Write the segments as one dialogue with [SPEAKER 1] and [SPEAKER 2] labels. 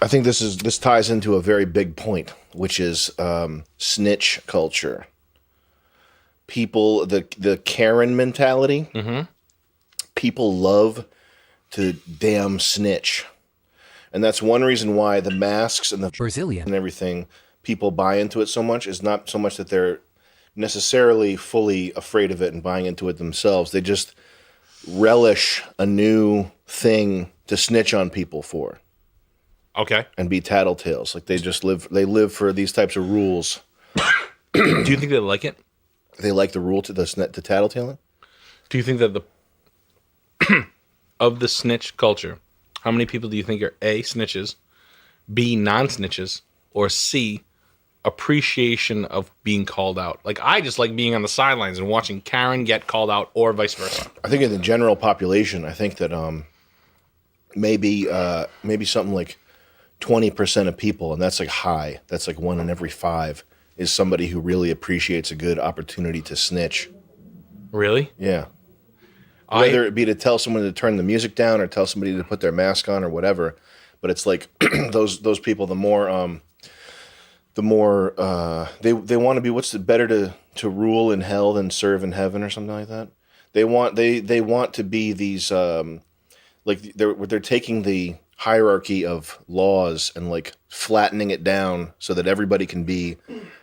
[SPEAKER 1] I think this ties into a very big point, which is snitch culture. People, the Karen mentality.
[SPEAKER 2] Mm-hmm.
[SPEAKER 1] People love to damn snitch, and that's one reason why the masks and the
[SPEAKER 3] Brazilian
[SPEAKER 1] and everything, people buy into it so much. Is not so much that they're necessarily fully afraid of it and buying into it themselves. They just relish a new thing to snitch on people for.
[SPEAKER 2] Okay.
[SPEAKER 1] And be tattletales. Like they live for these types of rules.
[SPEAKER 2] Do you think they like it?
[SPEAKER 1] They like the rule to tattletailing?
[SPEAKER 2] Do you think that of the snitch culture, how many people do you think are A, snitches, B, non-snitches, or C, appreciation of being called out? Like, I just like being on the sidelines and watching Karen get called out, or vice versa.
[SPEAKER 1] I think in the general population, I think that maybe something like 20% of people, and that's like high, that's like 1 in every 5, is somebody who really appreciates a good opportunity to snitch.
[SPEAKER 2] Really?
[SPEAKER 1] Yeah. Whether it be to tell someone to turn the music down or tell somebody to put their mask on or whatever. But it's like those people, the more they want to be, what's the better to rule in hell than serve in heaven or something like that. They want to be these like they're taking the hierarchy of laws and like flattening it down so that everybody can be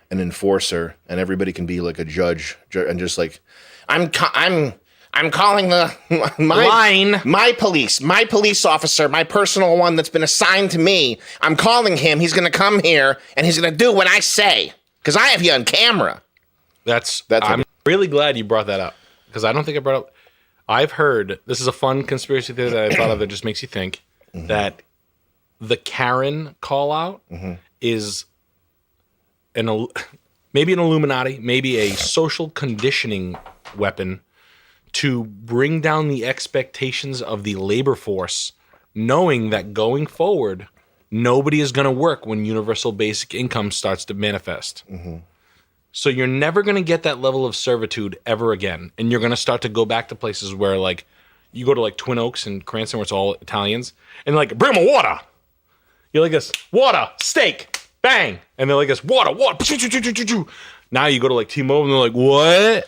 [SPEAKER 1] an enforcer and everybody can be like a judge and just like I'm calling my police officer, my personal one that's been assigned to me. I'm calling him. He's going to come here and he's going to do what I say because I have you on camera. I'm really glad you brought that up because I don't think I brought up.
[SPEAKER 2] I've heard, this is a fun conspiracy theory that I thought of that just makes you think,
[SPEAKER 1] mm-hmm.
[SPEAKER 2] that the Karen call out
[SPEAKER 1] mm-hmm.
[SPEAKER 2] is maybe an Illuminati, maybe a social conditioning weapon to bring down the expectations of the labor force, knowing that going forward, nobody is going to work when universal basic income starts to manifest.
[SPEAKER 1] Mm-hmm.
[SPEAKER 2] So you're never going to get that level of servitude ever again. And you're going to start to go back to places where, like, you go to, like, Twin Oaks and Cranston where it's all Italians, and, like, bring them a water. You're like this, water, steak, bang. And they're like this, water. Now you go to, like, T-Mobile, and they're like, what?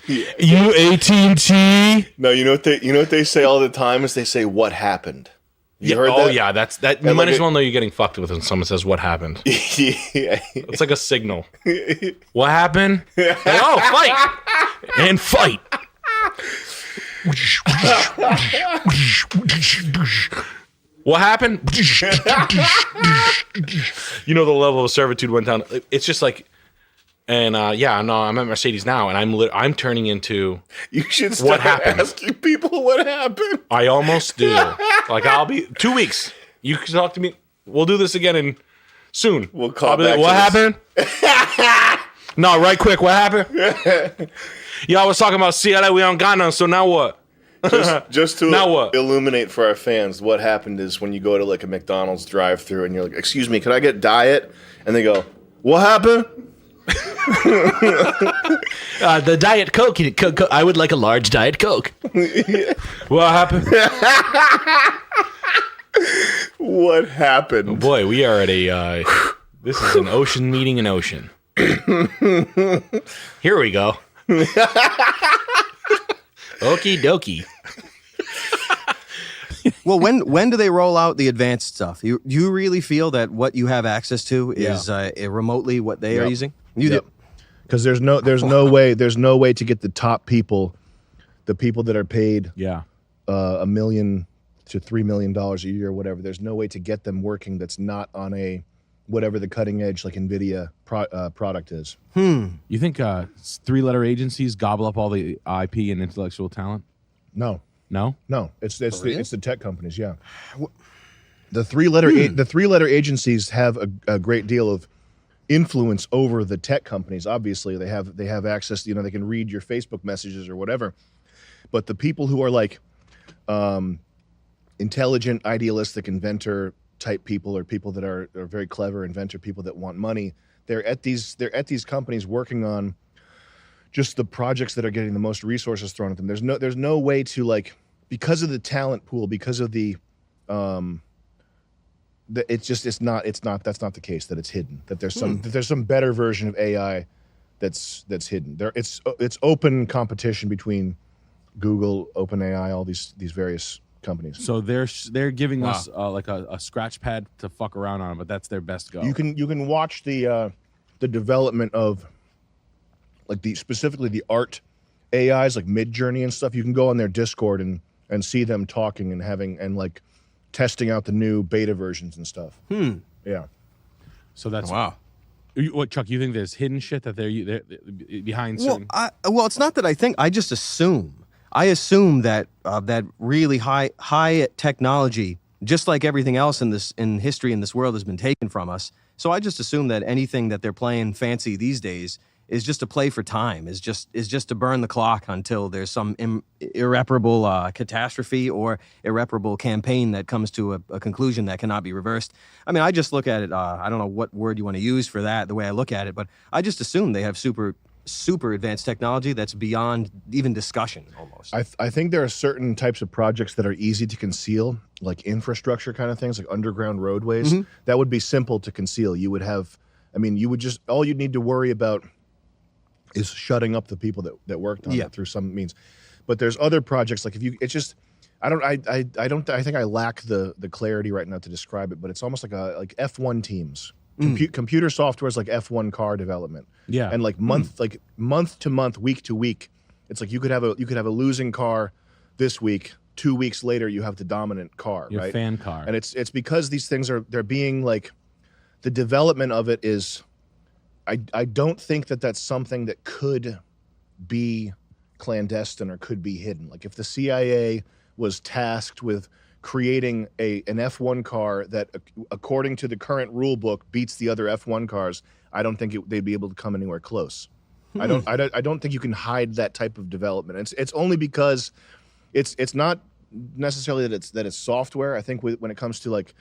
[SPEAKER 1] Yeah.
[SPEAKER 2] You AT&T?
[SPEAKER 1] No, you know what they say all the time is they say, what happened? You heard that?
[SPEAKER 2] Oh, yeah, that's that. You might as well know you're getting fucked with when someone says, what happened?
[SPEAKER 1] Yeah.
[SPEAKER 2] It's like a signal. What happened? Like, oh, fight! And fight! What happened? You know the level of servitude went down. It's just like, and yeah, no, I'm at Mercedes now, and I'm turning into.
[SPEAKER 1] You should start asking people what happened.
[SPEAKER 2] I almost do. Like I'll be 2 weeks. You can talk to me. We'll do this again in soon.
[SPEAKER 1] We'll call back.
[SPEAKER 2] Like, what happened? No, right quick. What happened? Y'all was talking about CLA. We don't got none. So now what?
[SPEAKER 1] Just to
[SPEAKER 2] now what?
[SPEAKER 1] Illuminate for our fans, what happened is when you go to like a McDonald's drive-thru and you're like, "Excuse me, could I get diet?" And they go, "What happened?"
[SPEAKER 3] The Diet Coke. I would like a large Diet Coke.
[SPEAKER 2] What happened?
[SPEAKER 1] What happened?
[SPEAKER 2] Oh boy, we are at a. This is an ocean meeting an ocean. Here we go. Okie dokie.
[SPEAKER 4] Well, when do they roll out the advanced stuff? You really feel that what you have access to is remotely what they are using? You do.
[SPEAKER 5] Because there's no way to get the top people, the people that are paid $1 million to $3 million a year or whatever. There's no way to get them working that's not on a whatever the cutting edge like NVIDIA product is.
[SPEAKER 6] You think 3-letter agencies gobble up all the IP and intellectual talent?
[SPEAKER 5] No. It's the tech companies. Yeah. The 3-letter agencies have a great deal of influence over the tech companies. Obviously, they have access. You know, they can read your Facebook messages or whatever. But the people who are like intelligent, idealistic, inventor type people, or people that are very clever, inventor people that want money, they're at these companies working on just the projects that are getting the most resources thrown at them. There's no way to, like, because of the talent pool, because of the it's not that's not the case, that it's hidden, that there's some better version of AI that's hidden. It's open competition between Google, OpenAI, all these various companies.
[SPEAKER 6] So they're giving us like a scratch pad to fuck around on, but that's their best go.
[SPEAKER 5] You can watch the development of like specifically the art AIs like Midjourney and stuff. You can go on their Discord and see them talking and having and like testing out the new beta versions and stuff. Yeah.
[SPEAKER 6] So that's
[SPEAKER 4] Wow.
[SPEAKER 6] What, Chuck? You think there's hidden shit that they're behind certain?
[SPEAKER 4] Well, it's not that I think. I just assume. I assume that that really high technology, just like everything else in history in this world, has been taken from us. So I just assume that anything that they're playing fancy these days is just a play for time. Is just to burn the clock until there's some irreparable catastrophe or irreparable campaign that comes to a conclusion that cannot be reversed. I mean, I just look at it. I don't know what word you want to use for that. The way I look at it, but I just assume they have super advanced technology that's beyond even discussion almost.
[SPEAKER 5] I think there are certain types of projects that are easy to conceal, like infrastructure kind of things, like underground roadways. That would be simple to conceal. You would have, you would just, all you'd need to worry about is shutting up the people that worked on it through some means. But there's other projects, like I think I lack the clarity right now to describe it, but it's almost like F1 teams. Computer software is like F1 car development.
[SPEAKER 6] Yeah.
[SPEAKER 5] And like month to month, week to week, it's like you could have a losing car this week. 2 weeks later, you have the dominant car,
[SPEAKER 6] Your
[SPEAKER 5] right?
[SPEAKER 6] fan car.
[SPEAKER 5] And it's because these things they're being like, the development of it is, I don't think that's something that could be clandestine or could be hidden. Like if the CIA was tasked with creating an F1 car that, according to the current rule book, beats the other F1 cars, I don't think they'd be able to come anywhere close. I don't think you can hide that type of development. It's only because it's not necessarily that it's software. I think when it comes to like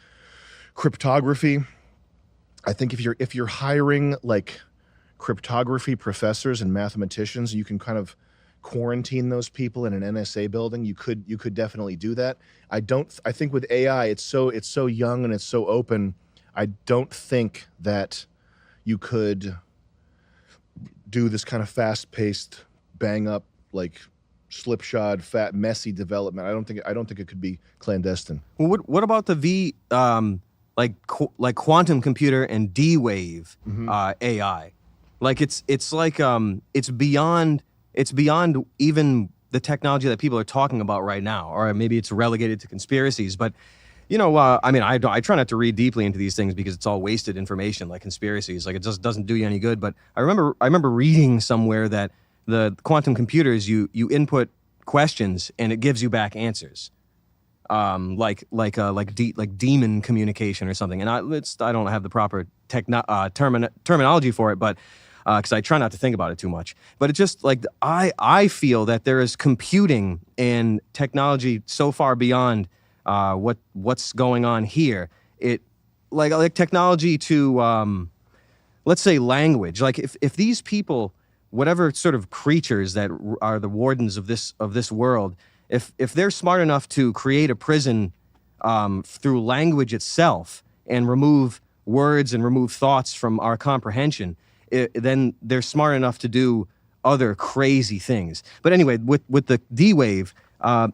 [SPEAKER 5] cryptography, I think if you're hiring like cryptography professors and mathematicians, you can kind of quarantine those people in an NSA building. You could definitely do that. I think with AI, it's so young and it's so open. I don't think that you could do this kind of fast-paced, bang-up, like slipshod, fat, messy development. I don't think it could be clandestine.
[SPEAKER 4] Well, what about the like quantum computer and D-Wave AI? Like it's beyond even the technology that people are talking about right now, or maybe it's relegated to conspiracies. But I try not to read deeply into these things because it's all wasted information, like conspiracies. Like it just doesn't do you any good. But I remember reading somewhere that the quantum computers, you input questions and it gives you back answers. Like demon communication or something. And I don't have the proper terminology for it, but because I try not to think about it too much. But it's just like I feel that there is computing and technology so far beyond what's going on here. It like technology to let's say language. Like if these people, whatever sort of creatures that are the wardens of this world, if they're smart enough to create a prison through language itself and remove words and remove thoughts from our comprehension, then they're smart enough to do other crazy things. But anyway, with the D-Wave,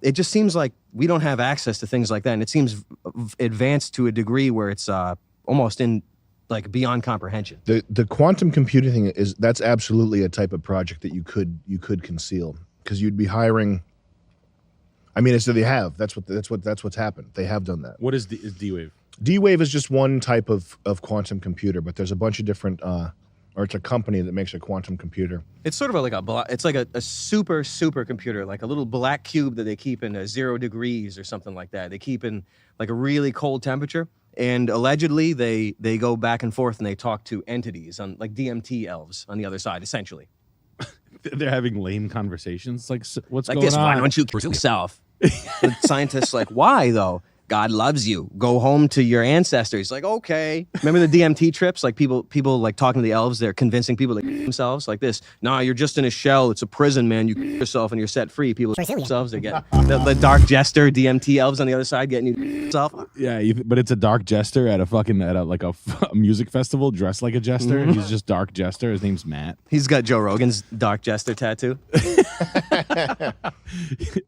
[SPEAKER 4] it just seems like we don't have access to things like that, and it seems advanced to a degree where it's almost in like beyond comprehension.
[SPEAKER 5] The quantum computing thing that's absolutely a type of project that you could conceal, because you'd be hiring. So they have. That's what's happened. They have done that.
[SPEAKER 6] What is D-Wave?
[SPEAKER 5] D-Wave is just one type of quantum computer, but there's a bunch of different. Or it's a company that makes a quantum computer.
[SPEAKER 4] It's sort of like a super computer, like a little black cube that they keep in 0 degrees or something like that. They keep in like a really cold temperature, and allegedly they go back and forth and they talk to entities on like DMT elves on the other side, essentially.
[SPEAKER 6] They're having lame conversations. Like, what's
[SPEAKER 4] like
[SPEAKER 6] going
[SPEAKER 4] this?
[SPEAKER 6] on?
[SPEAKER 4] Why don't you kill yourself? The scientists like, why though? God loves you. Go home to your ancestors. Like, okay. Remember the DMT trips? Like people like talking to the elves. They're convincing people to themselves like this. Nah, you're just in a shell. It's a prison, man. You yourself and you're set free. People themselves. They get the dark jester DMT elves on the other side getting you yourself.
[SPEAKER 6] Yeah, but it's a dark jester at a music festival dressed like a jester. He's just dark jester. His name's Matt.
[SPEAKER 4] He's got Joe Rogan's dark jester tattoo.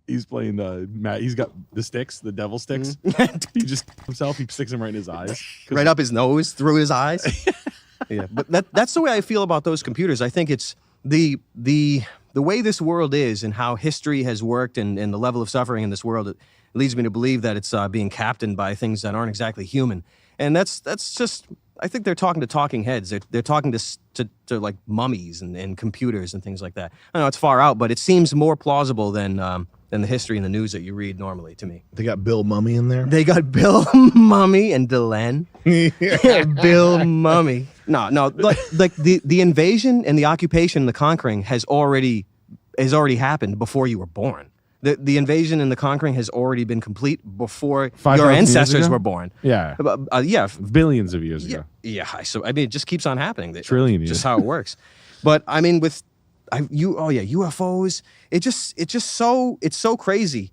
[SPEAKER 6] He's playing Matt. He's got the sticks, the devil sticks. He just himself. He sticks them right in his eyes,
[SPEAKER 4] right up his nose, through his eyes. Yeah, but that's the way I feel about those computers. I think it's the way this world is and how history has worked and the level of suffering in this world. It leads me to believe that it's being captained by things that aren't exactly human. And that's just. I think they're talking to talking heads. They're talking to like mummies and computers and things like that. I know it's far out, but it seems more plausible than the history and the news that you read normally to me.
[SPEAKER 5] They got Bill Mummy in there.
[SPEAKER 4] They got Bill Mummy and Delenn. Bill Mummy. No, like the invasion and the occupation and the conquering has already happened before you were born. The invasion and the conquering has already been complete before your ancestors were born.
[SPEAKER 6] Yeah.
[SPEAKER 4] Yeah.
[SPEAKER 6] Billions of years ago.
[SPEAKER 4] Yeah. So, I mean, it just keeps on happening.
[SPEAKER 6] Trillion years.
[SPEAKER 4] Just how it works. But, I mean, UFOs, it's so crazy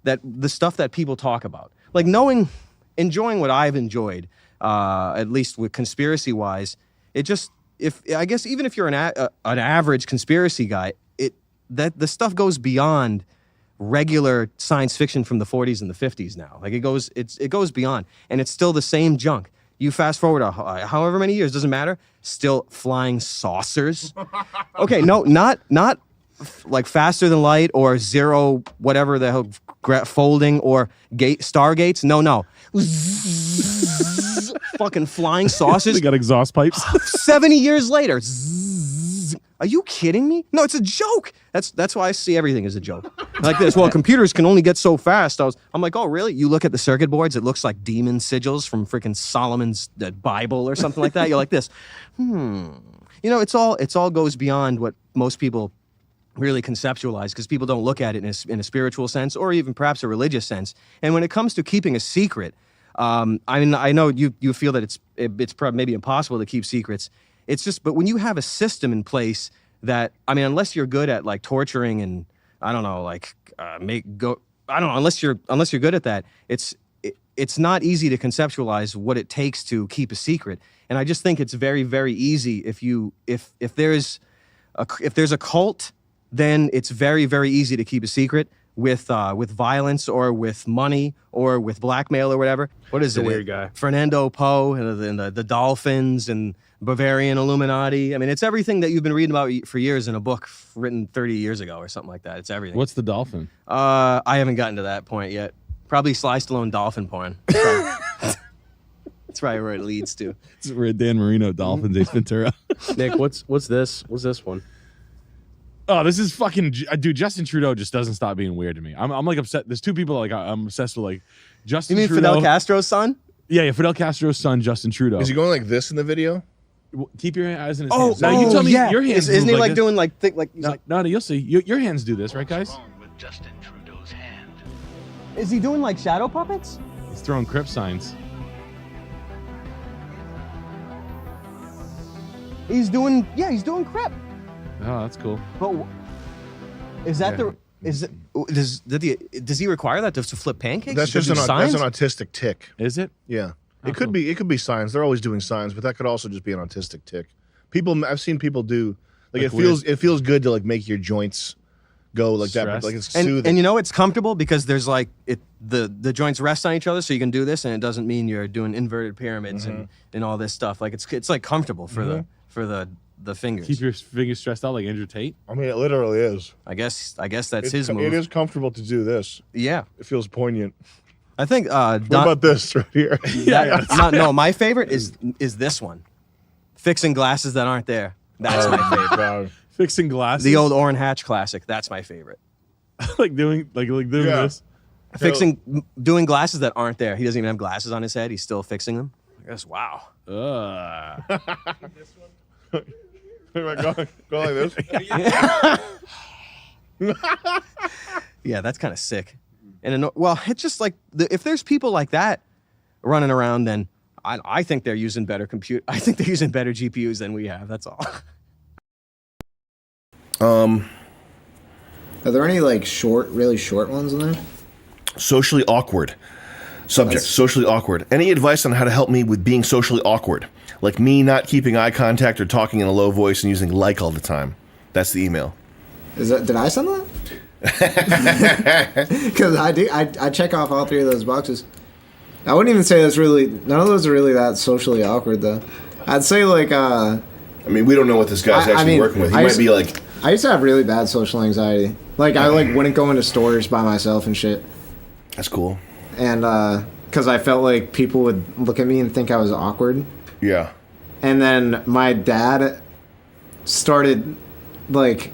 [SPEAKER 4] that the stuff that people talk about. Like enjoying what I've enjoyed, at least with conspiracy-wise, I guess even if you're an average conspiracy guy, that the stuff goes beyond regular science fiction from the 40s and the 50s now. Like it goes beyond, and it's still the same junk. You fast forward however many years, doesn't matter, still flying saucers. Okay, no, not like faster than light or zero whatever the hell folding or stargates. No. Fucking flying saucers.
[SPEAKER 6] They got exhaust pipes.
[SPEAKER 4] 70 years later. Are you kidding me? No, it's a joke. That's why I see everything as a joke. Like this. Well, computers can only get so fast. I'm like, oh, really? You look at the circuit boards, it looks like demon sigils from freaking Solomon's Bible or something like that. You're like this. You know, it's all goes beyond what most people really conceptualize, because people don't look at it in a spiritual sense or even perhaps a religious sense. And when it comes to keeping a secret, I mean, I know you feel that it's probably maybe impossible to keep secrets. It's just, but when you have a system in place that, I mean, unless you're good at like torturing and I don't know, like unless you're good at that, it's not easy to conceptualize what it takes to keep a secret. And I just think it's very, very easy if there's a cult, then it's very, very easy to keep a secret with violence or with money or with blackmail or whatever. What is it?
[SPEAKER 7] Weird guy.
[SPEAKER 4] Fernando Poe and the Dolphins and Bavarian Illuminati. I mean, it's everything that you've been reading about for years in a book written 30 years ago or something like that. It's everything.
[SPEAKER 6] What's the dolphin?
[SPEAKER 4] I haven't gotten to that point yet. Probably Sly Stallone dolphin porn. That's probably where it leads to.
[SPEAKER 6] It's where Dan Marino dolphins Ace Ventura.
[SPEAKER 7] Nick, what's this? What's this one?
[SPEAKER 6] Oh, this is fucking dude. Justin Trudeau just doesn't stop being weird to me. I'm like upset. There's two people like I'm obsessed with, like Justin.
[SPEAKER 4] You mean
[SPEAKER 6] Trudeau.
[SPEAKER 4] Fidel Castro's son?
[SPEAKER 6] Yeah, Fidel Castro's son, Justin Trudeau.
[SPEAKER 5] Is he going like this in the video?
[SPEAKER 6] Keep your eyes in his hands. Now you tell me your hands.
[SPEAKER 4] Isn't he
[SPEAKER 6] move
[SPEAKER 4] like
[SPEAKER 6] this?
[SPEAKER 4] doing like thick? Like he's like.
[SPEAKER 6] No, you'll see. Your hands do this, right, guys?
[SPEAKER 3] With Justin Trudeau's hand.
[SPEAKER 4] Is he doing like shadow puppets?
[SPEAKER 6] He's throwing crip signs.
[SPEAKER 4] He's doing crap.
[SPEAKER 6] Oh, that's cool.
[SPEAKER 4] But is that does he require that to flip pancakes?
[SPEAKER 5] That's just that's an autistic tick.
[SPEAKER 6] Is it?
[SPEAKER 5] Yeah. It could be signs. They're always doing signs, but that could also just be an autistic tick. I've seen people do like it feels good to like make your joints go like
[SPEAKER 6] Stressed.
[SPEAKER 5] that, like it's soothing.
[SPEAKER 4] And you know it's comfortable because there's like the joints rest on each other, so you can do this, and it doesn't mean you're doing inverted pyramids and all this stuff. Like it's like comfortable for the fingers.
[SPEAKER 6] Keep your fingers stressed out like Andrew Tate.
[SPEAKER 5] I mean, it literally is.
[SPEAKER 4] I guess that's his move.
[SPEAKER 5] It is comfortable to do this.
[SPEAKER 4] Yeah,
[SPEAKER 5] it feels poignant.
[SPEAKER 4] I think.
[SPEAKER 5] What about this right here?
[SPEAKER 4] No, my favorite is this one, fixing glasses that aren't there. That's my favorite.
[SPEAKER 6] Fixing glasses.
[SPEAKER 4] The old Orrin Hatch classic. That's my favorite.
[SPEAKER 6] like doing this.
[SPEAKER 4] Doing glasses that aren't there. He doesn't even have glasses on his head. He's still fixing them. I guess. Wow.
[SPEAKER 5] Go like this.
[SPEAKER 4] Yeah, that's kind of sick. well, it's just like if there's people like that running around, then I think they're using better I think they're using better GPUs than we have. That's all.
[SPEAKER 8] Are there any like really short ones in there?
[SPEAKER 1] Socially awkward. Subject, socially awkward. Any advice on how to help me with being socially awkward? Like me not keeping eye contact or talking in a low voice and using like all the time. That's the email.
[SPEAKER 8] Did I send that? Because I check off all 3 of those boxes. I wouldn't even say none of those are really that socially awkward though. I'd say like I
[SPEAKER 1] mean, we don't know what this guy's working with. He might be like,
[SPEAKER 8] I used to have really bad social anxiety. Like I wouldn't go into stores by myself and shit.
[SPEAKER 1] That's cool.
[SPEAKER 8] And because I felt like people would look at me and think I was awkward.
[SPEAKER 1] Yeah.
[SPEAKER 8] And then my dad started like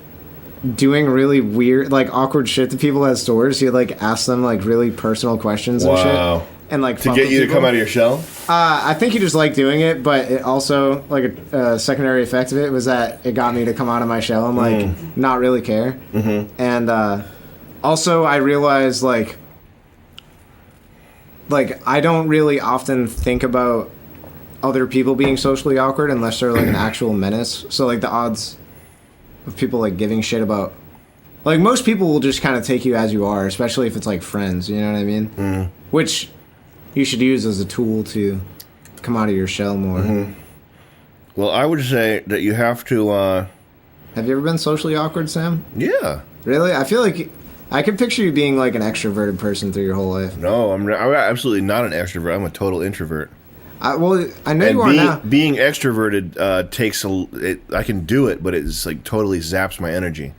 [SPEAKER 8] doing really weird, like awkward shit to people at stores. He'd like ask them like really personal questions and shit. And like
[SPEAKER 1] to get you to come out of your shell.
[SPEAKER 8] I think he just liked doing it, but it also like a secondary effect of it was that it got me to come out of my shell and like not really care. Mm-hmm. And also I realized like I don't really often think about other people being socially awkward unless they're like an actual menace. So like the odds of people like giving shit about, like most people will just kind of take you as you are, especially if it's like friends, you know what I mean? Mm. Which you should use as a tool to come out of your shell more. Mm-hmm.
[SPEAKER 1] Well, I would say that you have to
[SPEAKER 8] have you ever been socially awkward, Sam?
[SPEAKER 1] Yeah.
[SPEAKER 8] Really? I feel like I could picture you being like an extroverted person through your whole life.
[SPEAKER 1] No, I'm absolutely not an extrovert. I'm a total introvert.
[SPEAKER 8] Well, I know you are now.
[SPEAKER 1] Being extroverted takes I can do it, but it's like totally zaps my energy.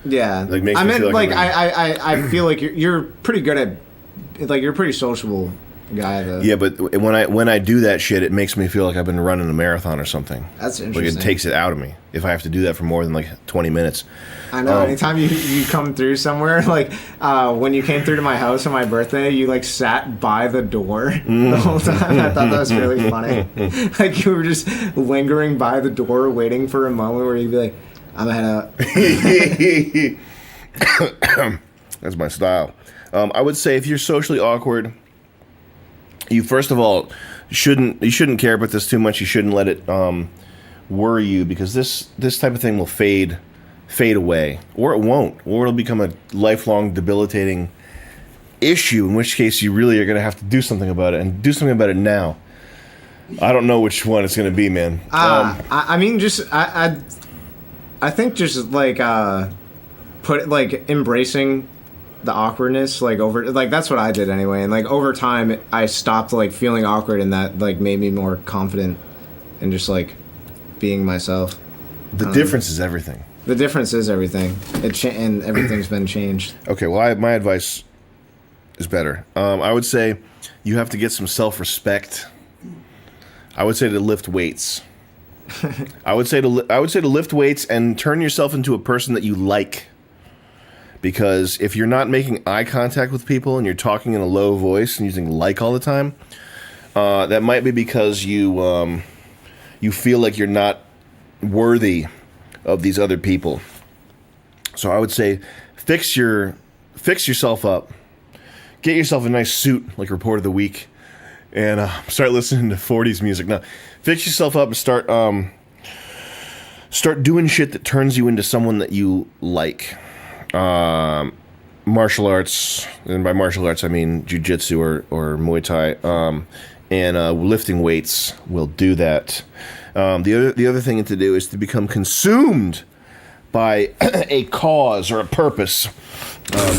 [SPEAKER 8] Yeah,
[SPEAKER 1] like makes me feel like
[SPEAKER 8] I feel like you're pretty good at, like you're a pretty sociable guy though.
[SPEAKER 1] Yeah, but when I do that shit, it makes me feel like I've been running a marathon or something.
[SPEAKER 8] That's interesting.
[SPEAKER 1] Like it takes it out of me if I have to do that for more than like 20 minutes.
[SPEAKER 8] I know. Anytime you come through somewhere, like when you came through to my house on my birthday, you like sat by the door the whole time. I thought that was really funny. Like you were just lingering by the door, waiting for a moment where you'd be like, "I'm gonna head
[SPEAKER 1] out." That's my style. I would say if you're socially awkward, you first of all shouldn't care about this too much. You shouldn't let it worry you, because this type of thing will fade away, or it won't, or it'll become a lifelong debilitating issue, in which case you really are going to have to do something about it, and do something about it now. I don't know which one it's going to be, man.
[SPEAKER 8] I mean, just I think just like embracing the awkwardness, like over, like that's what I did anyway, and like over time I stopped like feeling awkward, and that like made me more confident in just like being myself.
[SPEAKER 1] The difference is everything.
[SPEAKER 8] The difference is everything. And everything's been changed.
[SPEAKER 1] Okay, well, my advice is better. I would say you have to get some self-respect. I would say to lift weights. I would say to lift weights and turn yourself into a person that you like. Because if you're not making eye contact with people and you're talking in a low voice and using like all the time, that might be because you feel like you're not worthy of these other people. So I would say fix yourself up. Get yourself a nice suit like Report of the Week, and start listening to 40s music. Now, fix yourself up and start doing shit that turns you into someone that you like. Martial arts, and by martial arts I mean jiu-jitsu or Muay Thai, and lifting weights will do that. The other thing to do is to become consumed by a cause or a purpose,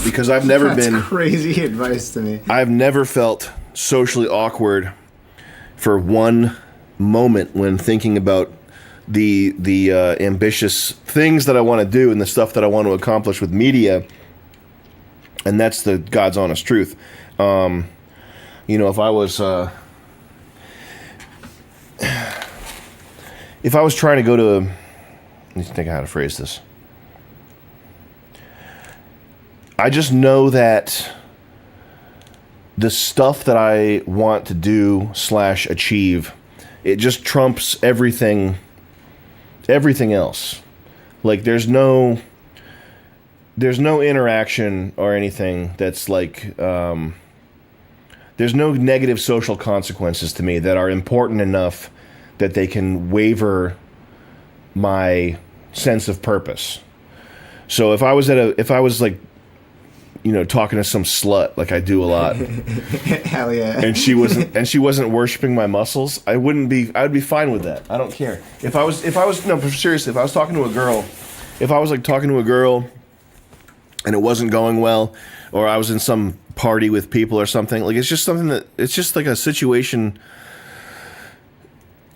[SPEAKER 1] because I've never been
[SPEAKER 8] crazy advice to me.
[SPEAKER 1] I've never felt socially awkward for one moment when thinking about the ambitious things that I want to do and the stuff that I want to accomplish with media, and that's the God's honest truth. If I was trying to go to, let me think of how to phrase this. I just know that the stuff that I want to do / achieve, it just trumps everything else. Like there's no there's no interaction or anything that's like there's no negative social consequences to me that are important enough that they can waver my sense of purpose. So if I was like, you know, talking to some slut like I do a lot,
[SPEAKER 8] Hell yeah.
[SPEAKER 1] and she wasn't worshiping my muscles, I would be fine with that. I don't care. If I was no, seriously, if I was talking to a girl, and it wasn't going well, or I was in some party with people or something, like it's just like a situation.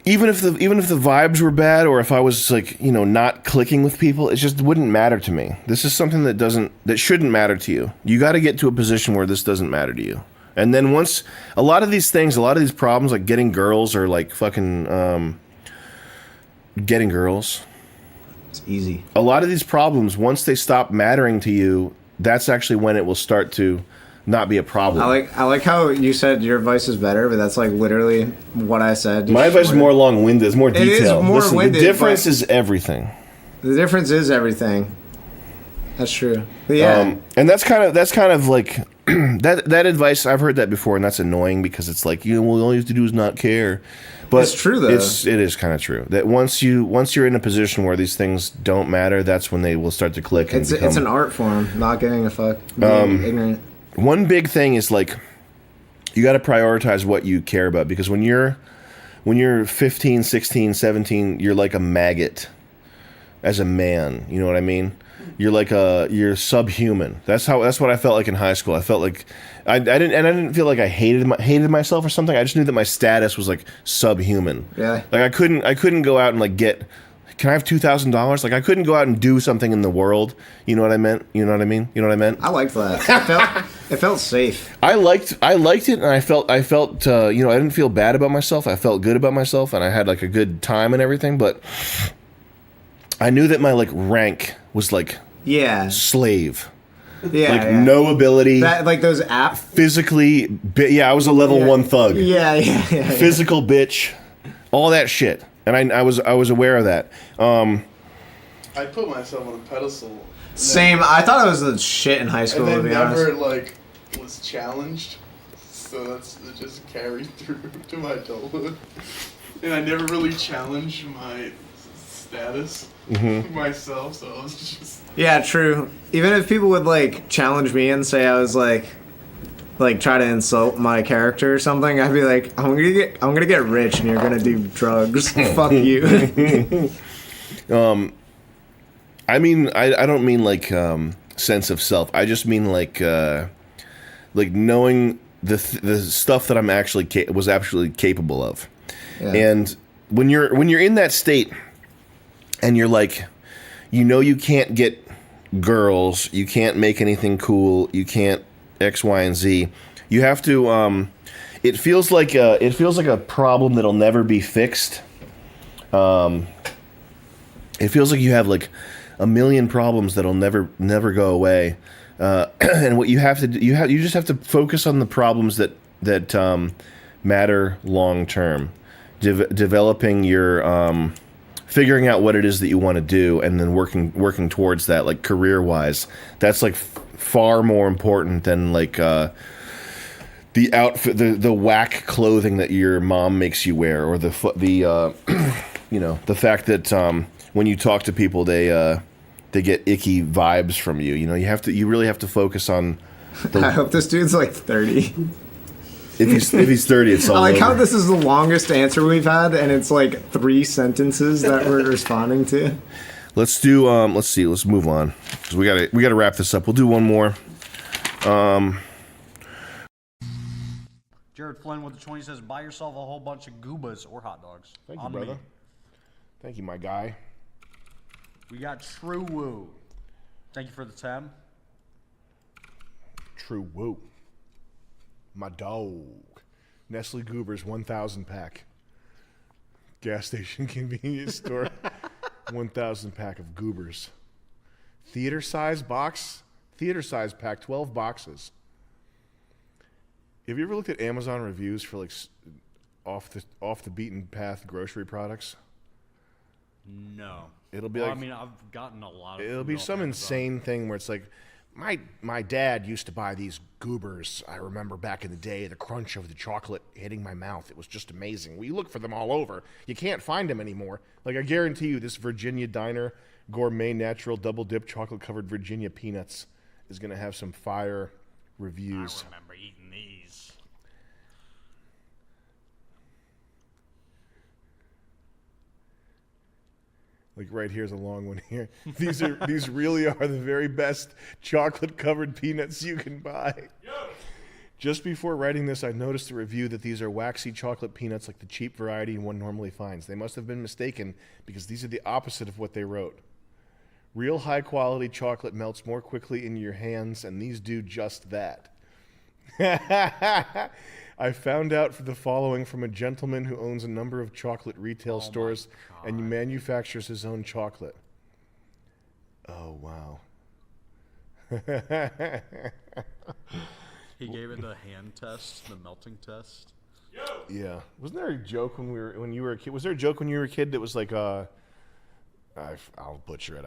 [SPEAKER 1] Even if the vibes were bad, or if I was like, you know, not clicking with people, it just wouldn't matter to me. This is something that shouldn't matter to you. You got to get to a position where this doesn't matter to you. And then once a lot of these problems, like getting girls or like fucking getting girls,
[SPEAKER 8] It's easy.
[SPEAKER 1] a lot of these problems, once they stop mattering to you, that's actually when it will start to not be a problem.
[SPEAKER 8] I like how you said your advice is better, but that's like literally what I said.
[SPEAKER 1] My advice is more long-winded. It's more detailed.
[SPEAKER 8] is more
[SPEAKER 1] Listen,
[SPEAKER 8] winded,
[SPEAKER 1] the difference
[SPEAKER 8] but-
[SPEAKER 1] is everything.
[SPEAKER 8] The difference is everything. That's true. But yeah.
[SPEAKER 1] And that's kind of like that advice. I've heard that before, and that's annoying because it's like, you know, well, all you have to do is not care. But
[SPEAKER 8] It's true, though.
[SPEAKER 1] it is kind of true that once you're in a position where these things don't matter, that's when they will start to click. And
[SPEAKER 8] it's an art form, not giving a fuck, being ignorant.
[SPEAKER 1] One big thing is like you got to prioritize what you care about, because when you're 15, 16, 17, you're like a maggot as a man, you know what I mean? You're subhuman. That's what I felt like in high school. I felt like I didn't feel like I hated myself or something. I just knew that my status was like subhuman.
[SPEAKER 8] Yeah.
[SPEAKER 1] Like I couldn't go out and like can I have $2,000? Like I couldn't go out and do something in the world. You know what I meant? You know what I mean? You know what I meant?
[SPEAKER 8] I liked that. It felt safe.
[SPEAKER 1] I liked it, and I felt you know, I didn't feel bad about myself. I felt good about myself, and I had like a good time and everything. But I knew that my like rank was like
[SPEAKER 8] Yeah.
[SPEAKER 1] slave,
[SPEAKER 8] Yeah.
[SPEAKER 1] like
[SPEAKER 8] yeah.
[SPEAKER 1] no ability,
[SPEAKER 8] That like those app.
[SPEAKER 1] physically. Yeah, I was a level 1 thug,
[SPEAKER 8] Yeah.
[SPEAKER 1] physical bitch, all that shit, and I was aware of that.
[SPEAKER 9] I put myself on a pedestal.
[SPEAKER 8] Same. I thought I was the shit in high school.
[SPEAKER 9] And
[SPEAKER 8] To
[SPEAKER 9] then
[SPEAKER 8] be honest.
[SPEAKER 9] never like was challenged, so it just carried through to my adulthood. And I never really challenged my status myself, so I was just
[SPEAKER 8] Yeah, true. Even if people would like challenge me and say I was like try to insult my character or something, I'd be like, I'm gonna get rich and you're gonna do drugs. Fuck you.
[SPEAKER 1] I mean, I don't mean like sense of self. I just mean like knowing the stuff that I'm actually was actually capable of.
[SPEAKER 8] Yeah.
[SPEAKER 1] And when you're in that state, and you're like, you know, you can't get girls, you can't make anything cool, you can't X, Y, and Z. You have to. It feels like a problem that'll never be fixed. It feels like you have like a million problems that'll never go away. And what you have to do, you just have to focus on the problems that matter long term. Developing your figuring out what it is that you want to do, and then working towards that, like career wise. That's like far more important than like the outfit, the whack clothing that your mom makes you wear, or the you know, the fact that when you talk to people, they get icky vibes from you. You know, you really have to focus on.
[SPEAKER 8] I hope this dude's like 30.
[SPEAKER 1] If he's 30, it's all
[SPEAKER 8] I like
[SPEAKER 1] over.
[SPEAKER 8] how this is the longest answer we've had, and it's like 3 sentences that we're responding to.
[SPEAKER 1] Let's do. Let's see. Let's move on, because we gotta wrap this up. We'll do one more.
[SPEAKER 10] Jared Flynn with the 20 says, buy yourself a whole bunch of goobas or hot dogs.
[SPEAKER 1] Thank you,
[SPEAKER 10] On
[SPEAKER 1] brother.
[SPEAKER 10] me.
[SPEAKER 1] Thank you, my guy.
[SPEAKER 10] We got True Woo. Thank you for the 10.
[SPEAKER 5] True woo. My dog. Nestle Goobers 1,000 pack. Gas station convenience store. 1,000 pack of Goobers. Theater size box. Theater size pack. 12 boxes. Have you ever looked at Amazon reviews for like off the beaten path grocery products?
[SPEAKER 10] No.
[SPEAKER 5] It'll be
[SPEAKER 10] Well,
[SPEAKER 5] like
[SPEAKER 10] I mean, I've gotten a lot of.
[SPEAKER 5] it'll
[SPEAKER 10] food
[SPEAKER 5] be
[SPEAKER 10] off
[SPEAKER 5] some
[SPEAKER 10] Amazon.
[SPEAKER 5] insane thing where it's like, my dad used to buy these goobers. I remember back in the day, the crunch of the chocolate hitting my mouth. It was just amazing. We look for them all over. You can't find them anymore. Like, I guarantee you, this Virginia Diner gourmet natural double dip chocolate covered Virginia peanuts is gonna have some fire reviews.
[SPEAKER 10] I remember eating these.
[SPEAKER 5] Like right here's a long one here. These really are the very best chocolate covered peanuts you can buy. Just before writing this, I noticed a review that these are waxy chocolate peanuts like the cheap variety one normally finds. They must have been mistaken because these are the opposite of what they wrote. Real high quality chocolate melts more quickly in your hands, and these do just that. I found out for the following from a gentleman who owns a number of chocolate retail stores and manufactures his own chocolate. Oh, wow.
[SPEAKER 10] He gave it the hand test, the melting test.
[SPEAKER 5] Yeah. Wasn't there a joke when you were a kid? Was there a joke when you were a kid that was like, I'll butcher it.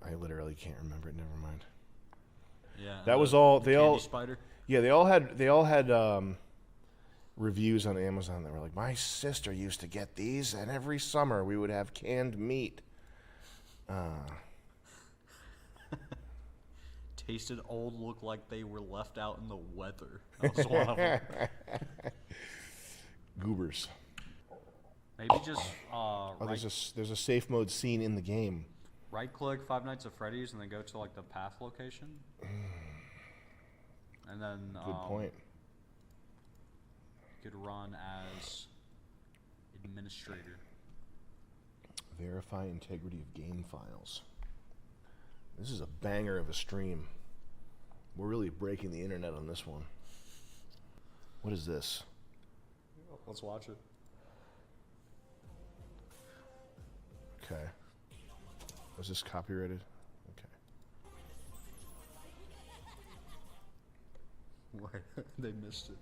[SPEAKER 5] I literally can't remember it. Never mind.
[SPEAKER 10] Yeah.
[SPEAKER 5] That was all.
[SPEAKER 10] The candy spider.
[SPEAKER 5] Yeah, they all had reviews on Amazon that were like, my sister used to get these, and every summer we would have canned meat.
[SPEAKER 10] Tasted old, looked like they were left out in the weather. That was one of them.
[SPEAKER 5] Goobers.
[SPEAKER 10] Maybe just
[SPEAKER 5] There's a safe mode scene in the game.
[SPEAKER 10] right-click Five Nights at Freddy's and then go to like the path location. And then
[SPEAKER 5] Good point.
[SPEAKER 10] You could run as administrator.
[SPEAKER 5] Verify integrity of game files. This is a banger of a stream. We're really breaking the internet on this one. What is this?
[SPEAKER 10] Let's watch it.
[SPEAKER 5] Okay. Was this copyrighted? Okay.
[SPEAKER 10] Wait, they missed it.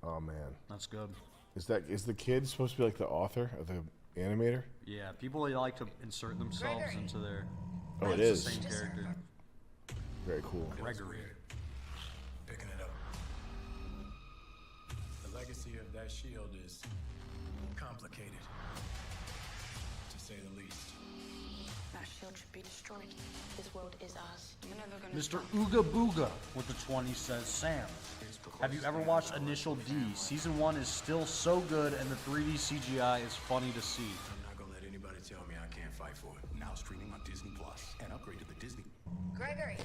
[SPEAKER 5] Oh man.
[SPEAKER 10] That's good.
[SPEAKER 5] Is the kid supposed to be like the author or the animator?
[SPEAKER 10] Yeah, people like to insert themselves into their.
[SPEAKER 5] Oh, it
[SPEAKER 10] it's
[SPEAKER 5] is.
[SPEAKER 10] the same character.
[SPEAKER 5] Very cool.
[SPEAKER 10] Gregory.
[SPEAKER 11] Picking it up. The legacy of that shield is complicated, to say the least.
[SPEAKER 12] That shield should be destroyed. This world is ours. You're never gonna
[SPEAKER 10] Mr.
[SPEAKER 12] stop.
[SPEAKER 10] Ooga Booga with the 20 says, Sam, have you ever watched Initial D? Season 1 is still so good and the 3D CGI is funny to see.
[SPEAKER 11] I'm not gonna let anybody tell me I can't fight for it. Now streaming on Disney Plus and upgrade to the Disney.
[SPEAKER 12] Gregory.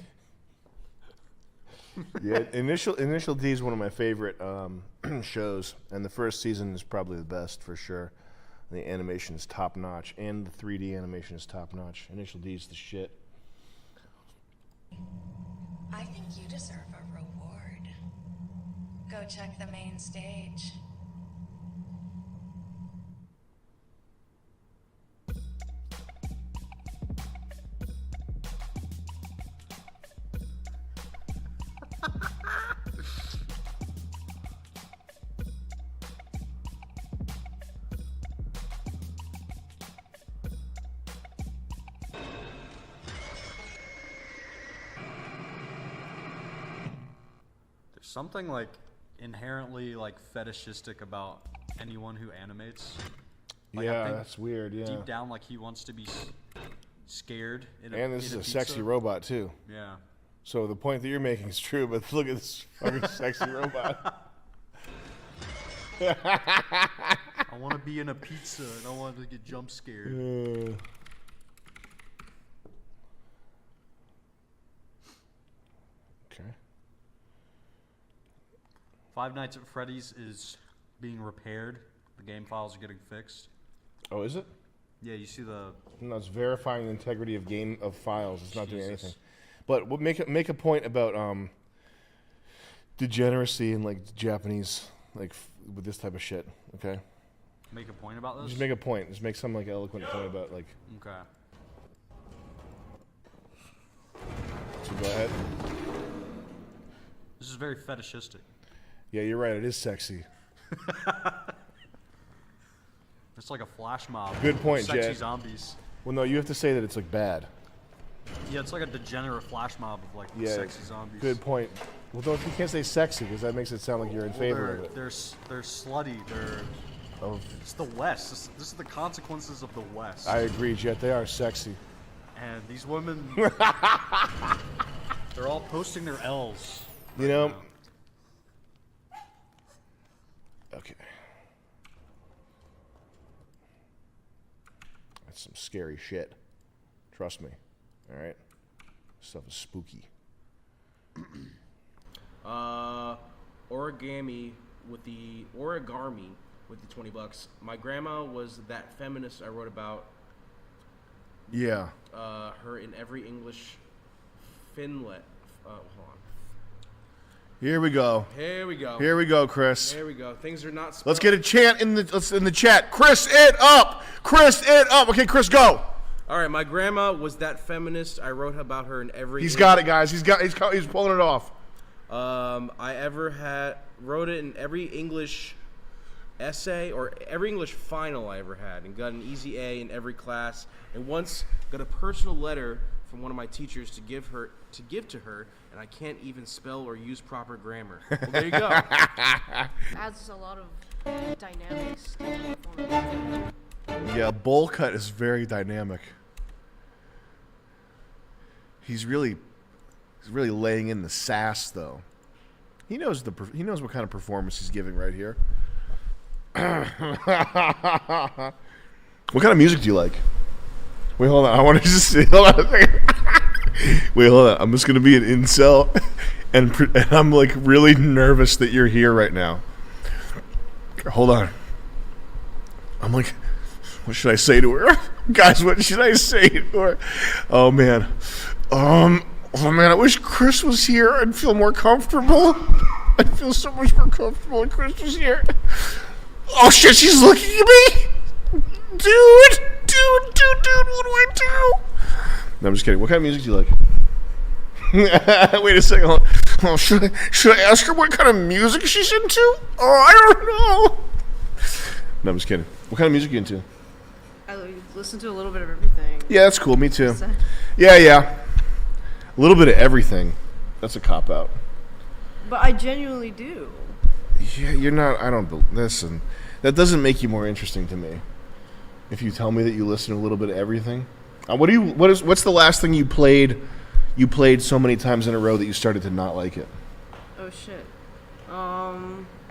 [SPEAKER 5] Yeah, Initial D is one of my favorite shows, and the first season is probably the best for sure. The animation is top notch, and the 3D animation is top notch. Initial D is the shit.
[SPEAKER 12] I think you deserve a reward. Go check the main stage.
[SPEAKER 10] There's something like inherently like fetishistic about anyone who animates. Like, I
[SPEAKER 5] Yeah,
[SPEAKER 10] think
[SPEAKER 5] that's weird. Yeah.
[SPEAKER 10] Deep down, like he wants to be scared.
[SPEAKER 5] And this is
[SPEAKER 10] in
[SPEAKER 5] a sexy
[SPEAKER 10] pizza.
[SPEAKER 5] robot too.
[SPEAKER 10] Yeah.
[SPEAKER 5] So the point that you're making is true, but look at this fucking sexy robot.
[SPEAKER 10] I want to be in a pizza and I want to get jump scared.
[SPEAKER 5] Okay.
[SPEAKER 10] Five Nights at Freddy's is being repaired. The game files are getting fixed.
[SPEAKER 5] Oh, is it?
[SPEAKER 10] Yeah, you see the.
[SPEAKER 5] No, it's verifying the integrity of files. It's not doing
[SPEAKER 10] Jesus.
[SPEAKER 5] anything. But we'll make a point about degeneracy in like Japanese with this type of shit. Okay.
[SPEAKER 10] Make a point about this.
[SPEAKER 5] Just make a point. Just make some like eloquent point about like.
[SPEAKER 10] Okay.
[SPEAKER 5] So go ahead.
[SPEAKER 10] very fetishistic.
[SPEAKER 5] Yeah, you're right. It is sexy.
[SPEAKER 10] It's like a flash mob.
[SPEAKER 5] Good point,
[SPEAKER 10] Sexy
[SPEAKER 5] Jay.
[SPEAKER 10] zombies.
[SPEAKER 5] Well, no, you have to say that it's like bad.
[SPEAKER 10] Yeah, it's like a degenerate flash mob of like
[SPEAKER 5] Yeah,
[SPEAKER 10] sexy zombies.
[SPEAKER 5] good point. Well, don't you can't say sexy because that makes it sound like you're in favor of it.
[SPEAKER 10] They're slutty. It's the West. This is the consequences of the West.
[SPEAKER 5] I agree, Jet. They are sexy.
[SPEAKER 10] And these women, they're all posting their L's.
[SPEAKER 5] You know. Okay. That's some scary shit. Trust me. All right. Stuff is spooky.
[SPEAKER 13] Origami with the $20. My grandma was that feminist I wrote about.
[SPEAKER 5] Yeah.
[SPEAKER 13] Her in every English Finlet. Hold on.
[SPEAKER 5] Here we go.
[SPEAKER 13] Here we go.
[SPEAKER 5] Here we go, Chris.
[SPEAKER 13] Here we go. Things are not.
[SPEAKER 5] Let's get a chant in the chat. Chris it up. Chris it up. Okay, Chris, go.
[SPEAKER 13] All right, my grandma was that feminist. I wrote about her in every.
[SPEAKER 5] He's got it, guys. He's pulling it off.
[SPEAKER 13] I ever had wrote it in every English essay or every English final I ever had, and got an easy A in every class. And once got a personal letter from one of my teachers to give to her, and I can't even spell or use proper grammar. Well, there you go.
[SPEAKER 14] Adds a lot of dynamics.
[SPEAKER 5] Yeah, bowl cut is very dynamic. He's really laying in the sass, though. He knows what kind of performance he's giving right here. What kind of music do you like? Wait, hold on. I want to just see. Hold on a second. Wait, hold on. I'm just gonna be an incel, and I'm like really nervous that you're here right now. Hold on. I'm like, what should I say to her, guys? What should I say to her? Oh man. Oh man, I wish Chris was here. I'd feel more comfortable. I'd feel so much more comfortable if Chris was here. Oh shit, she's looking at me! Dude, what do I do? No, I'm just kidding. What kind of music do you like? Wait a second. Hold on. Oh, should I ask her what kind of music she's into? Oh, I don't know. No, I'm just kidding. What kind of music are you into?
[SPEAKER 14] I listen to a little bit of everything.
[SPEAKER 5] Yeah, that's cool. Me too. Yeah. A little bit of everything. That's a cop-out.
[SPEAKER 14] But I genuinely do.
[SPEAKER 5] Yeah, you're not. I don't. Listen, that doesn't make you more interesting to me. If you tell me that you listen to a little bit of everything, what's the last thing you played? You played so many times in a row that you started to not like it.
[SPEAKER 14] Oh shit.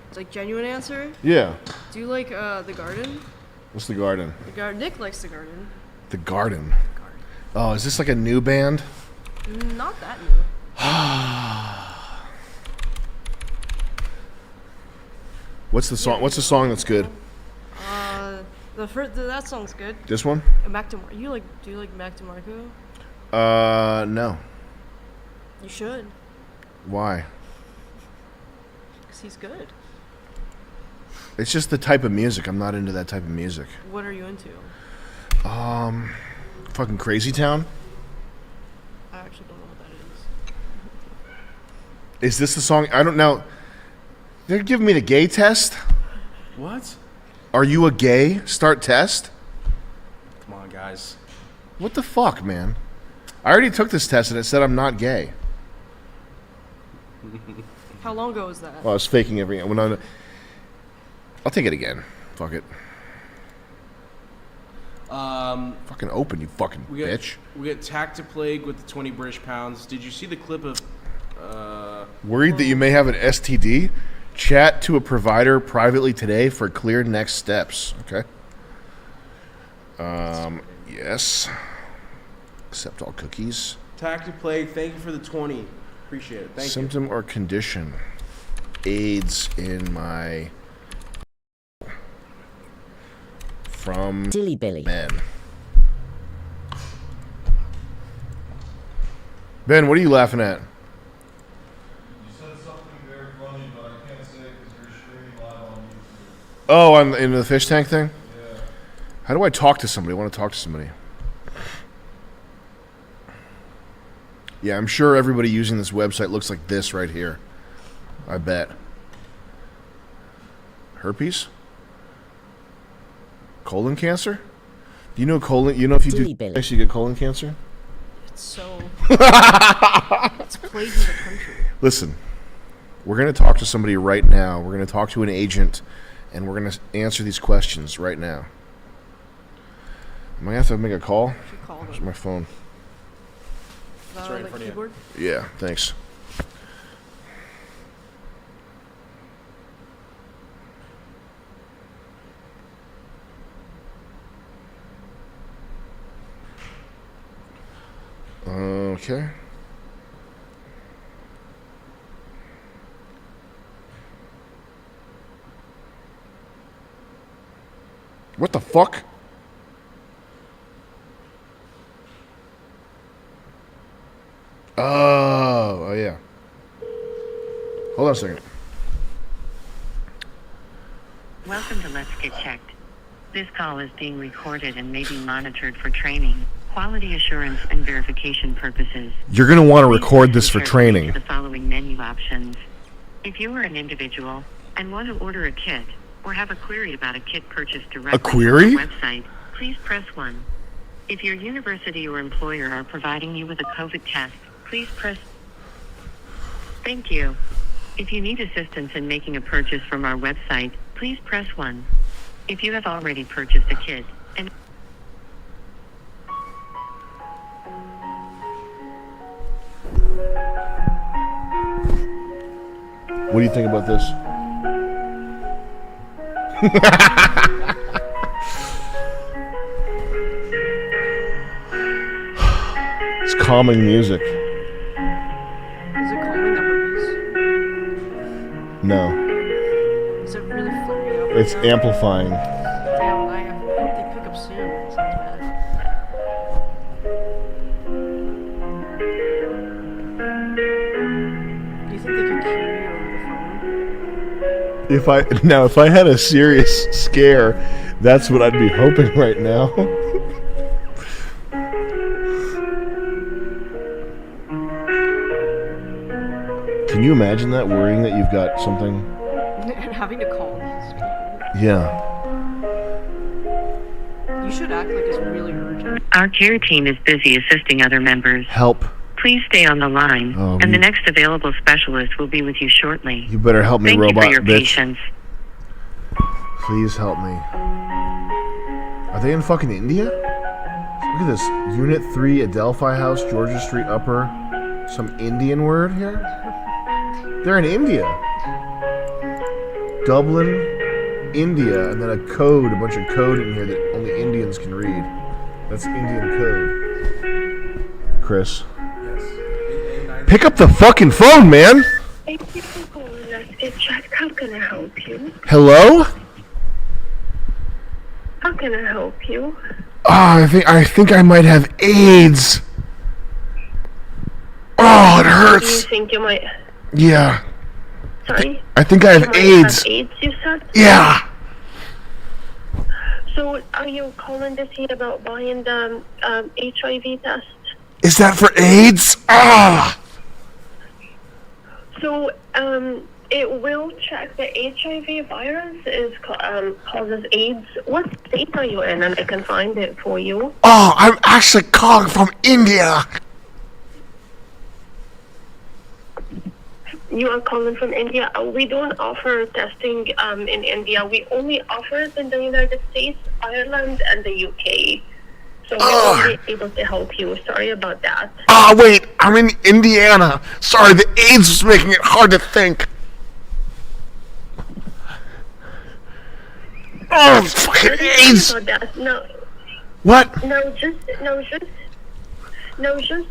[SPEAKER 14] It's like genuine answer.
[SPEAKER 5] Yeah.
[SPEAKER 14] Do you like The Garden?
[SPEAKER 5] What's The Garden?
[SPEAKER 14] Nick likes The Garden.
[SPEAKER 5] The Garden. Oh, is this like a new band?
[SPEAKER 14] Not that new.
[SPEAKER 5] What's the song? What's the song that's good?
[SPEAKER 14] That song's good.
[SPEAKER 5] This one?
[SPEAKER 14] Do you like Mac DeMarco?
[SPEAKER 5] No.
[SPEAKER 14] You should.
[SPEAKER 5] Why?
[SPEAKER 14] Because he's good.
[SPEAKER 5] It's just the type of music. I'm not into that type of music.
[SPEAKER 14] What are you into?
[SPEAKER 5] Fucking Crazy Town.
[SPEAKER 14] I actually don't know what that is.
[SPEAKER 5] Is this the song? I don't know. They're giving me the gay test.
[SPEAKER 13] What?
[SPEAKER 5] Are you a gay? Start test.
[SPEAKER 13] Come on, guys.
[SPEAKER 5] What the fuck, man? I already took this test and it said I'm not gay.
[SPEAKER 14] How long ago was that?
[SPEAKER 5] Well, I was faking everything. I'll take it again. Fuck it. Fucking open, you fucking bitch.
[SPEAKER 13] We get Tactic Plague with the 20 British pounds. Did you see the clip of?
[SPEAKER 5] Worried that you may have an STD? Chat to a provider privately today for clear next steps. Okay. Yes. Accept all cookies.
[SPEAKER 13] Tactic Plague, thank you for the 20. Appreciate it. Thank you.
[SPEAKER 5] Symptom or condition? AIDS in my from
[SPEAKER 15] Dilly Billy.
[SPEAKER 5] Ben, what are you laughing at?
[SPEAKER 16] You said something very funny, but I can't say it because you're streaming live on YouTube.
[SPEAKER 5] Oh, in the fish tank thing?
[SPEAKER 16] Yeah.
[SPEAKER 5] How do I talk to somebody? I want to talk to somebody. Yeah, I'm sure everybody using this website looks like this right here. I bet. Herpes? Colon cancer? Do you know colon? You know if you do sex, you get colon cancer?
[SPEAKER 14] It's so. It's plaguing the country.
[SPEAKER 5] Listen, we're going to talk to somebody right now. We're going to talk to an agent, and we're going to answer these questions right now. Am I going to have to make a call? Where's my phone?
[SPEAKER 14] It's right in front of you.
[SPEAKER 5] Yeah, thanks. Okay. What the fuck? Oh yeah. Hold on a second.
[SPEAKER 15] Welcome to Let's Get Checked. This call is being recorded and may be monitored for training, quality assurance, and verification purposes.
[SPEAKER 5] You're going to want to record this for training.
[SPEAKER 15] The following menu options. If you are an individual and want to order a kit or have a query about a kit purchased directly
[SPEAKER 5] query?
[SPEAKER 15] from our website, please press 1. If your university or employer are providing you with a COVID test, please press. Thank you. If you need assistance in making a purchase from our website, please press 1. If you have already purchased a kit and
[SPEAKER 5] What do you think about this? It's calming music.
[SPEAKER 14] Is it calming the herpes?
[SPEAKER 5] No.
[SPEAKER 14] Is it really flaring up?
[SPEAKER 5] It's amplifying.
[SPEAKER 14] Damn, I hope they pick up soon. It sounds bad. Do you think they could cure you over the phone?
[SPEAKER 5] If I had a serious scare, that's what I'd be hoping right now. Can you imagine that, worrying that you've got something?
[SPEAKER 14] And having to call these people.
[SPEAKER 5] Yeah.
[SPEAKER 14] You should act like it's really urgent.
[SPEAKER 15] our care team is busy assisting other members.
[SPEAKER 5] Help.
[SPEAKER 15] Please stay on the line,
[SPEAKER 5] Oh,
[SPEAKER 15] and the
[SPEAKER 5] you-
[SPEAKER 15] next available specialist will be with you shortly.
[SPEAKER 5] You better help me,
[SPEAKER 15] Thank
[SPEAKER 5] robot
[SPEAKER 15] you for your
[SPEAKER 5] bitch.
[SPEAKER 15] patience.
[SPEAKER 5] Please help me. Are they in fucking India? Look at this. Unit 3, Adelphi House, Georgia Street Upper. Some Indian word here? They're in India. Dublin, India, and then a code, a bunch of code in here that only Indians can read. That's Indian code. Chris. Pick up the fucking phone, man!
[SPEAKER 17] Thank you for calling us. It's Jack. How can I help you?
[SPEAKER 5] Hello?
[SPEAKER 17] How can I help you?
[SPEAKER 5] Oh, I think I might have AIDS. Oh, it
[SPEAKER 17] Do you
[SPEAKER 5] hurts.
[SPEAKER 17] think you might?
[SPEAKER 5] Yeah.
[SPEAKER 17] Sorry.
[SPEAKER 5] I think I
[SPEAKER 17] You
[SPEAKER 5] have
[SPEAKER 17] might
[SPEAKER 5] AIDS.
[SPEAKER 17] Have AIDS, you said.
[SPEAKER 5] Yeah.
[SPEAKER 17] So, are you calling to see about buying the HIV test?
[SPEAKER 5] Is that for AIDS? Ah.
[SPEAKER 17] So, it will check the HIV virus causes AIDS. What state are you in, and I can find it for you.
[SPEAKER 5] Oh, I'm actually calling from India.
[SPEAKER 17] You are calling from India. We don't offer testing in India. We only offer it in the United States, Ireland, and the UK. So we won't be able to help you. Sorry about that.
[SPEAKER 5] Ah, wait, I'm in Indiana. Sorry, the AIDS was making it hard to think. Oh, fucking AIDS!
[SPEAKER 17] About that. No.
[SPEAKER 5] What?
[SPEAKER 17] No, just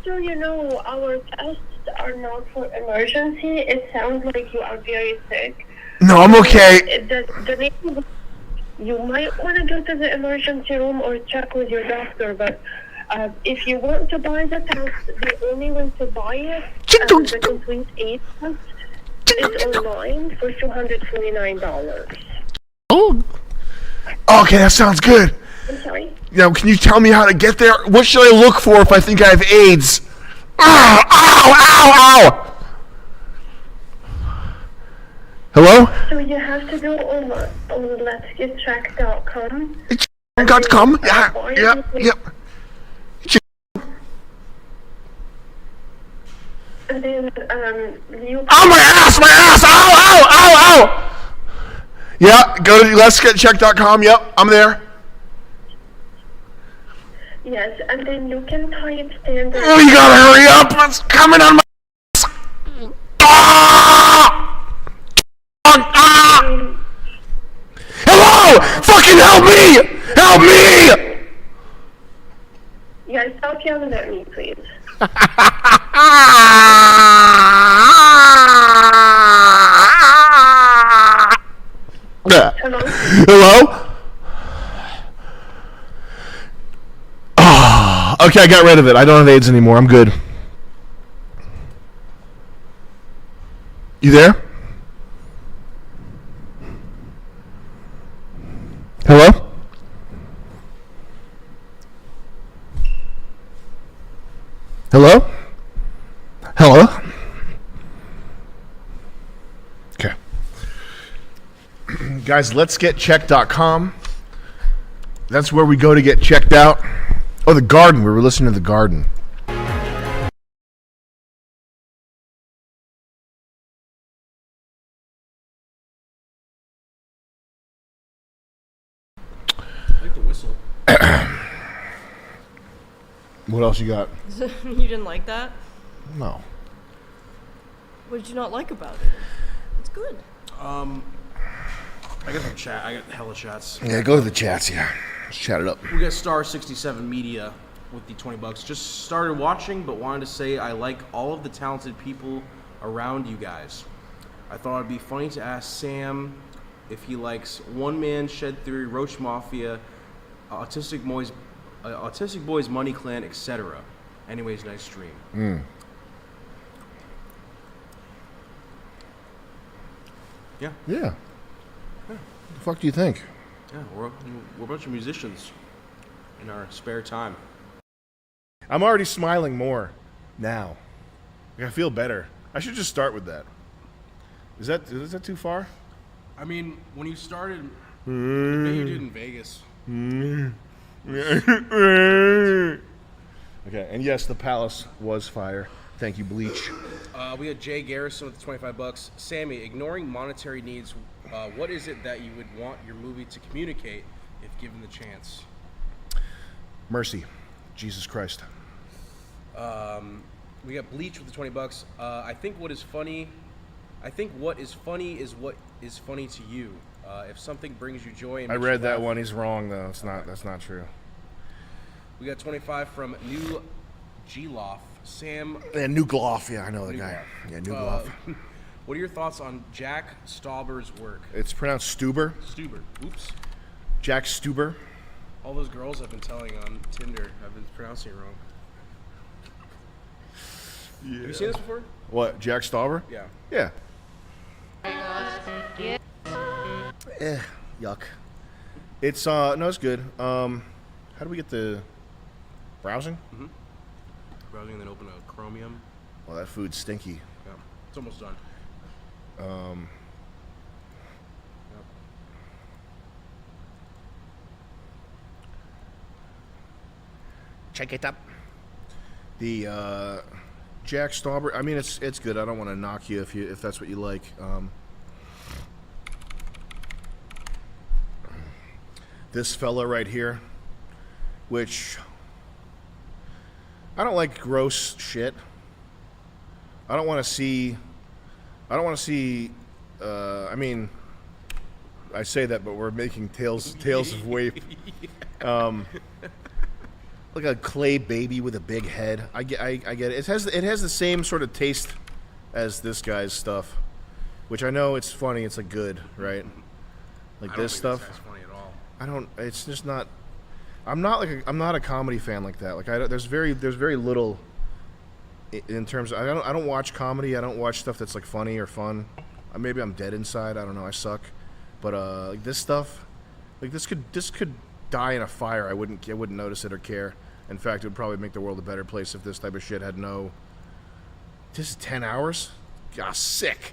[SPEAKER 17] so you know, our tests are not for emergency. It sounds like you are very sick.
[SPEAKER 5] No, I'm okay.
[SPEAKER 17] The name, you might want to go to the emergency room or check with your doctor, but if you want to buy the test, the only way to buy it, the complete AIDS test, is online for $249.
[SPEAKER 5] Oh. Okay, that sounds good.
[SPEAKER 17] I'm sorry?
[SPEAKER 5] Now, can you tell me how to get there? What should I look for if I think I have AIDS? Ah! Ow! Ow! Ow! Hello?
[SPEAKER 17] So you have to go on letsgetchecked.com.
[SPEAKER 5] .com? Yeah.
[SPEAKER 17] And then you.
[SPEAKER 5] Oh, my ass! Ow! Yeah, go to letsgetchecked.com. Yep, I'm there.
[SPEAKER 17] Yes, and then you can type standard.
[SPEAKER 5] Oh, you gotta hurry up! It's coming on my ass! Hello! Fucking help me! Help me!
[SPEAKER 17] Yeah, stop yelling at me, please.
[SPEAKER 5] Hello? Hello? Okay, I got rid of it. I don't have AIDS anymore. I'm good. You there? Hello? Hello? Hello? Okay. Guys, letsgetchecked.com. That's where we go to get checked out. Oh, The Garden. We were listening to The Garden.
[SPEAKER 13] I like the whistle.
[SPEAKER 5] What else you got?
[SPEAKER 14] You didn't like that?
[SPEAKER 5] No.
[SPEAKER 14] What did you not like about it? It's good.
[SPEAKER 13] I got some chat. I got hella chats.
[SPEAKER 5] Yeah, go to the chats, yeah. Let's chat it up.
[SPEAKER 13] We got Star 67 Media with the $20. Just started watching, but wanted to say I like all of the talented people around you guys. I thought it'd be funny to ask Sam if he likes One Man, Shed Theory, Roach Mafia, Autistic Boys, Money Clan, etc. Anyways, nice stream. Yeah.
[SPEAKER 5] Yeah. What the fuck do you think?
[SPEAKER 13] Yeah, we're a bunch of musicians in our spare time.
[SPEAKER 5] I'm already smiling more now. Like, I feel better. I should just start with that. Is that too far?
[SPEAKER 13] I mean, when you started, the day you did in Vegas.
[SPEAKER 5] Okay, and yes, the palace was fire. Thank you, Bleach.
[SPEAKER 13] We had Jay Garrison with the $25. Sammy, ignoring monetary needs, what is it that you would want your movie to communicate if given the chance?
[SPEAKER 5] Mercy. Jesus Christ.
[SPEAKER 13] We got Bleach with the $20. I think what is funny is what is funny to you. If something brings you joy and
[SPEAKER 5] I
[SPEAKER 13] makes
[SPEAKER 5] read
[SPEAKER 13] you
[SPEAKER 5] that
[SPEAKER 13] laugh-
[SPEAKER 5] one. He's wrong though. That's not true.
[SPEAKER 13] We got 25 from New Gloff. Sam.
[SPEAKER 5] Yeah, New Gloff. Yeah, I know the guy. Yeah, New Gloff.
[SPEAKER 13] What are your thoughts on Jack Stauber's work?
[SPEAKER 5] It's pronounced Stuber.
[SPEAKER 13] Stuber. Oops.
[SPEAKER 5] Jack Stuber.
[SPEAKER 13] All those girls I've been telling on Tinder have been pronouncing it wrong.
[SPEAKER 5] Yeah.
[SPEAKER 13] Have you seen this before?
[SPEAKER 5] What? Jack Stauber?
[SPEAKER 13] Yeah.
[SPEAKER 5] Yeah. Yuck. It's no, it's good. How do we get the browsing?
[SPEAKER 13] Mm-hmm. Browsing and then open a Chromium.
[SPEAKER 5] Well, that food's stinky.
[SPEAKER 13] Yeah, it's almost done.
[SPEAKER 5] Check it up. The Jack Stauber. I mean, it's good. I don't want to knock you if that's what you like. This fella right here, which I don't like gross shit. I don't want to see. I mean, I say that, but we're making tales of waif. Like a clay baby with a big head. I get it. It has the same sort of taste as this guy's stuff, which I know it's funny. It's like good, right? Like this stuff.
[SPEAKER 13] This guy's funny at all.
[SPEAKER 5] I don't. It's just not. I'm not a comedy fan like that. Like there's very little in terms of, I don't watch comedy. I don't watch stuff that's like funny or fun. Maybe I'm dead inside. I don't know. I suck. But like this stuff, like this could die in a fire. I wouldn't notice it or care. In fact, it would probably make the world a better place if this type of shit had no. This is 10 hours. God, sick.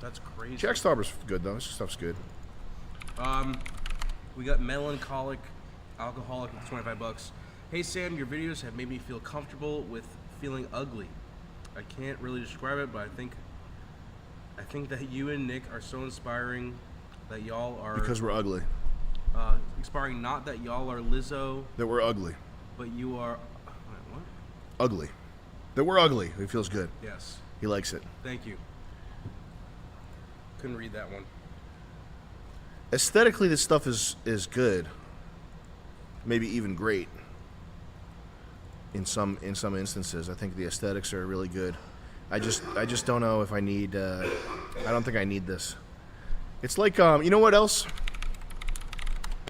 [SPEAKER 13] That's crazy.
[SPEAKER 5] Jack Stauber's good though. This stuff's good.
[SPEAKER 13] We got melancholic alcoholic with $25. Hey Sam, your videos have made me feel comfortable with feeling ugly. I can't really describe it, but I think that you and Nick are so inspiring that y'all are
[SPEAKER 5] Because we're ugly.
[SPEAKER 13] Inspiring, not that y'all are Lizzo,
[SPEAKER 5] That we're ugly.
[SPEAKER 13] but you are what?
[SPEAKER 5] Ugly. That we're ugly. It feels good.
[SPEAKER 13] Yes.
[SPEAKER 5] He likes it.
[SPEAKER 13] Thank you. Couldn't read that one.
[SPEAKER 5] Aesthetically, this stuff is good. Maybe even great. In some instances, I think the aesthetics are really good. I just don't know if I need. I don't think I need this. It's like you know what else?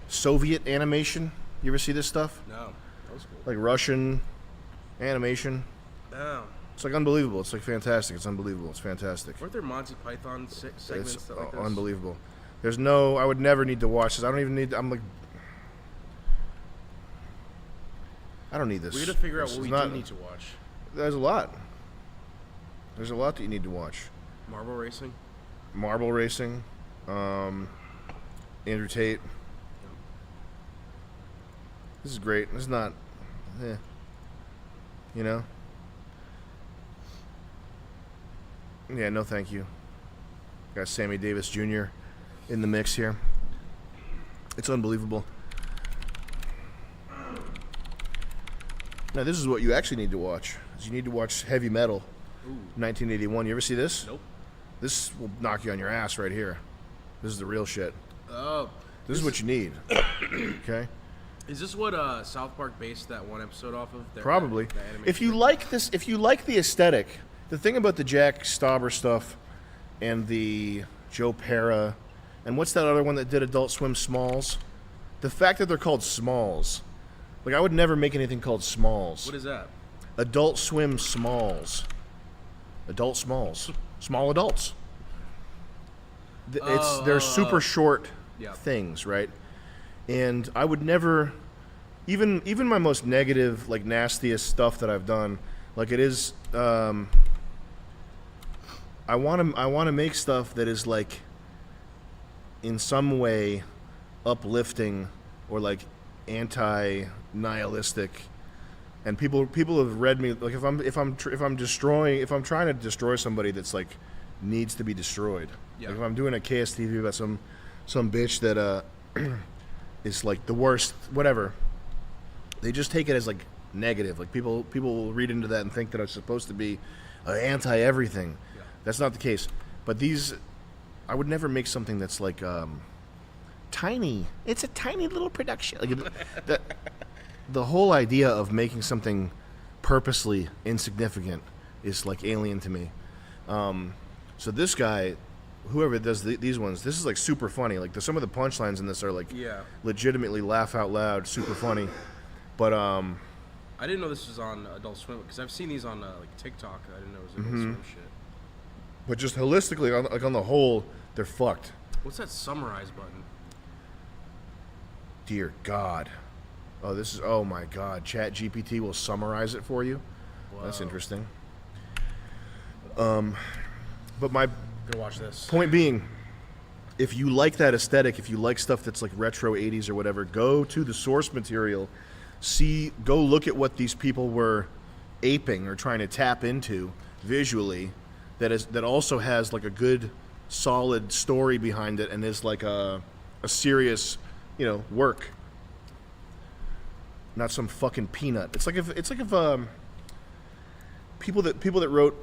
[SPEAKER 5] Soviet animation. You ever see this stuff?
[SPEAKER 13] No. That was cool.
[SPEAKER 5] Like Russian animation.
[SPEAKER 13] Oh.
[SPEAKER 5] It's like unbelievable. It's like fantastic. It's unbelievable. It's fantastic.
[SPEAKER 13] Weren't there Monty Python segments
[SPEAKER 5] It's
[SPEAKER 13] that like this?
[SPEAKER 5] unbelievable. There's no. I would never need to watch this. I don't even need. I'm like. I don't need this.
[SPEAKER 13] We gotta figure out
[SPEAKER 5] This
[SPEAKER 13] what
[SPEAKER 5] is
[SPEAKER 13] we
[SPEAKER 5] not-
[SPEAKER 13] do need to watch.
[SPEAKER 5] There's a lot. There's a lot that you need to watch.
[SPEAKER 13] Marble racing.
[SPEAKER 5] Marble racing. Andrew Tate. This is great. This is not. You know. Yeah. No, thank you. Got Sammy Davis Jr. in the mix here. It's unbelievable. Now, this is what you actually need to watch. Is you need to watch Heavy Metal, 1981. You ever see this?
[SPEAKER 13] Nope.
[SPEAKER 5] This will knock you on your ass right here. This is the real shit.
[SPEAKER 13] Oh.
[SPEAKER 5] This is what you need. Okay?
[SPEAKER 13] Is this what South Park based that one episode off of?
[SPEAKER 5] Probably.
[SPEAKER 13] The animation?
[SPEAKER 5] If you like this, if you like the aesthetic, the thing about the Jack Stauber stuff and the Joe Pera, and what's that other one that did Adult Swim Smalls? The fact that they're called Smalls. Like, I would never make anything called Smalls.
[SPEAKER 13] What is that?
[SPEAKER 5] Adult Swim Smalls. Adult Smalls. Small adults. They're super short things, right? And I would never, even my most negative, like nastiest stuff that I've done, like it is. I want to make stuff that is like, in some way, uplifting or like anti-nihilistic. And people have read me like if I'm trying to destroy somebody that's like needs to be destroyed.
[SPEAKER 13] Yeah.
[SPEAKER 5] Like if I'm doing a KSTV about some bitch that is like the worst, whatever. They just take it as like negative. Like people will read into that and think that it's supposed to be anti everything. Yeah. That's not the case. But these, I would never make something that's like tiny. It's a tiny little production. Like that. The whole idea of making something purposely insignificant is like alien to me. So this guy, whoever does these ones, this is like super funny. Like some of the punchlines in this are like legitimately laugh out loud, super funny. But
[SPEAKER 13] I didn't know this was on Adult Swim because I've seen these on like TikTok. I didn't know it was Adult Swim shit.
[SPEAKER 5] But just holistically, on the whole, they're fucked.
[SPEAKER 13] What's that summarize button?
[SPEAKER 5] Dear God. Oh my God. Chat GPT will summarize it for you. Whoa. That's interesting. But my
[SPEAKER 13] gonna watch this.
[SPEAKER 5] Point being, if you like that aesthetic, if you like stuff that's like retro 80s or whatever, go to the source material, go look at what these people were aping or trying to tap into visually that also has like a good solid story behind it and is like a serious, work. Not some fucking peanut. It's like if people that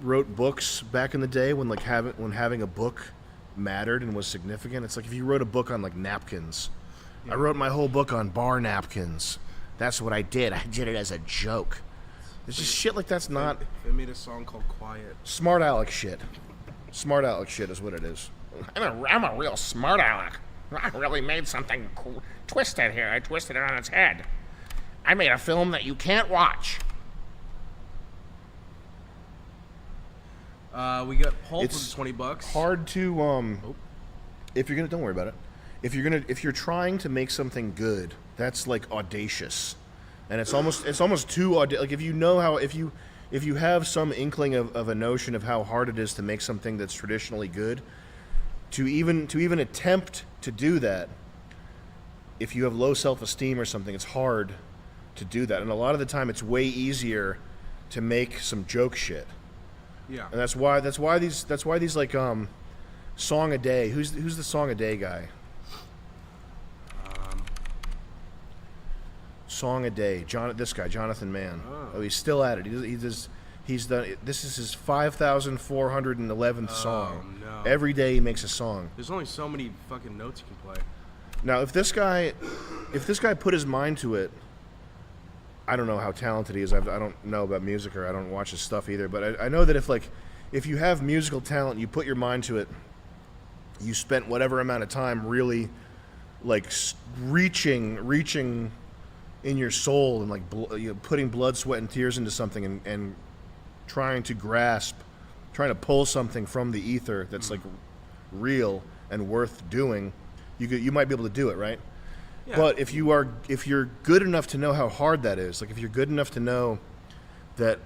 [SPEAKER 5] wrote books back in the day when having a book mattered and was significant. It's like if you wrote a book on like napkins. I wrote my whole book on bar napkins. That's what I did. I did it as a joke. It's just shit like that's not.
[SPEAKER 13] They made a song called Quiet.
[SPEAKER 5] Smart aleck shit. Smart aleck shit is what it is.
[SPEAKER 18] I'm a real smart aleck. I really made something cool. Twisted here. I twisted it on its head. I made a film that you can't watch.
[SPEAKER 13] We got Pulp
[SPEAKER 5] It's
[SPEAKER 13] for $20.
[SPEAKER 5] Hard to if you're gonna don't worry about it. If you're trying to make something good, that's like audacious, and it's almost too like if you if you have some inkling of a notion of how hard it is to make something that's traditionally good, to even attempt to do that, if you have low self-esteem or something, it's hard to do that. And a lot of the time, it's way easier to make some joke shit.
[SPEAKER 13] Yeah.
[SPEAKER 5] And that's why these like song a day. Who's the song a day guy? Song a day. This guy, Jonathan Mann. Oh, he's still at it. He's done. This is his 5,411th song.
[SPEAKER 13] No.
[SPEAKER 5] Every day he makes a song.
[SPEAKER 13] There's only so many fucking notes you can play.
[SPEAKER 5] Now, if this guy put his mind to it, I don't know how talented he is. I don't know about music, or I don't watch his stuff either. But I know that if you have musical talent, you put your mind to it, you spent whatever amount of time really like reaching in your soul and like putting blood, sweat, and tears into something and trying to pull something from the ether that's like real and worth doing. You might be able to do it, right? Yeah. But if you're good enough to know how hard that is, like if you're good enough to know that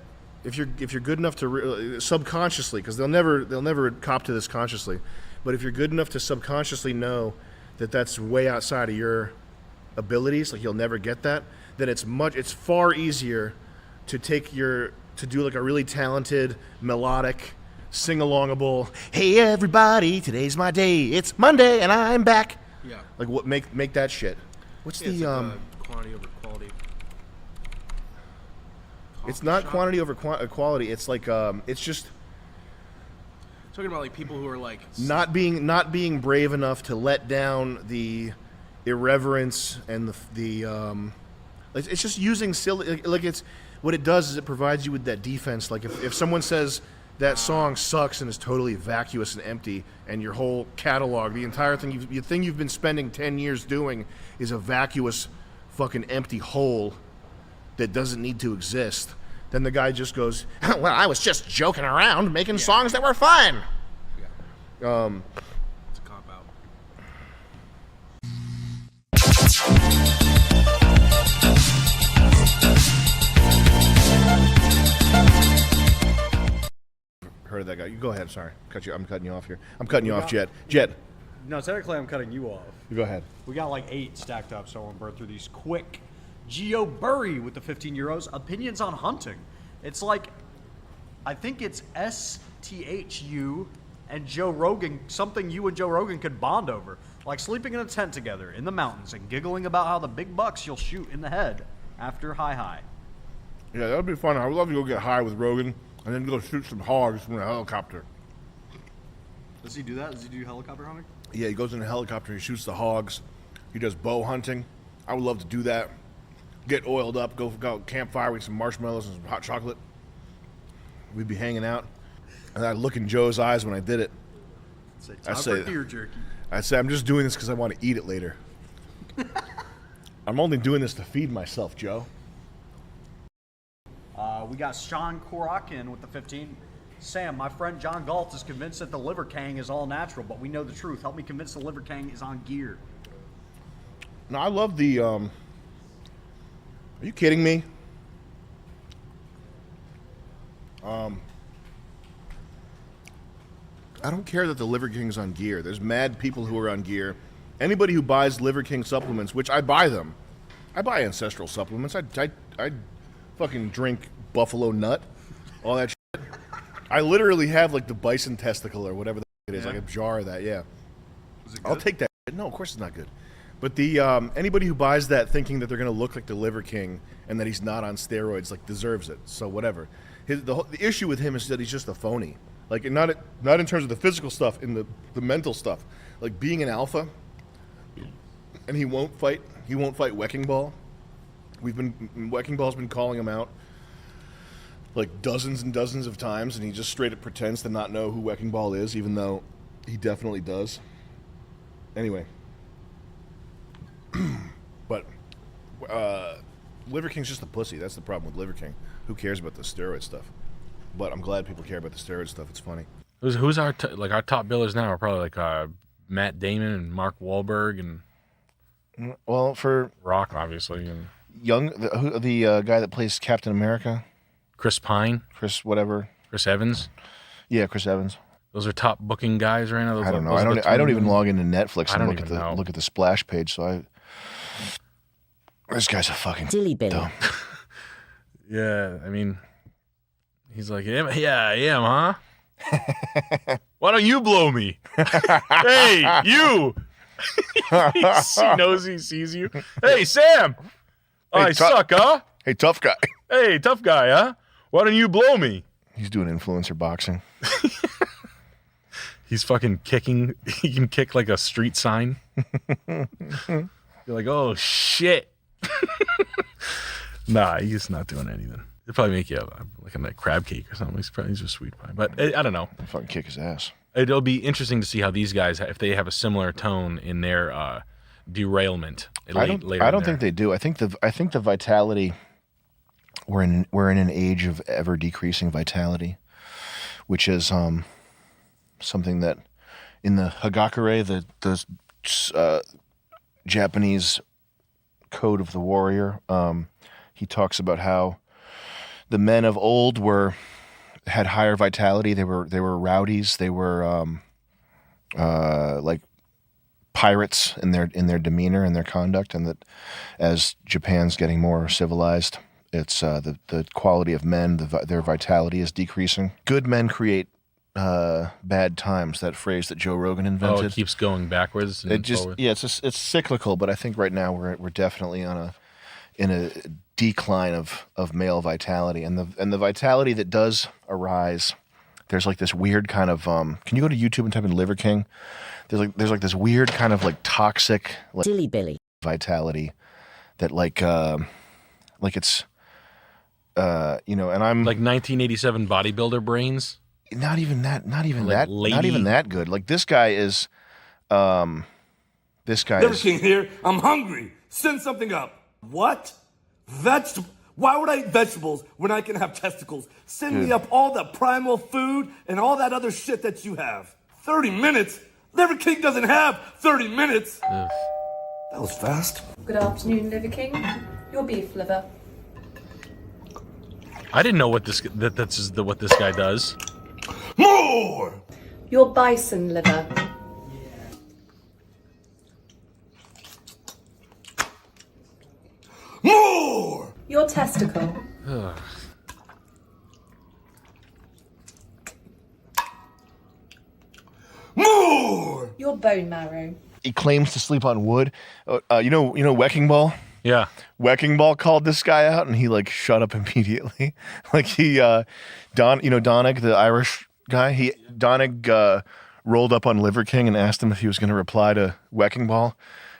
[SPEAKER 5] if you're good enough to subconsciously, because they'll never cop to this consciously, but if you're good enough to subconsciously know that that's way outside of your abilities, like you'll never get that, then it's far easier to do like a really talented melodic sing-alongable, hey everybody, today's my day, it's Monday and I'm back.
[SPEAKER 13] Yeah.
[SPEAKER 5] Like what make that shit. What's
[SPEAKER 13] it's like quantity over quality.
[SPEAKER 5] It's not quantity over quality. It's like it's just
[SPEAKER 13] talking about like people who are like
[SPEAKER 5] not being brave enough to let down the irreverence and it's just using silly like it's what it does is it provides you with that defense. Like if someone says that song sucks and is totally vacuous and empty, and your whole catalog, the entire thing you've been spending 10 years doing is a vacuous fucking empty hole that doesn't need to exist, then the guy just goes, well, I was just joking around making songs that were fun. Yeah.
[SPEAKER 13] It's a cop out.
[SPEAKER 5] Heard of that guy. You go ahead. Sorry, I'm cutting you off here. I'm cutting you off, Jet.
[SPEAKER 10] No, technically I'm cutting you off.
[SPEAKER 5] You go ahead.
[SPEAKER 10] We got like 8 stacked up, so I want to burn through these quick. Geo Burry with the 15 euros. Opinions on hunting. It's like, I think it's STHU and Joe Rogan, something you and Joe Rogan could bond over. Like sleeping in a tent together in the mountains and giggling about how the big bucks you'll shoot in the head after high.
[SPEAKER 5] Yeah, that would be fun. I would love to go get high with Rogan and then go shoot some hogs from a helicopter.
[SPEAKER 10] Does he do that? Does he do helicopter hunting?
[SPEAKER 5] Yeah, he goes in a helicopter, he shoots the hogs. He does bow hunting. I would love to do that. Get oiled up, go campfire with some marshmallows and some hot chocolate. We'd be hanging out. And I'd look in Joe's eyes when I did it.
[SPEAKER 10] I'd say, deer jerky.
[SPEAKER 5] I'd say, I'm just doing this because I want to eat it later. I'm only doing this to feed myself, Joe.
[SPEAKER 10] We got Sean Korakin with the 15. Sam, my friend John Galt is convinced that the liver kang is all natural, but we know the truth. Help me convince the liver kang is on gear.
[SPEAKER 5] No, I love the... Are you kidding me? I don't care that the Liver King's on gear. There's mad people who are on gear. Anybody who buys Liver King supplements, which I buy them. I buy ancestral supplements. I fucking drink buffalo nut, all that shit. I literally have like the bison testicle or whatever it is, like a jar of that, yeah.
[SPEAKER 10] Is it good?
[SPEAKER 5] I'll take that. No, of course it's not good. But the anybody who buys that thinking that they're going to look like the Liver King and that he's not on steroids, like, deserves it. So whatever. The issue with him is that he's just a phony. Like, not in terms of the physical stuff, in the mental stuff. Like being an alpha, and he won't fight Wrecking Ball. Wrecking Ball's been calling him out like dozens and dozens of times, and he just straight up pretends to not know who Wrecking Ball is, even though he definitely does. Anyway. But Liver King's just a pussy. That's the problem with Liver King. Who cares about the steroid stuff? But I'm glad people care about the steroid stuff. It's funny.
[SPEAKER 2] Who's our our top billers now are probably like Matt Damon and Mark Wahlberg and
[SPEAKER 1] well, for
[SPEAKER 2] Rock, obviously, and
[SPEAKER 1] the guy that plays Captain America.
[SPEAKER 2] Chris Pine,
[SPEAKER 1] Chris whatever,
[SPEAKER 2] Chris Evans.
[SPEAKER 1] Yeah, Chris Evans.
[SPEAKER 2] Those are top booking guys right now.
[SPEAKER 1] I don't know. I don't even log into Netflix and look at the splash page. So this guy's a fucking
[SPEAKER 3] Dilly Billy.
[SPEAKER 1] dumb.
[SPEAKER 2] Yeah, I mean, he's like, yeah, I am, huh? Why don't you blow me? Hey, you! He knows he sees you. Hey, Sam! I suck, huh?
[SPEAKER 1] Hey, tough guy.
[SPEAKER 2] Hey, tough guy, huh? Why don't you blow me?
[SPEAKER 1] He's doing influencer boxing.
[SPEAKER 2] He's fucking kicking. He can kick like a street sign. You're like, oh, shit. Nah, he's not doing anything. They'll probably make you like a crab cake or something. He's just sweet pie. But I don't know.
[SPEAKER 1] I'll fucking kick his ass.
[SPEAKER 2] It'll be interesting to see how these guys, if they have a similar tone in their derailment.
[SPEAKER 1] I don't think they do. I think the vitality. We're in an age of ever decreasing vitality, which is something that in the Hagakure, the Japanese code of the warrior, he talks about how the men of old had higher vitality. They were rowdies. They were like pirates in their demeanor and their conduct, and that as Japan's getting more civilized, it's the quality of men, their vitality is decreasing. Good men create bad times. That phrase that Joe Rogan invented.
[SPEAKER 2] Oh, it keeps going backwards. And forward.
[SPEAKER 1] It's cyclical, but I think right now we're definitely in a decline of male vitality, and the vitality that does arise. There's like this weird kind of can you go to YouTube and type in Liver King? There's like this weird kind of like toxic like
[SPEAKER 3] Dilly Billy
[SPEAKER 1] vitality that like it's and I'm
[SPEAKER 2] like 1987 bodybuilder brains.
[SPEAKER 1] Not even that. Not even
[SPEAKER 2] like
[SPEAKER 1] that.
[SPEAKER 2] lady.
[SPEAKER 1] Not even that good. Like this guy is.
[SPEAKER 19] Liver King here. I'm hungry. Send something up. What? Vegetable? Why would I eat vegetables when I can have testicles? Send me up all the primal food and all that other shit that you have. 30 minutes? Liver King doesn't have 30 minutes. That was fast.
[SPEAKER 20] Good afternoon, Liver King. Your beef liver.
[SPEAKER 2] I didn't know what this guy does.
[SPEAKER 19] More!
[SPEAKER 20] Your bison liver.
[SPEAKER 19] More!
[SPEAKER 20] Your testicle.
[SPEAKER 19] More!
[SPEAKER 20] Your bone marrow.
[SPEAKER 1] He claims to sleep on wood. You know Wrecking Ball.
[SPEAKER 2] Yeah,
[SPEAKER 1] Wrecking Ball called this guy out, and he like shut up immediately. Like he, Donnig, the Irish guy. Donnig rolled up on Liver King and asked him if he was going to reply to Wrecking Ball.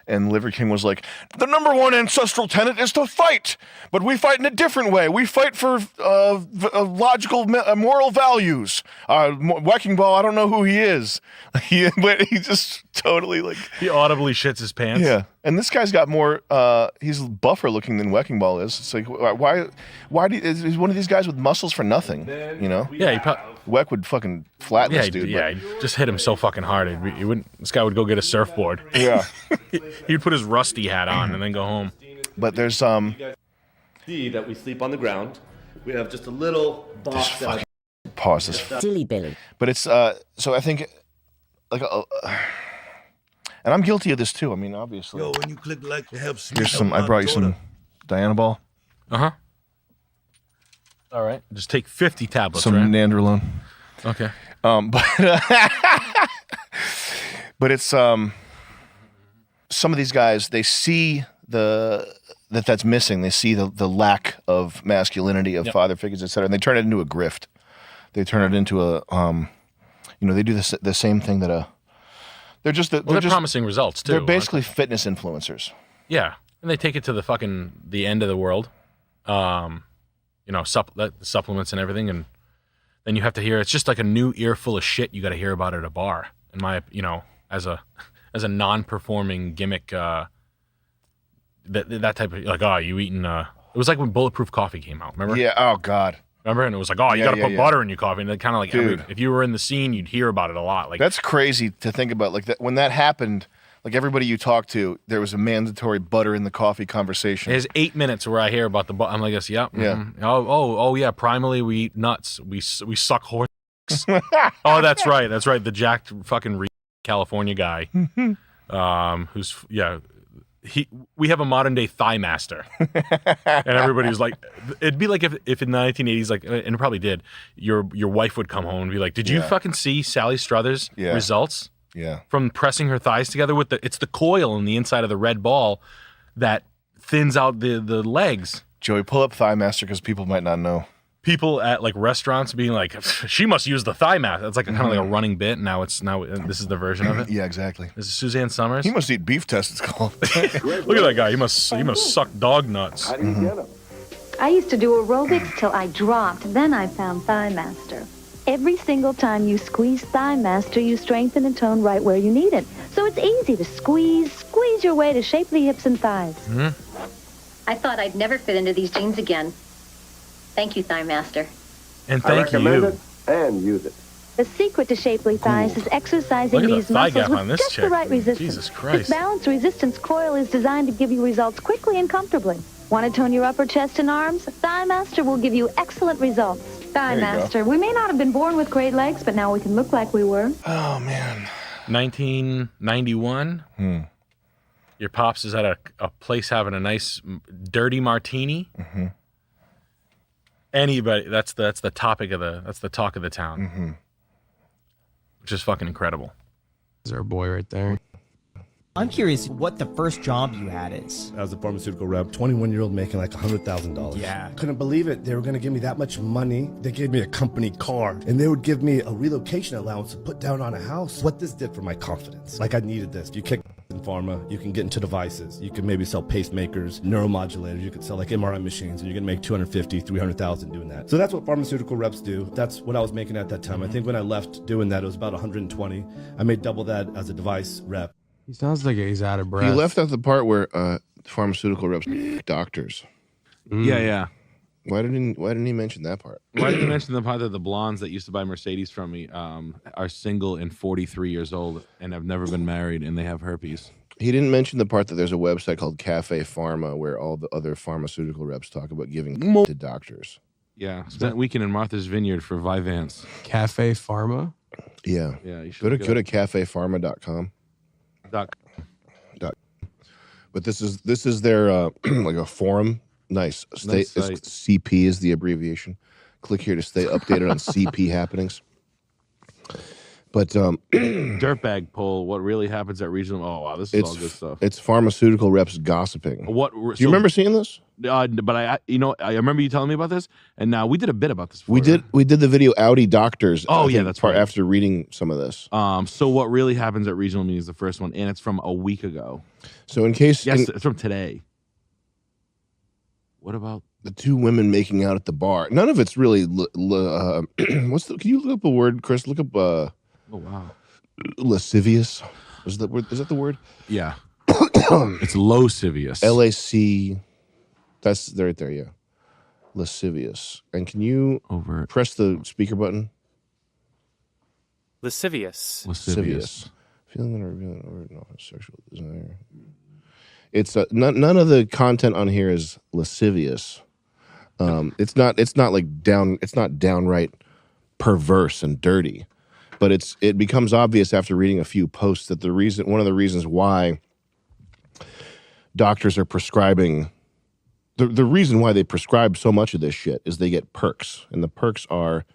[SPEAKER 1] And Liver King was like, the number one ancestral tenet is to fight, but we fight in a different way. We fight for logical, moral values. Wrecking Ball, I don't know who he is. He just totally like...
[SPEAKER 2] He audibly shits his pants.
[SPEAKER 1] Yeah. And this guy's got more, he's buffer looking than Wrecking Ball is. It's like, why is one of these guys with muscles for nothing, you know?
[SPEAKER 2] Yeah,
[SPEAKER 1] Weck would fucking flatten this dude.
[SPEAKER 2] Yeah, he'd just hit him so fucking hard. He wouldn't. This guy would go get a surfboard.
[SPEAKER 1] Yeah.
[SPEAKER 2] He'd put his rusty hat on and then go home.
[SPEAKER 1] But there's
[SPEAKER 21] You guys see that we sleep on the ground. We have just a little box out.
[SPEAKER 1] Pause this.
[SPEAKER 3] Dilly Billy.
[SPEAKER 1] But it's so I think like and I'm guilty of this too. I mean, obviously.
[SPEAKER 19] Yo, when you click like, it helps me.
[SPEAKER 1] Here's some. I brought you some Diana Ball.
[SPEAKER 2] Uh-huh. All right. Just take 50 tablets,
[SPEAKER 1] Some
[SPEAKER 2] right?
[SPEAKER 1] Nandrolone.
[SPEAKER 2] Okay.
[SPEAKER 1] But it's some of these guys, they see that's missing. They see the lack of masculinity of father figures, etc., and they turn it into a grift. They turn it into a they do the same thing that they're just
[SPEAKER 2] they're promising results too.
[SPEAKER 1] They're basically fitness influencers.
[SPEAKER 2] Yeah, and they take it to the end of the world. Supplements and everything, and then you have to hear it's just like a new earful of shit you got to hear about at a bar. In my, as a non-performing gimmick, that type of like, oh, you eating? It was like when Bulletproof Coffee came out. Remember?
[SPEAKER 1] Yeah. Oh God.
[SPEAKER 2] Remember? And it was like, oh, you got to put butter in your coffee, and then kind of like if you were in the scene, you'd hear about it a lot. Like
[SPEAKER 1] that's crazy to think about. Like that when that happened.
[SPEAKER 5] Like everybody you talk to, there was a mandatory butter in the coffee conversation.
[SPEAKER 2] There's 8 minutes where I hear about the. I'm like, yeah. Oh, yeah. Primarily, we eat nuts. We suck horse. Oh, that's right. That's right. The jacked fucking California guy. Who's we have a modern day thigh master. And everybody was like, it'd be like if in the 1980s, like, and it probably did, your wife would come home and be like, did you fucking see Sally Struthers results?
[SPEAKER 5] Yeah.
[SPEAKER 2] From pressing her thighs together with it's the coil in the inside of the red ball that thins out the legs.
[SPEAKER 5] Joey, pull up Thigh Master because people might not know.
[SPEAKER 2] People at like restaurants being like, she must use the thigh master. It's like kind of like a running bit. Now this is the version of it.
[SPEAKER 5] Yeah, exactly.
[SPEAKER 2] This is Suzanne Summers.
[SPEAKER 5] He must eat beef test, it's called.
[SPEAKER 2] Look at that guy. He must suck dog nuts.
[SPEAKER 7] How do you get them? I used to do aerobics till I dropped. Then I found Thigh Master. Every single time you squeeze Thigh Master, you strengthen and tone right where you need it. So it's easy to squeeze your way to shapely hips and thighs.
[SPEAKER 22] I thought I'd never fit into these jeans again. Thank you, Thigh Master.
[SPEAKER 2] And thank you.
[SPEAKER 7] it and use it. The secret to shapely thighs is exercising
[SPEAKER 2] Look at
[SPEAKER 7] these
[SPEAKER 2] the thigh
[SPEAKER 7] muscles
[SPEAKER 2] gap on
[SPEAKER 7] with
[SPEAKER 2] this
[SPEAKER 7] just
[SPEAKER 2] chick.
[SPEAKER 7] the right resistance.
[SPEAKER 2] Jesus Christ.
[SPEAKER 7] This balanced resistance coil is designed to give you results quickly and comfortably. Want to tone your upper chest and arms? Thigh Master will give you excellent results. Thigh Master. We may not have been born with great legs, but now we can look like we were.
[SPEAKER 5] Oh, man.
[SPEAKER 2] 1991. Your pops is at a place having a nice dirty martini. Anybody, that's the topic of the talk of the town, which is fucking incredible.
[SPEAKER 4] There's our boy right there.
[SPEAKER 23] I'm curious what the first job you had is.
[SPEAKER 24] I was a pharmaceutical rep, 21-year-old making like $100,000.
[SPEAKER 23] Yeah.
[SPEAKER 24] Couldn't believe it. They were going to give me that much money. They gave me a company car, and they would give me a relocation allowance to put down on a house. What this did for my confidence. Like I needed this. You kick in pharma, you can get into devices. You can maybe sell pacemakers, neuromodulators. You could sell like MRI machines, and you're going to make $250,000, $300,000 doing that. So that's what pharmaceutical reps do. That's what I was making at that time. I think when I left doing that, it was about 120. I made double that as a device rep.
[SPEAKER 4] He sounds like he's out of breath.
[SPEAKER 5] He left out the part where pharmaceutical reps doctors.
[SPEAKER 6] Yeah.
[SPEAKER 5] Why didn't he mention that part?
[SPEAKER 6] Why didn't he mention the part that the blondes that used to buy Mercedes from me are single and 43 years old and have never been married and they have herpes?
[SPEAKER 5] He didn't mention the part that there's a website called Cafe Pharma where all the other pharmaceutical reps talk about giving to doctors.
[SPEAKER 6] Yeah, spent a weekend in Martha's Vineyard for Vyvanse.
[SPEAKER 4] Cafe Pharma?
[SPEAKER 5] Yeah.
[SPEAKER 6] Yeah, you should
[SPEAKER 5] Go to cafepharma.com. But this is their like a forum. Nice.
[SPEAKER 6] Nice site.
[SPEAKER 5] CP is the abbreviation. Click here to stay updated on CP happenings. But
[SPEAKER 6] Dirtbag poll. What really happens at regional? Oh wow, this is all good stuff.
[SPEAKER 5] It's pharmaceutical reps gossiping. Do you remember seeing this?
[SPEAKER 6] But I remember you telling me about this, and now we did a bit about this. Before,
[SPEAKER 5] We did the video Audi Doctors.
[SPEAKER 6] Oh,
[SPEAKER 5] I
[SPEAKER 6] yeah,
[SPEAKER 5] think,
[SPEAKER 6] that's
[SPEAKER 5] part
[SPEAKER 6] right.
[SPEAKER 5] after reading some of this.
[SPEAKER 6] So what really happens at regional meetings? The first one, and it's from a week ago.
[SPEAKER 5] So in case,
[SPEAKER 6] yes, it's from today. What about
[SPEAKER 5] the two women making out at the bar? None of it's really. Can you look up a word, Chris? Look up.
[SPEAKER 6] Oh wow.
[SPEAKER 5] Lascivious. Is that the word?
[SPEAKER 6] Yeah. It's lascivious.
[SPEAKER 5] LAC. That's right there. Yeah. Lascivious. And can you press the speaker button?
[SPEAKER 25] Lascivious.
[SPEAKER 5] Feeling and revealing or no sexual desire. It's none of the content on here is lascivious. It's not like downright perverse and dirty, but it becomes obvious after reading a few posts that one of the reasons why doctors are prescribing the reason why they prescribe so much of this shit is they get perks, and the perks are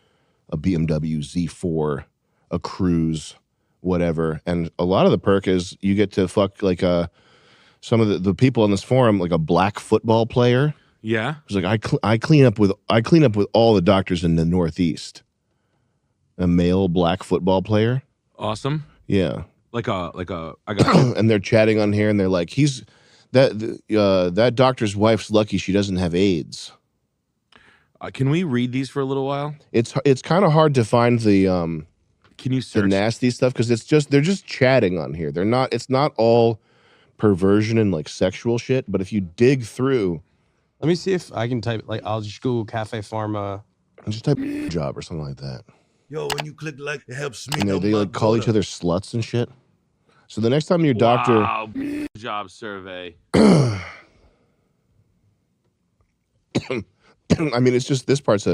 [SPEAKER 5] a BMW Z4, a cruise, whatever, and a lot of the perk is you get to fuck like some of the people on this forum, like a black football player.
[SPEAKER 6] Yeah,
[SPEAKER 5] who's like I clean up with all the doctors in the Northeast. A male black football player.
[SPEAKER 6] Awesome.
[SPEAKER 5] Yeah.
[SPEAKER 6] Like a I got
[SPEAKER 5] and they're chatting on here, and they're like, that doctor's wife's lucky she doesn't have AIDS.
[SPEAKER 6] Can we read these for a little while?
[SPEAKER 5] It's kind of hard to find the
[SPEAKER 6] Can you search
[SPEAKER 5] the nasty stuff because they're just chatting on here. It's not all perversion and like sexual shit, but if you dig through,
[SPEAKER 4] let me see if I can type like I'll just Google Cafe Pharma.
[SPEAKER 5] Just type job or something like that.
[SPEAKER 19] Yo, when you click like, it helps me.
[SPEAKER 5] And they like call each other sluts and shit. So the next time your doctor,
[SPEAKER 6] Wow. Job survey.
[SPEAKER 5] I mean, it's just this part's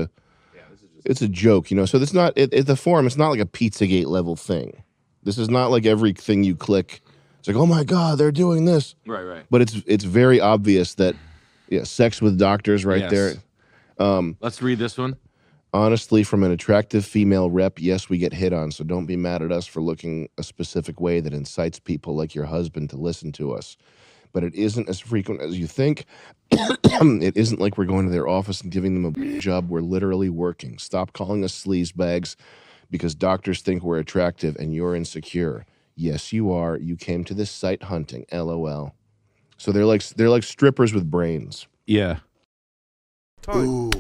[SPEAKER 5] it's a joke, you know. So it's not the forum. It's not like a Pizzagate level thing. This is not like everything you click. It's like, oh my god, they're doing this.
[SPEAKER 6] Right.
[SPEAKER 5] But it's very obvious that sex with doctors right
[SPEAKER 6] Yes.
[SPEAKER 5] there.
[SPEAKER 6] Let's read this one.
[SPEAKER 5] Honestly, from an attractive female rep, yes, we get hit on, so don't be mad at us for looking a specific way that incites people like your husband to listen to us. But it isn't as frequent as you think. It isn't like we're going to their office and giving them a job. We're literally working. Stop calling us sleaze bags because doctors think we're attractive and you're insecure. Yes, you are. You came to this site hunting. LOL. So they're like strippers with brains.
[SPEAKER 6] Yeah.
[SPEAKER 8] Ooh.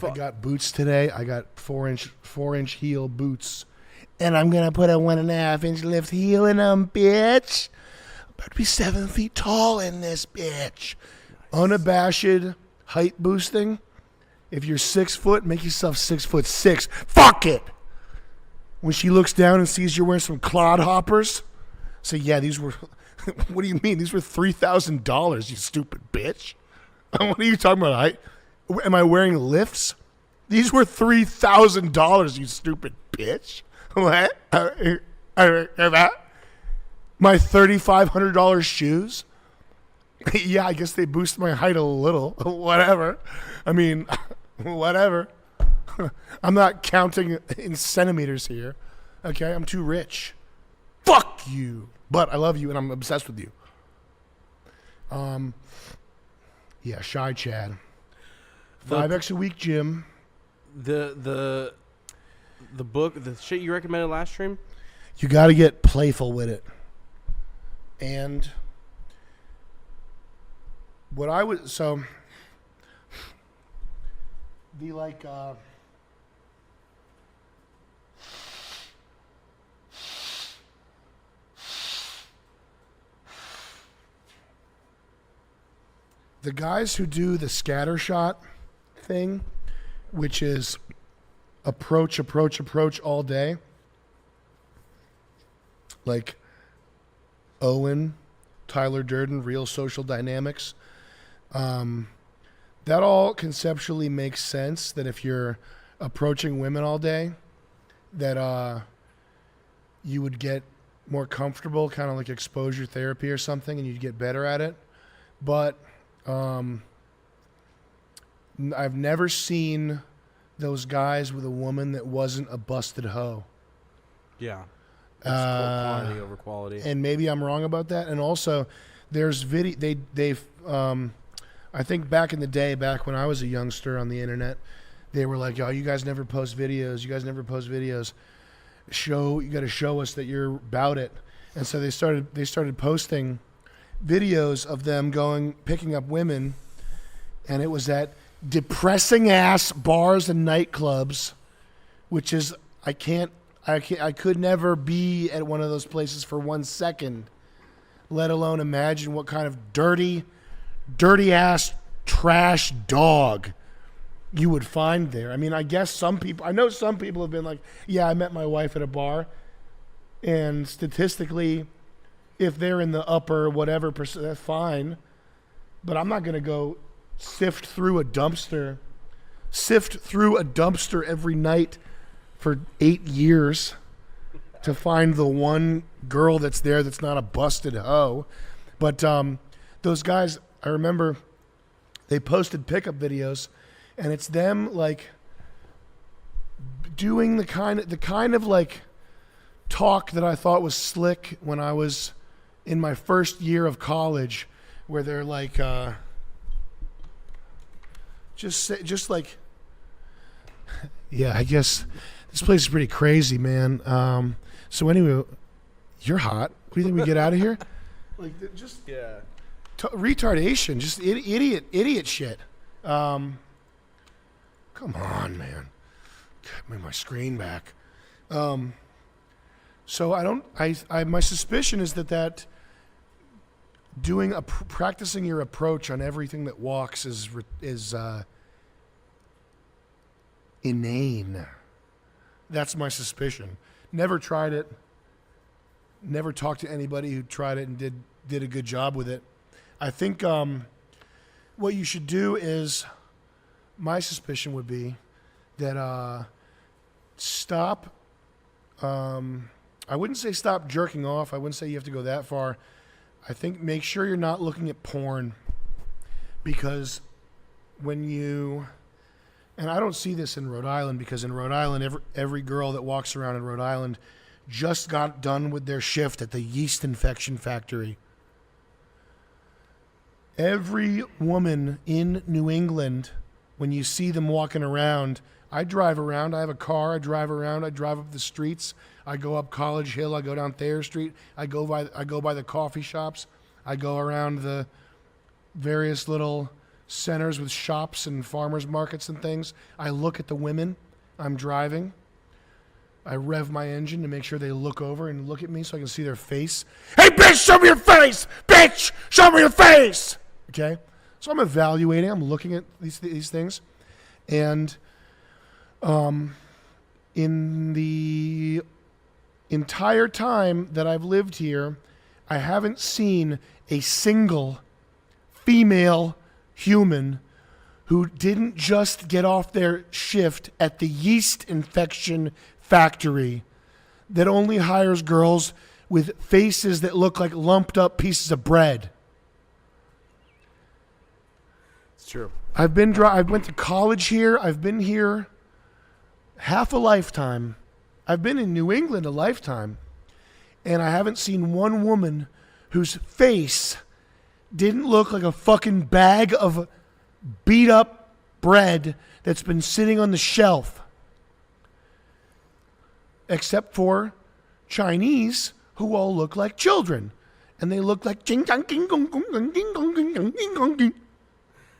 [SPEAKER 8] I got boots today. I got 4-inch heel boots. And I'm going to put a 1.5-inch lift heel in them, bitch. I'm about to be 7 feet tall in this bitch. Unabashed height boosting. If you're 6 foot, make yourself 6'6". Fuck it. When she looks down and sees you're wearing some clodhoppers, say, yeah, these were, what do you mean? These were $3,000, you stupid bitch. What are you talking about? Am I wearing lifts? These were $3,000, you stupid bitch. What? My $3,500 shoes? Yeah, I guess they boost my height a little. Whatever. I mean, whatever. I'm not counting in centimeters here. Okay, I'm too rich. Fuck you. But I love you and I'm obsessed with you. Yeah, Shy Chad. 5x a week gym.
[SPEAKER 13] The book, the shit you recommended last stream?
[SPEAKER 8] You got to get playful with it. And what I would, so the like, the guys who do the scatter shot thing, which is approach all day, like Owen, Tyler Durden, Real Social Dynamics, that all conceptually makes sense, that if you're approaching women all day, that you would get more comfortable, kind of like exposure therapy or something, and you'd get better at it. But I've never seen those guys with a woman that wasn't a busted hoe.
[SPEAKER 13] Yeah. It's quantity over quality.
[SPEAKER 8] And maybe I'm wrong about that. And also, there's they've I think back in the day, back when I was a youngster on the internet, they were like, "Oh, you guys never post videos. You guys never post videos. You got to show us that you're about it." And so they started posting videos of them picking up women, and it was at depressing ass bars and nightclubs, which is I could never be at one of those places for 1 second, let alone imagine what kind of dirty ass trash dog you would find there. I mean, I guess I know some people have been like, yeah, I met my wife at a bar, and statistically, if they're in the upper whatever percent, that's fine. But I'm not going to go sift through a dumpster every night for 8 years to find the one girl that's there that's not a busted hoe. But those guys, I remember they posted pickup videos, and it's them like doing the kind of like talk that I thought was slick when I was in my first year of college, where they're like just like, yeah, I guess this place is pretty crazy, man. So anyway, you're hot. What do you think we get out of here? Like, just retardation, just idiot shit. Come on, man. Get me my screen back. So my suspicion is that practicing your approach on everything that walks is inane. That's my suspicion. Never tried it. never talked to anybody who tried it and did a good job with it. I think what you should do is, my suspicion would be that stop. I wouldn't say stop jerking off. I wouldn't say you have to go that far. I think make sure you're not looking at porn, because when you, and I don't see this in Rhode Island, because in Rhode Island, every girl that walks around in Rhode Island just got done with their shift at the yeast infection factory. Every woman in New England, when you see them walking around, I drive around, I have a car, I drive around, I drive up the streets, I go up College Hill, I go down Thayer Street, I go by the coffee shops, I go around the various little centers with shops and farmers markets and things. I look at the women. I'm driving. I rev my engine to make sure they look over and look at me so I can see their face. Hey, bitch, show me your face! Bitch, show me your face! Okay? So I'm evaluating. I'm looking at these things. And in the entire time that I've lived here, I haven't seen a single female human who didn't just get off their shift at the yeast infection factory that only hires girls with faces that look like lumped up pieces of bread.
[SPEAKER 9] It's true.
[SPEAKER 8] I went to college here. I've been here half a lifetime. I've been in New England a lifetime. And I haven't seen one woman whose face didn't look like a fucking bag of beat up bread that's been sitting on the shelf. Except for Chinese, who all look like children. And they look like jing jang ding gong gong gong ding gong ding gong ding gong ding.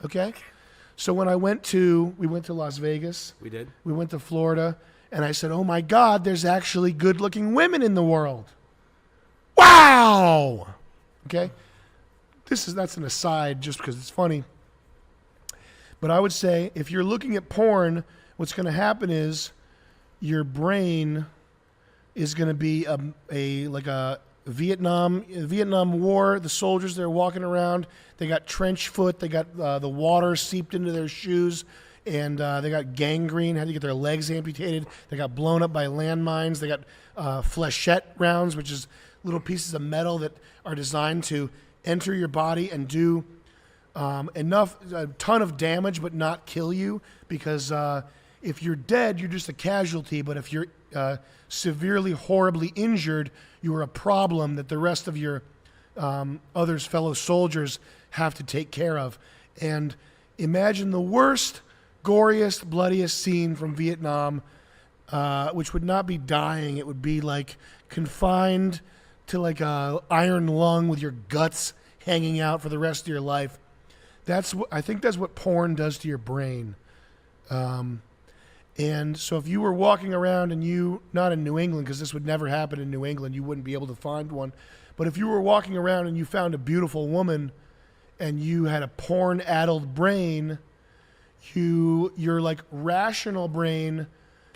[SPEAKER 8] Okay? So when we went to Las Vegas.
[SPEAKER 9] We did.
[SPEAKER 8] We went to Florida. And I said, oh my God, there's actually good looking women in the world. Wow! Okay? That's an aside just because it's funny. But I would say if you're looking at porn, what's going to happen is your brain is going to be like a Vietnam War. The soldiers, they're walking around. They got trench foot. They got the water seeped into their shoes. And they got gangrene, had to get their legs amputated. They got blown up by landmines. They got flechette rounds, which is little pieces of metal that are designed to enter your body and do a ton of damage but not kill you, because if you're dead, you're just a casualty, but if you're severely, horribly injured, you are a problem that the rest of your fellow soldiers have to take care of. And imagine the worst, goriest, bloodiest scene from Vietnam, which would not be dying, it would be like confined to like a iron lung with your guts hanging out for the rest of your life. I think that's what porn does to your brain. And so if you were walking around and not in New England, because this would never happen in New England, you wouldn't be able to find one. But if you were walking around and you found a beautiful woman and you had a porn-addled brain, your like rational brain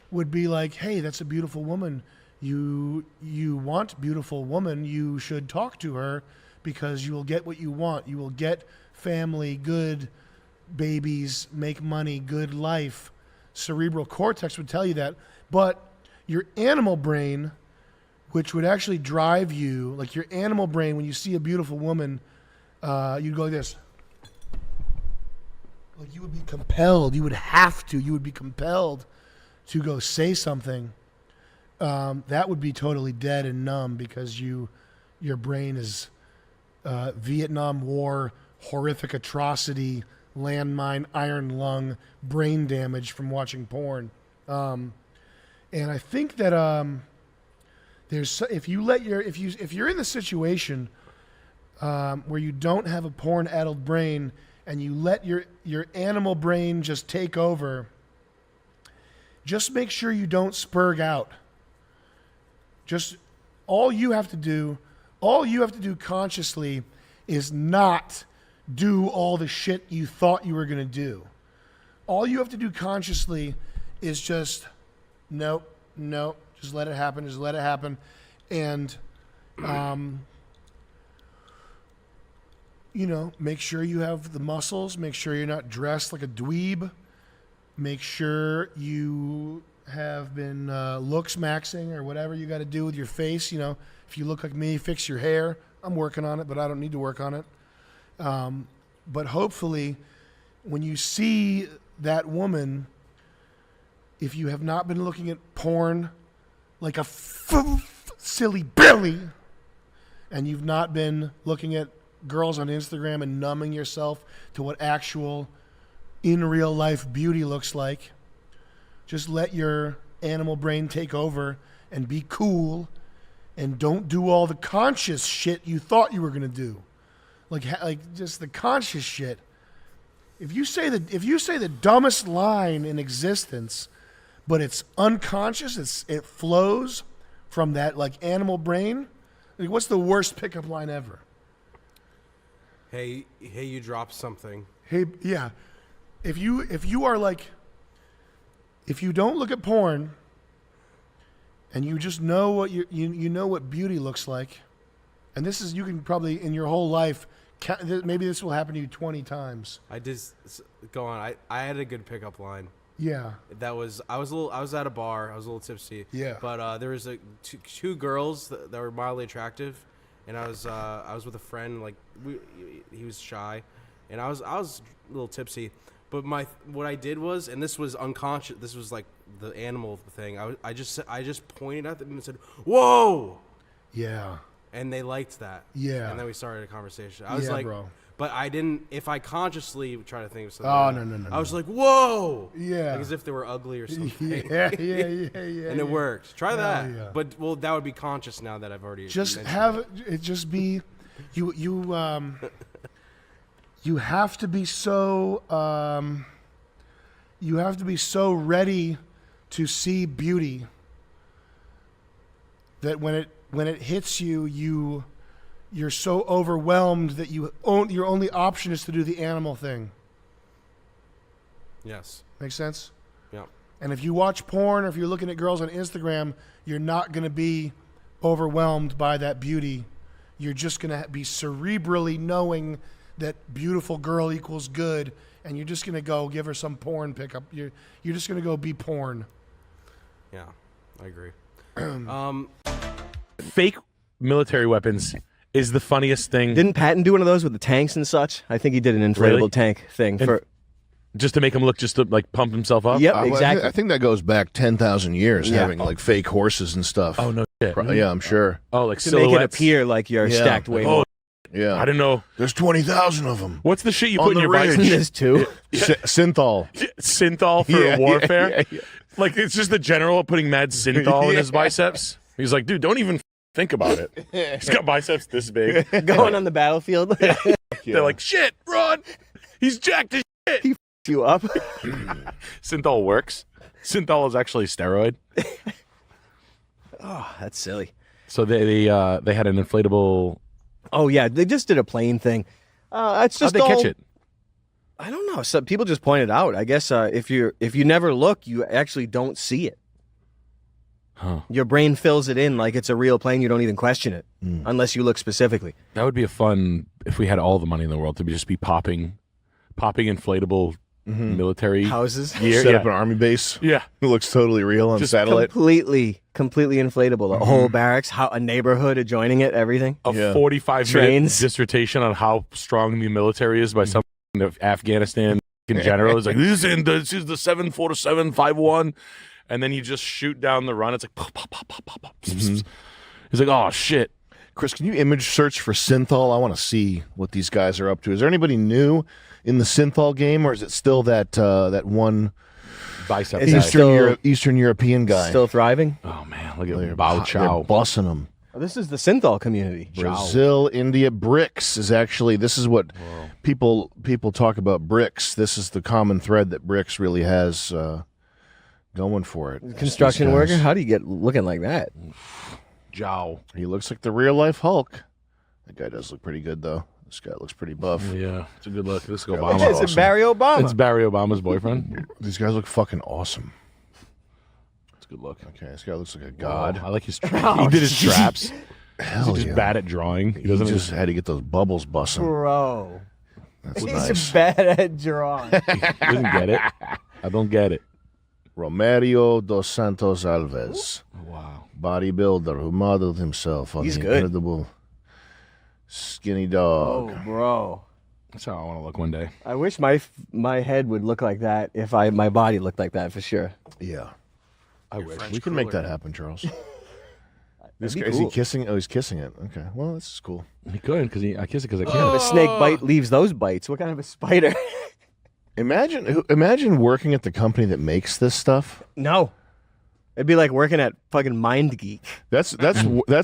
[SPEAKER 8] would be like, hey, that's a beautiful woman. You want beautiful woman, you should talk to her because you will get what you want. You will get family, good babies, make money, good life. Cerebral cortex would tell you that. But your animal brain, which would actually drive you, like your animal brain, when you see a beautiful woman, you'd go like this. Like you would be compelled, you would be compelled to go say something. That would be totally dead and numb because your brain is Vietnam War, horrific atrocity, landmine, iron lung, brain damage from watching porn. And I think that if you're in the situation where you don't have a porn-addled brain and you let your animal brain just take over, just make sure you don't spurg out. Just all you have to do consciously is not do all the shit you thought you were going to do. All you have to do consciously is just nope, just let it happen, And You know, make sure you have the muscles. Make sure you're not dressed like a dweeb. Make sure you have been looks maxing or whatever you got to do with your face. You know, if you look like me, fix your hair. I'm working on it, but I don't need to work on it. But hopefully, when you see that woman, if you have not been looking at porn like a silly Billy, and you've not been looking at girls on Instagram and numbing yourself to what actual in real life beauty looks like, just let your animal brain take over and be cool, and don't do all the conscious shit you thought you were gonna do, like just the conscious shit. If you say the dumbest line in existence, but it's unconscious, it flows from that like animal brain. Like, what's the worst pickup line ever?
[SPEAKER 9] Hey, you dropped something.
[SPEAKER 8] Hey, yeah. If you are like, if you don't look at porn, and you just know what you know what beauty looks like, and this is, you can probably in your whole life, maybe this will happen to you 20 times.
[SPEAKER 9] Go on. I had a good pickup line.
[SPEAKER 8] Yeah.
[SPEAKER 9] I was at a bar. I was a little tipsy.
[SPEAKER 8] Yeah.
[SPEAKER 9] But there was two girls that were mildly attractive, and I was with a friend. Like he was shy, and I was a little tipsy. But what I did was, and this was unconscious. This was like the animal thing. I just pointed at them and said, "Whoa!"
[SPEAKER 8] Yeah.
[SPEAKER 9] And they liked that.
[SPEAKER 8] Yeah.
[SPEAKER 9] And then we started a conversation. I was like,
[SPEAKER 8] bro.
[SPEAKER 9] But I didn't. If I consciously try to think of something,
[SPEAKER 8] oh no.
[SPEAKER 9] I was like, "Whoa!"
[SPEAKER 8] Yeah.
[SPEAKER 9] Like as if they were ugly or something.
[SPEAKER 8] Yeah.
[SPEAKER 9] And it worked. Try that.
[SPEAKER 8] Yeah.
[SPEAKER 9] But that would be conscious now that I've already
[SPEAKER 8] just
[SPEAKER 9] mentioned
[SPEAKER 8] have it just be you have to be so ready to see beauty that when it hits you, you're so overwhelmed that your only option is to do the animal thing.
[SPEAKER 9] Yes.
[SPEAKER 8] Make sense?
[SPEAKER 9] Yeah.
[SPEAKER 8] And if you watch porn or if you're looking at girls on Instagram, you're not going to be overwhelmed by that beauty. You're just going to be cerebrally knowing that beautiful girl equals good, and you're just going to go give her some porn pickup. You're just going to go be porn.
[SPEAKER 9] Yeah, I agree.
[SPEAKER 2] Fake military weapons is the funniest thing.
[SPEAKER 4] Didn't Patton do one of those with the tanks and such? I think he did an inflatable tank thing for
[SPEAKER 2] just to make him look, just to like pump himself up.
[SPEAKER 4] Yep, exactly.
[SPEAKER 5] I think that goes back 10,000 years, having like fake horses and stuff.
[SPEAKER 2] Oh no shit.
[SPEAKER 5] Yeah, I'm sure.
[SPEAKER 2] Oh, like
[SPEAKER 4] to
[SPEAKER 2] silhouettes.
[SPEAKER 4] make it appear like you're stacked way more.
[SPEAKER 5] Yeah,
[SPEAKER 2] I didn't know.
[SPEAKER 5] There's 20,000 of them.
[SPEAKER 2] What's the shit you put in your bike?
[SPEAKER 4] There's two.
[SPEAKER 5] Synthol.
[SPEAKER 2] Synthol for warfare.
[SPEAKER 5] Yeah.
[SPEAKER 2] Like it's just the general putting mad synthol in his biceps. He's like, dude, don't even think about it. He's got biceps this big.
[SPEAKER 4] Going on the battlefield.
[SPEAKER 2] They're like, shit, run. He's jacked as shit.
[SPEAKER 4] He f***ed you up.
[SPEAKER 2] Synthol works. Synthol is actually steroid.
[SPEAKER 4] Oh, that's silly.
[SPEAKER 2] So they had an inflatable.
[SPEAKER 4] Oh yeah, they just did a plane thing. It's just
[SPEAKER 2] How'd they catch it?
[SPEAKER 4] I don't know. Some people just pointed out. I guess if you never look, you actually don't see it.
[SPEAKER 2] Huh.
[SPEAKER 4] Your brain fills it in like it's a real plane. You don't even question it unless you look specifically.
[SPEAKER 2] That would be a fun if we had all the money in the world to just be popping inflatable military
[SPEAKER 4] houses.
[SPEAKER 5] Set up an army base.
[SPEAKER 2] Yeah,
[SPEAKER 5] it looks totally real on
[SPEAKER 4] Just
[SPEAKER 5] satellite.
[SPEAKER 4] Completely inflatable. The whole barracks, a neighborhood adjoining it, everything.
[SPEAKER 2] A 45-minute dissertation on how strong the military is by some of Afghanistan in general. It's like this is the 747-51, and then you just shoot down the run. It's like pop, pop, pop, pop, pop, pop. He's like, oh shit.
[SPEAKER 5] Chris, can you image search for synthol? I want to see what these guys are up to. Is there anybody new in the synthol game, or is it still that one
[SPEAKER 2] bicep
[SPEAKER 5] Eastern European guy
[SPEAKER 4] still thriving?
[SPEAKER 2] Oh man, look at Bao Chow.
[SPEAKER 5] They're bussing them.
[SPEAKER 4] Oh, this is the synthol community.
[SPEAKER 5] Brazil, India, BRICS is actually, this is what people talk about BRICS. This is the common thread that BRICS really has going for it.
[SPEAKER 4] Construction worker? How do you get looking like that?
[SPEAKER 2] Jow.
[SPEAKER 5] He looks like the real life Hulk. That guy does look pretty good though. This guy looks pretty buff.
[SPEAKER 2] Yeah, it's a good look. This is
[SPEAKER 5] Yeah,
[SPEAKER 2] Obama.
[SPEAKER 5] it's
[SPEAKER 4] It's Barry Obama.
[SPEAKER 2] It's Barry Obama's boyfriend.
[SPEAKER 5] These guys look fucking awesome.
[SPEAKER 2] It's a good look.
[SPEAKER 5] Okay, this guy looks like a god.
[SPEAKER 2] I like his traps. He did his traps.
[SPEAKER 5] Hell
[SPEAKER 6] He's just
[SPEAKER 5] yeah.
[SPEAKER 6] bad at drawing.
[SPEAKER 5] He just had to get those bubbles busting.
[SPEAKER 11] Bro.
[SPEAKER 5] That's
[SPEAKER 11] He's
[SPEAKER 5] nice.
[SPEAKER 11] bad at drawing.
[SPEAKER 6] Doesn't get it. I don't get it.
[SPEAKER 5] Romario dos Santos Alves.
[SPEAKER 6] Wow.
[SPEAKER 5] Bodybuilder who modeled himself on
[SPEAKER 11] He's
[SPEAKER 5] the
[SPEAKER 11] good.
[SPEAKER 5] incredible skinny dog.
[SPEAKER 11] Oh, bro.
[SPEAKER 6] That's how I want to look one day.
[SPEAKER 11] I wish my head would look like that if my body looked like that for sure.
[SPEAKER 5] Yeah.
[SPEAKER 6] I wish.
[SPEAKER 5] We can make that happen, Charles. This
[SPEAKER 11] be
[SPEAKER 5] guy, is he
[SPEAKER 11] cool.
[SPEAKER 5] kissing? Oh, he's kissing it. Okay. Well, this is cool.
[SPEAKER 6] He could because I kiss it because I
[SPEAKER 11] If
[SPEAKER 6] can.
[SPEAKER 11] a snake bite leaves those bites, what kind of a spider?
[SPEAKER 5] Imagine working at the company that makes this stuff.
[SPEAKER 11] No. It'd be like working at fucking Mind Geek.
[SPEAKER 5] That's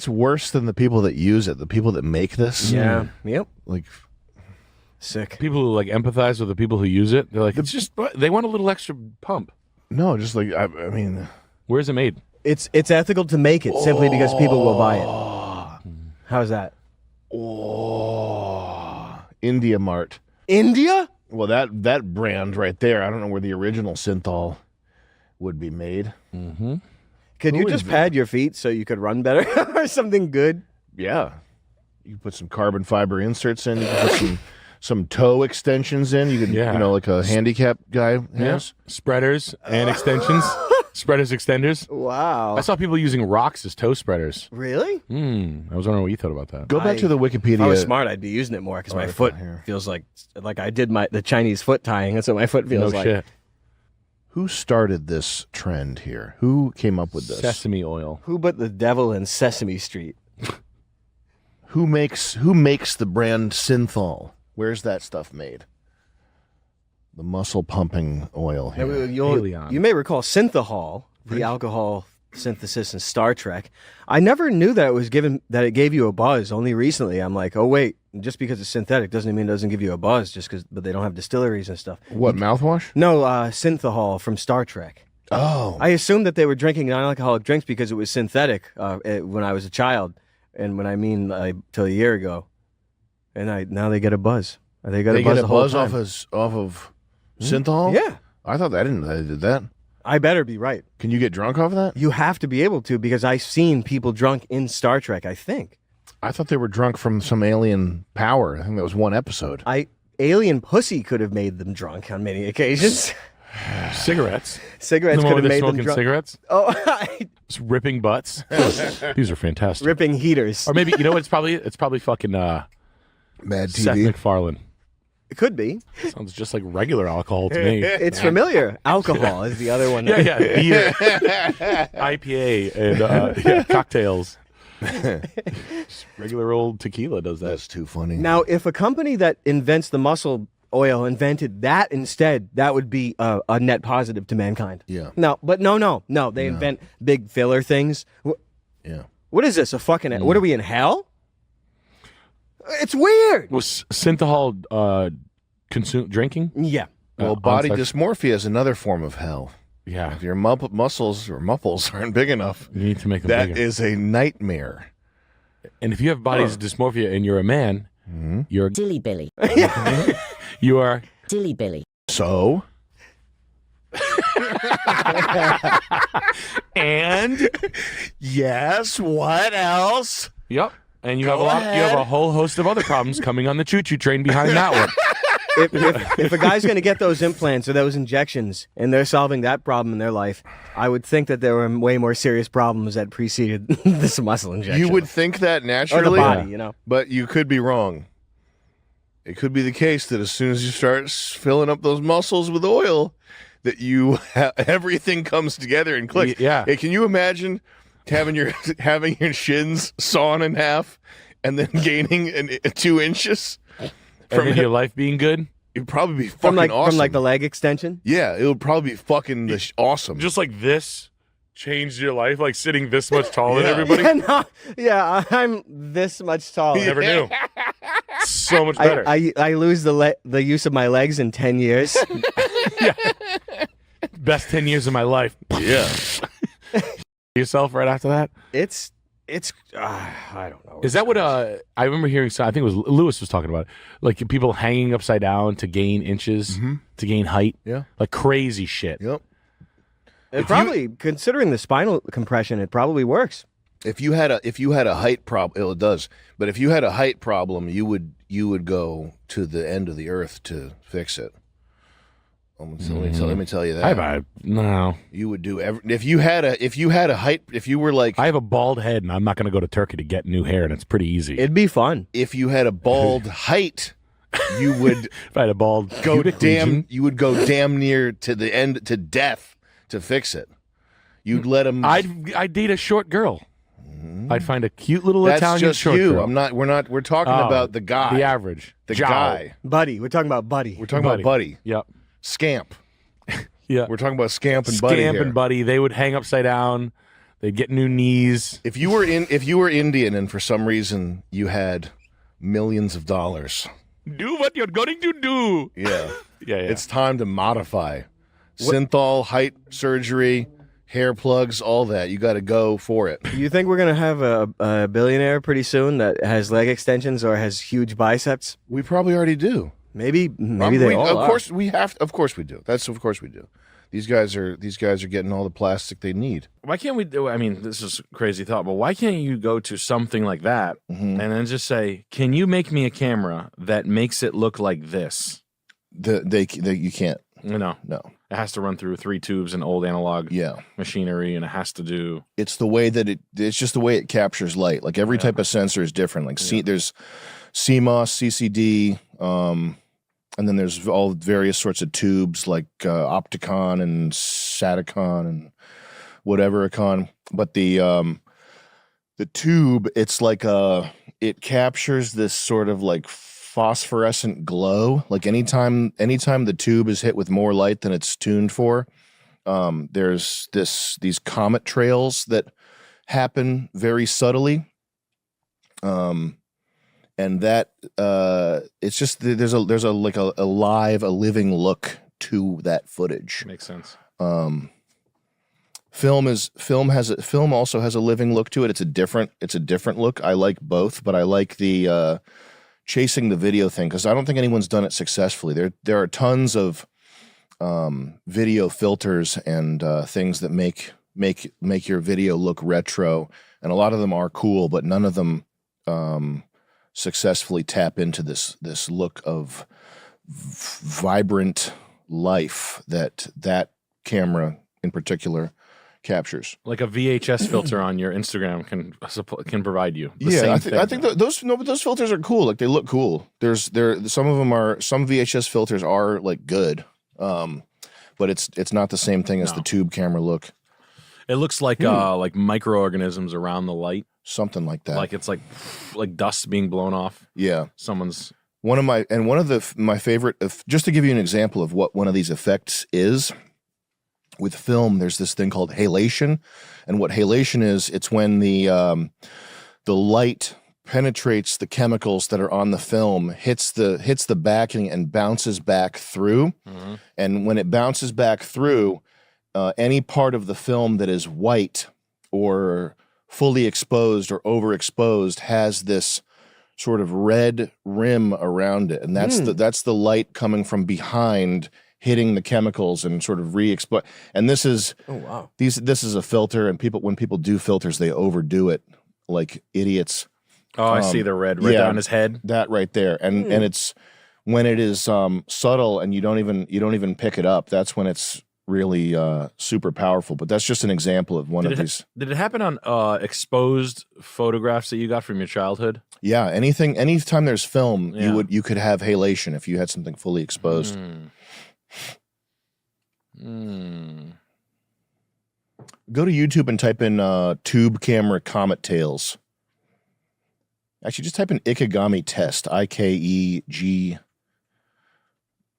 [SPEAKER 5] worse than the people that use it. The people that make this.
[SPEAKER 11] Yeah. Yep.
[SPEAKER 5] Like
[SPEAKER 11] sick.
[SPEAKER 6] People who like empathize with the people who use it, they're like, it's just they want a little extra pump.
[SPEAKER 5] No, just like I mean,
[SPEAKER 6] where's it made?
[SPEAKER 11] It's ethical to make it simply because people will buy it. How's that?
[SPEAKER 5] Oh, India Mart.
[SPEAKER 11] India?
[SPEAKER 5] Well, that brand right there. I don't know where the original synthol would be made.
[SPEAKER 6] Mm-hmm.
[SPEAKER 11] Could you just pad your feet so you could run better or something good?
[SPEAKER 5] Yeah, you put some carbon fiber inserts in. You can put some toe extensions in. You can, like a handicap guy has.
[SPEAKER 6] Spreaders and extensions. Spreaders, extenders.
[SPEAKER 11] Wow.
[SPEAKER 6] I saw people using rocks as toe spreaders.
[SPEAKER 11] Really?
[SPEAKER 6] I was wondering what you thought about that.
[SPEAKER 5] Go back to the Wikipedia.
[SPEAKER 11] If I was smart, I'd be using it more because my foot feels like I did the Chinese foot tying. That's what my foot feels like.
[SPEAKER 6] Shit.
[SPEAKER 5] Who started this trend here? Who came up with this?
[SPEAKER 6] Sesame oil.
[SPEAKER 11] Who but the devil in Sesame Street?
[SPEAKER 5] Who makes the brand Synthol? Where's that stuff made? The muscle pumping oil here.
[SPEAKER 11] You may recall synthahol, the alcohol synthesis in Star Trek. I never knew that it gave you a buzz. Only recently, I'm like, oh wait, just because it's synthetic doesn't mean it doesn't give you a buzz. But they don't have distilleries and stuff.
[SPEAKER 5] What, mouthwash?
[SPEAKER 11] No, synthahol from Star Trek.
[SPEAKER 5] Oh,
[SPEAKER 11] I assumed that they were drinking non-alcoholic drinks because it was synthetic when I was a child, and when I mean till a year ago, and now they get a buzz. They get a buzz
[SPEAKER 5] off of synthol.
[SPEAKER 11] Yeah,
[SPEAKER 5] I thought I did that.
[SPEAKER 11] I better be right.
[SPEAKER 5] Can you get drunk off of that?
[SPEAKER 11] You have to be able to because I've seen people drunk in Star Trek. I think.
[SPEAKER 5] I thought they were drunk from some alien power. I think that was one episode.
[SPEAKER 11] Alien pussy could have made them drunk on many occasions.
[SPEAKER 6] Cigarettes.
[SPEAKER 11] Cigarettes
[SPEAKER 6] The
[SPEAKER 11] could have
[SPEAKER 6] moment they're
[SPEAKER 11] made them
[SPEAKER 6] smoking
[SPEAKER 11] drunk.
[SPEAKER 6] cigarettes.
[SPEAKER 11] Oh,
[SPEAKER 6] Just ripping butts. These are fantastic.
[SPEAKER 11] ripping heaters.
[SPEAKER 6] Or maybe it's probably fucking
[SPEAKER 5] Mad
[SPEAKER 6] Seth
[SPEAKER 5] TV.
[SPEAKER 6] MacFarlane.
[SPEAKER 11] It could be.
[SPEAKER 6] Sounds just like regular alcohol to me.
[SPEAKER 11] It's familiar. Alcohol is the other one.
[SPEAKER 6] Yeah, beer, IPA, and cocktails. Just regular old tequila does that.
[SPEAKER 5] That's too funny.
[SPEAKER 11] Now, if a company that invents the muscle oil invented that instead, that would be a net positive to mankind.
[SPEAKER 5] Yeah.
[SPEAKER 11] No, but no. They invent big filler things.
[SPEAKER 5] Yeah.
[SPEAKER 11] What is this? A fucking? What are we in hell? It's weird.
[SPEAKER 6] Was synthahol drinking?
[SPEAKER 11] Yeah.
[SPEAKER 5] Well, body dysmorphia is another form of hell.
[SPEAKER 6] Yeah.
[SPEAKER 5] If your muscles or muffles aren't big enough,
[SPEAKER 6] You need to make them
[SPEAKER 5] that
[SPEAKER 6] bigger.
[SPEAKER 5] is a nightmare.
[SPEAKER 6] And if you have body dysmorphia and you're a man, you're
[SPEAKER 12] Dilly Billy.
[SPEAKER 6] you are
[SPEAKER 12] Dilly Billy.
[SPEAKER 5] So?
[SPEAKER 6] and
[SPEAKER 5] yes, what else?
[SPEAKER 6] Yep. And you have a whole host of other problems coming on the choo-choo train behind that one.
[SPEAKER 11] If a guy's going to get those implants or those injections and they're solving that problem in their life, I would think that there were way more serious problems that preceded this muscle injection.
[SPEAKER 5] You would think that naturally,
[SPEAKER 11] body,
[SPEAKER 5] but you could be wrong. It could be the case that as soon as you start filling up those muscles with oil, that everything comes together and clicks.
[SPEAKER 6] Yeah.
[SPEAKER 5] Hey, can you imagine having your shins sawn in half and then gaining 2 inches
[SPEAKER 6] From your life being good?
[SPEAKER 5] It'd probably be fucking awesome.
[SPEAKER 11] From like the leg extension?
[SPEAKER 5] Yeah, it would probably be fucking awesome.
[SPEAKER 6] Just like this changed your life, like sitting this much taller than everybody?
[SPEAKER 11] I'm this much taller.
[SPEAKER 6] You never knew. So much better.
[SPEAKER 11] I lose the use of my legs in 10 years.
[SPEAKER 6] Best 10 years of my life.
[SPEAKER 5] Yeah.
[SPEAKER 6] Yourself right after that?
[SPEAKER 11] It's I don't know.
[SPEAKER 6] Is that what I remember hearing? I think it was Lewis was talking about it, like people hanging upside down to gain inches, to gain height.
[SPEAKER 5] Yeah,
[SPEAKER 6] like crazy shit.
[SPEAKER 5] Yep.
[SPEAKER 11] It probably, considering the spinal compression, it probably works.
[SPEAKER 1] If you had a height problem, it does. But if you had a height problem, you would go to the end of the earth to fix it. Let me tell you that.
[SPEAKER 6] No.
[SPEAKER 1] You would do if you had a height, if you were like,
[SPEAKER 6] I have a bald head and I'm not going to go to Turkey to get new hair, and it's pretty easy.
[SPEAKER 11] It'd be fun.
[SPEAKER 1] If you had a bald height, you would
[SPEAKER 6] if I had a bald
[SPEAKER 1] go
[SPEAKER 6] pubic region.
[SPEAKER 1] you would go damn near to the end to death to fix it. You'd let him.
[SPEAKER 6] I'd date a short girl. I'd find a cute little
[SPEAKER 1] That's
[SPEAKER 6] Italian
[SPEAKER 1] just
[SPEAKER 6] short
[SPEAKER 1] you.
[SPEAKER 6] girl.
[SPEAKER 1] We're talking about the guy.
[SPEAKER 6] The average.
[SPEAKER 1] The
[SPEAKER 6] Jow.
[SPEAKER 1] guy.
[SPEAKER 11] Buddy. We're talking about Buddy.
[SPEAKER 1] We're talking about Buddy.
[SPEAKER 6] Yep.
[SPEAKER 1] Scamp.
[SPEAKER 6] Yeah.
[SPEAKER 1] We're talking about Scamp and Buddy
[SPEAKER 6] Scamp
[SPEAKER 1] here.
[SPEAKER 6] and Buddy, they would hang upside down. They'd get new knees.
[SPEAKER 1] If you were Indian and for some reason you had millions of dollars,
[SPEAKER 6] do what you're going to do.
[SPEAKER 1] Yeah.
[SPEAKER 6] Yeah.
[SPEAKER 1] It's time to modify. Synthol, height surgery, hair plugs, all that. You got to go for it.
[SPEAKER 11] You think we're gonna have a billionaire pretty soon that has leg extensions or has huge biceps?
[SPEAKER 1] We probably already do.
[SPEAKER 11] Maybe they all are.
[SPEAKER 1] Of course we have. Of course we do. Of course we do. These guys are getting all the plastic they need.
[SPEAKER 2] Why can't we do? I mean, this is a crazy thought, but why can't you go to something like that and then just say, "Can you make me a camera that makes it look like this?"
[SPEAKER 1] You can't.
[SPEAKER 2] No. It has to run through 3 tubes and old analog machinery, and it has to do.
[SPEAKER 1] It's the way that it's just the way it captures light. Like every type of sensor is different. Like there's CMOS, CCD, and then there's all various sorts of tubes like Opticon and Satacon and whatever icon. But the tube, it's like it captures this sort of like phosphorescent glow. Like anytime the tube is hit with more light than it's tuned for, there's these comet trails that happen very subtly. And that it's just there's a living look to that footage.
[SPEAKER 2] Makes sense.
[SPEAKER 1] Film also has a living look to it. It's a different look. I like both, but I like the chasing the video thing because I don't think anyone's done it successfully. There are tons of video filters and things that make your video look retro, and a lot of them are cool, but none of them successfully tap into this look of vibrant life that camera in particular captures.
[SPEAKER 2] Like a VHS filter on your Instagram can provide you.
[SPEAKER 1] I think those filters are cool. Like they look cool. Some VHS filters are like good, but it's not the same thing as the tube camera look.
[SPEAKER 2] It looks like microorganisms around the light.
[SPEAKER 1] Something like that.
[SPEAKER 2] Like it's like dust being blown off.
[SPEAKER 1] Yeah.
[SPEAKER 2] Someone's
[SPEAKER 1] one of my favorite, just to give you an example of what one of these effects is. With film, there's this thing called halation, and what halation is, it's when the light penetrates the chemicals that are on the film, hits the backing, and bounces back through. Mm-hmm. And when it bounces back through, any part of the film that is white or fully exposed or overexposed has this sort of red rim around it, and that's the light coming from behind, hitting the chemicals and sort of re-expose. And this is this is a filter, and when people do filters, they overdo it like idiots.
[SPEAKER 2] Oh, I see the red right down his head.
[SPEAKER 1] That right there, and it's when it is subtle and you don't even pick it up. That's when it's really super powerful. But that's just an example of one of these.
[SPEAKER 2] Did it happen on exposed photographs that you got from your childhood?
[SPEAKER 1] Yeah, anytime there's film, you could have halation if you had something fully exposed. Go to YouTube and type in tube camera comet tails. Actually, just type in Ikegami test. IKEG.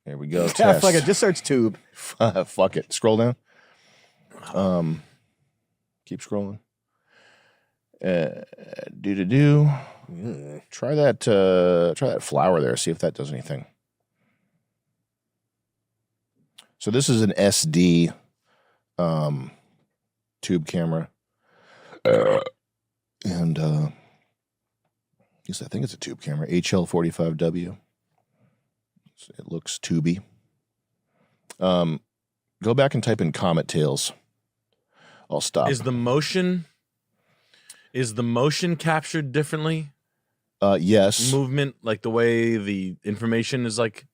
[SPEAKER 1] There we go.
[SPEAKER 11] Yeah, fuck it. Just search tube.
[SPEAKER 1] Fuck it. Scroll down. Keep scrolling. Try that flower there. See if that does anything. So this is an SD tube camera, and yes, I think it's a tube camera. HL45W. It looks tubey. Go back and type in comet tails. I'll stop.
[SPEAKER 2] Is the motion
[SPEAKER 6] Is the motion captured differently?
[SPEAKER 1] Yes.
[SPEAKER 6] Movement, like the way the information is like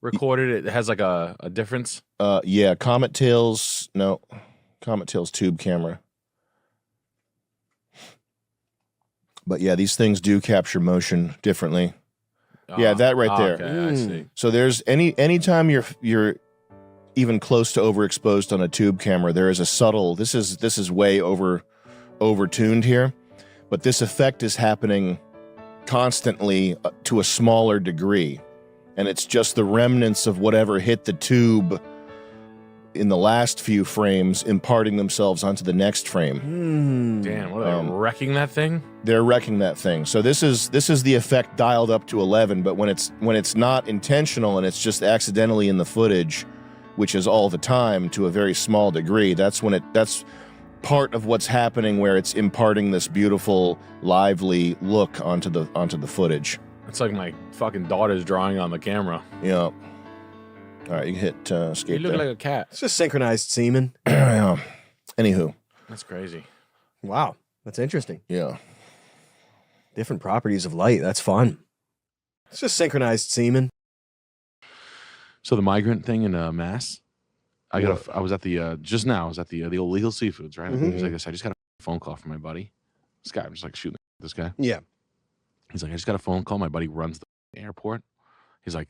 [SPEAKER 6] recorded, it has like a difference.
[SPEAKER 1] Yeah. Comet Tail's tube camera. But yeah, these things do capture motion differently. Yeah, that right there.
[SPEAKER 6] Okay, I see.
[SPEAKER 1] So there's anytime you're even close to overexposed on a tube camera, there is a subtle. This is way overtuned here, but this effect is happening constantly to a smaller degree, and it's just the remnants of whatever hit the tube in the last few frames imparting themselves onto the next frame.
[SPEAKER 6] Damn, what are they wrecking that thing?
[SPEAKER 1] They're wrecking that thing. So this is the effect dialed up to 11, but when it's not intentional and it's just accidentally in the footage, which is all the time to a very small degree, that's part of what's happening, where it's imparting this beautiful, lively look onto the footage.
[SPEAKER 6] It's like my fucking daughter's drawing on the camera.
[SPEAKER 1] Yeah. All right, you can hit escape.
[SPEAKER 6] You look
[SPEAKER 1] there.
[SPEAKER 6] like a cat.
[SPEAKER 11] It's just synchronized semen.
[SPEAKER 1] Yeah. Anywho.
[SPEAKER 6] That's crazy.
[SPEAKER 11] Wow, that's interesting.
[SPEAKER 1] Yeah.
[SPEAKER 11] Different properties of light. That's fun. It's just synchronized semen.
[SPEAKER 6] So the migrant thing in Mass, I was at the just now. I was at the old Legal Seafoods, right?
[SPEAKER 11] Mhm.
[SPEAKER 6] He's like this. I just got a phone call from my buddy. This guy, I'm just like shooting this guy.
[SPEAKER 11] Yeah.
[SPEAKER 6] He's like, I just got a phone call. My buddy runs the airport. He's like,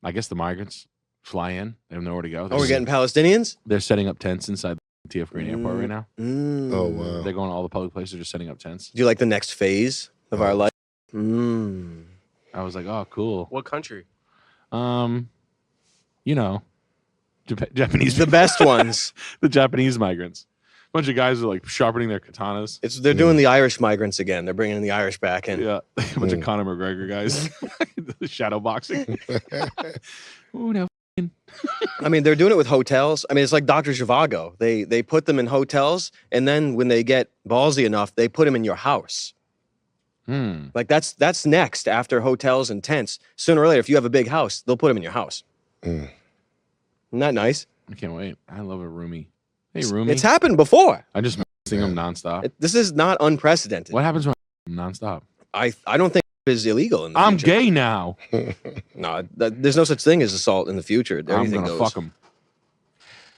[SPEAKER 6] I guess the migrants fly in. They have nowhere to go.
[SPEAKER 11] Oh, we're getting Palestinians?
[SPEAKER 6] They're setting up tents inside the TF Green Airport right now.
[SPEAKER 1] Oh, wow.
[SPEAKER 6] They're going to all the public places, just setting up tents.
[SPEAKER 11] Do you like the next phase of our life?
[SPEAKER 6] I was like, oh, cool.
[SPEAKER 9] What country?
[SPEAKER 6] You know, Japanese.
[SPEAKER 11] The best ones.
[SPEAKER 6] The Japanese migrants. Bunch of guys are like sharpening their katanas.
[SPEAKER 11] They're doing the Irish migrants again. They're bringing the Irish back in.
[SPEAKER 6] Yeah, a bunch of Conor McGregor guys. Shadow boxing. Ooh, now
[SPEAKER 11] I mean, they're doing it with hotels. I mean, it's like Dr. Zhivago. They put them in hotels, and then when they get ballsy enough, they put them in your house. Like that's next after hotels and tents. Sooner or later, if you have a big house, they'll put them in your house. Isn't that nice?
[SPEAKER 6] I can't wait. I love a roomie. Hey, roomie.
[SPEAKER 11] It's happened before.
[SPEAKER 6] I just sing them nonstop.
[SPEAKER 11] This is not unprecedented.
[SPEAKER 6] What happens when I'm nonstop?
[SPEAKER 11] I don't think it's illegal. In the
[SPEAKER 6] I'm
[SPEAKER 11] future.
[SPEAKER 6] gay now.
[SPEAKER 11] No, there's no such thing as assault in the future.
[SPEAKER 6] I'm
[SPEAKER 11] Everything
[SPEAKER 6] gonna
[SPEAKER 11] goes.
[SPEAKER 6] fuck him.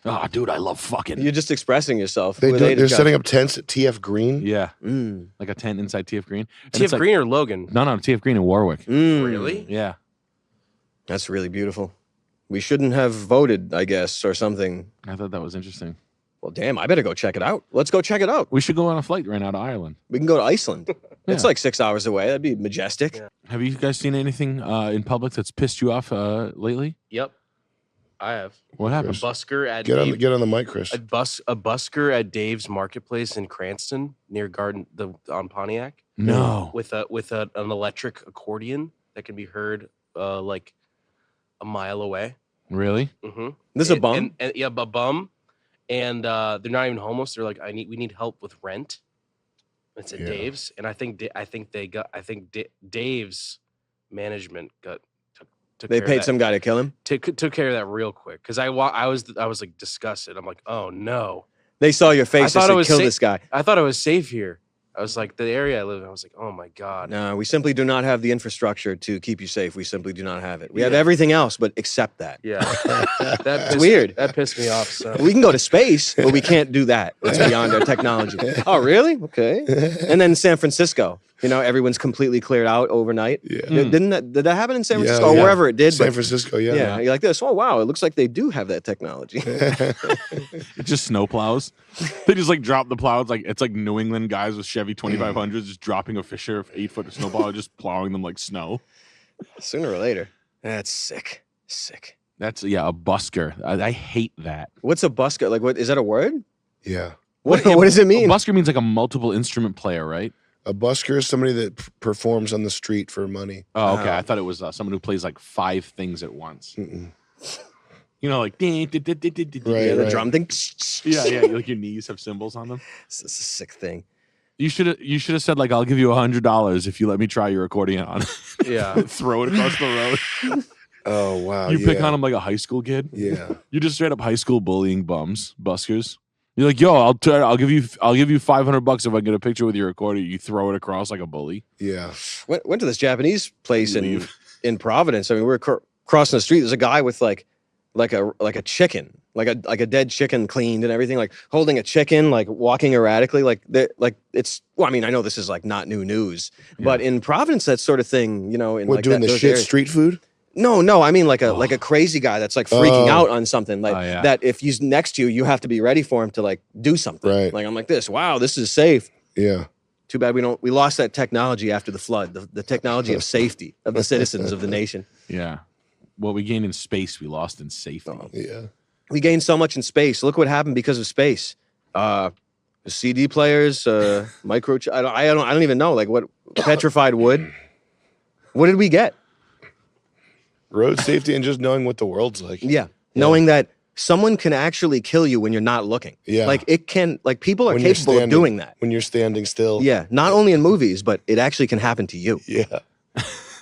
[SPEAKER 6] Oh, dude, I love fucking.
[SPEAKER 11] You're just expressing yourself.
[SPEAKER 1] They're setting up tents at TF Green.
[SPEAKER 6] Yeah, like a tent inside TF Green. And
[SPEAKER 9] TF
[SPEAKER 6] it's like-
[SPEAKER 9] Green or Logan?
[SPEAKER 6] No, TF Green in Warwick.
[SPEAKER 9] Really?
[SPEAKER 6] Yeah.
[SPEAKER 11] That's really beautiful. We shouldn't have voted, I guess, or something.
[SPEAKER 6] I thought that was interesting.
[SPEAKER 11] Well, damn, I better go check it out. Let's go check it out.
[SPEAKER 6] We should go on a flight right now to Ireland.
[SPEAKER 11] We can go to Iceland. It's
[SPEAKER 6] Yeah.
[SPEAKER 11] like 6 hours away. That'd be majestic.
[SPEAKER 6] Have you guys seen anything in public that's pissed you off lately?
[SPEAKER 12] Yep, I have.
[SPEAKER 6] What happened?
[SPEAKER 12] A busker at
[SPEAKER 1] Get
[SPEAKER 12] Dave-
[SPEAKER 1] on the mic, Chris.
[SPEAKER 12] A busker at Dave's Marketplace in Cranston near on Pontiac.
[SPEAKER 6] No.
[SPEAKER 12] With an electric accordion that can be heard like a mile away.
[SPEAKER 6] Really?
[SPEAKER 12] Mm-hmm.
[SPEAKER 11] This is a bum?
[SPEAKER 12] And yeah, a bum. And they're not even homeless. They're like, we need help with rent. It's at Dave's, and I think Dave's management took
[SPEAKER 11] They
[SPEAKER 12] care of
[SPEAKER 11] paid
[SPEAKER 12] that.
[SPEAKER 11] some guy to kill him.
[SPEAKER 12] Took care of that real quick because I was like disgusted. I'm like, oh no.
[SPEAKER 11] They saw your face.
[SPEAKER 12] I thought
[SPEAKER 11] They
[SPEAKER 12] it was
[SPEAKER 11] said, kill
[SPEAKER 12] sa-
[SPEAKER 11] this guy.
[SPEAKER 12] I thought I was safe here. I was like, the area I live in, I was like, oh my God.
[SPEAKER 11] No, we simply do not have the infrastructure to keep you safe. We simply do not have it. We have
[SPEAKER 12] Yeah.
[SPEAKER 11] everything else, but except that.
[SPEAKER 12] Yeah.
[SPEAKER 11] It's weird.
[SPEAKER 12] That pissed me off. So
[SPEAKER 11] We can go to space, but we can't do that. It's beyond our technology. Oh, really? Okay. And then San Francisco, everyone's completely cleared out overnight. Yeah. Did that happen in San Francisco or wherever it did?
[SPEAKER 1] San Francisco, yeah.
[SPEAKER 11] Yeah. You're like this. Oh, wow. It looks like they do have that technology.
[SPEAKER 6] It's just snow plows. They just like drop the plows. Like it's like New England guys with Chevy 2500s just dropping a Fisher 8-foot snowplow, just plowing them like snow.
[SPEAKER 11] Sooner or later. That's sick. Sick.
[SPEAKER 6] That's a busker. I hate that.
[SPEAKER 11] What's a busker? Like, what is that a word?
[SPEAKER 1] Yeah.
[SPEAKER 11] What does it mean?
[SPEAKER 6] A busker means like a multiple instrument player, right?
[SPEAKER 1] A busker is somebody that performs on the street for money.
[SPEAKER 6] Oh, okay. I thought it was someone who plays like 5 things at once. Like
[SPEAKER 11] the drum thing.
[SPEAKER 6] Yeah. Like your knees have cymbals on them.
[SPEAKER 11] It's a sick thing.
[SPEAKER 6] You should have said like, I'll give you $100 if you let me try your accordion on.
[SPEAKER 12] Yeah.
[SPEAKER 6] Throw it across the road.
[SPEAKER 1] Oh wow.
[SPEAKER 6] You pick on them like a high school kid.
[SPEAKER 1] Yeah.
[SPEAKER 6] You just straight up high school bullying buskers. You're like, yo, I'll give you $500 if I get a picture with your recorder. You throw it across like a bully.
[SPEAKER 5] Yeah.
[SPEAKER 11] Went to this Japanese place in Providence. I mean, we were crossing the street. There's a guy with like a chicken, like a dead chicken cleaned and everything, like holding a chicken, like walking erratically, like it's. Well, I mean, I know this is like not new news, but in Providence, that sort of thing, you know, in
[SPEAKER 5] What,
[SPEAKER 11] like
[SPEAKER 5] doing the
[SPEAKER 11] those
[SPEAKER 5] shit
[SPEAKER 11] areas-
[SPEAKER 5] street food?
[SPEAKER 11] No, I mean like a crazy guy that's like freaking
[SPEAKER 5] Oh.
[SPEAKER 11] out on something, like
[SPEAKER 5] Oh, yeah.
[SPEAKER 11] that. If he's next to you, you have to be ready for him to like do something.
[SPEAKER 5] Right.
[SPEAKER 11] Like I'm like this. Wow, this is safe.
[SPEAKER 5] Yeah.
[SPEAKER 11] Too bad we lost that technology after the flood. The technology of safety of the citizens of the nation.
[SPEAKER 6] Yeah. What we gained in space, we lost in safety.
[SPEAKER 5] Yeah.
[SPEAKER 11] We gained so much in space. Look what happened because of space. CD players, micro. I don't even know. Like what petrified wood. What did we get?
[SPEAKER 5] Road safety and just knowing what the world's like.
[SPEAKER 11] Yeah. Knowing that someone can actually kill you when you're not looking.
[SPEAKER 5] Yeah.
[SPEAKER 11] Like it can. Like people are
[SPEAKER 5] When you're
[SPEAKER 11] capable of
[SPEAKER 5] standing-
[SPEAKER 11] doing that.
[SPEAKER 5] When you're standing still.
[SPEAKER 11] Yeah. Not only in movies, but it actually can happen to you.
[SPEAKER 5] Yeah.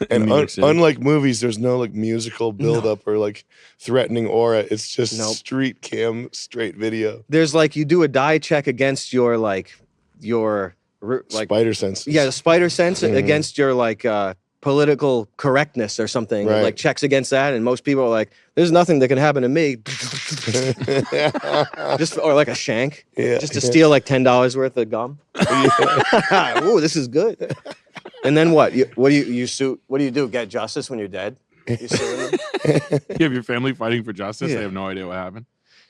[SPEAKER 5] And
[SPEAKER 6] New York City.
[SPEAKER 5] unlike movies, there's no like musical buildup or like threatening aura. It's just street cam, straight video.
[SPEAKER 11] There's like you do a die check against your like
[SPEAKER 5] Spider sense.
[SPEAKER 11] Yeah, the spider sense
[SPEAKER 5] Mhm.
[SPEAKER 11] against your like political correctness or something. It,
[SPEAKER 5] Right.
[SPEAKER 11] like checks against that, and most people are like, "There's nothing that can happen to me." Just or like a shank,
[SPEAKER 5] Yeah,
[SPEAKER 11] just to
[SPEAKER 5] yeah.
[SPEAKER 11] steal like $10 worth of gum. Ooh, this is good. And then what? What do you sue? What do you do? Get justice when you're dead? You suing them?
[SPEAKER 6] You have your family fighting for justice.
[SPEAKER 5] Yeah.
[SPEAKER 6] They have no idea what happened.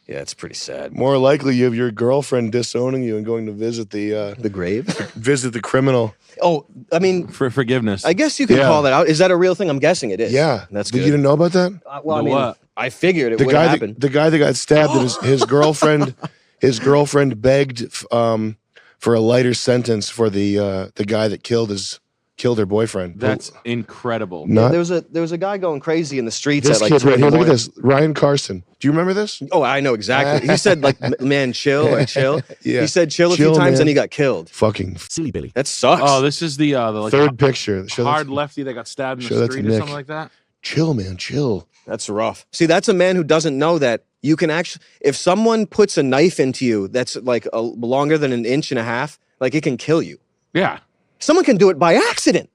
[SPEAKER 11] Yeah, it's pretty sad.
[SPEAKER 5] More likely, you have your girlfriend disowning you and going to visit the
[SPEAKER 11] grave,
[SPEAKER 5] visit the criminal.
[SPEAKER 11] Oh, I mean,
[SPEAKER 6] for forgiveness.
[SPEAKER 11] I guess you could
[SPEAKER 5] Yeah.
[SPEAKER 11] call that out. Is that a real thing? I'm guessing it is.
[SPEAKER 5] Yeah,
[SPEAKER 11] that's
[SPEAKER 5] Did
[SPEAKER 11] good.
[SPEAKER 5] you didn't know about that?
[SPEAKER 11] Well, I mean, I figured it
[SPEAKER 5] the
[SPEAKER 11] would
[SPEAKER 5] guy
[SPEAKER 11] happen.
[SPEAKER 5] the guy that got stabbed, his girlfriend, his girlfriend begged for a lighter sentence for the guy that killed her boyfriend.
[SPEAKER 6] That's incredible.
[SPEAKER 5] Not-
[SPEAKER 11] there was a guy going crazy in the streets
[SPEAKER 5] This
[SPEAKER 11] at like
[SPEAKER 5] kid
[SPEAKER 11] 2
[SPEAKER 5] right
[SPEAKER 11] in the
[SPEAKER 5] here. Look at
[SPEAKER 11] morning.
[SPEAKER 5] this. Ryan Carson. Do you remember this?
[SPEAKER 11] Oh, I know exactly. He said like, "Man, chill or chill."
[SPEAKER 5] Yeah.
[SPEAKER 11] He said chill a
[SPEAKER 5] Chill,
[SPEAKER 11] few times,
[SPEAKER 5] man.
[SPEAKER 11] and he got killed.
[SPEAKER 5] Fucking
[SPEAKER 6] Silly Billy.
[SPEAKER 11] That sucks.
[SPEAKER 6] Oh, this is the like,
[SPEAKER 5] third picture. Show that
[SPEAKER 6] hard
[SPEAKER 5] to-
[SPEAKER 6] lefty that got stabbed in
[SPEAKER 5] show
[SPEAKER 6] the
[SPEAKER 5] that to
[SPEAKER 6] street or
[SPEAKER 5] Nick.
[SPEAKER 6] something like that.
[SPEAKER 5] Chill, man. Chill.
[SPEAKER 11] That's rough. See, that's a man who doesn't know that you can actually, if someone puts a knife into you that's like longer than an inch and a half, like it can kill you.
[SPEAKER 6] Yeah.
[SPEAKER 11] Someone can do it by accident.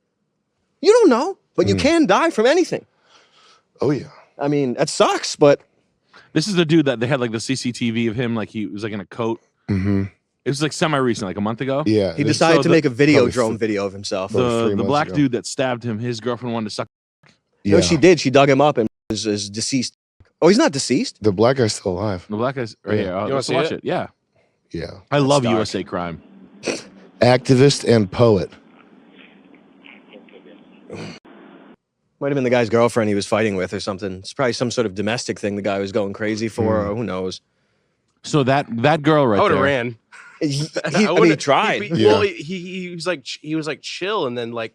[SPEAKER 11] You don't know, but you can die from anything.
[SPEAKER 5] Oh yeah.
[SPEAKER 11] I mean, that sucks, but
[SPEAKER 6] This is the dude that they had like the CCTV of him, like he was like in a coat.
[SPEAKER 5] Mm-hmm.
[SPEAKER 6] It was like semi-recent, like a month ago.
[SPEAKER 5] Yeah.
[SPEAKER 11] he decided to make a video drone video of himself.
[SPEAKER 6] The
[SPEAKER 5] months
[SPEAKER 6] black
[SPEAKER 5] ago.
[SPEAKER 6] dude that stabbed him, his girlfriend wanted to suck.
[SPEAKER 11] No, she did. She dug him up and is deceased. Oh, he's not deceased.
[SPEAKER 5] The black guy's still alive.
[SPEAKER 6] The black guy's right
[SPEAKER 5] Yeah.
[SPEAKER 6] here.
[SPEAKER 5] You wanna
[SPEAKER 6] Let's
[SPEAKER 5] see
[SPEAKER 6] watch
[SPEAKER 5] it?
[SPEAKER 6] it. Yeah.
[SPEAKER 5] Yeah.
[SPEAKER 6] I love
[SPEAKER 11] dark.
[SPEAKER 6] USA crime.
[SPEAKER 5] Activist and poet.
[SPEAKER 11] Might have been the guy's girlfriend he was fighting with or something. It's probably some sort of domestic thing the guy was going crazy for, or who knows.
[SPEAKER 6] So that girl right
[SPEAKER 12] I would have
[SPEAKER 6] there.
[SPEAKER 12] ran.
[SPEAKER 11] I mean, he tried.
[SPEAKER 12] Well, he was like chill, and then like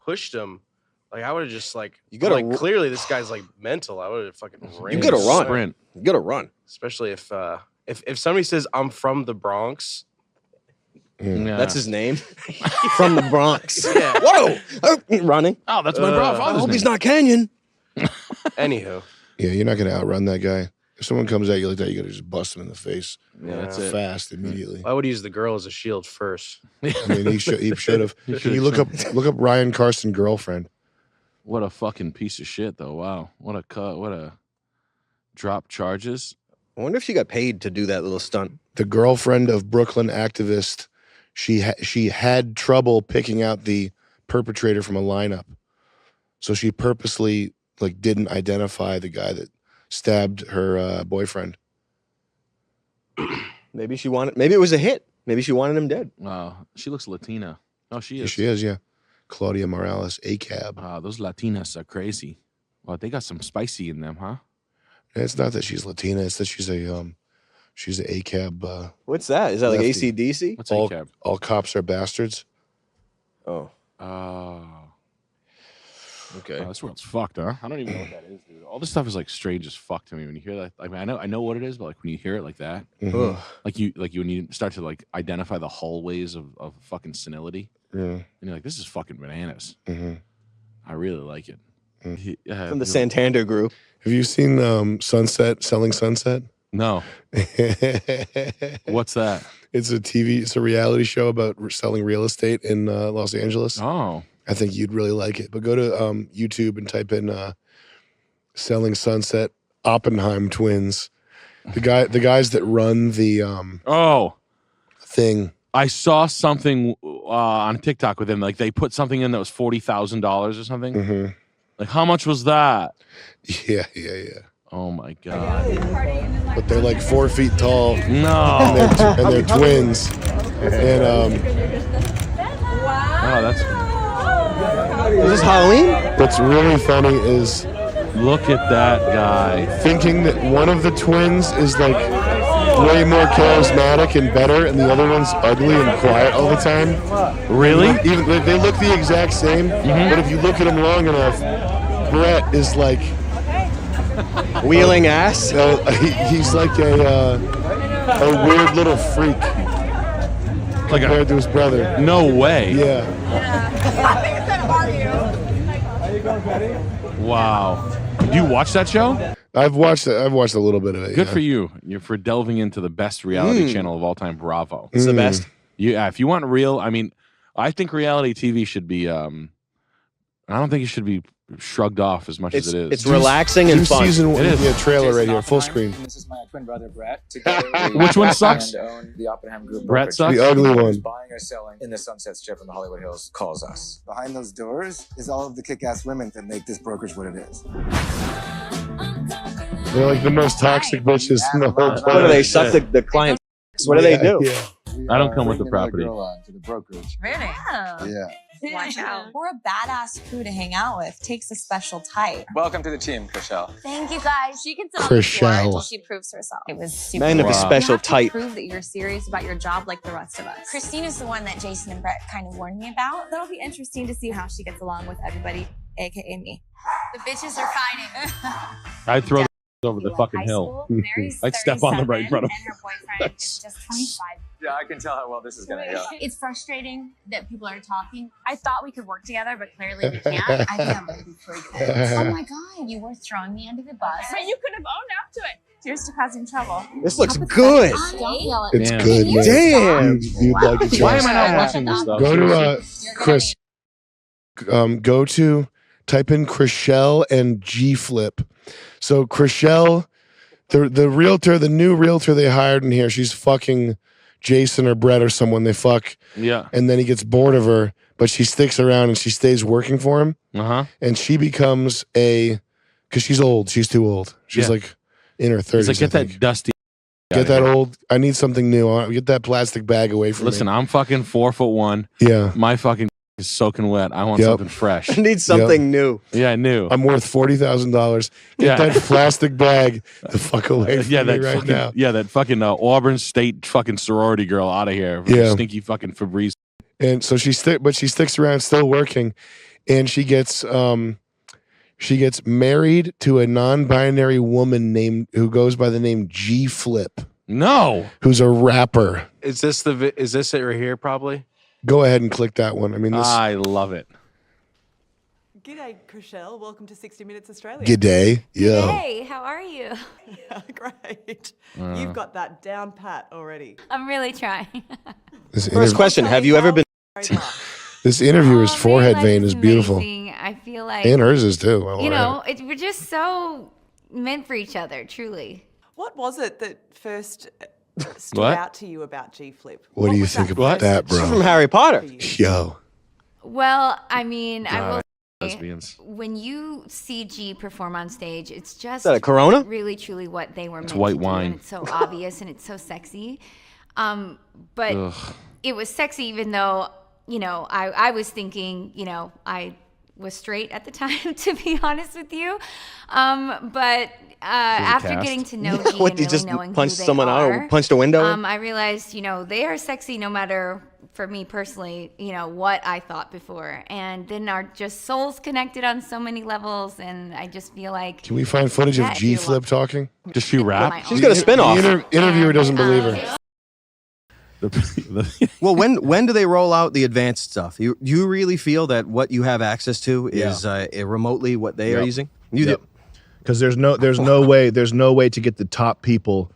[SPEAKER 12] pushed him. Like I would have just like
[SPEAKER 11] gotta
[SPEAKER 12] like clearly this guy's like mental. I would have fucking ran.
[SPEAKER 11] You gotta run.
[SPEAKER 6] Sprint.
[SPEAKER 11] You gotta run.
[SPEAKER 12] Especially if somebody says I'm from the Bronx.
[SPEAKER 6] Yeah.
[SPEAKER 11] That's his name. From the Bronx.
[SPEAKER 12] Yeah.
[SPEAKER 11] Whoa! Oh, running.
[SPEAKER 6] Oh, that's my bro.
[SPEAKER 11] I
[SPEAKER 6] Father's
[SPEAKER 11] hope
[SPEAKER 6] name.
[SPEAKER 11] he's not Canyon.
[SPEAKER 12] Anywho.
[SPEAKER 5] Yeah, you're not gonna outrun that guy. If someone comes at you like that, you gotta just bust him in the face.
[SPEAKER 12] Yeah, that's it.
[SPEAKER 5] Fast, immediately.
[SPEAKER 12] I would use the girl as a shield first.
[SPEAKER 5] I mean, he should have.
[SPEAKER 6] He
[SPEAKER 5] Can you look up Ryan Carson girlfriend?
[SPEAKER 6] What a fucking piece of shit, though. Wow. What a cut. What a drop charges.
[SPEAKER 11] I wonder if she got paid to do that little stunt.
[SPEAKER 5] The girlfriend of Brooklyn activist. She had trouble picking out the perpetrator from a lineup, so she purposely like didn't identify the guy that stabbed her boyfriend.
[SPEAKER 11] Maybe she wanted. Maybe it was a hit. Maybe she wanted him dead.
[SPEAKER 6] Wow. She looks Latina. Oh, she
[SPEAKER 5] Yeah,
[SPEAKER 6] is.
[SPEAKER 5] she is, yeah. Claudia Morales, ACAB.
[SPEAKER 6] Those Latinas are crazy. Well, they got some spicy in them, huh?
[SPEAKER 5] It's not that she's Latina; it's that she's an ACAB.
[SPEAKER 11] What's that? Is that like
[SPEAKER 5] lefty.
[SPEAKER 11] AC/DC?
[SPEAKER 6] What's
[SPEAKER 5] all,
[SPEAKER 6] ACAB?
[SPEAKER 5] all cops are bastards.
[SPEAKER 11] Oh.
[SPEAKER 6] Oh.
[SPEAKER 11] Okay.
[SPEAKER 6] Oh, this world's fucked, huh? I don't even know what that is, dude. All this stuff is like strange as fuck to me when you hear that. I mean, I know what it is, but like when you hear it like that,
[SPEAKER 5] Mhm.
[SPEAKER 6] like when you start to like identify the hallways of fucking senility,
[SPEAKER 5] Yeah.
[SPEAKER 6] and you're like, this is fucking bananas.
[SPEAKER 5] Mm-hmm.
[SPEAKER 6] I really like it.
[SPEAKER 11] From the Santander group.
[SPEAKER 5] Have you seen Sunset, Selling Sunset?
[SPEAKER 6] No. What's that?
[SPEAKER 14] It's a reality show about selling real estate in Los Angeles.
[SPEAKER 6] Oh.
[SPEAKER 14] I think you'd really like it. But go to YouTube and type in Selling Sunset Oppenheim twins. The guys that run the thing.
[SPEAKER 6] I saw something on TikTok with them. Like they put something in that was $40,000 or something.
[SPEAKER 14] Mm-hmm.
[SPEAKER 6] Like how much was that?
[SPEAKER 14] Yeah.
[SPEAKER 6] Oh my god!
[SPEAKER 14] But they're like 4 feet tall.
[SPEAKER 6] No,
[SPEAKER 14] and they're twins. And
[SPEAKER 6] oh, that's.
[SPEAKER 11] Is this Halloween?
[SPEAKER 14] What's really funny is
[SPEAKER 6] look at that guy
[SPEAKER 14] thinking that one of the twins is like way more charismatic and better, and the other one's ugly and quiet all the time.
[SPEAKER 6] Really?
[SPEAKER 14] Even they look the exact same, but if you look at them long enough, Brett is like
[SPEAKER 11] wheeling ass.
[SPEAKER 14] He's like a weird little freak compared to his brother.
[SPEAKER 6] No way.
[SPEAKER 14] Yeah.
[SPEAKER 6] Wow. Do you watch that show?
[SPEAKER 14] I've watched a little bit of it.
[SPEAKER 6] Good
[SPEAKER 14] yeah.
[SPEAKER 6] for you. You're for delving into the best reality channel of all time, Bravo.
[SPEAKER 11] It's the best.
[SPEAKER 6] Yeah, if you want real, I mean, I think reality TV should be I don't think it should be shrugged off as much as it is.
[SPEAKER 11] It's relaxing and fun.
[SPEAKER 14] Season
[SPEAKER 6] it is.
[SPEAKER 14] Yeah, trailer right here, full screen.
[SPEAKER 15] This is my twin brother Brett.
[SPEAKER 6] Which one sucks?
[SPEAKER 15] Own the Oppenheim Group.
[SPEAKER 6] Brett sucks?
[SPEAKER 14] The ugly one.
[SPEAKER 15] Buying or selling in the Sunset Strip in the Hollywood Hills calls us. Behind those doors is all of the kick-ass women that make this brokerage what it is.
[SPEAKER 14] They're like the most toxic bitches in the whole planet.
[SPEAKER 11] What do they suck the clients? What do they do?
[SPEAKER 14] Yeah.
[SPEAKER 6] I don't come with the property.
[SPEAKER 15] To the brokerage.
[SPEAKER 16] Really?
[SPEAKER 15] Yeah.
[SPEAKER 16] Wow. We're a badass crew to hang out with. Takes a special type.
[SPEAKER 15] Welcome to the team, Chriselle.
[SPEAKER 16] Thank you guys. She can sit on the floor
[SPEAKER 14] Chriselle.
[SPEAKER 16] until she proves herself. It was super
[SPEAKER 11] Man of a
[SPEAKER 16] cool.
[SPEAKER 11] special
[SPEAKER 16] You have to
[SPEAKER 11] type.
[SPEAKER 16] prove that you're serious about your job like the rest of us. Christine is the one that Jason and Brett kind of warned me about. That'll be interesting to see how she gets along with everybody, aka me. The bitches are fighting.
[SPEAKER 6] I'd throw over the fucking hill.
[SPEAKER 16] Mary's
[SPEAKER 6] I'd step on them right in front of
[SPEAKER 16] and her boyfriend is just 25.
[SPEAKER 15] Yeah, I can tell how well this is going to go.
[SPEAKER 16] It's frustrating that people are talking. I thought we could work together, but clearly we can't. I think I'm ready for you. Oh my God, you were throwing me under the bus. But you could have owned up to it. Here's to causing trouble.
[SPEAKER 11] This looks good.
[SPEAKER 16] Don't yell at
[SPEAKER 14] It's
[SPEAKER 16] me.
[SPEAKER 14] good, man.
[SPEAKER 11] Damn.
[SPEAKER 14] You'd like it.
[SPEAKER 6] Why am I not watching this stuff?
[SPEAKER 14] Go to Chris. Go to type in Chriselle and G Flip. So Chriselle, the realtor, the new realtor they hired in here, she's fucking Jason or Brett or someone. They fuck.
[SPEAKER 6] Yeah.
[SPEAKER 14] And then he gets bored of her, but she sticks around and she stays working for him.
[SPEAKER 6] Uh-huh.
[SPEAKER 14] And she becomes because she's old. She's too old. She's
[SPEAKER 6] Yeah.
[SPEAKER 14] like in her 30s.
[SPEAKER 6] He's like, get that dusty.
[SPEAKER 14] Get that old. I need something new. Get that plastic bag away from
[SPEAKER 6] Listen,
[SPEAKER 14] me.
[SPEAKER 6] I'm fucking 4'1".
[SPEAKER 14] Yeah.
[SPEAKER 6] My fucking is soaking wet. I want something fresh.
[SPEAKER 11] I need something new.
[SPEAKER 6] Yeah, new.
[SPEAKER 14] I'm worth $40,000. Get
[SPEAKER 6] Yeah.
[SPEAKER 14] that plastic bag the fuck away from
[SPEAKER 6] yeah,
[SPEAKER 14] me
[SPEAKER 6] that
[SPEAKER 14] right
[SPEAKER 6] fucking,
[SPEAKER 14] now.
[SPEAKER 6] Yeah, that fucking Auburn State fucking sorority girl out of here.
[SPEAKER 14] Yeah.
[SPEAKER 6] Stinky fucking Febreze.
[SPEAKER 14] And so she sticks around, still working, and she gets married to a non-binary woman who goes by the name G Flip.
[SPEAKER 6] No,
[SPEAKER 14] who's a rapper.
[SPEAKER 17] Is this it right here? Probably.
[SPEAKER 14] Go ahead and click that one. I mean,
[SPEAKER 6] I love it.
[SPEAKER 25] G'day, Chriselle. Welcome to 60 Minutes Australia.
[SPEAKER 14] G'day. Yo.
[SPEAKER 25] Hey, how are you? Yeah, great. You've got that down pat already.
[SPEAKER 22] I'm really trying.
[SPEAKER 11] First question: have you ever been?
[SPEAKER 14] This interviewer's forehead vein is beautiful.
[SPEAKER 22] Amazing. I feel like,
[SPEAKER 14] And hers is too. While
[SPEAKER 22] you
[SPEAKER 14] we're at
[SPEAKER 22] know, we're just so meant for each other, truly.
[SPEAKER 25] What was it that first stood
[SPEAKER 14] What?
[SPEAKER 25] out to you about G Flip?
[SPEAKER 14] What do you think about that, bro?
[SPEAKER 11] She's from Harry Potter.
[SPEAKER 14] Yo.
[SPEAKER 22] Well, I mean, I will say,
[SPEAKER 6] lesbians.
[SPEAKER 22] when you see G perform on stage, it's just
[SPEAKER 11] that a Corona?
[SPEAKER 22] really, truly what they were
[SPEAKER 6] It's
[SPEAKER 22] meant
[SPEAKER 6] white
[SPEAKER 22] to do,
[SPEAKER 6] wine.
[SPEAKER 22] and it's so obvious and it's so sexy. But
[SPEAKER 6] Ugh.
[SPEAKER 22] it was sexy, even though, you know, I was thinking, you know, I was straight at the time, to be honest with you. But after
[SPEAKER 11] cast.
[SPEAKER 22] getting to know G
[SPEAKER 11] What,
[SPEAKER 22] and
[SPEAKER 11] you
[SPEAKER 22] really
[SPEAKER 11] just
[SPEAKER 22] knowing
[SPEAKER 11] punched
[SPEAKER 22] who they
[SPEAKER 11] someone out or
[SPEAKER 22] are,
[SPEAKER 11] punched a window?
[SPEAKER 22] I realized, you know, they are sexy no matter, for me personally, you know, what I thought before. And then our just souls connected on so many levels, and I just feel like...
[SPEAKER 14] Can we find footage of
[SPEAKER 22] Yeah,
[SPEAKER 14] G Flip talking?
[SPEAKER 6] Does she rap?
[SPEAKER 11] She's got a spin-off.
[SPEAKER 14] The interviewer doesn't believe her.
[SPEAKER 11] Well, when do they roll out the advanced stuff? You really feel that what you have access to is remotely what they are
[SPEAKER 5] Yep.
[SPEAKER 11] using? You
[SPEAKER 5] Yep.
[SPEAKER 11] do.
[SPEAKER 5] Because there's no way to get the top people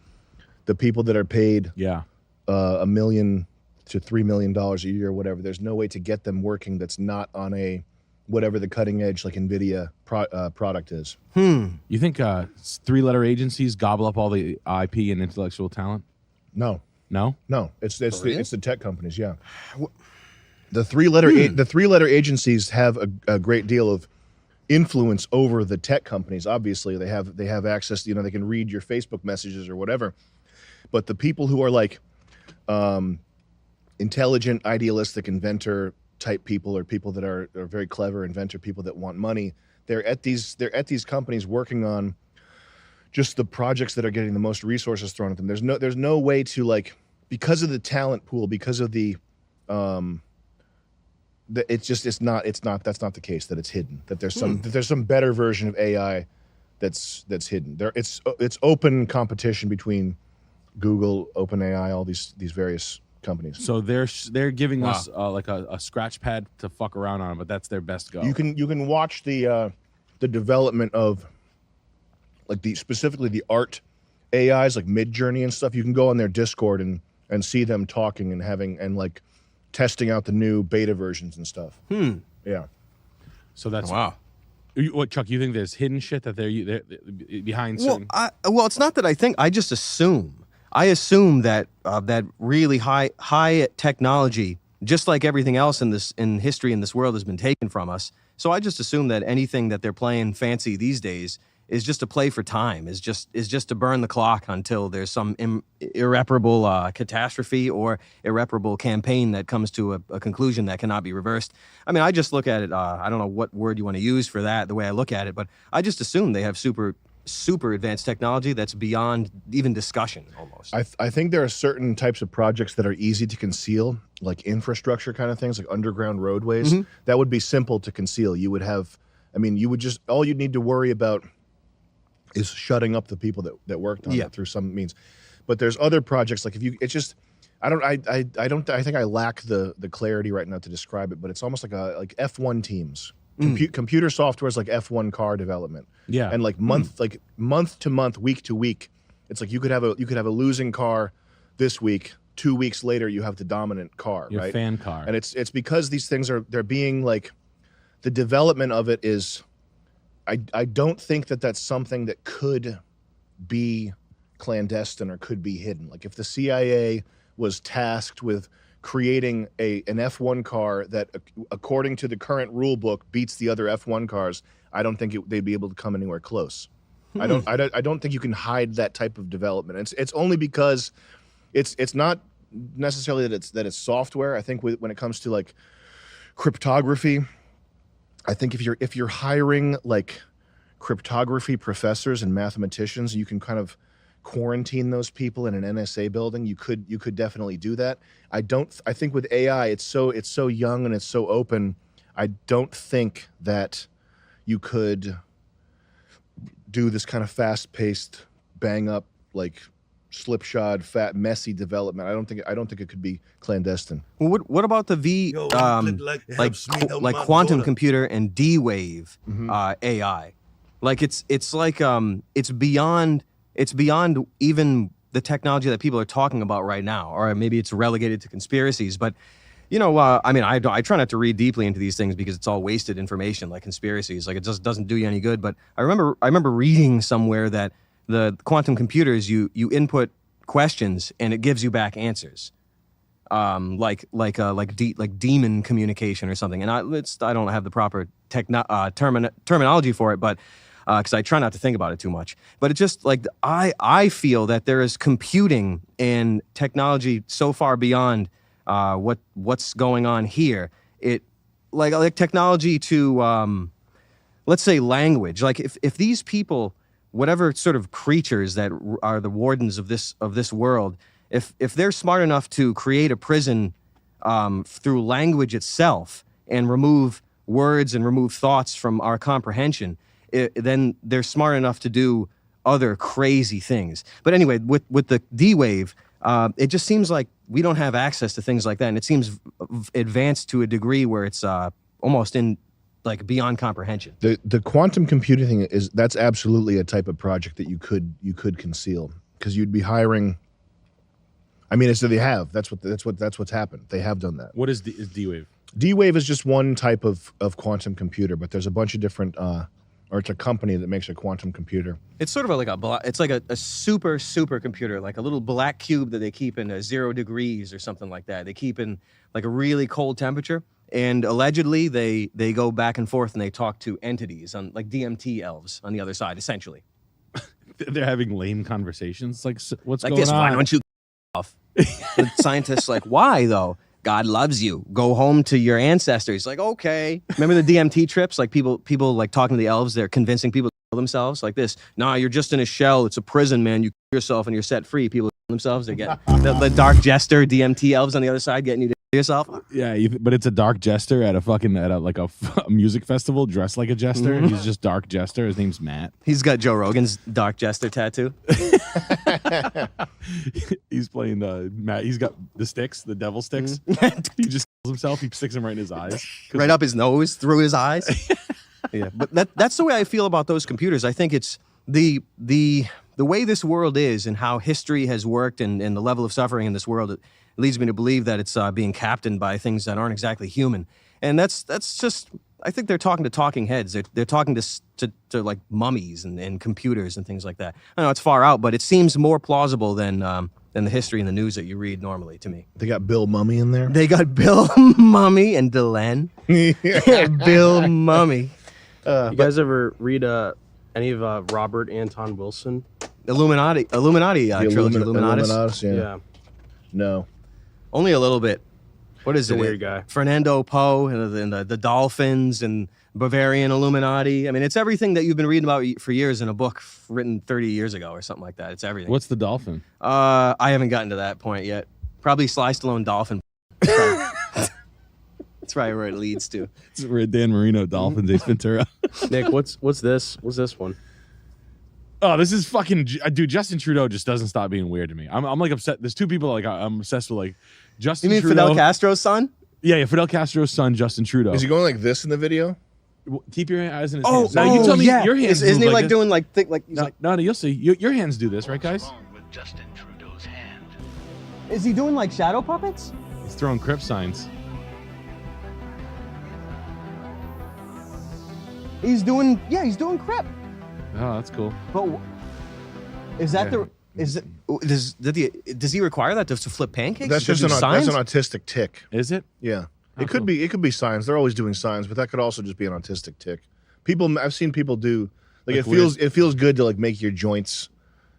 [SPEAKER 5] the people that are paid $1 million to $3 million a year or whatever, there's no way to get them working that's not on a whatever the cutting edge like NVIDIA product is.
[SPEAKER 6] You think 3-letter agencies gobble up all the IP and intellectual talent?
[SPEAKER 5] No.
[SPEAKER 6] No?
[SPEAKER 5] No. It's the tech companies, yeah. The 3-letter agencies have a great deal of influence over the tech companies. Obviously, they have access, they can read your Facebook messages or whatever. But the people who are like intelligent, idealistic, inventor type people, or people that are very clever, inventor people that want money, they're at these companies working on just the projects that are getting the most resources thrown at them. There's no way to, like, because of the talent pool, because of the that's not the case, that it's hidden, that there's some better version of AI that's hidden. It's open competition between Google, OpenAI, all these various companies.
[SPEAKER 6] So they're giving us like a scratch pad to fuck around on, but that's their best go.
[SPEAKER 5] You can watch the development of like specifically the art AIs like Midjourney and stuff. You can go on their Discord and see them talking and having and like testing out the new beta versions and stuff. Yeah.
[SPEAKER 6] So that's What, Chuck? You think there's hidden shit that they're behind? Certain...
[SPEAKER 4] Well, it's not that I think. I just assume. I assume that that really high technology, just like everything else in history in this world, has been taken from us. So I just assume that anything that they're playing fancy these days is just a play for time. Is just to burn the clock until there's some irreparable catastrophe or irreparable campaign that comes to a conclusion that cannot be reversed. I mean, I just look at it. I don't know what word you want to use for that. The way I look at it, but I just assume they have super advanced technology that's beyond even discussion almost.
[SPEAKER 5] I think there are certain types of projects that are easy to conceal, like infrastructure kind of things, like underground roadways. That would be simple to conceal. You would have, all you'd need to worry about is shutting up the people that worked on it through some means. But there's other projects, like I think I lack the clarity right now to describe it, but it's almost like F1 teams. Computer software is like F1 car development.
[SPEAKER 6] Yeah.
[SPEAKER 5] And like month to month, week to week, it's like you could have a losing car this week. 2 weeks later, you have the dominant car,
[SPEAKER 6] Your
[SPEAKER 5] right?
[SPEAKER 6] fan car.
[SPEAKER 5] And it's because these things they're being like, the development of it is, I don't think that's something that could be clandestine or could be hidden. Like if the CIA was tasked with creating an F1 car that, according to the current rule book, beats the other F1 cars, I don't think they'd be able to come anywhere close. I don't think you can hide that type of development. It's only because it's not necessarily that it's software. I think when it comes to like cryptography, I think if you're hiring like cryptography professors and mathematicians, you can kind of quarantine those people in an NSA building. You could definitely do that. I think with AI, it's so young and it's so open. I don't think that you could do this kind of fast-paced, bang-up, like slipshod, fat, messy development. I don't think it could be clandestine.
[SPEAKER 4] Well, what about the like quantum computer and D-Wave AI? Like it's beyond even the technology that people are talking about right now, or maybe it's relegated to conspiracies. But I try not to read deeply into these things because it's all wasted information, like conspiracies. Like it just doesn't do you any good. But I remember reading somewhere that the quantum computers, you input questions and it gives you back answers, like demon communication or something. And I don't have the proper terminology for it, but because I try not to think about it too much. But it's just like I feel that there is computing and technology so far beyond what's going on here. It like technology to let's say language. Like if these people, whatever sort of creatures that are the wardens of this world, if they're smart enough to create a prison through language itself and remove words and remove thoughts from our comprehension, then they're smart enough to do other crazy things. But anyway, with the D-Wave, it just seems like we don't have access to things like that, and it seems advanced to a degree where it's almost in like beyond comprehension.
[SPEAKER 5] The quantum computing thing that's absolutely a type of project that you could conceal, because you'd be hiring I mean, they have. That's what's happened. They have done that.
[SPEAKER 6] What is D-Wave?
[SPEAKER 5] D-Wave is just one type of quantum computer, but there's a bunch of different. Or it's a company that makes a quantum computer.
[SPEAKER 4] It's sort of it's like a super computer, like a little black cube that they keep in 0 degrees or something like that. They keep in like a really cold temperature, and allegedly they go back and forth and they talk to entities on like DMT elves on the other side, essentially.
[SPEAKER 6] They're having lame conversations. Like, what's
[SPEAKER 4] Like
[SPEAKER 6] going
[SPEAKER 4] this,
[SPEAKER 6] on?
[SPEAKER 4] why don't you off? The scientist's like, why though? God loves you. Go home to your ancestors. Like, okay. Remember the DMT trips? Like people like talking to the elves. They're convincing people to kill themselves. Like this. Nah, you're just in a shell. It's a prison, man. You kill yourself and you're set free. People kill themselves. They get the dark jester DMT elves on the other side getting you to kill yourself.
[SPEAKER 6] Yeah, but it's a dark jester at a music festival dressed like a jester.
[SPEAKER 4] Mhm.
[SPEAKER 6] He's just dark jester. His name's Matt.
[SPEAKER 4] He's got Joe Rogan's dark jester tattoo.
[SPEAKER 6] He's playing Matt. He's got the sticks, the devil sticks. He just kills himself. He sticks them right in his eyes.
[SPEAKER 4] Right up his nose, through his eyes. Yeah, but that's the way I feel about those computers. I think it's the way this world is and how history has worked and the level of suffering in this world. It leads me to believe that it's being captained by things that aren't exactly human. And that's just, I think they're talking to talking heads. They're talking to like mummies and computers and things like that. I know it's far out, but it seems more plausible than the history and the news that you read normally to me.
[SPEAKER 5] They got Bill Mummy in there.
[SPEAKER 4] They got Bill Mummy and Delenn. Bill Mummy.
[SPEAKER 12] You guys ever read any of Robert Anton Wilson?
[SPEAKER 4] Illuminati trilogy, Illuminatus?
[SPEAKER 5] Yeah. No.
[SPEAKER 4] Only a little bit. What is
[SPEAKER 12] He's
[SPEAKER 4] it?
[SPEAKER 12] a weird guy.
[SPEAKER 4] Fernando Poe and the Dolphins and Bavarian Illuminati. I mean, it's everything that you've been reading about for years in a book written 30 years ago or something like that. It's everything.
[SPEAKER 6] What's the dolphin?
[SPEAKER 4] I haven't gotten to that point yet. Probably Sly Stallone Dolphin. That's probably where it leads to.
[SPEAKER 6] It's where Dan Marino Dolphins Ace Ventura.
[SPEAKER 12] Nick, what's this? What's this one?
[SPEAKER 6] Oh, this is fucking dude. Justin Trudeau just doesn't stop being weird to me. I'm like upset. There's two people like I'm obsessed with like Justin.
[SPEAKER 4] You mean
[SPEAKER 6] Trudeau.
[SPEAKER 4] Fidel Castro's son?
[SPEAKER 6] Yeah, Fidel Castro's son, Justin Trudeau.
[SPEAKER 5] Is he going like this in the video?
[SPEAKER 6] Keep your eyes in his hands. Now you tell me your hands.
[SPEAKER 4] Isn't he
[SPEAKER 6] move
[SPEAKER 4] like
[SPEAKER 6] this.
[SPEAKER 4] doing like thick like? He's
[SPEAKER 6] No,
[SPEAKER 4] like,
[SPEAKER 6] no, you'll see. Your hands do this, right, guys?
[SPEAKER 4] is he doing like shadow puppets?
[SPEAKER 6] He's throwing Crip signs.
[SPEAKER 4] He's doing crep.
[SPEAKER 6] Oh, that's cool.
[SPEAKER 4] But is that does he require that to flip pancakes?
[SPEAKER 5] That's
[SPEAKER 4] To
[SPEAKER 5] just
[SPEAKER 4] do
[SPEAKER 5] that's
[SPEAKER 4] signs?
[SPEAKER 5] an autistic tick.
[SPEAKER 6] Is it?
[SPEAKER 5] Yeah.
[SPEAKER 6] Oh,
[SPEAKER 5] It could be signs. They're always doing signs, but that could also just be an autistic tick. I've seen people do like
[SPEAKER 6] Like
[SPEAKER 5] it feels good to like make your joints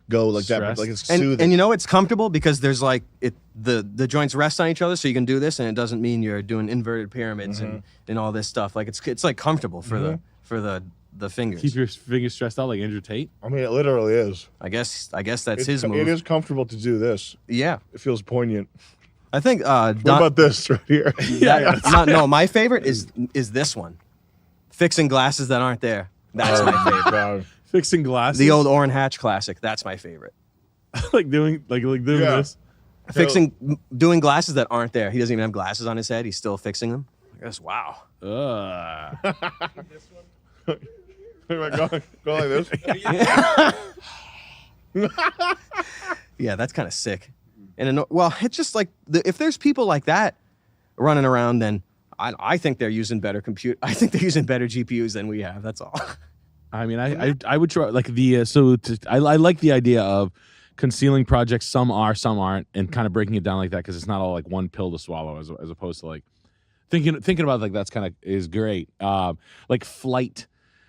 [SPEAKER 5] go like that,
[SPEAKER 6] Stressed.
[SPEAKER 5] like it's
[SPEAKER 4] and
[SPEAKER 5] soothing.
[SPEAKER 4] you know it's comfortable because there's like the joints rest on each other, so you can do this, and it doesn't mean you're doing inverted pyramids and all this stuff. Like it's like comfortable for the fingers.
[SPEAKER 6] Keep your fingers stressed out like Andrew Tate.
[SPEAKER 5] I mean, it literally is.
[SPEAKER 4] I guess that's his move.
[SPEAKER 5] It is comfortable to do this.
[SPEAKER 4] Yeah,
[SPEAKER 5] it feels poignant.
[SPEAKER 4] I think.
[SPEAKER 5] What about this right here?
[SPEAKER 4] No, my favorite is this one, fixing glasses that aren't there. That's my favorite.
[SPEAKER 6] Fixing glasses.
[SPEAKER 4] The old Orrin Hatch classic. That's my favorite.
[SPEAKER 6] like doing this.
[SPEAKER 4] Doing glasses that aren't there. He doesn't even have glasses on his head. He's still fixing them. I guess. Wow.
[SPEAKER 5] Go like this.
[SPEAKER 4] Yeah, that's kind of sick. And well, it's just like if there's people like that running around, then I think they're using better I think they're using better GPUs than we have. That's all.
[SPEAKER 6] I mean, I would try like I like the idea of concealing projects. Some are, some aren't, and kind of breaking it down like that because it's not all like one pill to swallow as opposed to like thinking about like that's kind of is great. Like flight.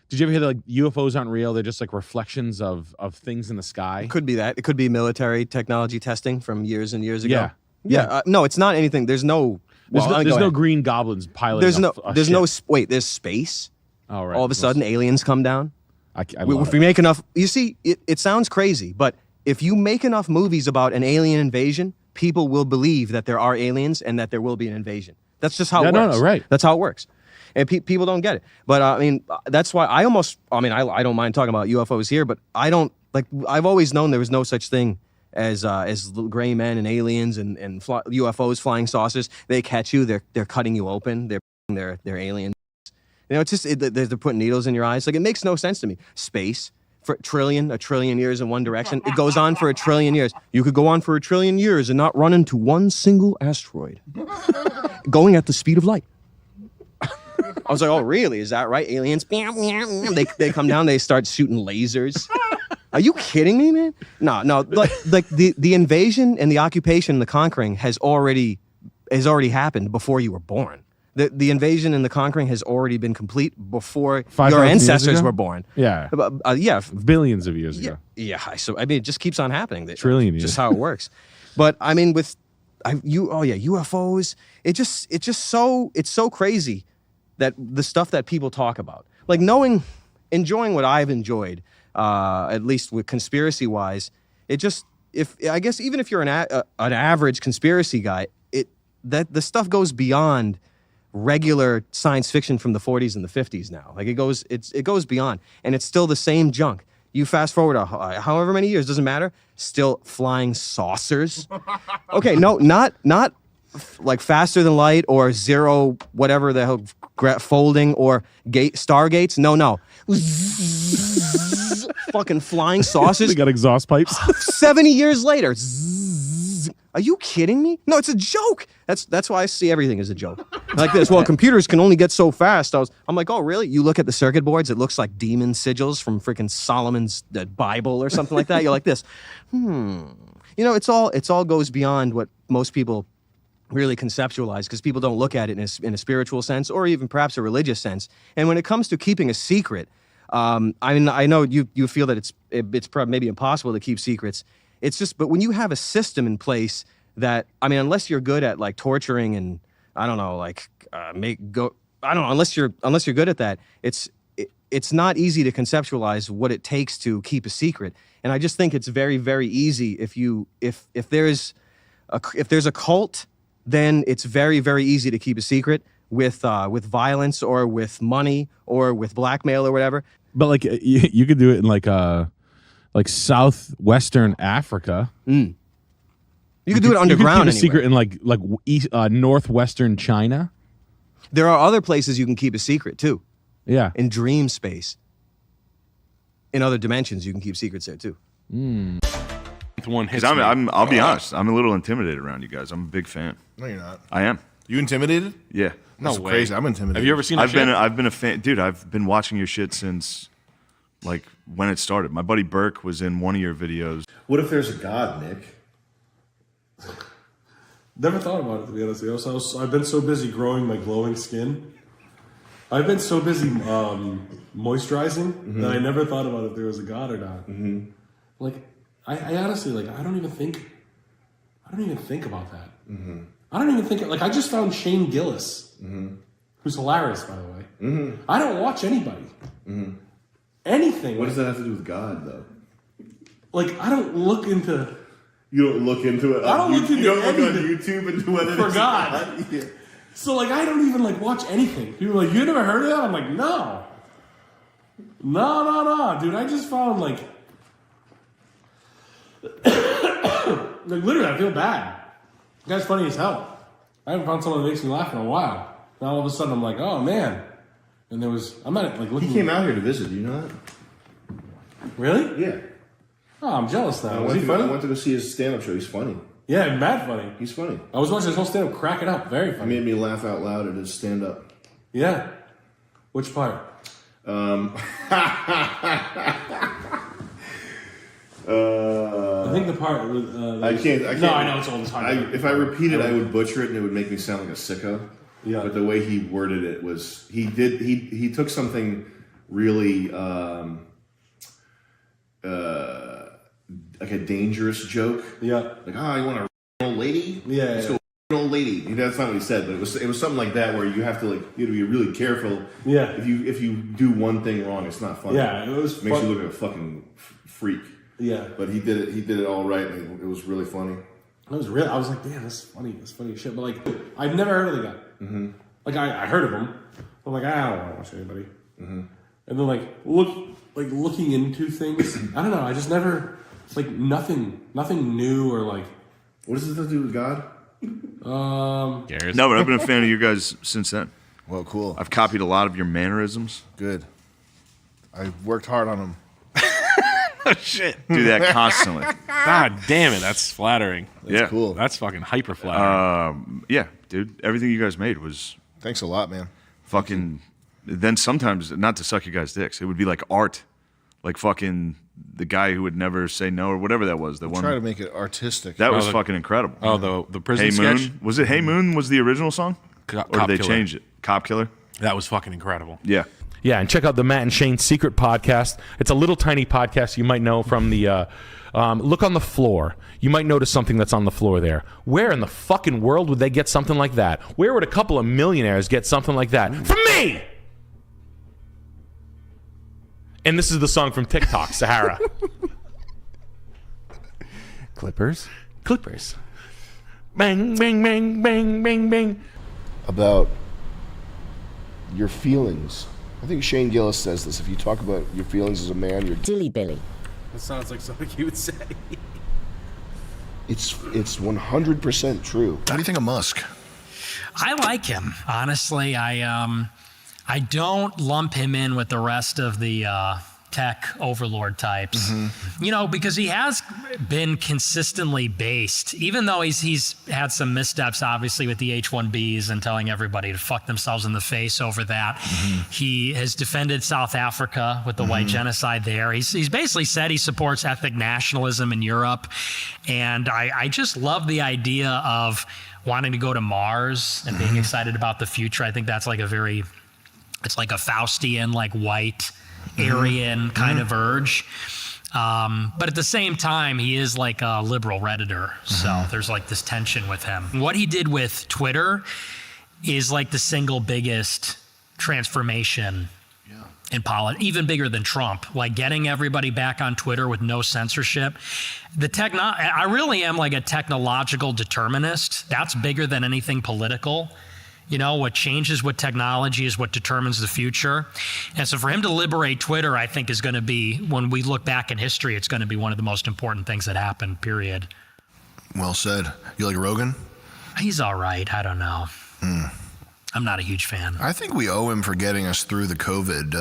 [SPEAKER 6] Did you ever hear that like UFOs aren't real? They're just like reflections of things in the sky.
[SPEAKER 4] It could be that. It could be military technology testing from years and years ago.
[SPEAKER 6] Yeah.
[SPEAKER 4] No, it's not anything. There's no.
[SPEAKER 6] There's
[SPEAKER 4] Well,
[SPEAKER 6] no
[SPEAKER 4] go ahead.
[SPEAKER 6] green goblins piloting.
[SPEAKER 4] There's no. Wait, there's space.
[SPEAKER 6] Oh, right.
[SPEAKER 4] All of a sudden, aliens come down.
[SPEAKER 6] If
[SPEAKER 4] we make enough, you see, it sounds crazy, but if you make enough movies about an alien invasion, people will believe that there are aliens and that there will be an invasion. That's just how it works.
[SPEAKER 6] No, right.
[SPEAKER 4] That's how it works. And people don't get it. But I mean, that's why I don't mind talking about UFOs here, but I don't like. I've always known there was no such thing as little gray men and aliens and UFOs, flying saucers. They catch you. They're cutting you open. They're aliens. You know, it's just they're putting needles in your eyes. Like it makes no sense to me. Space, for a trillion years in one direction. It goes on for a trillion years. You could go on for a trillion years and not run into one single asteroid going at the speed of light. I was like, oh, really? Is that right? Aliens, they come down, they start shooting lasers. Are you kidding me, man? No. Like the invasion and the occupation, the conquering has already happened before you were born. The invasion and the conquering has already been complete before your ancestors were born.
[SPEAKER 6] Yeah.
[SPEAKER 4] Yeah.
[SPEAKER 6] Billions of years ago.
[SPEAKER 4] Yeah. So, I mean, it just keeps on happening.
[SPEAKER 6] Trillion years.
[SPEAKER 4] Just how it works. But, I mean, UFOs, it's so crazy that the stuff that people talk about. Like enjoying what I've enjoyed, at least with conspiracy-wise, I guess even if you're an average conspiracy guy, that the stuff goes beyond regular science fiction from the 40s and the 50s now. Like it goes beyond, and it's still the same junk. You fast forward however many years, doesn't matter, still flying saucers. Okay, no, not like faster than light or zero whatever the hell folding or stargates. No. Fucking flying saucers.
[SPEAKER 6] They got exhaust pipes.
[SPEAKER 4] 70 years later. Are you kidding me? No, it's a joke. That's why I see everything as a joke. Like this. Well, computers can only get so fast. I'm like, oh, really? You look at the circuit boards, it looks like demon sigils from freaking Solomon's Bible or something like that. You're like this. You know, it's all goes beyond what most people really conceptualize, because people don't look at it in a spiritual sense or even perhaps a religious sense. And when it comes to keeping a secret, I mean, I know you feel that it's probably maybe impossible to keep secrets. It's just, but when you have a system in place that, I mean, unless you're good at like torturing and I don't know, like unless you're good at that, it's not easy to conceptualize what it takes to keep a secret. And I just think it's very, very easy if there's a cult, then it's very, very easy to keep a secret with violence or with money or with blackmail or whatever.
[SPEAKER 6] But like you could do it in like southwestern Africa.
[SPEAKER 4] You could do it underground.
[SPEAKER 6] You could keep a secret in like east, northwestern China.
[SPEAKER 4] There are other places you can keep a secret too.
[SPEAKER 6] Yeah.
[SPEAKER 4] In dream space. In other dimensions, you can keep secrets there too.
[SPEAKER 2] One hits
[SPEAKER 3] I'll be honest. I'm a little intimidated around you guys. I'm a big fan.
[SPEAKER 5] No, you're not.
[SPEAKER 3] I am.
[SPEAKER 5] You intimidated?
[SPEAKER 3] Yeah.
[SPEAKER 2] No
[SPEAKER 5] That's
[SPEAKER 2] way.
[SPEAKER 5] crazy. I'm intimidated.
[SPEAKER 2] Have you ever seen?
[SPEAKER 3] I've been a fan, dude. I've been watching your shit since like when it started. My buddy Burke was in one of your videos.
[SPEAKER 10] What if there's a God, Nick?
[SPEAKER 18] Never thought about it, to be honest with you. I've been so busy growing my glowing skin. I've been so busy moisturizing that I never thought about if there was a God or not. Like, I honestly, like, I don't even think about that. I don't even think, like, I just found Shane Gillis, who's hilarious, by the way. I don't watch anybody. Anything.
[SPEAKER 10] What does that have to do with God, though?
[SPEAKER 18] Like, I don't look into...
[SPEAKER 10] You don't look into it?
[SPEAKER 18] I don't look into
[SPEAKER 10] You don't look on
[SPEAKER 18] anything
[SPEAKER 10] YouTube into whether
[SPEAKER 18] for
[SPEAKER 10] it's
[SPEAKER 18] God.
[SPEAKER 10] Yeah.
[SPEAKER 18] So, like, I don't even, like, watch anything. People are like, you never heard of that? I'm like, no. No, dude. I just found, like... like, literally, I feel bad. The guy's funny as hell. I haven't found someone that makes me laugh in a while. Now, all of a sudden, I'm like, oh, man. And I'm not, like, looking...
[SPEAKER 10] He came out here to visit. Do you know that?
[SPEAKER 18] Really?
[SPEAKER 10] Yeah.
[SPEAKER 18] Oh, I'm jealous now.
[SPEAKER 10] I
[SPEAKER 18] Was he funny?
[SPEAKER 10] went to go see his stand-up show. He's funny.
[SPEAKER 18] Yeah, mad funny.
[SPEAKER 10] He's funny.
[SPEAKER 18] I was watching his whole stand-up, cracking up. Very funny.
[SPEAKER 10] He made me laugh out loud at his stand-up.
[SPEAKER 18] Yeah. Which part?
[SPEAKER 10] I
[SPEAKER 18] think the part...
[SPEAKER 10] I can't.
[SPEAKER 18] No, I know, it's all the time.
[SPEAKER 10] If I repeat it, I would butcher it, and it would make me sound like a sicko.
[SPEAKER 18] Yeah.
[SPEAKER 10] But the way he worded it was... He took something really... like a dangerous joke.
[SPEAKER 18] Yeah.
[SPEAKER 10] Like, you want a old lady?
[SPEAKER 18] Yeah.
[SPEAKER 10] Let's go an old lady. That's not what he said, but it was something like that where you have to you have to be really careful.
[SPEAKER 18] Yeah.
[SPEAKER 10] If you do one thing wrong, it's not funny.
[SPEAKER 18] Yeah, it was
[SPEAKER 10] makes
[SPEAKER 18] fun.
[SPEAKER 10] you look like a fucking freak.
[SPEAKER 18] Yeah.
[SPEAKER 10] But he did it all right, and it was really funny.
[SPEAKER 18] It was real. I was like, damn, that's funny. That's funny as shit. But like, I've never heard of the guy. Like I heard of him. I'm like, I don't want to watch anybody. And then looking into things. I don't know. I just never nothing new or like.
[SPEAKER 10] What does this have to do with God?
[SPEAKER 3] No, but I've been a fan of you guys since then.
[SPEAKER 5] Well, cool.
[SPEAKER 3] I've copied a lot of your mannerisms.
[SPEAKER 5] Good. I worked hard on them.
[SPEAKER 2] Shit.
[SPEAKER 3] Do that constantly.
[SPEAKER 2] God damn it, that's flattering.
[SPEAKER 3] Yeah.
[SPEAKER 1] Cool.
[SPEAKER 2] That's fucking hyper flattering.
[SPEAKER 3] Yeah, dude. Everything you guys made was
[SPEAKER 1] Thanks a lot, man.
[SPEAKER 3] fucking. Then sometimes, not to suck you guys' dicks, it would be like art, like fucking the guy who would never say no or whatever that was. The one
[SPEAKER 1] Try to make it artistic.
[SPEAKER 3] that was fucking incredible.
[SPEAKER 2] Oh, the prison
[SPEAKER 3] Hey
[SPEAKER 2] sketch?
[SPEAKER 3] Moon, was it? Hey Moon was the original song, or
[SPEAKER 2] Cop
[SPEAKER 3] did they
[SPEAKER 2] Killer.
[SPEAKER 3] change it? Cop Killer.
[SPEAKER 2] That was fucking incredible.
[SPEAKER 3] Yeah.
[SPEAKER 6] Yeah, and check out the Matt and Shane Secret Podcast. It's a little tiny podcast you might know from the Look on the Floor. You might notice something that's on the floor there. Where in the fucking world would they get something like that? Where would a couple of millionaires get something like that? From me! And this is the song from TikTok, Sahara.
[SPEAKER 7] Clippers.
[SPEAKER 6] Bang, bang, bang, bang, bang, bang.
[SPEAKER 5] About your feelings. I think Shane Gillis says this. If you talk about your feelings as a man, you're
[SPEAKER 20] Dilly Billy.
[SPEAKER 9] That sounds like something you would say.
[SPEAKER 5] It's 100% true.
[SPEAKER 1] What do you think of Musk?
[SPEAKER 21] I like him, honestly. I don't lump him in with the rest of the tech overlord types, you know, because he has been consistently based, even though he's had some missteps, obviously, with the H-1Bs and telling everybody to fuck themselves in the face over that. He has defended South Africa with the white genocide there. He's basically said he supports ethnic nationalism in Europe. And I just love the idea of wanting to go to Mars and being excited about the future. I think that's like it's like a Faustian, like white, Aryan kind of urge. But at the same time, he is like a liberal Redditor. So there's like this tension with him. What he did with Twitter is like the single biggest transformation in politics, even bigger than Trump, like getting everybody back on Twitter with no censorship. I really am like a technological determinist. That's bigger than anything political. You know, what changes with technology is what determines the future. And so for him to liberate Twitter, I think is going to be, when we look back in history, it's going to be one of the most important things that happened, period.
[SPEAKER 1] Well said. You like Rogan?
[SPEAKER 21] He's all right. I don't know. I'm not a huge fan.
[SPEAKER 1] I think we owe him for getting us through the COVID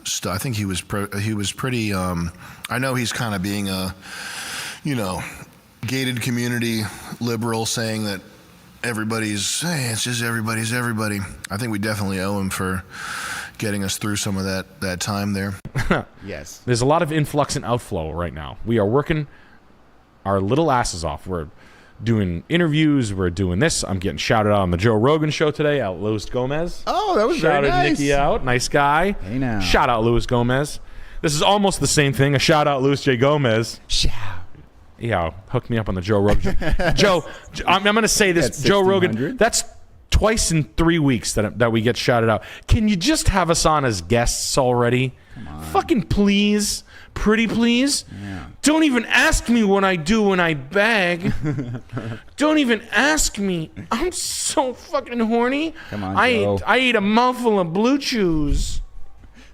[SPEAKER 1] stuff. I think he was pretty. I know he's kind of being a, gated community liberal, saying that it's just everybody's everybody. I think we definitely owe him for getting us through some of that time there.
[SPEAKER 7] Yes.
[SPEAKER 6] There's a lot of influx and outflow right now. We are working our little asses off. We're doing interviews. We're doing this. I'm getting shouted out on the Joe Rogan show today out Luis Gomez.
[SPEAKER 7] Oh, that was
[SPEAKER 6] Shouted
[SPEAKER 7] very nice.
[SPEAKER 6] Nikki out. Nice guy.
[SPEAKER 7] Hey now.
[SPEAKER 6] Shout out Luis Gomez. This is almost the same thing. A shout out Luis J. Gomez. Yeah, hook me up on the Joe Rogan. Joe, I'm going to say this. Joe Rogan, that's twice in 3 weeks that we get shouted out. Can you just have us on as guests already? Come on. Fucking please. Pretty please. Yeah. Don't even ask me what I do when I bag. Don't even ask me. I'm so fucking horny.
[SPEAKER 7] Come on,
[SPEAKER 6] Joe.
[SPEAKER 7] Joe.
[SPEAKER 6] I ate a mouthful of Blue Chews.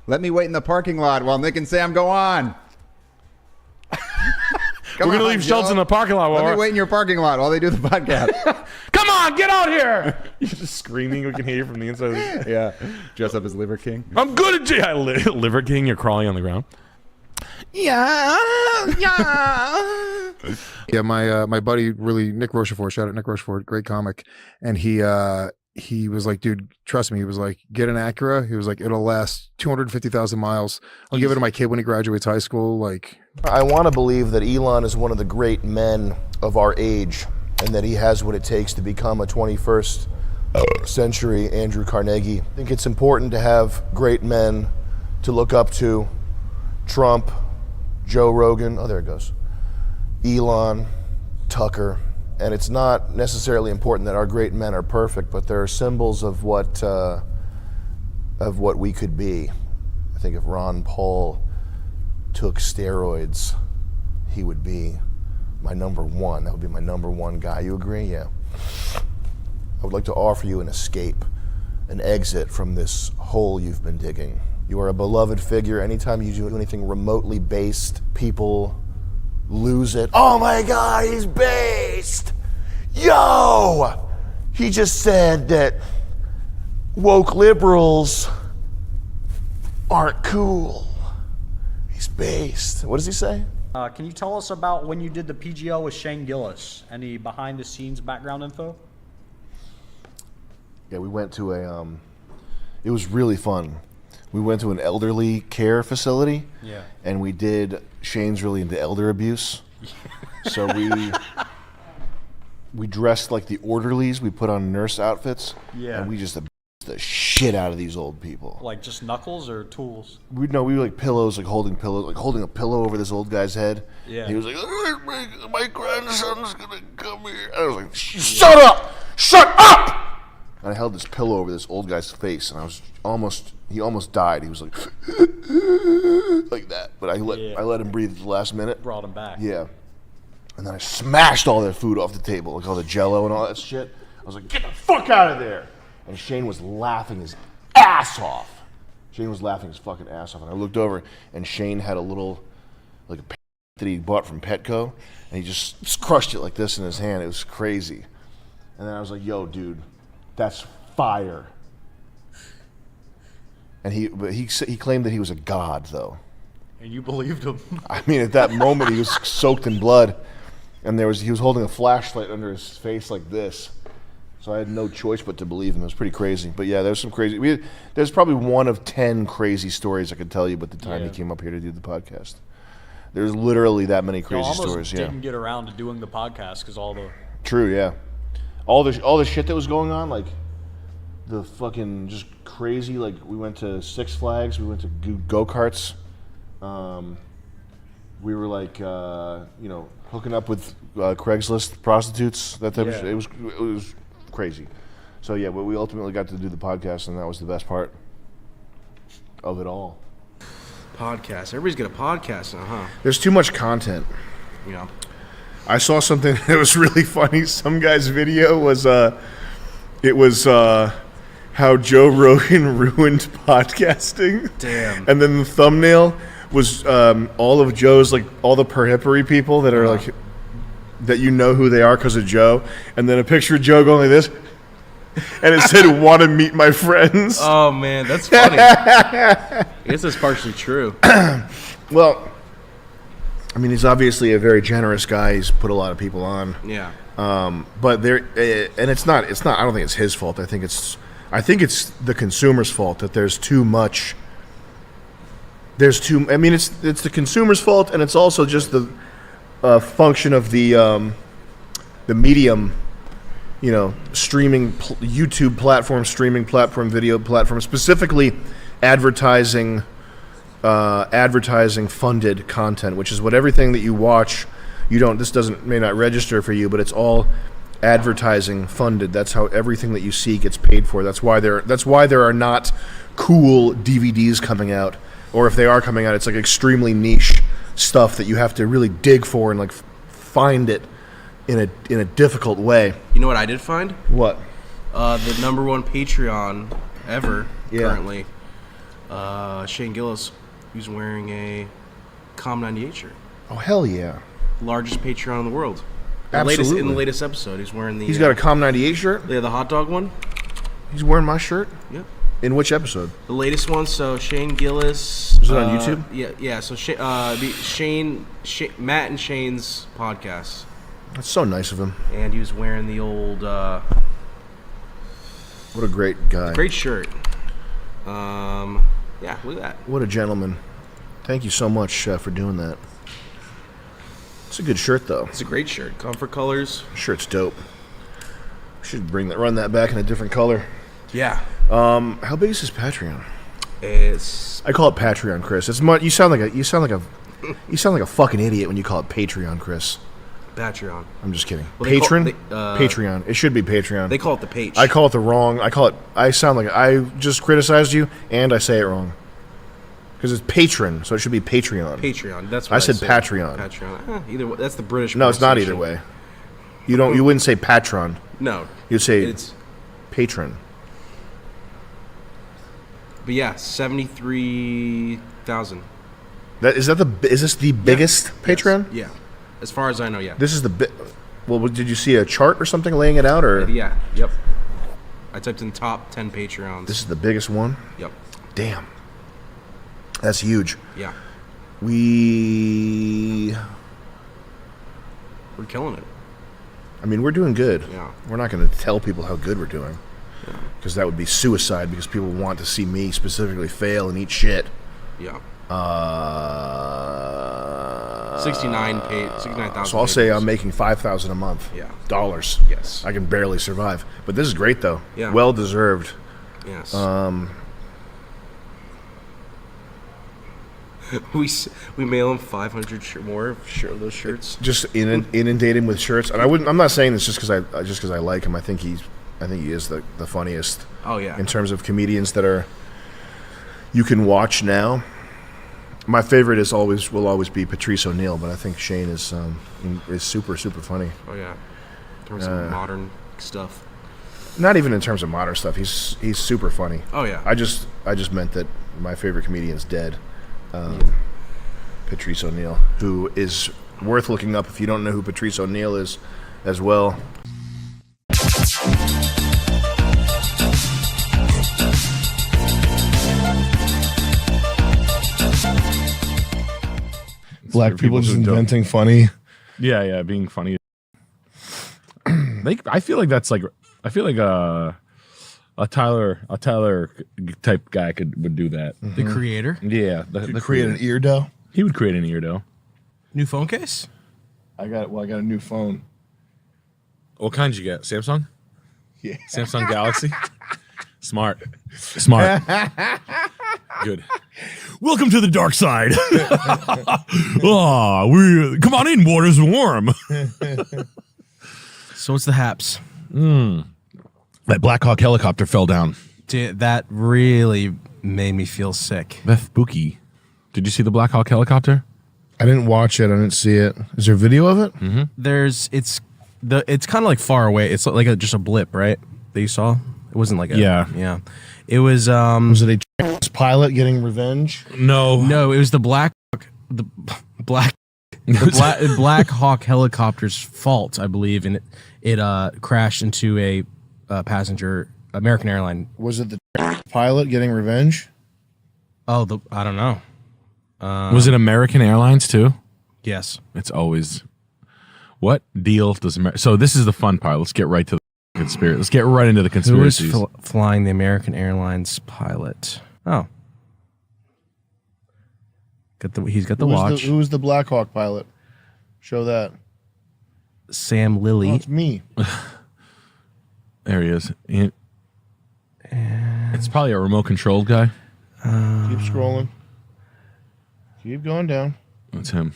[SPEAKER 7] Let me wait in the parking lot while Nick and Sam go on.
[SPEAKER 6] We're going to leave Schultz in the parking lot.
[SPEAKER 7] Let me wait in your parking lot while they do the podcast.
[SPEAKER 6] Come on, get out here. You're just screaming. We can hear you from the inside.
[SPEAKER 7] Yeah. Dress up as Liver King.
[SPEAKER 6] I'm good at Liver King. You're crawling on the ground.
[SPEAKER 5] Yeah. Yeah, my buddy, really, Nick Rochefort, shout out Nick Rochefort, great comic. And he was like, dude, trust me. He was like, get an Acura. He was like, it'll last 250,000 miles. I'll give it to my kid when he graduates high school. Like, I want to believe that Elon is one of the great men of our age and that he has what it takes to become a 21st century Andrew Carnegie. I think it's important to have great men to look up to. Trump, Joe Rogan, oh, there it goes. Elon, Tucker. And it's not necessarily important that our great men are perfect, but they're symbols of what we could be. I think if Ron Paul took steroids, he would be my number one. That would be my number one guy. You agree? Yeah. I would like to offer you an escape, an exit from this hole you've been digging. You are a beloved figure. Anytime you do anything remotely based, people lose it. Oh my God, he's based. Yo! He just said that woke liberals aren't cool. He's based. What does he say?
[SPEAKER 13] Can you tell us about when you did the PGL with Shane Gillis? Any behind the scenes background info?
[SPEAKER 5] Yeah, we went to it was really fun. We went to an elderly care facility.
[SPEAKER 13] Yeah.
[SPEAKER 5] And we did, Shane's really into elder abuse. So we dressed like the orderlies. We put on nurse outfits.
[SPEAKER 13] Yeah.
[SPEAKER 5] And we just abused the shit out of these old people.
[SPEAKER 13] Like just knuckles or tools?
[SPEAKER 5] We were like pillows, like holding a pillow over this old guy's head.
[SPEAKER 13] Yeah.
[SPEAKER 5] And he was like, my grandson's gonna come here. And I was like, shut up! Shut up! And I held this pillow over this old guy's face, and he almost died. He was like, like that. But I let him breathe at the last minute.
[SPEAKER 13] Brought him back.
[SPEAKER 5] Yeah. And then I smashed all their food off the table, like all the Jello and all that shit. I was like, get the fuck out of there! And Shane was laughing his ass off. Shane was laughing his fucking ass off. And I looked over, and Shane had a little, like a that he bought from Petco, and he just crushed it like this in his hand. It was crazy. And then I was like, yo, dude, that's fire. And he claimed that he was a god, though.
[SPEAKER 13] And you believed him?
[SPEAKER 5] I mean, at that moment, he was soaked in blood, and he was holding a flashlight under his face like this. So I had no choice but to believe him. It was pretty crazy. But yeah, there's some crazy. There's probably one of 10 crazy stories I could tell you about the time he came up here to do the podcast. There's literally that many crazy stories. Yeah.
[SPEAKER 13] Didn't get around to doing the podcast because all the.
[SPEAKER 5] True. Yeah. All the shit that was going on, like the fucking just crazy. Like we went to Six Flags. We went to go-karts. We were like, hooking up with Craigslist prostitutes. That type of shit. It was crazy. So yeah, but we ultimately got to do the podcast, and that was the best part of it all.
[SPEAKER 9] Podcast. Everybody's got a podcast now, huh?
[SPEAKER 5] There's too much content.
[SPEAKER 9] Yeah.
[SPEAKER 5] I saw something that was really funny. Some guy's video was how Joe Rogan ruined podcasting.
[SPEAKER 9] Damn.
[SPEAKER 5] And then the thumbnail was all of Joe's, like, all the periphery people that are like, that you know who they are because of Joe. And then a picture of Joe going like this. And it said, want to meet my friends.
[SPEAKER 9] Oh, man, that's funny. I guess that's partially true.
[SPEAKER 5] Well, I mean, he's obviously a very generous guy. He's put a lot of people on.
[SPEAKER 9] Yeah.
[SPEAKER 5] But and it's not. I don't think it's his fault. I think it's the consumer's fault that there's too much. I mean, it's the consumer's fault, and it's also just the function of the medium. Streaming YouTube platform, streaming platform, video platform, specifically advertising funded content, which is what everything that you watch, this may not register for you, but it's all advertising funded. That's how everything that you see gets paid for. That's why there are not cool DVDs coming out, or if they are coming out, it's like extremely niche stuff that you have to really dig for and like find it in a difficult way.
[SPEAKER 9] You know what I did find?
[SPEAKER 5] What?
[SPEAKER 9] The #1 Patreon ever currently. Shane Gillis, who's wearing a Com 98 shirt.
[SPEAKER 5] Oh hell yeah!
[SPEAKER 9] Largest Patreon in the world.
[SPEAKER 5] Absolutely.
[SPEAKER 9] In the latest episode, he's wearing the.
[SPEAKER 5] He's got a Com 98 shirt.
[SPEAKER 9] Yeah, the hot dog one.
[SPEAKER 5] He's wearing my shirt.
[SPEAKER 9] Yep.
[SPEAKER 5] In which episode?
[SPEAKER 9] The latest one. So Shane Gillis.
[SPEAKER 5] Is it on YouTube?
[SPEAKER 9] Yeah. So Shane, Matt and Shane's podcast.
[SPEAKER 5] That's so nice of him.
[SPEAKER 9] And he was wearing the old.
[SPEAKER 5] What a great guy.
[SPEAKER 9] Great shirt. Yeah, look at that.
[SPEAKER 5] What a gentleman. Thank you so much for doing that. It's a good shirt, though.
[SPEAKER 9] It's a great shirt. Comfort colors.
[SPEAKER 5] Shirt's dope. Should run that back in a different color.
[SPEAKER 9] Yeah.
[SPEAKER 5] How big is his Patreon? I call it Patreon, Chris. It's you sound like a fucking idiot when you call it Patreon, Chris.
[SPEAKER 9] Patreon.
[SPEAKER 5] I'm just kidding.
[SPEAKER 9] Well,
[SPEAKER 5] Patreon. It should be Patreon.
[SPEAKER 9] They call it the page.
[SPEAKER 5] I call it the wrong. I sound like I just criticized you, and I say it wrong. Because it's patron, so it should be Patreon.
[SPEAKER 9] Patreon. That's what
[SPEAKER 5] I said. Patreon.
[SPEAKER 9] Patreon. Either way, that's the British.
[SPEAKER 5] No, it's not either way. You wouldn't say patron.
[SPEAKER 9] No.
[SPEAKER 5] You'd say it's patron.
[SPEAKER 9] But yeah, 73,000.
[SPEAKER 5] Is this the biggest Patreon?
[SPEAKER 9] Yes. Yeah. As far as I know, yeah.
[SPEAKER 5] This is the Well, did you see a chart or something laying it out, or?
[SPEAKER 9] Yeah. Yep. I typed in top 10 Patreons.
[SPEAKER 5] This is the biggest one?
[SPEAKER 9] Yep.
[SPEAKER 5] Damn. That's huge.
[SPEAKER 9] Yeah.
[SPEAKER 1] We're
[SPEAKER 9] killing it.
[SPEAKER 1] I mean, we're doing good.
[SPEAKER 9] Yeah.
[SPEAKER 1] We're not going to tell people how good we're doing. Because that would be suicide, because people want to see me specifically fail and eat shit.
[SPEAKER 9] Yeah.
[SPEAKER 1] 69,000. So I'll say I'm making $5,000 a month.
[SPEAKER 9] Yeah.
[SPEAKER 1] Dollars.
[SPEAKER 9] Yes.
[SPEAKER 1] I can barely survive. But this is great, though.
[SPEAKER 9] Yeah.
[SPEAKER 1] Well deserved.
[SPEAKER 9] Yes. We mail him 500 more of those shirts.
[SPEAKER 1] Just inundate him with shirts, and I'm not saying this just because I like him. I think he is the funniest.
[SPEAKER 9] Oh, yeah.
[SPEAKER 1] In terms of comedians that you can watch now, my favorite will always be Patrice O'Neal, but I think Shane is super funny.
[SPEAKER 9] Oh yeah. In terms of modern stuff.
[SPEAKER 1] Not even in terms of modern stuff. He's super funny.
[SPEAKER 9] Oh yeah.
[SPEAKER 1] I just meant that my favorite comedian's dead. Patrice O'Neal, who is worth looking up if you don't know who Patrice O'Neal is as well.
[SPEAKER 14] Black people just inventing funny.
[SPEAKER 6] Yeah, being funny. I feel like a Tyler type guy would do that.
[SPEAKER 8] The creator?
[SPEAKER 6] Yeah,
[SPEAKER 14] Could create an ear dough.
[SPEAKER 6] He would create an ear dough.
[SPEAKER 8] New phone case?
[SPEAKER 14] I got a new phone.
[SPEAKER 6] What kind did you get? Samsung?
[SPEAKER 14] Yeah.
[SPEAKER 6] Samsung Galaxy? Smart. Good. Welcome to the dark side. Come on in, water's warm.
[SPEAKER 8] So what's the haps?
[SPEAKER 6] That Black Hawk helicopter fell down.
[SPEAKER 8] Dude, that really made me feel sick.
[SPEAKER 6] That's spooky. Did you see the Black Hawk helicopter?
[SPEAKER 14] I didn't watch it. I didn't see it. Is there video of it?
[SPEAKER 6] Mm-hmm.
[SPEAKER 8] It's kind of like far away. It's like just a blip, right? That you saw. It wasn't like yeah. It was.
[SPEAKER 14] Was it a pilot getting revenge?
[SPEAKER 8] No. It was the Black Hawk helicopter's fault, I believe, and it crashed into a passenger American airline.
[SPEAKER 14] Was it the pilot getting revenge?
[SPEAKER 8] Oh, I don't know.
[SPEAKER 6] Was it American Airlines too?
[SPEAKER 8] Yes.
[SPEAKER 6] It's always. What deal does So this is the fun part. Let's get right to the conspiracy. Let's get right into the conspiracies.
[SPEAKER 8] Who is flying the American Airlines pilot? Oh. He's got the watch.
[SPEAKER 14] Who was the Black Hawk pilot? Show that.
[SPEAKER 8] Sam Lilly.
[SPEAKER 14] Oh, it's me.
[SPEAKER 6] There he is. It's probably a remote controlled guy.
[SPEAKER 14] Keep scrolling. Keep going down.
[SPEAKER 6] That's him.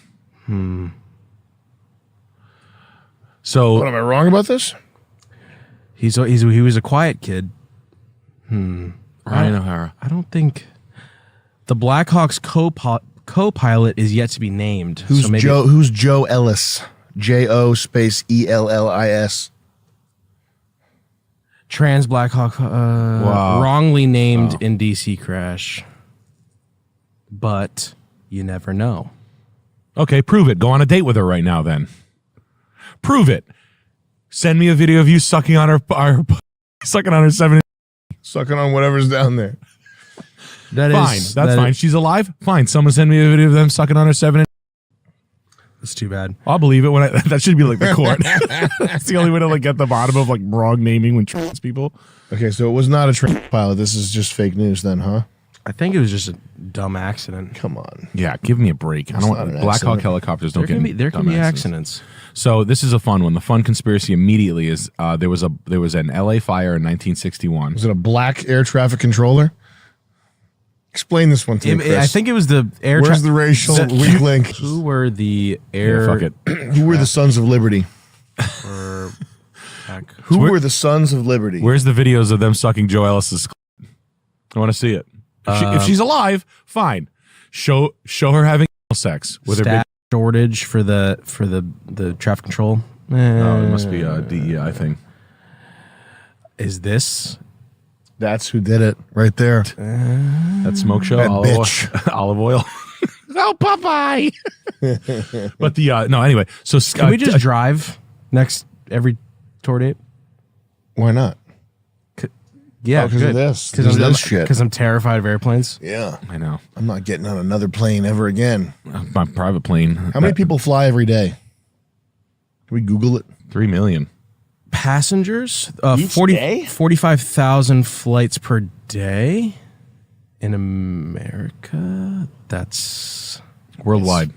[SPEAKER 6] So,
[SPEAKER 14] what, am I wrong about this?
[SPEAKER 8] He was a quiet kid.
[SPEAKER 6] Ryan O'Hara.
[SPEAKER 8] I don't think the Blackhawks co-pilot is yet to be named.
[SPEAKER 14] Who's Joe Ellis? J-O space E-L-L-I-S.
[SPEAKER 8] Trans Blackhawk wrongly named in DC crash. But you never know.
[SPEAKER 6] Okay, prove it. Go on a date with her right now then. Prove it. Send me a video of you sucking on her sucking on her 7.
[SPEAKER 14] Sucking on whatever's down there.
[SPEAKER 6] That's fine. She's alive? Fine. Someone send me a video of them sucking on her 7.
[SPEAKER 8] That's too bad.
[SPEAKER 6] I'll believe it when that should be like the court. That's the only way to like get the bottom of like wrong naming when trans people.
[SPEAKER 14] Okay, so it was not a trans pilot. This is just fake news then, huh?
[SPEAKER 8] I think it was just a dumb accident.
[SPEAKER 14] Come on.
[SPEAKER 6] Yeah, give me a break. I don't want Black Hawk helicopters don't get
[SPEAKER 8] there can be accidents.
[SPEAKER 6] So this is a fun one. The fun conspiracy immediately is there was an LA fire in 1961.
[SPEAKER 14] Was it a black air traffic controller? Explain this one to me, Chris.
[SPEAKER 8] I think it was the air.
[SPEAKER 14] Where's the racial weak link?
[SPEAKER 8] Who were the air?
[SPEAKER 6] Yeah, fuck it.
[SPEAKER 14] Who were the Sons of Liberty? Who were the Sons of Liberty?
[SPEAKER 6] Where's the videos of them sucking Joe Ellis's? I want to see it. If she's alive, fine. Show her having sex with her big
[SPEAKER 8] shortage for the traffic control.
[SPEAKER 6] No, it must be a DEI thing.
[SPEAKER 8] Is this?
[SPEAKER 14] That's who did it right there.
[SPEAKER 6] That smoke show.
[SPEAKER 14] That
[SPEAKER 6] olive oil. Oh, Popeye. But anyway. So
[SPEAKER 8] can we just drive every tour date?
[SPEAKER 14] Why not?
[SPEAKER 8] Yeah,
[SPEAKER 5] because of this. Because of this shit.
[SPEAKER 8] Because I'm terrified of airplanes.
[SPEAKER 5] Yeah.
[SPEAKER 6] I know.
[SPEAKER 5] I'm not getting on another plane ever again.
[SPEAKER 6] My private plane.
[SPEAKER 5] How many people fly every day? Can we Google it?
[SPEAKER 6] 3 million.
[SPEAKER 8] Passengers?
[SPEAKER 5] Each day?
[SPEAKER 8] 45,000 flights per day in America. That's
[SPEAKER 6] worldwide.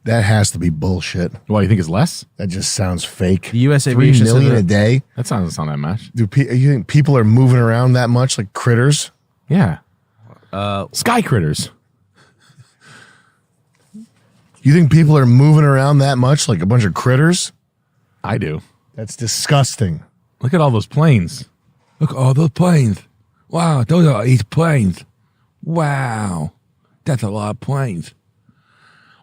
[SPEAKER 5] That has to be bullshit.
[SPEAKER 6] Why, you think it's less?
[SPEAKER 5] That just sounds fake.
[SPEAKER 8] The U.S.
[SPEAKER 5] 3
[SPEAKER 8] Aviation said
[SPEAKER 5] million
[SPEAKER 8] that-
[SPEAKER 5] a day?
[SPEAKER 6] That doesn't sound that much.
[SPEAKER 5] You think people are moving around that much like critters?
[SPEAKER 6] Yeah. Sky critters.
[SPEAKER 5] You think people are moving around that much like a bunch of critters?
[SPEAKER 6] I do.
[SPEAKER 5] That's disgusting.
[SPEAKER 6] Look at all those planes. Look at all those planes. Wow, those are 8 planes. Wow. That's a lot of planes.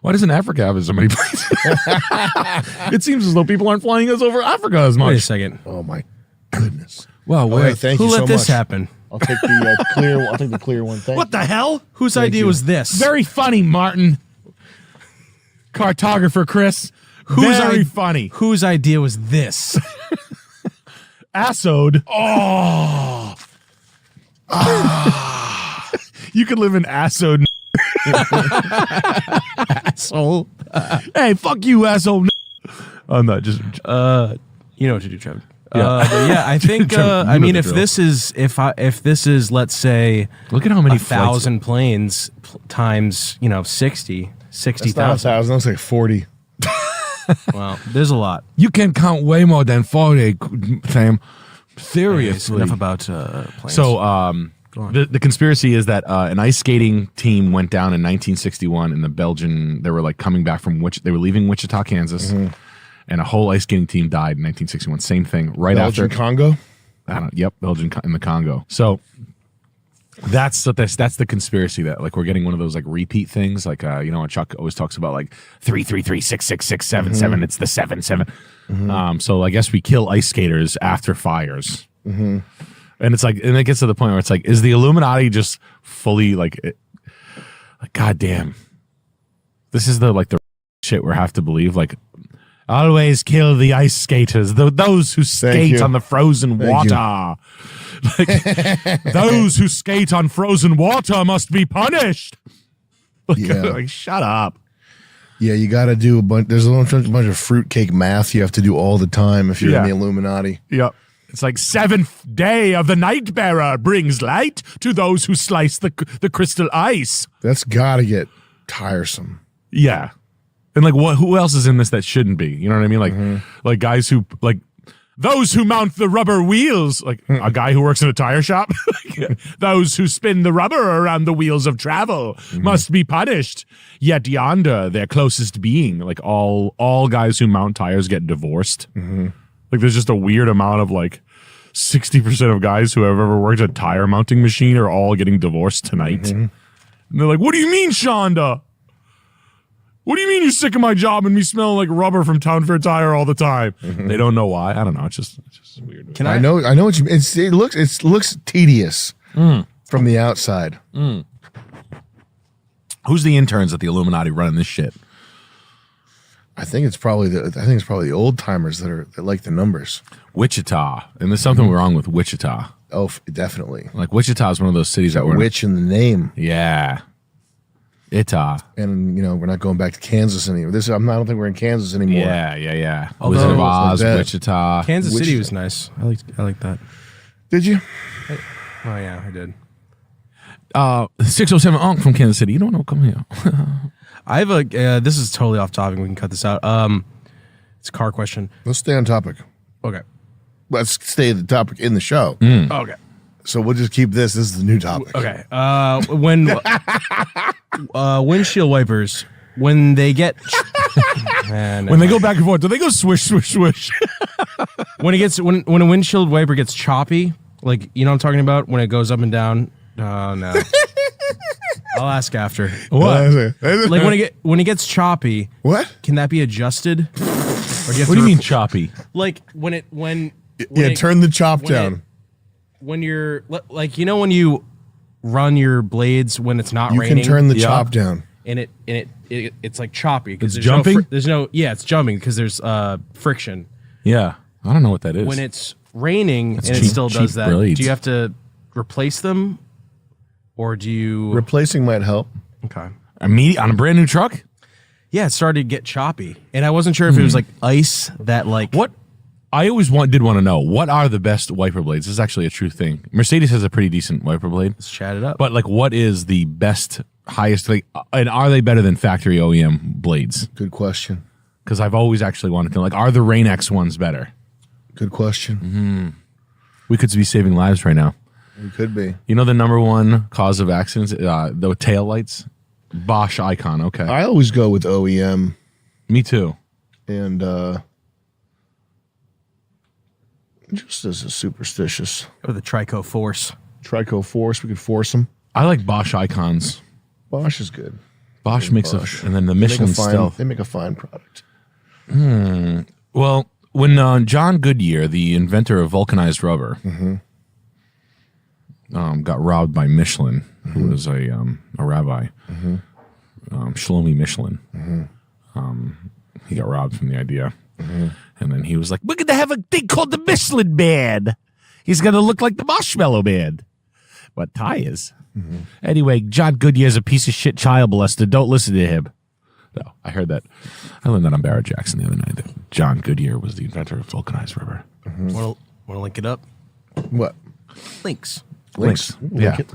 [SPEAKER 6] Why doesn't Africa have so many planes? It seems as though people aren't flying us over Africa as much.
[SPEAKER 8] Wait a second.
[SPEAKER 5] Oh my goodness.
[SPEAKER 6] Well,
[SPEAKER 5] thank
[SPEAKER 8] who
[SPEAKER 5] you
[SPEAKER 8] let
[SPEAKER 5] so
[SPEAKER 8] this
[SPEAKER 5] much.
[SPEAKER 8] happen?
[SPEAKER 5] I'll take the clear. I'll take the clear one. Thank
[SPEAKER 6] What the hell?
[SPEAKER 8] Whose
[SPEAKER 5] Thank
[SPEAKER 8] idea
[SPEAKER 5] you.
[SPEAKER 8] was this?
[SPEAKER 6] Very funny, Martin. Cartographer Chris. Very funny.
[SPEAKER 8] Whose idea was this?
[SPEAKER 6] Assode. Oh. You could live in Assode.
[SPEAKER 8] Asshole.
[SPEAKER 6] Hey, fuck you, asshole. I'm not just.
[SPEAKER 8] You know what to do, Trevor.
[SPEAKER 6] Yeah.
[SPEAKER 8] But yeah, I think.
[SPEAKER 6] Trevor, you
[SPEAKER 8] I
[SPEAKER 6] know
[SPEAKER 8] mean,
[SPEAKER 6] the
[SPEAKER 8] if
[SPEAKER 6] drill.
[SPEAKER 8] this is if this is, let's say,
[SPEAKER 6] Look at how many
[SPEAKER 8] 1,000 planes times 60,000.
[SPEAKER 5] That's not 1,000. That's like 40.
[SPEAKER 8] Well, there's a lot.
[SPEAKER 6] You can count way more than 40, Sam. Seriously.
[SPEAKER 8] Enough about planes.
[SPEAKER 6] So, the conspiracy is that an ice skating team went down in 1961 in the Belgian. They were like coming back from they were leaving Wichita, Kansas, and a whole ice skating team died in 1961. Same thing. Right
[SPEAKER 5] Belgian
[SPEAKER 6] after
[SPEAKER 5] Congo.
[SPEAKER 6] Yep, Belgian in the Congo. So that's the conspiracy that like we're getting one of those like repeat things. Like Chuck always talks about like 333-666-777. It's the 77. So I guess we kill ice skaters after fires. And it's like, and it gets to the point where it's like, is the Illuminati just fully like goddamn, this is the shit we have to believe. Like, always kill the ice skaters, those who skate
[SPEAKER 5] you.
[SPEAKER 6] on the frozen
[SPEAKER 5] Thank
[SPEAKER 6] water. Like, those who skate on frozen water must be punished.
[SPEAKER 5] Yeah.
[SPEAKER 6] Like, shut up.
[SPEAKER 5] Yeah, you got to do a bunch. There's a bunch of fruitcake math you have to do all the time if you're in the Illuminati.
[SPEAKER 6] Yep. It's like 7th day of the night bearer brings light to those who slice the crystal ice.
[SPEAKER 5] That's got to get tiresome.
[SPEAKER 6] Yeah. And like who else is in this that shouldn't be? You know what I mean? Like guys who like those who mount the rubber wheels, like a guy who works in a tire shop. Those who spin the rubber around the wheels of travel must be punished. Yet yonder, their closest being, like all guys who mount tires get divorced. Like there's just a weird amount of like 60% of guys who have ever worked a tire mounting machine are all getting divorced tonight. And they're like, what do you mean, Shonda? What do you mean you're sick of my job and me smelling like rubber from Town Fair Tire all the time? They don't know why. I don't know. It's just weird.
[SPEAKER 5] I know what you mean. It looks tedious from the outside.
[SPEAKER 6] Who's the interns at the Illuminati running this shit?
[SPEAKER 5] I think it's probably the old timers that like the numbers.
[SPEAKER 6] Wichita, and there's something wrong with Wichita.
[SPEAKER 5] Oh, definitely.
[SPEAKER 6] Like Wichita is one of those cities that
[SPEAKER 5] There's a witch in the name.
[SPEAKER 6] Yeah. Ita.
[SPEAKER 5] And we're not going back to Kansas anymore. I don't think we're in Kansas anymore.
[SPEAKER 6] Yeah.
[SPEAKER 8] Although-
[SPEAKER 6] Wizard of Oz,
[SPEAKER 5] Like that.
[SPEAKER 6] Wichita.
[SPEAKER 8] Kansas City was nice. I like that.
[SPEAKER 5] Did you?
[SPEAKER 8] Oh yeah, I did.
[SPEAKER 6] 607 Onk from Kansas City. You don't know? Come here.
[SPEAKER 8] I have a. This is totally off topic. We can cut this out. It's a car question.
[SPEAKER 5] Let's stay on topic.
[SPEAKER 8] Okay.
[SPEAKER 5] Let's stay the topic in the show.
[SPEAKER 8] Okay.
[SPEAKER 5] So we'll just keep this. This is the new topic.
[SPEAKER 8] Okay. When windshield wipers, when they get
[SPEAKER 6] When they go back and forth, do they go swish, swish, swish?
[SPEAKER 8] when a windshield wiper gets choppy, like you know what I'm talking about, when it goes up and down. Oh no. I'll ask after.
[SPEAKER 6] What?
[SPEAKER 8] Like when it gets choppy.
[SPEAKER 5] What?
[SPEAKER 8] Can that be adjusted? Or do you have
[SPEAKER 6] What do
[SPEAKER 8] to
[SPEAKER 6] you mean choppy?
[SPEAKER 8] Like when
[SPEAKER 5] turn the chop
[SPEAKER 8] when
[SPEAKER 5] down.
[SPEAKER 8] When you're like when you run your blades when it's not
[SPEAKER 5] You
[SPEAKER 8] raining.
[SPEAKER 5] can turn the chop down.
[SPEAKER 8] And it's like choppy because
[SPEAKER 6] It's jumping?
[SPEAKER 8] It's jumping because there's friction.
[SPEAKER 6] Yeah. I don't know what that is.
[SPEAKER 8] When it's raining
[SPEAKER 6] That's
[SPEAKER 8] and it
[SPEAKER 6] cheap-
[SPEAKER 8] still
[SPEAKER 6] cheap
[SPEAKER 8] does that,
[SPEAKER 6] blades.
[SPEAKER 8] do you have to replace them, or do you?
[SPEAKER 5] Replacing might help.
[SPEAKER 8] Okay.
[SPEAKER 6] On a brand new truck?
[SPEAKER 8] Yeah, it started to get choppy, and I wasn't sure if it was like ice that like.
[SPEAKER 6] What? I always did want to know, what are the best wiper blades? This is actually a true thing. Mercedes has a pretty decent wiper blade.
[SPEAKER 8] Let's chat it up.
[SPEAKER 6] But like, what is the best, highest, like, and are they better than factory OEM blades?
[SPEAKER 5] Good question.
[SPEAKER 6] Because I've always actually wanted to know, like, are the Rain-X ones better?
[SPEAKER 5] Good question.
[SPEAKER 6] We could be saving lives right now.
[SPEAKER 5] We could be.
[SPEAKER 6] You know the number one cause of accidents? The tail lights? Bosch Icon, okay.
[SPEAKER 5] I always go with OEM.
[SPEAKER 6] Me too.
[SPEAKER 5] And just as a superstitious.
[SPEAKER 8] Or the Trico Force.
[SPEAKER 5] Trico Force, we could force them.
[SPEAKER 6] I like Bosch Icons.
[SPEAKER 5] Bosch is good.
[SPEAKER 6] Bosch makes
[SPEAKER 5] Bosch.
[SPEAKER 6] and then the Michelin Stealth.
[SPEAKER 5] They make a fine product.
[SPEAKER 6] Well, when John Goodyear, the inventor of vulcanized rubber, got robbed by Michelin, who was a rabbi, Shlomi Michelin. He got robbed from the idea. And then he was like, we're going to have a thing called the Michelin Man. He's going to look like the Marshmallow Man. But Ty is. Anyway, John Goodyear's a piece of shit child molester. Don't listen to him. No, I heard that. I learned that on Barrett Jackson the other night, that John Goodyear was the inventor of vulcanized rubber.
[SPEAKER 8] Want to link it up?
[SPEAKER 5] What?
[SPEAKER 8] Links.
[SPEAKER 6] Yeah.
[SPEAKER 5] Link it.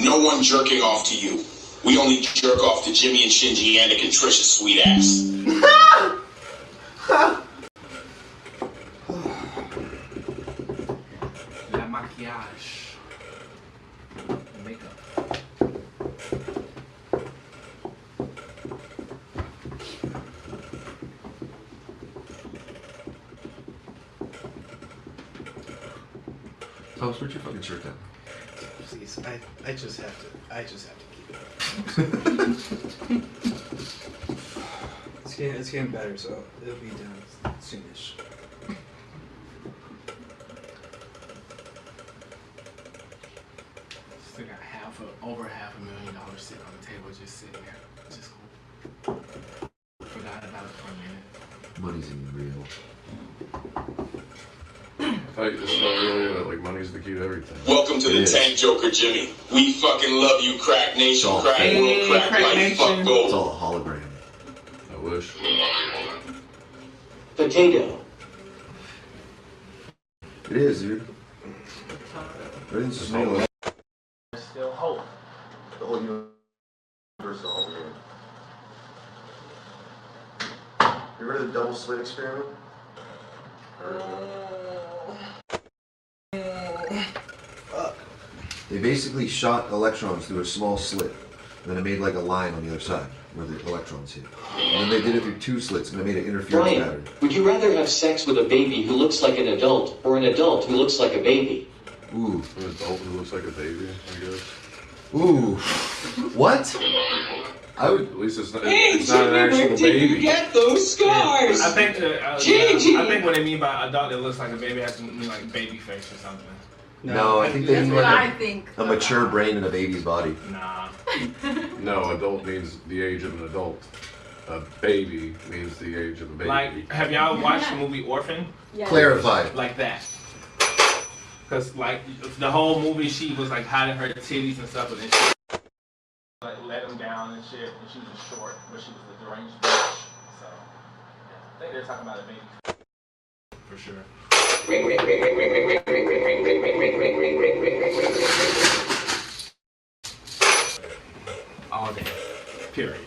[SPEAKER 15] No one jerking off to you. We only jerk off to Jimmy and Shinji, Yannick and Trisha's sweet ass.
[SPEAKER 2] La maquillage. Makeup.
[SPEAKER 19] Thomas, put your fucking shirt down.
[SPEAKER 20] Please, I just have to keep it up. It's getting better, so it'll be done soonish. Still got over $500,000 sitting on the table, just sitting there. Just cool. Forgot about it for a minute.
[SPEAKER 19] Money's even real.
[SPEAKER 18] It's not really like money's the key to everything.
[SPEAKER 15] Welcome to the Tank Joker, Jimmy. We fucking love you, Crack Nation, Crack World, Crack Life, fuck gold.
[SPEAKER 19] It's all a hologram.
[SPEAKER 18] I wish.
[SPEAKER 15] Potato.
[SPEAKER 19] It is, dude. Everything's just real.
[SPEAKER 20] Still hope.
[SPEAKER 19] The whole universe is a hologram. You heard of the double slit experiment? They basically shot electrons through a small slit, and then it made like a line on the other side where the electrons hit. And then they did it through two slits, and it made an interference
[SPEAKER 15] Brian,
[SPEAKER 19] pattern.
[SPEAKER 15] would you rather have sex with a baby who looks like an adult or an adult who looks like a baby?
[SPEAKER 19] Ooh.
[SPEAKER 18] An adult who looks like a baby, I guess.
[SPEAKER 19] Ooh. What?
[SPEAKER 18] I would. At least it's not an actual baby.
[SPEAKER 15] those scars?
[SPEAKER 20] I think I think what they mean by adult that looks like a baby has to mean like baby face or something.
[SPEAKER 19] No, I think they mean like
[SPEAKER 25] think.
[SPEAKER 19] a mature brain in a baby's body.
[SPEAKER 20] Nah.
[SPEAKER 18] No, adult means the age of an adult. A baby means the age of a baby.
[SPEAKER 20] Like, have y'all watched the movie Orphan?
[SPEAKER 19] Yes. Clarify.
[SPEAKER 20] Like that. Cause like the whole movie, she was like hiding her titties and stuff, and then she like let them down and shit, and she was short, but she was a deranged bitch. So yeah, I think they're talking about a baby for sure. All day. Period.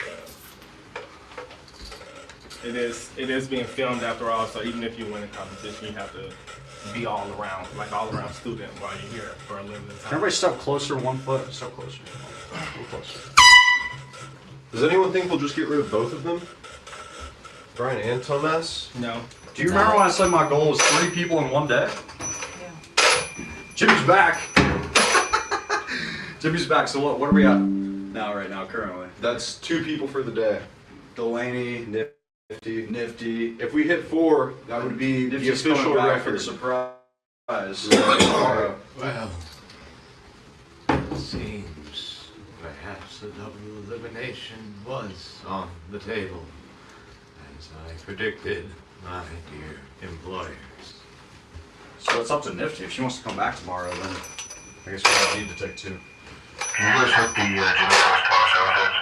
[SPEAKER 20] It is being filmed after all, so even if you win a competition, you have to be all around student while you're here for a limited time.
[SPEAKER 13] Everybody step closer, 1 foot. Step closer. A little closer.
[SPEAKER 23] Does anyone think we'll just get rid of both of them? Brian and Thomas?
[SPEAKER 20] No.
[SPEAKER 13] Do you remember when I said my goal was 3 people in one day? Yeah. Jimmy's back. Jimmy's back. So what are we at now, right now, currently?
[SPEAKER 23] That's 2 people for the day.
[SPEAKER 13] Delaney, Nifty.
[SPEAKER 23] If we hit 4, that would be
[SPEAKER 13] Nifty's
[SPEAKER 23] the official
[SPEAKER 13] coming back for
[SPEAKER 23] record.
[SPEAKER 13] the surprise.
[SPEAKER 23] Tomorrow.
[SPEAKER 13] Well,
[SPEAKER 11] seems perhaps a double elimination was on the table, as I predicted, my dear employers.
[SPEAKER 16] So it's up to Nifty. If she wants to come back tomorrow, then I guess we don't need to take two.
[SPEAKER 19] Can you guys hit the Jamaican squash outfit?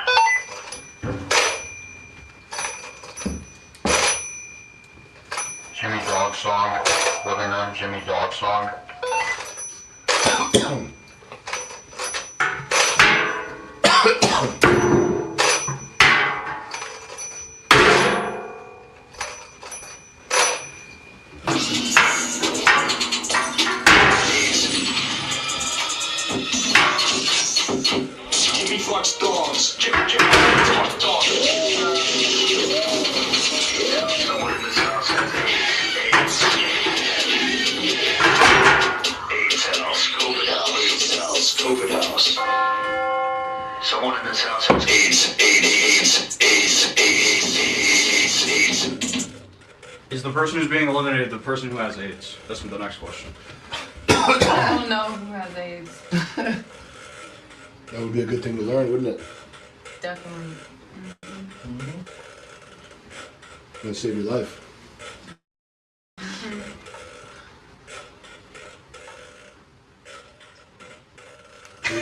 [SPEAKER 19] Jimmy Dog Song, living room, Jimmy Dog Song.
[SPEAKER 15] Jimmy fucks dogs. Jimmy fucks dogs. Someone in this house has AIDS. AIDS house. COVID house. AIDS house. COVID house. Someone in this house has AIDS.
[SPEAKER 16] Is the person who's being eliminated the person who has AIDS? That's the next question.
[SPEAKER 17] I don't know who has AIDS.
[SPEAKER 14] That would be a good thing to learn, wouldn't it?
[SPEAKER 17] Definitely.
[SPEAKER 14] That'd save your life.
[SPEAKER 16] We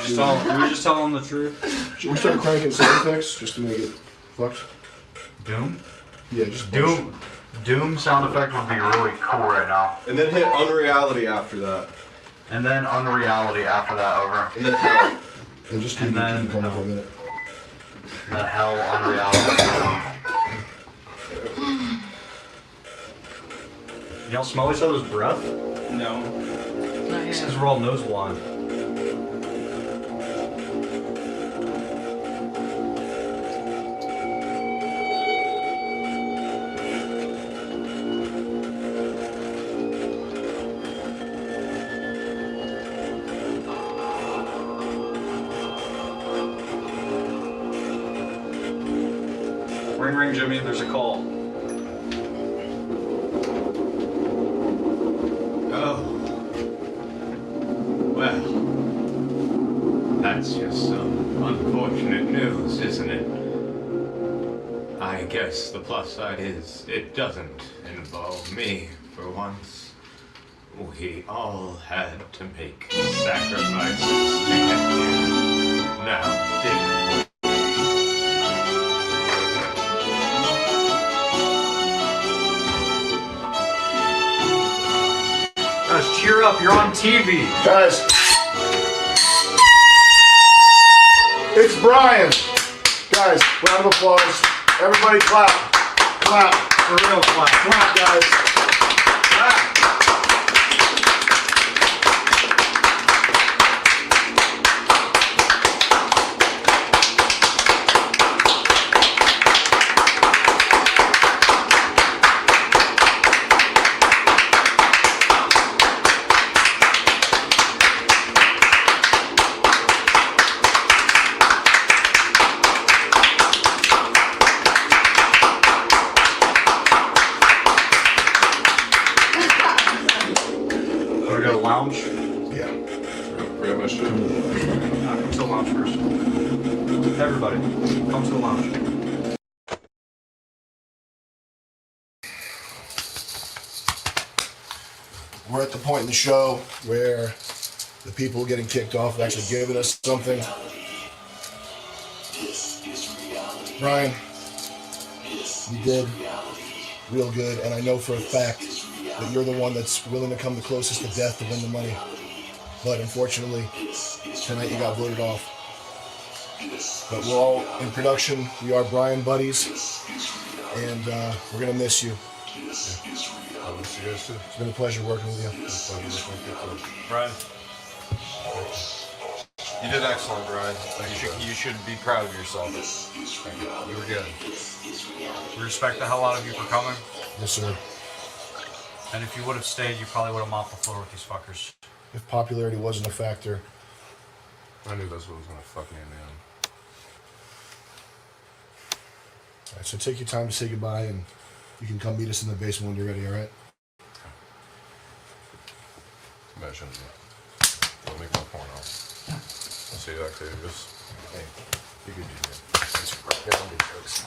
[SPEAKER 16] just tell them the truth.
[SPEAKER 14] Should we start cranking sound effects just to make it fucked?
[SPEAKER 16] Doom?
[SPEAKER 14] Yeah, just
[SPEAKER 16] Doom. Doom sound effect would be really cool right now.
[SPEAKER 23] And then hit unreality after that.
[SPEAKER 16] And then unreality after that over.
[SPEAKER 23] And then hell.
[SPEAKER 14] And just keep going for a minute.
[SPEAKER 16] The hell unreality. Y'all smell each other's breath?
[SPEAKER 17] No. Not
[SPEAKER 16] This
[SPEAKER 17] yet.
[SPEAKER 16] is we're all nose blind. Ring, ring, Jimmy. There's a call.
[SPEAKER 11] Oh. Well, that's just some unfortunate news, isn't it? I guess the plus side is it doesn't involve me for once. We all had to make sacrifices to get here. Now, didn't we?
[SPEAKER 16] Guys, cheer up. You're on TV.
[SPEAKER 14] Guys. It's Brian. Guys, round of applause. Everybody clap. Clap.
[SPEAKER 16] For real, clap.
[SPEAKER 14] Clap, guys.
[SPEAKER 16] Wanna go to the lounge?
[SPEAKER 14] Yeah.
[SPEAKER 23] Grab my shit.
[SPEAKER 16] Come to the lounge first. Everybody, come to the lounge.
[SPEAKER 14] We're at the point in the show where the people getting kicked off have actually given us something. Brian, you did real good, and I know for a fact that you're the one that's willing to come the closest to death to win the money. But unfortunately, tonight you got voted off. But we're all in production. We are Brian buddies, and we're gonna miss you.
[SPEAKER 23] I'll miss you guys too.
[SPEAKER 14] It's been a pleasure working with you.
[SPEAKER 16] Brian.
[SPEAKER 23] You did excellent, Brian. You should be proud of yourself. You were good.
[SPEAKER 16] We respect the hell out of you for coming.
[SPEAKER 14] Yes, sir.
[SPEAKER 16] And if you would have stayed, you probably would have mopped the floor with these fuckers.
[SPEAKER 14] If popularity wasn't a factor,
[SPEAKER 23] I knew that's what was gonna fuck me in the end.
[SPEAKER 14] all right, so take your time to say goodbye, and you can come meet us in the basement when you're ready. All right?
[SPEAKER 23] Maybe I shouldn't do that. Don't make my porno.
[SPEAKER 4] see that too. Just
[SPEAKER 5] hey, you could do that. Get on the jokes.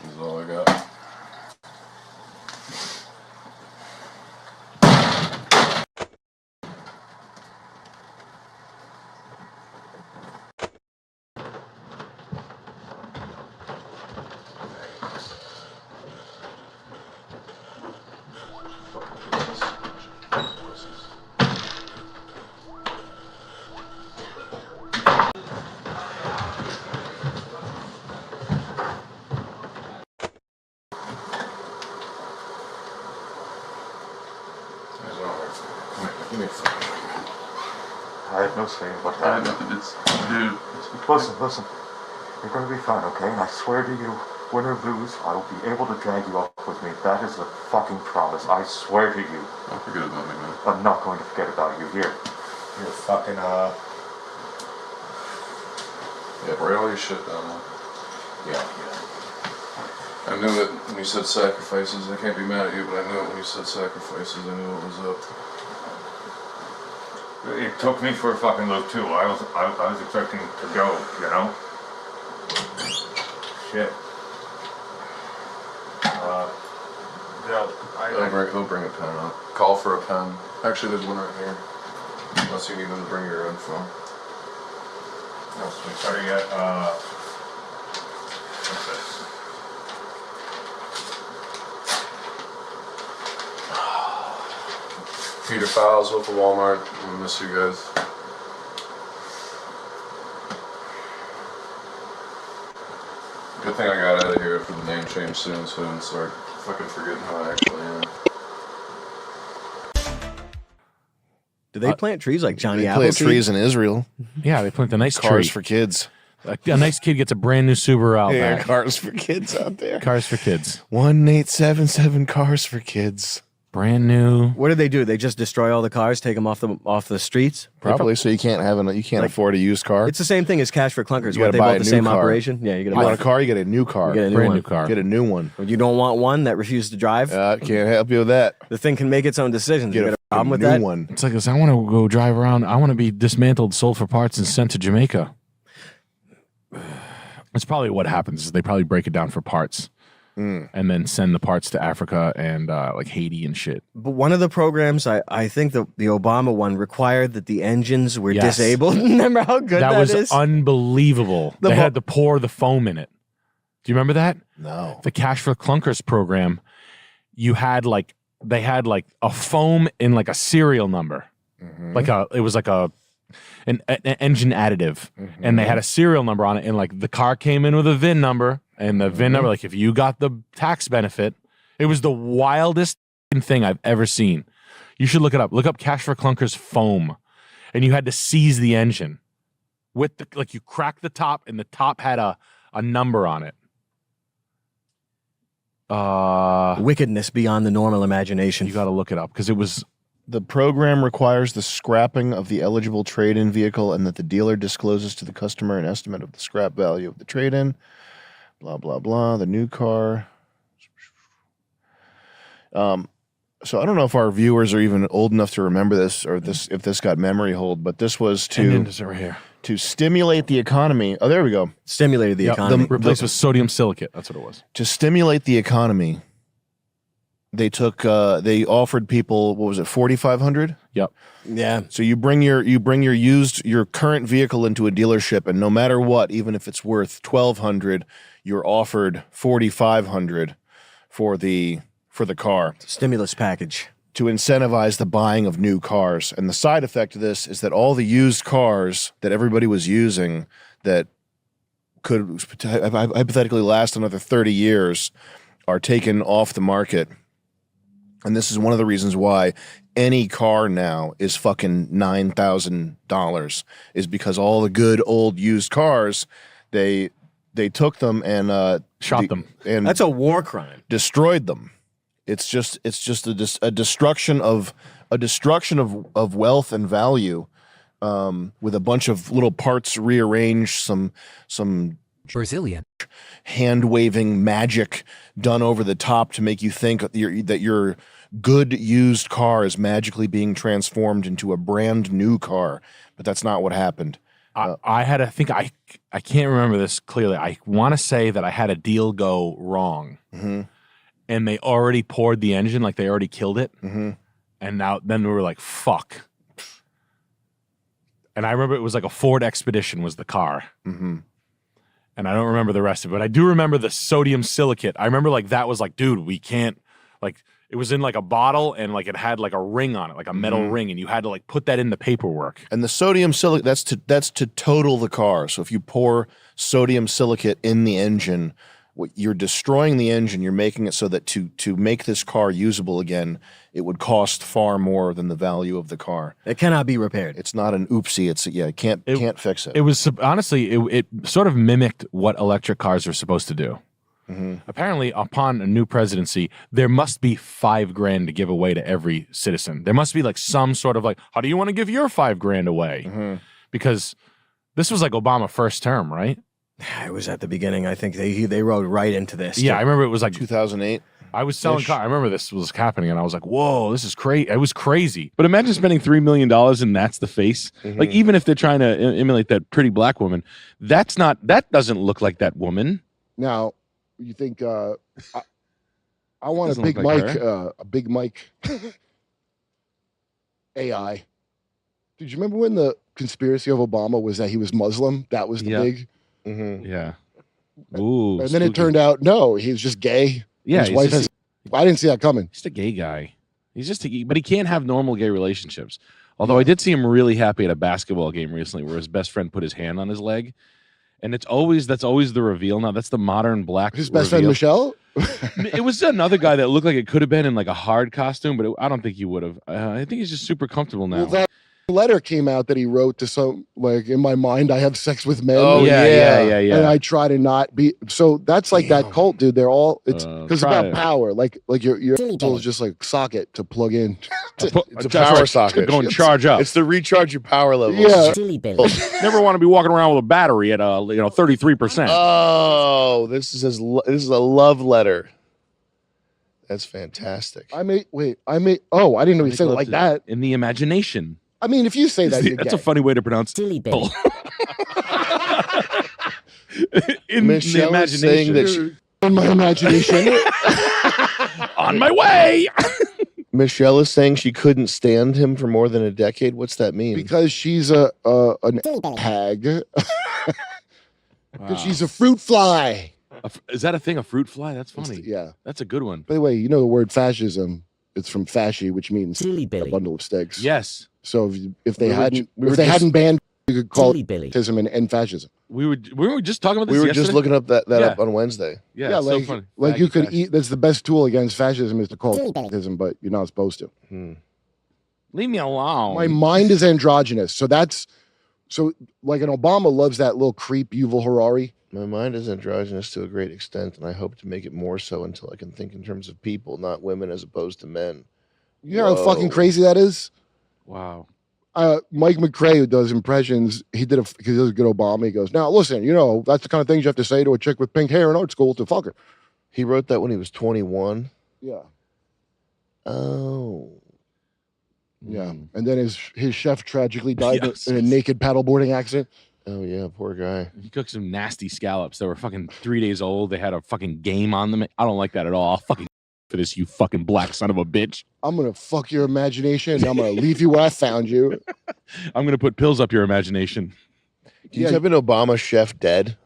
[SPEAKER 4] This is all I got. Give me a second.
[SPEAKER 11] I have no say about that.
[SPEAKER 4] It's, dude.
[SPEAKER 11] Listen. You're gonna be fine, okay? And I swear to you, win or lose, I will be able to drag you up with me. That is a fucking promise. I swear to you.
[SPEAKER 4] Don't forget about me, man.
[SPEAKER 11] I'm not going to forget about you. Here. You're fucking,
[SPEAKER 4] Yeah, write all your shit down, man.
[SPEAKER 11] Yeah.
[SPEAKER 4] I knew it when you said sacrifices. I can't be mad at you, but I knew it when you said sacrifices. I knew it was up.
[SPEAKER 11] It took me for a fucking loop too. I was expecting to go, you know? Shit.
[SPEAKER 4] He'll bring a pen up. Call for a pen. Actually, there's one right here. Unless you need him to bring your own phone.
[SPEAKER 11] No, sweet. Sorry, what's this?
[SPEAKER 4] Peter Fowles with the Walmart. I miss you guys. Good thing I got out of here for the name change soon, so I didn't start fucking forgetting who I actually am.
[SPEAKER 10] Do they plant trees like Johnny
[SPEAKER 1] They
[SPEAKER 10] Appleseed?
[SPEAKER 1] plant trees in Israel.
[SPEAKER 6] Yeah, they plant a nice
[SPEAKER 1] Cars
[SPEAKER 6] tree.
[SPEAKER 1] for kids.
[SPEAKER 6] A nice kid gets a brand new Subaru out
[SPEAKER 1] Yeah,
[SPEAKER 6] back.
[SPEAKER 1] cars for kids out there.
[SPEAKER 6] Cars for kids.
[SPEAKER 1] 1877 cars for kids.
[SPEAKER 6] Brand new.
[SPEAKER 10] What do? They just destroy all the cars, take them off the streets?
[SPEAKER 1] Probably, so you can't afford a used car.
[SPEAKER 10] It's the same thing as Cash for Clunkers.
[SPEAKER 1] You
[SPEAKER 10] What,
[SPEAKER 1] gotta
[SPEAKER 10] they
[SPEAKER 1] buy
[SPEAKER 10] bought
[SPEAKER 1] a
[SPEAKER 10] the
[SPEAKER 1] new
[SPEAKER 10] same
[SPEAKER 1] car.
[SPEAKER 10] operation? Yeah, you
[SPEAKER 1] You want a car, you get a new car.
[SPEAKER 10] You get a new
[SPEAKER 6] Brand
[SPEAKER 10] one.
[SPEAKER 6] new car.
[SPEAKER 1] Get a new one.
[SPEAKER 10] You don't want one that refuses to drive?
[SPEAKER 1] Can't help you with that.
[SPEAKER 10] The thing can make its own decisions. You got a problem with
[SPEAKER 1] new
[SPEAKER 10] that?
[SPEAKER 1] one.
[SPEAKER 6] It's like this. I want to go drive around. I want to be dismantled, sold for parts, and sent to Jamaica. That's probably what happens. Is they probably break it down for parts, and then send the parts to Africa and like Haiti and shit.
[SPEAKER 10] But one of the programs, I think the Obama one required that the engines were
[SPEAKER 6] Yes.
[SPEAKER 10] disabled. Remember how good that
[SPEAKER 6] was
[SPEAKER 10] is?
[SPEAKER 6] unbelievable. They had to pour the foam in it. Do you remember that?
[SPEAKER 1] No.
[SPEAKER 6] The Cash for Clunkers program, they had a foam in like a serial number. It was like an engine additive, and they had a serial number on it, and like the car came in with a VIN number, and the VIN number, like if you got the tax benefit, it was the wildest thing I've ever seen. You should look it up. Look up Cash for Clunkers foam, and you had to seize the engine with the you cracked the top, and the top had a number on it.
[SPEAKER 10] Wickedness beyond the normal imagination.
[SPEAKER 6] You got to look it up because it was.
[SPEAKER 1] The program requires the scrapping of the eligible trade-in vehicle and that the dealer discloses to the customer an estimate of the scrap value of the trade-in. Blah, blah, blah. The new car. So I don't know if our viewers are even old enough to remember this or if this got memory hold, but this was to stimulate the economy. Oh, there we go.
[SPEAKER 10] Stimulated the economy.
[SPEAKER 6] Replaced with sodium silicate. That's what it was.
[SPEAKER 1] To stimulate the economy,
[SPEAKER 5] they offered people, what was it, 4,500?
[SPEAKER 6] Yep.
[SPEAKER 10] Yeah.
[SPEAKER 5] So you bring your your current vehicle into a dealership, and no matter what, even if it's worth 1,200, you're offered 4,500 for the car.
[SPEAKER 10] Stimulus package.
[SPEAKER 5] To incentivize the buying of new cars. And the side effect of this is that all the used cars that everybody was using that could hypothetically last another 30 years are taken off the market. And this is one of the reasons why any car now is fucking $9,000, is because all the good old used cars, they took them and
[SPEAKER 6] shot them.
[SPEAKER 5] And
[SPEAKER 10] that's a war crime.
[SPEAKER 5] Destroyed them. It's just a destruction of wealth and value, with a bunch of little parts rearranged, some
[SPEAKER 3] Brazilian
[SPEAKER 5] hand waving magic done over the top to make you think that your good used car is magically being transformed into a brand new car, but that's not what happened.
[SPEAKER 6] I can't remember this clearly. I want to say that I had a deal go wrong.
[SPEAKER 5] Mm-hmm.
[SPEAKER 6] And they already poured the engine, like they already killed it.
[SPEAKER 5] Mm-hmm.
[SPEAKER 6] And then we were like, fuck. And I remember it was like a Ford Expedition was the car.
[SPEAKER 5] Mm-hmm.
[SPEAKER 6] And I don't remember the rest of it, but I do remember the sodium silicate. I remember like that was like, dude, we can't, like it was in like a bottle and like it had like a ring on it, like a metal ring, and you had to like put that in the paperwork.
[SPEAKER 5] And the sodium silicate, that's to total the car. So if you pour sodium silicate in the engine, you're destroying the engine. You're making it so that to make this car usable again, it would cost far more than the value of the car.
[SPEAKER 10] It cannot be repaired.
[SPEAKER 5] It's not an oopsie. It can't fix it.
[SPEAKER 6] It was honestly, it sort of mimicked what electric cars are supposed to do.
[SPEAKER 5] Mm-hmm.
[SPEAKER 6] Apparently, upon a new presidency, there must be $5,000 to give away to every citizen. There must be like some sort of like, how do you want to give your $5,000 away?
[SPEAKER 5] Mm-hmm.
[SPEAKER 6] Because this was like Obama first term, right?
[SPEAKER 10] It was at the beginning. I think they rode right into this.
[SPEAKER 6] Yeah, I remember it was like
[SPEAKER 5] 2008.
[SPEAKER 6] I was selling cars. I remember this was happening, and I was like, "Whoa, this is crazy!" It was crazy. But imagine spending $3 million, and that's the face.
[SPEAKER 5] Mm-hmm.
[SPEAKER 6] Like, even if they're trying to emulate that pretty black woman, that doesn't look like that woman.
[SPEAKER 14] Now, you think I want
[SPEAKER 6] Doesn't look like
[SPEAKER 14] a Big Mike AI. Did you remember when the conspiracy of Obama was that he was Muslim? That was the big.
[SPEAKER 5] Mm-hmm.
[SPEAKER 6] Yeah. Ooh.
[SPEAKER 14] And then it turned out no, he was just gay.
[SPEAKER 6] Yeah,
[SPEAKER 14] his wife has. I didn't see that coming.
[SPEAKER 6] He's a gay guy. He's just but he can't have normal gay relationships. Although I did see him really happy at a basketball game recently, where his best friend put his hand on his leg, and that's always the reveal. Now that's the modern black.
[SPEAKER 14] His best friend Michelle.
[SPEAKER 6] It was another guy that looked like it could have been in like a hard costume, but I don't think he would have. I think he's just super comfortable now.
[SPEAKER 14] Well, that letter came out that he wrote to some, like, in my mind I have sex with men.
[SPEAKER 6] Oh, yeah.
[SPEAKER 14] And I try to not be. So that's like that cult, dude. They're all, it's because it's about power. Like your soul is just like socket to plug in.
[SPEAKER 5] It's a power socket.
[SPEAKER 6] Go and charge up.
[SPEAKER 5] It's to recharge your power levels.
[SPEAKER 14] Yeah.
[SPEAKER 6] Never want to be walking around with a battery at 33%.
[SPEAKER 5] Oh, this is a love letter. That's fantastic.
[SPEAKER 14] I didn't know he said it like that.
[SPEAKER 6] In the imagination.
[SPEAKER 14] I mean, if you say that, you're
[SPEAKER 6] that's
[SPEAKER 14] gay.
[SPEAKER 6] a funny way to pronounce
[SPEAKER 3] Silly Billy.
[SPEAKER 6] In
[SPEAKER 5] Michelle
[SPEAKER 6] the imagination.
[SPEAKER 5] is saying that
[SPEAKER 14] in my imagination.
[SPEAKER 6] On my way.
[SPEAKER 5] Michelle is saying she couldn't stand him for more than a decade. What's that mean?
[SPEAKER 14] Because she's an hag. Because she's a fruit fly.
[SPEAKER 6] Is that a thing? A fruit fly? That's funny.
[SPEAKER 14] Yeah.
[SPEAKER 6] That's a good one.
[SPEAKER 14] By the way, you know the word fascism. It's from fasci, which means
[SPEAKER 3] Silly
[SPEAKER 14] a
[SPEAKER 3] Billy.
[SPEAKER 14] bundle of sticks.
[SPEAKER 6] Yes.
[SPEAKER 14] So if they hadn't
[SPEAKER 5] just-
[SPEAKER 14] banned, you could call
[SPEAKER 3] Silly
[SPEAKER 14] it
[SPEAKER 3] Billy.
[SPEAKER 14] fascism and end fascism.
[SPEAKER 6] We were just talking about this
[SPEAKER 5] We were
[SPEAKER 6] yesterday.
[SPEAKER 5] just looking up that
[SPEAKER 6] Yeah.
[SPEAKER 5] up on Wednesday.
[SPEAKER 6] Yeah, it's
[SPEAKER 14] like
[SPEAKER 6] so funny.
[SPEAKER 14] like you
[SPEAKER 6] Faggy
[SPEAKER 14] could
[SPEAKER 6] fascist.
[SPEAKER 14] eat. That's the best tool against fascism is to call it fascism, but you're not supposed to.
[SPEAKER 6] Leave me alone.
[SPEAKER 14] My mind is androgynous, so like an Obama loves that little creep Yuval Harari.
[SPEAKER 5] My mind is androgynous to a great extent, and I hope to make it more so until I can think in terms of people, not women as opposed to men.
[SPEAKER 14] You know how
[SPEAKER 5] Whoa.
[SPEAKER 14] fucking crazy that is.
[SPEAKER 6] Wow.
[SPEAKER 14] Mike McRae, who does impressions, he does a good Obama. He goes, now listen, that's the kind of things you have to say to a chick with pink hair in art school to fuck her.
[SPEAKER 5] He wrote that when he was 21.
[SPEAKER 14] Yeah.
[SPEAKER 5] Oh.
[SPEAKER 14] Yeah. And then his chef tragically died
[SPEAKER 6] Yes.
[SPEAKER 14] in a naked paddleboarding accident.
[SPEAKER 5] Oh yeah, poor guy.
[SPEAKER 6] He cooked some nasty scallops that were fucking 3 days old. They had a fucking game on them. I don't like that at all. I'll fucking for this, you fucking black son of a bitch.
[SPEAKER 14] I'm gonna fuck your imagination. And I'm gonna leave you where I found you.
[SPEAKER 6] I'm gonna put pills up your imagination.
[SPEAKER 1] Can you type in Obama chef dead?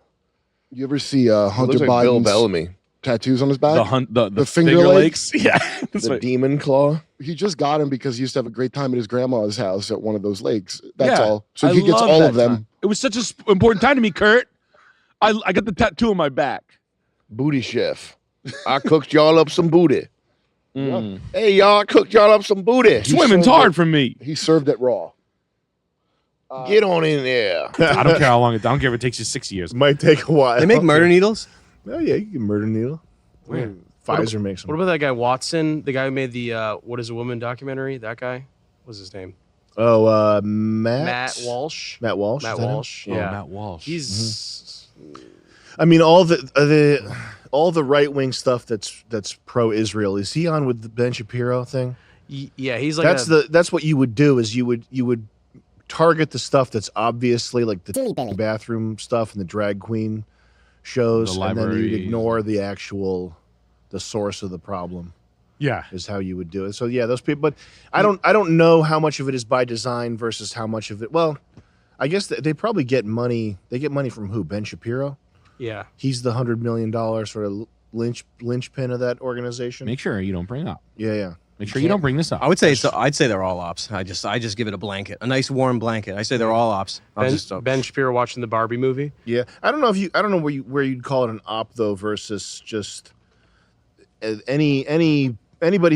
[SPEAKER 14] You ever see Hunter
[SPEAKER 1] looks like Bill
[SPEAKER 14] Biden's
[SPEAKER 1] Bellamy.
[SPEAKER 14] tattoos on his back?
[SPEAKER 6] The
[SPEAKER 14] finger legs.
[SPEAKER 6] Yeah.
[SPEAKER 1] The demon claw.
[SPEAKER 14] He just got him because he used to have a great time at his grandma's house at one of those lakes. That's
[SPEAKER 6] Yeah,
[SPEAKER 14] all. So
[SPEAKER 6] I
[SPEAKER 14] he gets
[SPEAKER 6] love
[SPEAKER 14] all
[SPEAKER 6] that
[SPEAKER 14] of them.
[SPEAKER 6] time. It was such an important time to me, Kurt. I got the tattoo on my back.
[SPEAKER 1] Booty chef. I cooked y'all up some booty.
[SPEAKER 6] Mm.
[SPEAKER 1] Hey, y'all, I cooked y'all up some booty.
[SPEAKER 6] Swimming's hard for me.
[SPEAKER 14] He served it raw.
[SPEAKER 1] Get on in there.
[SPEAKER 6] I don't care how long I don't care if it takes you 6 years.
[SPEAKER 1] Might take a while.
[SPEAKER 10] They make murder needles.
[SPEAKER 1] Oh yeah, you can murder needle.
[SPEAKER 9] Where?
[SPEAKER 1] Pfizer makes them.
[SPEAKER 9] What about that guy Watson, the guy who made the "What Is a Woman" documentary? That guy, what's his name?
[SPEAKER 1] Oh, Matt
[SPEAKER 9] Walsh.
[SPEAKER 1] Matt Walsh.
[SPEAKER 9] Matt
[SPEAKER 1] is that him?
[SPEAKER 9] Walsh.
[SPEAKER 6] Oh,
[SPEAKER 9] Yeah,
[SPEAKER 6] Matt Walsh.
[SPEAKER 9] He's.
[SPEAKER 1] I mean, all the right wing stuff that's pro Israel. Is he on with the Ben Shapiro thing?
[SPEAKER 9] Yeah, he's like
[SPEAKER 1] that's what you would do is you would target the stuff that's obviously like the bathroom stuff and the drag queen shows,
[SPEAKER 6] The
[SPEAKER 1] and then you'd
[SPEAKER 6] libraries.
[SPEAKER 1] ignore the source of the problem.
[SPEAKER 6] Yeah.
[SPEAKER 1] Is how you would do it. So yeah, those people. But I don't know how much of it is by design versus how much of it. Well, I guess they probably get money. They get money from who? Ben Shapiro.
[SPEAKER 9] Yeah.
[SPEAKER 1] He's the $100 million sort of linchpin of that organization.
[SPEAKER 6] Make sure you don't bring up.
[SPEAKER 1] Yeah.
[SPEAKER 6] Make sure you don't bring this up.
[SPEAKER 10] I would say I'd say they're all ops. I just give it a blanket, a nice warm blanket. I say they're all ops.
[SPEAKER 9] Ben Shapiro watching the Barbie movie.
[SPEAKER 1] Yeah, I don't know where you'd call it an op though versus just anybody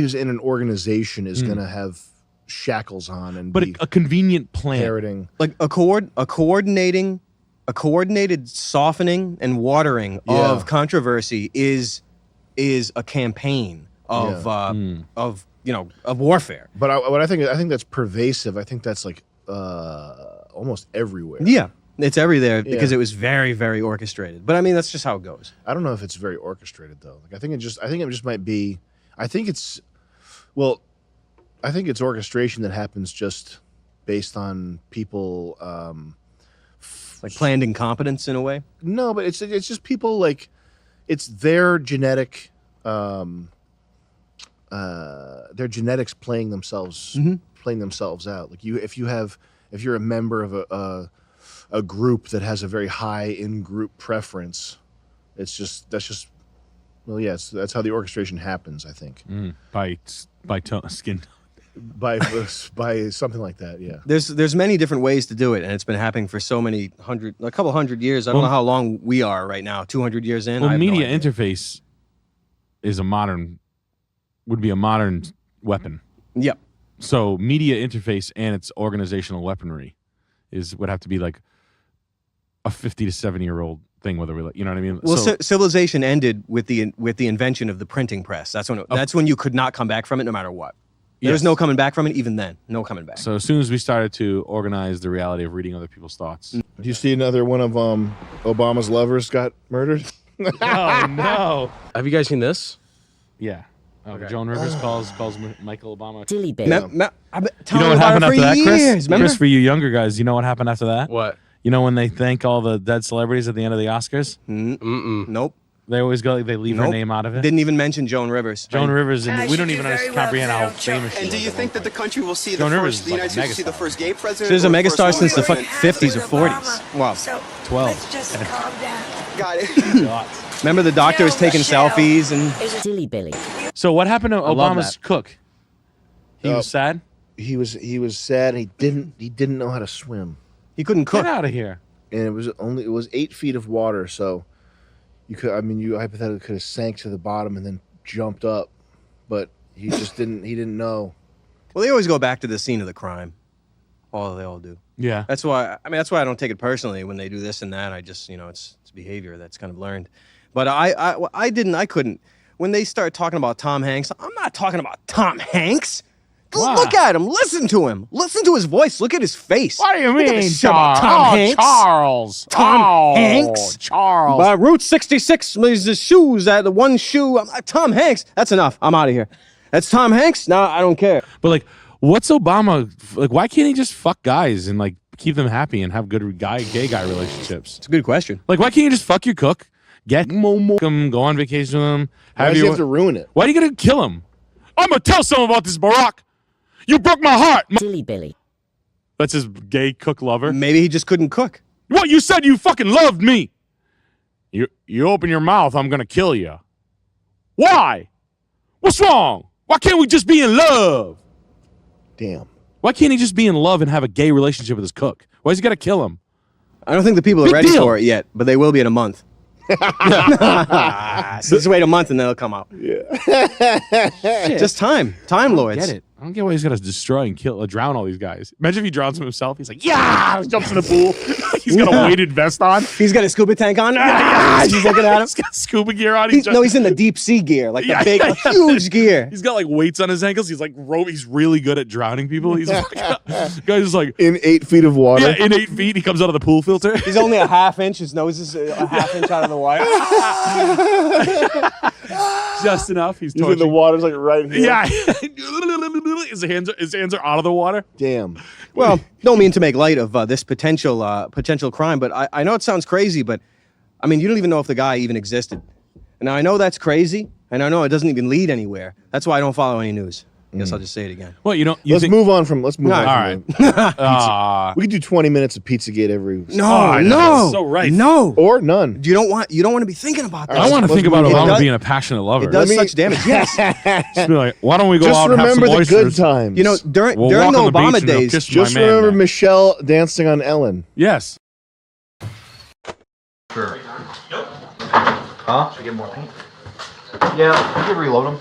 [SPEAKER 1] who's in an organization is going to have shackles on and
[SPEAKER 6] But
[SPEAKER 1] be
[SPEAKER 6] a convenient plan.
[SPEAKER 1] parroting.
[SPEAKER 10] Like a coordinated softening and watering of controversy is a campaign of warfare.
[SPEAKER 1] But I think that's pervasive. I think that's like almost everywhere.
[SPEAKER 10] Yeah, it's everywhere because it was very, very orchestrated. But I mean, that's just how it goes.
[SPEAKER 1] I don't know if it's very orchestrated though. Like I think it just might be. I think it's orchestration that happens just based on people.
[SPEAKER 10] Like planned incompetence in a way.
[SPEAKER 1] No, but it's just people like it's their genetic. Their genetics playing themselves out. Like if you're a member of a group that has a very high in-group preference, that's how the orchestration happens. I think
[SPEAKER 6] By skin.
[SPEAKER 1] by something like that. Yeah.
[SPEAKER 10] There's many different ways to do it, and it's been happening for a couple hundred years. I don't know how long we are right now. 200 years in.
[SPEAKER 6] Well,
[SPEAKER 10] I have no
[SPEAKER 6] media
[SPEAKER 10] idea.
[SPEAKER 6] interface would be a modern weapon.
[SPEAKER 10] Yep.
[SPEAKER 6] So media interface and its organizational weaponry would have to be like a 50 to 70-year-old thing, whether we, you know what I mean?
[SPEAKER 10] Well, civilization ended with the invention of the printing press. That's when you could not come back from it, no matter what. There's no coming back from it, even then. No coming back.
[SPEAKER 6] So as soon as we started to organize the reality of reading other people's thoughts.
[SPEAKER 1] Do you see another one of Obama's lovers got murdered?
[SPEAKER 6] Oh no!
[SPEAKER 9] Have you guys seen this?
[SPEAKER 6] Yeah. Joan Rivers calls Michael Obama.
[SPEAKER 10] Dilly
[SPEAKER 6] You know what happened after that, Chris? Chris, for you younger guys, you know what happened after that?
[SPEAKER 9] What?
[SPEAKER 6] You know when they thank all the dead celebrities at the end of the Oscars?
[SPEAKER 10] Nope.
[SPEAKER 6] They always go. They leave her name out of it.
[SPEAKER 10] Didn't even mention Joan Rivers.
[SPEAKER 6] Joan Rivers, and we don't even comprehend how famous she
[SPEAKER 3] And
[SPEAKER 6] was.
[SPEAKER 3] do you think that the country will see
[SPEAKER 6] Joan
[SPEAKER 3] the
[SPEAKER 6] Rivers
[SPEAKER 3] first,
[SPEAKER 6] is
[SPEAKER 3] the
[SPEAKER 6] like
[SPEAKER 3] United
[SPEAKER 6] a
[SPEAKER 3] States will see the
[SPEAKER 6] megastar.
[SPEAKER 3] first gay president?
[SPEAKER 10] She was a
[SPEAKER 3] or the first
[SPEAKER 10] megastar
[SPEAKER 3] woman
[SPEAKER 10] since the
[SPEAKER 3] president?
[SPEAKER 10] 50s or 40s. Wow.
[SPEAKER 6] 12.
[SPEAKER 17] Just calm down.
[SPEAKER 3] Got it.
[SPEAKER 10] Remember the doctor was taking selfies and
[SPEAKER 17] Dilly Billy.
[SPEAKER 6] So what happened to
[SPEAKER 10] I love
[SPEAKER 6] Obama's
[SPEAKER 10] that.
[SPEAKER 6] cook? He was sad.
[SPEAKER 1] He was sad. He didn't know how to swim.
[SPEAKER 10] He couldn't cook.
[SPEAKER 6] Get out of here.
[SPEAKER 1] And it was 8 feet of water, so you hypothetically could have sank to the bottom and then jumped up, but he just didn't know.
[SPEAKER 10] Well, they always go back to the scene of the crime. They all do.
[SPEAKER 6] Yeah.
[SPEAKER 10] That's why I don't take it personally when they do this and that. I just, it's behavior that's kind of learned. But I couldn't. When they start talking about Tom Hanks, I'm not talking about Tom Hanks. Look at him. Listen to him. Listen to his voice. Look at his face.
[SPEAKER 6] What do you
[SPEAKER 10] Look at
[SPEAKER 6] mean,
[SPEAKER 10] this shit about Tom Hanks.
[SPEAKER 6] Charles?
[SPEAKER 10] Tom Hanks.
[SPEAKER 6] Charles.
[SPEAKER 10] Route 66 is the shoes at the one shoe. Tom Hanks. That's enough. I'm out of here. That's Tom Hanks? No, I don't care.
[SPEAKER 6] But like, what's Obama like? Why can't he just fuck guys and like keep them happy and have good gay guy relationships?
[SPEAKER 10] It's a good question.
[SPEAKER 6] Like, why can't you just fuck your cook, Get him, go on vacation with him.
[SPEAKER 5] Why does he have to ruin it?
[SPEAKER 6] Why are you gonna kill him? I'm gonna tell someone about this, Barack. You broke my heart.
[SPEAKER 7] Silly Billy.
[SPEAKER 6] That's his gay cook lover.
[SPEAKER 10] Maybe he just couldn't cook.
[SPEAKER 6] What? You said you fucking loved me. You open your mouth, I'm gonna kill you. Why? What's wrong? Why can't we just be in love?
[SPEAKER 5] Damn.
[SPEAKER 6] Why can't he just be in love and have a gay relationship with his cook? Why's he gotta kill him?
[SPEAKER 10] I don't think the people are
[SPEAKER 6] Big
[SPEAKER 10] ready
[SPEAKER 6] deal.
[SPEAKER 10] for it yet, but they will be in a month. So just wait a month and then it'll come out.
[SPEAKER 5] Yeah.
[SPEAKER 10] Just time. Time lords.
[SPEAKER 6] Get it? I don't get why he's got to destroy and kill, drown all these guys. Imagine if he drowns himself. He's like, yeah, jumps in the pool. He's got a weighted vest on.
[SPEAKER 10] He's got a scuba tank on. He's looking at him.
[SPEAKER 6] He's got scuba gear on.
[SPEAKER 10] He's in the deep sea gear, like the big, huge gear.
[SPEAKER 6] He's got like weights on his ankles. He's like, he's really good at drowning people. He's guy's just like
[SPEAKER 5] in 8 feet of water.
[SPEAKER 6] Yeah, in 8 feet. He comes out of the pool filter.
[SPEAKER 10] He's only a half inch. His nose is a half inch out of the water.
[SPEAKER 6] Just enough. He's
[SPEAKER 5] in the water's like right here.
[SPEAKER 6] Yeah. His hands are out of the water.
[SPEAKER 5] Damn.
[SPEAKER 10] Well, don't mean to make light of this potential crime, but I know it sounds crazy, but I mean, you don't even know if the guy even existed. And I know that's crazy, and I know it doesn't even lead anywhere. That's why I don't follow any news. Guess I'll just say it again.
[SPEAKER 6] Well,
[SPEAKER 5] Let's move on from. Let's move on.
[SPEAKER 10] All
[SPEAKER 5] From pizza. We could do 20 minutes of Pizzagate every.
[SPEAKER 10] No,
[SPEAKER 6] so right.
[SPEAKER 10] No,
[SPEAKER 5] or none.
[SPEAKER 10] You don't want to be thinking about that.
[SPEAKER 6] I want to think about Obama being a passionate lover.
[SPEAKER 10] It does such damage. Yes.
[SPEAKER 6] Just be like, why don't we go
[SPEAKER 5] Just
[SPEAKER 6] out and have some
[SPEAKER 5] remember the
[SPEAKER 6] oysters?
[SPEAKER 5] good times.
[SPEAKER 10] You know, during
[SPEAKER 6] We'll
[SPEAKER 10] the
[SPEAKER 6] walk on the beach
[SPEAKER 10] Obama
[SPEAKER 6] and he'll
[SPEAKER 10] days,
[SPEAKER 6] kiss my
[SPEAKER 5] Just
[SPEAKER 6] man
[SPEAKER 5] remember
[SPEAKER 6] neck.
[SPEAKER 5] Michelle dancing on Ellen.
[SPEAKER 6] Yes.
[SPEAKER 16] Sure. Huh? Should we get more paint? Yeah, we can reload them.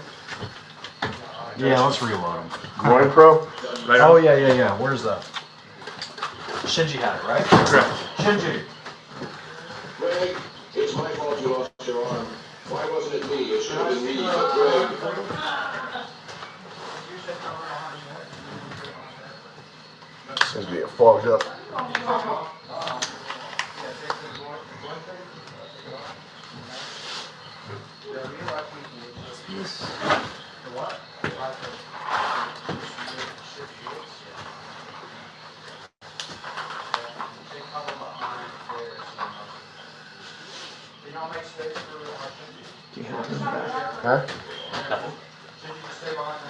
[SPEAKER 16] Yeah, let's reload them.
[SPEAKER 5] Morning, Pro.
[SPEAKER 16] Right oh, yeah. Where's that? Shinji had it, right? Correct. Shinji.
[SPEAKER 15] Greg, it's my fault you lost your arm. Why wasn't it me? It should have been me, but Greg.
[SPEAKER 5] Seems to be fogged up. Huh?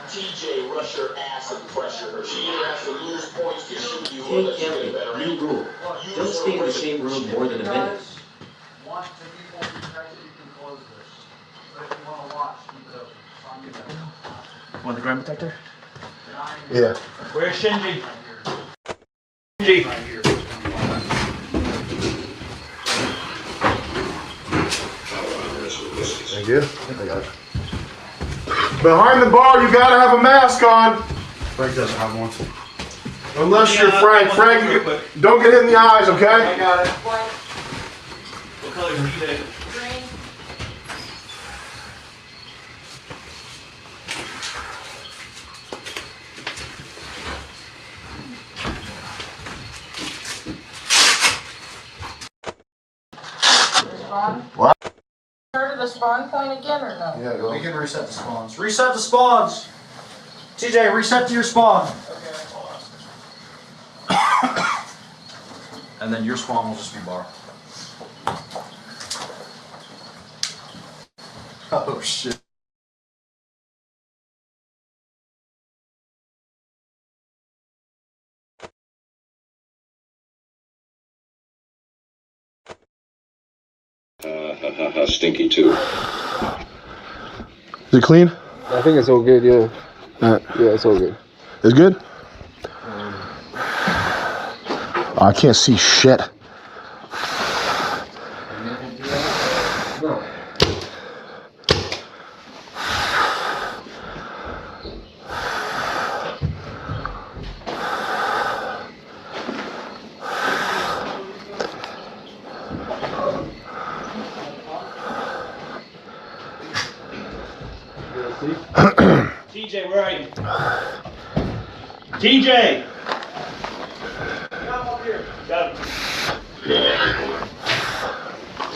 [SPEAKER 15] TJ, rush her ass and pressure her. She either has to lose points to shoot you or let you get a better
[SPEAKER 12] New rule. Don't stay in the same room more than a minute.
[SPEAKER 16] Want the grime detector?
[SPEAKER 5] Yeah.
[SPEAKER 16] Where's Shinji? Shinji.
[SPEAKER 5] Thank you. I got it. Behind the bar, you gotta have a mask on.
[SPEAKER 16] Frank doesn't have one.
[SPEAKER 5] Unless you're Frank. Frank, don't get hit in the eyes, okay?
[SPEAKER 16] I got it. What color is it?
[SPEAKER 17] Green.
[SPEAKER 5] What?
[SPEAKER 17] Heard of the spawn point again or no?
[SPEAKER 5] Yeah, go.
[SPEAKER 16] We can reset the spawns. Reset the spawns! TJ, reset to your spawn. And then your spawn will just be bar.
[SPEAKER 5] Oh, shit.
[SPEAKER 15] Stinky too.
[SPEAKER 5] Is it clean?
[SPEAKER 21] I think it's all good, yeah. Yeah, it's all good.
[SPEAKER 5] It's good? Oh, I can't see shit.
[SPEAKER 21] No.
[SPEAKER 20] TJ, where are you? TJ! Come up here. Got him.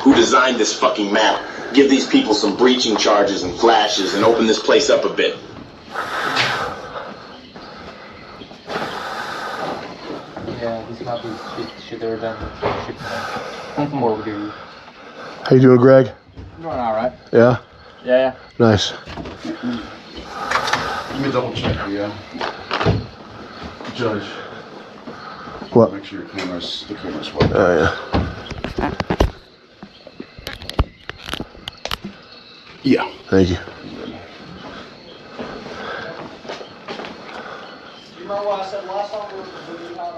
[SPEAKER 15] Who designed this fucking map? Give these people some breaching charges and flashes and open this place up a bit.
[SPEAKER 21] Yeah, this map is shitter than shit. More overdue.
[SPEAKER 5] How you doing, Greg?
[SPEAKER 21] Doing all right.
[SPEAKER 5] Yeah.
[SPEAKER 21] Yeah.
[SPEAKER 5] Nice.
[SPEAKER 21] Let me double check the judge.
[SPEAKER 5] What?
[SPEAKER 21] Make sure the camera's working.
[SPEAKER 5] Oh yeah. Yeah. Thank you.
[SPEAKER 13] You remember what I said last time when we had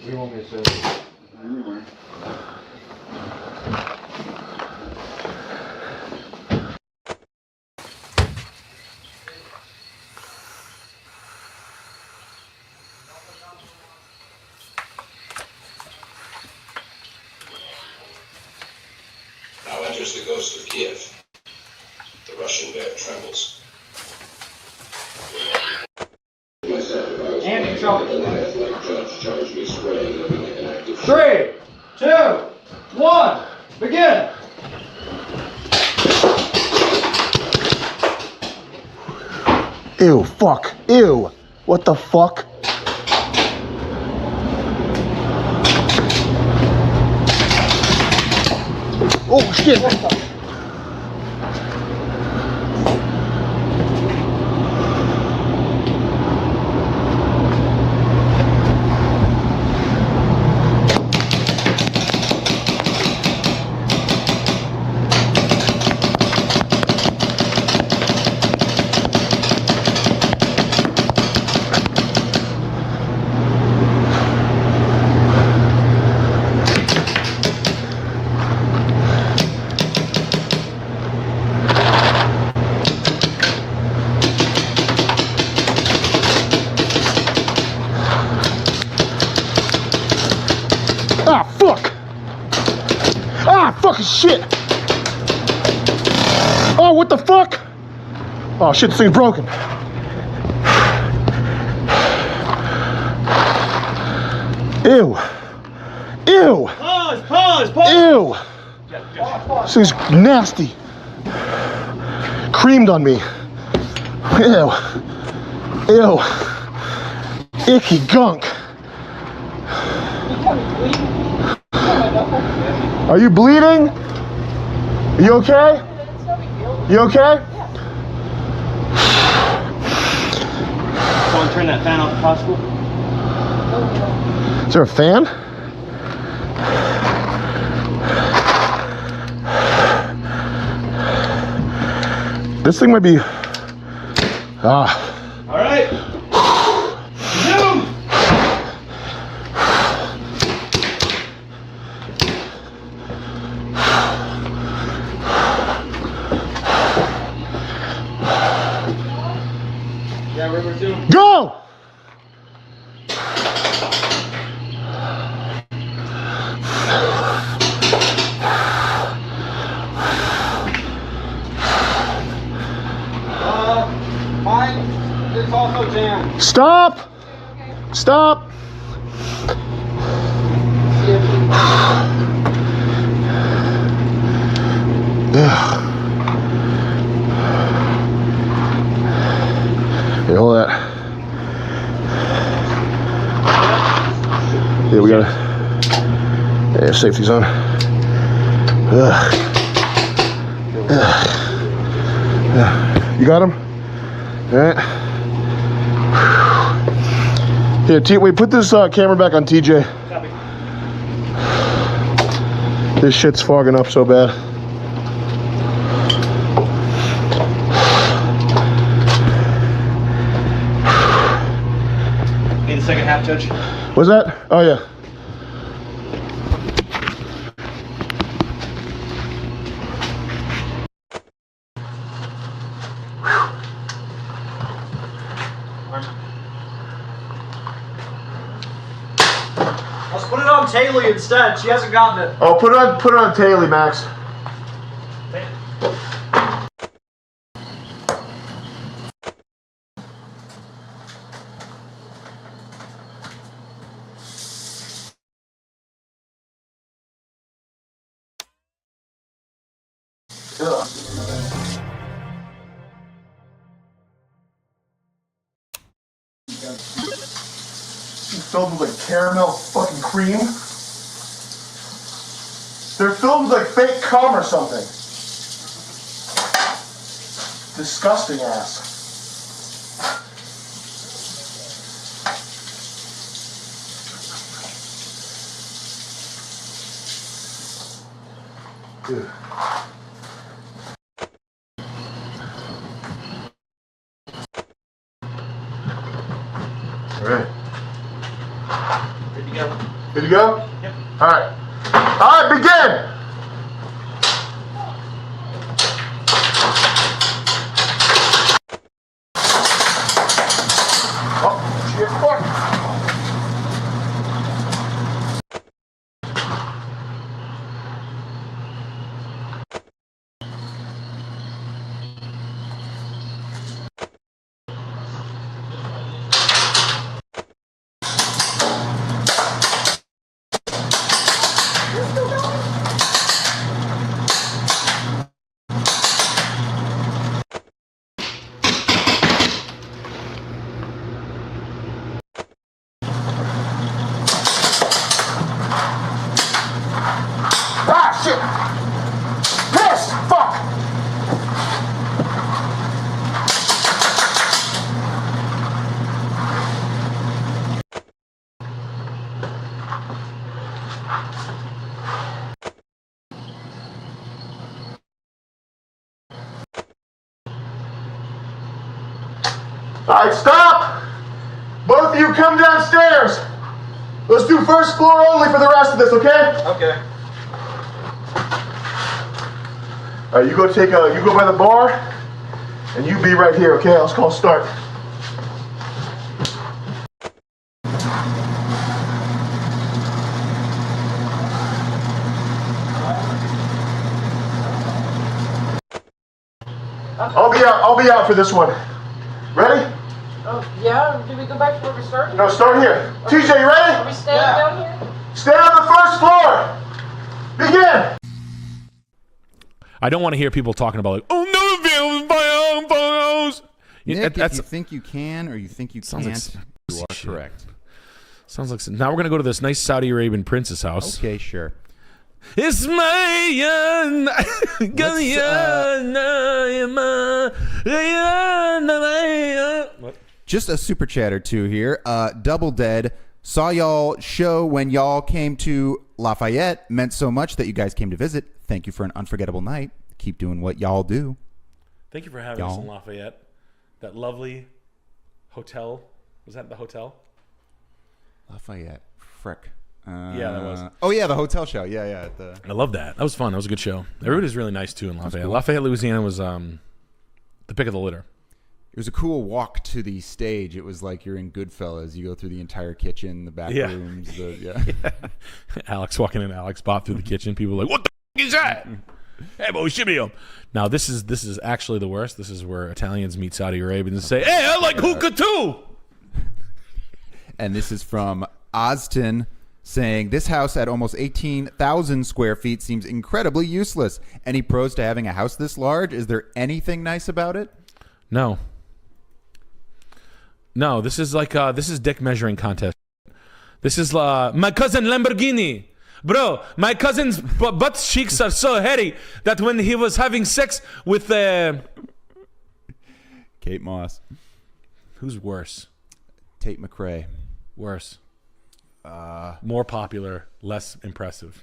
[SPEAKER 21] What do you want me to say?
[SPEAKER 15] Now enters the ghost of Kiev. The Russian bear trembles.
[SPEAKER 13] Andy, show me.
[SPEAKER 15] Judge charged me spreading an active
[SPEAKER 13] 3, 2, 1, begin.
[SPEAKER 5] Ew. Fuck. Ew. What the fuck? Oh shit. Ah, fuck! Ah, fucking shit! Oh, what the fuck? Oh shit, this thing's broken. Ew. Ew.
[SPEAKER 13] Pause.
[SPEAKER 5] Ew. This thing's nasty. Creamed on me. Ew. Ew. Icky gunk. Are you bleeding? Are you okay? You okay?
[SPEAKER 13] Want to turn that fan off if possible?
[SPEAKER 5] Is there a fan? This thing might be. Ah.
[SPEAKER 13] All right. Zoom. Yeah, river zoom.
[SPEAKER 5] Go!
[SPEAKER 13] Mine is also jammed.
[SPEAKER 5] Stop! Stop! Hey, hold that. Yeah, we got it. Yeah, safety's on. You got him? All right. Here, wait, put this camera back on TJ. This shit's fogging up so bad.
[SPEAKER 13] Need the second half, Judge?
[SPEAKER 5] What's that? Oh, yeah.
[SPEAKER 13] Let's put it on Taylor instead. She hasn't gotten it.
[SPEAKER 5] Oh, put it on Taylor, Max. filled with like caramel fucking cream. They're filled with like fake cum or something. Disgusting ass. Dude. All right.
[SPEAKER 16] Good to go.
[SPEAKER 5] Good to go?
[SPEAKER 16] Yep.
[SPEAKER 5] All right. All right, begin! Oh, shit, fuck. Ah, shit! Piss! Fuck! All right, stop! Both of you come downstairs. Let's do first floor only for the rest of this, okay?
[SPEAKER 16] Okay.
[SPEAKER 5] All right, you go by the bar, and you be right here, okay? Let's call start. I'll be out for this one. Ready?
[SPEAKER 17] Oh, yeah? Do we go back to where we started?
[SPEAKER 5] No, start here. TJ, you ready?
[SPEAKER 17] Are we staying down here?
[SPEAKER 5] Stay on the first floor. Begin.
[SPEAKER 6] I don't want to hear people talking about like, oh no, photos.
[SPEAKER 2] Nick, if you think you can or you think you can't, you are correct.
[SPEAKER 6] Sounds like now we're gonna go to this nice Saudi Arabian prince's house.
[SPEAKER 2] Okay, sure.
[SPEAKER 6] It's my
[SPEAKER 2] Just a super chat or two here. Double Dead saw y'all show when y'all came to Lafayette. Meant so much that you guys came to visit. Thank you for an unforgettable night. Keep doing what y'all do.
[SPEAKER 6] Thank you for having us in Lafayette. That lovely hotel. Was that the hotel?
[SPEAKER 2] Lafayette. Frick.
[SPEAKER 6] Yeah, that was.
[SPEAKER 2] Oh yeah, the hotel show. Yeah.
[SPEAKER 6] I love that. That was fun. That was a good show. Everybody's really nice too in Lafayette.
[SPEAKER 2] Cool.
[SPEAKER 6] Lafayette, Louisiana was the pick of the litter.
[SPEAKER 2] It was a cool walk to the stage. It was like you're in Goodfellas. You go through the entire kitchen, the back rooms. Yeah.
[SPEAKER 6] Alex walking in, Alex bought through the kitchen. People were like, what the f is that? Hey, boy, shimmy him. Now, this is actually the worst. This is where Italians meet Saudi Arabians and say, hey, I like hookah too.
[SPEAKER 2] And this is from Ozton saying, this house at almost 18,000 square feet seems incredibly useless. Any pros to having a house this large? Is there anything nice about it?
[SPEAKER 6] No. No, this is like this is dick measuring contest. This is my cousin Lamborghini. Bro, my cousin's butt cheeks are so hairy that when he was having sex with
[SPEAKER 2] Kate Moss.
[SPEAKER 6] Who's worse?
[SPEAKER 2] Tate McRae.
[SPEAKER 6] Worse. More popular, less impressive.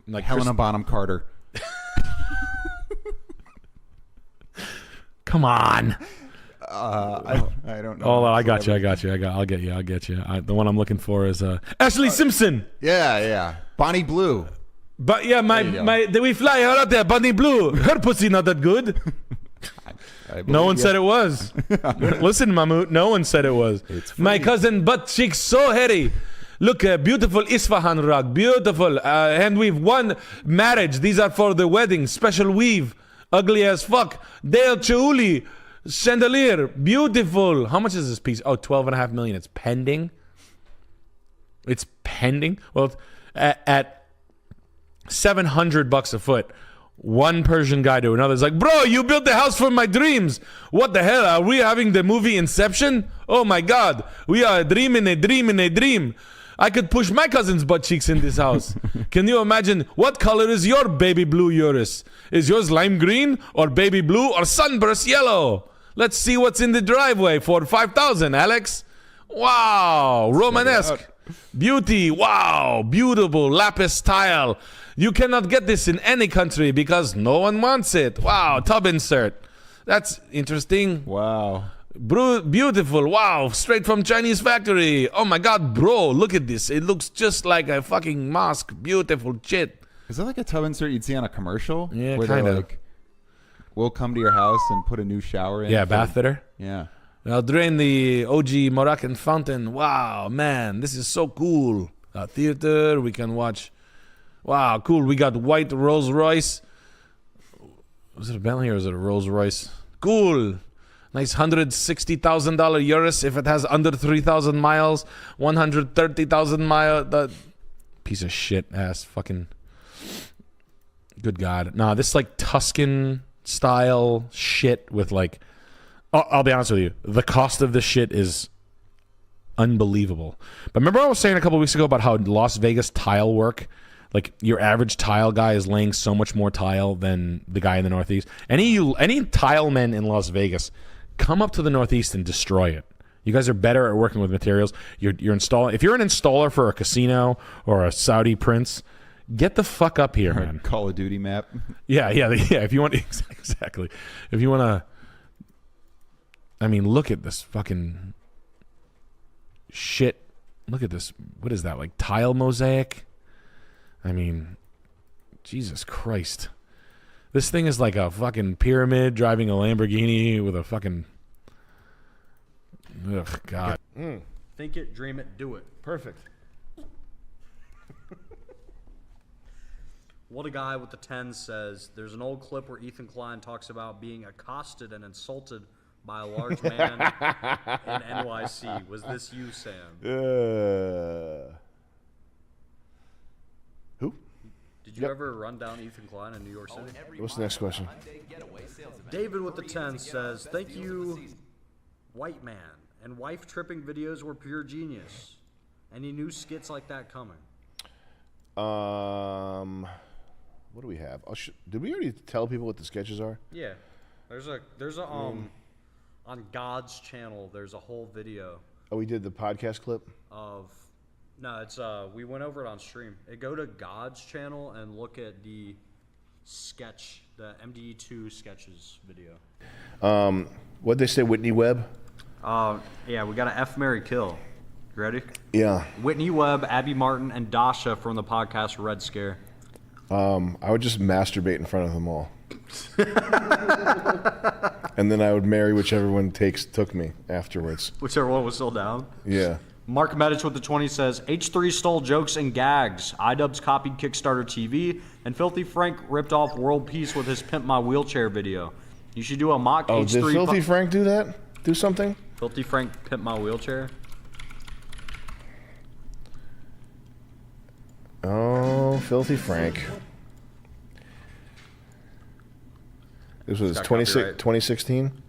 [SPEAKER 2] Like Helena Bonham Carter.
[SPEAKER 6] Come on.
[SPEAKER 2] I don't know.
[SPEAKER 6] Oh, I got you. I'll get you. The one I'm looking for is Ashley Simpson.
[SPEAKER 2] Yeah. Bonnie Blue.
[SPEAKER 6] But yeah, we fly her out there, Bonnie Blue. Her pussy not that good. No one said it was. Listen, Mahmoud, no one said it was. My cousin butt cheeks so hairy. Look, beautiful Isfahan rug, beautiful. And we've won marriage. These are for the wedding. Special weave. Ugly as fuck. Dale Chiuli. Chandelier. Beautiful. How much is this piece? Oh, $12.5 million. It's pending. It's pending. Well, at $700 a foot. One Persian guy to another is like, bro, you built the house for my dreams. What the hell? Are we having the movie Inception? Oh my God. We are a dream in a dream in a dream. I could push my cousin's butt cheeks in this house. Can you imagine what color is your baby blue Urus? Is yours lime green or baby blue or sunburst yellow? Let's see what's in the driveway for 5,000, Alex. Wow, Romanesque. Beauty, wow, beautiful lapis tile. You cannot get this in any country because no one wants it. Wow, tub insert. That's interesting.
[SPEAKER 2] Wow.
[SPEAKER 6] Beautiful. Wow, straight from Chinese factory. Oh my God, bro, look at this. It looks just like a fucking mosque. Beautiful shit.
[SPEAKER 2] Is that like a tub insert you'd see on a commercial?
[SPEAKER 6] Yeah,
[SPEAKER 2] where
[SPEAKER 6] kind
[SPEAKER 2] they're
[SPEAKER 6] of.
[SPEAKER 2] like, we'll come to your house and put a new shower in.
[SPEAKER 6] Yeah,
[SPEAKER 2] for-
[SPEAKER 6] bath fitter.
[SPEAKER 2] Yeah.
[SPEAKER 6] I'll drain the OG Moroccan fountain. Wow, man, this is so cool. A theater, we can watch. Wow, cool. We got white Rolls Royce. Was it a Bentley or is it a Rolls Royce? Cool. Nice $160,000 Urus if it has under 3,000 miles. 130,000 miles. That piece of shit ass fucking. Good God. Nah, this like Tuscan style shit with like. I'll be honest with you. The cost of this shit is unbelievable. But remember I was saying a couple weeks ago about how Las Vegas tile work? Like your average tile guy is laying so much more tile than the guy in the Northeast. Any tile men in Las Vegas, come up to the Northeast and destroy it. You guys are better at working with materials. You're installing. If you're an installer for a casino or a Saudi prince, get the fuck up here, man.
[SPEAKER 2] Call of Duty map.
[SPEAKER 6] Yeah. If you want, exactly. If you want to. I mean, look at this fucking shit. Look at this. What is that? Like tile mosaic? I mean, Jesus Christ. This thing is like a fucking pyramid driving a Lamborghini with a fucking... Ugh, God.
[SPEAKER 13] Think it, dream it, do it.
[SPEAKER 5] Perfect.
[SPEAKER 13] What a Guy with the 10 says, there's an old clip where Ethan Klein talks about being accosted and insulted by a large man in NYC. Was this you, Sam?
[SPEAKER 5] Who?
[SPEAKER 13] Did you ever run down Ethan Klein in New York City?
[SPEAKER 5] What's the next question?
[SPEAKER 13] David with the 10 says, thank you, white man. And wife tripping videos were pure genius. Any new skits like that coming?
[SPEAKER 5] What do we have? Did we already tell people what the sketches are?
[SPEAKER 13] Yeah. There's a on God's channel, there's a whole video
[SPEAKER 5] Oh, we did the podcast clip?
[SPEAKER 13] of, no, it's, we went over it on stream. Go to God's channel and look at the sketch, the MDE2 sketches video.
[SPEAKER 5] What'd they say, Whitney Webb?
[SPEAKER 13] Yeah, we got an F, Marry, Kill. You ready?
[SPEAKER 5] Yeah.
[SPEAKER 13] Whitney Webb, Abby Martin, and Dasha from the podcast Red Scare.
[SPEAKER 5] I would just masturbate in front of them all. And then I would marry whichever one took me afterwards.
[SPEAKER 13] Whichever one was still down?
[SPEAKER 5] Yeah.
[SPEAKER 13] Mark Medich with the 20 says, H3 stole jokes and gags. iDubbbz copied Kickstarter TV, and Filthy Frank ripped off World Peace with his Pimp My Wheelchair video. You should do a mock
[SPEAKER 5] Oh,
[SPEAKER 13] H3...
[SPEAKER 5] did Filthy Frank do that? Do something?
[SPEAKER 13] Filthy Frank Pimp My Wheelchair?
[SPEAKER 5] Oh, Filthy Frank. This was
[SPEAKER 13] It's got copyright.
[SPEAKER 5] 2016?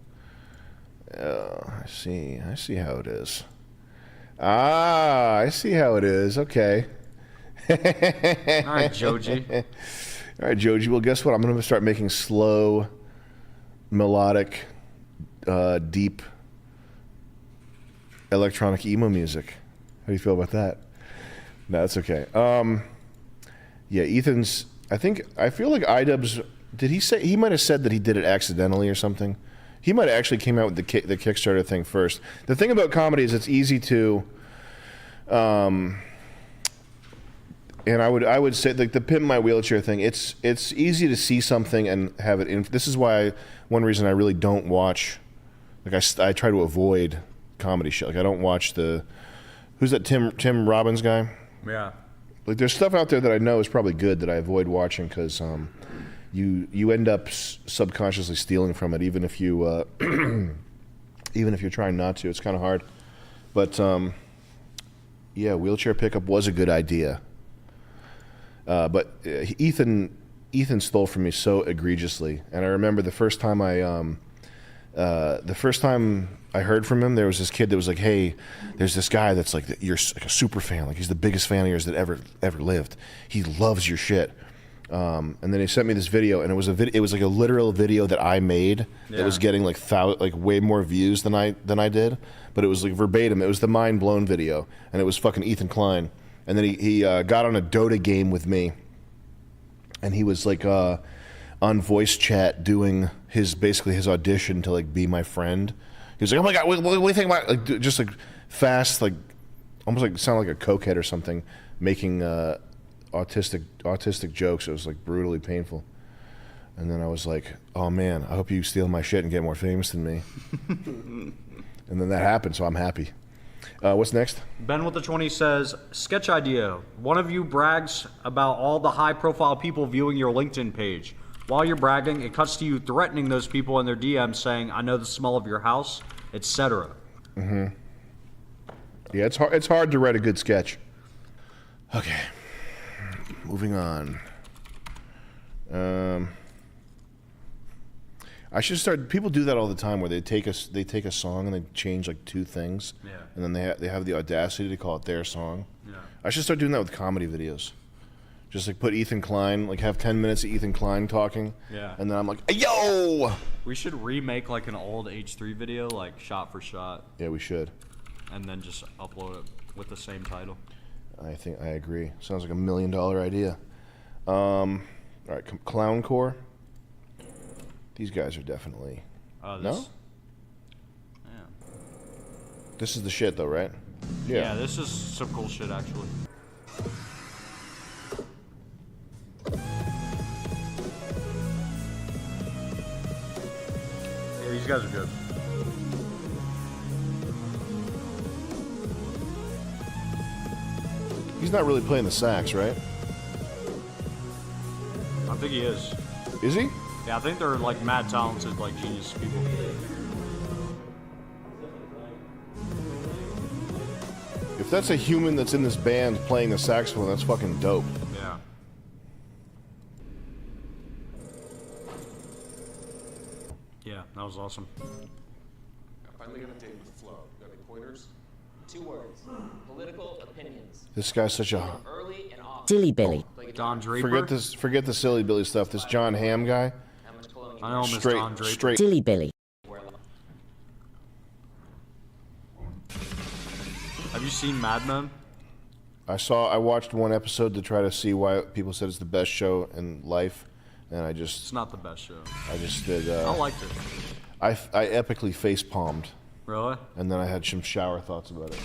[SPEAKER 5] I see how it is. I see how it is. Okay.
[SPEAKER 13] All right, Joji.
[SPEAKER 5] All right, Joji. Well, guess what? I'm going to start making slow, melodic, deep electronic emo music. How do you feel about that? No, that's okay. Yeah, Ethan's. I feel like iDubbbz. Did he say he might have said that he did it accidentally or something? He might have actually came out with the Kickstarter thing first. The thing about comedy is it's easy to, and I would say like the Pimp My Wheelchair thing. It's easy to see something and have it. This is why one reason I really don't watch. Like I try to avoid comedy shit. Like I don't watch who's that Tim Robbins guy?
[SPEAKER 13] Yeah.
[SPEAKER 5] Like there's stuff out there that I know is probably good that I avoid watching because you end up subconsciously stealing from it, even if you even if you're trying not to. It's kind of hard. But yeah, wheelchair pickup was a good idea. But Ethan
[SPEAKER 1] Ethan stole from me so egregiously, and I remember the first time I heard from him, there was this kid that was like, "Hey, there's this guy that's like you're like a super fan, like he's the biggest fan of yours that ever lived. He loves your shit." And then he sent me this video, and it was like a literal video that I made that was getting like way more views than I did, but it was like verbatim. It was the Mind Blown video, and it was fucking Ethan Klein. And then he got on a Dota game with me, and he was like on voice chat doing his audition to like be my friend. He was like, "Oh my god, what do you think about like just like fast, like almost like sound like a cokehead or something, making autistic jokes." It was like brutally painful. And then I was like, "Oh man, I hope you steal my shit and get more famous than me." And then that happened, so I'm happy. What's next?
[SPEAKER 13] Ben with the 20 says, sketch idea. One of you brags about all the high-profile people viewing your LinkedIn page. While you're bragging, it cuts to you threatening those people in their DMs saying, "I know the smell of your house," etc.
[SPEAKER 1] Mm-hmm. Yeah, it's hard to write a good sketch. Okay. Moving on. I should start. People do that all the time, where they take a song and they change like 2 things, and then they have the audacity to call it their song. Yeah. I should start doing that with comedy videos. Just like put Ethan Klein, like have 10 minutes of Ethan Klein talking, and then I'm like, "Yo!"
[SPEAKER 13] We should remake like an old H3 video, like shot for shot.
[SPEAKER 1] Yeah, we should.
[SPEAKER 13] And then just upload it with the same title.
[SPEAKER 1] I think I agree. Sounds like $1 million idea. All right, Clowncore. These guys are definitely no.
[SPEAKER 13] Yeah.
[SPEAKER 1] This is the shit, though, right?
[SPEAKER 13] Yeah, this is some cool shit, actually. Yeah, these guys are good.
[SPEAKER 1] He's not really playing the sax, right?
[SPEAKER 13] I think he is.
[SPEAKER 1] Is he?
[SPEAKER 13] Yeah, I think they're like mad talented, like genius people.
[SPEAKER 1] If that's a human that's in this band playing the saxophone, that's fucking dope.
[SPEAKER 13] Yeah. Yeah, that was awesome.
[SPEAKER 7] I finally got a date with Flo. You got any pointers?
[SPEAKER 12] 2 words. Political opinions.
[SPEAKER 1] This guy's such a
[SPEAKER 12] Early and often.
[SPEAKER 8] Silly Billy.
[SPEAKER 13] Don Draper.
[SPEAKER 1] Forget the silly Billy stuff. This John Hamm guy.
[SPEAKER 13] I know him as Don Draper.
[SPEAKER 1] Straight.
[SPEAKER 8] Silly Billy.
[SPEAKER 13] Have you seen Mad Men?
[SPEAKER 1] I watched one episode to try to see why people said it's the best show in life, and
[SPEAKER 13] It's not the best show.
[SPEAKER 1] I just did.
[SPEAKER 13] I liked it.
[SPEAKER 1] I epically face palmed.
[SPEAKER 13] Really?
[SPEAKER 1] And then I had some shower thoughts about it.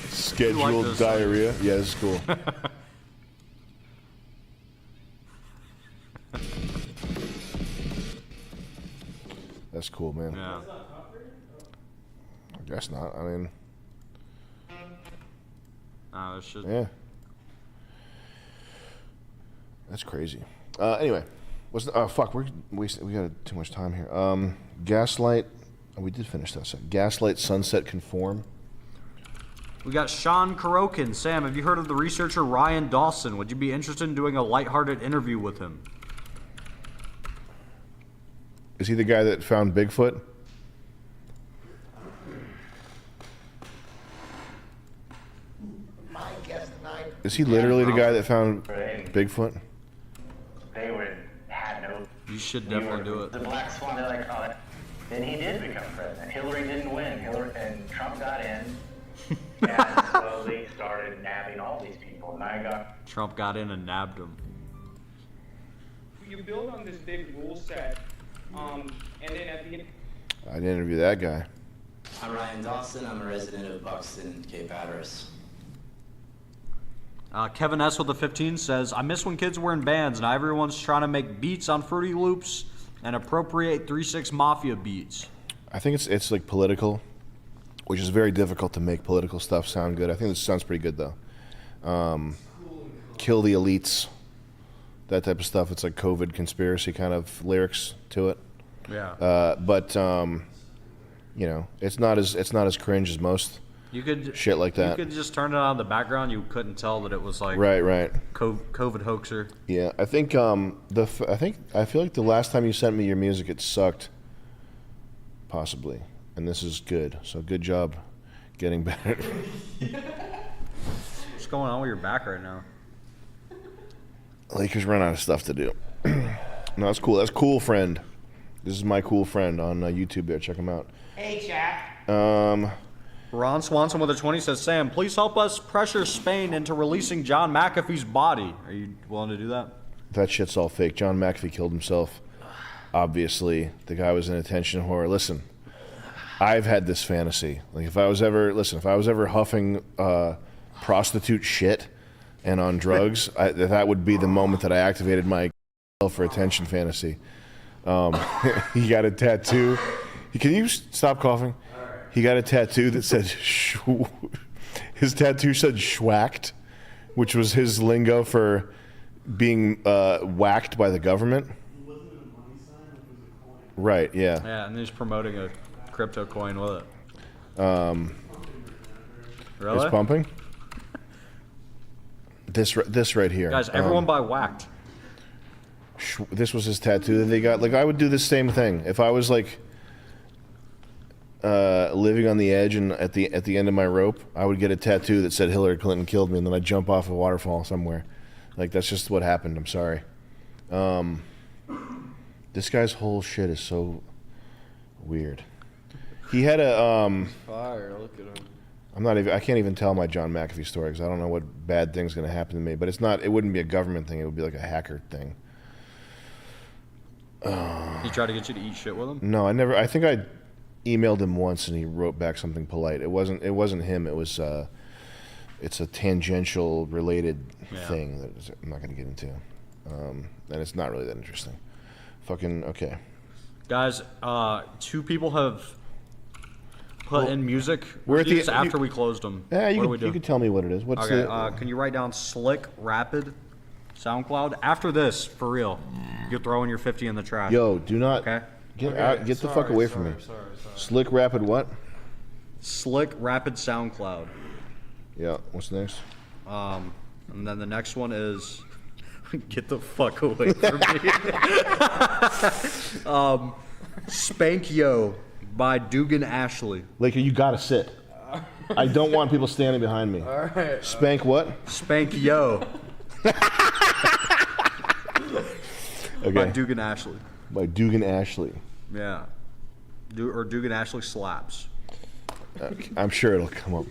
[SPEAKER 1] Scheduled diarrhea. Yeah, this is cool. That's cool, man.
[SPEAKER 13] Yeah.
[SPEAKER 1] I guess not. I mean,
[SPEAKER 13] this shit.
[SPEAKER 1] yeah. That's crazy. Anyway, fuck? We got too much time here. Gaslight. Oh, we did finish that set. Gaslight, Sunset, Conform.
[SPEAKER 13] We got Sean Kurokin. Sam, have you heard of the researcher Ryan Dawson? Would you be interested in doing a lighthearted interview with him?
[SPEAKER 1] Is he the guy that found Bigfoot?
[SPEAKER 15] My guess tonight.
[SPEAKER 1] Is he literally the guy that found Bigfoot?
[SPEAKER 22] They had no.
[SPEAKER 13] You should definitely do it.
[SPEAKER 22] The black swan, they're like, oh, then he did become president. Hillary didn't win. And Trump got in and slowly started nabbing all these people. And
[SPEAKER 13] Trump got in and nabbed him.
[SPEAKER 24] You build on this big rule set, and then at the end.
[SPEAKER 1] I didn't interview that guy.
[SPEAKER 25] I'm Ryan Dawson. I'm a resident of Buxton, Cape Hatteras.
[SPEAKER 13] Kevin S. with the 15 says, I miss when kids were in bands. Now everyone's trying to make beats on Fruity Loops and appropriate 3-6 Mafia beats.
[SPEAKER 1] I think it's like political, which is very difficult to make political stuff sound good. I think this sounds pretty good though. Kill the elites, that type of stuff. It's like COVID conspiracy kind of lyrics to it.
[SPEAKER 13] Yeah.
[SPEAKER 1] But you know, it's not as cringe as most
[SPEAKER 13] You could
[SPEAKER 1] shit like that.
[SPEAKER 13] You could just turn it on in the background. You couldn't tell that it was like
[SPEAKER 1] Right.
[SPEAKER 13] COVID hoaxer.
[SPEAKER 1] Yeah, I think I feel like the last time you sent me your music, it sucked. Possibly, and this is good. So good job, getting better.
[SPEAKER 13] What's going on with your back right now?
[SPEAKER 1] Lakers run out of stuff to do. No, that's cool. That's cool, friend. This is my cool friend on YouTube. There, check him out.
[SPEAKER 12] Hey, Jack.
[SPEAKER 13] Ron Swanson with a 20 says, Sam, please help us pressure Spain into releasing John McAfee's body. Are you willing to do that?
[SPEAKER 1] That shit's all fake. John McAfee killed himself. Obviously, the guy was an attention whore. Listen, I've had this fantasy. Like, if I was ever huffing prostitute shit and on drugs, that would be the moment that I activated my for attention fantasy. He got a tattoo. Can you stop coughing? He got a tattoo that said, his tattoo said schwacked, which was his lingo for being whacked by the government. Right, yeah.
[SPEAKER 13] Yeah, and he's promoting a crypto coin with it. Really?
[SPEAKER 1] It's pumping? This right here.
[SPEAKER 13] Guys, everyone buy whacked.
[SPEAKER 1] This was his tattoo that they got. Like, I would do the same thing. If I was like living on the edge and at the end of my rope, I would get a tattoo that said Hillary Clinton killed me, and then I'd jump off a waterfall somewhere. Like, that's just what happened. I'm sorry. This guy's whole shit is so weird. He had a
[SPEAKER 8] fire. Look at him.
[SPEAKER 1] I can't even tell my John McAfee story because I don't know what bad thing's going to happen to me. But it wouldn't be a government thing. It would be like a hacker thing.
[SPEAKER 13] He tried to get you to eat shit with him?
[SPEAKER 1] No, I think I emailed him once and he wrote back something polite. It wasn't him. It was it's a tangential related thing that I'm not going to get into. And it's not really that interesting. Fucking okay.
[SPEAKER 13] Guys, 2 people have put in music
[SPEAKER 1] we're at the-
[SPEAKER 13] reviews after we closed them.
[SPEAKER 1] Yeah,
[SPEAKER 13] What do we do?
[SPEAKER 1] you could tell me what it is. What's
[SPEAKER 13] Okay,
[SPEAKER 1] the
[SPEAKER 13] can you write down Slick Rapid SoundCloud? After this, for real, you're throwing your 50 in the trash.
[SPEAKER 1] Yo, do not
[SPEAKER 13] Okay.
[SPEAKER 1] get the fuck away from me. Slick Rapid what?
[SPEAKER 13] Slick Rapid SoundCloud.
[SPEAKER 1] Yeah, what's next?
[SPEAKER 13] And then the next one is get the fuck away from me. Spank Yo by Dugan Ashley.
[SPEAKER 1] Laker, you gotta sit. I don't want people standing behind me.
[SPEAKER 8] All right.
[SPEAKER 1] Spank what?
[SPEAKER 13] Spank Yo.
[SPEAKER 1] Okay.
[SPEAKER 13] By Dugan Ashley.
[SPEAKER 1] By Dugan Ashley.
[SPEAKER 13] Yeah. Or Dugan Ashley Slaps.
[SPEAKER 1] I'm sure it'll come up.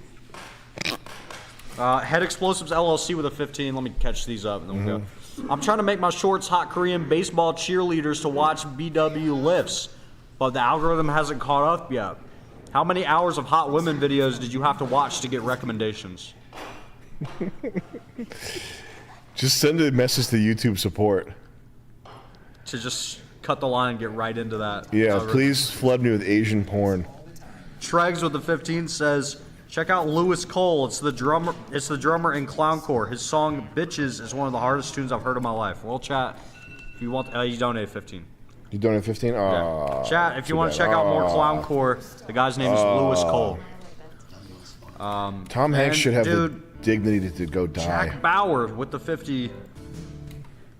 [SPEAKER 13] Head Explosives LLC with a 15. Let me catch these up and then we'll go. I'm trying to make my shorts hot Korean baseball cheerleaders to watch BW lifts, but the algorithm hasn't caught up yet. How many hours of hot women videos did you have to watch to get recommendations?
[SPEAKER 1] Just send a message to YouTube support.
[SPEAKER 13] To just cut the line and get right into that.
[SPEAKER 1] Yeah, please flood me with Asian porn.
[SPEAKER 13] Tregs with the 15 says, check out Lewis Cole. It's the drummer in Clowncore. His song Bitches is one of the hardest tunes I've heard in my life. Well, chat, if you want, you donate 15.
[SPEAKER 1] You donate 15?
[SPEAKER 13] Yeah. Chat, if you want to check out more Clowncore, the guy's name is Lewis Cole.
[SPEAKER 1] Tom Hanks should have the dignity to go die.
[SPEAKER 13] Jack Bauer with the 50.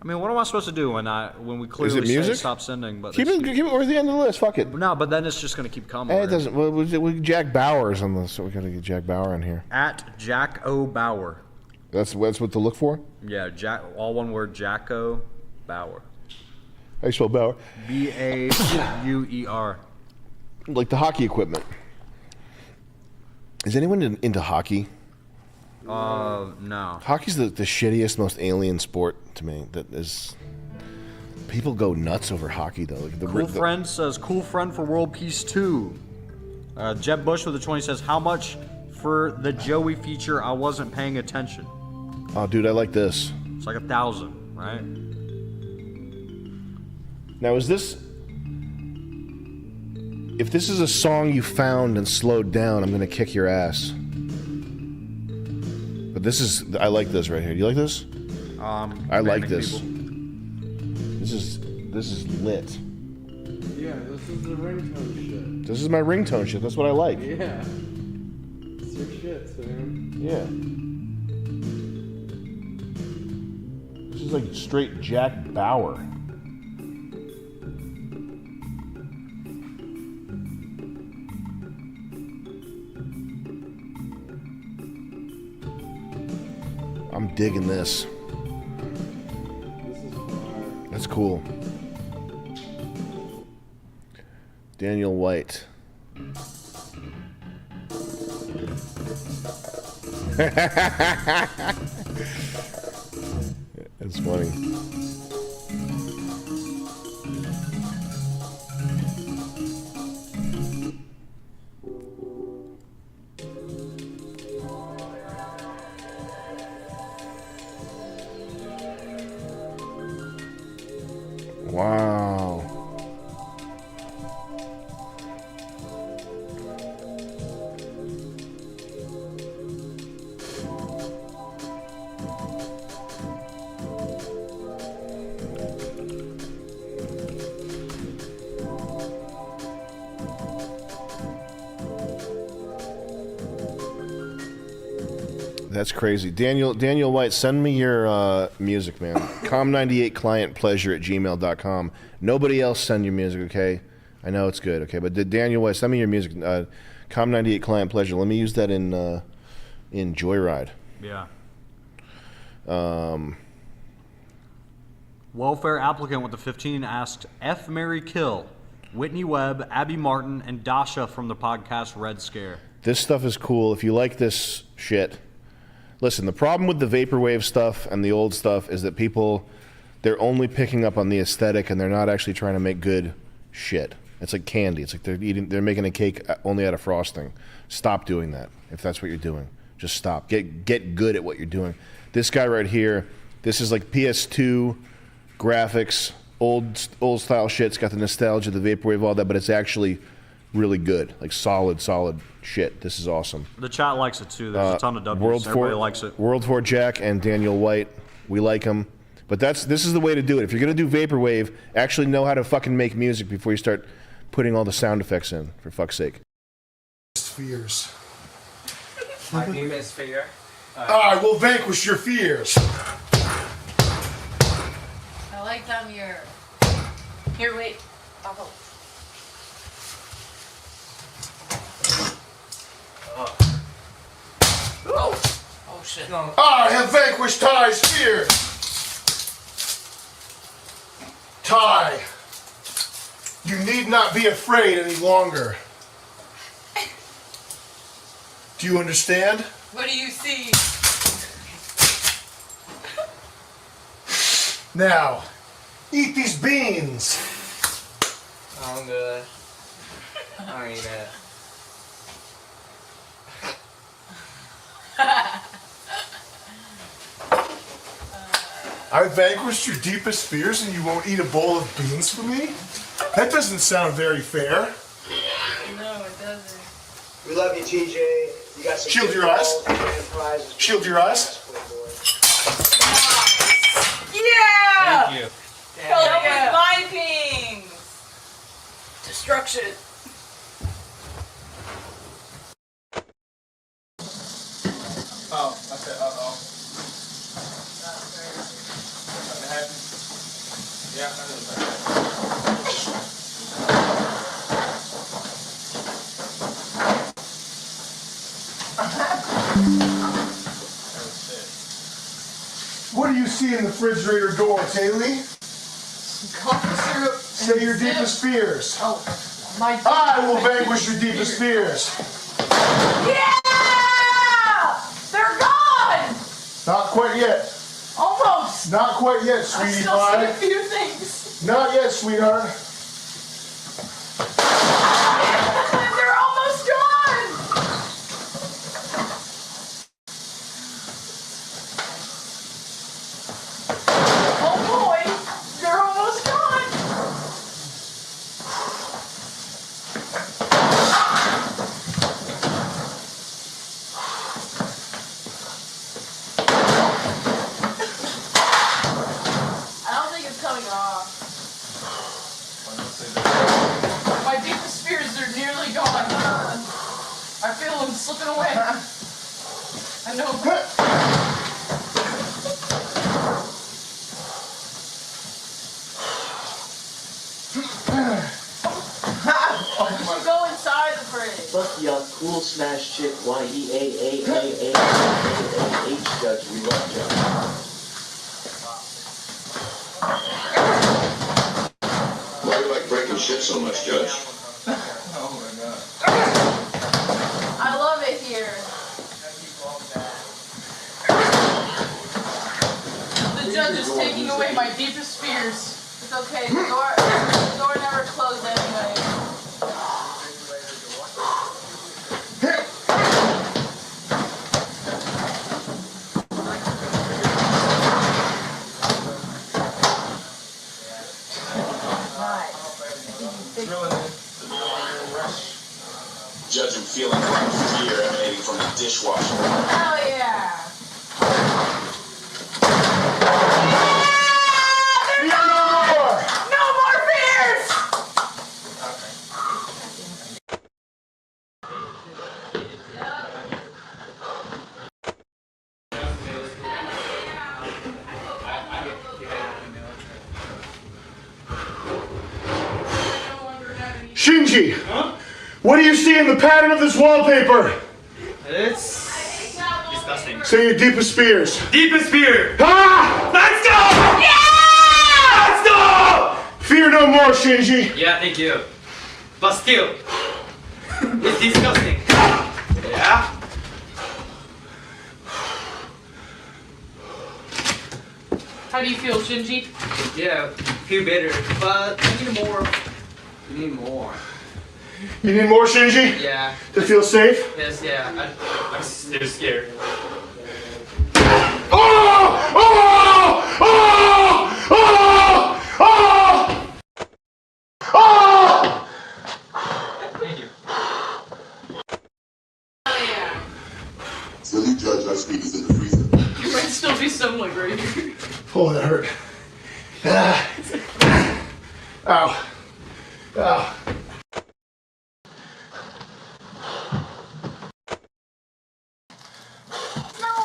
[SPEAKER 13] I mean, what am I supposed to do when we clearly say stop sending? But
[SPEAKER 1] Keep it. We're at the end of the list. Fuck it.
[SPEAKER 13] No, but then it's just gonna keep coming.
[SPEAKER 1] It doesn't. Well, we Jack Bauer's on this, so we gotta get Jack Bauer in here.
[SPEAKER 13] At Jack O Bauer.
[SPEAKER 1] That's what to look for.
[SPEAKER 13] Yeah, Jack. All one word. Jacko Bauer.
[SPEAKER 1] How you spell Bauer?
[SPEAKER 13] Bauer.
[SPEAKER 1] Like the hockey equipment. Is anyone into hockey?
[SPEAKER 13] No.
[SPEAKER 1] Hockey's the shittiest, most alien sport to me. That is, people go nuts over hockey though. Like
[SPEAKER 13] Cool friend says, "Cool friend for World Peace 2." Jeb Bush with the 20 says, "How much for the Joey feature? I wasn't paying attention."
[SPEAKER 1] Oh, dude, I like this.
[SPEAKER 13] It's like 1,000, right?
[SPEAKER 1] Now, is this? If this is a song you found and slowed down, I'm gonna kick your ass. But this is, I like this right here. Do you like this? I like this. This is lit.
[SPEAKER 8] Yeah, this is the ringtone shit.
[SPEAKER 1] This is my ringtone shit. That's what I like.
[SPEAKER 8] Yeah. It's your
[SPEAKER 4] shit, man.
[SPEAKER 5] Yeah. This is like straight Jack Bauer. I'm digging this. That's cool. Daniel White. That's funny. Wow. That's crazy. Daniel White, send me your music, man. com98clientpleasure@gmail.com. Nobody else send your music, okay? I know it's good, okay? But Daniel White, send me your music. com98clientpleasure. Let me use that in Joyride.
[SPEAKER 13] Yeah. Welfare applicant with the 15 asked F. Mary Kill, Whitney Webb, Abby Martin, and Dasha from the podcast Red Scare.
[SPEAKER 1] This stuff is cool. If you like this shit, listen, the problem with the vaporwave stuff and the old stuff is that they're only picking up on the aesthetic and they're not actually trying to make good shit. It's like candy. It's like they're making a cake only out of frosting. Stop doing that if that's what you're doing. Just stop. Get good at what you're doing. This guy right here, this is like PS2 graphics, old style shit. It's got the nostalgia, the vaporwave, all that, but it's actually really good. Like solid shit. This is awesome.
[SPEAKER 13] The chat likes it too. There's a ton of W's. Everybody likes it.
[SPEAKER 1] World 4 Jack and Daniel White. We like them. But this is the way to do it. If you're going to do vaporwave, actually know how to fucking make music before you start putting all the sound effects in, for fuck's sake.
[SPEAKER 14] Fears.
[SPEAKER 8] My name is Fear.
[SPEAKER 14] I will vanquish your fears.
[SPEAKER 17] I like that mirror. Here, wait. I'll go. Oh shit. No.
[SPEAKER 14] I have vanquished Ty's fear. Ty, you need not be afraid any longer. Do you understand?
[SPEAKER 17] What do you see?
[SPEAKER 14] Now, eat these beans.
[SPEAKER 8] I'm good. I'll eat it.
[SPEAKER 14] I vanquished your deepest fears and you won't eat a bowl of beans for me? That doesn't sound very fair.
[SPEAKER 17] No, it doesn't.
[SPEAKER 8] We love you, TJ. You got some
[SPEAKER 14] Shield your eyes. Shield your eyes.
[SPEAKER 17] Yeah!
[SPEAKER 8] Thank you.
[SPEAKER 17] Hell yeah! Viping! Destruction.
[SPEAKER 20] Oh, I said, uh-oh. Something happened? Yeah, I know that.
[SPEAKER 14] What do you see in the refrigerator door, Taylor?
[SPEAKER 17] Coffee syrup.
[SPEAKER 14] Say your deepest fears.
[SPEAKER 17] Oh, my.
[SPEAKER 14] I will vanquish your deepest fears.
[SPEAKER 17] Yeah! They're gone!
[SPEAKER 14] Not quite yet.
[SPEAKER 17] Almost.
[SPEAKER 14] Not quite yet,
[SPEAKER 17] I
[SPEAKER 14] sweetie
[SPEAKER 17] still
[SPEAKER 14] pie.
[SPEAKER 17] see a few things.
[SPEAKER 14] Not yet, sweetheart.
[SPEAKER 17] They're almost gone! Oh boy, they're almost gone! I don't think it's coming off. My deepest fears are nearly gone. I feel them slipping away. I know. You should go inside the fridge.
[SPEAKER 25] Fuck y'all, cool smash chick, YEAAAAAAH judge, we love judge.
[SPEAKER 15] Why do you like breaking shit so much, Judge?
[SPEAKER 4] Oh my god.
[SPEAKER 17] I love it here. The judge is taking away my deepest fears. It's okay. The door never closed anyway.
[SPEAKER 15] Judge, I'm feeling like fear emanating from the dishwasher.
[SPEAKER 17] Hell yeah. No more fears!
[SPEAKER 14] Shinji, what do you see in the pattern of this wallpaper?
[SPEAKER 8] It's disgusting.
[SPEAKER 14] Say your deepest fears.
[SPEAKER 8] Deepest fear.
[SPEAKER 14] Ah!
[SPEAKER 8] Let's go! Yeah! Let's go!
[SPEAKER 14] Fear no more, Shinji.
[SPEAKER 8] Yeah, thank you. But still, it's disgusting. Yeah?
[SPEAKER 17] How do you feel, Shinji?
[SPEAKER 8] Yeah, feel better. But I need more. You need more.
[SPEAKER 14] You need more, Shinji?
[SPEAKER 8] Yeah.
[SPEAKER 14] To feel safe?
[SPEAKER 8] Yes, yeah. I'm still scared.
[SPEAKER 14] Oh! Oh! Oh! Oh! Oh! Oh!
[SPEAKER 8] Thank you.
[SPEAKER 17] Oh yeah.
[SPEAKER 15] Silly Judge, that speed is in the freezer.
[SPEAKER 17] There might still be some like right here.
[SPEAKER 14] Oh, that hurt. Ow. Ow.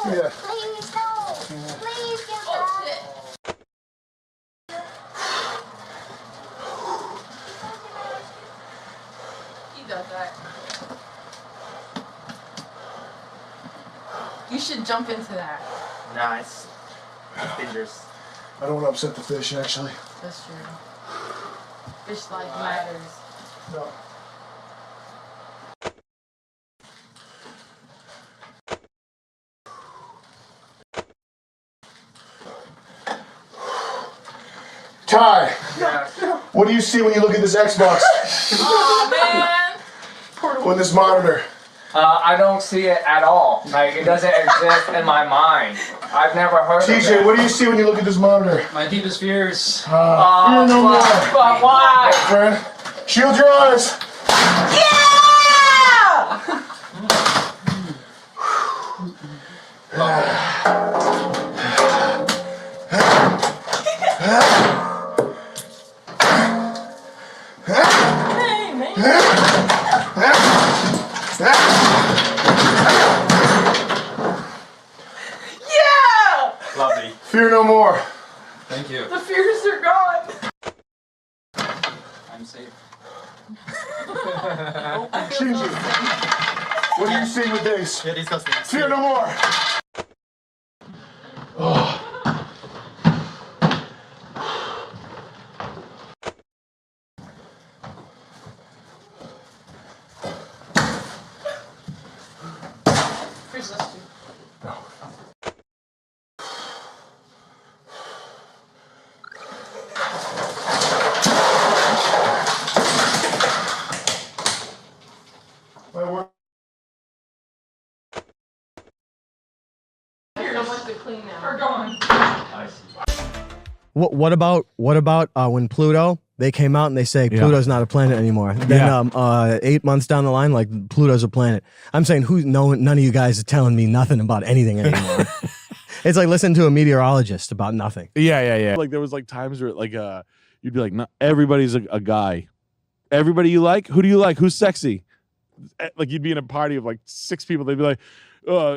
[SPEAKER 14] Yeah.
[SPEAKER 17] Please, no. Please get back. You got that. You should jump into that.
[SPEAKER 8] Nah, it's dangerous.
[SPEAKER 14] I don't want to upset the fish, actually.
[SPEAKER 17] That's true. Fish life matters.
[SPEAKER 14] No. Ty, what do you see when you look at this Xbox?
[SPEAKER 17] Oh man!
[SPEAKER 14] On this monitor?
[SPEAKER 8] I don't see it at all. Like, it doesn't exist in my mind. I've never heard of it.
[SPEAKER 14] TJ, what do you see when you look at this monitor?
[SPEAKER 8] My deepest fears.
[SPEAKER 14] Fear no more.
[SPEAKER 8] But why?
[SPEAKER 14] Friend, shield your eyes.
[SPEAKER 17] Hey man! Yeah!
[SPEAKER 8] Lovely.
[SPEAKER 14] Fear no more.
[SPEAKER 8] Thank you.
[SPEAKER 17] The fears are gone.
[SPEAKER 8] I'm safe.
[SPEAKER 14] Shinji, what do you see with this?
[SPEAKER 8] Yeah, disgusting.
[SPEAKER 14] Fear no more. Oh.
[SPEAKER 17] Here's this dude.
[SPEAKER 14] My word.
[SPEAKER 17] Here, I'm like to clean now. We're gone.
[SPEAKER 8] I see.
[SPEAKER 10] What about when Pluto, they came out and they say Pluto's not a planet anymore. Then 8 months down the line, like Pluto's a planet. I'm saying none of you guys are telling me nothing about anything anymore. It's like listening to a meteorologist about nothing.
[SPEAKER 6] Yeah. Like there was like times where like you'd be like, not everybody's a guy. Everybody you like? Who do you like? Who's sexy? like you'd be in a party of like 6 people. They'd be like,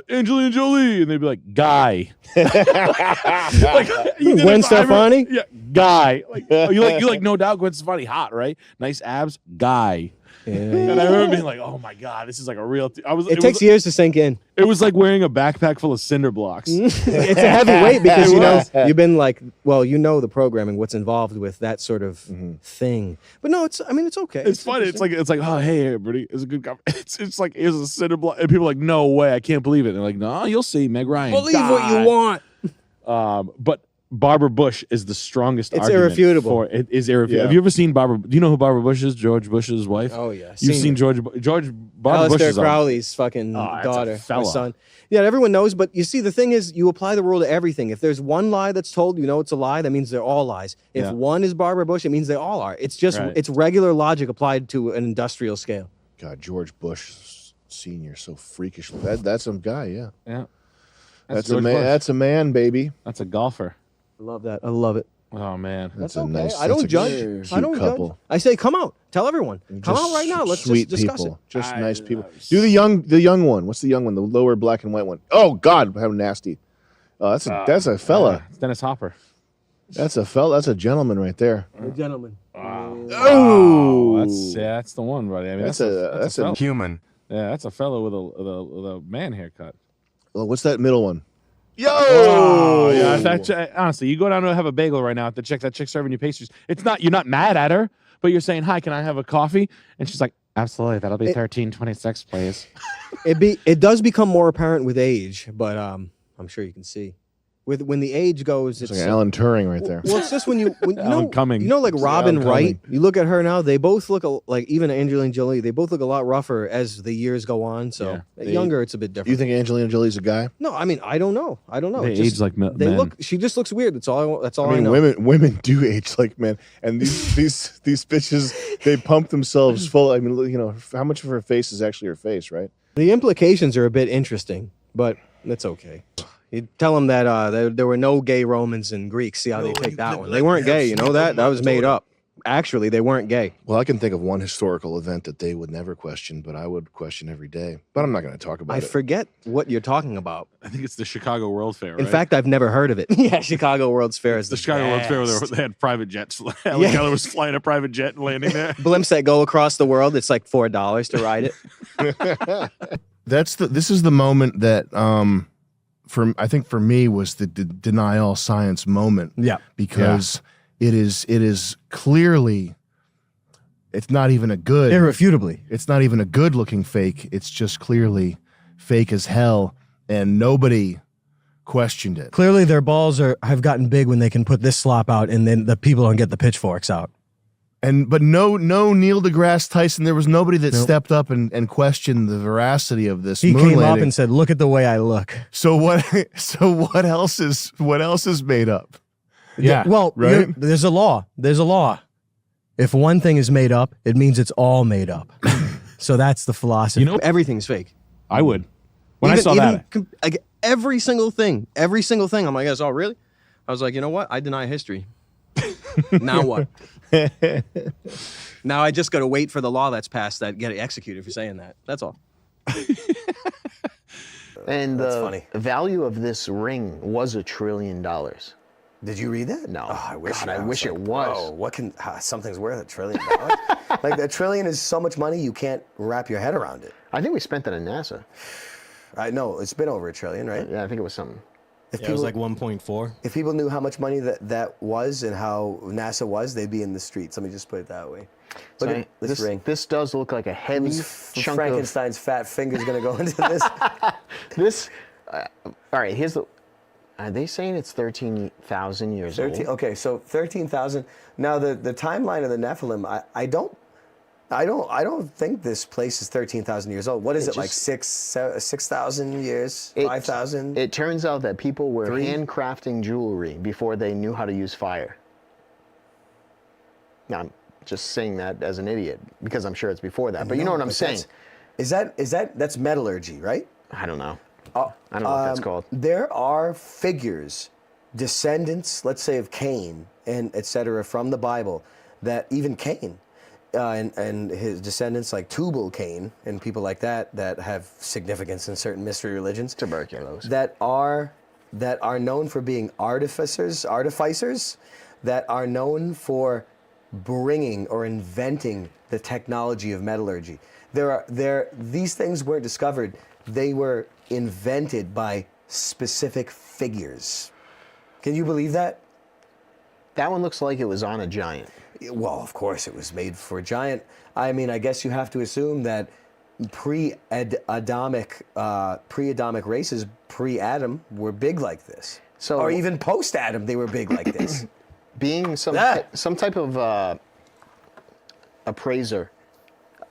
[SPEAKER 6] Angelina Jolie, and they'd be like, Guy. Like,
[SPEAKER 10] Gwen Stefani?
[SPEAKER 6] Yeah, Guy. Like you like no doubt Gwen Stefani, hot, right? Nice abs, Guy.
[SPEAKER 10] Yeah.
[SPEAKER 6] And I remember being like, "Oh my god, this is like a real."
[SPEAKER 10] It takes years to sink in.
[SPEAKER 6] It was like wearing a backpack full of cinder blocks.
[SPEAKER 10] It's a heavy weight because you've been like, well, the programming, what's involved with that sort of thing. But no, it's okay.
[SPEAKER 6] It's funny. It's like, oh hey everybody, it's a good. It's like here's a cinder block, and people are like, no way, I can't believe it. And they're like, no, you'll see, Meg Ryan.
[SPEAKER 10] Believe what you want.
[SPEAKER 6] But Barbara Bush is the strongest.
[SPEAKER 10] It's
[SPEAKER 6] argument
[SPEAKER 10] irrefutable.
[SPEAKER 6] For it is irrefutable.
[SPEAKER 10] Yeah.
[SPEAKER 6] Have you ever seen Barbara? Do you know who Barbara Bush is? George Bush's wife.
[SPEAKER 10] Oh yeah,
[SPEAKER 6] You've seen Barbara Bush
[SPEAKER 10] Alistair
[SPEAKER 6] is
[SPEAKER 10] Crowley's fucking
[SPEAKER 6] that's a
[SPEAKER 10] daughter, or
[SPEAKER 6] fella.
[SPEAKER 10] son. Yeah, everyone knows. But you see, the thing is, you apply the rule to everything. If there's one lie that's told, it's a lie. That means they're all lies. If
[SPEAKER 6] Yeah.
[SPEAKER 10] one is Barbara Bush, it means they all are. It's just
[SPEAKER 6] Right.
[SPEAKER 10] it's regular logic applied to an industrial scale.
[SPEAKER 5] God, George Bush Senior, so freakish. That's some guy, yeah.
[SPEAKER 6] Yeah.
[SPEAKER 5] That's a
[SPEAKER 6] George
[SPEAKER 5] man.
[SPEAKER 6] Bush.
[SPEAKER 5] That's a man, baby.
[SPEAKER 6] That's a golfer.
[SPEAKER 10] I love that. I love it.
[SPEAKER 6] Oh man,
[SPEAKER 5] That's
[SPEAKER 10] okay.
[SPEAKER 5] a nice.
[SPEAKER 10] I don't
[SPEAKER 5] that's a
[SPEAKER 10] judge.
[SPEAKER 5] cute
[SPEAKER 10] I don't
[SPEAKER 5] couple.
[SPEAKER 10] judge. I say, come out. Tell everyone. Come
[SPEAKER 5] Just
[SPEAKER 10] out right now. Let's
[SPEAKER 5] sweet
[SPEAKER 10] just discuss
[SPEAKER 5] people.
[SPEAKER 10] it.
[SPEAKER 5] Just nice people. Do the young one. What's the young one? The lower black and white one. Oh God, how nasty. Oh, that's a fella.
[SPEAKER 6] It's Dennis Hopper.
[SPEAKER 5] That's a fella. That's a gentleman right there.
[SPEAKER 10] A gentleman.
[SPEAKER 5] Oh,
[SPEAKER 6] That's the one, buddy. I mean,
[SPEAKER 5] That's
[SPEAKER 6] that's
[SPEAKER 5] a
[SPEAKER 6] fella.
[SPEAKER 5] human.
[SPEAKER 6] Yeah, that's a fellow with a man haircut.
[SPEAKER 5] Well, what's that middle one? Yo!
[SPEAKER 6] Oh, yeah. Honestly, you go down to have a bagel right now at the chick. That chick serving you pastries. You're not mad at her, but you're saying, "Hi, can I have a coffee?" And she's like, "Absolutely, that'll be 13.26, please."
[SPEAKER 10] It does become more apparent with age, but I'm sure you can see. When the age goes,
[SPEAKER 5] It's like Alan Turing right there.
[SPEAKER 10] Well, it's just when you
[SPEAKER 6] Alan Cumming.
[SPEAKER 10] like
[SPEAKER 5] It's
[SPEAKER 10] Robin
[SPEAKER 5] Alan
[SPEAKER 10] Wright.
[SPEAKER 5] Cumming.
[SPEAKER 10] You look at her now; they both look like even Angelina Jolie. They both look a lot rougher as the years go on. So younger, it's a bit different.
[SPEAKER 5] You think Angelina Jolie's a guy?
[SPEAKER 10] No, I mean I don't know.
[SPEAKER 6] They
[SPEAKER 10] It's just-
[SPEAKER 6] age like
[SPEAKER 10] they
[SPEAKER 6] men.
[SPEAKER 10] look. She just looks weird. That's all. That's all
[SPEAKER 5] I mean,
[SPEAKER 10] know.
[SPEAKER 5] women do age like men, and these bitches, they pump themselves full. I mean, how much of her face is actually her face, right?
[SPEAKER 10] The implications are a bit interesting, but that's okay. You tell them that there were no gay Romans and Greeks. See how they take that one. They weren't gay. You know that? That was made up. Actually, they weren't gay.
[SPEAKER 5] Well, I can think of one historical event that they would never question, but I would question every day. But I'm not going to talk about
[SPEAKER 10] I
[SPEAKER 5] it.
[SPEAKER 10] forget what you're talking about.
[SPEAKER 6] I think it's the Chicago World Fair.
[SPEAKER 10] In
[SPEAKER 6] right?
[SPEAKER 10] fact, I've never heard of it. Yeah, Chicago World's Fair is
[SPEAKER 6] the Chicago World Fair, where they had private jets. Alan Keller was flying a private jet and landing there.
[SPEAKER 10] Blimps that go across the world. It's like $4 to ride it.
[SPEAKER 5] This is the moment that I think for me was the deny all science moment.
[SPEAKER 10] Yeah.
[SPEAKER 5] Because it is clearly, it's not even a good,
[SPEAKER 10] irrefutably,
[SPEAKER 5] it's not even a good looking fake. It's just clearly fake as hell, and nobody questioned it.
[SPEAKER 10] Clearly, their balls have gotten big when they can put this slop out, and then the people don't get the pitchforks out.
[SPEAKER 5] But no Neil deGrasse Tyson. There was nobody that stepped up and questioned the veracity of this.
[SPEAKER 10] He
[SPEAKER 5] moon
[SPEAKER 10] came up
[SPEAKER 5] landing.
[SPEAKER 10] and said, "Look at the way I look."
[SPEAKER 5] So what? So what else is made up?
[SPEAKER 10] Yeah. Well,
[SPEAKER 5] right.
[SPEAKER 10] there's a law. There's a law. If one thing is made up, it means it's all made up. So that's the philosophy. Everything's fake.
[SPEAKER 6] I would. When I saw that,
[SPEAKER 10] every single thing. I'm like, oh, really? I was like, you know what? I deny history. Now what? Now I just got to wait for the law that's passed that get it executed for saying that. That's all.
[SPEAKER 9] And
[SPEAKER 10] That's
[SPEAKER 9] the
[SPEAKER 10] funny.
[SPEAKER 9] value of this ring was $1 trillion.
[SPEAKER 11] Did you read that?
[SPEAKER 9] No.
[SPEAKER 11] Oh, I wish.
[SPEAKER 9] God, I wish it was.
[SPEAKER 11] What can something's worth $1 trillion? Like $1 trillion is so much money you can't wrap your head around it.
[SPEAKER 9] I think we spent that on NASA.
[SPEAKER 11] I know it's been over $1 trillion, right?
[SPEAKER 9] Yeah, I think it was something.
[SPEAKER 11] If
[SPEAKER 10] it was like 1.4.
[SPEAKER 11] If people knew how much money that was and how NASA was, they'd be in the streets. Let me just put it that way. Look at this ring.
[SPEAKER 9] This does look like a heavy chunk
[SPEAKER 11] Frankenstein's fat finger's gonna go into this.
[SPEAKER 9] This. All right. Here's the. Are they saying it's 13,000 years old?
[SPEAKER 11] Okay, so 13,000. Now the timeline of the Nephilim, I don't think this place is 13,000 years old. What is it, like 6,000 years? 5,000?
[SPEAKER 9] It turns out that people were handcrafting jewelry before they knew how to use fire. Now, I'm just saying that as an idiot because I'm sure it's before that. But you know what I'm saying.
[SPEAKER 11] That's metallurgy, right?
[SPEAKER 9] I don't know. I don't know what that's called.
[SPEAKER 11] There are figures, descendants, let's say of Cain and etc. from the Bible, that even Cain, and his descendants like Tubal-Cain and people like that have significance in certain mystery religions.
[SPEAKER 9] Tuberculosis.
[SPEAKER 11] That are known for being artificers, that are known for bringing or inventing the technology of metallurgy. These things weren't discovered; they were invented by specific figures. Can you believe that?
[SPEAKER 9] That one looks like it was on a giant.
[SPEAKER 11] Well, of course, it was made for a giant. I mean, I guess you have to assume that pre-Adamic races, pre-Adam, were big like this.
[SPEAKER 9] So,
[SPEAKER 11] or even post-Adam, they were big like this.
[SPEAKER 9] Being some type of appraiser,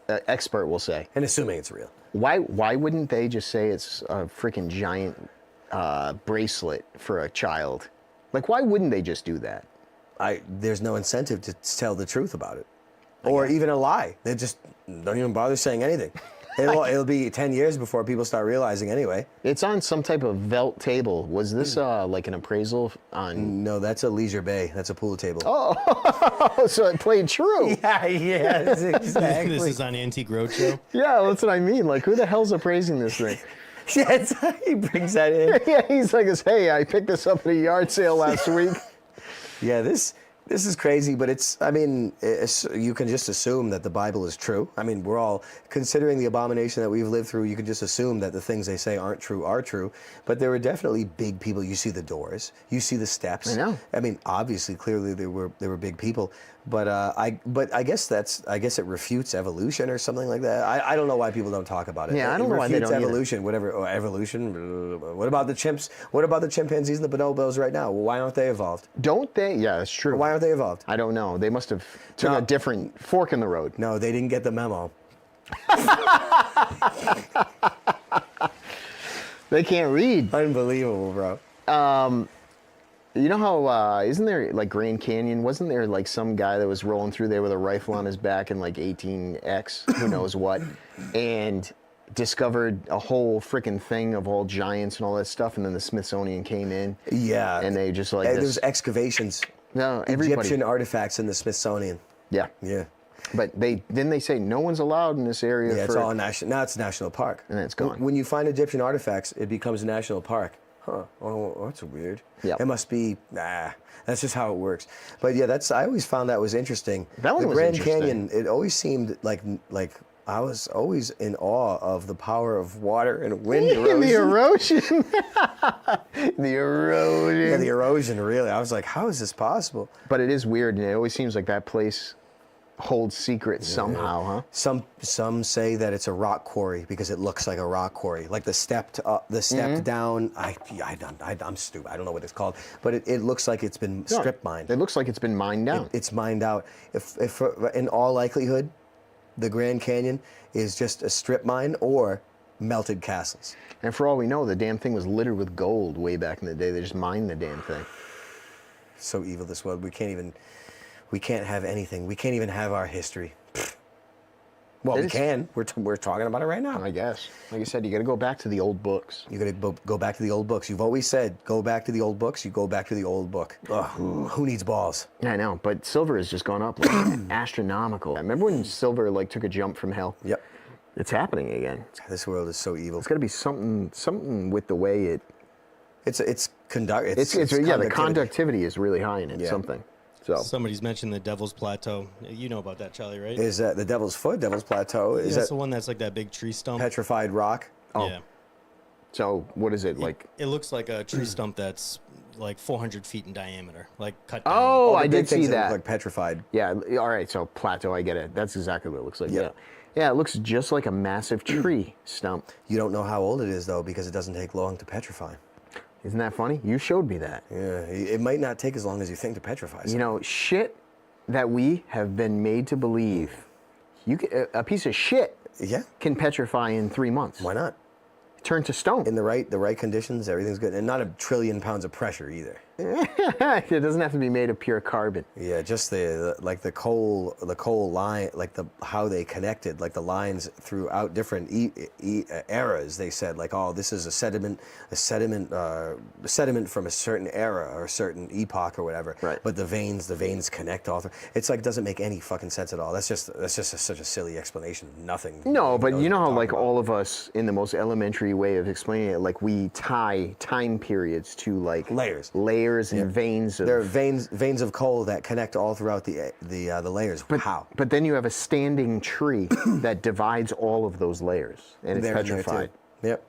[SPEAKER 9] expert, we'll say,
[SPEAKER 11] and assuming it's real.
[SPEAKER 9] Why wouldn't they just say it's a freaking giant bracelet for a child? Like, why wouldn't they just do that?
[SPEAKER 11] There's no incentive to tell the truth about it, or even a lie. They just don't even bother saying anything. It'll be 10 years before people start realizing anyway.
[SPEAKER 9] It's on some type of Velt table. Was this like an appraisal on?
[SPEAKER 11] No, that's a Leisure Bay. That's a pool table.
[SPEAKER 9] Oh, so it played true.
[SPEAKER 11] Yeah, exactly.
[SPEAKER 3] This is on Antique Roadshow.
[SPEAKER 9] Yeah, that's what I mean. Like, who the hell's appraising this thing?
[SPEAKER 11] Yeah, he brings that in.
[SPEAKER 9] Yeah, he's like, hey, I picked this up at a yard sale last week.
[SPEAKER 11] Yeah, this is crazy, but you can just assume that the Bible is true. I mean, we're all, considering the abomination that we've lived through, you can just assume that the things they say aren't true are true. But there were definitely big people. You see the doors, you see the steps.
[SPEAKER 9] I know.
[SPEAKER 11] I mean, obviously, clearly they were big people. But I guess it refutes evolution or something like that. I don't know why people don't talk about it.
[SPEAKER 9] Yeah, I don't know why they don't
[SPEAKER 11] evolution, whatever. Or evolution. What about the chimps? What about the chimpanzees and the bonobos right now? Well, why aren't they evolved?
[SPEAKER 9] Don't they? Yeah, that's true.
[SPEAKER 11] Why aren't they evolved?
[SPEAKER 9] I don't know. They must have took a different fork in the road.
[SPEAKER 11] No, they didn't get the memo.
[SPEAKER 9] They can't read.
[SPEAKER 11] Unbelievable, bro.
[SPEAKER 9] You know how, isn't there, like, Grand Canyon, wasn't there, like, some guy that was rolling through there with a rifle on his back in, like, 18X, who knows what, and discovered a whole freaking thing of all giants and all that stuff, and then the Smithsonian came in.
[SPEAKER 11] Yeah.
[SPEAKER 9] And they just, like,
[SPEAKER 11] There was excavations.
[SPEAKER 9] No, everybody.
[SPEAKER 11] Egyptian artifacts in the Smithsonian.
[SPEAKER 9] Yeah.
[SPEAKER 11] Yeah.
[SPEAKER 9] But they say no one's allowed in this area.
[SPEAKER 11] Yeah, it's all national. Now it's a national park.
[SPEAKER 9] And it's gone.
[SPEAKER 11] When you find Egyptian artifacts, it becomes a national park. Huh. Oh, that's weird.
[SPEAKER 9] Yeah.
[SPEAKER 11] It must be. That's just how it works. But yeah, I always found that was interesting.
[SPEAKER 9] That one
[SPEAKER 11] the
[SPEAKER 9] was
[SPEAKER 11] Grand
[SPEAKER 9] interesting.
[SPEAKER 11] Canyon. It always seemed like I was always in awe of the power of water and wind erosion.
[SPEAKER 9] The erosion. The erosion.
[SPEAKER 11] Yeah, the erosion. Really, I was like, how is this possible?
[SPEAKER 9] But it is weird, and it always seems like that place holds secrets somehow, huh?
[SPEAKER 11] Some say that it's a rock quarry because it looks like a rock quarry, like the stepped down. I'm stupid. I don't know what it's called, but it looks like it's been strip mined.
[SPEAKER 9] It looks like it's been mined down.
[SPEAKER 11] It's mined out. If in all likelihood, the Grand Canyon is just a strip mine or melted castles.
[SPEAKER 9] And for all we know, the damn thing was littered with gold way back in the day. They just mined the damn thing.
[SPEAKER 11] So evil, this world. We can't have anything. We can't even have our history. Well, we can. We're talking about it right now.
[SPEAKER 9] I guess. Like I said, you got to go back to the old books.
[SPEAKER 11] You got to go back to the old books. You've always said, go back to the old books. You go back to the old book. Ugh, who needs balls?
[SPEAKER 9] Yeah, I know, but silver has just gone up like astronomical. I remember when silver like took a jump from hell.
[SPEAKER 11] Yep.
[SPEAKER 9] It's happening again.
[SPEAKER 11] This world is so evil.
[SPEAKER 9] It's got to be something with the way it.
[SPEAKER 11] The
[SPEAKER 9] conductivity is really high in it. Yeah. Something. So
[SPEAKER 3] somebody's mentioned the Devil's Plateau. You know about that, Charlie, right?
[SPEAKER 11] Is that the Devil's Foot, Devil's Plateau? Is
[SPEAKER 3] that the one that's like that big tree stump?
[SPEAKER 11] Petrified rock?
[SPEAKER 9] Oh.
[SPEAKER 3] Yeah.
[SPEAKER 9] So what is it like?
[SPEAKER 3] It looks like a tree stump that's like 400 feet in diameter, like cut down.
[SPEAKER 9] Oh, I did see that.
[SPEAKER 11] Look like petrified.
[SPEAKER 9] Yeah. All right. So plateau, I get it. That's exactly what it looks like. Yeah. Yeah, it looks just like a massive tree stump.
[SPEAKER 11] You don't know how old it is though, because it doesn't take long to petrify.
[SPEAKER 9] Isn't that funny? You showed me that.
[SPEAKER 11] Yeah, it might not take as long as you think to petrify something.
[SPEAKER 9] You know, shit that we have been made to believe. A piece of shit can petrify in 3 months.
[SPEAKER 11] Why not?
[SPEAKER 9] Turn to stone.
[SPEAKER 11] In the right conditions, everything's good. And not 1 trillion pounds of pressure either.
[SPEAKER 9] It doesn't have to be made of pure carbon.
[SPEAKER 11] Yeah, just the coal line, like how they connected, like the lines throughout different eras. They said like, oh, this is a sediment from a certain era or a certain epoch or whatever.
[SPEAKER 9] Right.
[SPEAKER 11] But the veins connect all through. It's like doesn't make any fucking sense at all. That's just such a silly explanation. Nothing.
[SPEAKER 9] No, but you know how like all of us in the most elementary way of explaining it, like we tie time periods to like layers and veins.
[SPEAKER 11] There are veins of coal that connect all throughout the layers.
[SPEAKER 9] But
[SPEAKER 11] how?
[SPEAKER 9] But then you have a standing tree that divides all of those layers, and it's
[SPEAKER 11] There and there,
[SPEAKER 9] petrified.
[SPEAKER 11] too. Yep.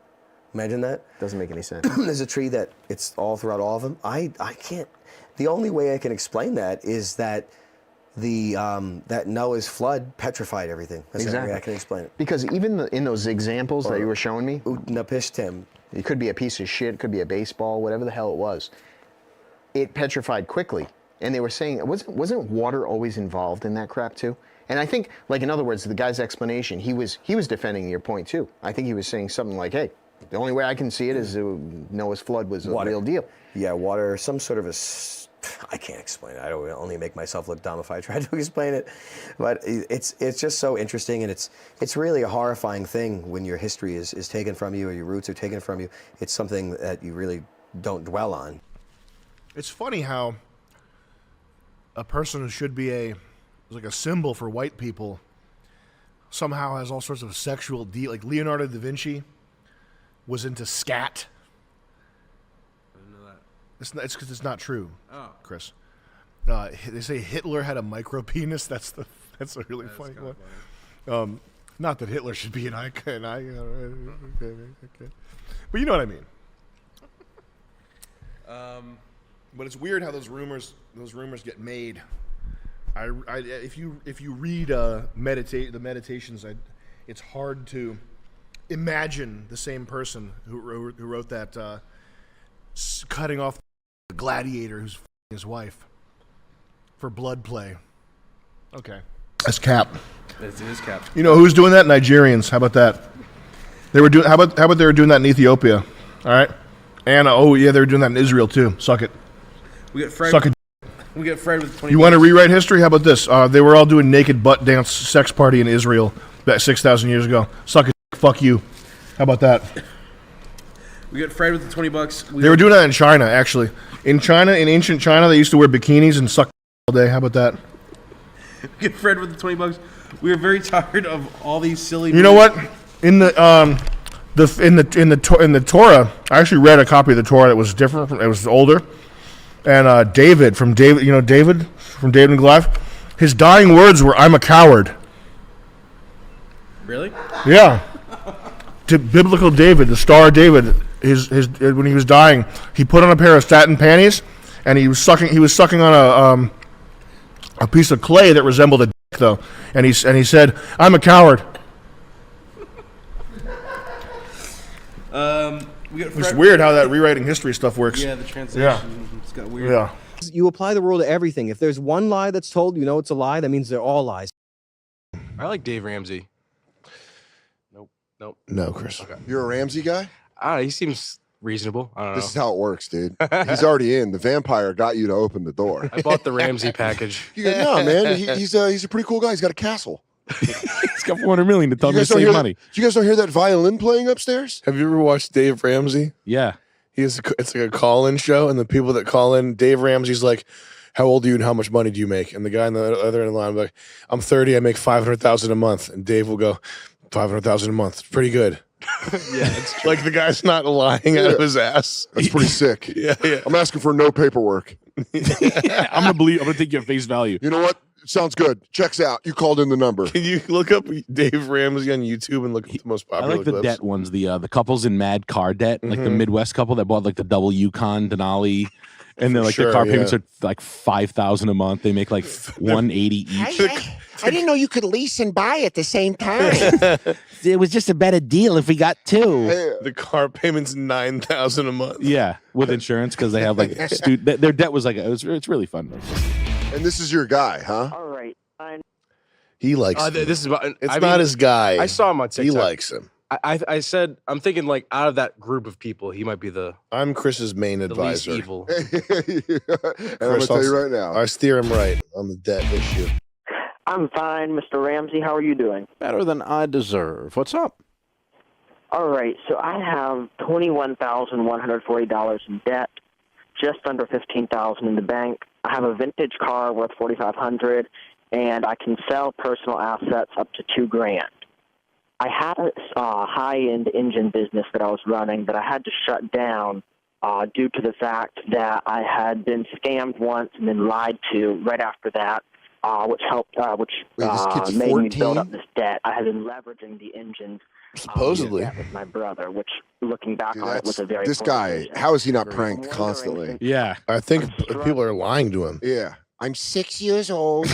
[SPEAKER 11] Imagine that.
[SPEAKER 9] Doesn't make any sense.
[SPEAKER 11] There's a tree that it's all throughout all of them. I can't. The only way I can explain that is that that Noah's flood petrified everything. That's the only way I can explain it.
[SPEAKER 9] Because even in those examples that you were showing me,
[SPEAKER 11] Utnapishtim.
[SPEAKER 9] It could be a piece of shit, it could be a baseball, whatever the hell it was. It petrified quickly, and they were saying, wasn't water always involved in that crap too? And I think, like in other words, the guy's explanation, he was defending your point too. I think he was saying something like, "Hey, the only way I can see it is Noah's flood was a real deal."
[SPEAKER 11] Yeah, water, some sort of I can't explain it. I don't only make myself look dumb if I try to explain it. But it's just so interesting, and it's really a horrifying thing when your history is taken from you or your roots are taken from you. It's something that you really don't dwell on.
[SPEAKER 5] It's funny how a person who should be like a symbol for white people somehow has all sorts of sexual like Leonardo da Vinci was into scat.
[SPEAKER 7] I didn't know that.
[SPEAKER 5] It's because it's not true,
[SPEAKER 7] Oh.
[SPEAKER 5] Chris. They say Hitler had a micro penis. That's a really funny one. Not that Hitler should be an icon. Okay. But you know what I mean. But it's weird how those rumors get made. If you read the meditations, it's hard to imagine the same person who wrote that cutting off the gladiator who's his wife for blood play. Okay, that's Cap.
[SPEAKER 7] It is Cap.
[SPEAKER 5] You know who's doing that? Nigerians. How about that? They were doing. How about they were doing that in Ethiopia? All right, and they were doing that in Israel too. Suck it.
[SPEAKER 7] We get Fred.
[SPEAKER 5] Suck it.
[SPEAKER 7] We get Fred with 20.
[SPEAKER 5] You want to rewrite history? How about this? They were all doing naked butt dance sex party in Israel back 6,000 years ago. Suck it. Fuck you. How about that?
[SPEAKER 7] We get Fred with the $20.
[SPEAKER 5] They were doing that in China, actually. In ancient China, they used to wear bikinis and suck all day. How about that?
[SPEAKER 7] We get Fred with the $20. We are very tired of all these silly.
[SPEAKER 5] You know what? In the Torah, I actually read a copy of the Torah that was different. It was older. And David from David and Goliath, his dying words were, "I'm a coward."
[SPEAKER 7] Really?
[SPEAKER 5] Yeah. To biblical David, the star David, his when he was dying, he put on a pair of satin panties, and he was sucking on a piece of clay that resembled a dick, though, and he said, "I'm a coward." It's weird how that rewriting history stuff works.
[SPEAKER 7] Yeah, the translation. It's got weird.
[SPEAKER 5] Yeah.
[SPEAKER 10] You apply the rule to everything. If there's one lie that's told, you know it's a lie. That means they're all lies.
[SPEAKER 7] I like Dave Ramsey. Nope.
[SPEAKER 5] No, Chris.
[SPEAKER 7] Okay.
[SPEAKER 16] You're a Ramsey guy?
[SPEAKER 7] I don't know. He seems reasonable. I don't know.
[SPEAKER 16] This is how it works, dude. He's already in. The vampire got you to open the door.
[SPEAKER 7] I bought the Ramsey package.
[SPEAKER 16] You go, no, man. He's a pretty cool guy. It's got a castle.
[SPEAKER 6] He's got $400 million to tell me to
[SPEAKER 16] don't
[SPEAKER 6] save
[SPEAKER 16] hear
[SPEAKER 6] money.
[SPEAKER 16] You guys don't hear that violin playing upstairs?
[SPEAKER 14] Have you ever watched Dave Ramsey?
[SPEAKER 6] Yeah.
[SPEAKER 14] It's like a call-in show, and the people that call in, Dave Ramsey's like, "How old are you and how much money do you make?" And the guy on the other end of the line will be like, "I'm 30, I make $500,000 a month." And Dave will go, $500,000 a month. It's pretty good.
[SPEAKER 6] Yeah, it's true.
[SPEAKER 14] Like the guy's not lying out of his ass.
[SPEAKER 16] That's pretty sick.
[SPEAKER 14] Yeah.
[SPEAKER 16] I'm asking for no paperwork.
[SPEAKER 6] I'm gonna take you at face value.
[SPEAKER 16] You know what? Sounds good. Checks out. You called in the number.
[SPEAKER 14] Can you look up Dave Ramsey on YouTube and look at the most
[SPEAKER 6] I
[SPEAKER 14] popular
[SPEAKER 6] like the
[SPEAKER 14] clips?
[SPEAKER 6] debt ones, the couples in mad car debt, like the Midwest couple that bought like the double Yukon Denali, and then like
[SPEAKER 14] sure,
[SPEAKER 6] the car payments
[SPEAKER 14] yeah.
[SPEAKER 6] are like $5,000 a month. They make like $180 each.
[SPEAKER 18] I didn't know you could lease and buy at the same time. It was just a better deal if we got two.
[SPEAKER 14] The car payment's $9,000 a month.
[SPEAKER 6] Yeah, with insurance because they have like their debt was like it's really fun.
[SPEAKER 16] And this is your guy, huh?
[SPEAKER 22] All right, fine.
[SPEAKER 14] He likes him.
[SPEAKER 7] This is about.
[SPEAKER 14] It's not his guy.
[SPEAKER 7] I saw him on TikTok.
[SPEAKER 14] He likes him.
[SPEAKER 10] I said I'm thinking like out of that group of people, he might be
[SPEAKER 5] I'm Chris's main
[SPEAKER 10] the least
[SPEAKER 5] advisor.
[SPEAKER 10] evil.
[SPEAKER 16] And I'm gonna tell you right now.
[SPEAKER 5] I steer him right on the debt issue.
[SPEAKER 2] I'm fine, Mr. Ramsey. How are you doing?
[SPEAKER 19] Better than I deserve. What's up?
[SPEAKER 2] All right, so I have $21,140 in debt, just under $15,000 in the bank. I have a vintage car worth $4,500, and I can sell personal assets up to $2,000. I had a high-end engine business that I was running that I had to shut down due to the fact that I had been scammed once and then lied to right after that. Which made me build up this debt. I had been leveraging the engines
[SPEAKER 16] supposedly
[SPEAKER 2] with my brother, which looking back on it was a very
[SPEAKER 16] this
[SPEAKER 2] poor
[SPEAKER 16] guy.
[SPEAKER 2] decision.
[SPEAKER 16] How is he not pranked constantly?
[SPEAKER 6] Yeah,
[SPEAKER 5] I think people are lying to him.
[SPEAKER 16] Yeah.
[SPEAKER 18] I'm 6 years old.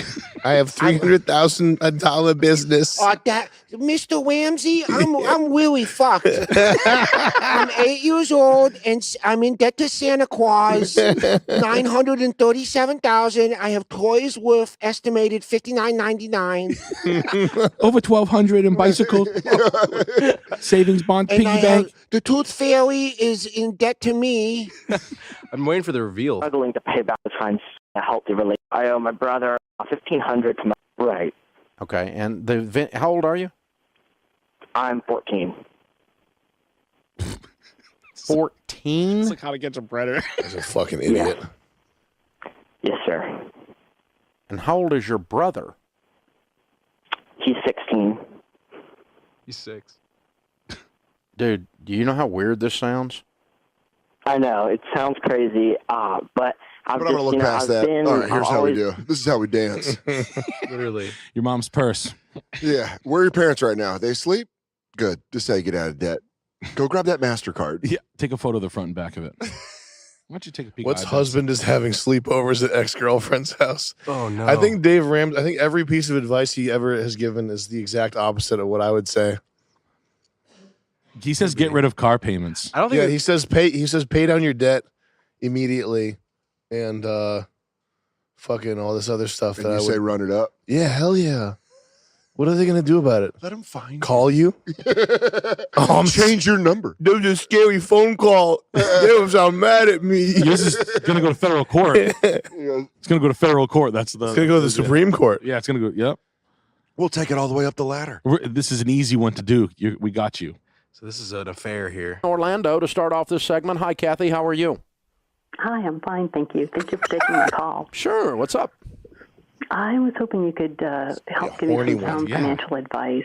[SPEAKER 5] I have $300,000 business.
[SPEAKER 18] That Mr. Ramsey, I'm really fucked. I'm 8 years old and I'm in debt to Santa Claus. $937,000. I have toys worth estimated $59.99.
[SPEAKER 6] Over $1,200 in bicycle savings bond
[SPEAKER 18] And
[SPEAKER 6] piggy
[SPEAKER 18] I
[SPEAKER 6] bank.
[SPEAKER 18] have, the Tooth Fairy is in debt to me.
[SPEAKER 10] I'm waiting for the reveal.
[SPEAKER 2] Struggling to pay back to find a healthy relationship. I owe my brother $1,500 to my right.
[SPEAKER 19] Okay, and how old are you?
[SPEAKER 2] I'm 14.
[SPEAKER 19] 14?
[SPEAKER 6] It's like how to get to Predator.
[SPEAKER 5] He's a fucking idiot.
[SPEAKER 2] Yes, sir.
[SPEAKER 19] And how old is your brother?
[SPEAKER 2] He's 16.
[SPEAKER 10] He's 6.
[SPEAKER 19] Dude, do you know how weird this sounds?
[SPEAKER 2] I know it sounds crazy, but
[SPEAKER 16] I'm gonna look past that. All right, here's how we do. This is how we dance.
[SPEAKER 10] Literally.
[SPEAKER 6] Your mom's purse.
[SPEAKER 16] Yeah. Where are your parents right now? They asleep? Good. Just how you get out of debt. Go grab that MasterCard.
[SPEAKER 6] Yeah, take a photo of the front and back of it. Why don't you take a peek?
[SPEAKER 5] What's
[SPEAKER 6] at
[SPEAKER 5] husband is having sleepovers at ex-girlfriend's house?
[SPEAKER 10] Oh no.
[SPEAKER 5] I think Dave Ramsey, I think every piece of advice he ever has given is the exact opposite of what I would say.
[SPEAKER 6] He says get rid of car payments.
[SPEAKER 10] I don't think.
[SPEAKER 5] Yeah, he says pay down your debt immediately and fucking all this other stuff
[SPEAKER 16] And
[SPEAKER 5] that
[SPEAKER 16] you
[SPEAKER 5] I
[SPEAKER 16] say
[SPEAKER 5] would,
[SPEAKER 16] run it up.
[SPEAKER 5] yeah, hell yeah. What are they gonna do about it?
[SPEAKER 16] Let them find
[SPEAKER 5] Call you?
[SPEAKER 16] Change your number.
[SPEAKER 5] There was a scary phone call. They was all mad at me.
[SPEAKER 6] Yours is gonna go to federal court. It's gonna go to federal court. That's the.
[SPEAKER 5] It's gonna go to the Supreme Court.
[SPEAKER 6] Yeah, it's gonna go. Yep.
[SPEAKER 16] We'll take it all the way up the ladder.
[SPEAKER 6] This is an easy one to do. We got you.
[SPEAKER 10] So this is an affair here.
[SPEAKER 19] Orlando to start off this segment. Hi, Kathy. How are you?
[SPEAKER 21] Hi, I'm fine, thank you. Thank you for taking my call.
[SPEAKER 19] Sure. What's up?
[SPEAKER 21] I was hoping you could help give me
[SPEAKER 5] horny
[SPEAKER 21] some
[SPEAKER 5] one,
[SPEAKER 21] financial advice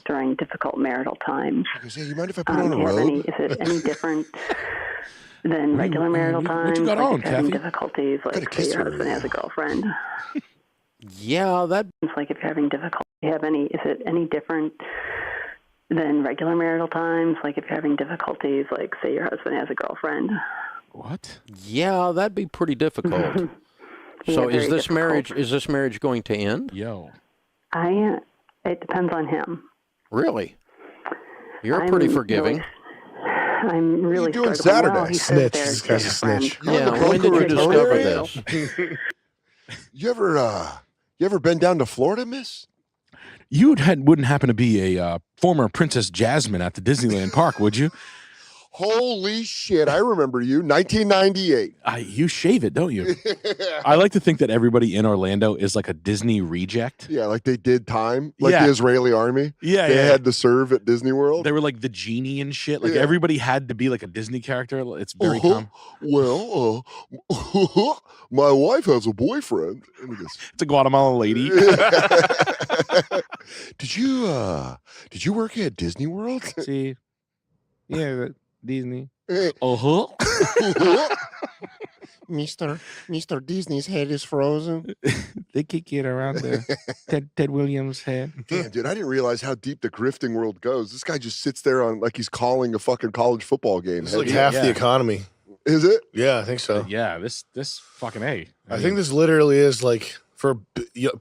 [SPEAKER 21] during difficult marital times.
[SPEAKER 16] Hey, you mind if I put on a
[SPEAKER 21] Do you have
[SPEAKER 16] robe?
[SPEAKER 21] is it any different than regular marital times?
[SPEAKER 6] What you got
[SPEAKER 21] like
[SPEAKER 6] on,
[SPEAKER 21] if you're having
[SPEAKER 6] Kathy?
[SPEAKER 21] difficulties, like say your husband has a girlfriend.
[SPEAKER 19] Yeah, that.
[SPEAKER 21] It's like if you're having difficulty, is it any different than regular marital times? Like if you're having difficulties, like say your husband has a girlfriend.
[SPEAKER 6] What?
[SPEAKER 19] Yeah, that'd be pretty difficult.
[SPEAKER 21] Yeah,
[SPEAKER 19] So
[SPEAKER 21] very
[SPEAKER 19] is this
[SPEAKER 21] difficult.
[SPEAKER 19] marriage going to end?
[SPEAKER 6] Yo.
[SPEAKER 21] It depends on him.
[SPEAKER 19] Really? You're
[SPEAKER 21] I'm
[SPEAKER 19] pretty forgiving.
[SPEAKER 21] I'm really
[SPEAKER 16] doing
[SPEAKER 21] struggling. Well,
[SPEAKER 16] Saturday?
[SPEAKER 21] he says
[SPEAKER 5] Snitch.
[SPEAKER 21] they're
[SPEAKER 5] This guy's a
[SPEAKER 21] just friends.
[SPEAKER 5] snitch.
[SPEAKER 19] Yeah, when did you discover this?
[SPEAKER 16] You ever been down to Florida, miss?
[SPEAKER 6] You wouldn't happen to be a former Princess Jasmine at the Disneyland park, would you?
[SPEAKER 16] Holy shit, I remember you. 1998.
[SPEAKER 6] You shave it, don't you? I like to think that everybody in Orlando is like a Disney reject.
[SPEAKER 16] Yeah, like they did time. Like
[SPEAKER 6] Yeah.
[SPEAKER 16] the Israeli army.
[SPEAKER 6] Yeah,
[SPEAKER 16] They
[SPEAKER 6] yeah.
[SPEAKER 16] had to serve at Disney World.
[SPEAKER 6] They were like the genie and shit. Like
[SPEAKER 16] Yeah.
[SPEAKER 6] everybody had to be like a Disney character. It's very common.
[SPEAKER 16] Well, my wife has a boyfriend. And he goes,
[SPEAKER 6] It's a Guatemalan lady.
[SPEAKER 16] Did you work at Disney World?
[SPEAKER 6] See, yeah, Disney.
[SPEAKER 16] Uh-huh.
[SPEAKER 18] Mr. Disney's head is frozen.
[SPEAKER 6] They kick it around there. Ted Williams' head.
[SPEAKER 16] Damn, dude, I didn't realize how deep the grifting world goes. This guy just sits there on like he's calling a fucking college football game.
[SPEAKER 5] It's like half the economy.
[SPEAKER 16] Is it?
[SPEAKER 5] Yeah, I think so.
[SPEAKER 6] Yeah, this fucking A.
[SPEAKER 5] I think this literally is like for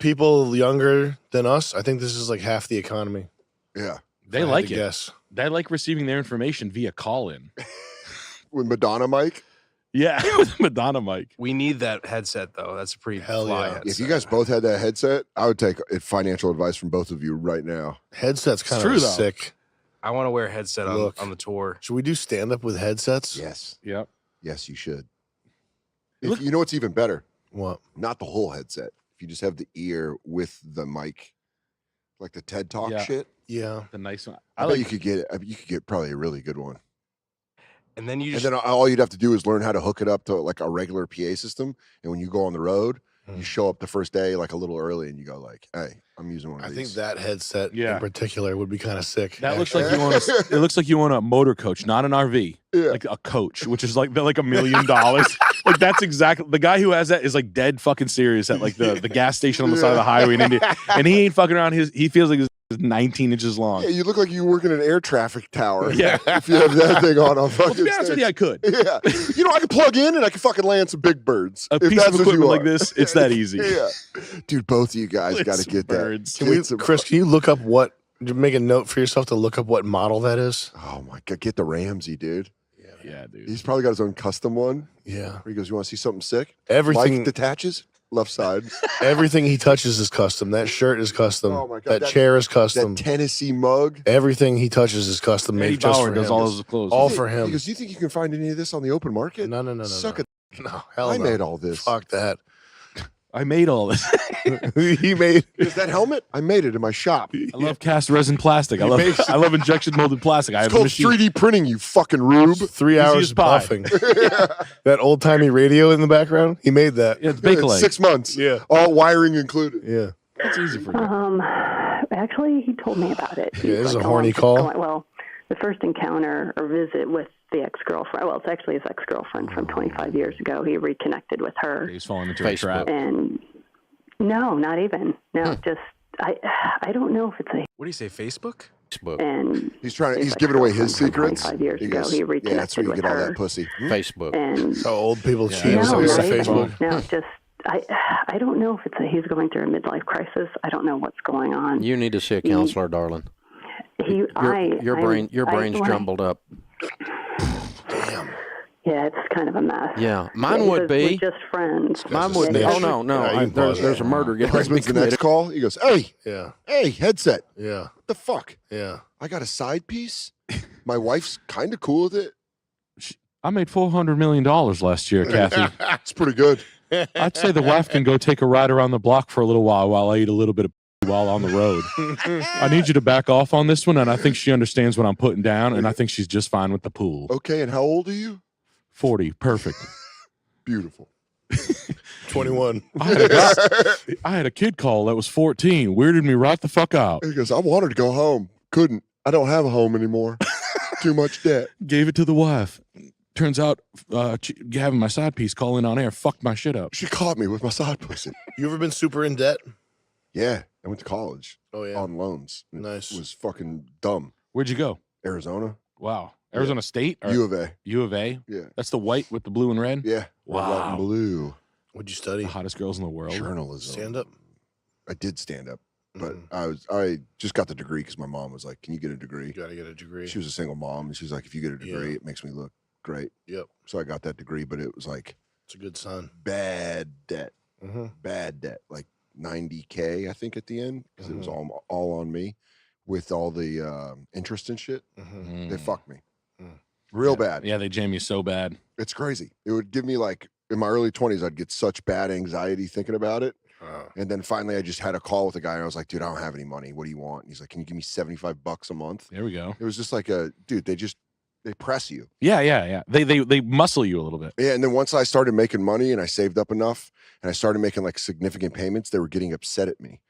[SPEAKER 5] people younger than us. I think this is like half the economy.
[SPEAKER 16] Yeah,
[SPEAKER 6] They
[SPEAKER 5] I had
[SPEAKER 6] like
[SPEAKER 5] to
[SPEAKER 6] it.
[SPEAKER 5] guess.
[SPEAKER 6] They like receiving their information via call-in.
[SPEAKER 16] With Madonna mic.
[SPEAKER 6] Yeah, with Madonna mic.
[SPEAKER 10] We need that headset though. That's a pretty
[SPEAKER 5] Hell
[SPEAKER 10] fly
[SPEAKER 5] yeah.
[SPEAKER 10] headset.
[SPEAKER 16] If you guys both had that headset, I would take financial advice from both of you right now.
[SPEAKER 5] Headset's kind
[SPEAKER 6] true,
[SPEAKER 5] of
[SPEAKER 6] though.
[SPEAKER 5] sick.
[SPEAKER 1] I want to wear a headset on the tour.
[SPEAKER 14] Should we do stand up with headsets?
[SPEAKER 16] Yes.
[SPEAKER 6] Yep.
[SPEAKER 16] Yes, you should. If, you know what's even better?
[SPEAKER 14] What?
[SPEAKER 16] Not the whole headset. If you just have the ear with the mic, like the TED Talk shit.
[SPEAKER 14] Yeah.
[SPEAKER 6] The nice one.
[SPEAKER 16] I bet you could get probably a really good one.
[SPEAKER 1] And then
[SPEAKER 16] then all you'd have to do is learn how to hook it up to like a regular PA system. And when you go on the road, you show up the first day like a little early, and you go like, "Hey, I'm using one of
[SPEAKER 14] I
[SPEAKER 16] these."
[SPEAKER 14] think that headset in particular would be kind of sick.
[SPEAKER 6] That looks like you own it looks like you own a motor coach, not an RV. Like a coach, which is like $1 million. Like that's exactly the guy who has that is like dead fucking serious at like the gas station on the side of the highway in India. And he ain't fucking around. He feels like he's 19 inches long.
[SPEAKER 16] Yeah, you look like you work in an air traffic tower.
[SPEAKER 6] Yeah.
[SPEAKER 16] If you have that thing on fucking
[SPEAKER 6] to be honest with you, I could.
[SPEAKER 16] Yeah. You know, I could plug in and I could fucking land some big birds.
[SPEAKER 6] A piece of equipment like this, it's that easy.
[SPEAKER 16] Yeah. Dude, both of you guys got to
[SPEAKER 14] Some
[SPEAKER 16] get
[SPEAKER 14] birds.
[SPEAKER 16] that.
[SPEAKER 14] Chris, can you look up make a note for yourself to look up what model that is?
[SPEAKER 16] Oh my God, get the Ramsey, dude.
[SPEAKER 6] Yeah, dude.
[SPEAKER 16] He's probably got his own custom one.
[SPEAKER 14] Yeah.
[SPEAKER 16] Where he goes, you want to see something sick?
[SPEAKER 14] Everything
[SPEAKER 16] Life detaches, left side.
[SPEAKER 14] Everything he touches is custom. That shirt is custom.
[SPEAKER 16] Oh my God,
[SPEAKER 14] that chair is custom.
[SPEAKER 16] That Tennessee mug.
[SPEAKER 14] Everything he touches is custom.
[SPEAKER 6] Eddie
[SPEAKER 14] Made just
[SPEAKER 6] Bauer
[SPEAKER 14] for
[SPEAKER 6] does
[SPEAKER 14] him.
[SPEAKER 6] all his clothes.
[SPEAKER 14] All for him.
[SPEAKER 16] He goes, do you think you can find any of this on the open market?
[SPEAKER 14] No.
[SPEAKER 16] Suck it.
[SPEAKER 14] No, hell
[SPEAKER 16] I
[SPEAKER 14] no.
[SPEAKER 16] made all this.
[SPEAKER 14] Fuck that.
[SPEAKER 6] I made all this.
[SPEAKER 14] He made
[SPEAKER 16] Is that helmet? I made it in my shop.
[SPEAKER 6] I love cast resin plastic. I love injection molded plastic. I
[SPEAKER 16] It's
[SPEAKER 6] have
[SPEAKER 16] called
[SPEAKER 6] a machine.
[SPEAKER 16] 3D printing, you fucking rube.
[SPEAKER 14] 3
[SPEAKER 6] Easy
[SPEAKER 14] hours
[SPEAKER 6] as pie.
[SPEAKER 14] buffing. That old timey radio in the background. He made that.
[SPEAKER 6] Yeah, it's Bakelite.
[SPEAKER 16] 6 months.
[SPEAKER 14] Yeah.
[SPEAKER 16] All wiring included.
[SPEAKER 14] Yeah.
[SPEAKER 6] That's easy for you.
[SPEAKER 21] Actually, he told me about it.
[SPEAKER 14] Yeah, this is a
[SPEAKER 21] "Oh,
[SPEAKER 14] horny
[SPEAKER 21] I'm just
[SPEAKER 14] call."
[SPEAKER 21] going-" well, the first encounter or visit with the ex-girlfriend. Well, it's actually his ex-girlfriend from 25 years ago. He reconnected with her.
[SPEAKER 6] He's falling into a trap.
[SPEAKER 21] And no, not even. No, just I don't know if it's a.
[SPEAKER 1] What do you say, Facebook?
[SPEAKER 21] And
[SPEAKER 16] He's giving away his secrets.
[SPEAKER 21] 25 years ago, he
[SPEAKER 16] yeah, that's
[SPEAKER 21] reconnected
[SPEAKER 16] where you
[SPEAKER 21] with
[SPEAKER 16] get all
[SPEAKER 21] her.
[SPEAKER 16] that pussy.
[SPEAKER 19] Facebook.
[SPEAKER 21] And
[SPEAKER 14] So old people cheat.
[SPEAKER 21] no,
[SPEAKER 14] So
[SPEAKER 21] not
[SPEAKER 14] it's
[SPEAKER 21] even.
[SPEAKER 14] Facebook.
[SPEAKER 21] No, just I don't know if it's he's going through a midlife crisis. I don't know what's going on.
[SPEAKER 19] You need to see a counselor, darling. Your brain's jumbled up.
[SPEAKER 21] Yeah, it's kind of a mess.
[SPEAKER 19] Yeah, mine
[SPEAKER 21] Yeah,
[SPEAKER 19] would
[SPEAKER 21] we're
[SPEAKER 19] be.
[SPEAKER 21] just friends.
[SPEAKER 19] Mine would be. Oh no,
[SPEAKER 14] Yeah, you can
[SPEAKER 19] there's a murder getting ready to be
[SPEAKER 16] Husband's the next
[SPEAKER 19] committed.
[SPEAKER 16] call. He goes, hey,
[SPEAKER 14] Yeah.
[SPEAKER 16] headset.
[SPEAKER 14] Yeah.
[SPEAKER 16] What the fuck?
[SPEAKER 14] Yeah.
[SPEAKER 16] I got a side piece. My wife's kind of cool with it.
[SPEAKER 6] I made $400 million last year, Kathy.
[SPEAKER 16] It's pretty good.
[SPEAKER 6] I'd say the wife can go take a ride around the block for a little while I eat a little bit of while on the road. I need you to back off on this one, and I think she understands what I'm putting down, and I think she's just fine with the pool.
[SPEAKER 16] Okay, and how old are you?
[SPEAKER 6] 40, perfect.
[SPEAKER 16] Beautiful.
[SPEAKER 14] 21.
[SPEAKER 6] I had a kid call that was 14. Weirded me right the fuck out.
[SPEAKER 16] He goes, I wanted to go home. Couldn't. I don't have a home anymore. Too much debt.
[SPEAKER 6] Gave it to the wife. Turns out having my side piece call in on air fucked my shit up.
[SPEAKER 16] She caught me with my side pussy.
[SPEAKER 14] You ever been super in debt?
[SPEAKER 16] Yeah, I went to college.
[SPEAKER 14] Oh, yeah.
[SPEAKER 16] On loans.
[SPEAKER 14] Nice.
[SPEAKER 16] It was fucking dumb.
[SPEAKER 6] Where'd you go?
[SPEAKER 16] Arizona.
[SPEAKER 6] Wow. Arizona State? Or
[SPEAKER 16] U of A.
[SPEAKER 6] U of A?
[SPEAKER 16] Yeah.
[SPEAKER 6] That's the white with the blue and red?
[SPEAKER 16] Yeah.
[SPEAKER 6] Wow.
[SPEAKER 16] White and blue.
[SPEAKER 14] What'd you study?
[SPEAKER 6] The hottest girls in the world.
[SPEAKER 16] Journalism.
[SPEAKER 14] Stand up?
[SPEAKER 16] I did stand up, but I just got the degree because my mom was like, "Can you get a degree?"
[SPEAKER 14] You gotta get a degree.
[SPEAKER 16] She was a single mom, and she was like, "If you get a degree, it makes me look great."
[SPEAKER 14] Yep.
[SPEAKER 16] So I got that degree, but it was like
[SPEAKER 14] It's a good son.
[SPEAKER 16] bad debt,
[SPEAKER 14] Mm-hmm.
[SPEAKER 16] bad debt, like $90K I think at the end because it was all on me with all the interest and shit.
[SPEAKER 14] Mm-hmm.
[SPEAKER 16] They fucked me real bad.
[SPEAKER 6] Yeah, they jam you so bad.
[SPEAKER 16] It's crazy. It would give me like in my early 20s, I'd get such bad anxiety thinking about it. And then finally, I just had a call with a guy, and I was like, "Dude, I don't have any money. What do you want?" And he's like, "Can you give me $75 a month?"
[SPEAKER 6] There we go.
[SPEAKER 16] It was just like dude. They press you.
[SPEAKER 6] Yeah. They muscle you a little bit.
[SPEAKER 16] Yeah, and then once I started making money and I saved up enough, and I started making like significant payments, they were getting upset at me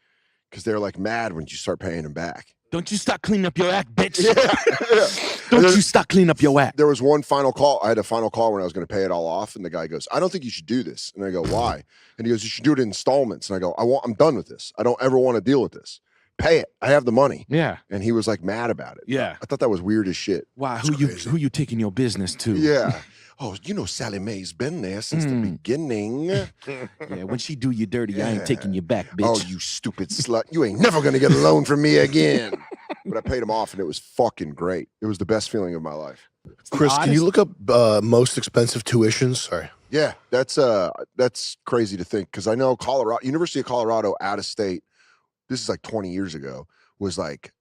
[SPEAKER 16] because they're like mad when you start paying them back.
[SPEAKER 6] Don't you stop cleaning up your act, bitch.
[SPEAKER 16] Yeah.
[SPEAKER 6] Don't you stop cleaning up your act.
[SPEAKER 16] There was one final call. I had a final call when I was going to pay it all off, and the guy goes, "I don't think you should do this." And I go, "Why?" And he goes, "You should do it in installments." And I go, I'm done with this. I don't ever want to deal with this. Pay it. I have the money."
[SPEAKER 6] Yeah.
[SPEAKER 16] And he was like mad about it.
[SPEAKER 6] Yeah.
[SPEAKER 16] I thought that was weird as shit.
[SPEAKER 6] Why? Who you taking your business to?
[SPEAKER 16] Yeah. Oh, you know Sally Mae's been there since the beginning.
[SPEAKER 6] Yeah, when she do you dirty, I ain't taking you back, bitch.
[SPEAKER 16] Oh, you stupid slut. You ain't never going to get a loan from me again. But I paid him off, and it was fucking great. It was the best feeling of my life.
[SPEAKER 14] Chris, can you look up most expensive tuitions? Sorry.
[SPEAKER 16] Yeah, that's crazy to think because I know University of Colorado out of state, this is like 20 years ago, was like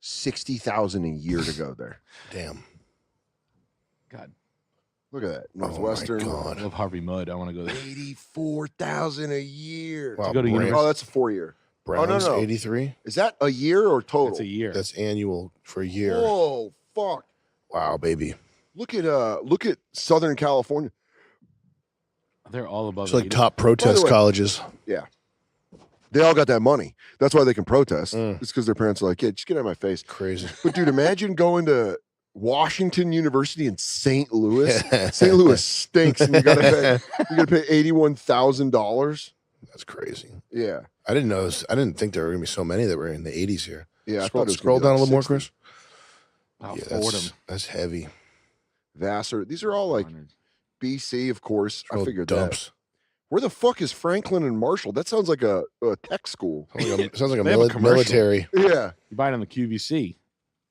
[SPEAKER 16] $60,000 a year to go there.
[SPEAKER 5] Damn.
[SPEAKER 6] God.
[SPEAKER 16] Look at that. Northwestern.
[SPEAKER 5] Oh my
[SPEAKER 6] I love Harvey Mudd. I want to go there.
[SPEAKER 16] $84,000 a year.
[SPEAKER 5] Wow,
[SPEAKER 6] to go to university.
[SPEAKER 16] Oh, that's a 4-year.
[SPEAKER 5] Browns,
[SPEAKER 16] oh, no.
[SPEAKER 5] 83.
[SPEAKER 16] Is that a year or total?
[SPEAKER 6] That's a year.
[SPEAKER 5] That's annual for a year.
[SPEAKER 16] Whoa, fuck.
[SPEAKER 5] Wow, baby.
[SPEAKER 16] Look at Southern California.
[SPEAKER 6] They're all above
[SPEAKER 5] It's like
[SPEAKER 6] 80.
[SPEAKER 5] top protest
[SPEAKER 16] way-
[SPEAKER 5] colleges.
[SPEAKER 16] Yeah. They all got that money. That's why they can protest. It's because their parents are like, yeah, just get out of my face.
[SPEAKER 5] Crazy.
[SPEAKER 16] But dude, imagine going to Washington University in St. Louis. St. Louis stinks, and you gotta pay $81,000.
[SPEAKER 5] That's crazy.
[SPEAKER 16] Yeah.
[SPEAKER 5] I didn't know. I didn't think there were gonna be so many that were in the 80s here.
[SPEAKER 16] Yeah. I
[SPEAKER 5] Scroll,
[SPEAKER 16] thought it was
[SPEAKER 5] scroll
[SPEAKER 16] gonna
[SPEAKER 5] down a
[SPEAKER 16] be
[SPEAKER 5] little
[SPEAKER 16] like
[SPEAKER 5] more,
[SPEAKER 16] 60.
[SPEAKER 5] Chris.
[SPEAKER 6] Wow,
[SPEAKER 5] Yeah,
[SPEAKER 6] Fordham.
[SPEAKER 5] that's heavy.
[SPEAKER 16] Vassar. These are all like BC, of course. I
[SPEAKER 5] Scroll
[SPEAKER 16] figured
[SPEAKER 5] dumps.
[SPEAKER 16] that. Where the fuck is Franklin and Marshall? That sounds like a tech school.
[SPEAKER 5] Sounds like a
[SPEAKER 6] They have a commercial.
[SPEAKER 5] military.
[SPEAKER 16] Yeah.
[SPEAKER 6] You buy it on the QVC.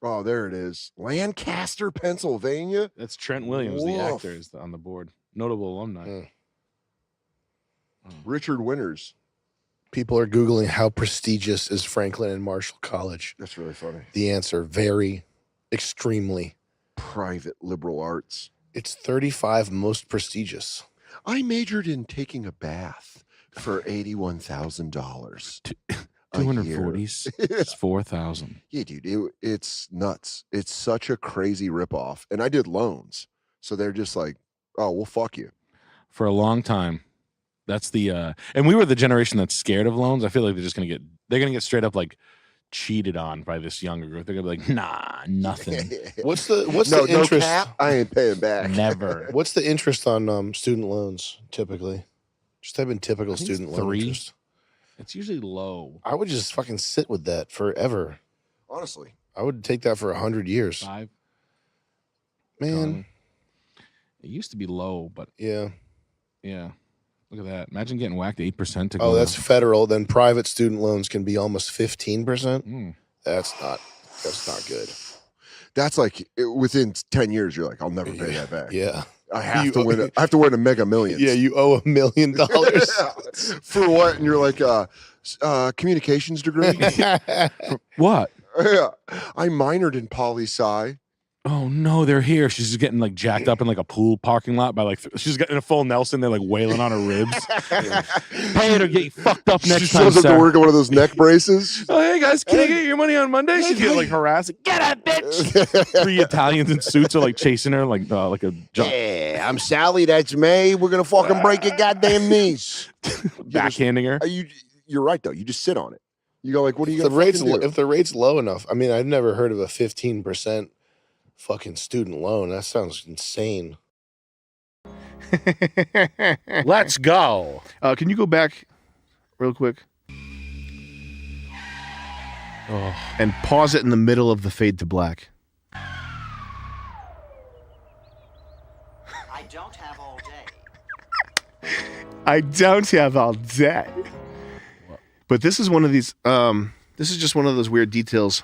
[SPEAKER 16] Oh, there it is. Lancaster, Pennsylvania.
[SPEAKER 6] That's Trent Williams, the
[SPEAKER 16] Woof.
[SPEAKER 6] actor, is on the board. Notable alumni.
[SPEAKER 16] Richard Winters.
[SPEAKER 5] People are Googling how prestigious is Franklin and Marshall College.
[SPEAKER 16] That's really funny.
[SPEAKER 5] The answer, very, extremely.
[SPEAKER 16] Private liberal arts.
[SPEAKER 5] It's 35 most prestigious.
[SPEAKER 16] I majored in taking a bath for $81,000.
[SPEAKER 6] 240s. It's 4,000.
[SPEAKER 16] Yeah, dude, it's nuts. It's such a crazy ripoff. And I did loans. So they're just like, oh, well, fuck you.
[SPEAKER 6] For a long time. That's the and we were the generation that's scared of loans. I feel like they're gonna get straight up like cheated on by this younger group. They're gonna be like, nah, nothing.
[SPEAKER 5] What's the
[SPEAKER 16] no
[SPEAKER 5] interest?
[SPEAKER 16] cap? I ain't paying back.
[SPEAKER 6] Never.
[SPEAKER 5] What's the interest on student loans typically? Just type in typical student loan
[SPEAKER 6] 3.
[SPEAKER 5] interest.
[SPEAKER 6] It's usually low.
[SPEAKER 5] I would just fucking sit with that forever.
[SPEAKER 16] Honestly.
[SPEAKER 5] I would take that for 100 years.
[SPEAKER 6] 5.
[SPEAKER 5] Man.
[SPEAKER 6] It used to be low, but
[SPEAKER 5] Yeah.
[SPEAKER 6] yeah. Look at that. Imagine getting whacked 8% to go.
[SPEAKER 5] Oh, that's
[SPEAKER 6] down.
[SPEAKER 5] federal. Then private student loans can be almost 15%.
[SPEAKER 6] Mm.
[SPEAKER 5] That's not good.
[SPEAKER 16] That's like within 10 years, you're like, I'll never pay that back.
[SPEAKER 5] Yeah.
[SPEAKER 16] I have to win. I have to win a Mega Millions.
[SPEAKER 5] Yeah, you owe $1 million.
[SPEAKER 16] For what? And you're like, communications degree.
[SPEAKER 6] What?
[SPEAKER 16] Yeah, I minored in poli-sci.
[SPEAKER 6] Oh no, they're here. She's just getting like jacked up in like a pool parking lot by like she's getting a full Nelson. They're like wailing on her ribs. Pay it or get you fucked up next
[SPEAKER 16] She
[SPEAKER 6] time.
[SPEAKER 16] shows up to
[SPEAKER 6] Sarah.
[SPEAKER 16] work in one of those neck braces.
[SPEAKER 6] Oh hey guys, can I get your money on Monday? She's getting like harassed. Get up, bitch! 3 Italians in suits are like chasing her like a jump.
[SPEAKER 16] Yeah, I'm Sally. That's May. We're gonna fucking break your goddamn knees.
[SPEAKER 6] Backhanding her.
[SPEAKER 16] You're right though. You just sit on it. You go like, what are you
[SPEAKER 5] If
[SPEAKER 16] gonna
[SPEAKER 5] the
[SPEAKER 16] do?
[SPEAKER 5] if the rate's low enough, I mean, I've never heard of a 15% fucking student loan. That sounds insane.
[SPEAKER 6] Let's go.
[SPEAKER 5] Can you go back real quick?
[SPEAKER 6] Oh.
[SPEAKER 5] And pause it in the middle of the fade to black.
[SPEAKER 15] I don't have all day.
[SPEAKER 5] I don't have all day. But this is one of these, this is just one of those weird details,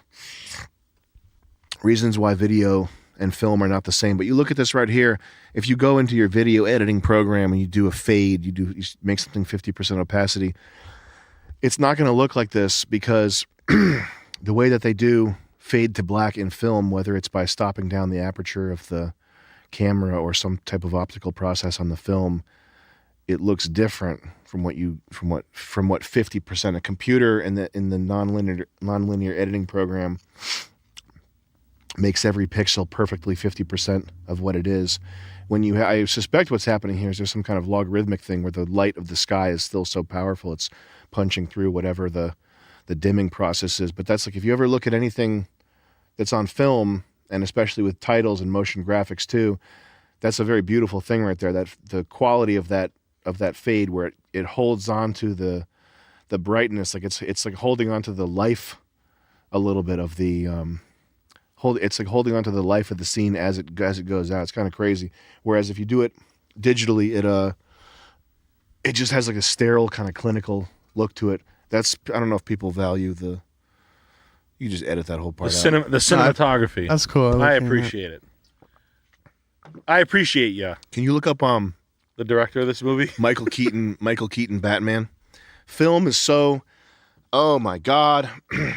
[SPEAKER 5] reasons why video and film are not the same. But you look at this right here. If you go into your video editing program and you do a fade, you make something 50% opacity, it's not going to look like this because the way that they do fade to black in film, whether it's by stopping down the aperture of the camera or some type of optical process on the film, it looks different from what 50% a computer in the nonlinear editing program makes every pixel perfectly 50% of what it is. When I suspect what's happening here is there's some kind of logarithmic thing where the light of the sky is still so powerful it's punching through whatever the dimming process is. But that's like, if you ever look at anything that's on film, and especially with titles and motion graphics too, that's a very beautiful thing right there. That the quality of that fade where it holds on to the brightness, like it's like holding on to the life a little bit of the it's like holding on to the life of the scene as it goes out. It's kind of crazy. Whereas if you do it digitally, it just has like a sterile kind of clinical look to it. I don't know if people value the. You just edit that whole part out.
[SPEAKER 6] The cinematography.
[SPEAKER 12] That's cool.
[SPEAKER 6] I appreciate it. I appreciate you.
[SPEAKER 5] Can you look up
[SPEAKER 6] the director of this movie?
[SPEAKER 5] Michael Keaton Batman. Film is so Oh my God.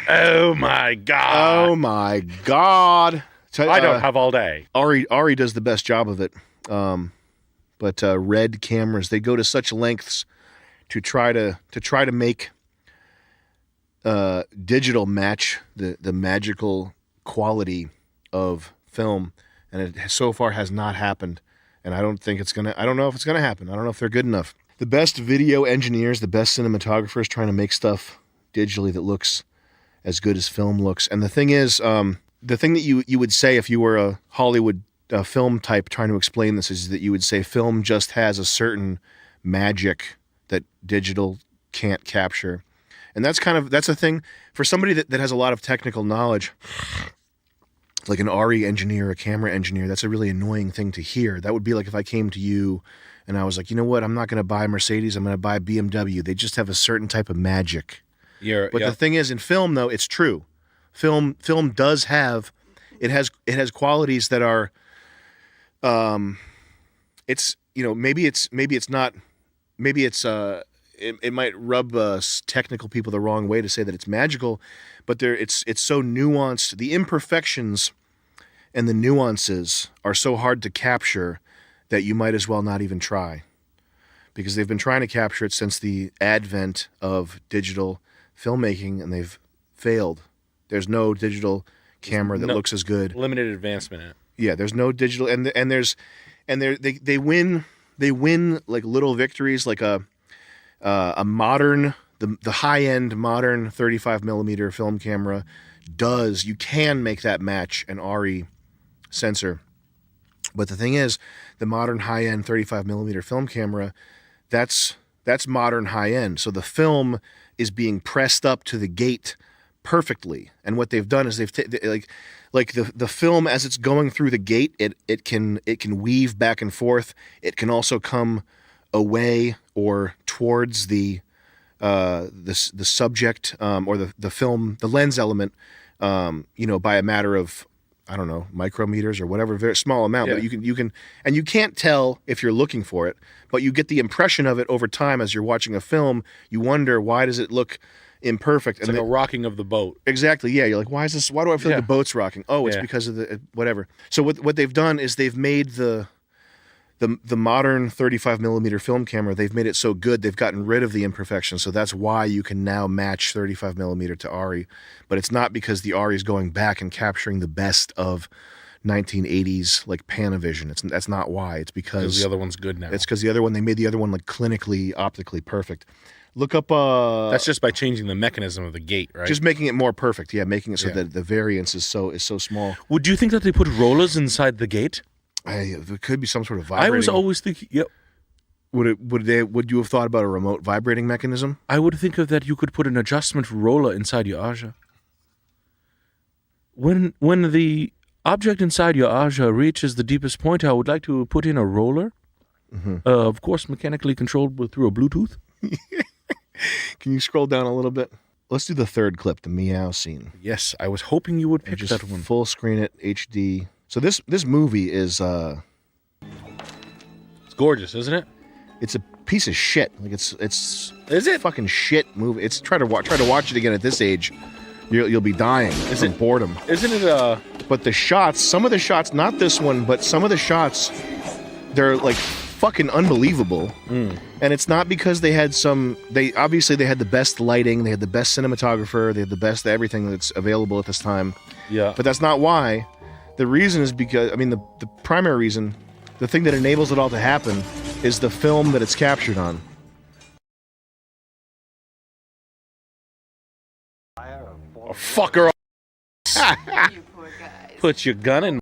[SPEAKER 6] Oh my God.
[SPEAKER 5] Oh my God.
[SPEAKER 6] I don't have all day.
[SPEAKER 5] Ari does the best job of it. But Red cameras, they go to such lengths to try to make digital match the magical quality of film, and it so far has not happened. And I don't know if it's gonna happen. I don't know if they're good enough. The best video engineers, the best cinematographers trying to make stuff digitally that looks as good as film looks. And the thing is, the thing that you would say if you were a Hollywood film type trying to explain this is that you would say film just has a certain magic that digital can't capture. And that's a thing for somebody that has a lot of technical knowledge, like an RE engineer, a camera engineer. That's a really annoying thing to hear. That would be like if I came to you and I was like, you know what, I'm not going to buy a Mercedes, I'm going to buy a BMW. They just have a certain type of magic. But the thing is, in film though, it's true. Film does have, it has qualities that are, it might rub technical people the wrong way to say that it's magical, but it's so nuanced. The imperfections and the nuances are so hard to capture that you might as well not even try, because they've been trying to capture it since the advent of digital filmmaking and they've failed. There's no digital camera that looks as good.
[SPEAKER 6] Limited advancement in it.
[SPEAKER 5] Yeah, there's no digital, they win like little victories, like a modern, the high end modern 35 millimeter film camera you can make that match an RE sensor. But the thing is, the modern high end 35 millimeter film camera, that's modern high end. So the film is being pressed up to the gate perfectly. And what they've done is like the film as it's going through the gate, it can weave back and forth. It can also come away or towards the subject or the film, the lens element, by a matter of, I don't know, micrometers or whatever, very small amount. But you can't tell if you're looking for it, but you get the impression of it over time as you're watching a film. You wonder, why does it look imperfect?
[SPEAKER 6] It's like a rocking of the boat.
[SPEAKER 5] Exactly. Yeah. You're like, why do I feel like the boat's rocking? Oh, it's because of the whatever. So what they've done is they've made the modern 35 millimeter film camera, they've made it so good, they've gotten rid of the imperfections. So that's why you can now match 35 millimeter to RE. But it's not because the RE is going back and capturing the best of 1980s like Panavision. That's not why. It's because
[SPEAKER 6] the other one's good now.
[SPEAKER 5] It's because they made the other one like clinically, optically perfect. Look up.
[SPEAKER 6] That's just by changing the mechanism of the gate, right?
[SPEAKER 5] Just making it more perfect. Yeah, making it so that the variance is so small.
[SPEAKER 6] Would you think that they put rollers inside the gate?
[SPEAKER 5] It could be some sort of vibrating.
[SPEAKER 6] I was always thinking, yep.
[SPEAKER 5] Would you have thought about a remote vibrating mechanism?
[SPEAKER 6] I would think of that you could put an adjustment roller inside your Aja. When the object inside your Aja reaches the deepest point, I would like to put in a roller.
[SPEAKER 5] Mm-hmm.
[SPEAKER 6] Of course, mechanically controlled through a Bluetooth.
[SPEAKER 5] Can you scroll down a little bit? Let's do the third clip, the meow scene.
[SPEAKER 6] Yes, I was hoping you would pick that one.
[SPEAKER 5] Full screen it, HD. So this movie is
[SPEAKER 6] it's gorgeous, isn't it?
[SPEAKER 5] It's a piece of shit. Like it's
[SPEAKER 6] is it
[SPEAKER 5] fucking shit movie. It's try to watch it again at this age. You'll be dying from boredom.
[SPEAKER 6] Isn't it
[SPEAKER 5] But the shots, some of the shots, not this one, but some of the shots, they're like fucking unbelievable. And it's not because they had they had the best lighting, they had the best cinematographer, they had the best everything that's available at this time.
[SPEAKER 6] Yeah.
[SPEAKER 5] But that's not why. The reason is because, the primary reason, the thing that enables it all to happen is the film that it's captured on.
[SPEAKER 6] Oh, fucker. Put your gun in.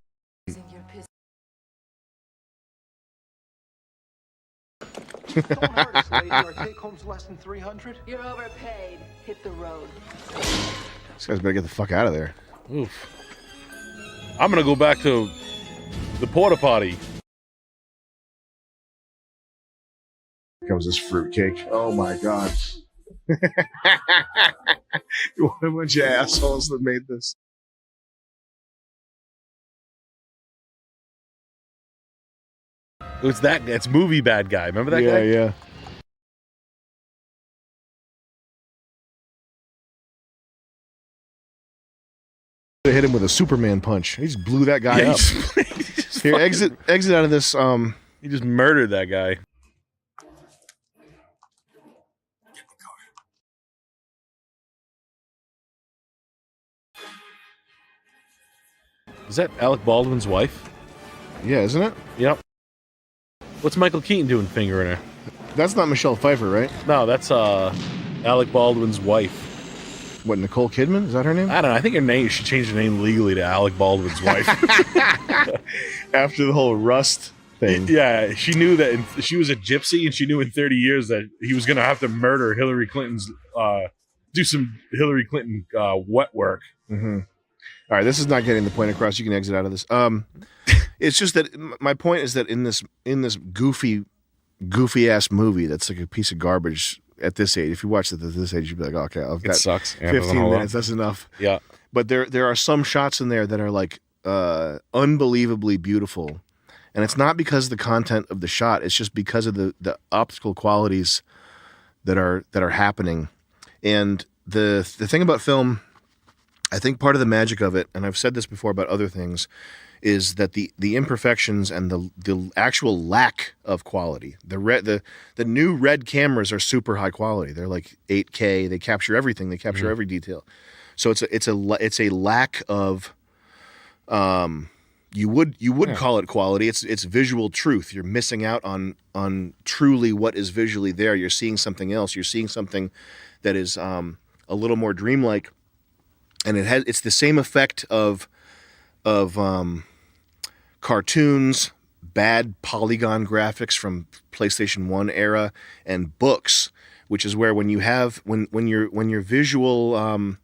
[SPEAKER 12] Our take home's less than 300.
[SPEAKER 17] You're overpaid. Hit the road.
[SPEAKER 5] This guy's better get the fuck out of there.
[SPEAKER 6] Oof. I'm gonna go back to the porta potty.
[SPEAKER 5] Here comes this fruitcake. Oh my god. What a bunch of assholes that made this.
[SPEAKER 6] That's movie bad guy. Remember that guy?
[SPEAKER 5] Yeah. Hit him with a Superman punch. He just blew that guy up. Here, exit out of this.
[SPEAKER 6] He just murdered that guy. Is that Alec Baldwin's wife?
[SPEAKER 5] Yeah, isn't it?
[SPEAKER 6] Yep. What's Michael Keaton doing fingering her?
[SPEAKER 5] That's not Michelle Pfeiffer, right?
[SPEAKER 6] No, that's Alec Baldwin's wife.
[SPEAKER 5] What, Nicole Kidman? Is that her name?
[SPEAKER 6] I don't know. I think her name. She changed her name legally to Alec Baldwin's wife.
[SPEAKER 5] After the whole Rust thing.
[SPEAKER 6] Yeah, she knew that she was a gypsy, and she knew in 30 years that he was going to have to murder Hillary Clinton's, do some Hillary Clinton wet work.
[SPEAKER 5] Mm-hmm. All right, this is not getting the point across. You can exit out of this. It's just that my point is that in this goofy ass movie that's like a piece of garbage at this age. If you watch it at this age, you'd be like, okay, I've got
[SPEAKER 6] sucks. Yeah,
[SPEAKER 5] 15 minutes. That's enough.
[SPEAKER 6] Yeah.
[SPEAKER 5] But there are some shots in there that are like unbelievably beautiful, and it's not because of the content of the shot. It's just because of the optical qualities that are happening. And the thing about film, I think part of the magic of it, and I've said this before about other things, is that the imperfections and the actual lack of quality. The new red cameras are super high quality. They're like 8K. They capture everything. They capture every detail. So it's a lack of you would call it quality. It's visual truth. You're missing out on truly what is visually there. You're seeing something else. You're seeing something that is a little more dreamlike. And it's the same effect of cartoons, bad polygon graphics from PlayStation 1 era, and books, which is where when your visual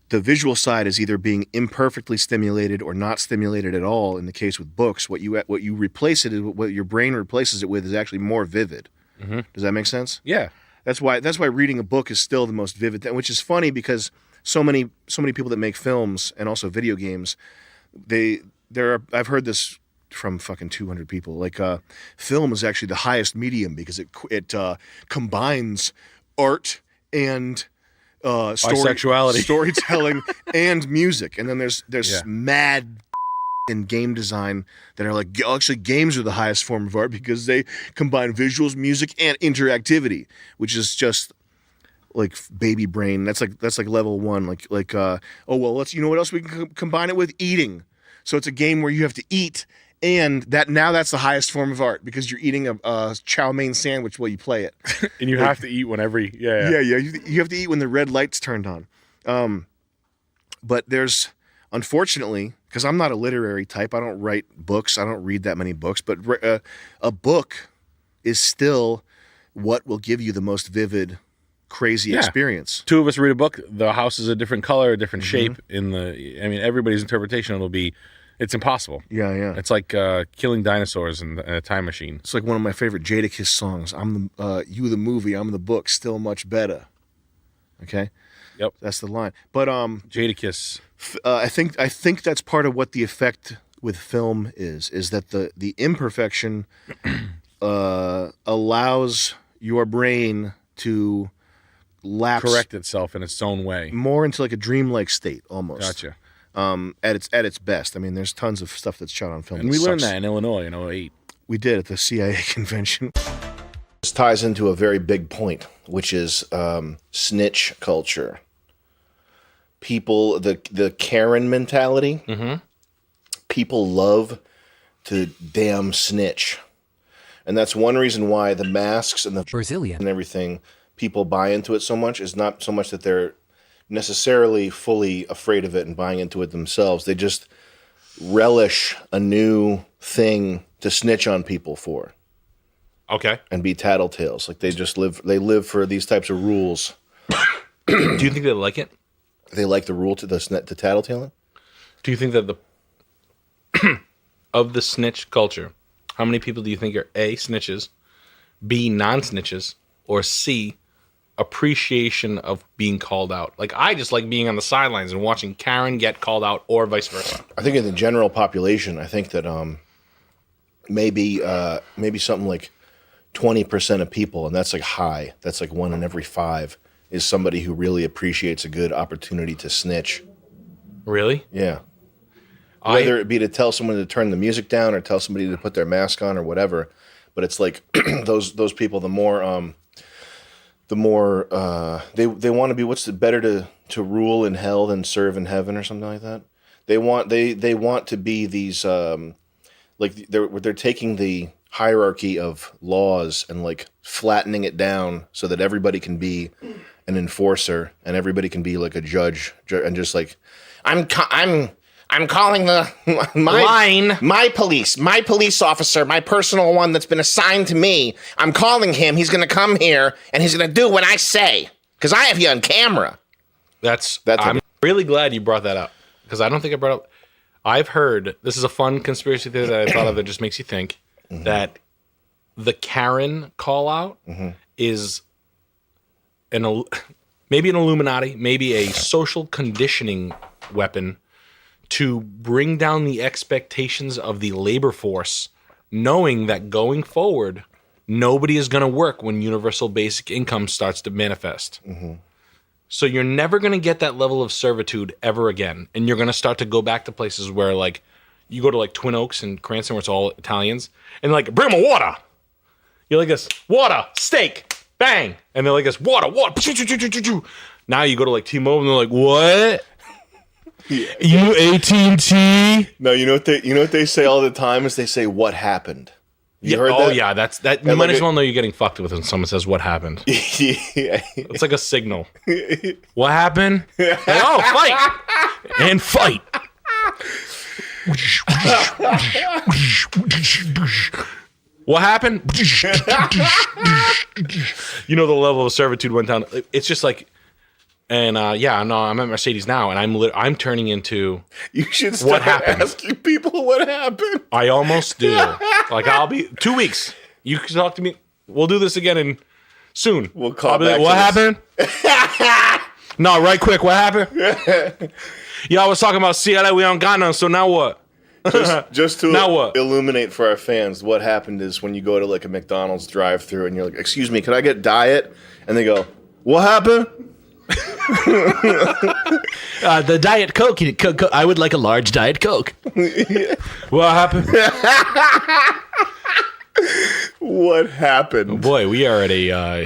[SPEAKER 5] the visual side is either being imperfectly stimulated or not stimulated at all. In the case with books, what you replace it is what your brain replaces it with is actually more vivid.
[SPEAKER 6] Mm-hmm.
[SPEAKER 5] Does that make sense?
[SPEAKER 6] Yeah.
[SPEAKER 5] That's why reading a book is still the most vivid thing, which is funny because so many people that make films and also video games, I've heard this from fucking 200 people. Like film is actually the highest medium because it combines art and
[SPEAKER 6] bisexuality,
[SPEAKER 5] storytelling, and music. And then there's mad in game design that are like, actually games are the highest form of art because they combine visuals, music, and interactivity, which is just like baby brain. That's like level one. Oh well, let's, you know what else we can combine it with? Eating. So it's a game where you have to eat, and that's the highest form of art because you're eating a chow mein sandwich while you play it.
[SPEAKER 6] And you have to eat whenever you
[SPEAKER 5] have to eat when the red light's turned on. But there's, unfortunately, because I'm not a literary type, I don't write books, I don't read that many books, but a book is still what will give you the most vivid, crazy experience.
[SPEAKER 6] Two of us read a book, the house is a different color, a different shape. Everybody's interpretation will be, it's impossible.
[SPEAKER 5] Yeah.
[SPEAKER 6] It's like killing dinosaurs in a time machine.
[SPEAKER 5] It's like one of my favorite Jadakiss songs. You the movie, I'm the book, still much better. Okay?
[SPEAKER 6] Yep.
[SPEAKER 5] That's the line. But
[SPEAKER 6] Jadakiss.
[SPEAKER 5] I think that's part of what the effect with film is that the imperfection allows your brain to
[SPEAKER 6] correct itself in its own way,
[SPEAKER 5] more into like a dreamlike state almost.
[SPEAKER 6] Gotcha.
[SPEAKER 5] At its best. I mean, there's tons of stuff that's shot on film.
[SPEAKER 6] And we learned that in Illinois in 2008.
[SPEAKER 5] We did at the CIA convention. This ties into a very big point, which is snitch culture. People, the Karen mentality.
[SPEAKER 6] Mm-hmm.
[SPEAKER 5] People love to damn snitch. And that's one reason why the masks and the Brazilian and everything, people buy into it so much, is not so much that they're necessarily fully afraid of it and buying into it themselves. They just relish a new thing to snitch on people for.
[SPEAKER 6] Okay.
[SPEAKER 5] And be tattletales. Like they live for these types of rules.
[SPEAKER 6] Do you think they like it?
[SPEAKER 5] They like the rule to tattletaling?
[SPEAKER 6] Do you think that of the snitch culture, how many people do you think are A, snitches, B, non-snitches, or C, appreciation of being called out? Like, I just like being on the sidelines and watching Karen get called out, or vice versa.
[SPEAKER 5] I think in the general population, I think that maybe something like 20% of people, and that's like high, that's like 1 in every 5, is somebody who really appreciates a good opportunity to snitch.
[SPEAKER 1] Really?
[SPEAKER 5] Yeah. Whether it be to tell someone to turn the music down or tell somebody to put their mask on or whatever, but it's like those people, the more they want to be. What's the better to rule in hell than serve in heaven or something like that? They want to be these like they're taking the hierarchy of laws and like flattening it down so that everybody can be an enforcer and everybody can be like a judge and just like I'm calling my police officer, my personal one that's been assigned to me. I'm calling him. He's going to come here and he's going to do what I say because I have you on camera.
[SPEAKER 1] I'm really glad you brought that up because I don't think I brought up. I've heard, this is a fun conspiracy theory that I thought of that just makes you think that the Karen call out is maybe an Illuminati, maybe a social conditioning weapon to bring down the expectations of the labor force, knowing that going forward, nobody is going to work when universal basic income starts to manifest. So you're never going to get that level of servitude ever again. And you're going to start to go back to places where, like, you go to, like, Twin Oaks and Cranston where it's all Italians, and they're like, bring them water. You're like this, water, steak, bang. And they're like this, water. Now you go to, like, T-Mobile, and they're like, what? You AT&T?
[SPEAKER 5] No, you know what they say all the time is they say what happened. You heard that?
[SPEAKER 1] Yeah, that's that. You might as well know you're getting fucked with when someone says what happened. It's like a signal. What happened? Like, oh, fight and fight. What happened? You know the level of servitude went down. It's just like. And I'm at Mercedes now, and I'm turning into.
[SPEAKER 5] You should start asking people what happened.
[SPEAKER 1] I almost do. Like I'll be 2 weeks. You can talk to me. We'll do this again soon.
[SPEAKER 5] We'll call back.
[SPEAKER 1] Like, what happened? No, right quick. What happened? Yeah, I was talking about CLA. We don't got none. So now what?
[SPEAKER 5] Just to
[SPEAKER 1] now what?
[SPEAKER 5] Illuminate for our fans, what happened is when you go to like a McDonald's drive-thru and you're like, "Excuse me, can I get diet?" And they go, "What happened?"
[SPEAKER 13] The Diet Coke, I would like a large Diet Coke.
[SPEAKER 1] What happened?
[SPEAKER 5] What happened?
[SPEAKER 1] Oh boy, we are at a.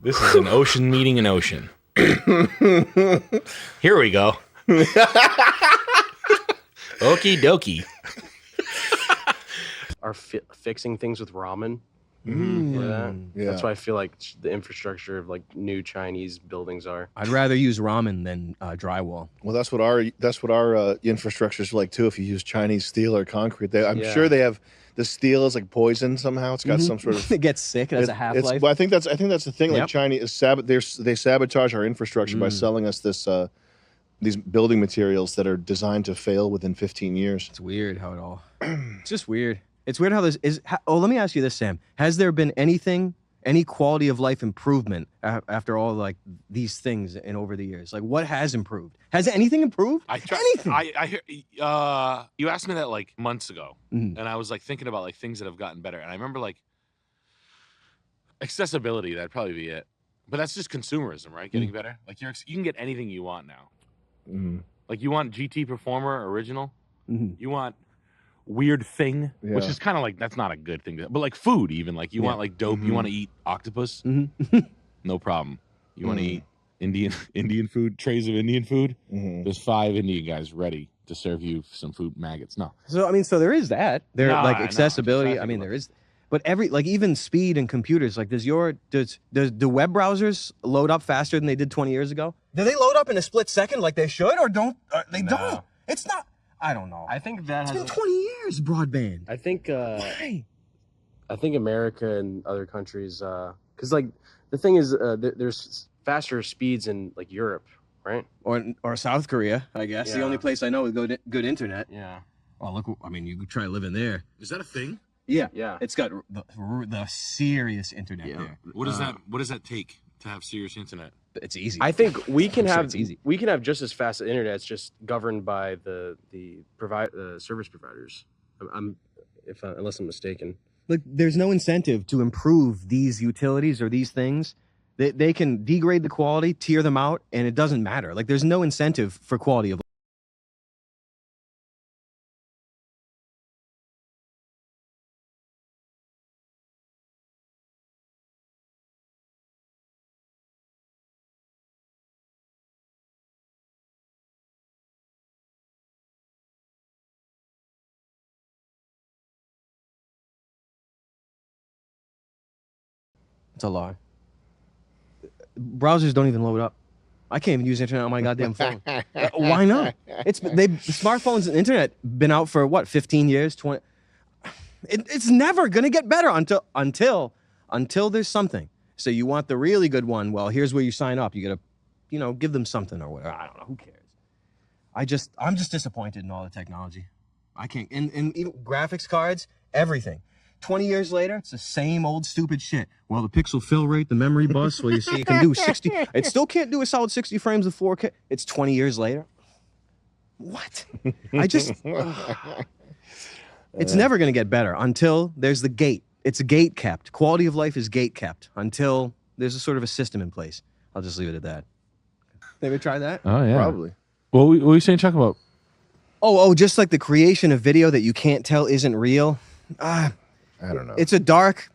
[SPEAKER 1] This is an ocean meeting in ocean. Here we go. Okie dokie.
[SPEAKER 10] Are fixing things with ramen.
[SPEAKER 5] Yeah.
[SPEAKER 10] That's why I feel like the infrastructure of like new Chinese buildings are. I'd rather use ramen than drywall.
[SPEAKER 5] Well, that's what our infrastructure is like too. If you use Chinese steel or concrete, I'm sure they have the steel is like poison somehow. It's got some sort of.
[SPEAKER 10] It gets sick. It has a half-life.
[SPEAKER 5] Well, I think that's the thing. Like Chinese they sabotage our infrastructure by selling us these building materials that are designed to fail within 15 years.
[SPEAKER 10] It's weird how it all. It's just weird. It's weird how this is. Let me ask you this, Sam. Has there been any quality of life improvement after all like these things and over the years? Like, what has improved? Has anything improved? Anything?
[SPEAKER 1] I hear. You asked me that like months ago, and I was like thinking about like things that have gotten better, and I remember like accessibility. That'd probably be it. But that's just consumerism, right? Getting better. Like you can get anything you want now. Like you want GT Performer Original. You want Weird Thing, which is kind of like that's not a good thing, but like food, even like you want like dope, you want to eat octopus, no problem. You want to eat Indian food, trays of Indian food. There's 5 Indian guys ready to serve you some food maggots. No,
[SPEAKER 10] so I mean, so there is that. There like accessibility. I mean, there is, but like even speed and computers. Like, do web browsers load up faster than they did 20 years ago? Do they load up in a split second like they should, or don't? They don't. It's not. I don't know.
[SPEAKER 22] I think that
[SPEAKER 10] it's been 20 years, broadband. I think
[SPEAKER 22] Why?
[SPEAKER 10] I think America and other countries, because like the thing is, there's faster speeds in like Europe, right? Or South Korea, I guess. The only place I know with good internet.
[SPEAKER 22] Yeah.
[SPEAKER 10] Oh, look! I mean, you could try living there.
[SPEAKER 1] is that a thing?
[SPEAKER 10] Yeah.
[SPEAKER 22] Yeah.
[SPEAKER 10] It's got the serious internet there.
[SPEAKER 1] What does that? What does that take to have serious internet?
[SPEAKER 10] It's easy.
[SPEAKER 22] I think we can have
[SPEAKER 10] it's easy.
[SPEAKER 22] we can have just as fast internet. It's just governed by the service providers. Unless I'm mistaken.
[SPEAKER 10] Like, there's no incentive to improve these utilities or these things. They can degrade the quality, tear them out, and it doesn't matter. Like, there's no incentive for quality of It's a lie. Browsers don't even load up. I can't even use internet on my goddamn phone. Why not? Smartphones and internet been out for what, 15 years, 20. It's never gonna get better until there's something. So you want the really good one? Well, here's where you sign up. You gotta, give them something or whatever. I don't know. Who cares? I'm just disappointed in all the technology. I can't. And even graphics cards, everything. 20 years later, it's the same old stupid shit. Well, the pixel fill rate, the memory bus, well, you see, it can do 60. It still can't do a solid 60 frames of 4K. It's 20 years later. What? It's never going to get better until there's the gate. It's gate kept. Quality of life is gate kept until there's a sort of a system in place. I'll just leave it at that. Maybe try that?
[SPEAKER 6] Oh, yeah.
[SPEAKER 5] Probably.
[SPEAKER 6] What were you saying, Chuck, about?
[SPEAKER 10] Oh, just like the creation of video that you can't tell isn't real.
[SPEAKER 5] I don't know.
[SPEAKER 10] It's a dark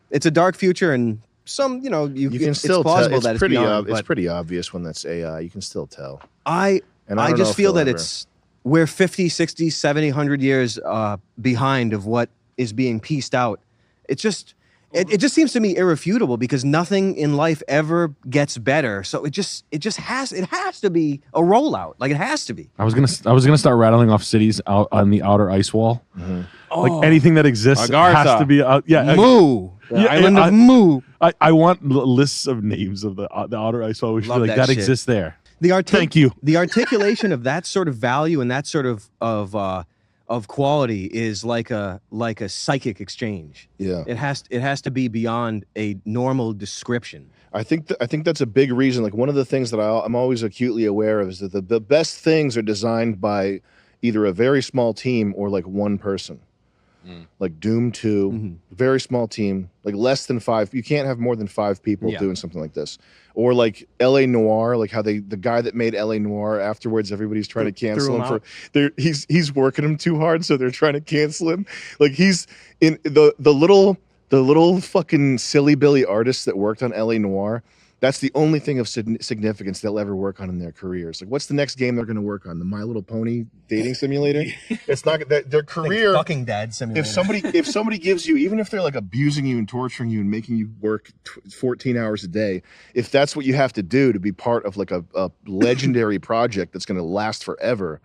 [SPEAKER 10] future, and some,
[SPEAKER 5] you can still tell. It's pretty it's pretty obvious when that's AI. You can still tell.
[SPEAKER 10] I just feel that we're 50, 60, 70, 100 years behind of what is being pieced out. It just seems to me irrefutable because nothing in life ever gets better. So it has to be a rollout. Like it has to be.
[SPEAKER 6] I was gonna start rattling off cities out on the outer ice wall.
[SPEAKER 5] Mm-hmm.
[SPEAKER 6] Like anything that exists has to be out. Yeah,
[SPEAKER 10] Moo. Island of Moo.
[SPEAKER 6] I want lists of names of the outer ice wall. We should be like that exists there. Thank you.
[SPEAKER 10] The articulation of that sort of value and that sort of quality is like a psychic exchange.
[SPEAKER 5] Yeah.
[SPEAKER 10] It has to be beyond a normal description.
[SPEAKER 5] I think that's a big reason. Like one of the things that I'm always acutely aware of is that the best things are designed by either a very small team or like one person. Like Doom 2, very small team, like less than 5. You can't have more than 5 people doing something like this. Or like LA Noire, like how the guy that made LA Noire, afterwards everybody's trying to cancel him for he's working him too hard, so they're trying to cancel him. Like he's in the little fucking silly Billy artists that worked on LA Noire. That's the only thing of significance they'll ever work on in their careers. Like, what's the next game they're going to work on? The My Little Pony dating simulator? It's not their career.
[SPEAKER 10] Fucking Dad simulator.
[SPEAKER 5] If somebody gives you, even if they're like abusing you and torturing you and making you work 14 hours a day, if that's what you have to do to be part of like a legendary project that's going to last forever,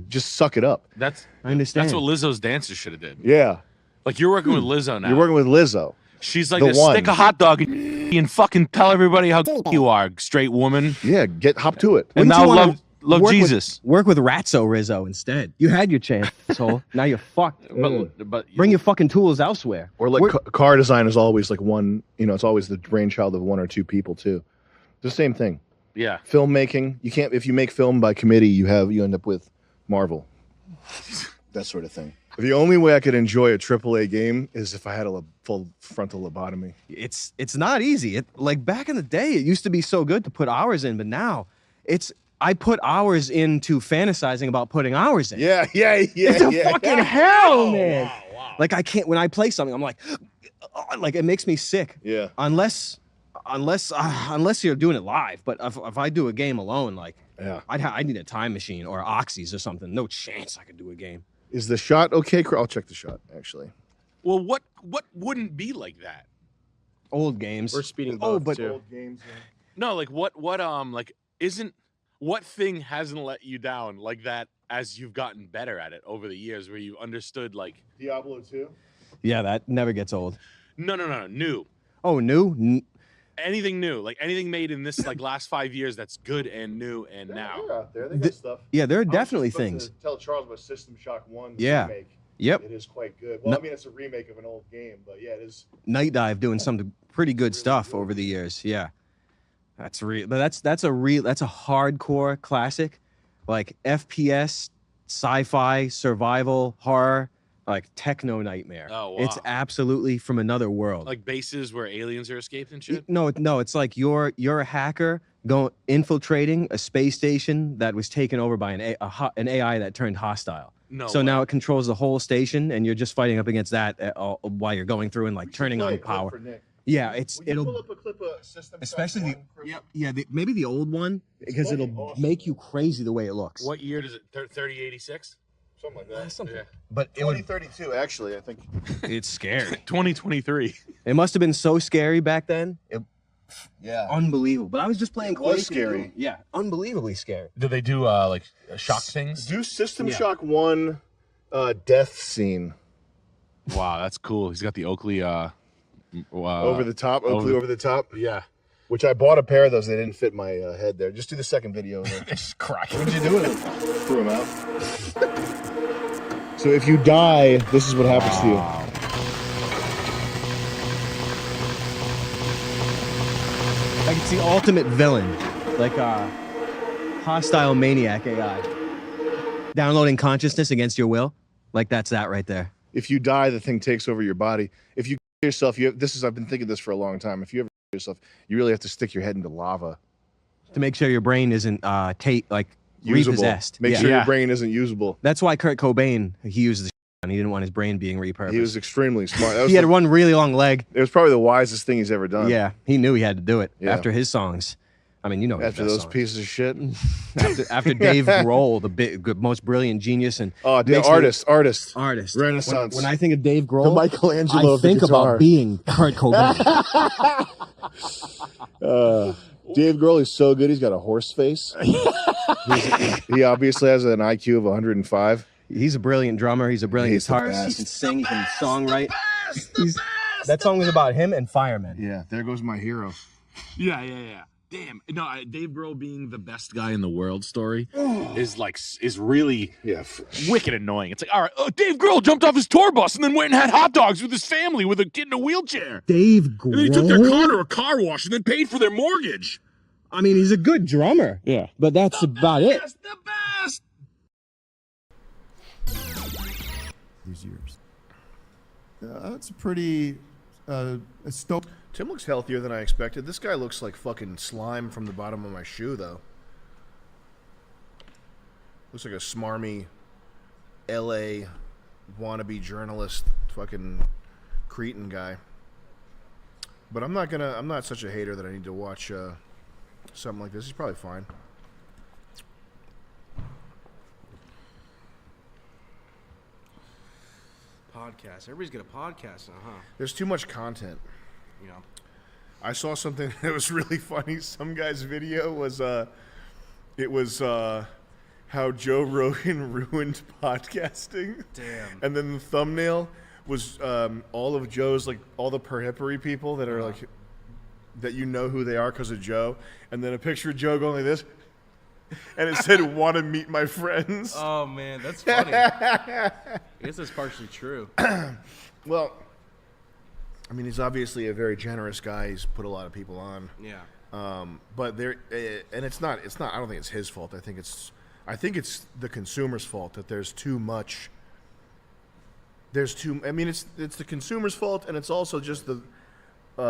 [SPEAKER 5] just suck it up.
[SPEAKER 10] I understand.
[SPEAKER 1] That's what Lizzo's dancers should have did.
[SPEAKER 5] Yeah.
[SPEAKER 1] Like you're working with Lizzo now.
[SPEAKER 5] You're working with Lizzo.
[SPEAKER 1] She's like, stick a hot dog and fucking tell everybody how you are, straight woman.
[SPEAKER 5] Yeah, hop to it.
[SPEAKER 1] And now love Jesus.
[SPEAKER 10] Work with Ratso Rizzo instead. You had your chance, asshole. Now you're fucked. But bring your fucking tools elsewhere.
[SPEAKER 5] Or like car design is always like one, it's always the brainchild of 1 or 2 people too. The same thing.
[SPEAKER 1] Yeah.
[SPEAKER 5] Filmmaking, you can't, if you make film by committee, you end up with Marvel. That sort of thing. The only way I could enjoy a AAA game is if I had a full frontal lobotomy.
[SPEAKER 10] It's not easy. Like back in the day, it used to be so good to put hours in, but now I put hours into fantasizing about putting hours in.
[SPEAKER 5] Yeah.
[SPEAKER 10] It's a fucking hell, man. Wow. Like I can't, when I play something, I'm like it makes me sick.
[SPEAKER 5] Yeah.
[SPEAKER 10] Unless you're doing it live. But if I do a game alone, like I need a time machine or Oxys or something. No chance I could do a game.
[SPEAKER 5] Is the shot okay? I'll check the shot, actually.
[SPEAKER 1] Well, what wouldn't be like that?
[SPEAKER 10] Old games.
[SPEAKER 5] We're speeding
[SPEAKER 10] both,
[SPEAKER 5] but
[SPEAKER 10] too.
[SPEAKER 5] Old games. Yeah.
[SPEAKER 1] No, like what thing hasn't let you down like that as you've gotten better at it over the years where you understood like
[SPEAKER 5] Diablo 2?
[SPEAKER 10] Yeah, that never gets old.
[SPEAKER 1] No, new.
[SPEAKER 10] Oh, new?
[SPEAKER 1] Anything new, like anything made in this like last 5 years that's good and new and now.
[SPEAKER 5] They're out there. They got stuff.
[SPEAKER 10] Yeah, there are definitely things.
[SPEAKER 5] Tell Charles about System Shock 1. Remake.
[SPEAKER 10] Yep.
[SPEAKER 5] It is quite good. Well, I mean, it's a remake of an old game, but yeah, it is.
[SPEAKER 10] Night Dive doing some pretty good stuff over the years. Yeah, that's real. But that's a hardcore classic, like FPS, sci-fi, survival, horror. Like techno nightmare.
[SPEAKER 1] Oh, wow.
[SPEAKER 10] It's absolutely from another world.
[SPEAKER 1] Like bases where aliens are escaped and shit?
[SPEAKER 10] No, it's like you're a hacker infiltrating a space station that was taken over by an AI that turned hostile. So now it controls the whole station, and you're just fighting up against that while you're going through and like turning on power. Yeah, it'll
[SPEAKER 5] pull up a clip of System
[SPEAKER 10] especially maybe the old one because it'll make you crazy the way it looks.
[SPEAKER 1] What year does it? 3086?
[SPEAKER 5] Something like that.
[SPEAKER 1] Yeah.
[SPEAKER 10] But
[SPEAKER 5] 2032, actually, I think.
[SPEAKER 10] It's scary.
[SPEAKER 1] 2023.
[SPEAKER 10] It must have been so scary back then.
[SPEAKER 5] Yeah.
[SPEAKER 10] Unbelievable. But I was just playing
[SPEAKER 5] It was
[SPEAKER 10] Quake.
[SPEAKER 5] scary.
[SPEAKER 10] Yeah, unbelievably scary.
[SPEAKER 6] Did they do like shock things?
[SPEAKER 5] Do System
[SPEAKER 10] Yeah.
[SPEAKER 5] Shock 1 death scene.
[SPEAKER 6] Wow, that's cool. He's got the Oakley
[SPEAKER 5] Over the top, Oakley over the top.
[SPEAKER 6] Yeah.
[SPEAKER 5] Which I bought a pair of those. They didn't fit my head there. Just do the second video.
[SPEAKER 6] Just crack.
[SPEAKER 5] What did you do with it? Threw them out. So if you die, this is what happens to you.
[SPEAKER 10] Like it's the ultimate villain, like a hostile maniac AI. Downloading consciousness against your will, like that's that right there.
[SPEAKER 5] If you die, the thing takes over your body. If you yourself, I've been thinking this for a long time. If you ever yourself, you really have to stick your head into lava
[SPEAKER 10] To make sure your brain isn't
[SPEAKER 5] usable.
[SPEAKER 10] repossessed.
[SPEAKER 5] Make sure your brain isn't usable.
[SPEAKER 10] That's why Kurt Cobain, he used the and he didn't want his brain being repurposed.
[SPEAKER 5] He was extremely smart. That was
[SPEAKER 10] He had one really long leg.
[SPEAKER 5] It was probably the wisest thing he's ever done.
[SPEAKER 10] Yeah, he knew he had to do it
[SPEAKER 5] Yeah.
[SPEAKER 10] after his songs. I mean, you know, his
[SPEAKER 5] After
[SPEAKER 10] best
[SPEAKER 5] those
[SPEAKER 10] songs.
[SPEAKER 5] pieces of shit.
[SPEAKER 10] after Dave Grohl, the most brilliant genius and
[SPEAKER 5] artist.
[SPEAKER 10] Renaissance. When I think of Dave Grohl,
[SPEAKER 5] The Michelangelo
[SPEAKER 10] I
[SPEAKER 5] of the
[SPEAKER 10] think
[SPEAKER 5] guitar.
[SPEAKER 10] about being Kurt Cobain.
[SPEAKER 5] Dave Grohl is so good. He's got a horse face. He obviously has an IQ of 105.
[SPEAKER 10] He's a brilliant drummer. He's a brilliant
[SPEAKER 5] He's the
[SPEAKER 10] guitarist. He
[SPEAKER 5] best.
[SPEAKER 10] can sing. He can songwrite. That song was about him and firemen.
[SPEAKER 5] Yeah, there goes my hero.
[SPEAKER 6] Yeah. Damn. No, Dave Grohl being the best guy in the world story is really wicked annoying. It's like, all right, Dave Grohl jumped off his tour bus and then went and had hot dogs with his family with a kid in a wheelchair.
[SPEAKER 10] Dave Grohl.
[SPEAKER 6] And then he took their car to a car wash and then paid for their mortgage.
[SPEAKER 10] I mean, he's a good drummer.
[SPEAKER 6] Yeah.
[SPEAKER 10] But that's about it.
[SPEAKER 6] The best.
[SPEAKER 4] These years. That's a pretty
[SPEAKER 5] Tim looks healthier than I expected. This guy looks like fucking slime from the bottom of my shoe, though. Looks like a smarmy LA wannabe journalist, fucking cretin guy. But I'm not such a hater that I need to watch something like this. He's probably fine.
[SPEAKER 7] Podcast. Everybody's got a podcast now, huh?
[SPEAKER 5] There's too much content.
[SPEAKER 7] Yeah.
[SPEAKER 5] I saw something that was really funny. Some guy's video was how Joe Rogan ruined podcasting.
[SPEAKER 7] Damn.
[SPEAKER 5] And then the thumbnail was all of Joe's, like, all the periphery people that are like, that you know who they are because of Joe. And then a picture of Joe going like this. And it said, "Want to meet my friends?"
[SPEAKER 7] Oh man, that's funny. I guess that's partially true.
[SPEAKER 5] Well, I mean, he's obviously a very generous guy. He's put a lot of people on.
[SPEAKER 7] Yeah.
[SPEAKER 5] But there, and it's not. I don't think it's his fault. I think it's the consumer's fault that there's too much. I mean, it's the consumer's fault, and it's also just the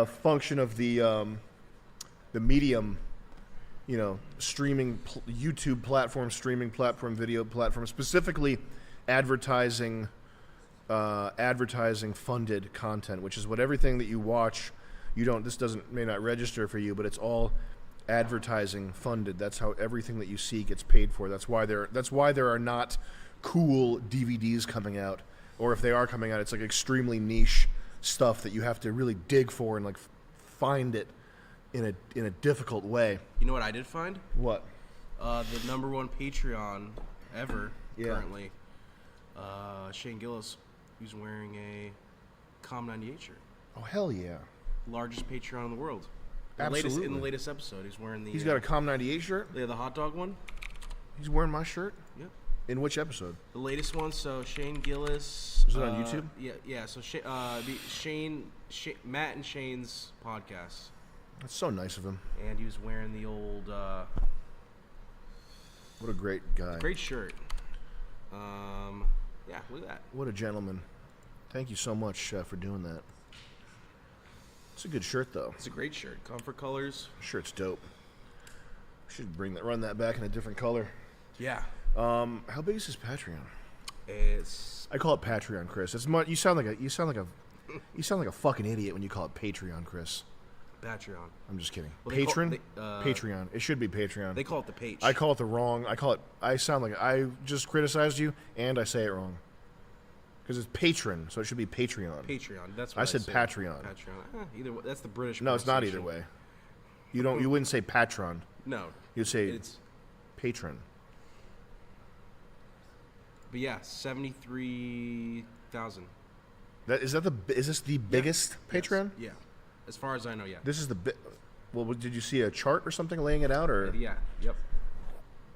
[SPEAKER 5] function of the medium. You know, streaming YouTube platform, streaming platform, video platform, specifically advertising funded content, which is what everything that you watch, may not register for you, but it's all advertising funded. That's how everything that you see gets paid for. That's why there are not cool DVDs coming out, or if they are coming out, it's like extremely niche stuff that you have to really dig for and like find it in a difficult way.
[SPEAKER 7] You know what I did find?
[SPEAKER 5] What?
[SPEAKER 7] The #1 Patreon ever currently. Shane Gillis, who's wearing a Com 98 shirt.
[SPEAKER 5] Oh hell yeah!
[SPEAKER 7] Largest Patreon in the world.
[SPEAKER 5] Absolutely.
[SPEAKER 7] In the latest episode, he's wearing the.
[SPEAKER 5] He's got a Com 98 shirt.
[SPEAKER 7] Yeah, the hot dog one.
[SPEAKER 5] He's wearing my shirt.
[SPEAKER 7] Yep.
[SPEAKER 5] In which episode?
[SPEAKER 7] The latest one. So Shane Gillis.
[SPEAKER 5] Is it on YouTube?
[SPEAKER 7] Yeah. So Matt and Shane's podcast.
[SPEAKER 5] That's so nice of him.
[SPEAKER 7] And he was wearing the old.
[SPEAKER 5] What a great guy.
[SPEAKER 7] Great shirt. Yeah, look at that.
[SPEAKER 5] What a gentleman. Thank you so much for doing that. It's a good shirt, though.
[SPEAKER 7] It's a great shirt. Comfort colors.
[SPEAKER 5] Shirt's dope. Should run that back in a different color.
[SPEAKER 7] Yeah.
[SPEAKER 5] How big is his Patreon? I call it Patreon, Chris. It's you sound like a fucking idiot when you call it Patreon, Chris.
[SPEAKER 7] Patreon.
[SPEAKER 5] I'm just kidding.
[SPEAKER 7] Well,
[SPEAKER 5] Patreon. It should be Patreon.
[SPEAKER 7] They call it the page.
[SPEAKER 5] I call it the wrong. I sound like I just criticized you, and I say it wrong. Because it's patron, so it should be Patreon.
[SPEAKER 7] Patreon. That's what
[SPEAKER 5] I said
[SPEAKER 7] say.
[SPEAKER 5] Patreon.
[SPEAKER 7] Patreon. Either way, that's the British.
[SPEAKER 5] No, it's not either way. You don't. You wouldn't say patron.
[SPEAKER 7] No.
[SPEAKER 5] You'd say
[SPEAKER 7] It's.
[SPEAKER 5] patron.
[SPEAKER 7] But yeah, 73,000.
[SPEAKER 5] Is this the biggest Patreon?
[SPEAKER 7] Yeah. As far as I know, yeah.
[SPEAKER 5] This is the well, did you see a chart or something laying it out, or?
[SPEAKER 7] Yeah. Yep.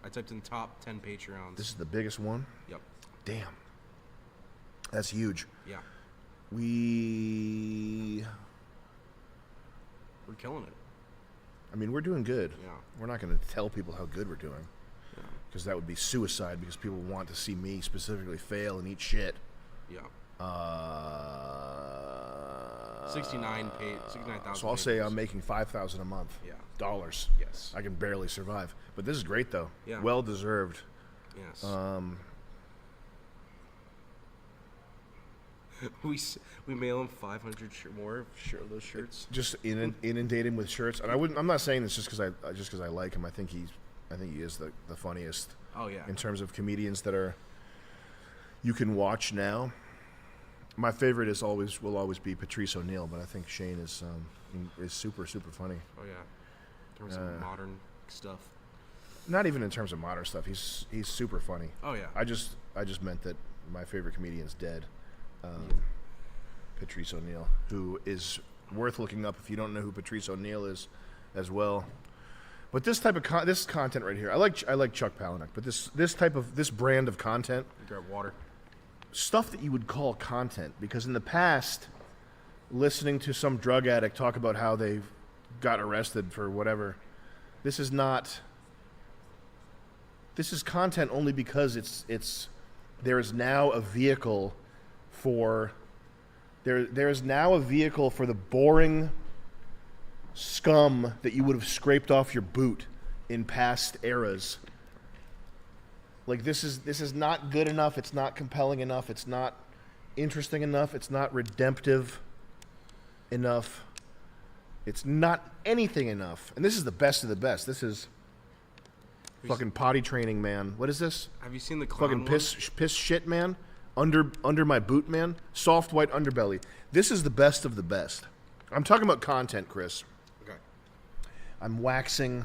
[SPEAKER 7] I typed in top 10 Patreons.
[SPEAKER 5] This is the biggest one?
[SPEAKER 7] Yep.
[SPEAKER 5] Damn. That's huge.
[SPEAKER 7] Yeah.
[SPEAKER 5] We're
[SPEAKER 7] killing it.
[SPEAKER 5] I mean, we're doing good.
[SPEAKER 7] Yeah.
[SPEAKER 5] We're not going to tell people how good we're doing. Because that would be suicide, because people want to see me specifically fail and eat shit.
[SPEAKER 7] Yeah.
[SPEAKER 5] 69,000. So I'll say I'm making $5,000 a month.
[SPEAKER 7] Yeah.
[SPEAKER 5] Dollars.
[SPEAKER 7] Yes.
[SPEAKER 5] I can barely survive. But this is great, though.
[SPEAKER 7] Yeah.
[SPEAKER 5] Well deserved.
[SPEAKER 7] Yes. We mail him 500 more of those shirts.
[SPEAKER 5] Just inundate him with shirts, and I'm not saying this just because I like him. I think he is the funniest.
[SPEAKER 7] Oh yeah.
[SPEAKER 5] In terms of comedians that you can watch now, my favorite will always be Patrice O'Neal, but I think Shane is super funny.
[SPEAKER 7] Oh yeah. In terms of modern stuff.
[SPEAKER 5] Not even in terms of modern stuff. He's super funny.
[SPEAKER 7] Oh yeah.
[SPEAKER 5] I just meant that my favorite comedian's dead. Patrice O'Neal, who is worth looking up if you don't know who Patrice O'Neal is, as well. But this type of this content right here, I like Chuck Palahniuk, but this brand of content,
[SPEAKER 7] grab water,
[SPEAKER 5] stuff that you would call content, because in the past, listening to some drug addict talk about how they got arrested for whatever, this is content only because there is now a vehicle for the boring scum that you would have scraped off your boot in past eras. Like this is not good enough, it's not compelling enough, it's not interesting enough, it's not redemptive enough. It's not anything enough. And this is the best of the best. This is fucking potty training, man. What is this?
[SPEAKER 7] Have you seen the clown
[SPEAKER 5] fucking piss shit, man? Under my boot, man. Soft white underbelly. This is the best of the best. I'm talking about content, Chris.
[SPEAKER 7] Okay.
[SPEAKER 5] I'm waxing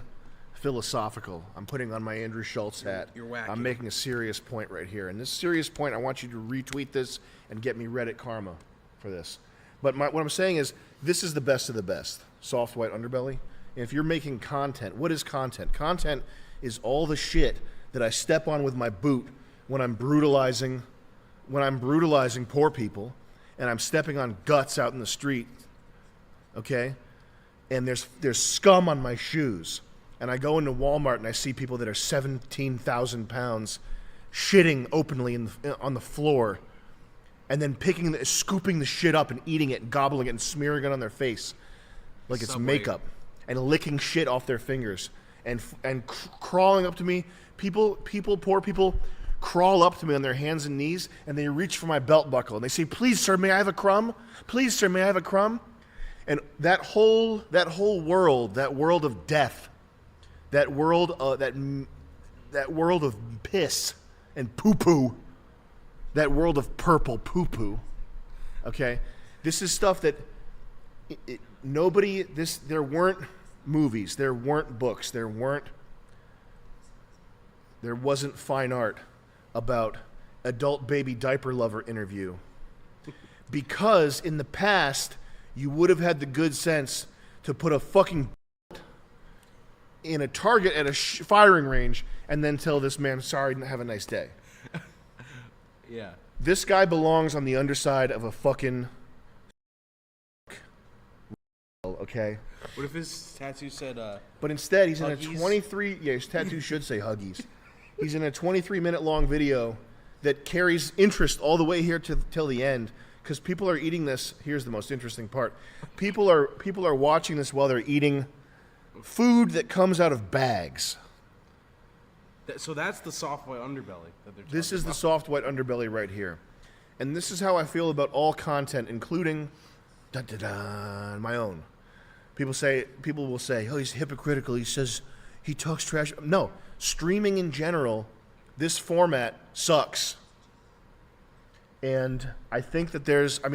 [SPEAKER 5] philosophical. I'm putting on my Andrew Schultz hat.
[SPEAKER 7] You're whacking.
[SPEAKER 5] I'm making a serious point right here. And this serious point, I want you to retweet this and get me Reddit karma for this. But what I'm saying is, this is the best of the best. Soft white underbelly. And if you're making content, what is content? Content is all the shit that I step on with my boot when I'm brutalizing poor people, and I'm stepping on guts out in the street, okay? And there's scum on my shoes, and I go into Walmart and I see people that are 17,000 pounds shitting openly on the floor, and then scooping the shit up and eating it and gobbling it and smearing it on their face like it's makeup, and licking shit off their fingers, and crawling up to me. Poor people crawl up to me on their hands and knees, and they reach for my belt buckle, and they say, "Please, sir, may I have a crumb? Please, sir, may I have a crumb?" And that whole world, that world of death, that world of piss and poo-poo, that world of purple poo-poo, okay? This is stuff that there weren't movies, there weren't books, there wasn't fine art about adult baby diaper lover interview, because in the past you would have had the good sense to put a fucking in a target at a firing range and then tell this man, "Sorry, have a nice day."
[SPEAKER 7] Yeah.
[SPEAKER 5] This guy belongs on the underside of a fucking okay.
[SPEAKER 7] What if his tattoo said
[SPEAKER 5] But instead he's
[SPEAKER 7] Huggies?
[SPEAKER 5] in a 23 his tattoo should say Huggies. He's in a 23-minute long video that carries interest all the way here till the end, because people are eating this. Here's the most interesting part. People are watching this while they're eating food that comes out of bags.
[SPEAKER 7] So that's the soft white underbelly that they're talking
[SPEAKER 5] This is
[SPEAKER 7] about.
[SPEAKER 5] the soft white underbelly right here. And this is how I feel about all content, including my own. People will say, "Oh, he's hypocritical. He says he talks trash." No, streaming in general, this format sucks. And I think that there's a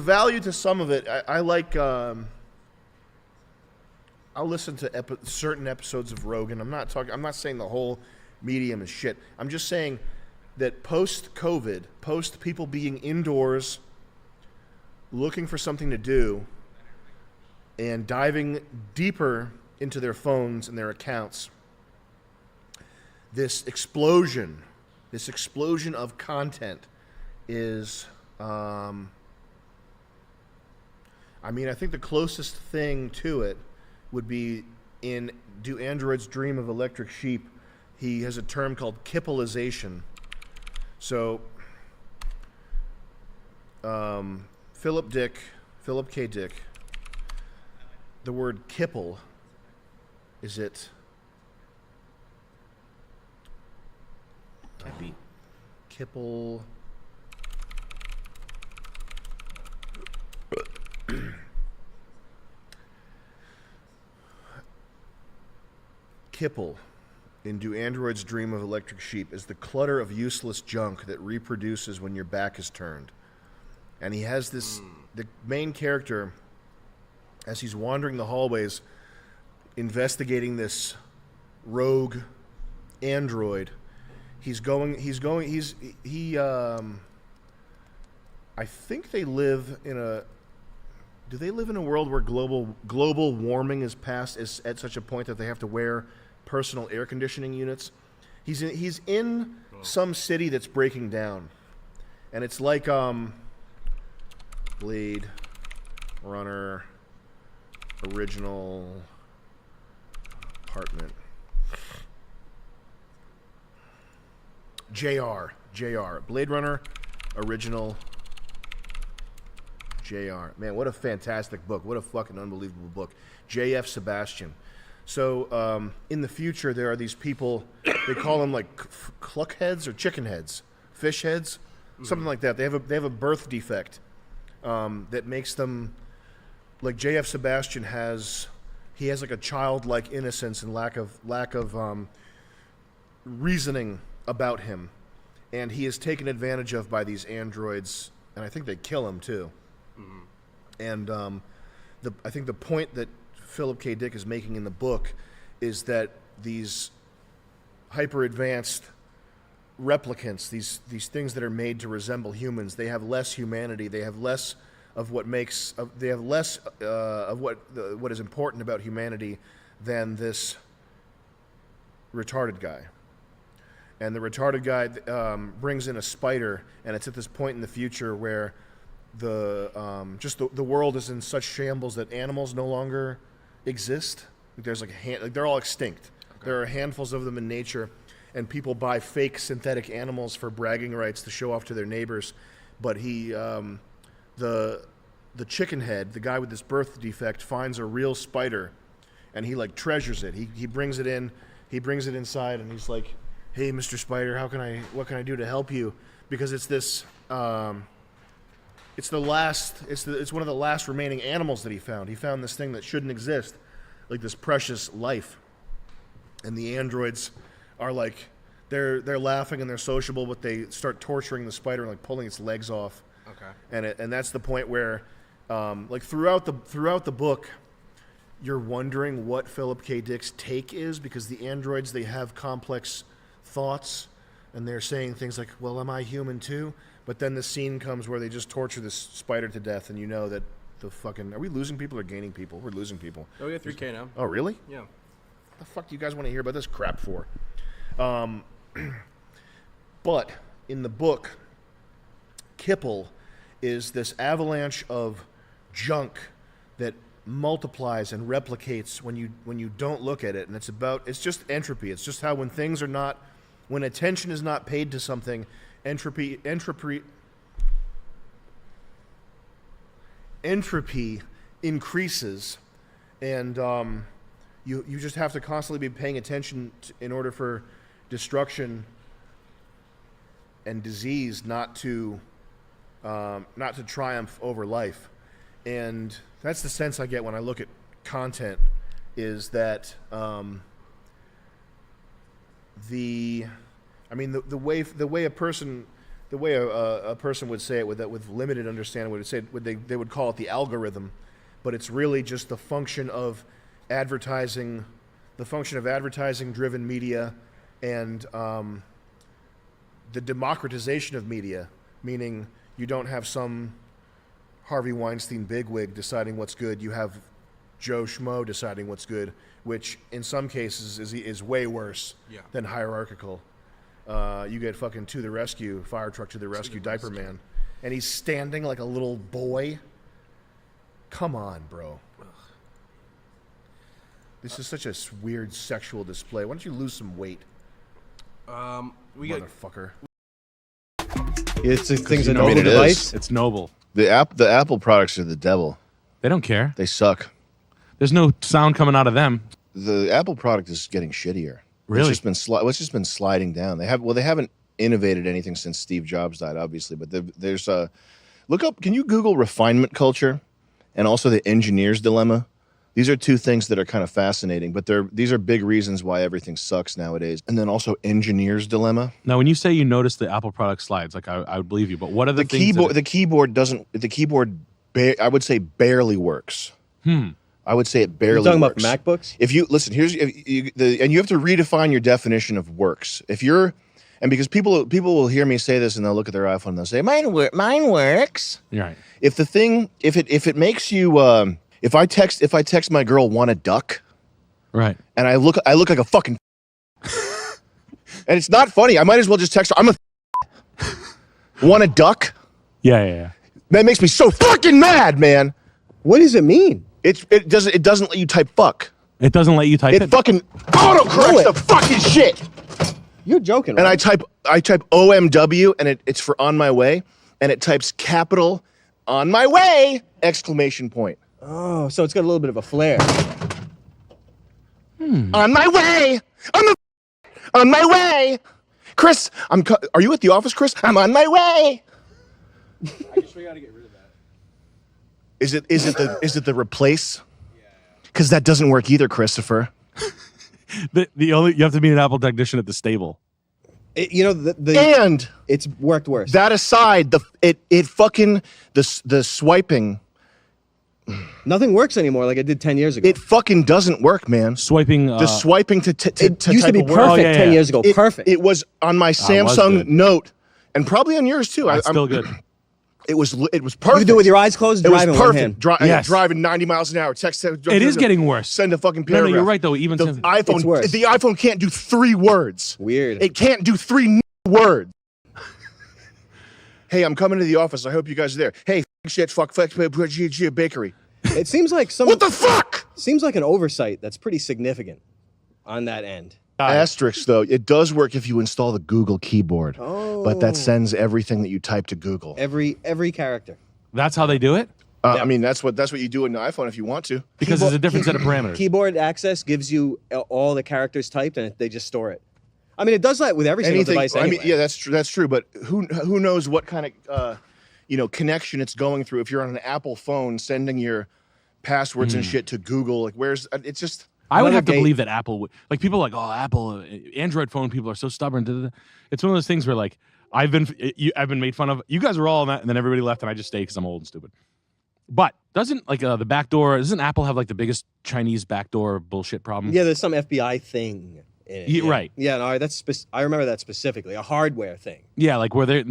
[SPEAKER 5] value to some of it. I like I'll listen to certain episodes of Rogan. I'm not saying the whole medium is shit. I'm just saying that post-COVID, post people being indoors, looking for something to do, and diving deeper into their phones and their accounts, this explosion of content is, I think the closest thing to it would be in Do Androids Dream of Electric Sheep? He has a term called kippleization. So, Philip K. Dick, the word kipple, is it? Kipple. Kipple, in Do Androids Dream of Electric Sheep, is the clutter of useless junk that reproduces when your back is turned. And he has this, the main character, as he's wandering the hallways, investigating this rogue android, I think they live in a, do they live in a world where global warming is at such a point that they have to wear personal air conditioning units? He's in some city that's breaking down, and it's like Blade Runner original apartment. JR Blade Runner original JR. Man, what a fantastic book. What a fucking unbelievable book. J.F. Sebastian. So, in the future, there are these people, they call them like cluck heads or chicken heads, fish heads, something like that. They have a birth defect that makes them, like J.F. Sebastian has like a childlike innocence and lack of reasoning about him, and he is taken advantage of by these androids, and I think they kill him too. And I think the point that Philip K. Dick is making in the book is that these hyper advanced replicants, these things that are made to resemble humans, they have less humanity. They have less of what makes. They have less of what is important about humanity than this retarded guy. And the retarded guy brings in a spider, and it's at this point in the future where the world is in such shambles that animals no longer exist. There's they're all extinct. Okay. There are handfuls of them in nature, and people buy fake synthetic animals for bragging rights to show off to their neighbors. But the chicken head, the guy with this birth defect, finds a real spider, and he like treasures it. He brings it in. He brings it inside, and he's like, "Hey, Mr. Spider, what can I do to help you?" Because it's this. It's one of the last remaining animals that he found. He found this thing that shouldn't exist, like this precious life. And the androids are like, they're laughing and they're sociable, but they start torturing the spider and like pulling its legs off. Okay. And that's the point where, like throughout the book, you're wondering what Philip K. Dick's take is, because the androids, they have complex thoughts, and they're saying things like, "Well, am I human too?" But then the scene comes where they just torture this spider to death, and you know that the fucking... Are we losing people or gaining people? We're losing people.
[SPEAKER 7] Oh, we got 3K now.
[SPEAKER 5] Oh, really?
[SPEAKER 7] Yeah.
[SPEAKER 5] What the fuck do you guys want to hear about this crap for? But in the book, Kipple is this avalanche of junk that multiplies and replicates when you don't look at it, and it's just entropy. It's just how when attention is not paid to something, entropy increases, and you just have to constantly be paying attention in order for destruction and disease not to triumph over life. And that's the sense I get when I look at content, is that the way a person would say it with limited understanding they would call it the algorithm, but it's really just the function of advertising, the function of advertising-driven media, and the democratization of media, meaning you don't have some Harvey Weinstein bigwig deciding what's good. You have Joe Schmo deciding what's good, which in some cases is way worse than hierarchical. You get fucking To the Rescue, Fire Truck to the Rescue, Diaper Man, and he's standing like a little boy. Come on, bro. This is such a weird sexual display. Why don't you lose some weight?
[SPEAKER 7] We got
[SPEAKER 5] motherfucker.
[SPEAKER 10] It's a thing's a
[SPEAKER 5] You know
[SPEAKER 10] noble
[SPEAKER 5] what it
[SPEAKER 10] device.
[SPEAKER 5] is.
[SPEAKER 6] It's noble.
[SPEAKER 5] The Apple products are the devil.
[SPEAKER 6] They don't care.
[SPEAKER 5] They suck.
[SPEAKER 6] There's no sound coming out of them.
[SPEAKER 5] The Apple product is getting shittier.
[SPEAKER 6] Really?
[SPEAKER 5] It's just been sliding down. They haven't innovated anything since Steve Jobs died, obviously. But there's a look up. Can you Google refinement culture, and also the engineer's dilemma? These are two things that are kind of fascinating, but these are big reasons why everything sucks nowadays. And then also engineer's dilemma.
[SPEAKER 6] Now, when you say you notice the Apple product slides, like I would believe you, but what are the things
[SPEAKER 5] keyboard? The keyboard I would say barely works. I would say it barely.
[SPEAKER 10] You're talking
[SPEAKER 5] works.
[SPEAKER 10] about MacBooks?
[SPEAKER 5] If you listen, and you have to redefine your definition of works. Because people will hear me say this and they'll look at their iPhone and they'll say mine works.
[SPEAKER 6] You're right.
[SPEAKER 5] If it makes you if I text my girl want a duck,
[SPEAKER 6] right,
[SPEAKER 5] and I look like a fucking and it's not funny. I might as well just text her. I'm a want a duck.
[SPEAKER 6] Yeah.
[SPEAKER 5] That makes me so fucking mad, man.
[SPEAKER 10] What does it mean?
[SPEAKER 5] It doesn't let you type fuck.
[SPEAKER 6] It doesn't let you type it.
[SPEAKER 5] It fucking autocorrects the fucking shit.
[SPEAKER 10] You're joking,
[SPEAKER 5] And
[SPEAKER 10] right?
[SPEAKER 5] I type OMW and it's for on my way, and it types capital on my way exclamation point.
[SPEAKER 10] Oh, so it's got a little bit of a flair.
[SPEAKER 5] On my way. On my way. Chris, are you at the office, Chris? I'm on my way.
[SPEAKER 6] I just gotta get rid of that.
[SPEAKER 5] Is it the replace? Because that doesn't work either, Christopher.
[SPEAKER 6] You have to be an Apple technician at the stable.
[SPEAKER 5] And
[SPEAKER 10] it's worked worse.
[SPEAKER 5] That aside, the swiping.
[SPEAKER 10] Nothing works anymore like it did 10 years ago.
[SPEAKER 5] It fucking doesn't work, man.
[SPEAKER 6] Swiping.
[SPEAKER 5] The swiping to
[SPEAKER 10] it used to be
[SPEAKER 5] type a
[SPEAKER 10] perfect
[SPEAKER 5] word.
[SPEAKER 10] 10 years ago. Perfect.
[SPEAKER 5] It was on my Samsung Note, and probably on yours too.
[SPEAKER 6] That's still good.
[SPEAKER 5] It was perfect.
[SPEAKER 10] You could do it with your eyes closed,
[SPEAKER 5] It was
[SPEAKER 10] driving one hand.
[SPEAKER 5] perfect. Driving 90 miles an hour. Text.
[SPEAKER 6] It is getting worse.
[SPEAKER 5] Send a fucking
[SPEAKER 6] No,
[SPEAKER 5] paragraph.
[SPEAKER 6] you're right though. Even
[SPEAKER 5] the iPhone.
[SPEAKER 10] It's worse.
[SPEAKER 5] The iPhone can't do 3 words.
[SPEAKER 10] Weird.
[SPEAKER 5] It can't do 3 words. Hey, I'm coming to the office. I hope you guys are there. Hey, shit, fuck, bakery.
[SPEAKER 10] It seems like
[SPEAKER 5] What the fuck?
[SPEAKER 10] Seems like an oversight that's pretty significant on that end.
[SPEAKER 5] Asterisk though, it does work if you install the Google keyboard, but that sends everything that you type to Google.
[SPEAKER 10] Every character.
[SPEAKER 6] That's how they do it.
[SPEAKER 5] I mean, that's what you do in the iPhone if you want to.
[SPEAKER 6] Because there's a different set of parameters.
[SPEAKER 10] Keyboard access gives you all the characters typed, and they just store it. I mean, it does that with every single device anyway.
[SPEAKER 5] I mean, yeah, that's true. But who knows what kind of connection it's going through? If you're on an Apple phone, sending your passwords and shit to Google, like it's just.
[SPEAKER 6] I would have to believe that Apple would, like, people are like, oh, Apple, Android phone people are so stubborn. It's one of those things where, like, I've been made fun of. You guys were all on that, and then everybody left, and I just stayed because I'm old and stupid. But doesn't the backdoor? Doesn't Apple have like the biggest Chinese backdoor bullshit problem?
[SPEAKER 10] Yeah, there's some FBI thing.
[SPEAKER 6] Yeah, right.
[SPEAKER 10] Yeah, no, I remember that specifically, a hardware thing.
[SPEAKER 6] Yeah, like where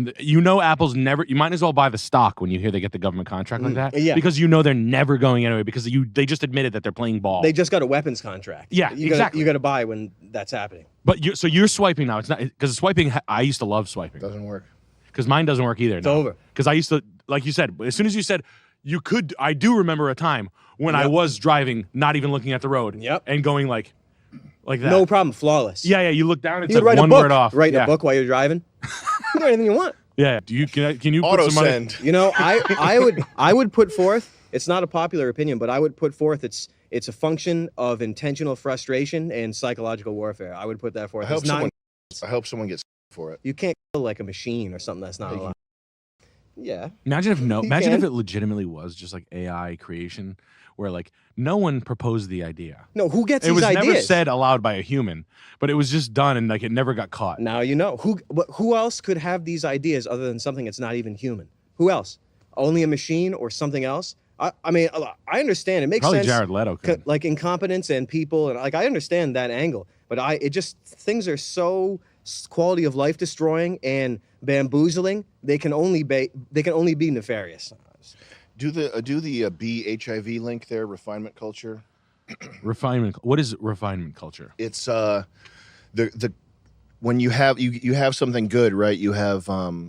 [SPEAKER 6] Apple's never. You might as well buy the stock when you hear they get the government contract like that.
[SPEAKER 10] Yeah,
[SPEAKER 6] because they're never going anywhere because they just admitted that they're playing ball.
[SPEAKER 10] They just got a weapons contract.
[SPEAKER 6] Yeah, exactly.
[SPEAKER 10] You got to buy when that's happening.
[SPEAKER 6] But you're swiping now. It's not because swiping. I used to love swiping.
[SPEAKER 5] Doesn't work.
[SPEAKER 6] Because mine doesn't work either.
[SPEAKER 10] It's over.
[SPEAKER 6] Because I used to, like you said, as soon as you said you could, I do remember a time when I was driving, not even looking at the road, and going like that.
[SPEAKER 10] No problem, flawless.
[SPEAKER 6] Yeah, you look down, it's
[SPEAKER 10] you
[SPEAKER 6] like
[SPEAKER 10] write
[SPEAKER 6] one
[SPEAKER 10] a book,
[SPEAKER 6] word off.
[SPEAKER 10] Write a book while you're driving. You do anything you want.
[SPEAKER 6] Yeah. Can you
[SPEAKER 5] auto
[SPEAKER 6] put some
[SPEAKER 5] send?
[SPEAKER 6] money?
[SPEAKER 10] You know, I would put forth. It's not a popular opinion, but I would put forth it's a function of intentional frustration and psychological warfare. I would put that forth.
[SPEAKER 5] I hope someone gets for it.
[SPEAKER 10] You can't kill like a machine or something that's not alive. Yeah.
[SPEAKER 6] Imagine if it legitimately was just like AI creation, where like no one proposed the idea.
[SPEAKER 10] No, who gets
[SPEAKER 6] it
[SPEAKER 10] these ideas?
[SPEAKER 6] It was never said aloud by a human, but it was just done and like it never got caught.
[SPEAKER 10] Now you know who else could have these ideas other than something that's not even human? Who else? Only a machine or something else? I mean, I understand. It makes
[SPEAKER 6] Probably
[SPEAKER 10] sense.
[SPEAKER 6] Jared Leto could.
[SPEAKER 10] Like incompetence and people, and like I understand that angle, but things are so quality of life destroying and bamboozling. They can only be nefarious.
[SPEAKER 5] Do the B HIV link there? Refinement culture.
[SPEAKER 6] Refinement. What is refinement culture?
[SPEAKER 5] It's the when you have something good, right? You have V10,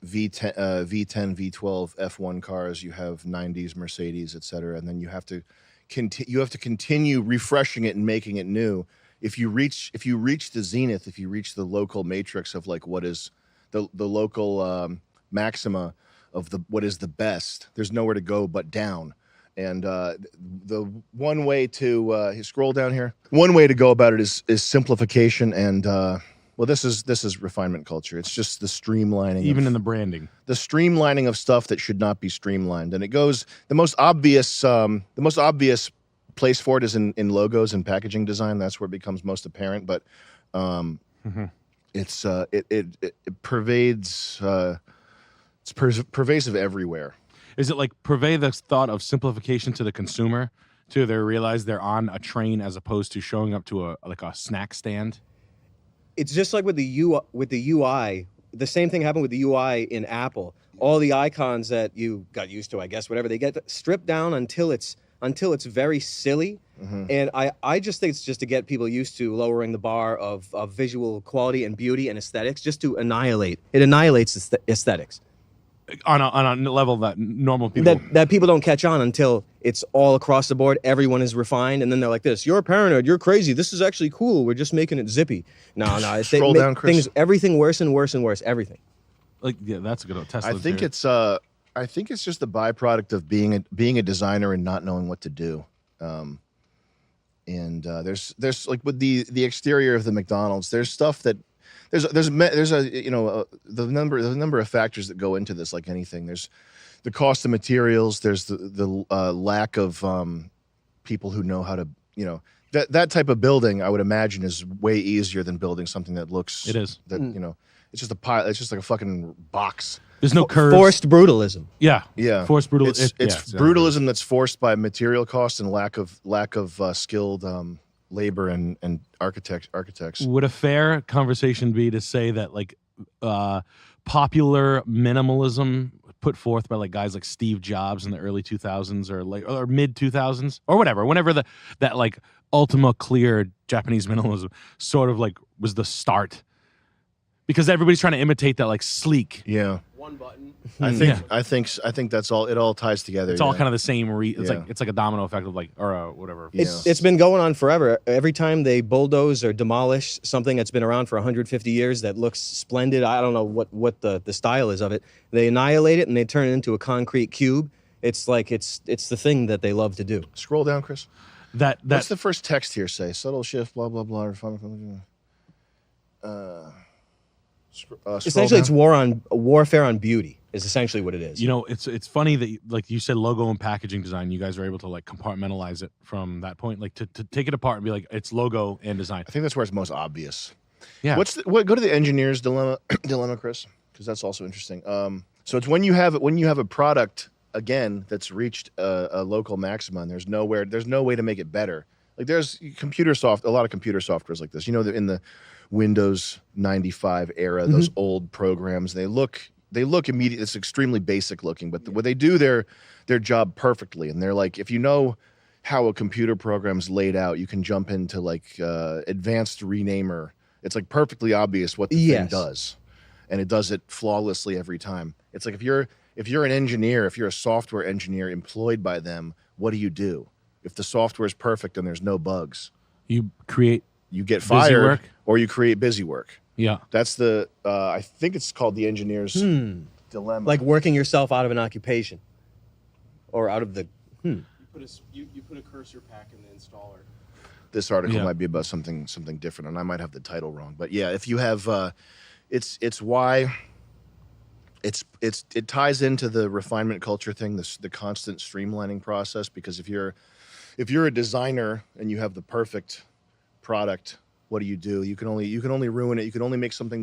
[SPEAKER 5] V12, F1 cars. You have 90s Mercedes, etc. And then you have to continue refreshing it and making it new. If you reach the zenith, if you reach the local matrix of like what is the local maxima of what is the best, there's nowhere to go but down. And the one way to scroll down here, one way to go about it is simplification. And well, this is refinement culture. It's just the streamlining,
[SPEAKER 6] even in the branding,
[SPEAKER 5] the streamlining of stuff that should not be streamlined. And it goes the most obvious place for it is in logos and packaging design. That's where it becomes most apparent. But it's it pervades. It's pervasive everywhere.
[SPEAKER 6] Is it like purvey the thought of simplification to the consumer, to they realize they're on a train as opposed to showing up to a snack stand?
[SPEAKER 10] It's just like with the UI. The same thing happened with the UI in Apple. All the icons that you got used to, I guess, whatever, they get stripped down until it's very silly. And I just think it's just to get people used to lowering the bar of visual quality and beauty and aesthetics, just to annihilate. It annihilates aesthetics.
[SPEAKER 6] On a level that normal people
[SPEAKER 10] that people don't catch on until it's all across the board. Everyone is refined, and then they're like this: "You're paranoid. You're crazy. This is actually cool. We're just making it zippy." No.
[SPEAKER 5] Scroll down, Chris.
[SPEAKER 10] Everything worse and worse and worse. Everything.
[SPEAKER 6] Like that's a good Tesla.
[SPEAKER 5] I think it's just the byproduct of being a designer and not knowing what to do. There's like with the exterior of the McDonald's, there's stuff that. There's a the number of factors that go into this, like anything. There's the cost of materials. There's the lack of people who know how to that type of building. I would imagine is way easier than building something that looks.
[SPEAKER 6] It is
[SPEAKER 5] that it's just a pile. It's just like a fucking box.
[SPEAKER 6] There's no curves.
[SPEAKER 10] Forced brutalism.
[SPEAKER 6] Yeah.
[SPEAKER 5] Forced
[SPEAKER 6] brutalism.
[SPEAKER 5] It's brutalism that's forced by material costs and lack of skilled labor and architects.
[SPEAKER 6] Would a fair conversation be to say that like popular minimalism put forth by like guys like Steve Jobs in the early 2000s or mid 2000s or whenever that like Ultima clear Japanese minimalism sort of like was the start, because everybody's trying to imitate that like sleek.
[SPEAKER 5] Yeah.
[SPEAKER 10] One button.
[SPEAKER 5] I think that's all. It all ties together.
[SPEAKER 6] It's all kind of the same. It's like a domino effect of like or whatever.
[SPEAKER 10] It's been going on forever. Every time they bulldoze or demolish something that's been around for 150 years that looks splendid, I don't know what the style is of it. They annihilate it and they turn it into a concrete cube. It's like it's the thing that they love to do.
[SPEAKER 5] Scroll down, Chris.
[SPEAKER 6] What's
[SPEAKER 5] the first text here say? Subtle shift, blah blah blah.
[SPEAKER 10] Essentially, it's warfare on beauty. Is essentially what it is.
[SPEAKER 6] It's funny that like you said, logo and packaging design. You guys are able to like compartmentalize it from that point, like to take it apart and be like it's logo and design.
[SPEAKER 5] I think that's where it's most obvious.
[SPEAKER 6] Yeah.
[SPEAKER 5] Go to the engineer's dilemma, Chris, because that's also interesting. So it's when you have a product again that's reached a local maxima, and there's no way to make it better. Like there's a lot of computer softwares like this. In the Windows 95 era, those old programs, they look immediate. It's extremely basic looking, but when they do their job perfectly, and they're like, if you know how a computer program's laid out, you can jump into like advanced renamer. It's like perfectly obvious what the thing does, and it does it flawlessly every time. It's like if you're an engineer, if you're a software engineer employed by them, what do? If the software is perfect and there's no bugs,
[SPEAKER 6] you
[SPEAKER 5] get fired
[SPEAKER 6] work?
[SPEAKER 5] Or you create busy work.
[SPEAKER 6] Yeah.
[SPEAKER 5] That's the I think it's called the engineer's dilemma.
[SPEAKER 10] Like working yourself out of an occupation or out of the
[SPEAKER 3] You put a cursor pack in the installer.
[SPEAKER 5] This article might be about something different, and I might have the title wrong. But yeah, if you have it's why it ties into the refinement culture thing, the constant streamlining process, because if you're a designer and you have the perfect product, what do? You can only ruin it. You can only make something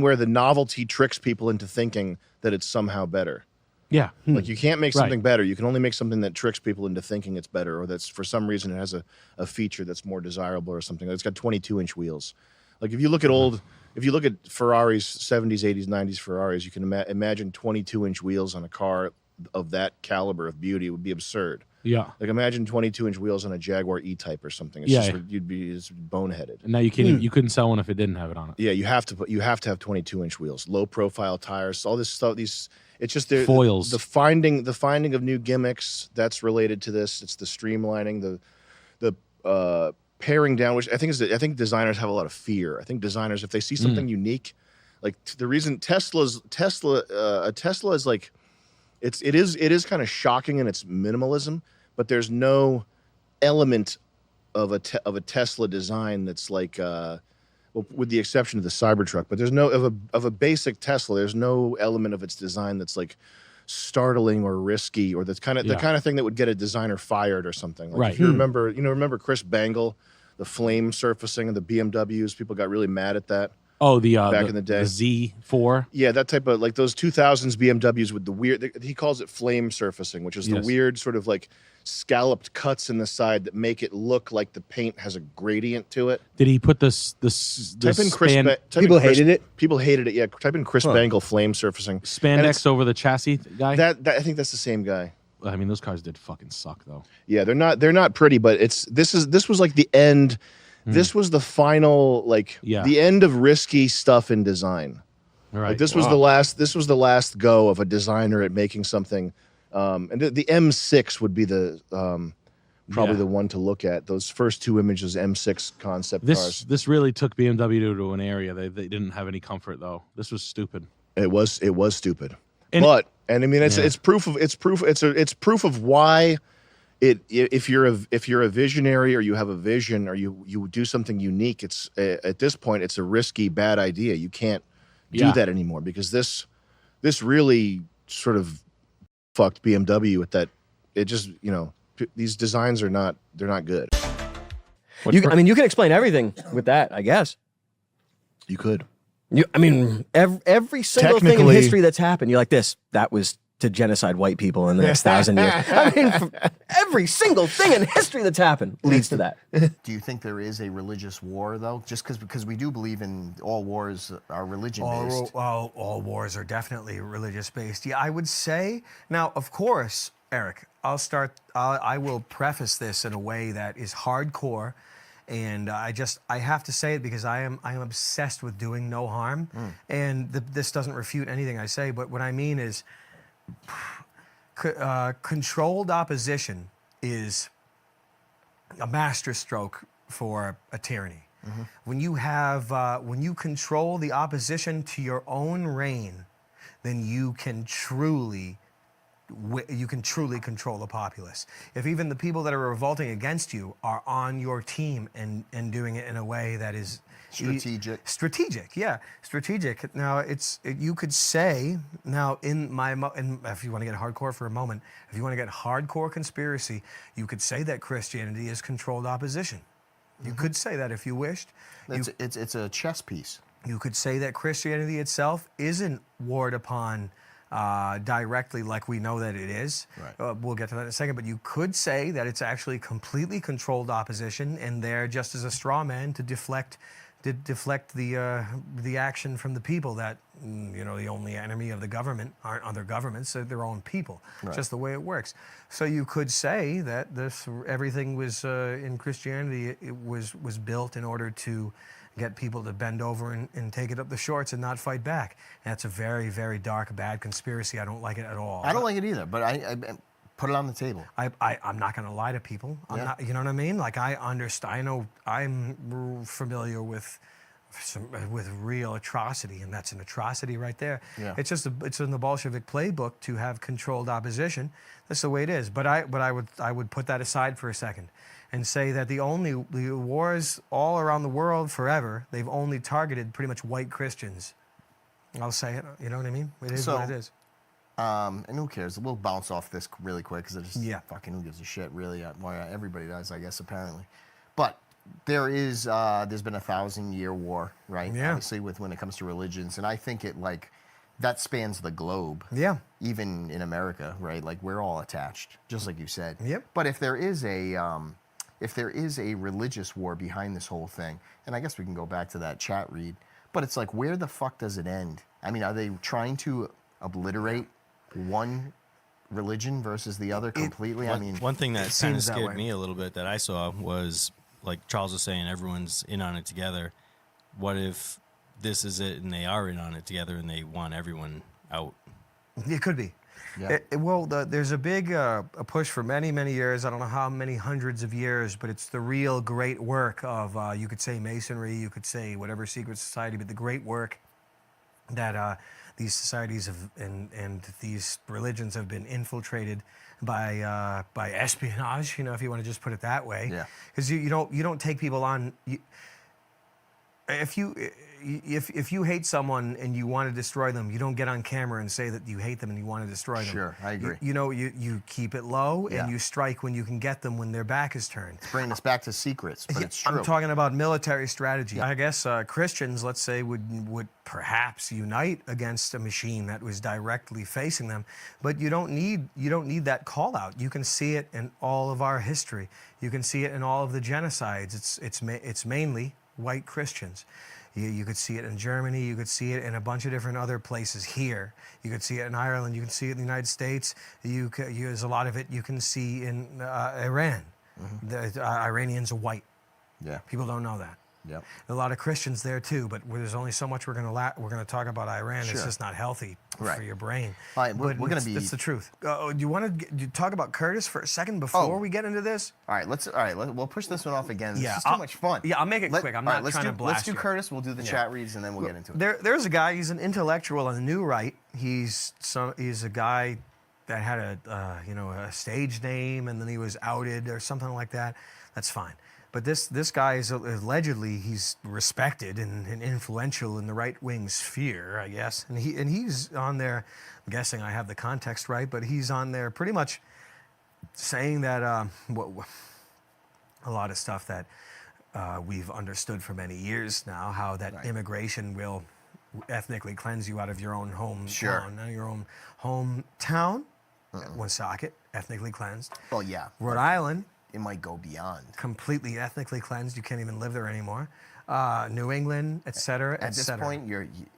[SPEAKER 5] where the novelty tricks people into thinking that it's somehow better.
[SPEAKER 6] Yeah.
[SPEAKER 5] Like you can't make
[SPEAKER 6] Right.
[SPEAKER 5] something better. You can only make something that tricks people into thinking it's better, or that's for some reason it has a feature that's more desirable or something. It's got 22-inch wheels. Like if you look at Ferraris, 70s, 80s, 90s Ferraris, you can imagine 22-inch wheels on a car of that caliber of beauty. It would be absurd.
[SPEAKER 6] Yeah.
[SPEAKER 5] Like imagine 22-inch wheels on a Jaguar E-Type or something. It's
[SPEAKER 6] Yeah.
[SPEAKER 5] just, you'd be boneheaded.
[SPEAKER 6] And now you can't. Even, you couldn't sell one if it didn't have it on it.
[SPEAKER 5] Yeah, you have to have 22-inch wheels, low profile tires, all this stuff. It's just the
[SPEAKER 6] Foils.
[SPEAKER 5] The finding of new gimmicks that's related to this. It's the streamlining, the paring down, which I think designers have a lot of fear. I think designers, if they see something unique, like the reason Tesla is like, it is kind of shocking in its minimalism, but there's no element of a Tesla design that's like, well, with the exception of the Cybertruck, but there's no of a basic Tesla. There's no element of its design that's like startling or risky, or that's the kind of thing that would get a designer fired or something. Like
[SPEAKER 6] Right.
[SPEAKER 5] If you remember Chris Bangle, the flame surfacing of the BMWs. People got really mad at that.
[SPEAKER 6] Oh,
[SPEAKER 5] back in the day,
[SPEAKER 6] the Z4.
[SPEAKER 5] Yeah, that type of, like those 2000s BMWs with the weird. He calls it flame surfacing, which is the weird sort of like scalloped cuts in the side that make it look like the paint has a gradient to it.
[SPEAKER 6] Did he put this
[SPEAKER 5] Type in Chris.
[SPEAKER 10] People hated it.
[SPEAKER 5] People hated it. Yeah, type in Chris Bangle flame surfacing.
[SPEAKER 6] spandex over the chassis guy?
[SPEAKER 5] That I think that's the same guy.
[SPEAKER 6] I mean, those cars did fucking suck though.
[SPEAKER 5] Yeah, they're not pretty, but this was like the end. This was the final, the end of risky stuff in design.
[SPEAKER 6] Right.
[SPEAKER 5] Like this was the last go of a designer at making something. And the M6 would be the probably the one to look at. Those first two images, M6 concept cars.
[SPEAKER 6] This really took BMW to an area they didn't have any comfort though. This was stupid.
[SPEAKER 5] It was stupid. And I mean it's proof of why if you're a visionary, or you have a vision, or you do something unique, it's at this point it's a risky, bad idea. You can't do that anymore, because this really sort of fucked BMW with that. It just, these designs they're not good.
[SPEAKER 10] You can explain everything with that, I guess.
[SPEAKER 5] You could.
[SPEAKER 10] Every single thing in history that's happened, you're like, that was to genocide white people in the next 1,000 years. I mean, every single thing in history that's happened leads to that.
[SPEAKER 9] Do you think there is a religious war, though? Just because we do believe in all wars are religion-based.
[SPEAKER 11] All wars are definitely religious-based. Yeah, I would say. Now, of course, Eric, I will preface this in a way that is hardcore. And I have to say it because I am obsessed with doing no harm. And this doesn't refute anything I say, but what I mean is controlled opposition is a masterstroke for a tyranny. When you control the opposition to your own reign, then you can truly control the populace. If even the people that are revolting against you are on your team and doing it in a way that is strategic. Now you could say, now if you want to get hardcore for a moment, if you want to get hardcore conspiracy, you could say that Christianity is controlled opposition. You could say that if you wished.
[SPEAKER 9] It's a chess piece.
[SPEAKER 11] You could say that Christianity itself isn't warred upon directly like we know that it is. Right. We'll get to that in a second, but you could say that it's actually completely controlled opposition, and they're just as a straw man to deflect the action from the people that, the only enemy of the government aren't other governments, they're their own people. Right. Just the way it works. So you could say that everything was in Christianity, it was built in order to get people to bend over and take it up the shorts and not fight back. And that's a very, very dark, bad conspiracy. I don't like it at all.
[SPEAKER 9] I don't like it either, but I put it on the table.
[SPEAKER 11] I'm not going to lie to people. I'm not, you know what I mean? Like, I understand. I know I'm familiar with real atrocity, and that's an atrocity right there. Yeah. It's in the Bolshevik playbook to have controlled opposition. That's the way it is. But I would put that aside for a second and say that the wars all around the world forever, they've only targeted pretty much white Christians. I'll say it. You know what I mean? It is what it is.
[SPEAKER 9] And who cares? We'll bounce off this really quick because fucking who gives a shit, really? Everybody does, I guess, apparently. But there's been a 1,000-year war, right? Yeah. Obviously, when it comes to religions, and I think that spans the globe.
[SPEAKER 11] Yeah.
[SPEAKER 9] Even in America, right? Like we're all attached, just like you said.
[SPEAKER 11] Yep.
[SPEAKER 9] But if there is a religious war behind this whole thing, and I guess we can go back to that chat read, but it's like, where the fuck does it end? I mean, are they trying to obliterate one religion versus the other completely?
[SPEAKER 3] One thing that kind of scared
[SPEAKER 9] way.
[SPEAKER 3] me a little bit that I saw was, like Charles was saying, everyone's in on it together. What if this is it and they are in on it together and they want everyone out?
[SPEAKER 11] It could be.
[SPEAKER 9] Yeah.
[SPEAKER 11] There's a big a push for many, many years. I don't know how many hundreds of years, but it's the real great work of, you could say Masonry, you could say whatever secret society, but the great work that these societies have and these religions have been infiltrated by espionage, if you want to just put it that way.
[SPEAKER 9] Yeah.
[SPEAKER 11] Because you don't take people on. If you hate someone and you want to destroy them, you don't get on camera and say that you hate them and you want to destroy them.
[SPEAKER 9] Sure, I agree.
[SPEAKER 11] You keep it low
[SPEAKER 9] Yeah.
[SPEAKER 11] and you strike when you can get them when their back is turned.
[SPEAKER 9] It's bringing us back to secrets, but it's true.
[SPEAKER 11] I'm talking about military strategy. I guess Christians, let's say, would perhaps unite against a machine that was directly facing them, but you don't need that call out. You can see it in all of our history. You can see it in all of the genocides. It's mainly white Christians. You could see it in Germany. You could see it in a bunch of different other places here. You could see it in Ireland. You can see it in the United States. There's a lot of it you can see in Iran. The Iranians are white.
[SPEAKER 9] Yeah.
[SPEAKER 11] People don't know that.
[SPEAKER 9] Yep.
[SPEAKER 11] A lot of Christians there too, but there's only so much we're going to talk about Iran.
[SPEAKER 9] Sure.
[SPEAKER 11] It's just not healthy
[SPEAKER 9] Right.
[SPEAKER 11] for your brain.
[SPEAKER 9] All right, we're
[SPEAKER 11] But
[SPEAKER 9] going to be.
[SPEAKER 11] It's the truth. Do you want to talk about Curtis for a second before we get into this?
[SPEAKER 9] All right, we'll push this one off again.
[SPEAKER 11] Yeah,
[SPEAKER 9] This is too much fun.
[SPEAKER 11] Yeah, I'll make it quick. I'm not trying to blast
[SPEAKER 9] Let's do
[SPEAKER 11] you.
[SPEAKER 9] Curtis. We'll do the
[SPEAKER 11] Yeah.
[SPEAKER 9] chat reads, and then we'll get into it.
[SPEAKER 11] There's a guy. He's an intellectual on the new right. He's a guy that had a stage name, and then he was outed or something like that. That's fine. But this guy is allegedly he's respected and influential in the right wing sphere, I guess. And he's on there. I'm guessing I have the context right, but he's on there pretty much saying that a lot of stuff that we've understood for many years now, how that immigration will ethnically cleanse you out of your own hometown.
[SPEAKER 9] Sure.
[SPEAKER 11] Your own hometown, Woonsocket, ethnically cleansed.
[SPEAKER 9] Well, yeah.
[SPEAKER 11] Rhode Island.
[SPEAKER 9] It might go beyond.
[SPEAKER 11] Completely ethnically cleansed. You can't even live there anymore. New England, et cetera,
[SPEAKER 9] At this point,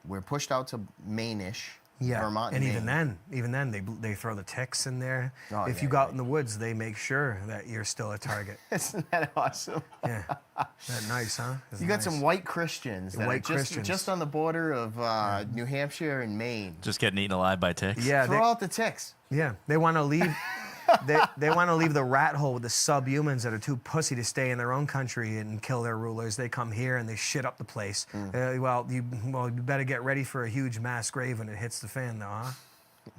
[SPEAKER 9] we're pushed out to Maine-ish, Vermont,
[SPEAKER 11] and
[SPEAKER 9] Maine.
[SPEAKER 11] even then, they throw the ticks in there.
[SPEAKER 9] Oh,
[SPEAKER 11] if you go out in the woods, they make sure that you're still a target.
[SPEAKER 9] Isn't that awesome?
[SPEAKER 11] Yeah, that nice, huh?
[SPEAKER 9] You got some white Christians that
[SPEAKER 11] White
[SPEAKER 9] are
[SPEAKER 11] Christians.
[SPEAKER 9] just on the border of New Hampshire and Maine.
[SPEAKER 8] Just getting eaten alive by ticks.
[SPEAKER 11] Yeah,
[SPEAKER 9] Throw out the ticks.
[SPEAKER 11] Yeah, they want to leave. they want to leave the rat hole with the subhumans that are too pussy to stay in their own country and kill their rulers. They come here and they shit up the place. You better get ready for a huge mass grave when it hits the fan, though, huh?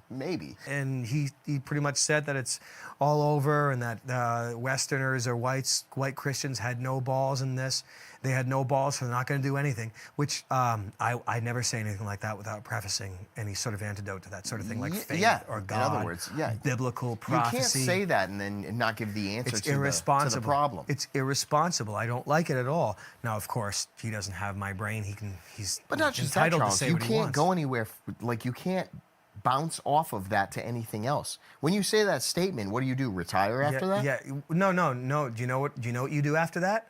[SPEAKER 9] Maybe.
[SPEAKER 11] And he pretty much said that it's all over and that Westerners or white Christians had no balls in this. They had no balls, so they're not going to do anything, which I never say anything like that without prefacing any sort of antidote to that sort of thing, like faith or God,
[SPEAKER 9] in other words,
[SPEAKER 11] biblical prophecy.
[SPEAKER 9] You can't say that and then not give the answer
[SPEAKER 11] It's
[SPEAKER 9] to
[SPEAKER 11] irresponsible.
[SPEAKER 9] the problem.
[SPEAKER 11] It's irresponsible. I don't like it at all. Now, of course, he doesn't have my brain. He's
[SPEAKER 9] But not just that,
[SPEAKER 11] entitled
[SPEAKER 9] Charles.
[SPEAKER 11] to say
[SPEAKER 9] You
[SPEAKER 11] what he
[SPEAKER 9] can't
[SPEAKER 11] wants.
[SPEAKER 9] go anywhere. You can't bounce off of that to anything else. When you say that statement, what do? Retire after that?
[SPEAKER 11] Yeah. No. Do you know what you do after that?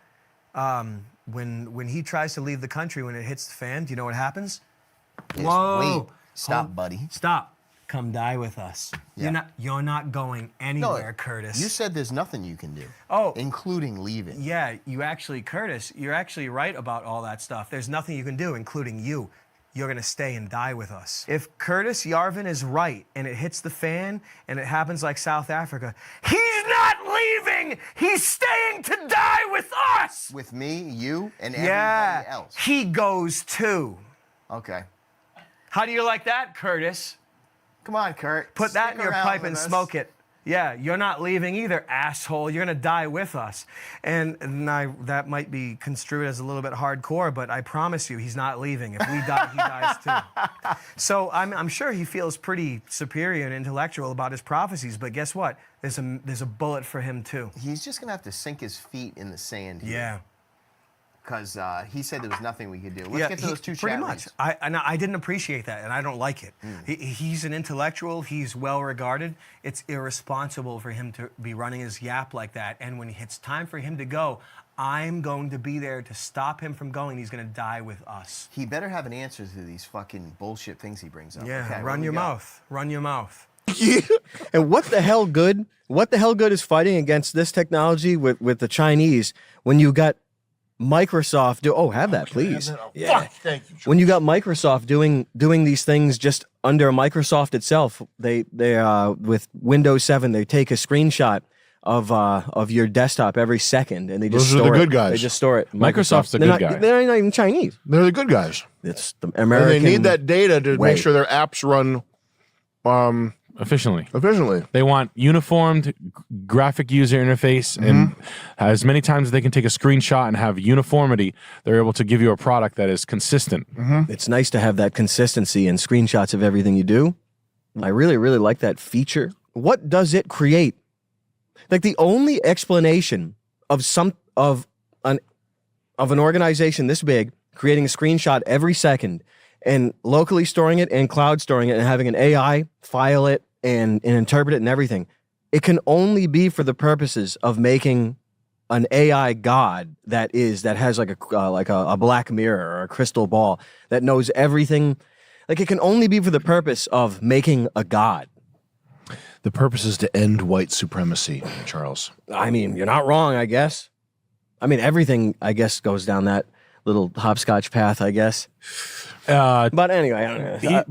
[SPEAKER 11] When he tries to leave the country, when it hits the fan, do you know what happens?
[SPEAKER 9] Wait. Stop, buddy.
[SPEAKER 11] Stop. Come die with us.
[SPEAKER 9] Yeah.
[SPEAKER 11] You're not going anywhere, Curtis.
[SPEAKER 9] You said there's nothing you can do.
[SPEAKER 11] Oh.
[SPEAKER 9] Including leaving.
[SPEAKER 11] Yeah, Curtis, you're actually right about all that stuff. There's nothing you can do, including you. You're going to stay and die with us. If Curtis Yarvin is right and it hits the fan and it happens like South Africa, he's not leaving! He's staying to die with us!
[SPEAKER 9] With me, you, and everybody else.
[SPEAKER 11] He goes too.
[SPEAKER 9] Okay.
[SPEAKER 11] How do you like that, Curtis?
[SPEAKER 9] Come on, Kurt.
[SPEAKER 11] Put that
[SPEAKER 9] Stick
[SPEAKER 11] in your
[SPEAKER 9] around
[SPEAKER 11] pipe
[SPEAKER 9] with
[SPEAKER 11] and
[SPEAKER 9] us.
[SPEAKER 11] smoke it. Yeah, you're not leaving either, asshole. You're going to die with us. And that might be construed as a little bit hardcore, but I promise you, he's not leaving. If we die, he dies too. So I'm sure he feels pretty superior and intellectual about his prophecies, but guess what? There's a bullet for him too.
[SPEAKER 9] He's just going to have to sink his feet in the sand here.
[SPEAKER 11] Yeah.
[SPEAKER 9] because he said there was nothing we could do. Let's get to those two
[SPEAKER 8] pretty
[SPEAKER 9] chat
[SPEAKER 8] much.
[SPEAKER 9] reads.
[SPEAKER 8] I didn't appreciate that, and I don't like it.
[SPEAKER 9] Mm.
[SPEAKER 8] He's an intellectual. He's well regarded. It's irresponsible for him to be running his yap like that. And when it's time for him to go, I'm going to be there to stop him from going. He's going to die with us.
[SPEAKER 9] He better have an answer to these fucking bullshit things he brings up.
[SPEAKER 8] Yeah,
[SPEAKER 9] Okay, what
[SPEAKER 8] run
[SPEAKER 9] do
[SPEAKER 8] your
[SPEAKER 9] we got?
[SPEAKER 8] mouth. Run your mouth.
[SPEAKER 10] And what the hell good? What the hell good is fighting against this technology with the Chinese when you got Microsoft have that, please. Yeah.
[SPEAKER 5] Fuck, thank you.
[SPEAKER 10] When you got Microsoft doing these things just under Microsoft itself, they with Windows 7, they take a screenshot of your desktop every second, and they just
[SPEAKER 5] Those are the
[SPEAKER 10] store
[SPEAKER 5] good
[SPEAKER 10] it.
[SPEAKER 5] guys.
[SPEAKER 10] They just store it.
[SPEAKER 6] Microsoft's the
[SPEAKER 10] They're
[SPEAKER 6] good
[SPEAKER 10] not-
[SPEAKER 6] guy.
[SPEAKER 10] They're not even Chinese.
[SPEAKER 5] They're the good guys.
[SPEAKER 10] It's the
[SPEAKER 5] And
[SPEAKER 10] American.
[SPEAKER 5] they need that data to
[SPEAKER 10] way.
[SPEAKER 5] make sure their apps run
[SPEAKER 6] efficiently.
[SPEAKER 5] Efficiently.
[SPEAKER 6] They want uniformed graphic user interface, and as many times as they can take a screenshot and have uniformity, they're able to give you a product that is consistent.
[SPEAKER 10] It's nice to have that consistency and screenshots of everything you do. I really, really like that feature. What does it create? Like the only explanation of an organization this big creating a screenshot every second and locally storing it and cloud storing it and having an AI file it and interpret it and everything, it can only be for the purposes of making an AI god that has like a black mirror or a crystal ball that knows everything. Like it can only be for the purpose of making a god.
[SPEAKER 5] The purpose is to end white supremacy, Charles.
[SPEAKER 10] I mean, you're not wrong, I guess. I mean, everything, I guess, goes down that little hopscotch path, I guess. But anyway, I don't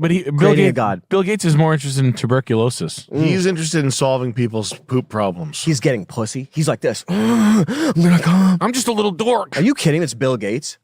[SPEAKER 10] know.
[SPEAKER 6] Bill Gates is more interested in tuberculosis.
[SPEAKER 5] He's interested in solving people's poop problems.
[SPEAKER 10] He's getting pussy. He's like this. I'm gonna come.
[SPEAKER 6] I'm just a little dork.
[SPEAKER 10] Are you kidding? It's Bill Gates.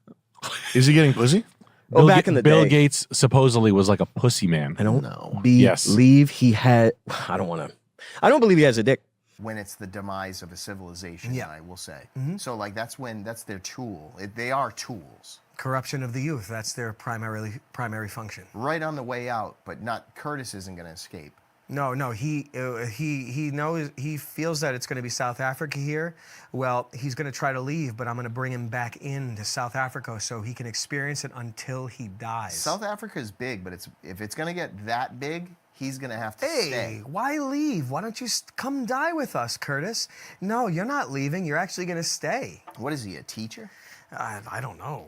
[SPEAKER 5] Is he getting pussy?
[SPEAKER 10] Back in the
[SPEAKER 6] Bill
[SPEAKER 10] day.
[SPEAKER 6] Gates supposedly was like a pussy man.
[SPEAKER 10] I don't
[SPEAKER 5] know.
[SPEAKER 10] Believe he had. I don't believe he has a dick.
[SPEAKER 9] When it's the demise of a civilization,
[SPEAKER 8] Yeah.
[SPEAKER 9] I will say. So like that's their tool. They are tools.
[SPEAKER 8] Corruption of the youth. That's their primary function.
[SPEAKER 9] Right on the way out, but not Curtis isn't going to escape.
[SPEAKER 8] No. He knows, he feels that it's going to be South Africa here. Well, he's going to try to leave, but I'm going to bring him back into South Africa so he can experience it until he dies.
[SPEAKER 9] South Africa is big, but if it's going to get that big, he's going to have to stay.
[SPEAKER 8] Hey, why leave? Why don't you come die with us, Curtis? No, you're not leaving. You're actually going to stay.
[SPEAKER 9] What is he, a teacher?
[SPEAKER 8] I don't know.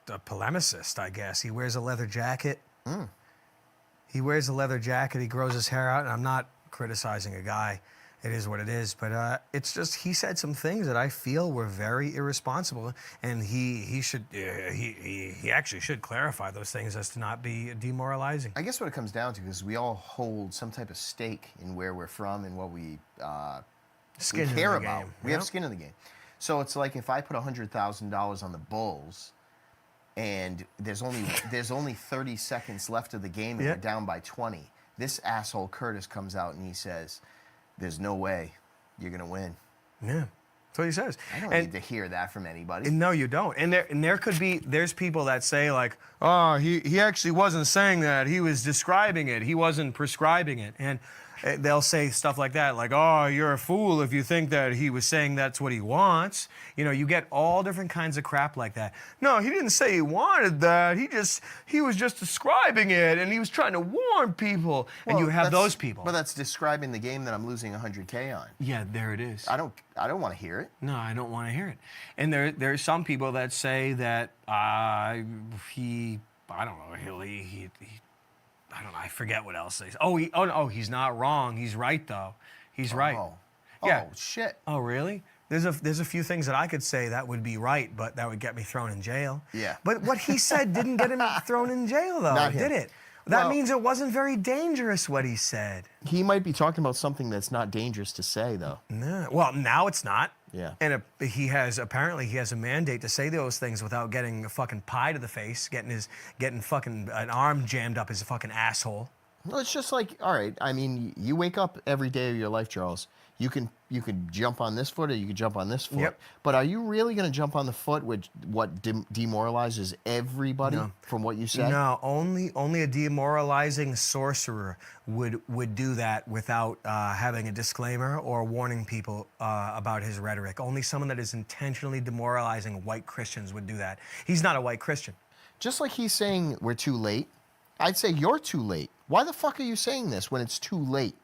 [SPEAKER 8] A polemicist, I guess. He wears a leather jacket. He wears a leather jacket. He grows his hair out. And I'm not criticizing a guy. It is what it is. But it's just he said some things that I feel were very irresponsible. And he actually should clarify those things as to not be demoralizing.
[SPEAKER 9] I guess what it comes down to is we all hold some type of stake in where we're from and what we
[SPEAKER 8] Skin in
[SPEAKER 9] care
[SPEAKER 8] the
[SPEAKER 9] about.
[SPEAKER 8] game,
[SPEAKER 9] We have skin in the game. So it's like if I put $100,000 on the Bulls, and there's only 30 seconds left of the game, and we're down by 20. This asshole Curtis comes out and he says, "There's no way you're gonna win."
[SPEAKER 8] Yeah, that's what he says.
[SPEAKER 9] I don't need to hear that from anybody.
[SPEAKER 8] No, you don't. And there's people that say like, oh, he actually wasn't saying that. He was describing it. He wasn't prescribing it. And they'll say stuff like that, like, oh, you're a fool if you think that he was saying that's what he wants. You know, you get all different kinds of crap like that. No, he didn't say he wanted that. He was just describing it, and he was trying to warn people. And you have those people.
[SPEAKER 9] But that's describing the game that I'm losing 100K on.
[SPEAKER 8] Yeah, there it is.
[SPEAKER 9] I don't want to hear it.
[SPEAKER 8] No, I don't want to hear it. And there's some people that say that I don't know, I don't know, I forget what else they say. Oh, he's not wrong. He's right though. He's right. Yeah.
[SPEAKER 9] Oh shit.
[SPEAKER 8] Oh really? There's a few things that I could say that would be right, but that would get me thrown in jail.
[SPEAKER 9] Yeah.
[SPEAKER 8] But what he said didn't get him thrown in jail though,
[SPEAKER 9] Not him.
[SPEAKER 8] did it? That
[SPEAKER 9] Well-
[SPEAKER 8] means it wasn't very dangerous what he said.
[SPEAKER 9] He might be talking about something that's not dangerous to say, though.
[SPEAKER 8] No. Well, now it's not.
[SPEAKER 9] Yeah.
[SPEAKER 8] And he has a mandate to say those things without getting a fucking pie to the face, getting fucking an arm jammed up his fucking asshole.
[SPEAKER 9] Well, it's just like, all right, I mean, you wake up every day of your life, Charles.
[SPEAKER 5] You can jump on this foot or you can jump on this foot.
[SPEAKER 8] Yep.
[SPEAKER 5] But are you really going to jump on the foot which what demoralizes everybody from what you said?
[SPEAKER 8] No, only a demoralizing sorcerer would do that without having a disclaimer or warning people about his rhetoric. Only someone that is intentionally demoralizing white Christians would do that. He's not a white Christian.
[SPEAKER 5] Just like he's saying we're too late, I'd say you're too late. Why the fuck are you saying this when it's too late?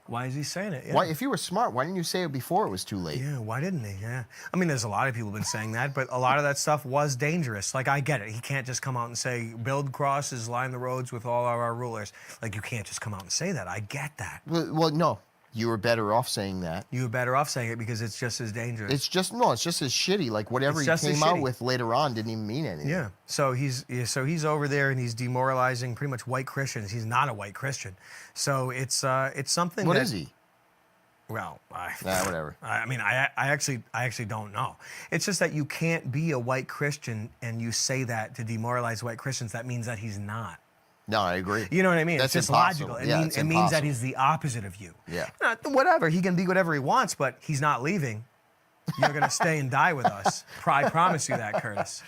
[SPEAKER 8] Why is he saying it? Yeah.
[SPEAKER 5] Why, if you were smart, why didn't you say it before it was too late?
[SPEAKER 8] Yeah, why didn't he? Yeah. I mean, there's a lot of people been saying that, but a lot of that stuff was dangerous. Like, I get it. He can't just come out and say, build crosses, line the roads with all of our rulers. Like, you can't just come out and say that. I get that.
[SPEAKER 5] Well, no. You were better off saying that.
[SPEAKER 8] You were better off saying it because it's just as dangerous.
[SPEAKER 5] It's just as shitty. Like, whatever he came out with later on didn't even mean anything.
[SPEAKER 8] Yeah. So he's over there and he's demoralizing pretty much white Christians. He's not a white Christian. So it's something.
[SPEAKER 5] What is he?
[SPEAKER 8] Well,
[SPEAKER 5] whatever.
[SPEAKER 8] I mean, I actually don't know. It's just that you can't be a white Christian and you say that to demoralize white Christians. That means that he's not.
[SPEAKER 5] No, I agree.
[SPEAKER 8] You know what I mean?
[SPEAKER 5] That's
[SPEAKER 8] it's just
[SPEAKER 5] impossible.
[SPEAKER 8] logical. It means that he's the opposite of you.
[SPEAKER 5] Yeah.
[SPEAKER 8] Whatever. He can be whatever he wants, but he's not leaving. You're going to stay and die with us. I promise you that, Curtis.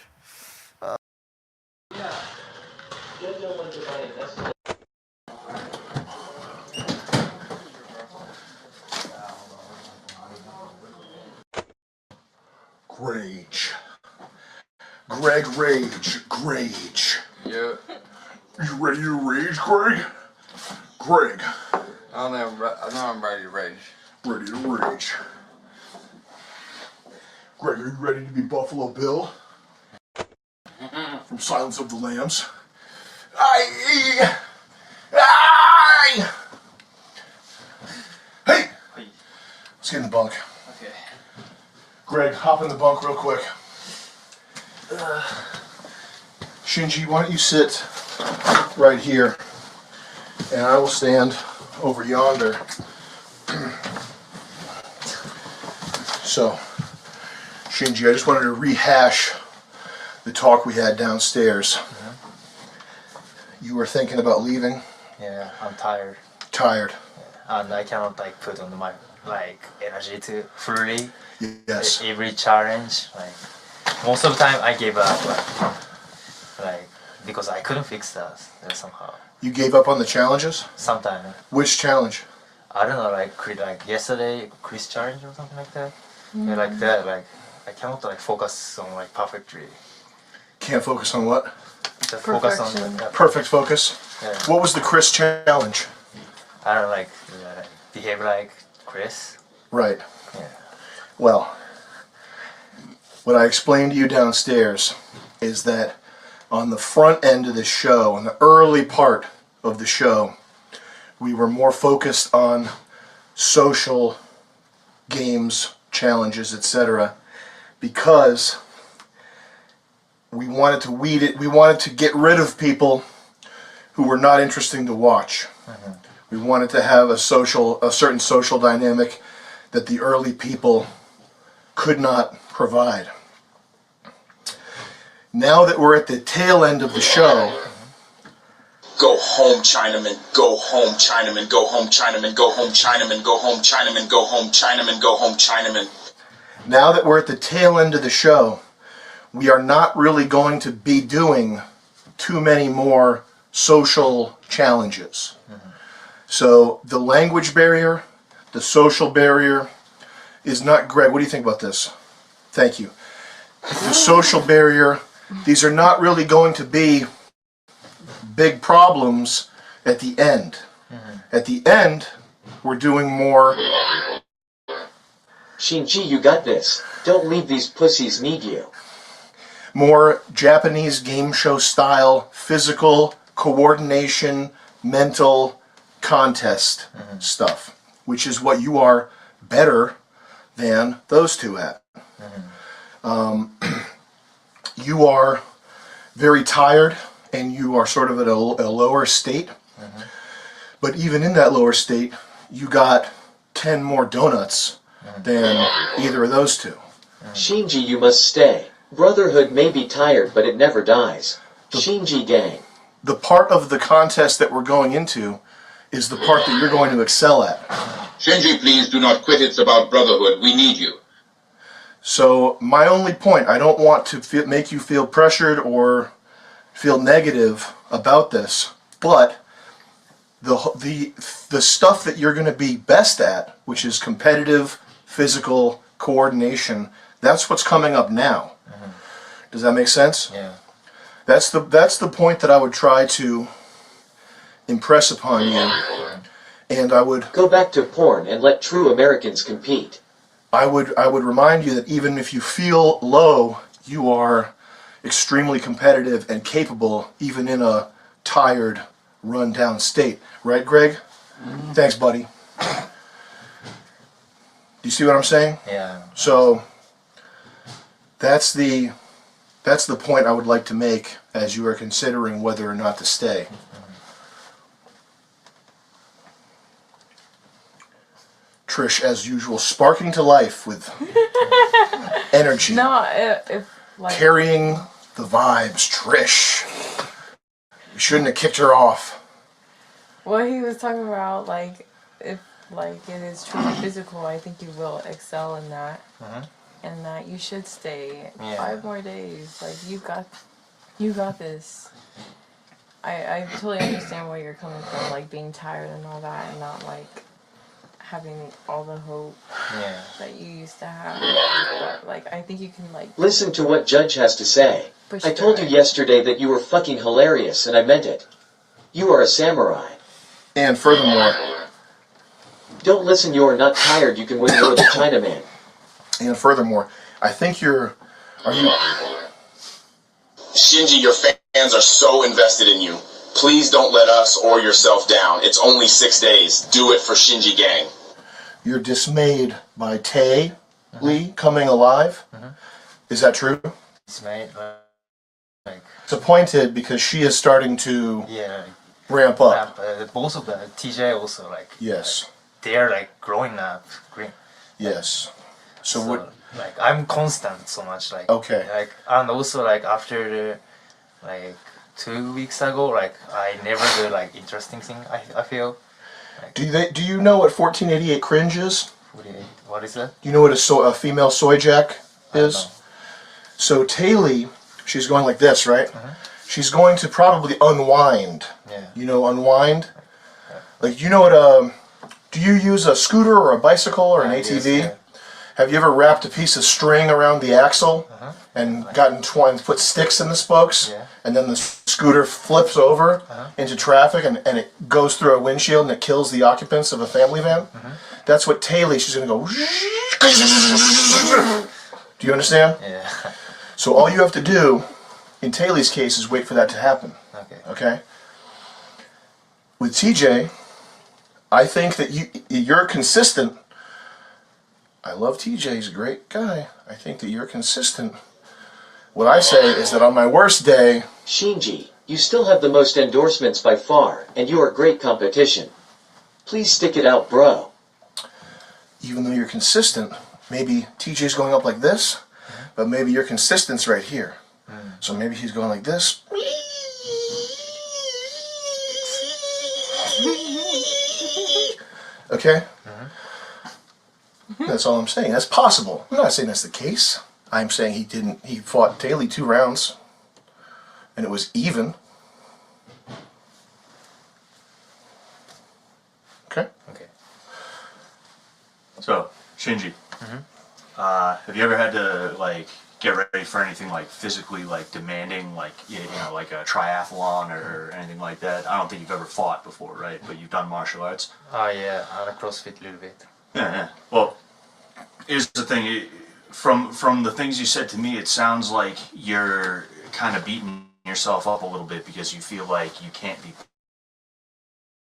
[SPEAKER 14] Rage. Greg Rage.
[SPEAKER 2] Yeah.
[SPEAKER 14] You ready to rage, Greg? Greg.
[SPEAKER 2] I know I'm ready to rage.
[SPEAKER 14] Ready to rage. Greg, are you ready to be Buffalo Bill? From Silence of the Lambs. Aye! Aye! Hey! Let's get in the bunk.
[SPEAKER 2] Okay.
[SPEAKER 14] Greg, hop in the bunk real quick. Shinji, why don't you sit right here, and I will stand over yonder. So, Shinji, I just wanted to rehash the talk we had downstairs. You were thinking about leaving?
[SPEAKER 20] Yeah, I'm tired.
[SPEAKER 14] Tired.
[SPEAKER 20] And I cannot put on my energy to fully
[SPEAKER 14] Yes.
[SPEAKER 20] every challenge. Most of the time I gave up because I couldn't fix that somehow.
[SPEAKER 14] You gave up on the challenges?
[SPEAKER 20] Sometimes.
[SPEAKER 14] Which challenge?
[SPEAKER 20] I don't know, like yesterday Chris challenge or something like that. Yeah, like that, I cannot focus on perfectly.
[SPEAKER 14] Can't focus on what?
[SPEAKER 20] Just focus on
[SPEAKER 14] Perfect focus.
[SPEAKER 20] Yeah.
[SPEAKER 14] What was the Chris challenge?
[SPEAKER 20] I don't behave like Chris.
[SPEAKER 14] Right.
[SPEAKER 20] Yeah.
[SPEAKER 14] Well, what I explained to you downstairs is that on the front end of the show, on the early part of the show, we were more focused on social games, challenges, etc., because we wanted to weed it. We wanted to get rid of people who were not interesting to watch. We wanted to have a certain social dynamic that the early people could not provide. Now that we're at the tail end of the show,
[SPEAKER 23] go home, Chinaman, go home, Chinaman, go home, Chinaman, go home, Chinaman, go home, Chinaman, go home, Chinaman, go home, Chinaman.
[SPEAKER 14] now that we're at the tail end of the show, we are not really going to be doing too many more social challenges. So the language barrier, the social barrier is not... Greg, what do you think about this? Thank you. The social barrier, these are not really going to be big problems at the end. At the end, we're doing more...
[SPEAKER 23] Shinji, you got this. Don't leave these pussies need you.
[SPEAKER 14] More Japanese game show style, physical coordination, mental contest stuff, which is what you are better than those two at. You are very tired and you are sort of at a lower state, but even in that lower state, you got 10 more donuts than either of those two.
[SPEAKER 23] Shinji, you must stay. Brotherhood may be tired, but it never dies. Shinji gang.
[SPEAKER 14] The part of the contest that we're going into
[SPEAKER 5] is the part that you're going to excel at.
[SPEAKER 23] Shinji, please do not quit. It's about brotherhood. We need you.
[SPEAKER 5] So my only point, I don't want to make you feel pressured or feel negative about this, but the stuff that you're going to be best at, which is competitive, physical coordination, that's what's coming up now. Does that make sense?
[SPEAKER 20] Yeah.
[SPEAKER 5] That's the point that I would try to impress upon you, and I would
[SPEAKER 18] go back to porn and let true Americans compete.
[SPEAKER 5] I would remind you that even if you feel low, you are extremely competitive and capable, even in a tired, run-down state. Right, Greg? Thanks, buddy. Do you see what I'm saying?
[SPEAKER 20] Yeah.
[SPEAKER 5] So that's the point I would like to make as you are considering whether or not to stay. Trish, as usual, sparking to life with energy.
[SPEAKER 17] No, if like
[SPEAKER 5] carrying the vibes. Trish, you shouldn't have kicked her off.
[SPEAKER 17] what he was talking about, like if like it is truly physical, I think you will excel in that, and that you should stay 5 more days. Like you got this. I totally understand where you're coming from, like being tired and all that, and not like having all the hope that you used to have. But like I think you can like
[SPEAKER 18] Listen to what Judge has to say.
[SPEAKER 17] push
[SPEAKER 18] I told you
[SPEAKER 17] through it.
[SPEAKER 18] yesterday that you were fucking hilarious, and I meant it. You are a samurai.
[SPEAKER 5] And furthermore,
[SPEAKER 18] don't listen. You are not tired. You can win more than Chinaman.
[SPEAKER 5] And furthermore, I think are you?
[SPEAKER 23] Shinji, your fans are so invested in you. Please don't let us or yourself down. It's only 6 days. Do it for Shinji Gang.
[SPEAKER 5] You're dismayed by Tae Lee coming alive. Is that true?
[SPEAKER 20] Dismayed, like
[SPEAKER 5] Disappointed because she is starting to
[SPEAKER 20] yeah,
[SPEAKER 5] ramp up.
[SPEAKER 20] both of them, TJ also like
[SPEAKER 5] Yes.
[SPEAKER 20] they're like growing up.
[SPEAKER 5] Yes. So what?
[SPEAKER 20] Like I'm constant so much like
[SPEAKER 5] Okay.
[SPEAKER 20] like and also like after the like 2 weeks ago like I never do like interesting thing I feel.
[SPEAKER 5] Do you know what 1488 cringe is?
[SPEAKER 20] What is that?
[SPEAKER 5] Do you know what a female soy jack is? So Taylor, she's going like this, right? She's going to probably unwind.
[SPEAKER 20] Yeah.
[SPEAKER 5] You know, unwind. Like you know what? Do you use a scooter or a bicycle or an ATV?
[SPEAKER 20] Yes,
[SPEAKER 5] Have you ever wrapped a piece of string around the axle and put sticks in the spokes, and then the scooter flips over into traffic and it goes through a windshield and it kills the occupants of a family van? That's what Taylor, she's going to go. Do you understand?
[SPEAKER 20] Yeah.
[SPEAKER 5] So all you have to do, in Taylor's case, is wait for that to happen. Okay? With TJ, I think that you're consistent. I love TJ, he's a great guy. I think that you're consistent. What I say is that on my worst day...
[SPEAKER 18] Shinji, you still have the most endorsements by far, and you are great competition. Please stick it out, bro.
[SPEAKER 5] Even though you're consistent, maybe TJ's going up like this, but maybe your consistent's right here. So maybe he's going like this. Okay? That's all I'm saying. That's possible. I'm not saying that's the case. I'm saying he fought Taylor 2 rounds, and it was even. Okay?
[SPEAKER 20] Okay.
[SPEAKER 19] So, Shinji, have you ever had to, like, get ready for anything, like, physically, like, demanding, like, you know, like a triathlon or anything like that? I don't think you've ever fought before, right? But you've done martial arts?
[SPEAKER 20] Yeah, I like CrossFit a little bit.
[SPEAKER 19] Yeah. Well, here's the thing. From the things you said to me, it sounds like you're kind of beating yourself up a little bit because you feel like you can't be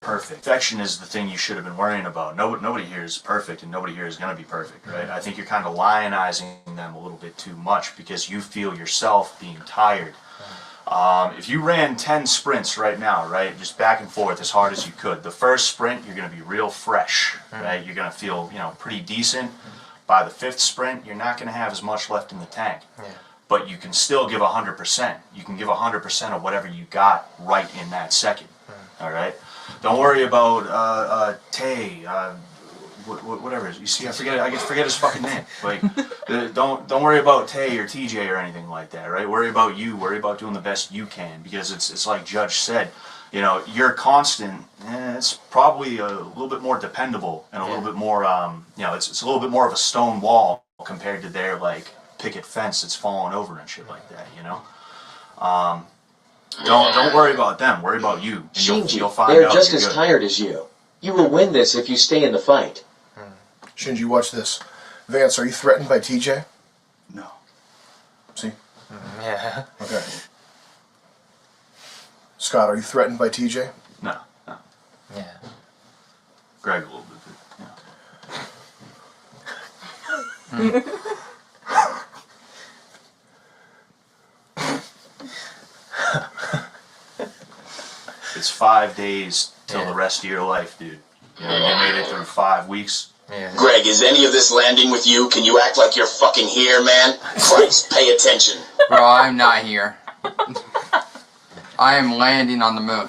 [SPEAKER 19] perfect. Perfection is the thing you should have been worrying about. Nobody here is perfect, and nobody here is going to be perfect, right? I think you're kind of lionizing them a little bit too much because you feel yourself being tired. If you ran 10 sprints right now, right, just back and forth as hard as you could, the first sprint, you're going to be real fresh, right? You're going to feel, pretty decent. By the 5th sprint, you're not going to have as much left in the tank. But you can still give 100%. You can give 100% of whatever you got right in that second, all right? Don't worry about Tay. Whatever. You see, I forget his fucking name. Like, don't worry about Tay or TJ or anything like that, right? Worry about you. Worry about doing the best you can, because it's like Judge said. You know, you're constant. It's probably a little bit more dependable and a little bit more. You know, it's a little bit more of a stone wall compared to their like picket fence that's falling over and shit like that. You know. Don't worry about them. Worry about you. And you'll find
[SPEAKER 18] they're
[SPEAKER 19] out
[SPEAKER 18] just
[SPEAKER 19] you're
[SPEAKER 18] as
[SPEAKER 19] good.
[SPEAKER 18] tired as you. You will win this if you stay in the fight.
[SPEAKER 5] Shinji, watch this. Vance, are you threatened by TJ?
[SPEAKER 19] No.
[SPEAKER 5] See?
[SPEAKER 20] Yeah.
[SPEAKER 5] Okay. Scott, are you threatened by TJ?
[SPEAKER 19] No.
[SPEAKER 20] Yeah.
[SPEAKER 19] Greg a little bit. It's 5 days till the rest of your life, dude. You know, you made it through 5 weeks.
[SPEAKER 23] Greg, is any of this landing with you? Can you act like you're fucking here, man? Christ, pay attention.
[SPEAKER 2] Bro, I'm not here. I am landing on the moon.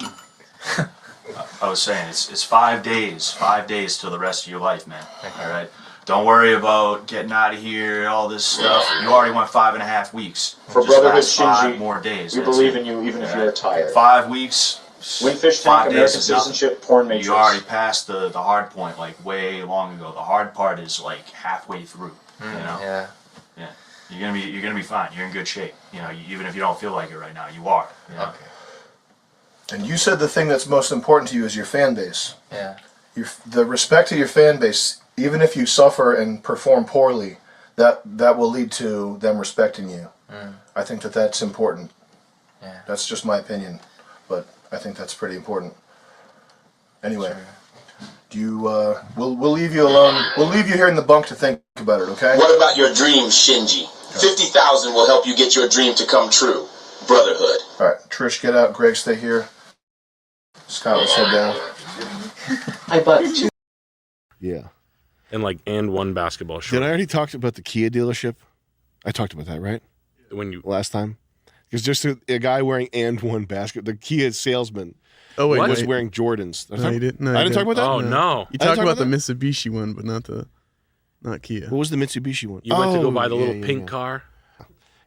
[SPEAKER 19] I was saying, it's 5 days. 5 days till the rest of your life, man. All right? Don't worry about getting out of here, all this stuff. You already went 5.5 weeks.
[SPEAKER 23] For
[SPEAKER 19] Just
[SPEAKER 23] Brotherhood,
[SPEAKER 19] last 5
[SPEAKER 23] Shinji,
[SPEAKER 19] more days.
[SPEAKER 23] we
[SPEAKER 19] that's
[SPEAKER 23] believe
[SPEAKER 19] it.
[SPEAKER 23] in you even if
[SPEAKER 19] All
[SPEAKER 23] you're
[SPEAKER 19] right?
[SPEAKER 23] tired.
[SPEAKER 19] 5 weeks.
[SPEAKER 23] Windfish
[SPEAKER 19] 5
[SPEAKER 23] Tank,
[SPEAKER 19] days
[SPEAKER 23] American
[SPEAKER 19] is nothing.
[SPEAKER 23] Citizenship, Porn Matrix.
[SPEAKER 19] You already passed the hard point like way long ago. The hard part is like halfway through. You know?
[SPEAKER 20] Yeah.
[SPEAKER 19] Yeah. You're gonna be fine. You're in good shape. You know, even if you don't feel like it right now, you are. You know?
[SPEAKER 20] Okay.
[SPEAKER 5] And you said the thing that's most important to you is your fan base.
[SPEAKER 20] Yeah.
[SPEAKER 5] The respect of your fan base, even if you suffer and perform poorly, that will lead to them respecting you. I think that's important.
[SPEAKER 20] Yeah.
[SPEAKER 5] That's just my opinion, but I think that's pretty important. Anyway, do you? We'll leave you alone. We'll leave you here in the bunk to think about it. Okay?
[SPEAKER 23] What about your dreams, Shinji? 50,000 will help you get your dream to come true. Brotherhood.
[SPEAKER 5] All right, Trish, get out. Greg, stay here. Scott, let's head down.
[SPEAKER 18] I bought 2.
[SPEAKER 5] Yeah.
[SPEAKER 1] And one basketball short.
[SPEAKER 14] Did I already talk about the Kia dealership? I talked about that, right?
[SPEAKER 1] When you
[SPEAKER 14] last time, because just a guy wearing and one basket. The Kia salesman.
[SPEAKER 7] Oh wait,
[SPEAKER 14] was
[SPEAKER 7] wait.
[SPEAKER 14] wearing Jordans.
[SPEAKER 7] No, you didn't. No,
[SPEAKER 14] I didn't talk about that.
[SPEAKER 1] Oh no!
[SPEAKER 7] You talked about the Mitsubishi one, but not Kia.
[SPEAKER 14] What was the Mitsubishi one?
[SPEAKER 1] You went to go buy the little pink car.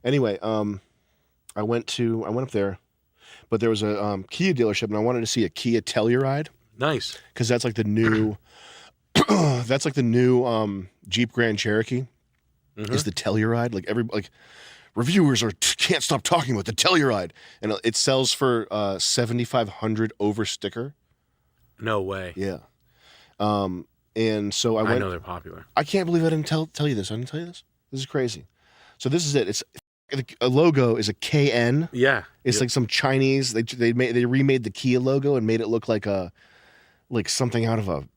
[SPEAKER 14] Anyway, I went up there, but there was a Kia dealership, and I wanted to see a Kia Telluride.
[SPEAKER 1] Nice,
[SPEAKER 14] because that's like the new, Jeep Grand Cherokee. Is the Telluride like reviewers can't stop talking about the Telluride, and it sells for $7,500 over sticker.
[SPEAKER 1] No way.
[SPEAKER 14] Yeah. And so I went.
[SPEAKER 1] I know they're popular.
[SPEAKER 14] I can't believe I didn't tell you this. I didn't tell you this. This is crazy. So this is it. It's a logo is a KN.
[SPEAKER 1] Yeah.
[SPEAKER 14] It's like some Chinese. They remade the Kia logo and made it look like something out of a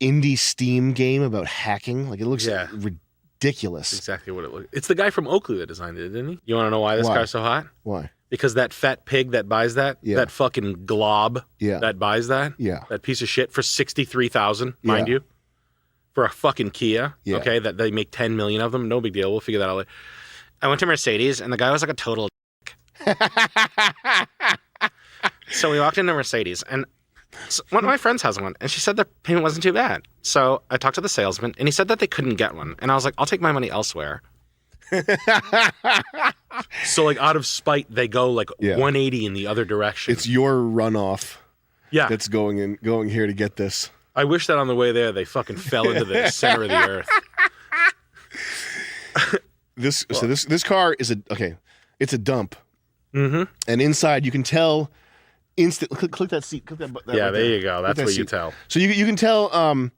[SPEAKER 14] indie Steam game about hacking. Like it looks ridiculous.
[SPEAKER 1] That's exactly what it looks. It's the guy from Oakley that designed it, didn't he? You want to know why this car's so hot?
[SPEAKER 14] Why?
[SPEAKER 1] Because that fat pig that buys that, that fucking glob that buys that, that piece of shit for $63,000, mind you, for a fucking Kia, okay, that they make 10 million of them, no big deal, we'll figure that out later. I went to Mercedes, and the guy was like a total dick. So we walked into Mercedes, and one of my friends has one, and she said the payment wasn't too bad. So I talked to the salesman, and he said that they couldn't get one, and I was like, I'll take my money elsewhere. So like out of spite, they go like 180 in the other direction.
[SPEAKER 14] It's your runoff.
[SPEAKER 1] Yeah,
[SPEAKER 14] that's going here to get this.
[SPEAKER 1] I wish that on the way there they fucking fell into the center of the earth.
[SPEAKER 14] This car is it's a dump.
[SPEAKER 1] Mm-hmm.
[SPEAKER 14] And inside you can tell click that seat. Click that button.
[SPEAKER 1] Yeah, there you go. That's what you tell.
[SPEAKER 14] So you can tell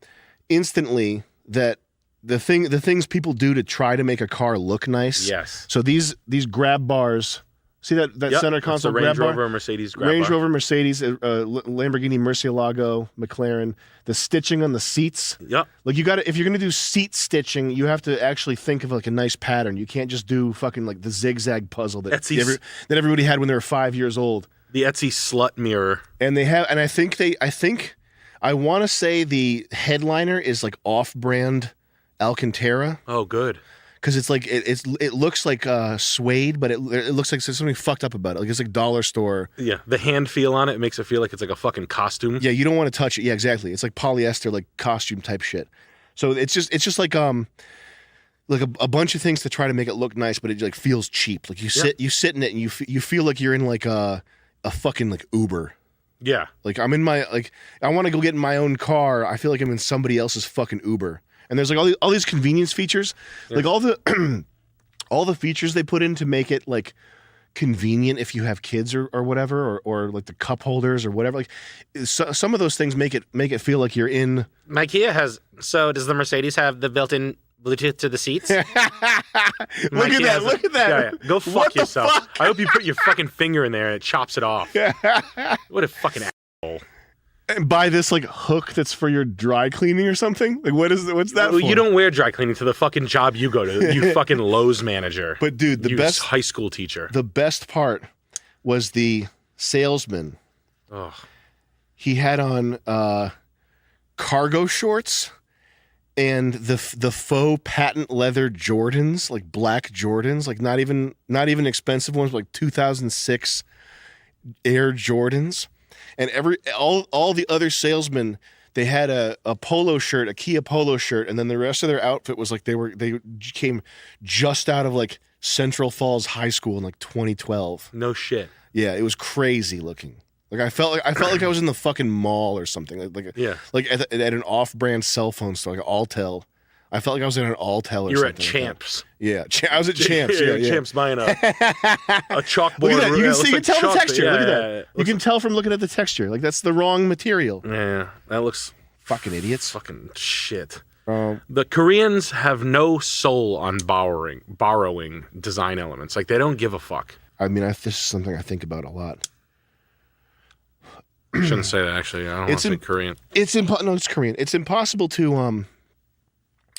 [SPEAKER 14] instantly that the things people do to try to make a car look nice.
[SPEAKER 1] Yes.
[SPEAKER 14] So these grab bars. See that center console grab bar?
[SPEAKER 1] Range Rover, Mercedes grab
[SPEAKER 14] Range
[SPEAKER 1] bar.
[SPEAKER 14] Rover, Mercedes, Lamborghini Murcielago, McLaren. The stitching on the seats.
[SPEAKER 1] Yep.
[SPEAKER 14] Like if you're gonna do seat stitching, you have to actually think of like a nice pattern. You can't just do fucking like the zigzag puzzle that everybody had when they were 5 years old.
[SPEAKER 1] The Etsy slut mirror.
[SPEAKER 14] And I want to say the headliner is like off-brand Alcantara.
[SPEAKER 1] Oh, good.
[SPEAKER 5] because it's like it looks like suede, but it looks like there's something fucked up about it. Like it's like dollar store.
[SPEAKER 6] Yeah, the hand feel on it makes it feel like it's like a fucking costume.
[SPEAKER 5] Yeah, you don't want to touch it. Yeah, exactly. It's like polyester, like costume type shit. So it's just like a bunch of things to try to make it look nice, but it like feels cheap. Like you sit in it and you feel like you're in like a fucking like Uber.
[SPEAKER 6] Yeah.
[SPEAKER 5] Like I'm in my I want to go get in my own car. I feel like I'm in somebody else's fucking Uber. And there's like all these convenience features, like all the all the features they put in to make it like convenient if you have kids or whatever, or like the cup holders or whatever. Like some of those things make it feel like you're in.
[SPEAKER 13] My Kia has. So does the Mercedes have the built-in Bluetooth to the seats?
[SPEAKER 5] Look at that! Look at that!
[SPEAKER 6] Yeah. Go fuck yourself. Fuck? I hope you put your fucking finger in there and it chops it off. What a fucking asshole.
[SPEAKER 5] And buy this like hook that's for your dry cleaning or something. Like what's that for?
[SPEAKER 6] You don't wear dry cleaning to the fucking job you go to. You fucking Lowe's manager.
[SPEAKER 5] But dude, the best
[SPEAKER 6] high school teacher.
[SPEAKER 5] The best part was the salesman.
[SPEAKER 6] Oh.
[SPEAKER 5] He had on cargo shorts and the faux patent leather Jordans, like black Jordans, like not even expensive ones, like 2006 Air Jordans. And all the other salesmen, they had a polo shirt, a Kia polo shirt, and then the rest of their outfit was like they came just out of like Central Falls High School in like 2012.
[SPEAKER 6] No shit.
[SPEAKER 5] Yeah, it was crazy looking. Like I felt like I was in the fucking mall or something. Like at an off-brand cell phone store, like Alltel. I felt like I was in an Alltel or something.
[SPEAKER 6] You were at Champs.
[SPEAKER 5] Yeah, I was at Champs. Yeah,
[SPEAKER 6] Champs buying a chalkboard.
[SPEAKER 5] Look at that. You can tell the texture.
[SPEAKER 6] Yeah,
[SPEAKER 5] look at
[SPEAKER 6] yeah,
[SPEAKER 5] that. You can tell from looking at the texture. Like that's the wrong material.
[SPEAKER 6] Yeah, that looks
[SPEAKER 5] fucking idiots.
[SPEAKER 6] Fucking shit. The Koreans have no soul on borrowing design elements. Like they don't give a fuck.
[SPEAKER 5] I mean, this is something I think about a lot.
[SPEAKER 6] I shouldn't say that actually. I don't want to say Korean.
[SPEAKER 5] No, it's Korean. It's impossible to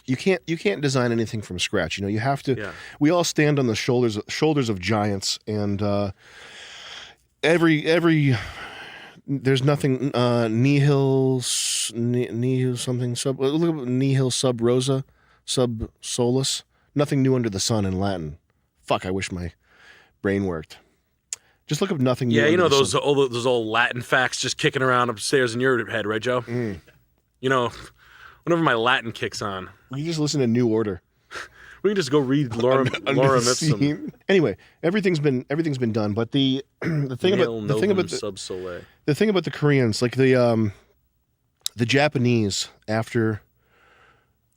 [SPEAKER 5] You can't design anything from scratch. You know, you have to. Yeah. We all stand on the shoulders of giants, and every there's nothing nihil something sub. Look up nihil sub rosa sub solus. Nothing new under the sun in Latin. Fuck, I wish my brain worked. Just look up nothing new.
[SPEAKER 6] Yeah, you know
[SPEAKER 5] under the
[SPEAKER 6] those
[SPEAKER 5] sun.
[SPEAKER 6] those old Latin facts just kicking around upstairs in your head, right, Joe?
[SPEAKER 5] Mm.
[SPEAKER 6] You know, whenever my Latin kicks on,
[SPEAKER 5] you just listen to New Order.
[SPEAKER 6] We can just go read Laura Mipsum.
[SPEAKER 5] Anyway, everything's been done, but the thing about the Koreans, like the Japanese after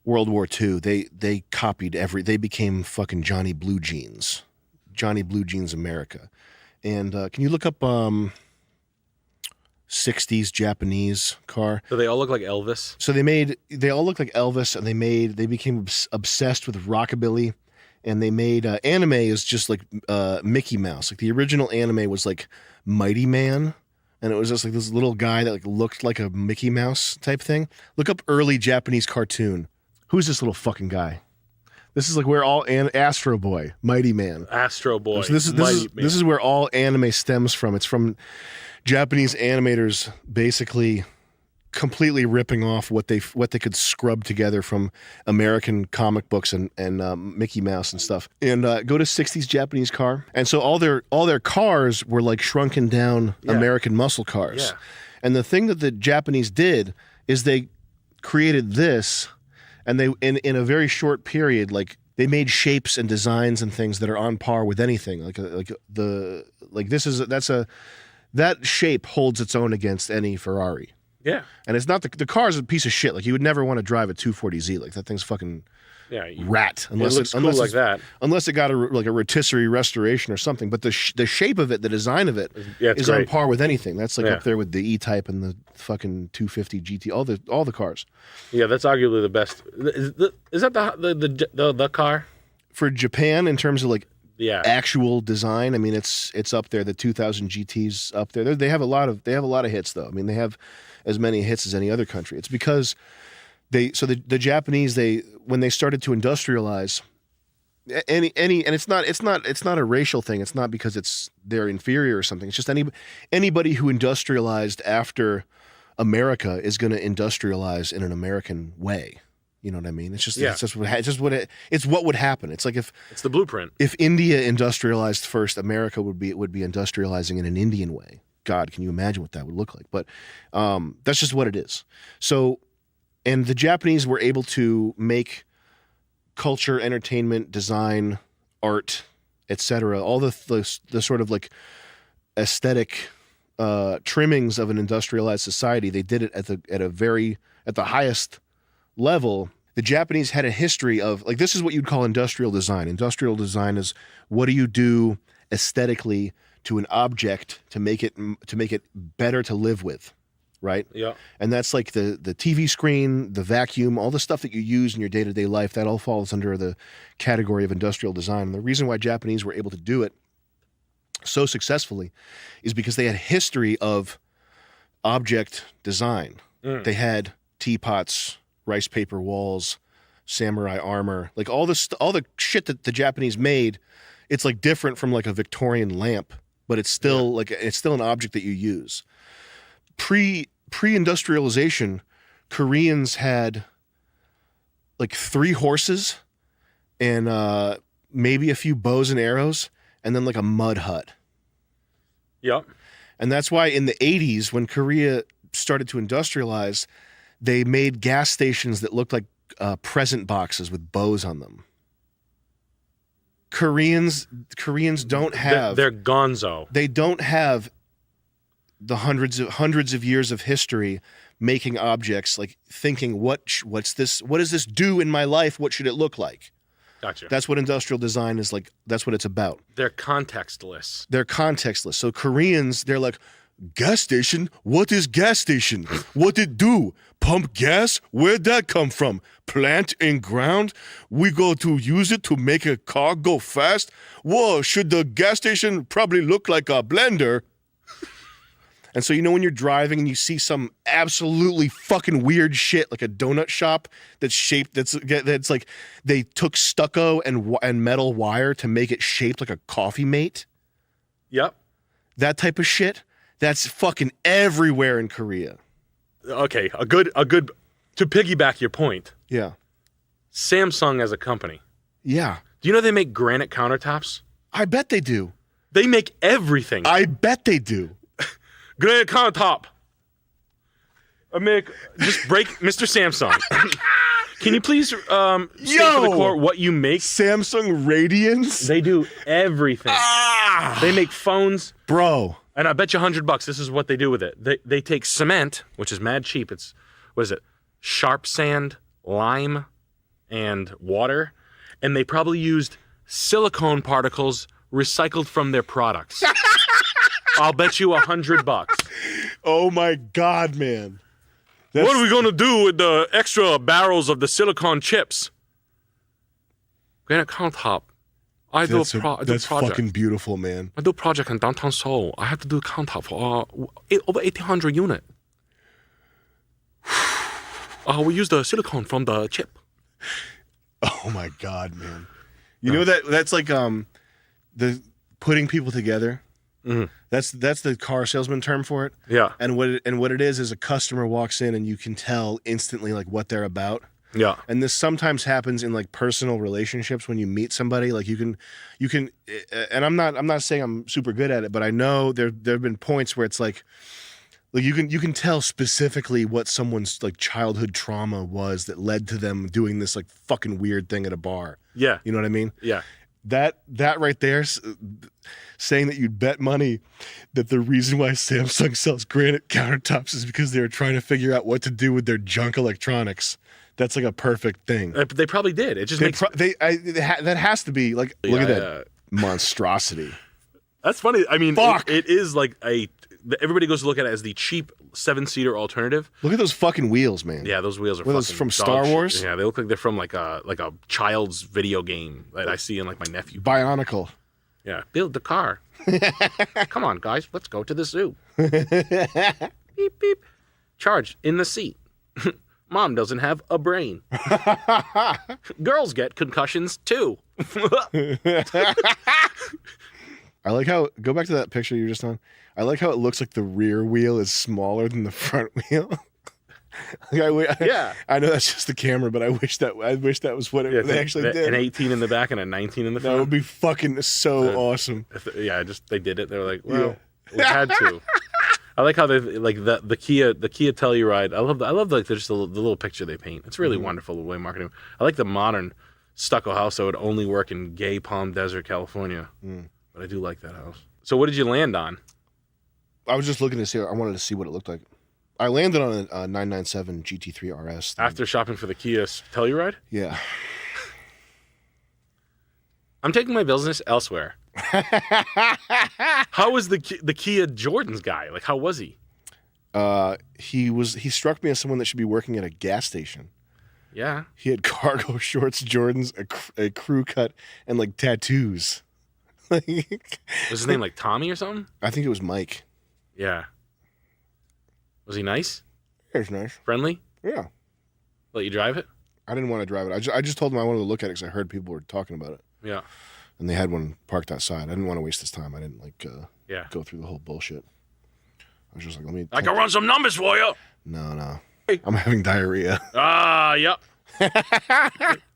[SPEAKER 5] World War II, they copied they became fucking Johnny Blue Jeans America. And can you look up 60s Japanese car?
[SPEAKER 6] Do they all look like Elvis?
[SPEAKER 5] So they all look like Elvis, and they became obsessed with rockabilly, and they made anime is just like Mickey Mouse. Like the original anime was like Mighty Man, and it was just like this little guy that like looked like a Mickey Mouse type thing. Look up early Japanese cartoon. Who's this little fucking guy? This is like where all Astro Boy, Mighty Man.
[SPEAKER 6] Astro Boy.
[SPEAKER 5] So this is where all anime stems from. It's from Japanese animators basically completely ripping off what they could scrub together from American comic books and Mickey Mouse and stuff. And go to 60s Japanese car. And so all their cars were like shrunken down American muscle cars.
[SPEAKER 6] Yeah.
[SPEAKER 5] And the thing that the Japanese did is they created this. And they in a very short period, like they made shapes and designs and things that are on par with anything. That shape holds its own against any Ferrari.
[SPEAKER 6] Yeah.
[SPEAKER 5] And it's not the car's a piece of shit. Like you would never want to drive a 240Z. Like that thing's fucking rat.
[SPEAKER 6] Unless it looks cool like that.
[SPEAKER 5] Unless it got a rotisserie restoration or something. But the shape of it, the design of it, is on par with anything. That's like up there with the E-Type and the fucking 250 GT. All the cars.
[SPEAKER 6] Yeah, that's arguably the best. Is that the car
[SPEAKER 5] for Japan in terms of like actual design? I mean, it's up there. The 2000 GT's up there. They have a lot of hits though. I mean, they have as many hits as any other country. It's because the Japanese, when they started to industrialize and it's not a racial thing. It's not because they're inferior or something. It's just anybody who industrialized after America is going to industrialize in an American way. You know what I mean? It's just
[SPEAKER 1] Yeah.
[SPEAKER 5] it's what would happen. It's like
[SPEAKER 1] it's the blueprint.
[SPEAKER 5] If India industrialized first, America would be industrializing in an Indian way. God, can you imagine what that would look like? But that's just what it is. So, and the Japanese were able to make culture, entertainment, design, art, etc. All the sort of like aesthetic trimmings of an industrialized society. They did it at the highest level. The Japanese had a history of like, this is what you'd call industrial design. Industrial design is what do you do aesthetically to an object to make it better to live with, right?
[SPEAKER 1] Yeah.
[SPEAKER 5] And that's like the TV screen, the vacuum, all the stuff that you use in your day-to-day life, that all falls under the category of industrial design. And the reason why Japanese were able to do it so successfully is because they had a history of object design. They had teapots, rice paper walls, samurai armor, like all the shit that the Japanese made. It's like different from like a Victorian lamp, but it's still it's still an object that you use. Pre-industrialization, Koreans had like 3 horses and maybe a few bows and arrows, and then like a mud hut.
[SPEAKER 1] Yep.
[SPEAKER 5] And that's why in the 80s, when Korea started to industrialize, they made gas stations that looked like present boxes with bows on them. Koreans don't have.
[SPEAKER 1] They're gonzo.
[SPEAKER 5] They don't have the hundreds of years of history making objects, like thinking what's this? What does this do in my life? What should it look like?
[SPEAKER 1] Gotcha.
[SPEAKER 5] That's what industrial design is like. That's what it's about.
[SPEAKER 1] They're contextless.
[SPEAKER 5] They're contextless. So Koreans, they're like, gas station? What is gas station? What it do? Pump gas? Where'd that come from? Plant in ground? We go to use it to make a car go fast? Whoa, should the gas station probably look like a blender? And so, when you're driving and you see some absolutely fucking weird shit, like a donut shop that's shaped, that's like they took stucco and metal wire to make it shaped like a coffee mate.
[SPEAKER 1] Yep.
[SPEAKER 5] That type of shit. That's fucking everywhere in Korea.
[SPEAKER 1] Okay, a good to piggyback your point.
[SPEAKER 5] Yeah.
[SPEAKER 1] Samsung as a company.
[SPEAKER 5] Yeah.
[SPEAKER 1] Do you know they make granite countertops?
[SPEAKER 5] I bet they do.
[SPEAKER 1] They make everything.
[SPEAKER 5] I bet they do.
[SPEAKER 1] Granite countertop. Just break Mr. Samsung. Can you please state for the court what you make?
[SPEAKER 5] Samsung Radiance?
[SPEAKER 1] They do everything. They make phones.
[SPEAKER 5] Bro.
[SPEAKER 1] And I bet you $100 this is what they do with it. They take cement, which is mad cheap. It's, what is it? Sharp sand, lime, and water. And they probably used silicone particles recycled from their products. I'll bet you $100.
[SPEAKER 5] Oh my God, man.
[SPEAKER 1] What are we going to do with the extra barrels of the silicone chips? Granite countertop.
[SPEAKER 5] That's
[SPEAKER 1] project.
[SPEAKER 5] fucking beautiful, man.
[SPEAKER 1] I do a project in downtown Seoul. I have to do a countertop for over 1,800 unit. We use the silicone from the chip.
[SPEAKER 5] Oh my God, man. You know that's like the putting people together.
[SPEAKER 1] Mm-hmm.
[SPEAKER 5] That's the car salesman term for it.
[SPEAKER 1] Yeah.
[SPEAKER 5] And what it is a customer walks in and you can tell instantly like what they're about.
[SPEAKER 1] Yeah.
[SPEAKER 5] And this sometimes happens in like personal relationships when you meet somebody. Like you can, and I'm not saying I'm super good at it, but I know there have been points where it's like you can tell specifically what someone's like childhood trauma was that led to them doing this like fucking weird thing at a bar.
[SPEAKER 1] Yeah.
[SPEAKER 5] You know what I mean?
[SPEAKER 1] Yeah.
[SPEAKER 5] That right there, saying that you'd bet money that the reason why Samsung sells granite countertops is because they were trying to figure out what to do with their junk electronics. That's like a perfect thing.
[SPEAKER 1] They probably did. It just makes...
[SPEAKER 5] that has to be like, look at that monstrosity.
[SPEAKER 1] That's funny. I mean,
[SPEAKER 5] Fuck.
[SPEAKER 1] It is like everybody goes to look at it as the cheap 7-seater alternative.
[SPEAKER 5] Look at those fucking wheels, man.
[SPEAKER 1] Yeah, those wheels are
[SPEAKER 5] Were those
[SPEAKER 1] fucking
[SPEAKER 5] from
[SPEAKER 1] dog
[SPEAKER 5] Star
[SPEAKER 1] shit.
[SPEAKER 5] Wars?
[SPEAKER 1] Yeah, they look like they're from like a child's video game that I see in like my nephew.
[SPEAKER 5] Bionicle.
[SPEAKER 1] Yeah, build the car. Come on, guys, let's go to the zoo. Beep beep. Charge in the seat. Mom doesn't have a brain. Girls get concussions too.
[SPEAKER 5] I like how, go back to that picture you were just on. I like how it looks like the rear wheel is smaller than the front wheel.
[SPEAKER 1] Yeah.
[SPEAKER 5] I know that's just the camera, but I wish that was what they actually did.
[SPEAKER 1] An 18 in the back and a 19 in the front.
[SPEAKER 5] That would be fucking so awesome.
[SPEAKER 1] They did it. They were like, well, we had to. I like how they like the Kia Telluride. I love like just the little picture they paint. It's really wonderful the way marketing. I like the modern stucco house that would only work in gay Palm Desert, California. But I do like that house. So what did you land on?
[SPEAKER 5] I was just looking to see. I wanted to see what it looked like. I landed on a 997 GT3 RS.
[SPEAKER 1] After shopping for the Kia Telluride?
[SPEAKER 5] Yeah.
[SPEAKER 1] I'm taking my business elsewhere. How was the Kia Jordans guy? Like, how was he?
[SPEAKER 5] He struck me as someone that should be working at a gas station.
[SPEAKER 1] Yeah.
[SPEAKER 5] He had cargo shorts, Jordans, a crew cut, and like tattoos.
[SPEAKER 1] Was his name like Tommy or something?
[SPEAKER 5] I think it was Mike.
[SPEAKER 1] Yeah. Was he nice?
[SPEAKER 5] He was nice.
[SPEAKER 1] Friendly?
[SPEAKER 5] Yeah.
[SPEAKER 1] Let you drive it?
[SPEAKER 5] I didn't want to drive it. I just told him I wanted to look at it because I heard people were talking about it.
[SPEAKER 1] Yeah.
[SPEAKER 5] And they had one parked outside. I didn't want to waste his time. I didn't
[SPEAKER 1] yeah.
[SPEAKER 5] go through the whole bullshit. I was just like,
[SPEAKER 1] I can run some numbers for you.
[SPEAKER 5] No. I'm having diarrhea.
[SPEAKER 1] Yep.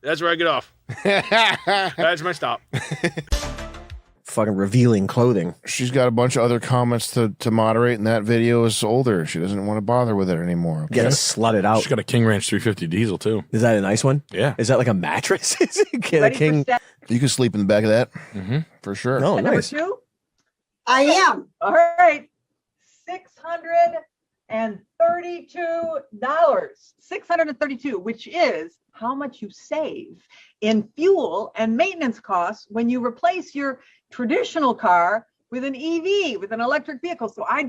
[SPEAKER 1] That's where I get off. That's my stop.
[SPEAKER 10] Fucking revealing clothing.
[SPEAKER 5] She's got a bunch of other comments to moderate, and that video is older. She doesn't want to bother with it anymore. Okay?
[SPEAKER 10] Get it slutted out.
[SPEAKER 6] She's got a King Ranch 350 diesel too.
[SPEAKER 10] Is that a nice one?
[SPEAKER 6] Yeah.
[SPEAKER 10] Is that like a mattress? Get a King.
[SPEAKER 5] You can sleep in the back of that.
[SPEAKER 6] Mm-hmm.
[SPEAKER 5] For sure.
[SPEAKER 10] No,
[SPEAKER 15] Number
[SPEAKER 10] nice.
[SPEAKER 15] 2? I am. All right. $632, which is how much you save in fuel and maintenance costs when you replace your traditional car with an EV, with an electric vehicle. So I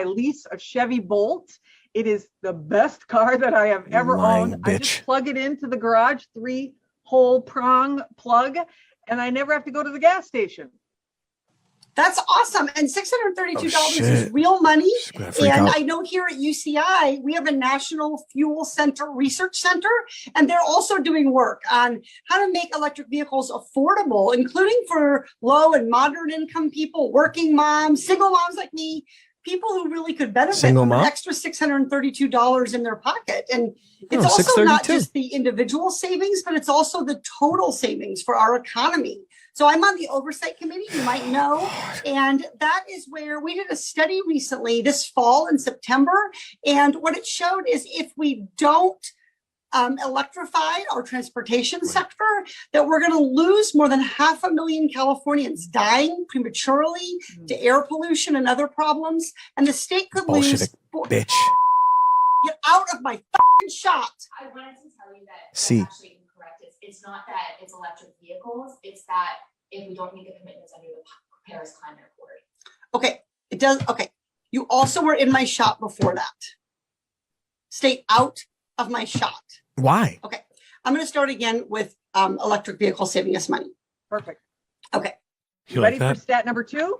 [SPEAKER 15] lease a Chevy Bolt. It is the best car that I have ever owned. I just plug it into the garage, 3-hole prong plug, and I never have to go to the gas station.
[SPEAKER 16] That's awesome. And $632 is real money. And I know here at UCI, we have a National Fuel Center Research Center, and they're also doing work on how to make electric vehicles affordable, including for low and moderate income people, working moms, single moms like me, people who really could benefit from an extra $632 in their pocket. And it's also not just the individual savings, but it's also the total savings for our economy. So I'm on the oversight committee, you might know, and that is where we did a study recently this fall in September. And what it showed is if we don't electrify our transportation sector, that we're going to lose more than 500,000 Californians dying prematurely to air pollution and other problems. And the state could lose.
[SPEAKER 10] Bitch.
[SPEAKER 16] Get out of my fucking shot.
[SPEAKER 21] I wanted to tell you that
[SPEAKER 10] See.
[SPEAKER 21] that's actually incorrect. It's not that it's electric vehicles. It's that if we don't make the commitments under the Paris Climate Accord.
[SPEAKER 16] Okay, it does. Okay, you also were in my shot before that. Stay out of my shot.
[SPEAKER 10] Why?
[SPEAKER 16] Okay, I'm going to start again with electric vehicles saving us money.
[SPEAKER 15] Perfect.
[SPEAKER 16] Okay.
[SPEAKER 10] You
[SPEAKER 15] Ready
[SPEAKER 10] like
[SPEAKER 15] for
[SPEAKER 10] that?
[SPEAKER 15] stat number 2?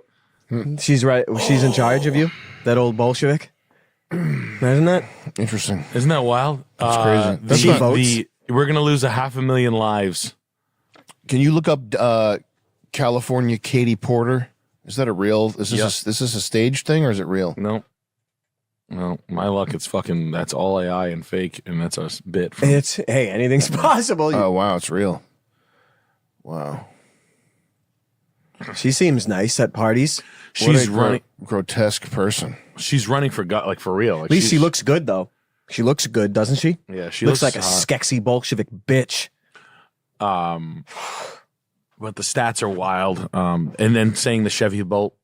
[SPEAKER 10] She's right. She's in charge of you. That old Bolshevik. Imagine that.
[SPEAKER 5] Interesting.
[SPEAKER 6] Isn't that wild?
[SPEAKER 5] That's crazy. That's not votes.
[SPEAKER 6] We're gonna lose 500,000 lives.
[SPEAKER 5] Can you look up California Katie Porter? Is that a real? Is this a stage thing or is it real?
[SPEAKER 6] No. No, my luck, it's fucking. That's all AI and fake, and that's a bit.
[SPEAKER 10] It's hey, anything's possible.
[SPEAKER 5] Oh wow, it's real. Wow.
[SPEAKER 10] She seems nice at parties.
[SPEAKER 6] She's running
[SPEAKER 5] grotesque person.
[SPEAKER 6] She's running for God, like for real. Like
[SPEAKER 10] At least she looks good though. She looks good, doesn't she?
[SPEAKER 6] Yeah, she
[SPEAKER 10] looks
[SPEAKER 6] looks
[SPEAKER 10] like a
[SPEAKER 6] hot.
[SPEAKER 10] skexy Bolshevik bitch.
[SPEAKER 6] But the stats are wild. And then saying the Chevy Volt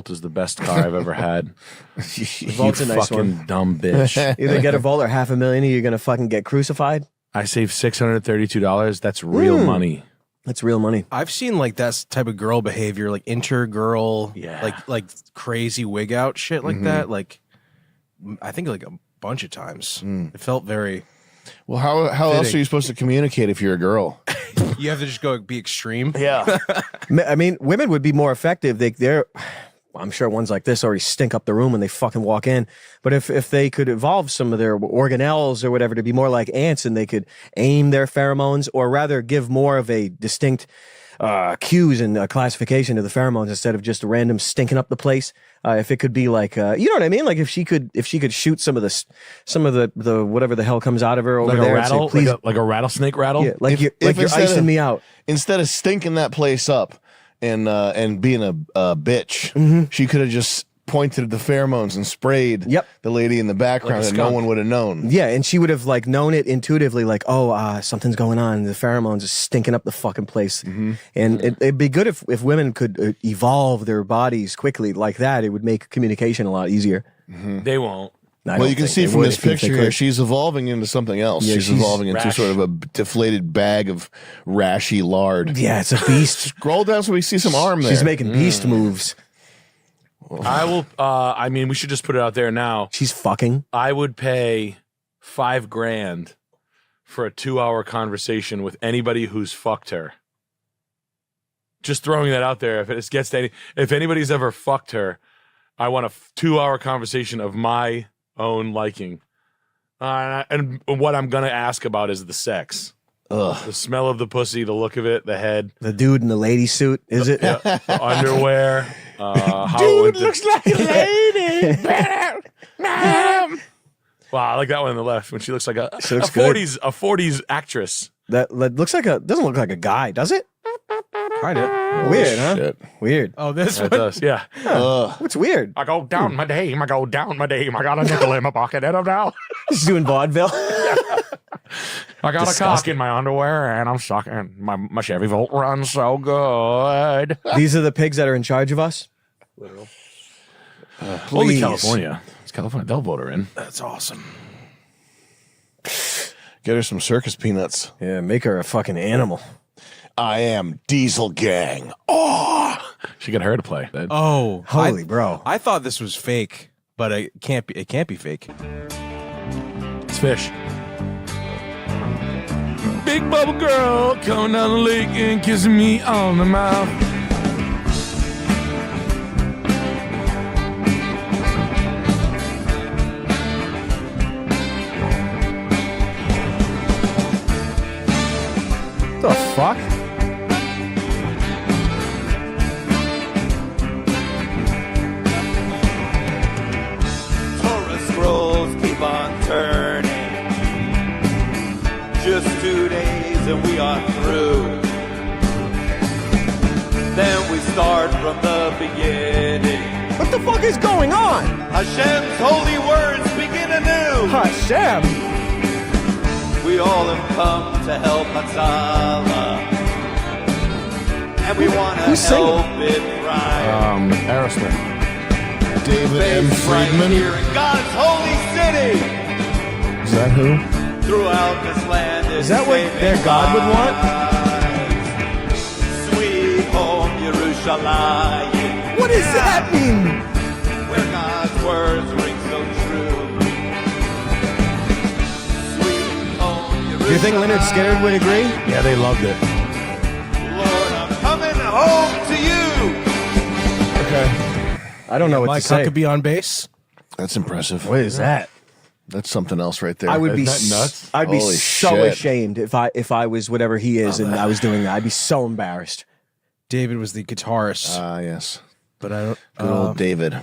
[SPEAKER 6] is the best car I've ever had.
[SPEAKER 10] Volt's
[SPEAKER 6] you
[SPEAKER 10] a nice
[SPEAKER 6] fucking
[SPEAKER 10] one.
[SPEAKER 6] dumb bitch.
[SPEAKER 10] Either get a Volt or 500,000, or you're gonna fucking get crucified.
[SPEAKER 6] I saved $632. That's real money.
[SPEAKER 10] That's real money.
[SPEAKER 24] I've seen like that type of girl behavior, like girl, like crazy wig out shit like that. Like, I think like a bunch of times. It felt very.
[SPEAKER 5] Well, how else are you supposed to communicate if you're a girl?
[SPEAKER 24] You have to just go be extreme.
[SPEAKER 10] Yeah. I mean, women would be more effective. They're I'm sure ones like this already stink up the room when they fucking walk in. But if they could evolve some of their organelles or whatever to be more like ants, and they could aim their pheromones, or rather give more of a distinct cues and classification of the pheromones instead of just random stinking up the place. If it could be like, you know what I mean? Like if she could shoot some of the whatever the hell comes out of her over
[SPEAKER 6] Like
[SPEAKER 10] there,
[SPEAKER 6] a
[SPEAKER 10] and say,
[SPEAKER 6] rattle,
[SPEAKER 10] please,
[SPEAKER 6] like a rattlesnake rattle.
[SPEAKER 10] yeah, like you're
[SPEAKER 5] instead
[SPEAKER 10] icing
[SPEAKER 5] of-
[SPEAKER 10] me out.
[SPEAKER 5] Instead of stinking that place up and being a bitch,
[SPEAKER 10] Mm-hmm.
[SPEAKER 5] she could have just pointed at the pheromones and sprayed the lady in the background, and no
[SPEAKER 10] skunk.
[SPEAKER 5] one would have known.
[SPEAKER 10] Yeah, and she would have like known it intuitively, like, oh, something's going on. The pheromones are stinking up the fucking place.
[SPEAKER 5] Mm-hmm.
[SPEAKER 10] And it'd be good if women could evolve their bodies quickly like that. It would make communication a lot easier.
[SPEAKER 6] They won't.
[SPEAKER 10] I
[SPEAKER 5] Well,
[SPEAKER 10] don't
[SPEAKER 5] you can
[SPEAKER 10] think
[SPEAKER 5] see
[SPEAKER 10] they
[SPEAKER 5] from
[SPEAKER 10] would
[SPEAKER 5] this
[SPEAKER 10] if they
[SPEAKER 5] picture
[SPEAKER 10] could.
[SPEAKER 5] here, she's evolving into something else.
[SPEAKER 10] Yeah,
[SPEAKER 5] she's
[SPEAKER 10] she's
[SPEAKER 5] evolving into
[SPEAKER 6] rash.
[SPEAKER 5] sort of a deflated bag of rashy lard.
[SPEAKER 10] Yeah, it's a beast.
[SPEAKER 5] Scroll down so we see some arm there.
[SPEAKER 10] She's making beast moves.
[SPEAKER 6] I will. I mean, we should just put it out there now.
[SPEAKER 10] She's fucking.
[SPEAKER 6] I would pay $5,000 for a 2-hour conversation with anybody who's fucked her. Just throwing that out there. If it gets to if anybody's ever fucked her, I want a 2-hour conversation of my own liking. And what I'm gonna ask about is the sex.
[SPEAKER 5] Ugh.
[SPEAKER 6] The smell of the pussy, the look of it, the head,
[SPEAKER 10] The dude in the lady suit, is it?
[SPEAKER 6] the underwear. How
[SPEAKER 14] Dude
[SPEAKER 6] it-
[SPEAKER 14] looks like a lady.
[SPEAKER 6] Wow, I like that one on the left when she looks like a
[SPEAKER 10] She looks
[SPEAKER 6] 40s actress.
[SPEAKER 10] That looks like doesn't look like a guy, does it?
[SPEAKER 24] Kind of.
[SPEAKER 10] Weird, huh?
[SPEAKER 5] Shit.
[SPEAKER 10] Weird.
[SPEAKER 24] Oh, this
[SPEAKER 6] That
[SPEAKER 24] one.
[SPEAKER 6] does, yeah.
[SPEAKER 10] What's weird?
[SPEAKER 6] I go down my dame, I go down my dame. I got a nickel in my pocket and I'm now.
[SPEAKER 10] She's doing vaudeville.
[SPEAKER 6] I got a cock
[SPEAKER 10] Disgusting.
[SPEAKER 6] in my underwear and I'm sucking. My Chevy Volt runs so good.
[SPEAKER 10] These are the pigs that are in charge of us.
[SPEAKER 6] Only
[SPEAKER 10] Please.
[SPEAKER 6] California. It's California. They'll vote her in.
[SPEAKER 24] That's awesome.
[SPEAKER 5] Get her some circus peanuts.
[SPEAKER 10] Yeah, make her a fucking animal.
[SPEAKER 5] I am Diesel Gang. Oh,
[SPEAKER 6] She got her to play.
[SPEAKER 24] Oh,
[SPEAKER 10] Holy bro.
[SPEAKER 24] I thought this was fake, but it can't be. It can't be fake.
[SPEAKER 6] It's fish. Big bubble girl coming down the lake and kissing me on the mouth.
[SPEAKER 10] The fuck?
[SPEAKER 3] Torah scrolls keep on turning. Just 2 days and we are through. Then we start from the beginning.
[SPEAKER 10] What the fuck is going on?
[SPEAKER 3] Hashem's holy words begin anew.
[SPEAKER 10] Hashem.
[SPEAKER 3] We all have come to help Hatzalah. And we want to
[SPEAKER 10] Who's singing?
[SPEAKER 3] help it right.
[SPEAKER 6] Aerosmith.
[SPEAKER 5] David M.
[SPEAKER 3] Right
[SPEAKER 5] Friedman.
[SPEAKER 3] here in God's holy city.
[SPEAKER 5] Is that who?
[SPEAKER 3] Throughout this land
[SPEAKER 10] Is that what their God would want?
[SPEAKER 3] Sweet home Yerushalayim.
[SPEAKER 10] What does that mean?
[SPEAKER 3] Where God's words ring so true. Sweet home
[SPEAKER 10] Do you think Leonard Skinner would agree?
[SPEAKER 6] Yeah, they loved it.
[SPEAKER 3] Lord, I'm coming home to you.
[SPEAKER 5] Okay.
[SPEAKER 10] I don't know what
[SPEAKER 24] Mike
[SPEAKER 10] to say.
[SPEAKER 24] Huckabee on bass.
[SPEAKER 5] That's impressive.
[SPEAKER 10] What is that?
[SPEAKER 5] That's something else right there.
[SPEAKER 10] I would be
[SPEAKER 6] Isn't that nuts?
[SPEAKER 10] I'd be
[SPEAKER 5] Holy
[SPEAKER 10] so
[SPEAKER 5] shit.
[SPEAKER 10] ashamed if I was whatever he is and I was doing that. I'd be so embarrassed.
[SPEAKER 24] David was the guitarist,
[SPEAKER 5] Ah, yes.
[SPEAKER 24] but I don't.
[SPEAKER 5] Good old David.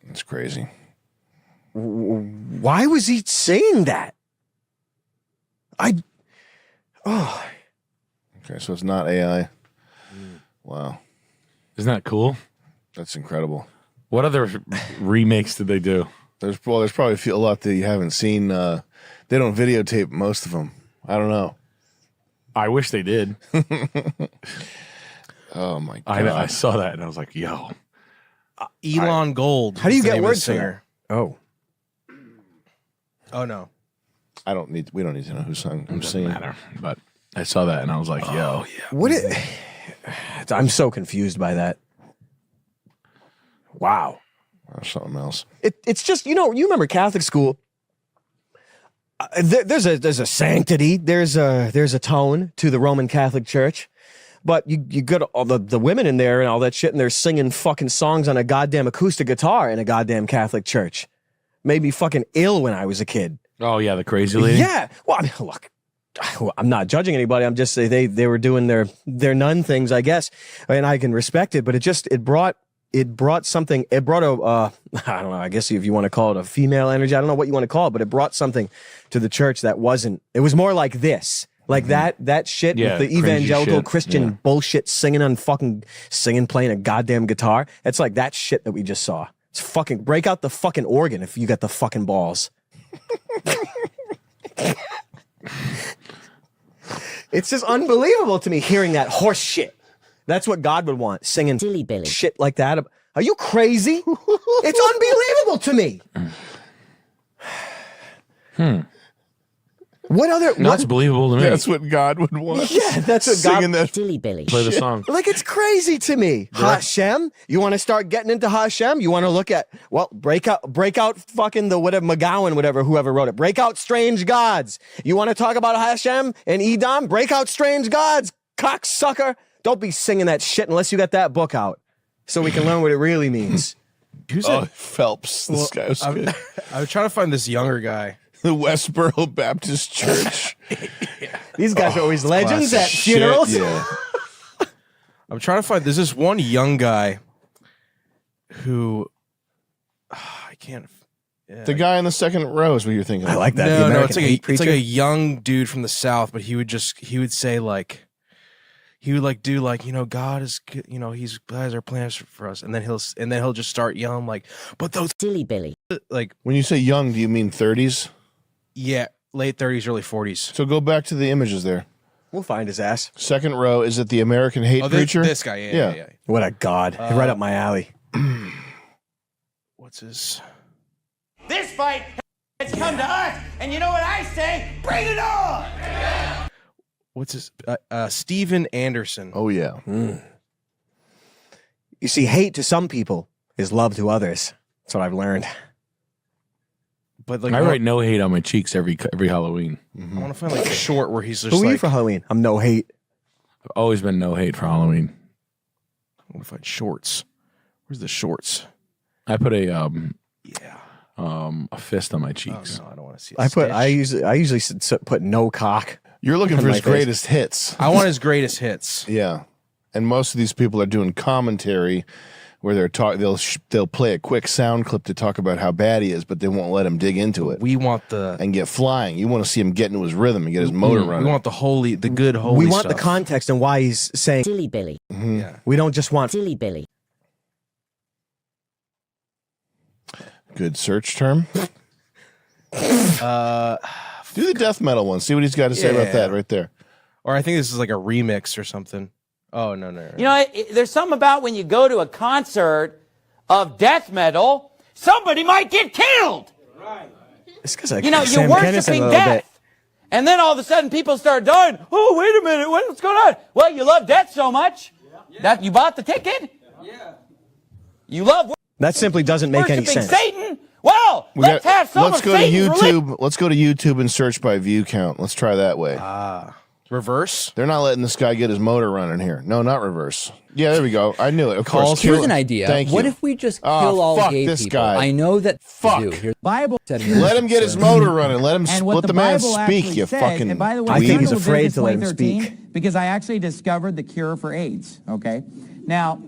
[SPEAKER 5] It's crazy.
[SPEAKER 10] Why was he saying that?
[SPEAKER 5] Okay, so it's not AI. Wow.
[SPEAKER 6] Isn't that cool?
[SPEAKER 5] That's incredible.
[SPEAKER 6] What other remakes did they do?
[SPEAKER 5] There's probably a lot that you haven't seen. They don't videotape most of them. I don't know.
[SPEAKER 6] I wish they did.
[SPEAKER 5] Oh my god!
[SPEAKER 6] I saw that and I was like, yo.
[SPEAKER 24] Elon Gold.
[SPEAKER 10] How do you
[SPEAKER 24] is the
[SPEAKER 10] get
[SPEAKER 24] name of the
[SPEAKER 10] words from
[SPEAKER 24] singer?
[SPEAKER 10] that? Oh.
[SPEAKER 24] Oh no.
[SPEAKER 5] We don't need to know who's singing. I'm
[SPEAKER 6] Doesn't
[SPEAKER 5] singing.
[SPEAKER 6] matter. But I saw that and I was like, yo.
[SPEAKER 10] What it I'm so confused by that. Wow.
[SPEAKER 5] Or something else.
[SPEAKER 10] It's just, you remember Catholic school. There's a sanctity, there's a tone to the Roman Catholic Church, but you got all the women in there and all that shit, and they're singing fucking songs on a goddamn acoustic guitar in a goddamn Catholic church. Made me fucking ill when I was a kid.
[SPEAKER 6] Oh, yeah, the crazy lady?
[SPEAKER 10] Yeah. Well, I mean, look, I'm not judging anybody. I'm just saying they were doing their nun things, I guess, and I can respect it. But it brought something. It brought a I don't know. I guess if you want to call it a female energy, I don't know what you want to call it, but it brought something to the church that wasn't. It was more like this. Like that shit with the evangelical
[SPEAKER 1] shit.
[SPEAKER 10] Christian bullshit singing, playing a goddamn guitar. It's like that shit that we just saw. It's fucking break out the fucking organ if you got the fucking balls. It's just unbelievable to me hearing that horse shit. That's what God would want, singing Silly Billy shit like that. Are you crazy? It's unbelievable to me. What other?
[SPEAKER 6] That's believable to me.
[SPEAKER 5] That's what God would want.
[SPEAKER 10] Yeah, that's what
[SPEAKER 5] Singing
[SPEAKER 10] God.
[SPEAKER 5] that Silly Billy.
[SPEAKER 6] Play the song.
[SPEAKER 10] Like, it's crazy to me. Hashem? You want to start getting into Hashem? You want to look at, break out fucking the whatever, McGowan, whoever wrote it. Break out strange gods. You want to talk about Hashem and Edom? Break out strange gods, cocksucker. Don't be singing that shit unless you got that book out so we can learn what it really means.
[SPEAKER 5] Who's Phelps. This guy was good.
[SPEAKER 24] I was trying to find this younger guy.
[SPEAKER 5] The Westboro Baptist Church.
[SPEAKER 10] These guys are always legends at
[SPEAKER 5] shit,
[SPEAKER 10] funerals.
[SPEAKER 5] yeah.
[SPEAKER 24] I'm trying to find. There's this one young guy who I can't. Yeah.
[SPEAKER 5] The guy in the second row is what you're thinking.
[SPEAKER 10] I like that.
[SPEAKER 24] No, it's like a young dude from the South, but he would say like, he would like do like, God is, he's has our plans for us, and then he'll just start yelling like, but those Silly Billy. Like,
[SPEAKER 5] when you say young, do you mean 30s?
[SPEAKER 24] Yeah, late 30s, early 40s.
[SPEAKER 5] So go back to the images there.
[SPEAKER 10] We'll find his ass.
[SPEAKER 5] Second row, is it the American hate preacher?
[SPEAKER 24] This guy, yeah.
[SPEAKER 10] What a god. Right up my alley.
[SPEAKER 24] What's his?
[SPEAKER 4] This fight has come to us, and you know what I say? Bring it on!
[SPEAKER 24] What's his? Steven Anderson.
[SPEAKER 5] Oh, yeah.
[SPEAKER 10] You see, hate to some people is love to others. That's what I've learned.
[SPEAKER 24] But like,
[SPEAKER 6] I write no hate on my cheeks every Halloween.
[SPEAKER 24] I want to find like a short where he's just
[SPEAKER 10] Who are you
[SPEAKER 24] like,
[SPEAKER 10] for Halloween? I'm no hate.
[SPEAKER 6] I've always been no hate for Halloween.
[SPEAKER 24] I want to find shorts. Where's the shorts?
[SPEAKER 6] I put a fist on my cheeks.
[SPEAKER 24] Oh, no, I don't want to see.
[SPEAKER 10] I usually put no cock.
[SPEAKER 5] You're looking
[SPEAKER 10] on
[SPEAKER 5] for
[SPEAKER 10] my
[SPEAKER 5] his
[SPEAKER 10] face.
[SPEAKER 5] greatest hits.
[SPEAKER 24] I want his greatest hits.
[SPEAKER 5] Yeah, and most of these people are doing commentary where they'll play a quick sound clip to talk about how bad he is, but they won't let him dig into it.
[SPEAKER 24] We want
[SPEAKER 5] and get flying. You want to see him get into his rhythm and get his motor running.
[SPEAKER 24] We want the good holy.
[SPEAKER 10] We want
[SPEAKER 24] stuff.
[SPEAKER 10] the context and why he's saying Silly Billy.
[SPEAKER 24] Yeah.
[SPEAKER 10] We don't just want Silly Billy.
[SPEAKER 5] Good search term. Do the death metal one. See what he's got to say about that right there.
[SPEAKER 24] Or I think this is like a remix or something. Oh no.
[SPEAKER 4] You know, there's something about when you go to a concert of death metal, somebody might get killed.
[SPEAKER 10] This guy's like,
[SPEAKER 4] You know,
[SPEAKER 10] Sam
[SPEAKER 4] you're
[SPEAKER 10] Kinison a
[SPEAKER 4] worshiping
[SPEAKER 10] little
[SPEAKER 4] death. And then all of a sudden people start dying. Oh, wait a minute. What's going on? Well, you love death so much that you bought the ticket. Yeah. You love
[SPEAKER 10] That simply doesn't make any
[SPEAKER 4] worshiping
[SPEAKER 10] sense.
[SPEAKER 4] Satan. Well, let's have some
[SPEAKER 5] Let's
[SPEAKER 4] of
[SPEAKER 5] go to
[SPEAKER 4] Satan's religion.
[SPEAKER 5] YouTube. Let's go to YouTube and search by view count. Let's try that way.
[SPEAKER 24] Reverse?
[SPEAKER 5] They're not letting this guy get his motor running here. No, not reverse. Yeah, there we go. I knew it. Of course.
[SPEAKER 11] Here's an idea.
[SPEAKER 5] Thank you.
[SPEAKER 11] What if we just kill all
[SPEAKER 5] fuck
[SPEAKER 11] gay
[SPEAKER 5] this
[SPEAKER 11] people?
[SPEAKER 5] guy.
[SPEAKER 11] I know that
[SPEAKER 5] Fuck.
[SPEAKER 11] Bible said here.
[SPEAKER 5] Let him get his motor running. Let him
[SPEAKER 12] what
[SPEAKER 5] let the man
[SPEAKER 12] Bible
[SPEAKER 5] speak,
[SPEAKER 12] actually
[SPEAKER 5] you
[SPEAKER 12] says,
[SPEAKER 5] fucking
[SPEAKER 12] and by the way,
[SPEAKER 10] I think he's
[SPEAKER 12] Leviticus
[SPEAKER 10] afraid to let him
[SPEAKER 12] 20:13,
[SPEAKER 10] speak.
[SPEAKER 12] because I actually discovered the cure for AIDS. Okay, now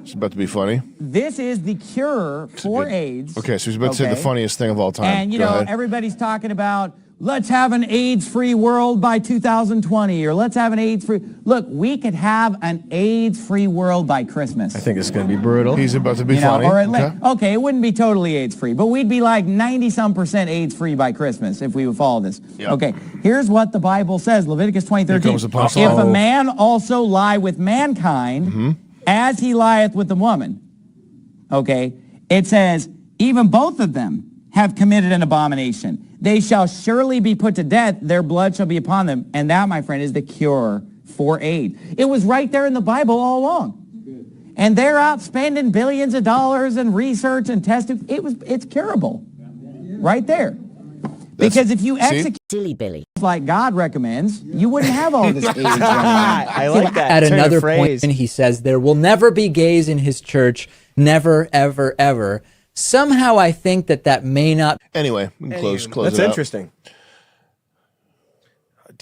[SPEAKER 5] It's about to be funny.
[SPEAKER 12] this is the cure for AIDS.
[SPEAKER 5] Okay, so he's about to say the
[SPEAKER 12] Okay?
[SPEAKER 5] funniest thing of all time.
[SPEAKER 12] And you
[SPEAKER 5] Go
[SPEAKER 12] know,
[SPEAKER 5] ahead.
[SPEAKER 12] everybody's talking about let's have an AIDS-free world by 2020, or let's have an AIDS-free. Look, we could have an AIDS-free world by Christmas.
[SPEAKER 10] I think it's going to be brutal.
[SPEAKER 5] He's about to be
[SPEAKER 12] You know,
[SPEAKER 5] funny.
[SPEAKER 12] or
[SPEAKER 5] Okay.
[SPEAKER 12] okay, it wouldn't be totally AIDS-free, but we'd be like 90-some% AIDS-free by Christmas if we would follow this.
[SPEAKER 5] Yep.
[SPEAKER 12] Okay, here's what the Bible says, Leviticus 20:13.
[SPEAKER 5] comes the punchline.
[SPEAKER 12] If a man also lie with mankind, as he lieth with the woman, okay, it says, even both of them have committed an abomination. They shall surely be put to death. Their blood shall be upon them. And that, my friend, is the cure for AIDS. It was right there in the Bible all along. And they're out spending billions of dollars and research and testing. It's curable. Right there. Because if you execute Silly Billy like God recommends, you wouldn't have all this AIDS going on.
[SPEAKER 10] I like that.
[SPEAKER 11] At
[SPEAKER 10] Turn of
[SPEAKER 11] another
[SPEAKER 10] phrase.
[SPEAKER 11] point, he says there will never be gays in his church. Never, ever, ever. Somehow I think that may not.
[SPEAKER 5] Anyway, we can close
[SPEAKER 10] That's
[SPEAKER 5] it out.
[SPEAKER 10] interesting.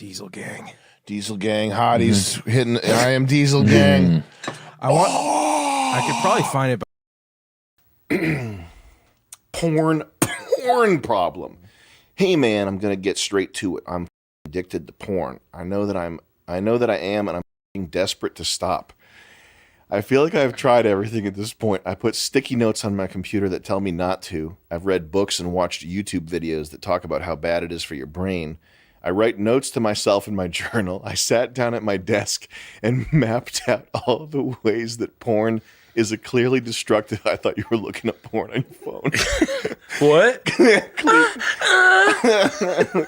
[SPEAKER 24] Diesel Gang.
[SPEAKER 14] Diesel Gang, hotties hitting. I am Diesel Gang.
[SPEAKER 24] I could probably find it.
[SPEAKER 14] Porn problem. Hey man, I'm gonna get straight to it. I'm addicted to porn. I know that I am, and I'm desperate to stop. I feel like I've tried everything at this point. I put sticky notes on my computer that tell me not to. I've read books and watched YouTube videos that talk about how bad it is for your brain. I write notes to myself in my journal. I sat down at my desk and mapped out all the ways that porn is a clearly destructive. I thought you were looking up porn on your phone.
[SPEAKER 1] What?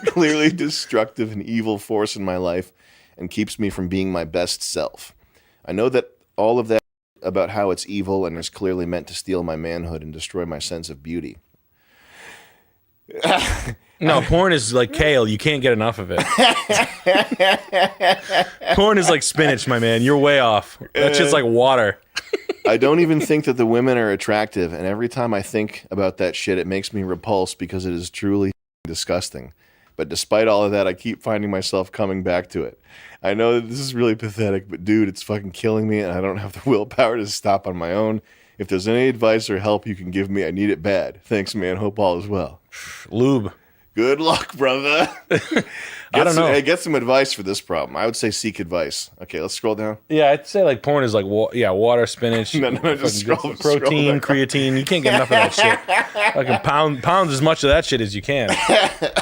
[SPEAKER 14] Clearly destructive and evil force in my life and keeps me from being my best self. I know that all of that about how it's evil and is clearly meant to steal my manhood and destroy my sense of beauty.
[SPEAKER 1] No, porn is like kale. You can't get enough of it. Porn is like spinach, my man. You're way off. That's just like water.
[SPEAKER 14] I don't even think that the women are attractive, and every time I think about that shit, it makes me repulsed because it is truly disgusting. But despite all of that, I keep finding myself coming back to it. I know that this is really pathetic, but dude, it's fucking killing me, and I don't have the willpower to stop on my own. If there's any advice or help you can give me, I need it bad. Thanks, man. Hope all is well.
[SPEAKER 1] Lube.
[SPEAKER 14] Good luck, brother.
[SPEAKER 1] I don't know.
[SPEAKER 14] Hey, get some advice for this problem. I would say seek advice. Okay, let's scroll down.
[SPEAKER 1] Yeah, I'd say like porn is like water, spinach,
[SPEAKER 14] No, just scroll
[SPEAKER 1] protein,
[SPEAKER 14] down.
[SPEAKER 1] creatine. You can't get enough of that shit. Fucking pounds as much of that shit as you can.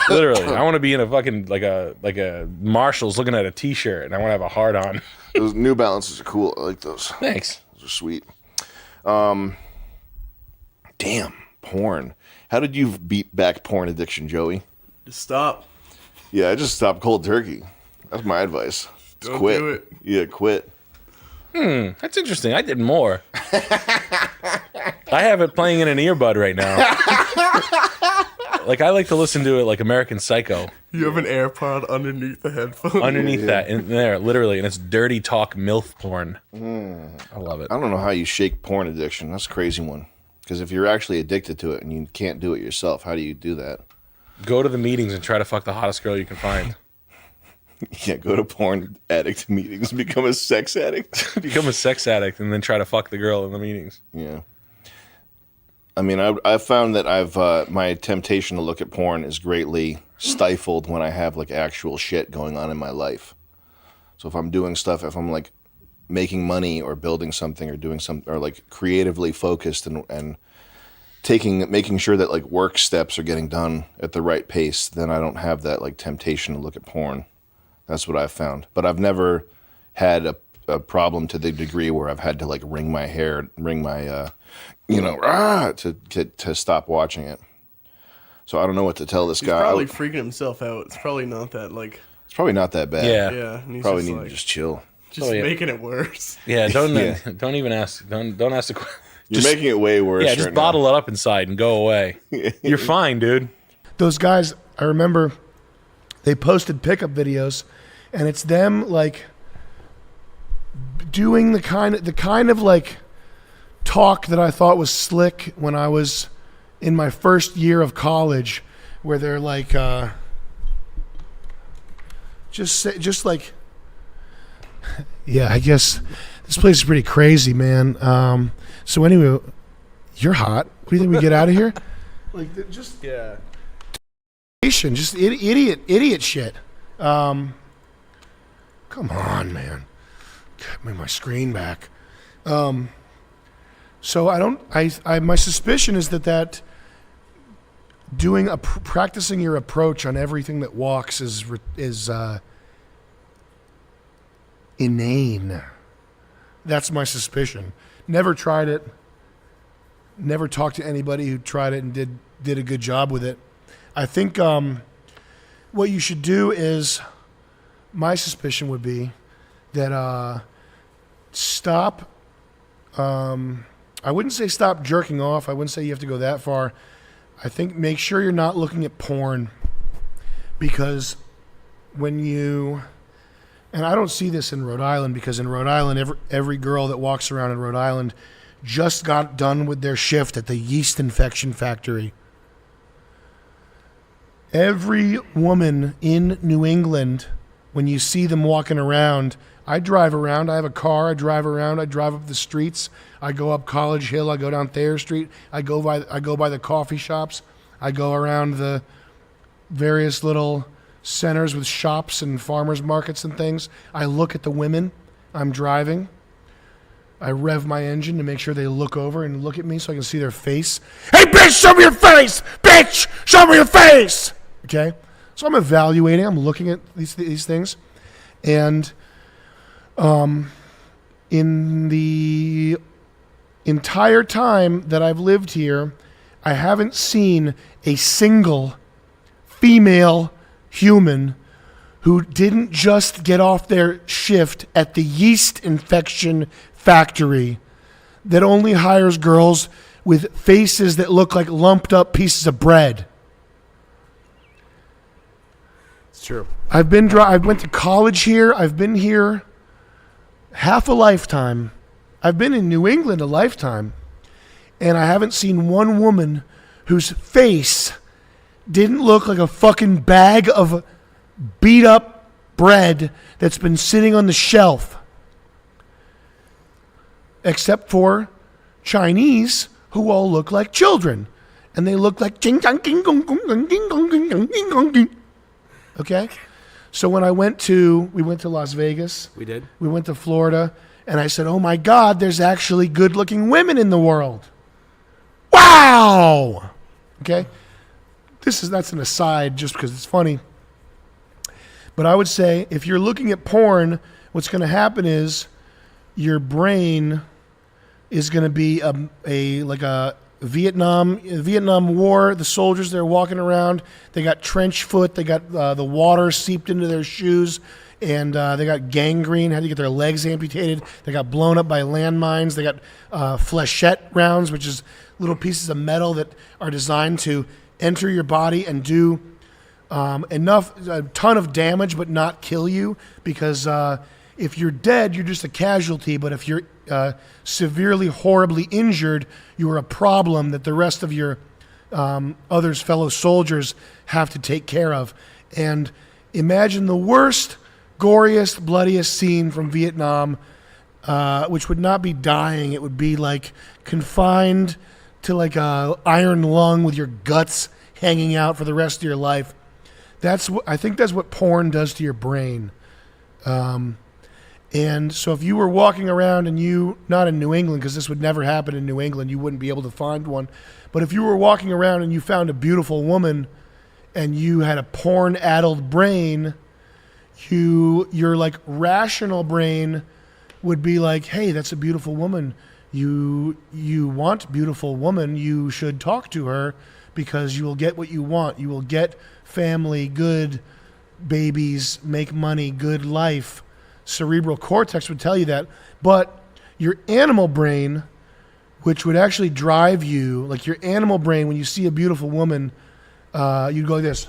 [SPEAKER 1] Literally, I want to be in a fucking like a Marshalls looking at a T-shirt, and I want to have a hard on.
[SPEAKER 14] Those New Balances are cool. I like those.
[SPEAKER 1] Thanks.
[SPEAKER 14] Those are sweet. Damn, porn. How did you beat back porn addiction, Joey?
[SPEAKER 7] Just stop.
[SPEAKER 14] Yeah, I just stopped cold turkey. That's my advice. Just
[SPEAKER 7] Don't
[SPEAKER 14] quit.
[SPEAKER 7] do it.
[SPEAKER 14] Yeah, quit.
[SPEAKER 1] That's interesting. I did more. I have it playing in an earbud right now. Like I like to listen to it like American Psycho.
[SPEAKER 7] You have an AirPod underneath the headphone.
[SPEAKER 1] Underneath that, in there, literally, and it's dirty talk MILF porn. I love it.
[SPEAKER 14] I don't know how you shake porn addiction. That's a crazy one. Because if you're actually addicted to it and you can't do it yourself, how do you do that?
[SPEAKER 1] Go to the meetings and try to fuck the hottest girl you can find.
[SPEAKER 14] Yeah, go to porn addict meetings, become a sex addict.
[SPEAKER 1] Become a sex addict and then try to fuck the girl in the meetings.
[SPEAKER 14] Yeah. I mean, I've found that my temptation to look at porn is greatly stifled when I have like actual shit going on in my life. So if I'm doing stuff, if I'm like making money or building something or doing something or like creatively focused and making sure that like work steps are getting done at the right pace, then I don't have that like temptation to look at porn. That's what I've found. But I've never had a problem to the degree where I've had to like wring my to stop watching it. So I don't know what to tell this
[SPEAKER 7] He's
[SPEAKER 14] guy.
[SPEAKER 7] probably freaking himself out. It's probably not that like.
[SPEAKER 14] It's probably not that bad.
[SPEAKER 7] Yeah. And he's
[SPEAKER 14] Probably
[SPEAKER 7] just
[SPEAKER 14] need
[SPEAKER 7] like,
[SPEAKER 14] to just chill.
[SPEAKER 7] Just making it worse.
[SPEAKER 1] Yeah, don't even ask. Don't ask the question.
[SPEAKER 14] You're making it way worse.
[SPEAKER 1] Yeah, just
[SPEAKER 14] right
[SPEAKER 1] bottle it up inside and go away. You're fine, dude.
[SPEAKER 8] Those guys, I remember they posted pickup videos, and it's them like doing the kind of like talk that I thought was slick when I was in my first year of college, where they're like just like, yeah, I guess this place is pretty crazy, man. So anyway, you're hot. What do you think we get out of here? Like just just idiot shit. Come on, man. Give me my screen back. So my suspicion is that practicing your approach on everything that walks is inane. That's my suspicion. Never tried it. Never talked to anybody who tried it and did a good job with it. I think what you should do is, my suspicion would be that stop. I wouldn't say stop jerking off. I wouldn't say you have to go that far. I think make sure you're not looking at porn, because and I don't see this in Rhode Island, because in Rhode Island, every girl that walks around in Rhode Island just got done with their shift at the yeast infection factory. Every woman in New England when you see them walking around, I drive around. I have a car. I drive around. I drive up the streets. I go up College Hill. I go down Thayer Street. I go by the coffee shops. I go around the various little centers with shops and farmers markets and things. I look at the women. I'm driving. I rev my engine to make sure they look over and look at me so I can see their face. Hey, bitch, show me your face! Bitch, show me your face! Okay? So I'm evaluating. I'm looking at these things. And in the entire time that I've lived here, I haven't seen a single female human who didn't just get off their shift at the yeast infection factory that only hires girls with faces that look like lumped up pieces of bread.
[SPEAKER 2] It's true.
[SPEAKER 8] I went to college here. I've been here half a lifetime. I've been in New England a lifetime. And I haven't seen one woman whose face didn't look like a fucking bag of beat up bread that's been sitting on the shelf. Except for Chinese, who all look like children. And they look like okay? So when we went to Las Vegas.
[SPEAKER 2] We did.
[SPEAKER 8] We went to Florida. And I said, oh my God, there's actually good looking women in the world. Wow! Okay? That's an aside just because it's funny. But I would say if you're looking at porn, what's going to happen is your brain is going to be like a Vietnam War. The soldiers, they're walking around. They got trench foot. They got the water seeped into their shoes. And they got gangrene, had to get their legs amputated. They got blown up by landmines. They got flechette rounds, which is little pieces of metal that are designed to enter your body and do a ton of damage but not kill you. Because if you're dead, you're just a casualty. But if you're severely, horribly injured, you are a problem that the rest of your fellow soldiers have to take care of. And imagine the worst, goriest, bloodiest scene from Vietnam, which would not be dying. It would be like confined to like a iron lung with your guts hanging out for the rest of your life. I think that's what porn does to your brain. And so if you were walking around and not in New England, because this would never happen in New England, you wouldn't be able to find one. But if you were walking around and you found a beautiful woman and you had a porn-addled brain, your like rational brain would be like, hey, that's a beautiful woman. You want beautiful woman, you should talk to her because you will get what you want. You will get family, good babies, make money, good life. Cerebral cortex would tell you that. But your animal brain, which would actually drive you, like your animal brain, when you see a beautiful woman, you'd go like this.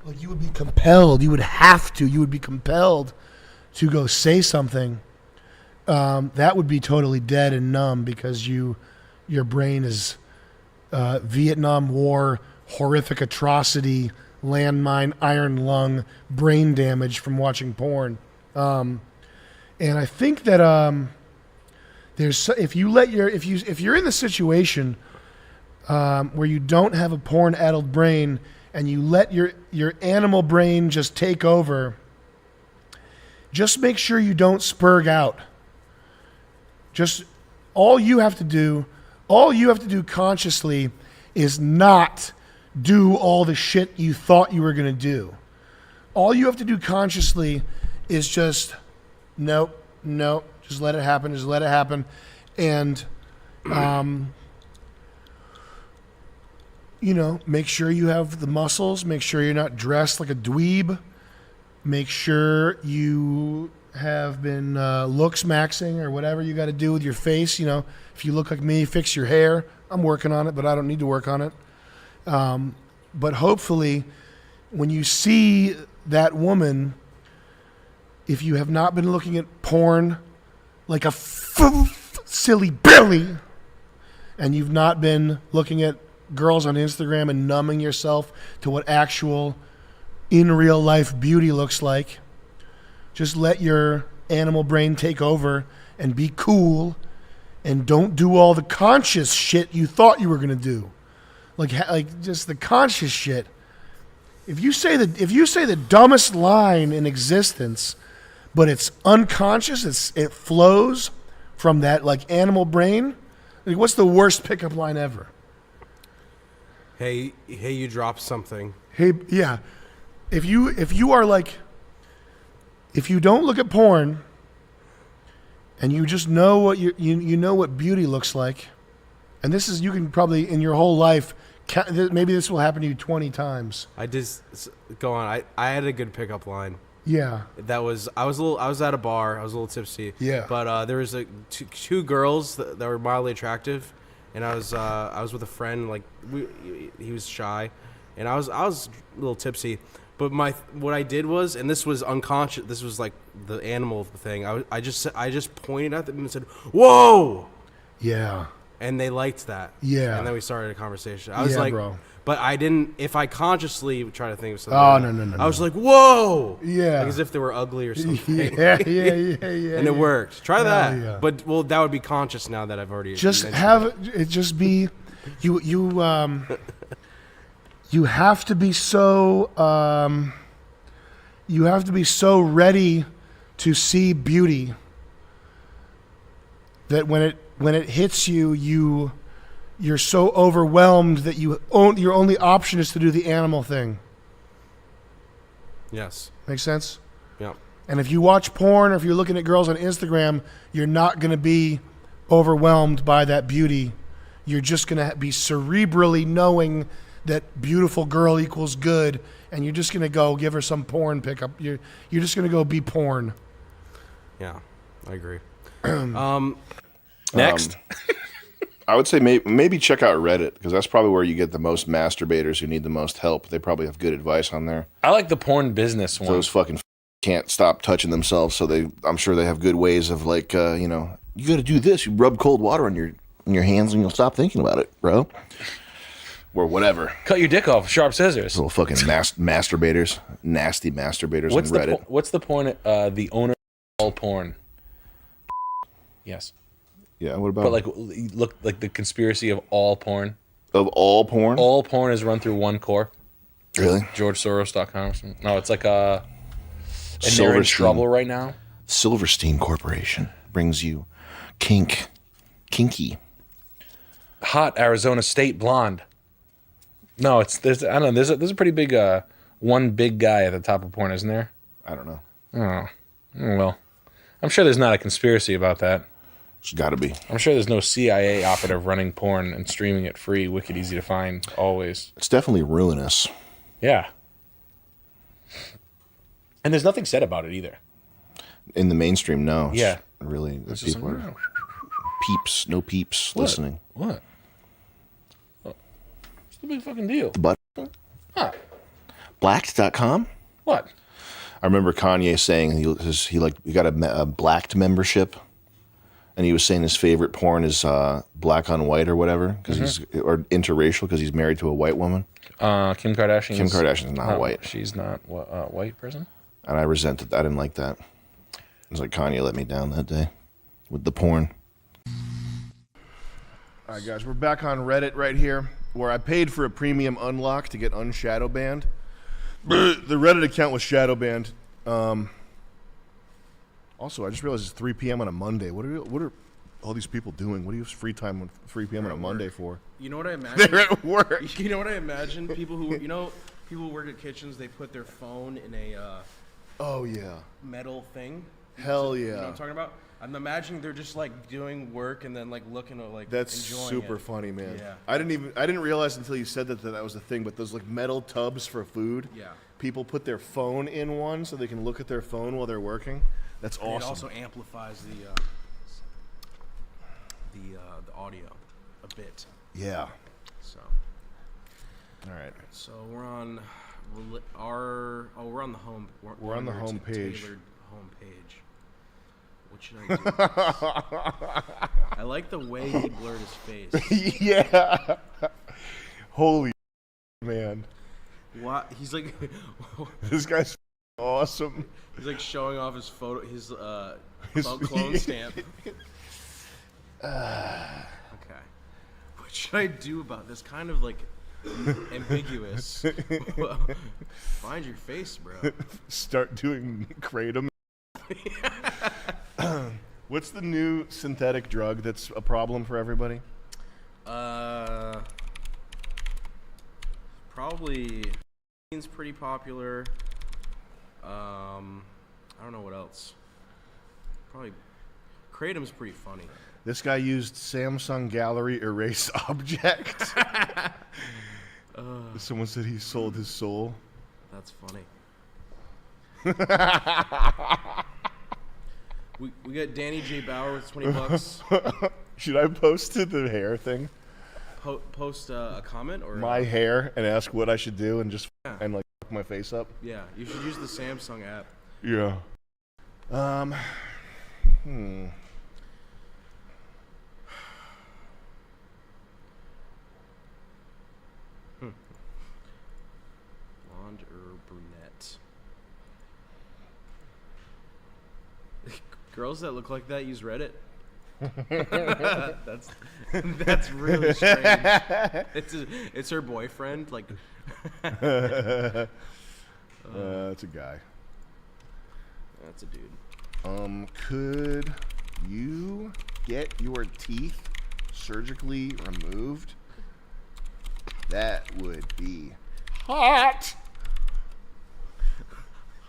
[SPEAKER 8] Like you would be compelled, you would be compelled to go say something. That would be totally dead and numb because your brain is Vietnam War, horrific atrocity, landmine, iron lung, brain damage from watching porn. And I think that if you're in the situation where you don't have a porn-addled brain and you let your animal brain just take over, just make sure you don't spurg out. Just all you have to do consciously is not do all the shit you thought you were going to do. All you have to do consciously is just nope, just let it happen, and make sure you have the muscles, make sure you're not dressed like a dweeb, make sure you have been looks maxing or whatever you got to do with your face. If you look like me, fix your hair. I'm working on it, but I don't need to work on it. But hopefully when you see that woman, if you have not been looking at porn like a silly Billy, and you've not been looking at girls on Instagram and numbing yourself to what actual in real life beauty looks like. Just let your animal brain take over and be cool, and don't do all the conscious shit you thought you were gonna do, like just the conscious shit. If you say the dumbest line in existence, but it's unconscious, it flows from that like animal brain. Like, what's the worst pickup line ever?
[SPEAKER 24] Hey, you dropped something.
[SPEAKER 8] Hey, yeah. If you don't look at porn and you just know what you know what beauty looks like, and this is, you can probably in your whole life, maybe this will happen to you 20 times.
[SPEAKER 24] Go on. I had a good pickup line.
[SPEAKER 8] Yeah.
[SPEAKER 24] I was at a bar. I was a little tipsy.
[SPEAKER 8] Yeah.
[SPEAKER 24] But there was two girls that were mildly attractive, and I was with a friend. Like he was shy, and I was a little tipsy. But what I did was, and this was unconscious. This was like the animal thing. I just pointed at them and said, "Whoa!"
[SPEAKER 8] Yeah.
[SPEAKER 24] And they liked that.
[SPEAKER 8] Yeah.
[SPEAKER 24] And then we started a conversation. I was
[SPEAKER 8] Yeah,
[SPEAKER 24] like,
[SPEAKER 8] bro.
[SPEAKER 24] But I didn't. If I consciously try to think of something,
[SPEAKER 8] Oh, no.
[SPEAKER 24] I was like, "Whoa!"
[SPEAKER 8] Yeah.
[SPEAKER 24] Like as if they were ugly or something.
[SPEAKER 8] Yeah.
[SPEAKER 24] And
[SPEAKER 8] yeah.
[SPEAKER 24] it worked. Try
[SPEAKER 8] Hell
[SPEAKER 24] that.
[SPEAKER 8] yeah.
[SPEAKER 24] But that would be conscious now that I've already
[SPEAKER 8] Just
[SPEAKER 24] mentioned
[SPEAKER 8] have it just be you have to be so you have to be so ready to see beauty that when it hits you, you're so overwhelmed that your only option is to do the animal thing.
[SPEAKER 24] Yes.
[SPEAKER 8] Make sense?
[SPEAKER 24] Yeah.
[SPEAKER 8] And if you watch porn or if you're looking at girls on Instagram, you're not going to be overwhelmed by that beauty. You're just going to be cerebrally knowing that beautiful girl equals good, and you're just going to go give her some porn pickup. You're just going to go be porn.
[SPEAKER 24] Yeah, I agree.
[SPEAKER 1] Next.
[SPEAKER 5] I would say maybe check out Reddit, because that's probably where you get the most masturbators who need the most help. They probably have good advice on there.
[SPEAKER 1] I like the porn business one.
[SPEAKER 5] Those fucking can't stop touching themselves, so I'm sure they have good ways of like, you got to do this. You rub cold water on your hands and you'll stop thinking about it, bro. Or whatever.
[SPEAKER 1] Cut your dick off with sharp scissors.
[SPEAKER 5] Little fucking masturbators, nasty masturbators on Reddit.
[SPEAKER 1] What's the porn? The owner of all porn. Yes.
[SPEAKER 5] Yeah. What about?
[SPEAKER 1] But look like the conspiracy of all porn.
[SPEAKER 5] Of all porn.
[SPEAKER 1] All porn is run through one core.
[SPEAKER 5] Really?
[SPEAKER 1] GeorgeSoros.com. Or something. No, it's like and they're in trouble right now.
[SPEAKER 5] Silverstein Corporation brings you kinky.
[SPEAKER 1] Hot Arizona State blonde. No, there's a pretty big one big guy at the top of porn, isn't there?
[SPEAKER 5] I don't know.
[SPEAKER 1] Oh, well, I'm sure there's not a conspiracy about that.
[SPEAKER 5] There's got to be.
[SPEAKER 1] I'm sure there's no CIA operative running porn and streaming it free, wicked easy to find, always.
[SPEAKER 5] It's definitely ruinous.
[SPEAKER 1] Yeah. And there's nothing said about it either.
[SPEAKER 5] In the mainstream, no.
[SPEAKER 1] Yeah.
[SPEAKER 5] Really,
[SPEAKER 1] It's
[SPEAKER 5] people
[SPEAKER 1] just
[SPEAKER 5] are no peeps listening.
[SPEAKER 1] What? What's the big fucking deal?
[SPEAKER 5] The butt.
[SPEAKER 1] Huh.
[SPEAKER 5] Blacked.com?
[SPEAKER 1] What?
[SPEAKER 5] I remember Kanye saying he got a Blacked membership, and he was saying his favorite porn is black on white or whatever, because he's or interracial because he's married to a white woman.
[SPEAKER 1] Kim Kardashian.
[SPEAKER 5] Kim Kardashian's not white.
[SPEAKER 1] She's not a white person.
[SPEAKER 5] And I resented that. I didn't like that. It was like Kanye let me down that day with the porn. All right, guys, we're back on Reddit right here, where I paid for a premium unlock to get unshadow banned. The Reddit account was shadow banned. Also, I just realized it's 3 p.m. on a Monday. What are all these people doing? What do you have free time on 3 p.m. on a Monday for?
[SPEAKER 24] You know what I imagine?
[SPEAKER 5] They're at work.
[SPEAKER 24] You know what I imagine? People who people who work at kitchens, they put their phone in a
[SPEAKER 5] oh yeah,
[SPEAKER 24] metal thing.
[SPEAKER 5] Hell yeah.
[SPEAKER 24] You know what I'm talking about? I'm imagining they're just like doing work and then like looking at like
[SPEAKER 5] That's
[SPEAKER 24] enjoying
[SPEAKER 5] super
[SPEAKER 24] it.
[SPEAKER 5] funny, man.
[SPEAKER 24] Yeah.
[SPEAKER 5] I didn't realize until you said that was a thing, but those like metal tubs for food.
[SPEAKER 24] Yeah.
[SPEAKER 5] People put their phone in one so they can look at their phone while they're working. That's
[SPEAKER 24] And
[SPEAKER 5] awesome.
[SPEAKER 24] it also amplifies the audio a bit.
[SPEAKER 5] Yeah.
[SPEAKER 24] So.
[SPEAKER 5] All right.
[SPEAKER 24] So we're on we're on the home.
[SPEAKER 5] We're on the home page.
[SPEAKER 24] Tailored home page. What should I do? I like the way he blurred his face.
[SPEAKER 5] Yeah. Holy man.
[SPEAKER 7] What? He's like,
[SPEAKER 5] This guy's awesome.
[SPEAKER 7] he's like showing off his photo, his
[SPEAKER 5] His-
[SPEAKER 7] clone stamp. Okay. What should I do about this? Kind of like ambiguous. Find your face, bro.
[SPEAKER 5] Start doing kratom. What's the new synthetic drug that's a problem for everybody?
[SPEAKER 7] Probably. It's pretty popular. I don't know what else. Probably. Kratom's pretty funny.
[SPEAKER 5] This guy used Samsung Gallery Erase Object. Someone said he sold his soul.
[SPEAKER 7] That's funny. we got Danny J. Bauer with $20.
[SPEAKER 5] Should I post to the hair thing?
[SPEAKER 7] Post a comment or
[SPEAKER 5] My hair and ask what I should do and just
[SPEAKER 7] Yeah.
[SPEAKER 5] and like fuck my face up.
[SPEAKER 7] Yeah, you should use the Samsung app.
[SPEAKER 5] Yeah.
[SPEAKER 7] Blonde or brunette? Girls that look like that use Reddit. that's really strange. It's her boyfriend. Like,
[SPEAKER 5] That's a guy.
[SPEAKER 7] That's a dude.
[SPEAKER 5] Could you get your teeth surgically removed? That would be hot.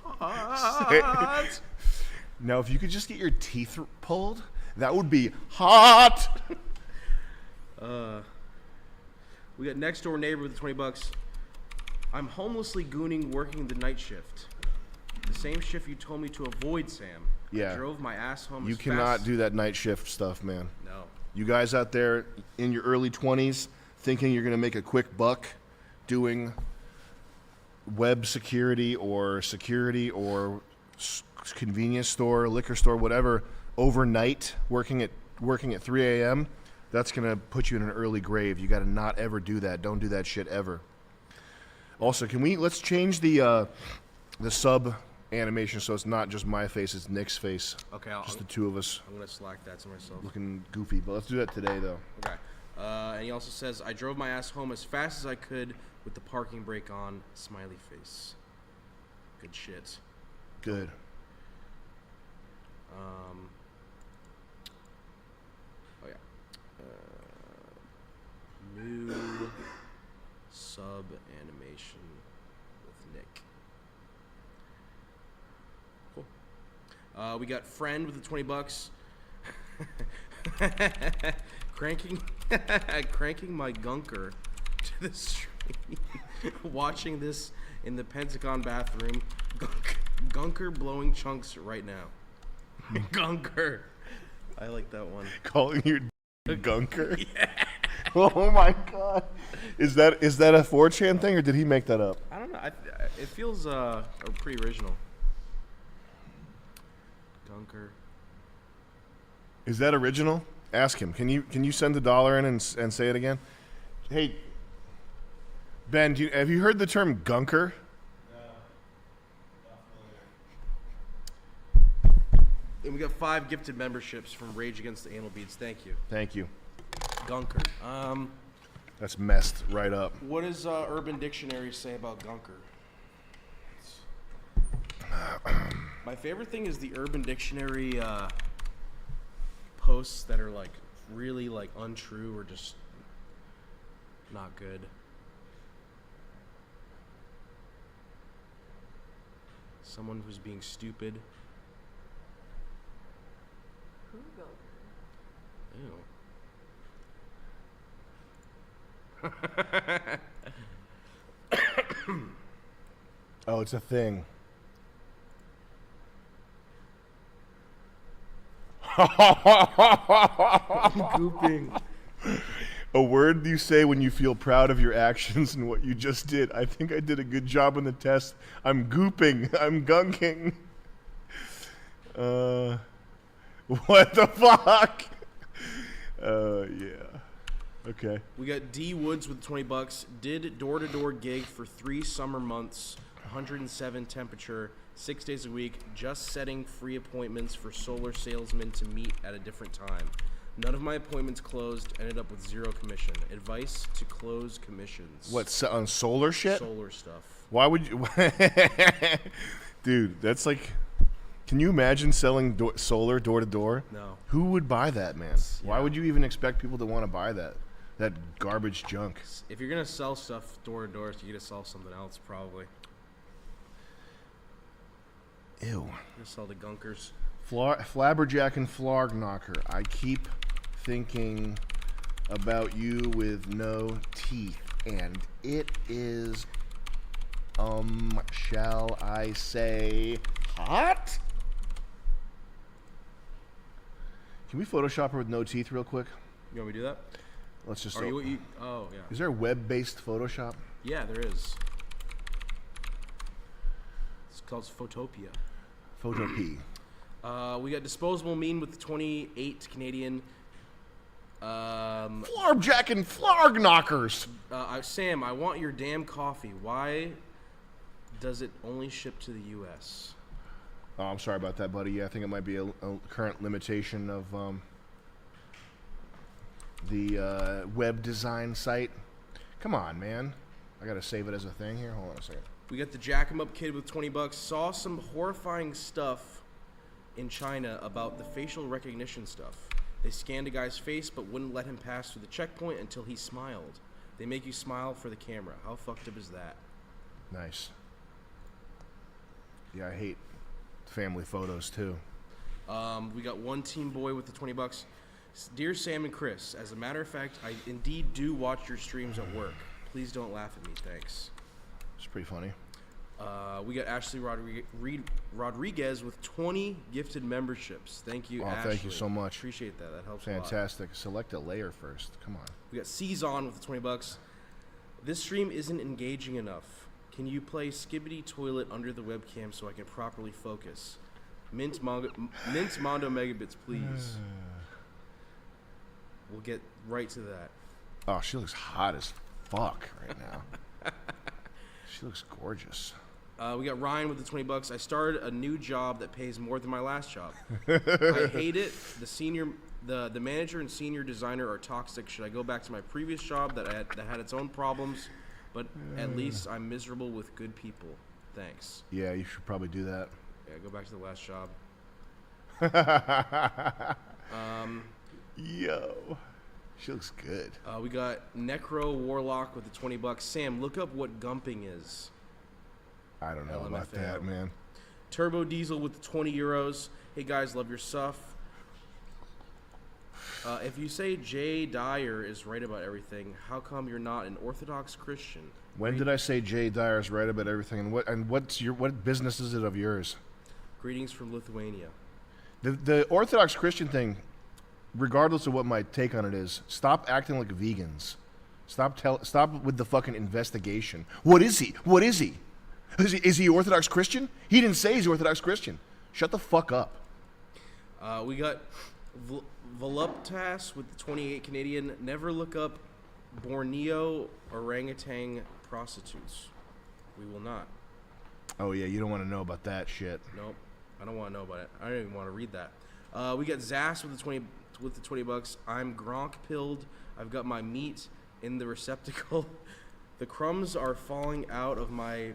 [SPEAKER 7] Hot.
[SPEAKER 5] Now, if you could just get your teeth pulled, that would be hot.
[SPEAKER 7] We got next door neighbor with $20. I'm homelessly gooning working the night shift. The same shift you told me to avoid, Sam.
[SPEAKER 5] Yeah.
[SPEAKER 7] I drove my ass home.
[SPEAKER 5] You
[SPEAKER 7] as
[SPEAKER 5] cannot
[SPEAKER 7] fast-
[SPEAKER 5] do that night shift stuff, man.
[SPEAKER 7] No.
[SPEAKER 5] You guys out there in your early 20s thinking you're going to make a quick buck doing web security or convenience store, liquor store, whatever, overnight working at 3 a.m., that's going to put you in an early grave. You got to not ever do that. Don't do that shit ever. Also, let's change the sub animation so it's not just my face, it's Nick's face.
[SPEAKER 7] Okay,
[SPEAKER 5] just the two of us.
[SPEAKER 7] I'm gonna slack that to myself.
[SPEAKER 5] Looking goofy, but let's do that today though.
[SPEAKER 7] Okay. And he also says, I drove my ass home as fast as I could with the parking brake on. Smiley face. Good shit.
[SPEAKER 5] Good.
[SPEAKER 7] Oh yeah. New sub animation with Nick. Cool. We got friend with the $20. cranking my gunker to the street. Watching this in the Pentagon bathroom. Gunker blowing chunks right now. Gunker. I like that one.
[SPEAKER 5] Calling you gunker?
[SPEAKER 7] Yeah.
[SPEAKER 5] Oh my god. Is that a 4chan thing or did he make that up?
[SPEAKER 7] I don't know. It feels pretty original. Gunker.
[SPEAKER 5] Is that original? Ask him. Can you send $1 in and say it again? Hey, Ben, have you heard the term gunker?
[SPEAKER 7] And we got 5 gifted memberships from Rage Against the Anal Beads. Thank you.
[SPEAKER 5] Thank you.
[SPEAKER 7] Gunker.
[SPEAKER 5] That's messed right up.
[SPEAKER 7] What does Urban Dictionary say about gunker? My favorite thing is the Urban Dictionary posts that are like really like untrue or just not good. Someone who's being stupid. Ew.
[SPEAKER 5] Oh, it's a thing.
[SPEAKER 7] Gooping.
[SPEAKER 5] A word you say when you feel proud of your actions and what you just did. I think I did a good job on the test. I'm gooping. I'm gunking. What the fuck? Yeah. Okay.
[SPEAKER 7] We got D Woods with $20. Did door-to-door gig for 3 summer months, 107 temperature, 6 days a week, just setting free appointments for solar salesmen to meet at a different time. None of my appointments closed, ended up with 0 commission. Advice to close commissions.
[SPEAKER 5] What, on solar shit?
[SPEAKER 7] Solar stuff.
[SPEAKER 5] Why would you? Dude, that's like. Can you imagine selling solar door to door?
[SPEAKER 7] No.
[SPEAKER 5] Who would buy that, man? Why would you even expect people to want to buy that? That garbage junk.
[SPEAKER 7] If you're gonna sell stuff door to door, you gotta sell something else probably.
[SPEAKER 5] Ew.
[SPEAKER 7] You're gonna sell the gunkers.
[SPEAKER 5] Flabberjack and Flarg Knocker. I keep thinking about you with no teeth, and it is, shall I say, hot? Can we Photoshop her with no teeth real quick?
[SPEAKER 7] You want me to do that?
[SPEAKER 5] Let's just.
[SPEAKER 7] Oh yeah.
[SPEAKER 5] Is there web-based Photoshop?
[SPEAKER 7] Yeah, there is. It's called Photopia.
[SPEAKER 5] Photopea.
[SPEAKER 7] We got disposable mean with the 28 Canadian.
[SPEAKER 5] Flarbjack and Flarg Knockers.
[SPEAKER 7] Sam, I want your damn coffee. Why does it only ship to the U.S.?
[SPEAKER 5] Oh, I'm sorry about that, buddy. Yeah, I think it might be a current limitation of the web design site. Come on, man. I gotta save it as a thing here. Hold on a second.
[SPEAKER 7] We got the Jack 'em Up kid with $20. Saw some horrifying stuff in China about the facial recognition stuff. They scanned a guy's face but wouldn't let him pass through the checkpoint until he smiled. They make you smile for the camera. How fucked up is that?
[SPEAKER 5] Nice. Yeah, I hate family photos too.
[SPEAKER 7] We got one teen boy with the $20. Dear Sam and Chris, as a matter of fact, I indeed do watch your streams at work. Please don't laugh at me. Thanks.
[SPEAKER 5] It's pretty funny.
[SPEAKER 7] We got Ashley Rodriguez with 20 gifted memberships. Thank you, Ashley.
[SPEAKER 5] Thank you so much.
[SPEAKER 7] Appreciate that. That helps
[SPEAKER 5] Fantastic. Select a layer first. Come on.
[SPEAKER 7] We got Cezon with the $20. This stream isn't engaging enough. Can you play Skibbity Toilet under the webcam so I can properly focus? Mint Mondo Megabits, please. We'll get right to that.
[SPEAKER 5] Oh, she looks hot as fuck right now. She looks gorgeous.
[SPEAKER 7] We got Ryan with the $20. I started a new job that pays more than my last job. I hate it. The manager and senior designer are toxic. Should I go back to my previous job that had its own problems? But at least I'm miserable with good people. Thanks.
[SPEAKER 5] Yeah, you should probably do that.
[SPEAKER 7] Yeah, go back to the last job.
[SPEAKER 5] Yo, she looks good.
[SPEAKER 7] We got Necro Warlock with the $20. Sam, look up what gumping is.
[SPEAKER 5] I don't know about that, man.
[SPEAKER 7] Turbo Diesel with the 20 euros. Hey guys, love your stuff. If you say Jay Dyer is right about everything, how come you're not an Orthodox Christian?
[SPEAKER 5] When did I say Jay Dyer is right about everything? And what business is it of yours?
[SPEAKER 7] Greetings from Lithuania.
[SPEAKER 5] The Orthodox Christian thing, regardless of what my take on it is, stop acting like vegans. Stop with the fucking investigation. What is he? What is he? Is he Orthodox Christian? He didn't say he's Orthodox Christian. Shut the fuck up.
[SPEAKER 7] We got Voluptas with the 28 Canadian. Never look up Borneo orangutan prostitutes. We will not.
[SPEAKER 5] Oh yeah, you don't want to know about that shit.
[SPEAKER 7] Nope, I don't want to know about it. I don't even want to read that. We got Zas with the $20. I'm Gronk pilled. I've got my meat in the receptacle. The crumbs are falling out of my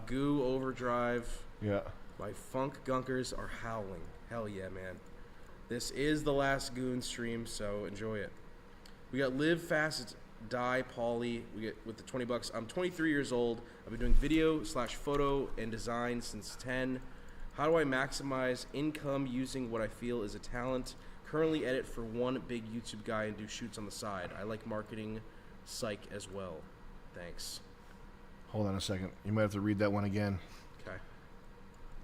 [SPEAKER 7] goo overdrive.
[SPEAKER 5] Yeah.
[SPEAKER 7] My funk gunkers are howling. Hell yeah, man. This is the last Goon stream, so enjoy it. We got Live Fast Die Polly. We get with the $20. I'm 23 years old. I've been doing video/photo and design since 10. How do I maximize income using what I feel is a talent? Currently edit for one big YouTube guy and do shoots on the side. I like marketing psych as well. Thanks.
[SPEAKER 5] Hold on a second. You might have to read that one again.
[SPEAKER 7] Okay.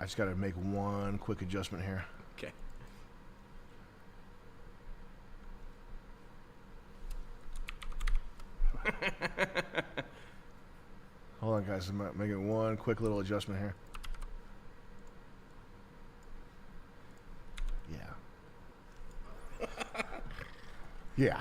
[SPEAKER 5] I just got to make one quick adjustment here.
[SPEAKER 7] Okay.
[SPEAKER 5] Hold on, guys. I'm making one quick little adjustment here. Yeah. Yeah.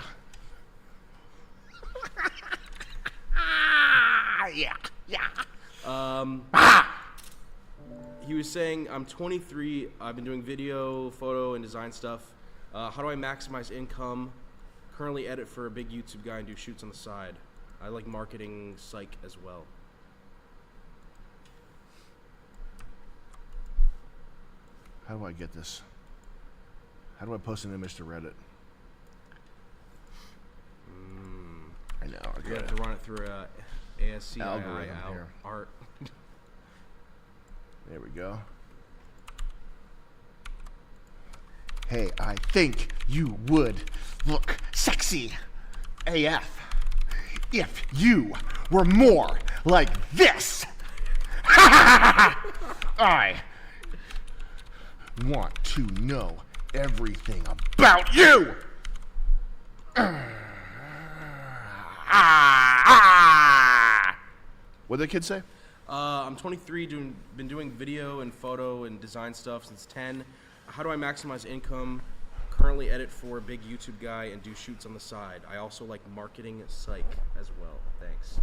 [SPEAKER 24] He was saying, I'm 23. I've been doing video, photo, and design stuff. How do I maximize income? Currently edit for a big YouTube guy and do shoots on the side. I like marketing psych as well.
[SPEAKER 5] How do I get this? How do I post an image to Reddit? I know. I
[SPEAKER 24] You have
[SPEAKER 5] gotta-
[SPEAKER 24] to run it through ASCII
[SPEAKER 5] Algorithm here.
[SPEAKER 24] art.
[SPEAKER 5] There we go. Hey, I think you would look sexy AF if you were more like this. I want to know everything about you. What did the kid say?
[SPEAKER 24] I'm 23, been doing video and photo and design stuff since 10. How do I maximize income? Currently edit for a big YouTube guy and do shoots on the side. I also like marketing psych as well. Thanks.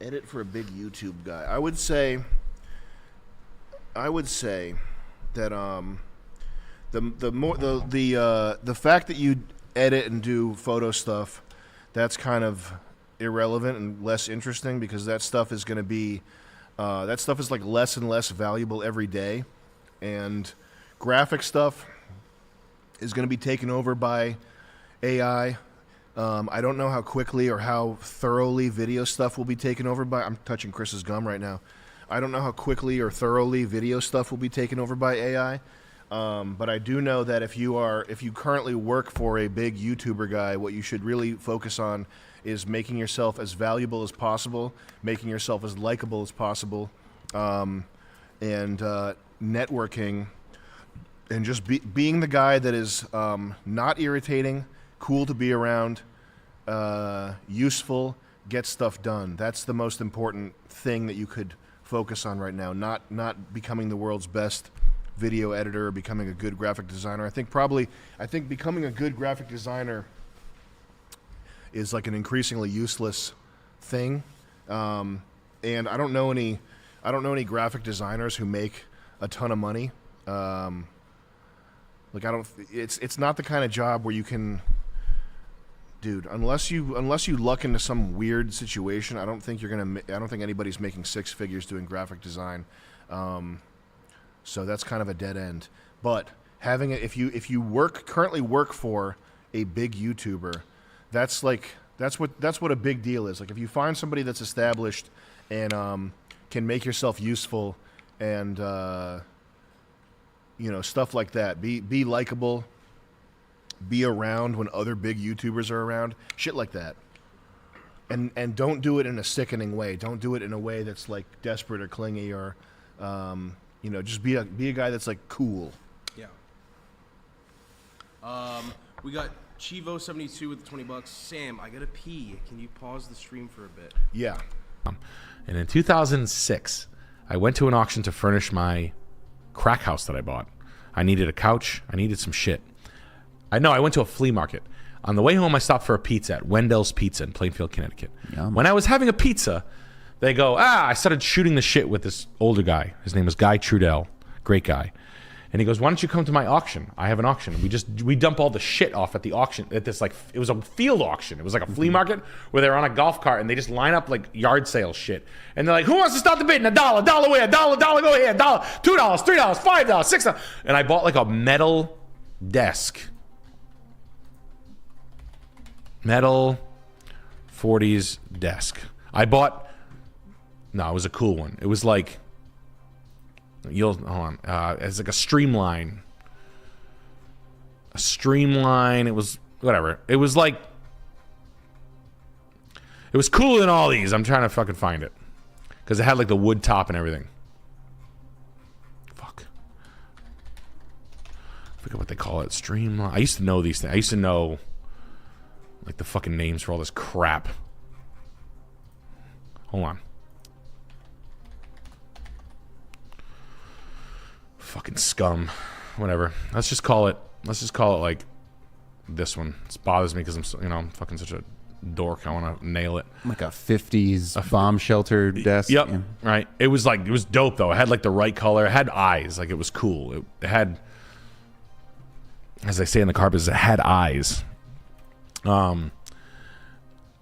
[SPEAKER 5] Edit for a big YouTube guy. I would say that the fact that you edit and do photo stuff, that's kind of irrelevant and less interesting because that stuff is going to be that stuff is like less and less valuable every day, and graphic stuff is going to be taken over by AI. I don't know how quickly or how thoroughly video stuff will be taken over by. I'm touching Chris's gum right now. I don't know how quickly or thoroughly video stuff will be taken over by AI. But I do know that if you currently work for a big YouTuber guy, what you should really focus on is making yourself as valuable as possible, making yourself as likable as possible, and networking, and just being the guy that is not irritating, cool to be around, useful, get stuff done. That's the most important thing that you could focus on right now. Not becoming the world's best video editor or becoming a good graphic designer. I think becoming a good graphic designer is like an increasingly useless thing. And I don't know any graphic designers who make a ton of money. It's not the kind of job where you can, dude, unless you luck into some weird situation, I don't think anybody's making six figures doing graphic design. So that's kind of a dead end. But having it, if you currently work for a big YouTuber, that's what a big deal is. Like if you find somebody that's established and can make yourself useful and stuff like that. Be likable. Be around when other big YouTubers are around. Shit like that. And don't do it in a sickening way. Don't do it in a way that's like desperate or clingy or just be a guy that's like cool.
[SPEAKER 24] Yeah. We got Chivo72 with $20. Sam, I gotta pee. Can you pause the stream for a bit?
[SPEAKER 5] Yeah.
[SPEAKER 1] And in 2006, I went to an auction to furnish my crack house that I bought. I needed a couch. I needed some shit. I went to a flea market. On the way home, I stopped for a pizza at Wendell's Pizza in Plainfield, Connecticut.
[SPEAKER 4] Yum.
[SPEAKER 1] When I was having a pizza, they go, I started shooting the shit with this older guy. His name was Guy Trudell. Great guy. And he goes, why don't you come to my auction? I have an auction. We dump all the shit off at the auction. At this, like, it was a field auction. It was like a flea market where they're on a golf cart and they just line up like yard sale shit. And they're like, who wants to start the bidding? $1, $1 away, $1, go ahead, $1, $2, $3, $5, $6. And I bought like a metal desk. Metal 40s desk. It was a cool one. It was like, it's like a streamline. It was whatever. It was like, it was cooler than all these. I'm trying to fucking find it because it had like the wood top and everything. Fuck. I forget what they call it. Streamline. I used to know these things. I used to know like the fucking names for all this crap. Hold on. Fucking scum. Whatever. Let's just call it
[SPEAKER 6] let's just call it like this one. It bothers me because I'm fucking such a dork. I want to nail it.
[SPEAKER 2] Like a 50s bomb shelter desk.
[SPEAKER 6] Yep.
[SPEAKER 2] Yeah.
[SPEAKER 6] Right. It was dope though. It had like the right color. It had eyes. Like it was cool. It had, as they say in the carpets, it had eyes. I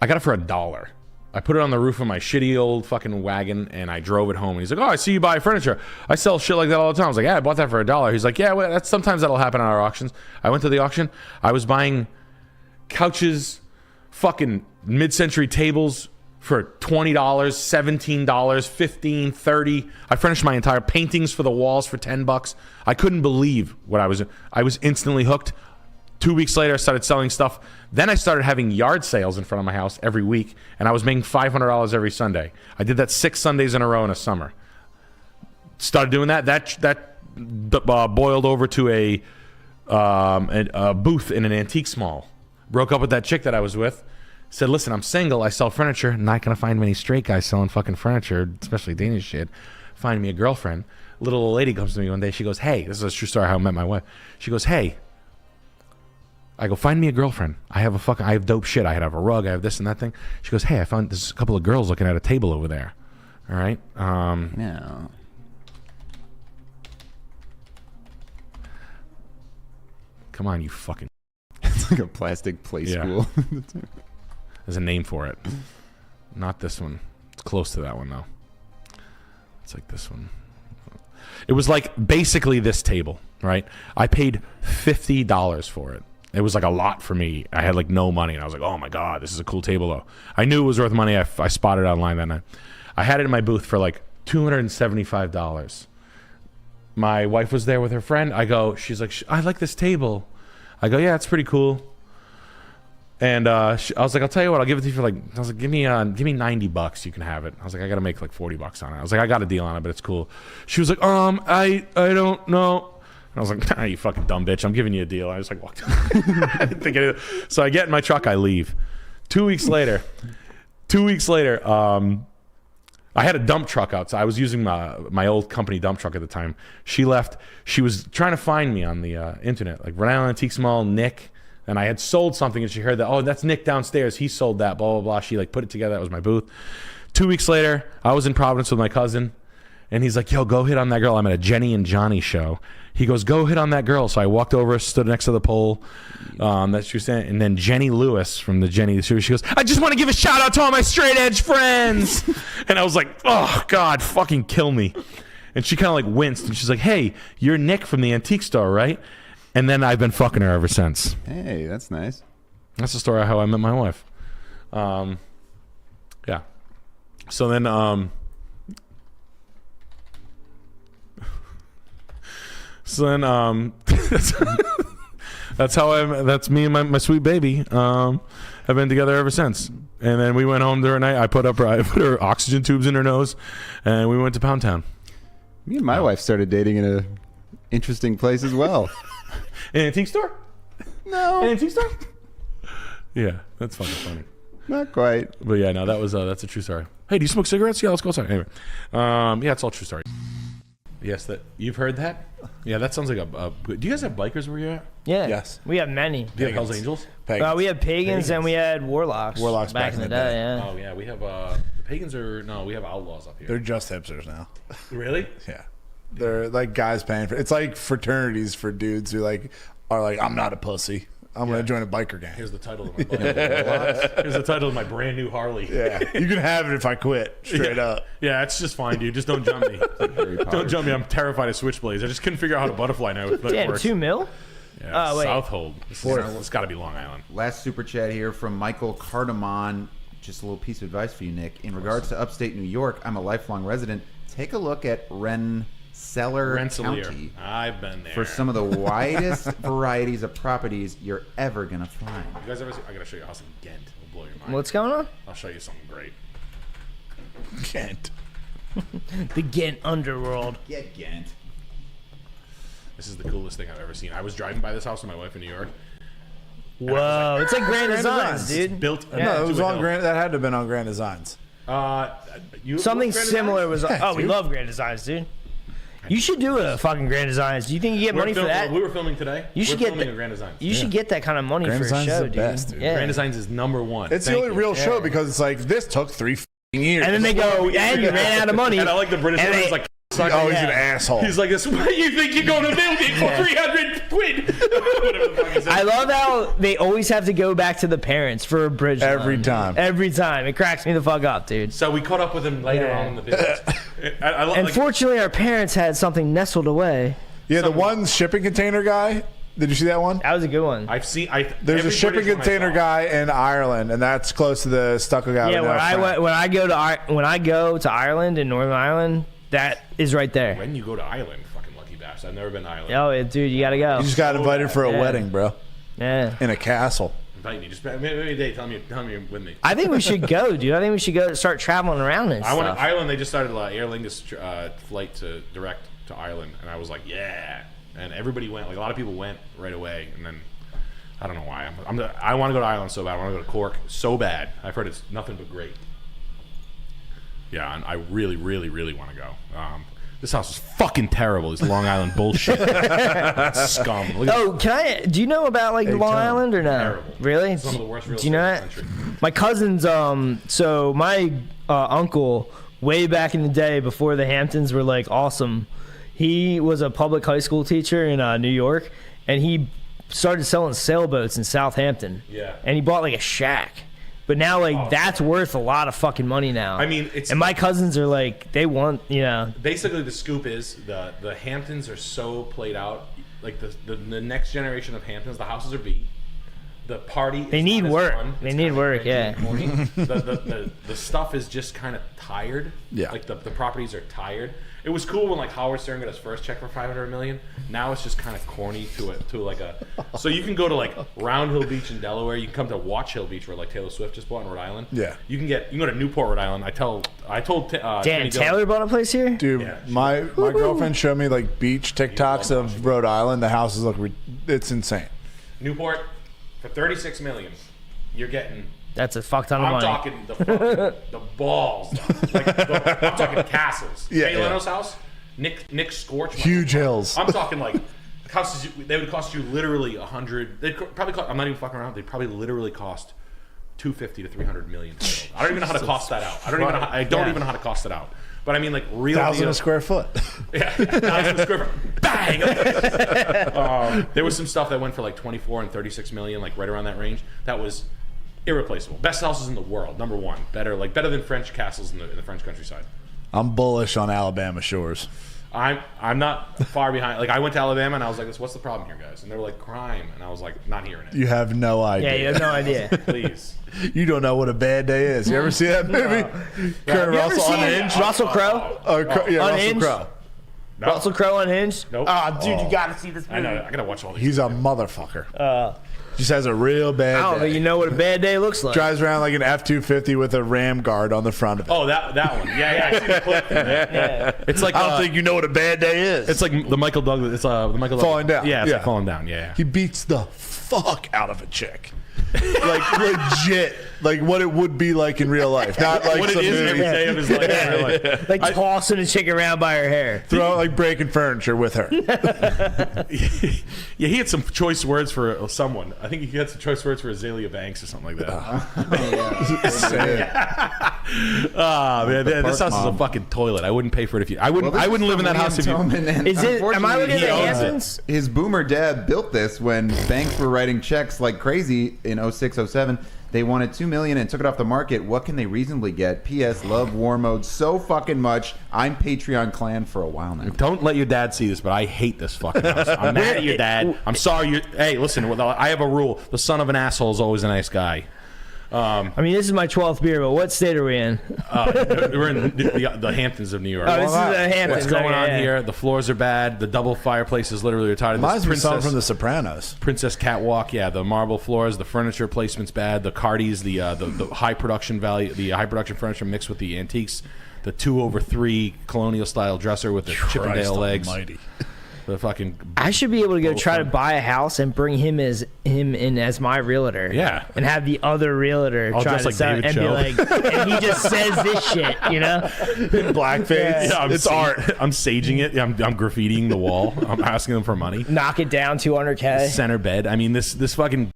[SPEAKER 6] got it for $1. I put it on the roof of my shitty old fucking wagon and I drove it home. And he's like, "Oh, I see you buy furniture. I sell shit like that all the time." I was like, "Yeah, I bought that for $1." He's like, "Yeah, well, sometimes that'll happen at our auctions." I went to the auction. I was buying couches, fucking mid-century tables for $20, $17, $15, $30. I furnished my entire paintings for the walls for $10. I couldn't believe what I was instantly hooked. 2 weeks later, I started selling stuff. Then I started having yard sales in front of my house every week, and I was making $500 every Sunday. I did that 6 Sundays in a row in a summer. Started doing that. That boiled over to a booth in an antique mall. Broke up with that chick that I was with. Said, "Listen, I'm single. I sell furniture. Not gonna find many straight guys selling fucking furniture, especially Danish shit. Find me a girlfriend." Little old lady comes to me one day. She goes, "Hey," this is a true story how I met my wife. She goes, "Hey." I go, "Find me a girlfriend. I have dope shit. I have a rug. I have this and that thing." She goes, "Hey, I found there's a couple of girls looking at a table over there." All right.
[SPEAKER 2] No.
[SPEAKER 6] Come on, you fucking.
[SPEAKER 2] It's like a plastic play school.
[SPEAKER 6] There's a name for it. Not this one. It's close to that one though. It's like this one. It was like basically this table, right? I paid $50 for it. It was like a lot for me. I had like no money, and I was like, "Oh my god, this is a cool table though." I knew it was worth money. I spotted it online that night. I had it in my booth for like $275. My wife was there with her friend. She's like, "I like this table." I go, "Yeah, it's pretty cool." And I was like, "I'll tell you what, I'll give it to you for like," I was like, give me $90. You can have it. I was like, "I got to make like $40 on it." I was like, "I got a deal on it, but it's cool." She was like, I don't know." And I was like, "Ah, you fucking dumb bitch. I'm giving you a deal." I just like walked. I didn't think anything. So I get in my truck. I leave. 2 weeks later, I had a dump truck out. So I was using my old company dump truck at the time. She left. She was trying to find me on the internet, like Rhode Island Antiques Mall, Nick. And I had sold something, and she heard that, "Oh, that's Nick downstairs. He sold that, blah, blah, blah." She like put it together. That was my booth. 2 weeks later, I was in Providence with my cousin, and he's like, "Yo, go hit on that girl." I'm at a Jenny and Johnny show. He goes, "Go hit on that girl." So I walked over, stood next to the pole that she was saying, and then Jenny Lewis from the Jenny show, she goes, "I just want to give a shout out to all my straight edge friends." And I was like, "Oh God, fucking kill me." And she kind of like winced, and she's like, "Hey, you're Nick from the antique store, right?" And then I've been fucking her ever since.
[SPEAKER 2] Hey, that's nice.
[SPEAKER 6] That's the story of how I met my wife. Yeah. So then, that's me and my sweet baby. Have been together ever since. And then we went home during night. I put her oxygen tubes in her nose, and we went to Pound Town.
[SPEAKER 2] Me and my wife started dating in a interesting place as well.
[SPEAKER 6] An antique store?
[SPEAKER 2] No.
[SPEAKER 6] An antique store? Yeah, that's fucking funny.
[SPEAKER 2] Not quite.
[SPEAKER 6] But yeah, no, that's a true story. Hey, do you smoke cigarettes? Yeah, let's go outside. Anyway, yeah, it's all true story. Yes, that you've heard that. Yeah, that sounds like a. Do you guys have bikers where you're at?
[SPEAKER 9] Yeah.
[SPEAKER 17] Yes.
[SPEAKER 9] We have many.
[SPEAKER 6] Do you have Hells Angels?
[SPEAKER 9] We had pagans and we had warlocks.
[SPEAKER 17] Warlocks
[SPEAKER 9] back in the day. Yeah.
[SPEAKER 6] Oh yeah, we have the pagans we have outlaws up here.
[SPEAKER 17] They're just hipsters now.
[SPEAKER 6] Really?
[SPEAKER 17] Yeah. They're like guys paying for. It's like fraternities for dudes who are like, "I'm not a pussy. I'm gonna join a biker gang."
[SPEAKER 6] Here's the title of my book. Here's the title of my brand new Harley.
[SPEAKER 17] Yeah, you can have it if I quit. Straight up.
[SPEAKER 6] Yeah, it's just fine, dude. Just don't jump me. Don't jump me. I'm terrified of switchblades. I just couldn't figure out how to butterfly now.
[SPEAKER 9] Damn, $2 million?
[SPEAKER 6] Yeah,
[SPEAKER 9] Oh, wait.
[SPEAKER 6] Southold. It's got to be Long Island.
[SPEAKER 2] Last super chat here from Michael Cardamon. Just a little piece of advice for you, Nick. In regards to upstate New York, I'm a lifelong resident. Take a look at Rensselaer County.
[SPEAKER 6] I've been there.
[SPEAKER 2] For some of the widest varieties of properties you're ever going to find.
[SPEAKER 6] You guys ever see? I got to show you a house in Ghent. It'll blow your mind.
[SPEAKER 9] What's going on?
[SPEAKER 6] I'll show you something great.
[SPEAKER 17] Ghent.
[SPEAKER 9] The Ghent underworld.
[SPEAKER 2] Get Ghent.
[SPEAKER 6] This is the coolest thing I've ever seen. I was driving by this house with my wife in New York.
[SPEAKER 9] Whoa, it's like Grand Designs, dude.
[SPEAKER 6] It's built.
[SPEAKER 17] No, it was on Grand. That had to have been on Grand Designs.
[SPEAKER 9] Something similar was. Oh, we love Grand Designs, dude. You should do a fucking Grand Designs. Do you think you get money for that?
[SPEAKER 1] We were filming today.
[SPEAKER 9] You should
[SPEAKER 1] We're
[SPEAKER 9] get
[SPEAKER 1] filming a Grand Designs.
[SPEAKER 9] You should get that kind of money
[SPEAKER 17] Grand
[SPEAKER 9] for a
[SPEAKER 17] Designs is
[SPEAKER 9] show,
[SPEAKER 17] the
[SPEAKER 9] dude.
[SPEAKER 17] best, dude.
[SPEAKER 9] Yeah.
[SPEAKER 1] Grand Designs is #1.
[SPEAKER 17] It's the only real show because it's like this took 3 years.
[SPEAKER 9] And then they go, and you ran out of money.
[SPEAKER 1] And I like the British one. He's like,
[SPEAKER 17] oh, he's an asshole.
[SPEAKER 1] He's like this. What do you think you're going to build it for 300 quid? Whatever the fuck he said.
[SPEAKER 9] I love how they always have to go back to the parents for a bridge
[SPEAKER 17] Every
[SPEAKER 9] line.
[SPEAKER 17] time.
[SPEAKER 9] Every time. It cracks me the fuck up, dude.
[SPEAKER 1] So we caught up with him later on in the business.
[SPEAKER 9] And fortunately, our parents had something nestled away.
[SPEAKER 17] Yeah, the one shipping container guy. Did you see that one?
[SPEAKER 9] That was a good one.
[SPEAKER 1] I've seen.
[SPEAKER 17] There's a shipping container guy in Ireland, and that's close to the stucco guy.
[SPEAKER 9] Yeah, when I go to Ireland in Northern Ireland, that is right there.
[SPEAKER 1] When you go to Ireland, fucking lucky bastard. I've never been to Ireland.
[SPEAKER 9] Oh, dude, you gotta go.
[SPEAKER 17] You just got invited for a wedding, bro.
[SPEAKER 9] Yeah.
[SPEAKER 17] In a castle.
[SPEAKER 1] Invite me. Just maybe a day. Tell me you're with me.
[SPEAKER 9] I think we should go, dude. I think we should go start traveling around and
[SPEAKER 1] I
[SPEAKER 9] stuff.
[SPEAKER 1] want Ireland. They just started Aer Lingus flight to direct to Ireland, and I was like, yeah. And everybody went. Like a lot of people went right away, and then I don't know why. I want to go to Ireland so bad. I want to go to Cork so bad. I've heard it's nothing but great. Yeah, and I really, really, really want to go. This house is fucking terrible. This Long Island bullshit. Scum.
[SPEAKER 9] Do you know about Long Island or no?
[SPEAKER 1] Terrible.
[SPEAKER 9] Really?
[SPEAKER 1] Some of the worst real
[SPEAKER 9] Do you know that? My cousins, so my uncle, way back in the day before the Hamptons were like awesome, he was a public high school teacher in New York, and he started selling sailboats in Southampton.
[SPEAKER 1] Yeah.
[SPEAKER 9] And he bought like a shack. But now, that's worth a lot of fucking money now.
[SPEAKER 1] I mean, it's...
[SPEAKER 9] And my cousins are like, they want,
[SPEAKER 1] Basically, the scoop is the Hamptons are so played out. Like, the next generation of Hamptons, the houses are beat. The party is
[SPEAKER 9] They need
[SPEAKER 1] not as
[SPEAKER 9] work.
[SPEAKER 1] fun.
[SPEAKER 9] They
[SPEAKER 1] It's
[SPEAKER 9] need
[SPEAKER 1] kind of
[SPEAKER 9] work,
[SPEAKER 1] cringy
[SPEAKER 9] yeah.
[SPEAKER 1] and corny. the stuff is just kind of tired.
[SPEAKER 17] Yeah.
[SPEAKER 1] Like, the properties are tired. It was cool when, like, Howard Stern got his first check for $500 million. Now it's just kind of corny to like a... So you can go to, like, Round Hill Beach in Delaware. You can come to Watch Hill Beach where, like, Taylor Swift just bought in Rhode Island.
[SPEAKER 17] Yeah.
[SPEAKER 1] You can go to Newport, Rhode Island. I told
[SPEAKER 9] Damn, Taylor bought a place here?
[SPEAKER 17] Dude, my girlfriend showed me like beach TikToks of Rhode Island. The houses look, it's insane.
[SPEAKER 1] Newport, for $36 million, you're getting...
[SPEAKER 9] That's a fuck ton of
[SPEAKER 1] I'm
[SPEAKER 9] money.
[SPEAKER 1] talking the balls. Like, I'm talking castles.
[SPEAKER 17] Yeah,
[SPEAKER 1] Jay
[SPEAKER 17] yeah.
[SPEAKER 1] Leno's house, Nick Scorch.
[SPEAKER 17] Huge hills.
[SPEAKER 1] I'm talking like houses. They would cost you literally 100. They'd probably cost, I'm not even fucking around. They'd probably literally cost 250 to 300 million. I don't even know how to cost that out. I don't even know how to cost it out. But I mean, like real
[SPEAKER 17] 1,000 a square foot.
[SPEAKER 1] Yeah, 1,000 a square foot. Bang. There was some stuff that went for like 24 and 36 million, like right around that range. That was irreplaceable. Best houses in the world. #1. Better than French castles in the French countryside.
[SPEAKER 17] I'm bullish on Alabama shores.
[SPEAKER 1] I'm not far behind. Like I went to Alabama and I was like, "What's the problem here, guys?" And they were like, "Crime," and I was like, "Not hearing it."
[SPEAKER 17] You have no idea.
[SPEAKER 9] Yeah, you have no idea.
[SPEAKER 1] Please.
[SPEAKER 17] You don't know what a bad day is. You ever see that movie? Kurt Russell Unhinged.
[SPEAKER 9] Russell Crowe?
[SPEAKER 17] Yeah,
[SPEAKER 9] Unhinged?
[SPEAKER 17] Russell Crowe.
[SPEAKER 1] No.
[SPEAKER 9] Russell Crowe Unhinged?
[SPEAKER 1] Nope.
[SPEAKER 9] Ah, dude, you gotta see this
[SPEAKER 1] I
[SPEAKER 9] movie.
[SPEAKER 1] know. I gotta watch all these.
[SPEAKER 17] He's a motherfucker. Just has a real bad
[SPEAKER 9] I don't
[SPEAKER 17] day.
[SPEAKER 9] think you know what a bad day looks like.
[SPEAKER 17] Drives around like an F-250 with a ram guard on the front of it.
[SPEAKER 1] Oh, that one. Yeah. I see the clip.
[SPEAKER 9] Yeah.
[SPEAKER 1] It's like
[SPEAKER 17] I don't think you know what a bad day is.
[SPEAKER 1] It's like the Michael Douglas. It's the Michael
[SPEAKER 17] Falling
[SPEAKER 1] Douglas.
[SPEAKER 17] down.
[SPEAKER 1] Yeah, it's
[SPEAKER 17] Yeah.
[SPEAKER 1] like falling down. Yeah.
[SPEAKER 17] He beats the fuck out of a chick. Like legit, like what it would be like in real life, not like
[SPEAKER 1] what it
[SPEAKER 17] some
[SPEAKER 1] is
[SPEAKER 17] movie.
[SPEAKER 1] every day of his life. in real life.
[SPEAKER 9] Like tossing a chick around by her hair.
[SPEAKER 17] Throw like breaking furniture with her.
[SPEAKER 1] Yeah, he had some choice words for someone. I think he had some choice words for Azalea Banks or something like that. Man, this house is a fucking toilet. I wouldn't pay for it if you. I wouldn't live in that house if you.
[SPEAKER 9] Is it? Am I looking at the
[SPEAKER 2] Unfortunately,
[SPEAKER 9] Hamptons?
[SPEAKER 2] His boomer dad built this when banks were writing checks like crazy in 06, 07. They wanted $2 million and took it off the market. What can they reasonably get? P.S. Love war mode so fucking much. I'm Patreon clan for a while now.
[SPEAKER 1] Don't let your dad see this, but I hate this fucking house. I'm mad at your dad. I'm sorry. Hey, listen. I have a rule. The son of an asshole is always a nice guy.
[SPEAKER 9] I mean, this is my 12th beer, but what state are we in?
[SPEAKER 1] We're in the Hamptons of New York.
[SPEAKER 9] Oh, this is the Hamptons.
[SPEAKER 1] What's going on
[SPEAKER 9] yeah.
[SPEAKER 1] here? The floors are bad. The double fireplace is literally retired.
[SPEAKER 17] Reminds me of something from The Sopranos.
[SPEAKER 1] Princess Catwalk. Yeah, the marble floors. The furniture placement's bad. The Cardis, the high production value, the high production furniture mixed with the antiques. The 2/3 colonial style dresser with the Chippendale legs.
[SPEAKER 17] Almighty.
[SPEAKER 1] The fucking.
[SPEAKER 9] I should be able to go try to buy a house and bring him in as my realtor.
[SPEAKER 1] Yeah.
[SPEAKER 9] And have the other realtor try to sell it and be like, and he just says this shit, you know?
[SPEAKER 1] Blackface. Yeah, it's art. I'm saging it. I'm graffitiing the wall. I'm asking them for money.
[SPEAKER 9] Knock it down $200K.
[SPEAKER 1] Center bed. I mean, this fucking.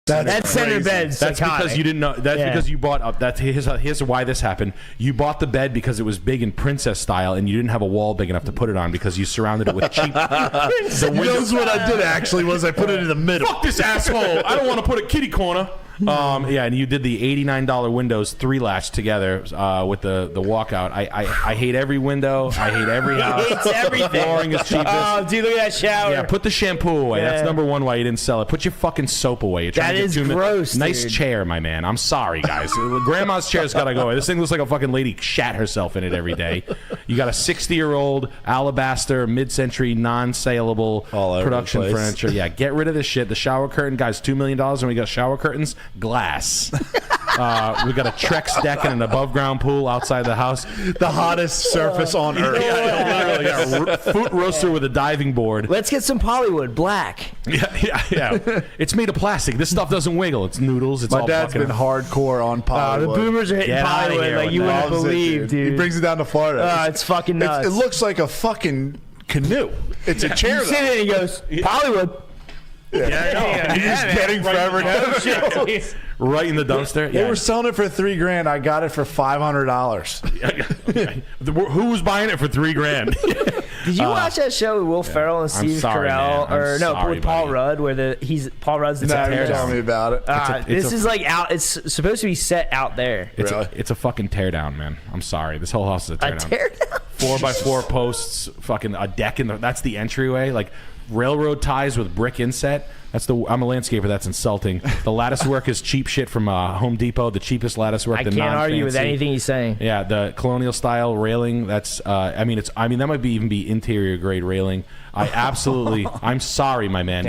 [SPEAKER 9] That center bed's
[SPEAKER 1] That's
[SPEAKER 9] psychotic.
[SPEAKER 1] because you didn't know. That's because you bought. Here's why this happened. You bought the bed because it was big and princess style, and you didn't have a wall big enough to put it on because you surrounded it with cheap.
[SPEAKER 17] Knows what I did actually was I put it in the middle.
[SPEAKER 1] Fuck this asshole! I don't want to put a kitty corner. Yeah, and you did the $89 windows 3-latch together with the walkout. I hate every window. I hate every house.
[SPEAKER 9] He hates everything.
[SPEAKER 1] Flooring is cheapest.
[SPEAKER 9] Oh, dude, look at that shower.
[SPEAKER 1] Yeah, put the shampoo away.
[SPEAKER 9] Yeah.
[SPEAKER 1] That's number one why you didn't sell it. Put your fucking soap away. You're trying
[SPEAKER 9] That
[SPEAKER 1] to
[SPEAKER 9] is
[SPEAKER 1] get
[SPEAKER 9] gross,
[SPEAKER 1] Nice
[SPEAKER 9] dude.
[SPEAKER 1] chair, my man. I'm sorry, guys. Grandma's chair's got to go away. This thing looks like a fucking lady shat herself in it every day. You got a 60-year-old alabaster, mid-century, non-saleable production furniture. Yeah, get rid of this shit. The shower curtain, guys, $2 million, and we got shower curtains, glass. We got a Trex deck and an above-ground pool outside the house.
[SPEAKER 17] The hottest surface on earth.
[SPEAKER 1] Literally, yeah, foot roaster with a diving board.
[SPEAKER 9] Let's get some Hollywood black.
[SPEAKER 1] Yeah. It's made of plastic. This stuff doesn't wiggle. It's noodles. It's
[SPEAKER 17] My
[SPEAKER 1] all
[SPEAKER 17] dad's
[SPEAKER 1] fucking
[SPEAKER 17] been hardcore on Hollywood.
[SPEAKER 9] The boomers are hitting
[SPEAKER 1] Get outta
[SPEAKER 9] Hollywood
[SPEAKER 1] here
[SPEAKER 9] like
[SPEAKER 1] with
[SPEAKER 9] you
[SPEAKER 1] that.
[SPEAKER 9] wouldn't believe, dude.
[SPEAKER 17] He brings it down to Florida.
[SPEAKER 9] It's fucking nuts.
[SPEAKER 17] It looks like a fucking canoe. It's a chair.
[SPEAKER 9] You sit in it and he goes, Hollywood.
[SPEAKER 17] Yeah, he's just getting forever now.
[SPEAKER 1] Right in the dumpster.
[SPEAKER 17] They were selling it for $3,000. I got it for $500.
[SPEAKER 1] Who was buying it for $3,000?
[SPEAKER 9] Did you watch that show with Will Ferrell and
[SPEAKER 1] I'm
[SPEAKER 9] Steve
[SPEAKER 1] sorry,
[SPEAKER 9] Carell,
[SPEAKER 1] man. I'm
[SPEAKER 9] or
[SPEAKER 1] sorry,
[SPEAKER 9] with Paul
[SPEAKER 1] buddy.
[SPEAKER 9] Rudd, where Paul Rudd's the
[SPEAKER 17] No,
[SPEAKER 9] teardown.
[SPEAKER 17] tell me about it.
[SPEAKER 9] This is like out. It's supposed to be set out there.
[SPEAKER 1] It's a fucking teardown, man. I'm sorry. This whole house is a teardown. 4x4 posts, fucking a deck that's the entryway. Like railroad ties with brick inset. I'm a landscaper. That's insulting. The lattice work is cheap shit from Home Depot. The cheapest lattice work.
[SPEAKER 9] I
[SPEAKER 1] the
[SPEAKER 9] can't argue with
[SPEAKER 1] non-fancy.
[SPEAKER 9] anything he's saying.
[SPEAKER 1] Yeah, the colonial style railing. That's. That might even be interior grade railing. I'm sorry, my man.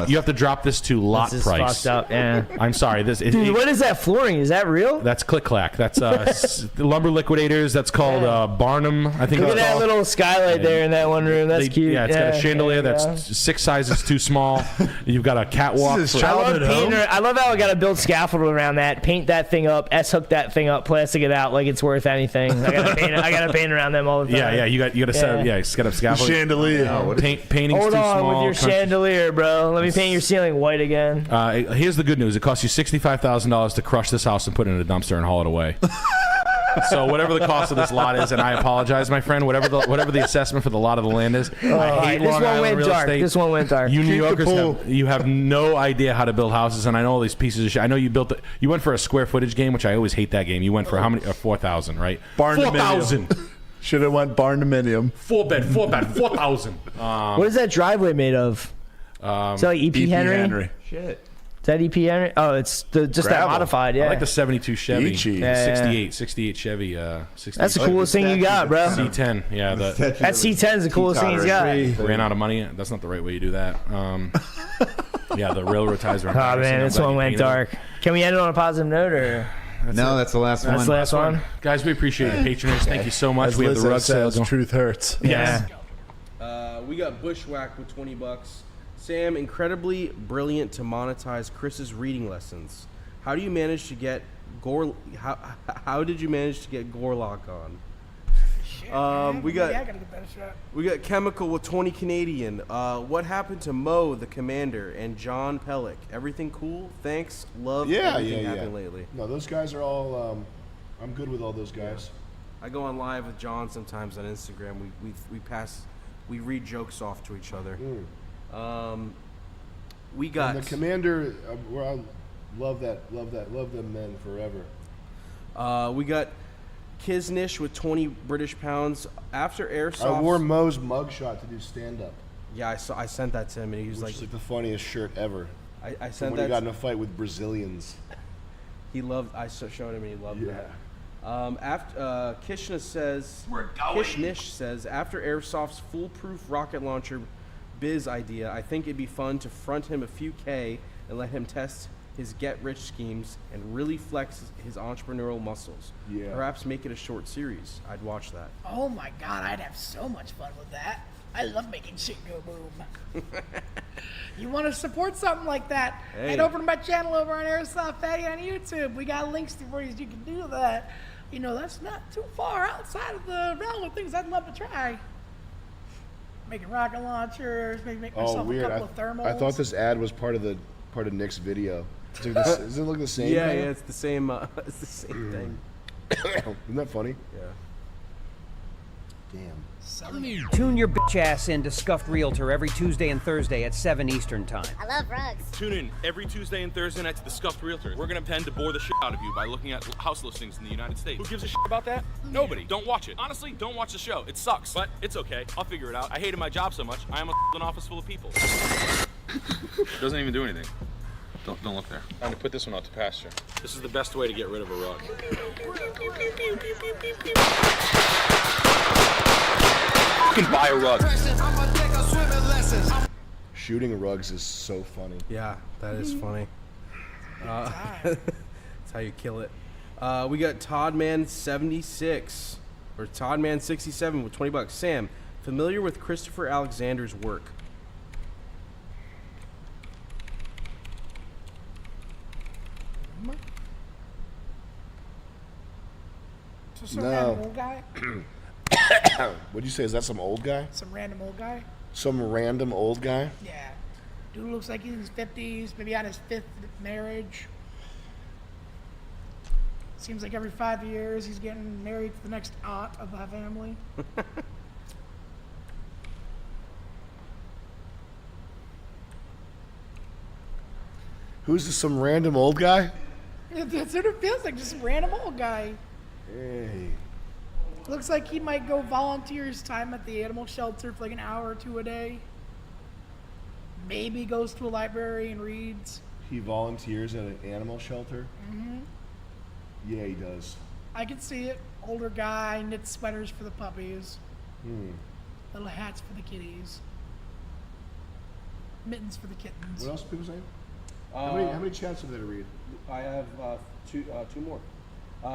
[SPEAKER 1] You have to drop this to lot
[SPEAKER 9] This is
[SPEAKER 1] price.
[SPEAKER 9] fucked up, yeah.
[SPEAKER 1] I'm sorry.
[SPEAKER 9] Dude, what is that flooring? Is that real?
[SPEAKER 1] That's Click Clack. That's Lumber Liquidators. That's called Barnum. I think.
[SPEAKER 9] Look at
[SPEAKER 1] it's
[SPEAKER 9] that
[SPEAKER 1] called.
[SPEAKER 9] little skylight there in that one room. That's cute.
[SPEAKER 1] Yeah, it's got a chandelier that's 6 sizes too small. You've got a catwalk.
[SPEAKER 9] I love how I got to build scaffold around that, paint that thing up, S-hook that thing up, plastic it out like it's worth anything. I got to paint around them all the time.
[SPEAKER 1] Yeah. You got to set up. Yeah, it's got a scaffold.
[SPEAKER 17] Chandelier.
[SPEAKER 1] Painting's
[SPEAKER 9] Hold
[SPEAKER 1] too
[SPEAKER 9] on
[SPEAKER 1] small.
[SPEAKER 9] with your chandelier, bro. Let me paint your ceiling white again.
[SPEAKER 1] Here's the good news. It costs you $65,000 to crush this house and put it in a dumpster and haul it away. So whatever the cost of this lot is, and I apologize, my friend, whatever the assessment for the lot of the land is, I hate
[SPEAKER 9] this
[SPEAKER 1] Long
[SPEAKER 9] one
[SPEAKER 1] Island
[SPEAKER 9] went
[SPEAKER 1] real
[SPEAKER 9] dark.
[SPEAKER 1] estate.
[SPEAKER 9] This one went dark.
[SPEAKER 1] You New
[SPEAKER 9] Keep the
[SPEAKER 1] Yorkers
[SPEAKER 9] pool.
[SPEAKER 1] have no idea how to build houses, and I know all these pieces of shit. I know you went for a square footage game, which I always hate that game. You went for how many? 4,000, right? 4,000.
[SPEAKER 17] Should have went barndominium.
[SPEAKER 1] 4-bed, 4,000.
[SPEAKER 9] What is that driveway made of? Is that like EP Henry?
[SPEAKER 1] Shit.
[SPEAKER 9] Is that EP Henry? Oh, it's just that
[SPEAKER 1] Gravel.
[SPEAKER 9] modified, yeah.
[SPEAKER 1] I like the 72 Chevy.
[SPEAKER 17] Beachy.
[SPEAKER 9] Yeah.
[SPEAKER 1] 68 Chevy. 68.
[SPEAKER 9] That's the coolest thing you got, bro.
[SPEAKER 1] C10. Yeah.
[SPEAKER 9] That C10 is the coolest thing he's got.
[SPEAKER 1] Ran out of money. That's not the right way you do that. Yeah, the railroad ties were
[SPEAKER 9] Oh,
[SPEAKER 1] embarrassing.
[SPEAKER 9] man,
[SPEAKER 1] I'm
[SPEAKER 9] this
[SPEAKER 1] glad
[SPEAKER 9] one
[SPEAKER 1] you
[SPEAKER 9] went
[SPEAKER 1] painted
[SPEAKER 9] dark. Can we end it on a positive note, or?
[SPEAKER 2] That's the last one.
[SPEAKER 9] That's the last one.
[SPEAKER 1] Guys, we appreciate your patronage. Thank you so much.
[SPEAKER 17] As
[SPEAKER 1] We have
[SPEAKER 17] Liz
[SPEAKER 1] the rug
[SPEAKER 17] says,
[SPEAKER 1] sale.
[SPEAKER 17] truth hurts.
[SPEAKER 9] Yeah.
[SPEAKER 7] We got bushwhacked with $20. Sam, incredibly brilliant to monetize Chris's reading lessons. How do you manage to get How did you manage to get Gorlock on? We got Chemical with 20 Canadian. What happened to Mo the Commander and John Pellick? Everything cool? Thanks. Love everything happening lately.
[SPEAKER 5] No, those guys are all. I'm good with all those guys.
[SPEAKER 7] I go on live with John sometimes on Instagram. We read jokes off to each other. We got
[SPEAKER 5] And the Commander. I love them men forever.
[SPEAKER 7] We got Kisnish with 20 British pounds after airsoft.
[SPEAKER 5] I wore Mo's mugshot to do stand up.
[SPEAKER 7] Yeah, I sent that to him, and he was
[SPEAKER 5] Which is like the funniest shirt ever.
[SPEAKER 7] I
[SPEAKER 5] From
[SPEAKER 7] sent
[SPEAKER 5] when
[SPEAKER 7] that.
[SPEAKER 5] he got in a fight with Brazilians.
[SPEAKER 7] He loved. I showed him, and he loved that. After Kishnish says after Airsoft's foolproof rocket launcher biz idea, I think it'd be fun to front him a few K and let him test his get-rich schemes and really flex his entrepreneurial muscles.
[SPEAKER 5] Yeah.
[SPEAKER 7] Perhaps make it a short series. I'd watch that.
[SPEAKER 19] Oh my god, I'd have so much fun with that. I love making shit go boom. You want to support something like that?
[SPEAKER 7] Hey.
[SPEAKER 19] Head over to my channel over on Airsoft Fatty on YouTube. We got links for you so you can do that. You know, that's not too far outside of the realm of things I'd love to try. Making rocket launchers, maybe make myself a couple of thermals.
[SPEAKER 5] I thought this ad was part of Nick's video. Does it look the same?
[SPEAKER 7] Yeah, it's the same. It's the same thing.
[SPEAKER 5] Isn't that funny?
[SPEAKER 7] Yeah.
[SPEAKER 5] Damn.
[SPEAKER 20] Tune your bitch ass in to Scuffed Realtor every Tuesday and Thursday at 7 Eastern Time.
[SPEAKER 22] I love rugs.
[SPEAKER 23] Tune in every Tuesday and Thursday night to the Scuffed Realtor. We're gonna tend to bore the shit out of you by looking at house listings in the United States. Who gives a shit about that? Nobody. Don't watch it. Honestly, don't watch the show. It sucks, but it's okay. I'll figure it out. I hated my job so much. I am an office full of people. Doesn't even do anything. Don't look there. I'm gonna put this one out to pasture. This is the best way to get rid of a rug. You can buy a rug.
[SPEAKER 5] Shooting rugs is so funny.
[SPEAKER 7] Yeah, that is funny. That's how you kill it. We got Toddman76 or Toddman67 with $20. Sam, familiar with Christopher Alexander's work?
[SPEAKER 19] So some random old guy?
[SPEAKER 5] What'd you say? Is that some old guy?
[SPEAKER 19] Some random old guy?
[SPEAKER 5] Some random old guy?
[SPEAKER 19] Yeah. Dude looks like he's in his 50s, maybe on his 5th marriage. Seems like every 5 years he's getting married to the next aunt of the family.
[SPEAKER 5] Who's this? Some random old guy?
[SPEAKER 19] That's what it feels like, just some random old guy.
[SPEAKER 5] Hey.
[SPEAKER 19] Looks like he might go volunteer his time at the animal shelter for like an hour or two a day. Maybe goes to a library and reads.
[SPEAKER 5] He volunteers at an animal shelter?
[SPEAKER 19] Mm-hmm.
[SPEAKER 5] Yeah, he does.
[SPEAKER 19] I can see it. Older guy, knits sweaters for the puppies. Little hats for the kitties. Mittens for the kittens.
[SPEAKER 5] What else are people saying? How many chats have there to read?
[SPEAKER 7] I have two more.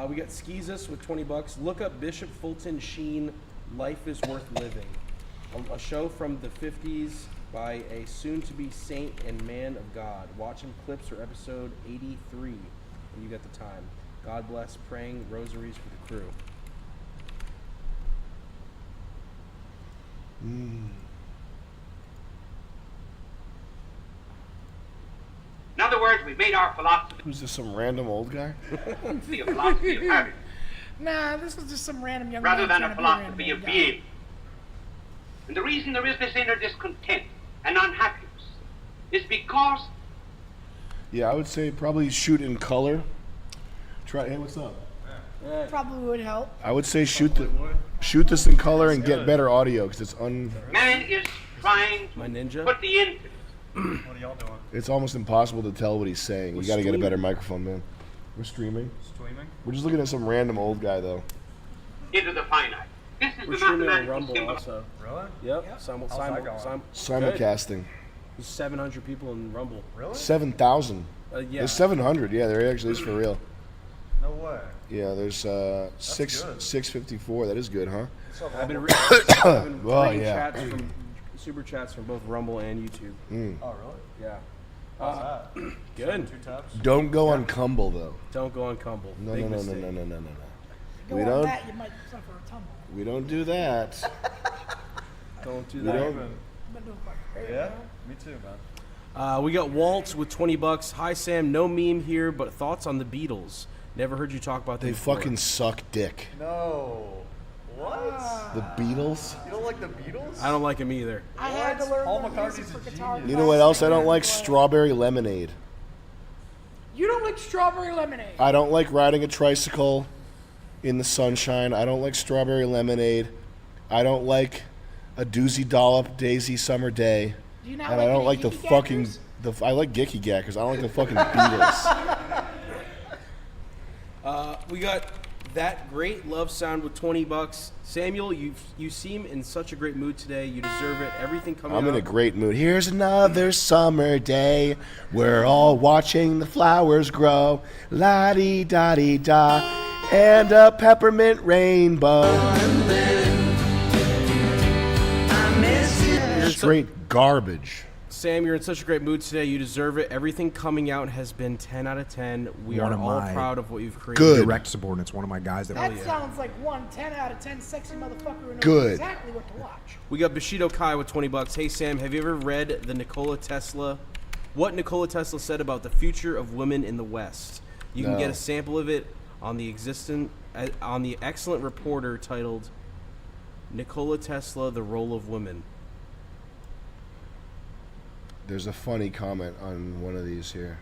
[SPEAKER 7] We got Skeezus with $20. Look up Bishop Fulton Sheen, Life is Worth Living. A show from the 50s by a soon-to-be saint and man of God. Watch him clips or episode 83 when you get the time. God bless, praying rosaries for the crew.
[SPEAKER 25] In other words, we've made our philosophy
[SPEAKER 5] Who's this? Some random old guy?
[SPEAKER 25] a philosophy of habit
[SPEAKER 19] Nah, this was just some random young
[SPEAKER 25] rather
[SPEAKER 19] man
[SPEAKER 25] than a
[SPEAKER 19] trying to be
[SPEAKER 25] philosophy of
[SPEAKER 19] random guy.
[SPEAKER 25] being. And the reason there is this inner discontent and unhappiness is because
[SPEAKER 5] Yeah, I would say probably shoot in color. Hey, what's up?
[SPEAKER 19] Probably would help.
[SPEAKER 5] I would say shoot this in color and get better audio because it's
[SPEAKER 25] man is trying to
[SPEAKER 7] My ninja?
[SPEAKER 25] put the infinite
[SPEAKER 3] What are y'all doing?
[SPEAKER 5] it's almost impossible to tell what he's saying. We got to get a better microphone, man. We're streaming.
[SPEAKER 3] Streaming?
[SPEAKER 5] We're just looking at some random old guy though.
[SPEAKER 25] into the finite. This is
[SPEAKER 7] We're
[SPEAKER 25] the
[SPEAKER 7] streaming on
[SPEAKER 25] mathematical
[SPEAKER 7] Rumble
[SPEAKER 25] symbol.
[SPEAKER 7] also.
[SPEAKER 3] Really?
[SPEAKER 7] Yep.
[SPEAKER 3] How's that going?
[SPEAKER 5] Simulcasting.
[SPEAKER 7] There's 700 people in Rumble.
[SPEAKER 3] Really?
[SPEAKER 5] 7,000.
[SPEAKER 7] Yeah.
[SPEAKER 5] There's 700. Yeah, there actually is for real.
[SPEAKER 3] No way.
[SPEAKER 5] Yeah, there's
[SPEAKER 3] good.
[SPEAKER 5] 654. That is good, huh?
[SPEAKER 7] I've been reading
[SPEAKER 5] Well, yeah.
[SPEAKER 7] chats from super chats from both Rumble and YouTube.
[SPEAKER 3] Oh, really?
[SPEAKER 7] Yeah.
[SPEAKER 3] How's that?
[SPEAKER 7] Good.
[SPEAKER 3] 2 tabs?
[SPEAKER 5] Don't go on Cumble though.
[SPEAKER 7] Don't go on Cumble.
[SPEAKER 5] No,
[SPEAKER 7] Big
[SPEAKER 5] no, no, no,
[SPEAKER 7] mistake.
[SPEAKER 5] no, no, no, no, no.
[SPEAKER 19] Go
[SPEAKER 5] We
[SPEAKER 19] on
[SPEAKER 5] don't.
[SPEAKER 19] that, you might suffer a tumble.
[SPEAKER 5] We don't do that.
[SPEAKER 7] Don't do
[SPEAKER 5] We
[SPEAKER 7] that.
[SPEAKER 5] don't.
[SPEAKER 19] Been doing fucking great,
[SPEAKER 3] Yeah?
[SPEAKER 19] man.
[SPEAKER 3] Me too, man.
[SPEAKER 7] We got Walt with $20. Hi Sam, no meme here, but thoughts on the Beatles. Never heard you talk about them
[SPEAKER 5] They
[SPEAKER 7] before.
[SPEAKER 5] fucking suck dick.
[SPEAKER 3] No. What?
[SPEAKER 5] The Beatles.
[SPEAKER 3] You don't like the Beatles?
[SPEAKER 7] I don't like them either.
[SPEAKER 19] I had to learn
[SPEAKER 3] Paul
[SPEAKER 19] the music
[SPEAKER 3] McCartney's
[SPEAKER 19] for
[SPEAKER 3] a
[SPEAKER 19] guitar.
[SPEAKER 3] genius.
[SPEAKER 5] You know what else I don't like? Strawberry lemonade.
[SPEAKER 19] You don't like strawberry lemonade.
[SPEAKER 5] I don't like riding a tricycle in the sunshine. I don't like strawberry lemonade. I don't like a doozy dollop daisy summer day.
[SPEAKER 19] Do you not
[SPEAKER 5] And
[SPEAKER 19] like
[SPEAKER 5] I don't
[SPEAKER 19] any
[SPEAKER 5] like the
[SPEAKER 19] Gicky
[SPEAKER 5] fucking
[SPEAKER 19] Gackers?
[SPEAKER 5] I like Gicky Gackers. I don't like the fucking Beatles.
[SPEAKER 7] We got That great love sound with $20. Samuel, you seem in such a great mood today. You deserve it. Everything coming
[SPEAKER 14] I'm
[SPEAKER 7] out.
[SPEAKER 14] in a great mood. Here's another summer day. We're all watching the flowers grow. La-di-da-di-da. And a peppermint rainbow. Straight garbage.
[SPEAKER 7] Sam, you're in such a great mood today. You deserve it. Everything coming out has been 10 out of 10. We
[SPEAKER 13] One
[SPEAKER 7] are
[SPEAKER 13] of
[SPEAKER 7] all
[SPEAKER 13] my
[SPEAKER 7] proud of what you've created.
[SPEAKER 14] Good.
[SPEAKER 13] Direct subordinates, one of my guys.
[SPEAKER 19] That sounds like one 10 out of 10 sexy motherfucker who knows
[SPEAKER 14] Good.
[SPEAKER 19] exactly what to watch.
[SPEAKER 7] We got Bushido Kai with $20. Hey Sam, have you ever read the Nikola Tesla? What Nikola Tesla said about the future of women in the West? You can
[SPEAKER 14] No.
[SPEAKER 7] get a sample of it on the excellent reporter titled Nikola Tesla: The Role of Women.
[SPEAKER 14] There's a funny comment on one of these here.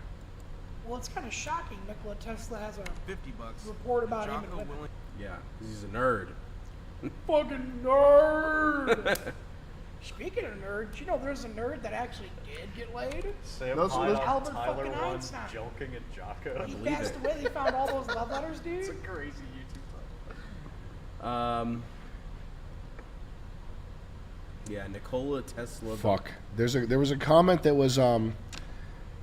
[SPEAKER 19] Well, it's kind of shocking. Nikola Tesla has a
[SPEAKER 7] $50
[SPEAKER 19] report about him. And women.
[SPEAKER 7] Yeah, he's a nerd.
[SPEAKER 19] Fucking nerd. Speaking of nerds, you know there's a nerd that actually did get laid.
[SPEAKER 16] Sam
[SPEAKER 19] Albert
[SPEAKER 16] Tyler
[SPEAKER 19] fucking
[SPEAKER 16] one
[SPEAKER 19] Einstein.
[SPEAKER 16] joking at Jocko.
[SPEAKER 19] He passed away. They found all those love letters, dude.
[SPEAKER 16] It's a crazy YouTube title.
[SPEAKER 7] Yeah, Nikola Tesla.
[SPEAKER 14] Fuck. There was a comment that was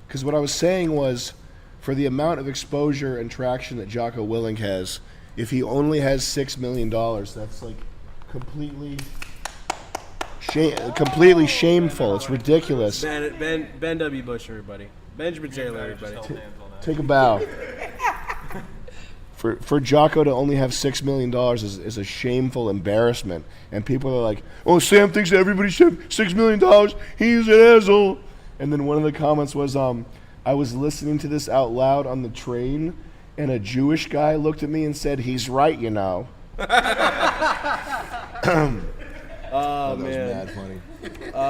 [SPEAKER 14] because what I was saying was, for the amount of exposure and traction that Jocko Willink has, if he only has $6 million, that's like completely shameful. It's ridiculous.
[SPEAKER 7] Ben W. Bush, everybody. Benjamin Taylor, everybody.
[SPEAKER 14] Take a bow. For Jocko to only have $6 million is a shameful embarrassment. And people are like, oh, Sam thinks that everybody should have $6 million. He's an asshole. And then one of the comments was, I was listening to this out loud on the train, and a Jewish guy looked at me and said, he's right, you know.
[SPEAKER 7] Oh,
[SPEAKER 14] that was
[SPEAKER 7] man.
[SPEAKER 14] mad funny.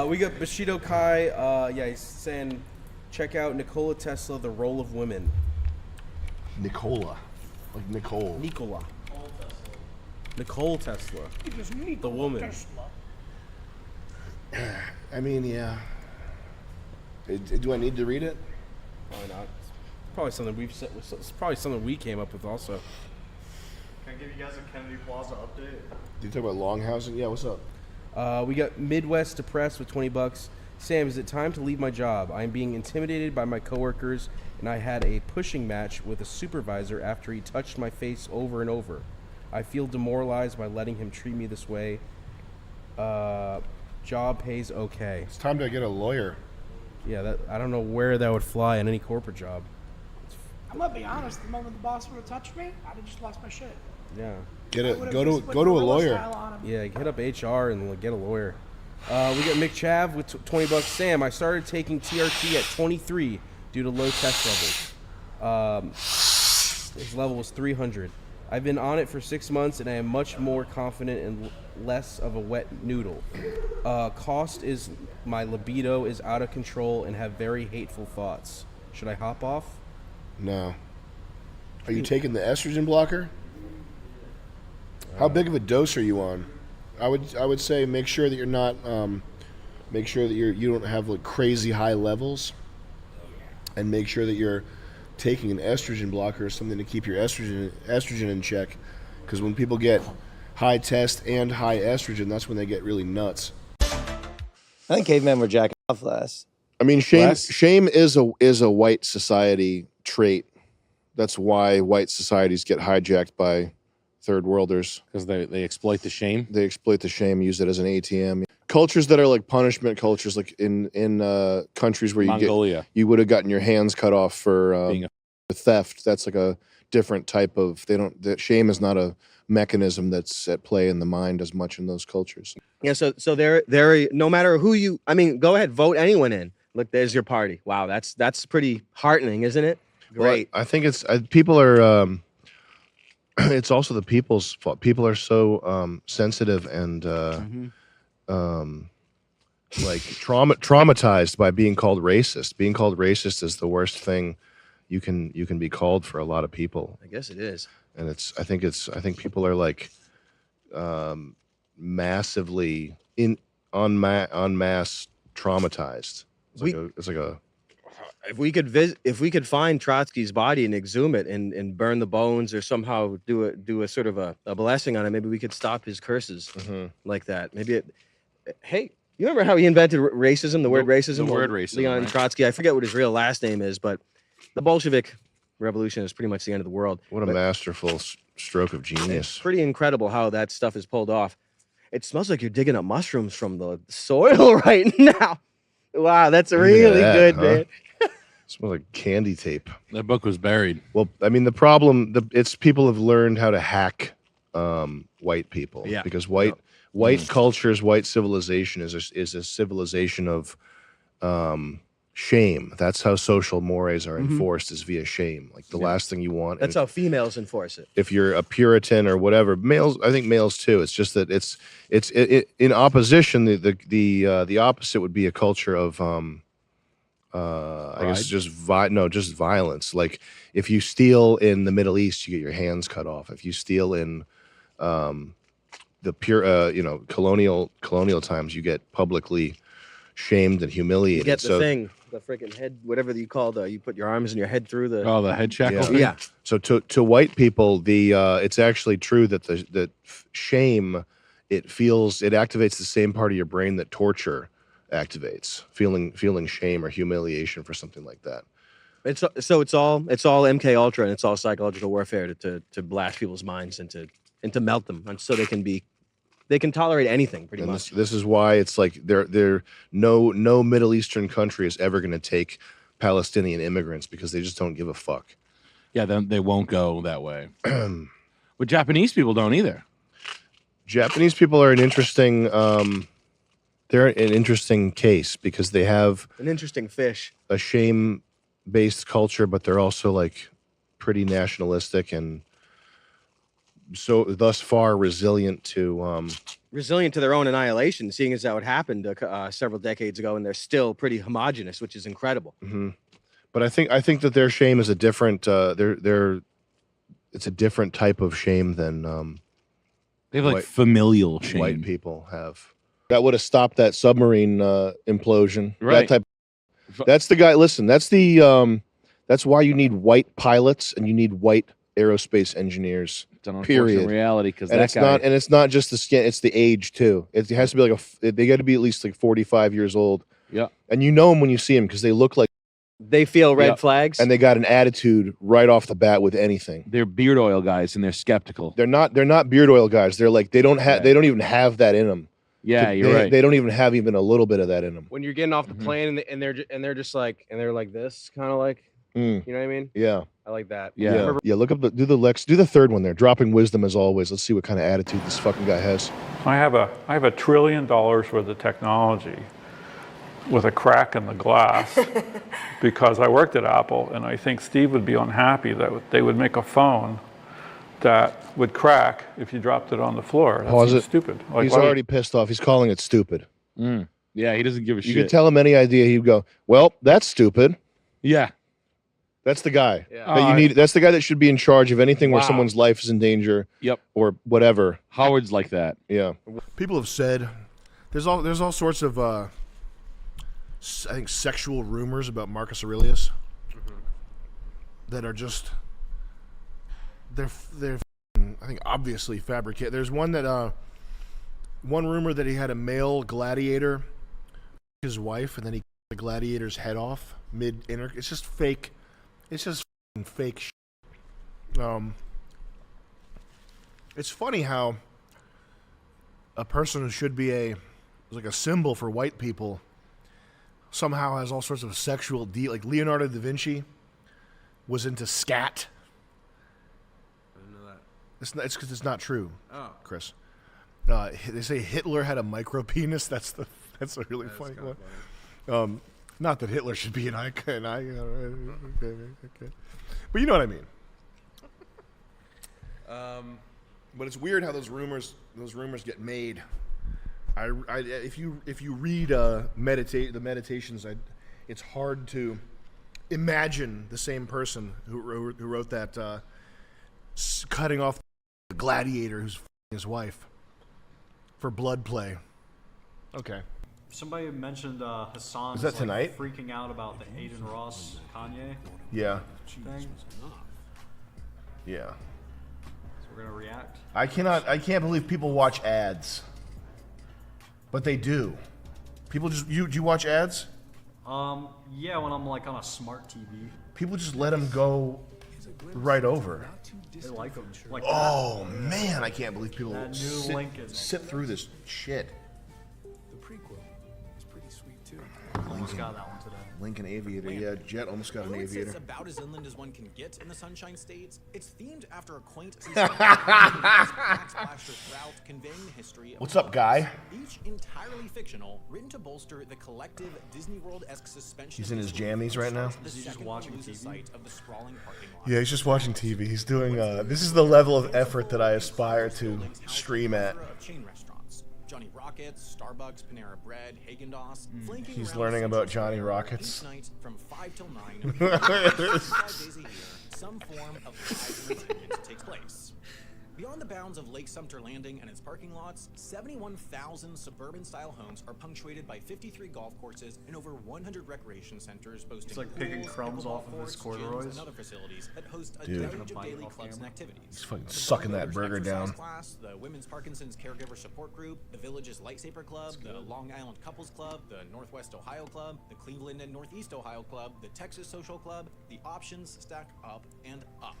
[SPEAKER 7] We got Bushido Kai. Yeah, he's saying, check out Nikola Tesla: The Role of Women.
[SPEAKER 14] Nikola. Like Nicole.
[SPEAKER 7] Nikola. Nicole Tesla. The woman.
[SPEAKER 14] I mean, yeah. Do I need to read it?
[SPEAKER 7] Probably not. It's probably something we've said. It's probably something we came up with also.
[SPEAKER 16] Can I give you guys a Kennedy Plaza update?
[SPEAKER 14] Do you talk about Longhausen? Yeah, what's up?
[SPEAKER 7] We got Midwest Depressed with $20. Sam, is it time to leave my job? I am being intimidated by my coworkers, and I had a pushing match with a supervisor after he touched my face over and over. I feel demoralized by letting him treat me this way. Job pays okay.
[SPEAKER 14] It's time to get a lawyer.
[SPEAKER 7] Yeah, I don't know where that would fly in any corporate job.
[SPEAKER 19] I'm gonna be honest. The moment the boss would have touched me, I'd have just lost my shit.
[SPEAKER 7] Yeah.
[SPEAKER 14] Go to a
[SPEAKER 19] gorilla
[SPEAKER 14] lawyer.
[SPEAKER 19] style on him.
[SPEAKER 7] Yeah, hit up HR and get a lawyer. We got Mick Chav with $20. Sam, I started taking TRT at 23 due to low test levels. His level was 300. I've been on it for 6 months, and I am much more confident and less of a wet noodle. Cost is my libido is out of control and have very hateful thoughts. Should I hop off?
[SPEAKER 14] No. Are you taking the estrogen blocker? How big of a dose are you on? I would say make sure that you're not make sure that you don't have like crazy high levels, and make sure that you're taking an estrogen blocker or something to keep your estrogen in check, because when people get high test and high estrogen, that's when they get really nuts.
[SPEAKER 18] I think cavemen were jacking off less.
[SPEAKER 14] I mean, shame is a white society trait. That's why white societies get hijacked by third worlders,
[SPEAKER 6] because they exploit the shame.
[SPEAKER 14] They exploit the shame, use it as an ATM. Cultures that are like punishment cultures, like in countries where
[SPEAKER 6] Mongolia.
[SPEAKER 14] you would have gotten your hands cut off for
[SPEAKER 6] Being
[SPEAKER 14] theft. That's like a different type of. That shame is not a mechanism that's at play in the mind as much in those cultures.
[SPEAKER 10] Yeah, so they're no matter who you. I mean, go ahead, vote anyone in. Look, there's your party. Wow, that's pretty heartening, isn't it? Great.
[SPEAKER 14] Well, I think it's people are. It's also the people's fault. People are so sensitive and like traumatized by being called racist. Being called racist is the worst thing you can be called for a lot of people.
[SPEAKER 10] I guess it is.
[SPEAKER 14] And I think people are like massively en masse traumatized. It's like a
[SPEAKER 10] if we could find Trotsky's body and exhume it and burn the bones or somehow do a sort of a blessing on it, maybe we could stop his curses like that. Maybe hey, you remember how he invented racism, the word racism?
[SPEAKER 6] The word racism,
[SPEAKER 10] Leon
[SPEAKER 6] right?
[SPEAKER 10] Trotsky. I forget what his real last name is, but the Bolshevik revolution is pretty much the end of the world.
[SPEAKER 5] What a masterful stroke of genius.
[SPEAKER 10] It's pretty incredible how that stuff is pulled off. It smells like you're digging up mushrooms from the soil right now. Wow, that's really good, man.
[SPEAKER 5] Smells like candy tape.
[SPEAKER 6] That book was buried.
[SPEAKER 5] Well, I mean, the problem, it's people have learned how to hack white people.
[SPEAKER 6] Yeah.
[SPEAKER 5] Because white cultures, white civilization is a civilization of shame. That's how social mores are enforced, is via shame. Like the last thing you want.
[SPEAKER 10] That's how females enforce it.
[SPEAKER 5] If you're a Puritan or whatever, males, I think males too. It's just that it's in opposition. The opposite would be a culture of I guess just violence. Like if you steal in the Middle East, you get your hands cut off. If you steal in the colonial times, you get publicly shamed and humiliated.
[SPEAKER 10] You get the thing, the freaking head, whatever you call you put your arms and your head through the.
[SPEAKER 6] Oh, the head shackle.
[SPEAKER 10] Yeah.
[SPEAKER 5] So to white people, it's actually true that that shame, it activates the same part of your brain that torture activates, feeling shame or humiliation for something like that.
[SPEAKER 10] It's all MK Ultra, and it's all psychological warfare to blast people's minds and to melt them, and so they can tolerate anything pretty much.
[SPEAKER 5] This is why it's like no Middle Eastern country is ever going to take Palestinian immigrants, because they just don't give a fuck.
[SPEAKER 6] Yeah, then they won't go that way. But Japanese people don't either.
[SPEAKER 5] Japanese people are an interesting. They're an interesting case because they have
[SPEAKER 10] An interesting fish.
[SPEAKER 5] a shame-based culture, but they're also like pretty nationalistic and so thus far resilient to
[SPEAKER 10] Their own annihilation, seeing as how it happened several decades ago, and they're still pretty homogenous, which is incredible.
[SPEAKER 5] But I think that their shame is a different it's a different type of shame than
[SPEAKER 6] They have like familial shame.
[SPEAKER 5] white people have. That would have stopped that submarine implosion.
[SPEAKER 6] Right.
[SPEAKER 5] That type. That's the guy. Listen, that's why you need white pilots and you need white aerospace engineers.
[SPEAKER 6] It's an unfortunate reality, because
[SPEAKER 5] And it's not just the skin; it's the age too. It has to be like they got to be at least like 45 years old.
[SPEAKER 6] Yeah.
[SPEAKER 5] And you know them when you see them because they look like
[SPEAKER 10] they feel red flags,
[SPEAKER 5] and they got an attitude right off the bat with anything.
[SPEAKER 6] They're beard oil guys, and they're skeptical.
[SPEAKER 5] They're not beard oil guys. They're like they don't even have that in them.
[SPEAKER 6] Yeah, you're right.
[SPEAKER 5] They don't even have a little bit of that in them.
[SPEAKER 10] when you're getting off the plane and they're just like this, kind of like, you know what I mean?
[SPEAKER 5] Yeah.
[SPEAKER 10] I like that.
[SPEAKER 5] Yeah. Look up do the third one there. Dropping wisdom as always. Let's see what kind of attitude this fucking guy has.
[SPEAKER 12] I have $1 trillion worth of technology with a crack in the glass because I worked at Apple, and I think Steve would be unhappy that they would make a phone that would crack if you dropped it on the floor. That
[SPEAKER 5] Pause
[SPEAKER 12] seems
[SPEAKER 5] it.
[SPEAKER 12] stupid.
[SPEAKER 5] He's already pissed off. He's calling it stupid.
[SPEAKER 6] Yeah, he doesn't give a
[SPEAKER 5] You
[SPEAKER 6] shit.
[SPEAKER 5] could tell him any idea, he'd go, "Well, that's stupid."
[SPEAKER 6] Yeah.
[SPEAKER 5] That's the guy that you need. That's the guy that should be in charge of anything where someone's life is in danger.
[SPEAKER 6] Yep.
[SPEAKER 5] Or whatever.
[SPEAKER 6] Howard's like that.
[SPEAKER 5] Yeah.
[SPEAKER 8] People have said there's all sorts of I think sexual rumors about Marcus Aurelius that are just they're I think obviously fabricated. There's one that one rumor that he had a male gladiator, his wife, and then he cut the gladiator's head off mid-inter. It's just fake. It's just fake shit. It's funny how a person who should be like a symbol for white people somehow has all sorts of sexual like Leonardo da Vinci was into scat.
[SPEAKER 7] I didn't know that.
[SPEAKER 8] It's because it's not true.
[SPEAKER 7] Oh.
[SPEAKER 8] Chris. They say Hitler had a micro penis. That's a really funny one. Not that Hitler should be an icon. Okay. But you know what I mean. But it's weird how those rumors get made. If you read the meditations, it's hard to imagine the same person who wrote that cutting off the gladiator who's his wife for blood play. Okay.
[SPEAKER 11] Somebody mentioned Hassan
[SPEAKER 5] Is that tonight?
[SPEAKER 11] freaking out about the Aiden Ross Kanye
[SPEAKER 5] Yeah.
[SPEAKER 11] thing.
[SPEAKER 5] Yeah.
[SPEAKER 11] So we're gonna react.
[SPEAKER 5] I can't believe people watch ads. But they do. People just, do you watch ads?
[SPEAKER 11] Yeah, when I'm like on a smart TV.
[SPEAKER 5] People just let them go right over.
[SPEAKER 11] They like them. Like
[SPEAKER 5] Oh man, I can't believe people
[SPEAKER 11] that new Lincoln.
[SPEAKER 5] sit through this shit.
[SPEAKER 13] The prequel is pretty sweet too.
[SPEAKER 11] Almost got that one today.
[SPEAKER 5] Lincoln Aviator, yeah. Jet almost got an
[SPEAKER 13] Although it
[SPEAKER 5] Aviator.
[SPEAKER 13] sits about as inland as one can get in the Sunshine States, it's themed after a quaint backsplashes route conveying the history of
[SPEAKER 5] What's up, guy?
[SPEAKER 13] each entirely fictional, written to bolster the collective Disney World-esque suspension.
[SPEAKER 5] He's in his jammies right now.
[SPEAKER 13] Is he just watching sight of the sprawling parking lot.
[SPEAKER 5] Yeah, he's just watching TV. He's doing. This is the level of effort that I aspire to stream at.
[SPEAKER 13] Chain restaurants. Johnny Rockets, Starbucks, Panera Bread, Haagen-Dazs. flanking
[SPEAKER 5] He's
[SPEAKER 13] around
[SPEAKER 5] learning about
[SPEAKER 13] Central
[SPEAKER 5] Johnny
[SPEAKER 13] Square
[SPEAKER 5] Rockets.
[SPEAKER 13] Each night from 5 till 9. 5 days a year, some form of live entertainment takes place. Beyond the bounds of Lake Sumter Landing and its parking lots, 71,000 suburban-style homes are punctuated by 53 golf courses and over 100 recreation centers boasting
[SPEAKER 11] It's like picking
[SPEAKER 13] pools,
[SPEAKER 11] crumbs
[SPEAKER 13] pickleball
[SPEAKER 11] off of his
[SPEAKER 13] courts, gyms,
[SPEAKER 11] corduroys.
[SPEAKER 13] and other facilities that host a
[SPEAKER 5] Dude.
[SPEAKER 13] deluge of daily clubs and activities.
[SPEAKER 5] He's fucking
[SPEAKER 13] The
[SPEAKER 5] sucking that
[SPEAKER 13] Bodybuilders
[SPEAKER 5] burger
[SPEAKER 13] Exercise
[SPEAKER 5] down.
[SPEAKER 13] Class, the Women's Parkinson's Caregiver Support Group, the Village's Lightsaber Club, the Long Island Couples Club, the Northwest Ohio Club, the Cleveland and Northeast Ohio Club, the Texas Social Club. The options stack up and up.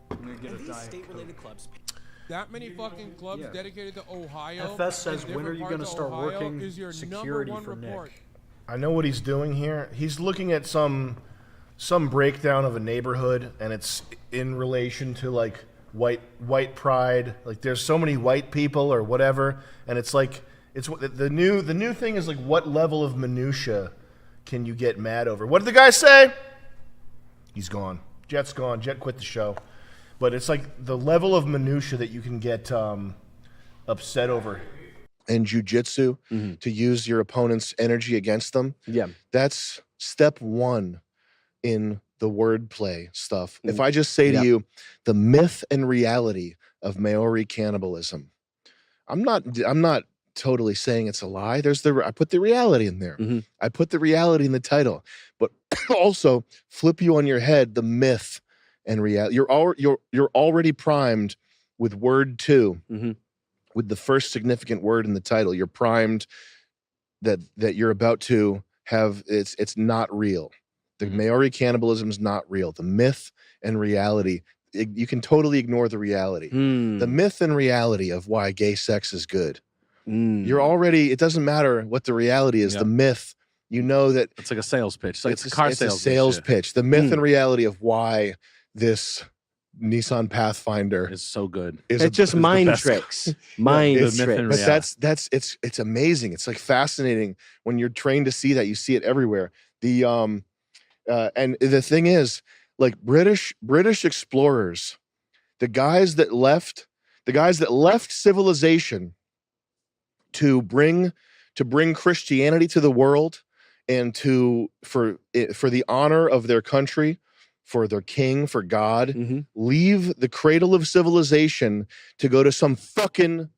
[SPEAKER 11] I'm gonna get
[SPEAKER 13] And
[SPEAKER 11] a
[SPEAKER 13] these
[SPEAKER 11] Diet
[SPEAKER 13] state-related clubs
[SPEAKER 15] That many fucking clubs
[SPEAKER 11] Yeah.
[SPEAKER 15] dedicated to Ohio.
[SPEAKER 11] FS says,
[SPEAKER 15] and
[SPEAKER 11] when are you
[SPEAKER 15] different
[SPEAKER 11] going to
[SPEAKER 15] parts
[SPEAKER 11] start
[SPEAKER 15] of Ohio
[SPEAKER 11] working
[SPEAKER 15] is your
[SPEAKER 11] security
[SPEAKER 15] number
[SPEAKER 11] for
[SPEAKER 15] one report.
[SPEAKER 11] Nick?
[SPEAKER 5] I know what he's doing here. He's looking at some breakdown of a neighborhood, and it's in relation to like white pride. Like there's so many white people or whatever, and it's like it's the new thing is like what level of minutia can you get mad over? What did the guy say? He's gone. Jet's gone. Jet quit the show. But it's like the level of minutia that you can get upset over. And jujitsu, to use your opponent's energy against them.
[SPEAKER 10] Yeah.
[SPEAKER 5] That's step one in the wordplay stuff. If I just say to you, the myth and reality of Maori cannibalism, I'm not totally saying it's a lie. I put the reality in there. I put the reality in the title, but also flip you on your head the myth and reality. You're already primed with word 2, with the first significant word in the title. You're primed that you're about to have. It's not real. The Maori cannibalism is not real. The myth and reality. You can totally ignore the reality. The myth and reality of why gay sex is good. You're already. It doesn't matter what the reality is.
[SPEAKER 6] Yeah.
[SPEAKER 5] The myth. You know that
[SPEAKER 6] It's like a sales pitch. It's like
[SPEAKER 5] it's
[SPEAKER 6] a car
[SPEAKER 5] it's a
[SPEAKER 6] sales
[SPEAKER 5] sales pitch. The myth and reality of why this Nissan Pathfinder
[SPEAKER 6] is so good.
[SPEAKER 10] It's just mind tricks. Mind
[SPEAKER 5] It's-
[SPEAKER 10] tricks.
[SPEAKER 5] But it's amazing. It's like fascinating when you're trained to see that. You see it everywhere. The and the thing is, like British explorers, the guys that left civilization to bring Christianity to the world and for the honor of their country, for their king, for God, leave the cradle of civilization to go to some fucking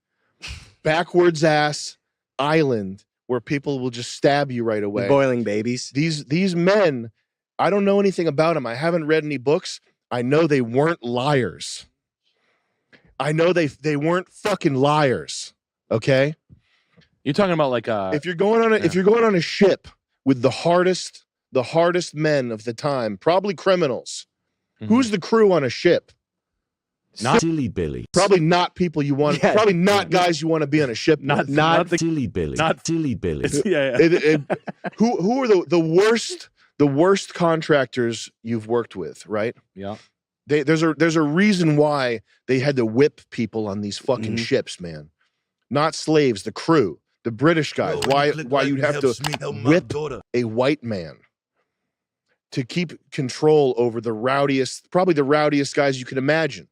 [SPEAKER 5] backwards ass island where people will just stab you right away.
[SPEAKER 10] Boiling babies.
[SPEAKER 5] These men, I don't know anything about them. I haven't read any books. I know they weren't liars. I know they weren't fucking liars. Okay?
[SPEAKER 6] You're talking about like
[SPEAKER 5] if you're going on a ship with the hardest men of the time, probably criminals. Who's the crew on a ship?
[SPEAKER 6] Not Silly Billy.
[SPEAKER 5] Probably not people you want.
[SPEAKER 6] Yeah.
[SPEAKER 5] Probably not guys you want to be on a ship.
[SPEAKER 6] Not
[SPEAKER 5] with.
[SPEAKER 6] the Silly Billy. Not Silly Billy.
[SPEAKER 5] Who are the worst contractors you've worked with? Right.
[SPEAKER 6] Yeah.
[SPEAKER 5] There's a reason why they had to whip people on these fucking ships, man. Not slaves, the crew, the British guys. Why you'd have to whip a white man to keep control over probably the rowdiest guys you can imagine.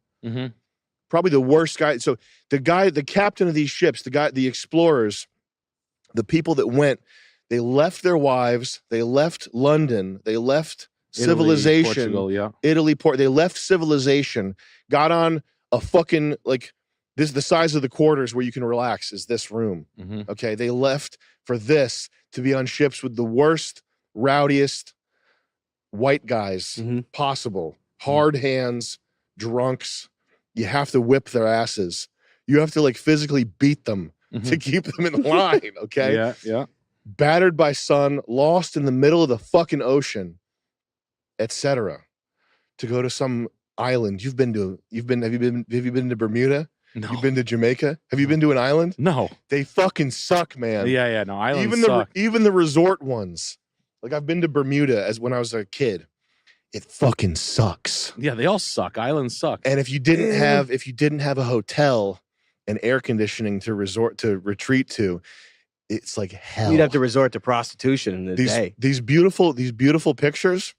[SPEAKER 5] Probably the worst guy. So the captain of these ships, the explorers, the people that went, they left their wives, they left London, they left civilization,
[SPEAKER 6] Portugal, yeah.
[SPEAKER 5] Italy, they left civilization, got on a fucking like This the size of the quarters where you can relax is this room. Okay, they left for this to be on ships with the worst, rowdiest white guys possible. Hard hands, drunks. You have to whip their asses. You have to like physically beat them to keep them in line. Okay.
[SPEAKER 6] Yeah.
[SPEAKER 5] Battered by sun, lost in the middle of the fucking ocean, etc. To go to some island. Have you been to Bermuda?
[SPEAKER 6] No.
[SPEAKER 5] You've been to Jamaica? Have you been to an island?
[SPEAKER 6] No.
[SPEAKER 5] They fucking suck, man.
[SPEAKER 6] Yeah. No, islands
[SPEAKER 5] Even
[SPEAKER 6] suck.
[SPEAKER 5] the resort ones. Like I've been to Bermuda as when I was a kid. It fucking sucks.
[SPEAKER 6] Yeah, they all suck. Islands suck.
[SPEAKER 5] And if you didn't have a hotel and air conditioning to retreat to, it's like hell.
[SPEAKER 10] You'd have to resort to prostitution in the day.
[SPEAKER 5] These beautiful pictures,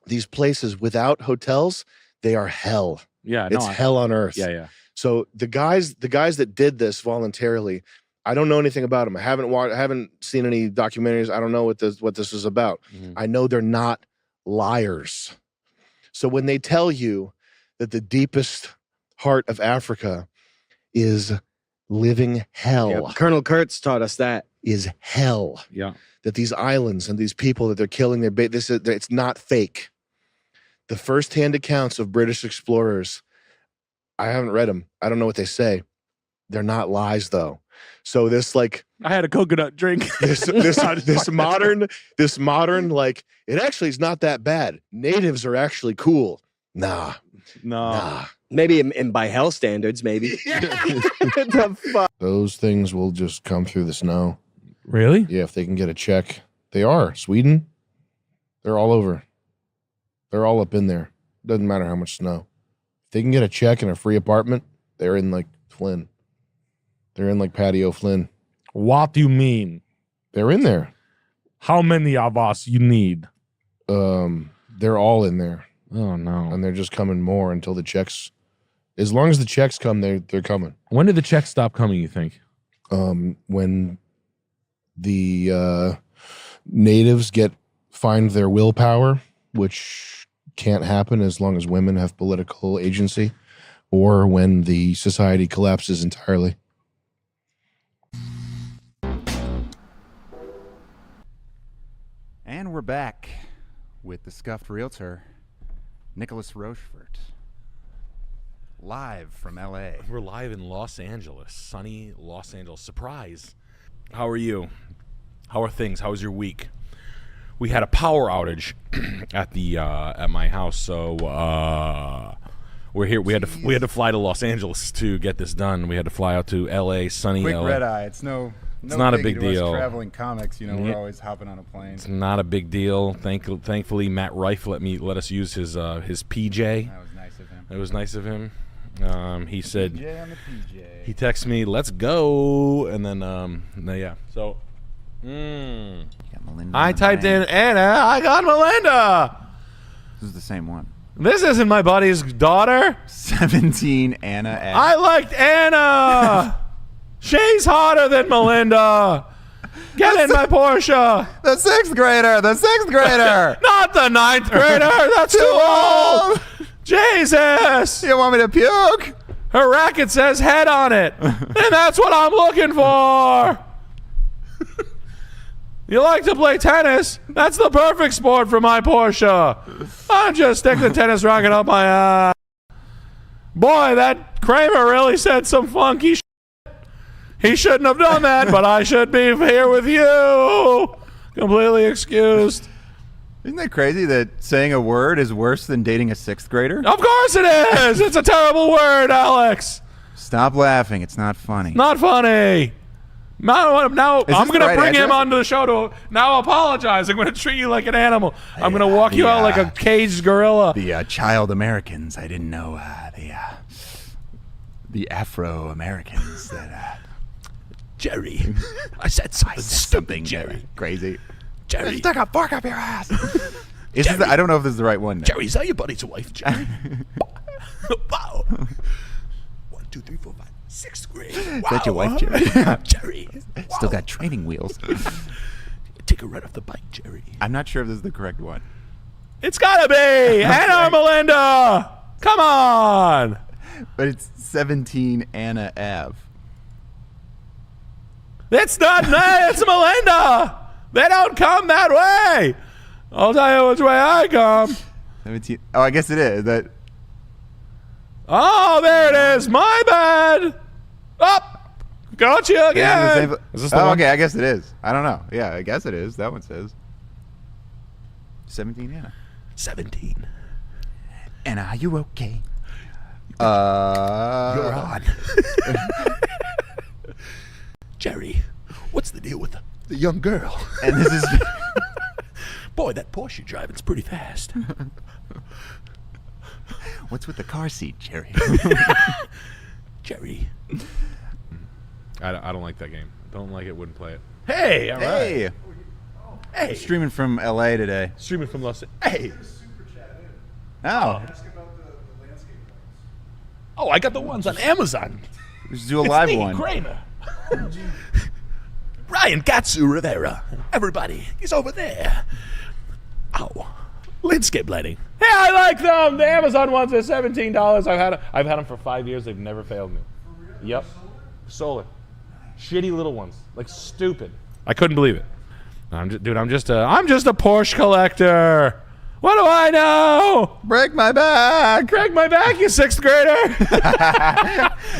[SPEAKER 5] these places without hotels, they are hell.
[SPEAKER 6] Yeah,
[SPEAKER 5] it's hell on earth.
[SPEAKER 6] Yeah.
[SPEAKER 5] So the guys that did this voluntarily, I don't know anything about them. I haven't seen any documentaries. I don't know what this is about. I know they're not liars. So when they tell you that the deepest heart of Africa is living hell,
[SPEAKER 10] Yeah, Colonel Kurtz taught us that
[SPEAKER 5] is hell.
[SPEAKER 6] Yeah,
[SPEAKER 5] that these islands and these people that they're killing, it's not fake. The firsthand accounts of British explorers, I haven't read them. I don't know what they say. They're not lies though. So this like
[SPEAKER 6] I had a coconut drink.
[SPEAKER 5] this modern like it actually is not that bad. Natives are actually cool. Nah.
[SPEAKER 10] Maybe in by hell standards, maybe. The fuck?
[SPEAKER 5] Those things will just come through the snow.
[SPEAKER 6] Really?
[SPEAKER 5] Yeah, if they can get a check. They are. Sweden, they're all over. They're all up in there. Doesn't matter how much snow. If they can get a check and a free apartment, they're in like Flynn. They're in like Patio Flynn.
[SPEAKER 6] What do you mean?
[SPEAKER 5] They're in there.
[SPEAKER 6] How many of us you need?
[SPEAKER 5] They're all in there.
[SPEAKER 6] Oh no.
[SPEAKER 5] And they're just coming more until the checks. As long as the checks come, they're coming.
[SPEAKER 6] When did the checks stop coming, you think?
[SPEAKER 5] When the natives find their willpower, which can't happen as long as women have political agency, or when the society collapses entirely.
[SPEAKER 2] And we're back with the Scuffed Realtor, Nicholas Rochefort, live from LA.
[SPEAKER 1] We're live in Los Angeles, sunny Los Angeles. Surprise. How are you? How are things? How was your week? We had a power outage at my house, so we're here. We had to fly to Los Angeles to get this done. We had to fly out to LA, sunny
[SPEAKER 2] Quick
[SPEAKER 1] LA.
[SPEAKER 2] red eye. It's
[SPEAKER 1] not a big
[SPEAKER 2] biggie to us
[SPEAKER 1] deal.
[SPEAKER 2] traveling comics, we're always hopping on a plane.
[SPEAKER 1] It's not a big deal. Thankfully, Matt Rife let us use his PJ.
[SPEAKER 2] That was nice of him.
[SPEAKER 1] It was nice of him. He said
[SPEAKER 2] PJ on the PJ.
[SPEAKER 1] he texted me, "Let's go," and then yeah. So I typed in Anna. I got Melinda.
[SPEAKER 2] This is the same one.
[SPEAKER 1] This isn't my buddy's daughter.
[SPEAKER 2] 17 Anna X.
[SPEAKER 1] I liked Anna. She's hotter than Melinda. Get in my Porsche.
[SPEAKER 2] The sixth grader.
[SPEAKER 1] Not the ninth grader. That's too old. Jesus.
[SPEAKER 2] You want me to puke?
[SPEAKER 1] Her racket says head on it. And that's what I'm looking for. You like to play tennis? That's the perfect sport for my Porsche. I'll just stick the tennis racket up my ass. Boy, that Kramer really said some funky shit. He shouldn't have done that, but I should be here with you. Completely excused.
[SPEAKER 2] Isn't that crazy that saying a word is worse than dating a sixth grader?
[SPEAKER 1] Of course it is. It's a terrible word, Alex.
[SPEAKER 2] Stop laughing. It's not funny.
[SPEAKER 1] Not funny. Now I'm going to bring him onto the show to now apologize. I'm going to treat you like an animal. I'm going to walk you out like a caged gorilla.
[SPEAKER 2] The child Americans. I didn't know the Afro Americans that.
[SPEAKER 1] Jerry, I said something stupid, Jerry.
[SPEAKER 2] Crazy.
[SPEAKER 1] Jerry,
[SPEAKER 2] stuck a fork up your ass. I don't know if this is the right one.
[SPEAKER 1] Jerry, is that your buddy's wife, Jerry? Wow. 1, 2, 3, 4, 5, 6th grade. Wow.
[SPEAKER 2] Is that your wife, Jerry?
[SPEAKER 1] Jerry. Wow.
[SPEAKER 2] Still got training wheels.
[SPEAKER 1] Take a ride off the bike, Jerry.
[SPEAKER 2] I'm not sure if this is the correct one.
[SPEAKER 1] It's gotta be Anna or Melinda. Come on.
[SPEAKER 2] But it's 17 Anna Ave.
[SPEAKER 6] That's not nice. It's Melinda. They don't come that way. I'll tell you which way I come.
[SPEAKER 2] 17. Oh, I guess it is. That.
[SPEAKER 6] Oh, there it is. My bad. Up. Got you again. Is this the one?
[SPEAKER 2] Okay. I guess it is. I don't know. Yeah, I guess it is. That one says 17 Anna.
[SPEAKER 6] 17.
[SPEAKER 2] Anna, are you okay?
[SPEAKER 6] You're on. Jerry, what's the deal with the young girl?
[SPEAKER 2] And this is...
[SPEAKER 6] Boy, that Porsche you're driving's pretty fast.
[SPEAKER 2] What's with the car seat, Jerry?
[SPEAKER 6] Jerry. I don't like that game. Don't like it, wouldn't play it. Hey, all right. Hey.
[SPEAKER 2] Streaming from LA today.
[SPEAKER 6] Streaming from Los Angeles. Hey.
[SPEAKER 2] Oh.
[SPEAKER 6] Oh, I got the ones on Amazon.
[SPEAKER 2] Let's do a live one.
[SPEAKER 6] Kramer. Ryan Katsu Rivera. Everybody, he's over there. Oh, landscape lighting. Hey, I like them. The Amazon ones are $17. I've had them for 5 years. They've never failed me. Yep, solar. Shitty little ones, like stupid. I couldn't believe it. I'm just a Porsche collector. What do I know?
[SPEAKER 2] Break my back.
[SPEAKER 6] Break my back, you sixth grader.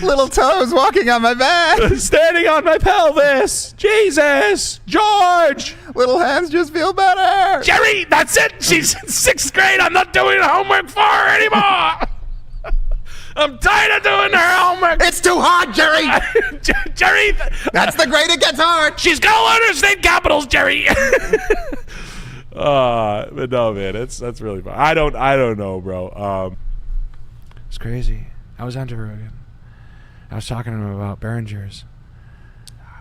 [SPEAKER 2] Little toes walking on my back.
[SPEAKER 6] Standing on my pelvis. Jesus. George.
[SPEAKER 2] Little hands just feel better.
[SPEAKER 6] Jerry, that's it. She's in sixth grade. I'm not doing homework for her anymore. I'm tired of doing her homework.
[SPEAKER 2] It's too hard, Jerry.
[SPEAKER 6] Jerry.
[SPEAKER 2] That's the grade it gets hard.
[SPEAKER 6] She's going to learn her state capitals, Jerry. But no, man, that's really fun. I don't know, bro. It's crazy. I was on to Rogan. I was talking to him about Behringer's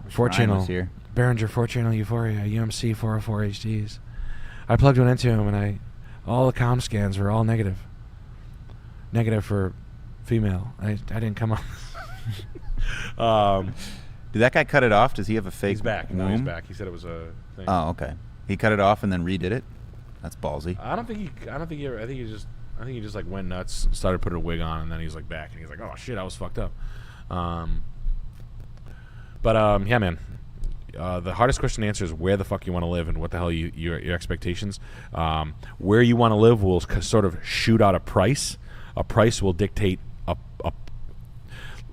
[SPEAKER 6] 4-channel
[SPEAKER 2] here.
[SPEAKER 6] Behringer 4-channel Euphoria UMC 404 HDs. I plugged one into him, and all the comm scans were all negative. Negative for female. I didn't come on.
[SPEAKER 2] Did that guy cut it off? Does he have a fake?
[SPEAKER 6] He's back.
[SPEAKER 2] womb?
[SPEAKER 6] No, he's back. He said it was a thing.
[SPEAKER 2] Oh, okay. He cut it off and then redid it. That's ballsy.
[SPEAKER 6] I think he just like went nuts, started putting a wig on, and then he's like back, and he's like, oh shit, I was fucked up. Yeah, man. The hardest question to answer is where the fuck you want to live and what the hell your expectations. Where you want to live will sort of shoot out a price. A price will dictate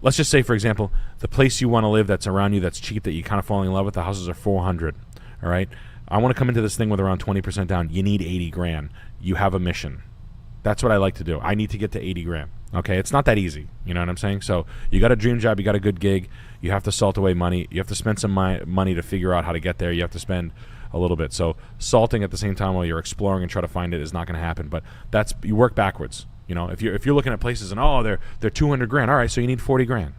[SPEAKER 6] let's just say, for example, the place you want to live that's around you that's cheap that you kind of falling in love with, the houses are $400. All right. I want to come into this thing with around 20% down. You need 80 grand. You have a mission. That's what I like to do. I need to get to 80 grand. Okay, it's not that easy. You know what I'm saying? So you got a dream job. You got a good gig. You have to salt away money. You have to spend some money to figure out how to get there. You have to spend a little bit. So salting at the same time while you're exploring and try to find it is not going to happen. But you work backwards. You know, if you're looking at places and they're 200 grand. All right, so you need 40 grand.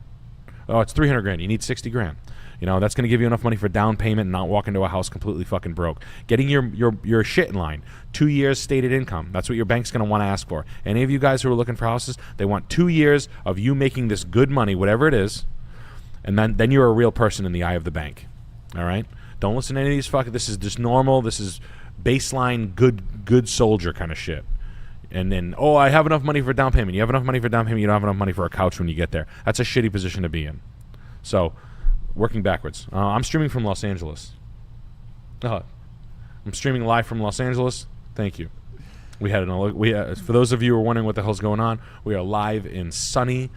[SPEAKER 6] Oh, it's 300 grand. You need 60 grand. You know, that's going to give you enough money for down payment and not walk into a house completely fucking broke. Getting your shit in line. 2 years stated income. That's what your bank's going to want to ask for. Any of you guys who are looking for houses, they want 2 years of you making this good money, whatever it is, and then you're a real person in the eye of the bank. All right? Don't listen to any of these this is just normal. This is baseline good soldier kind of shit. And then, I have enough money for down payment. You have enough money for down payment. You don't have enough money for a couch when you get there. That's a shitty position to be in. So, working backwards. I'm streaming from Los Angeles. I'm streaming live from Los Angeles. Thank you. For those of you who are wondering what the hell's going on, we are live in sunny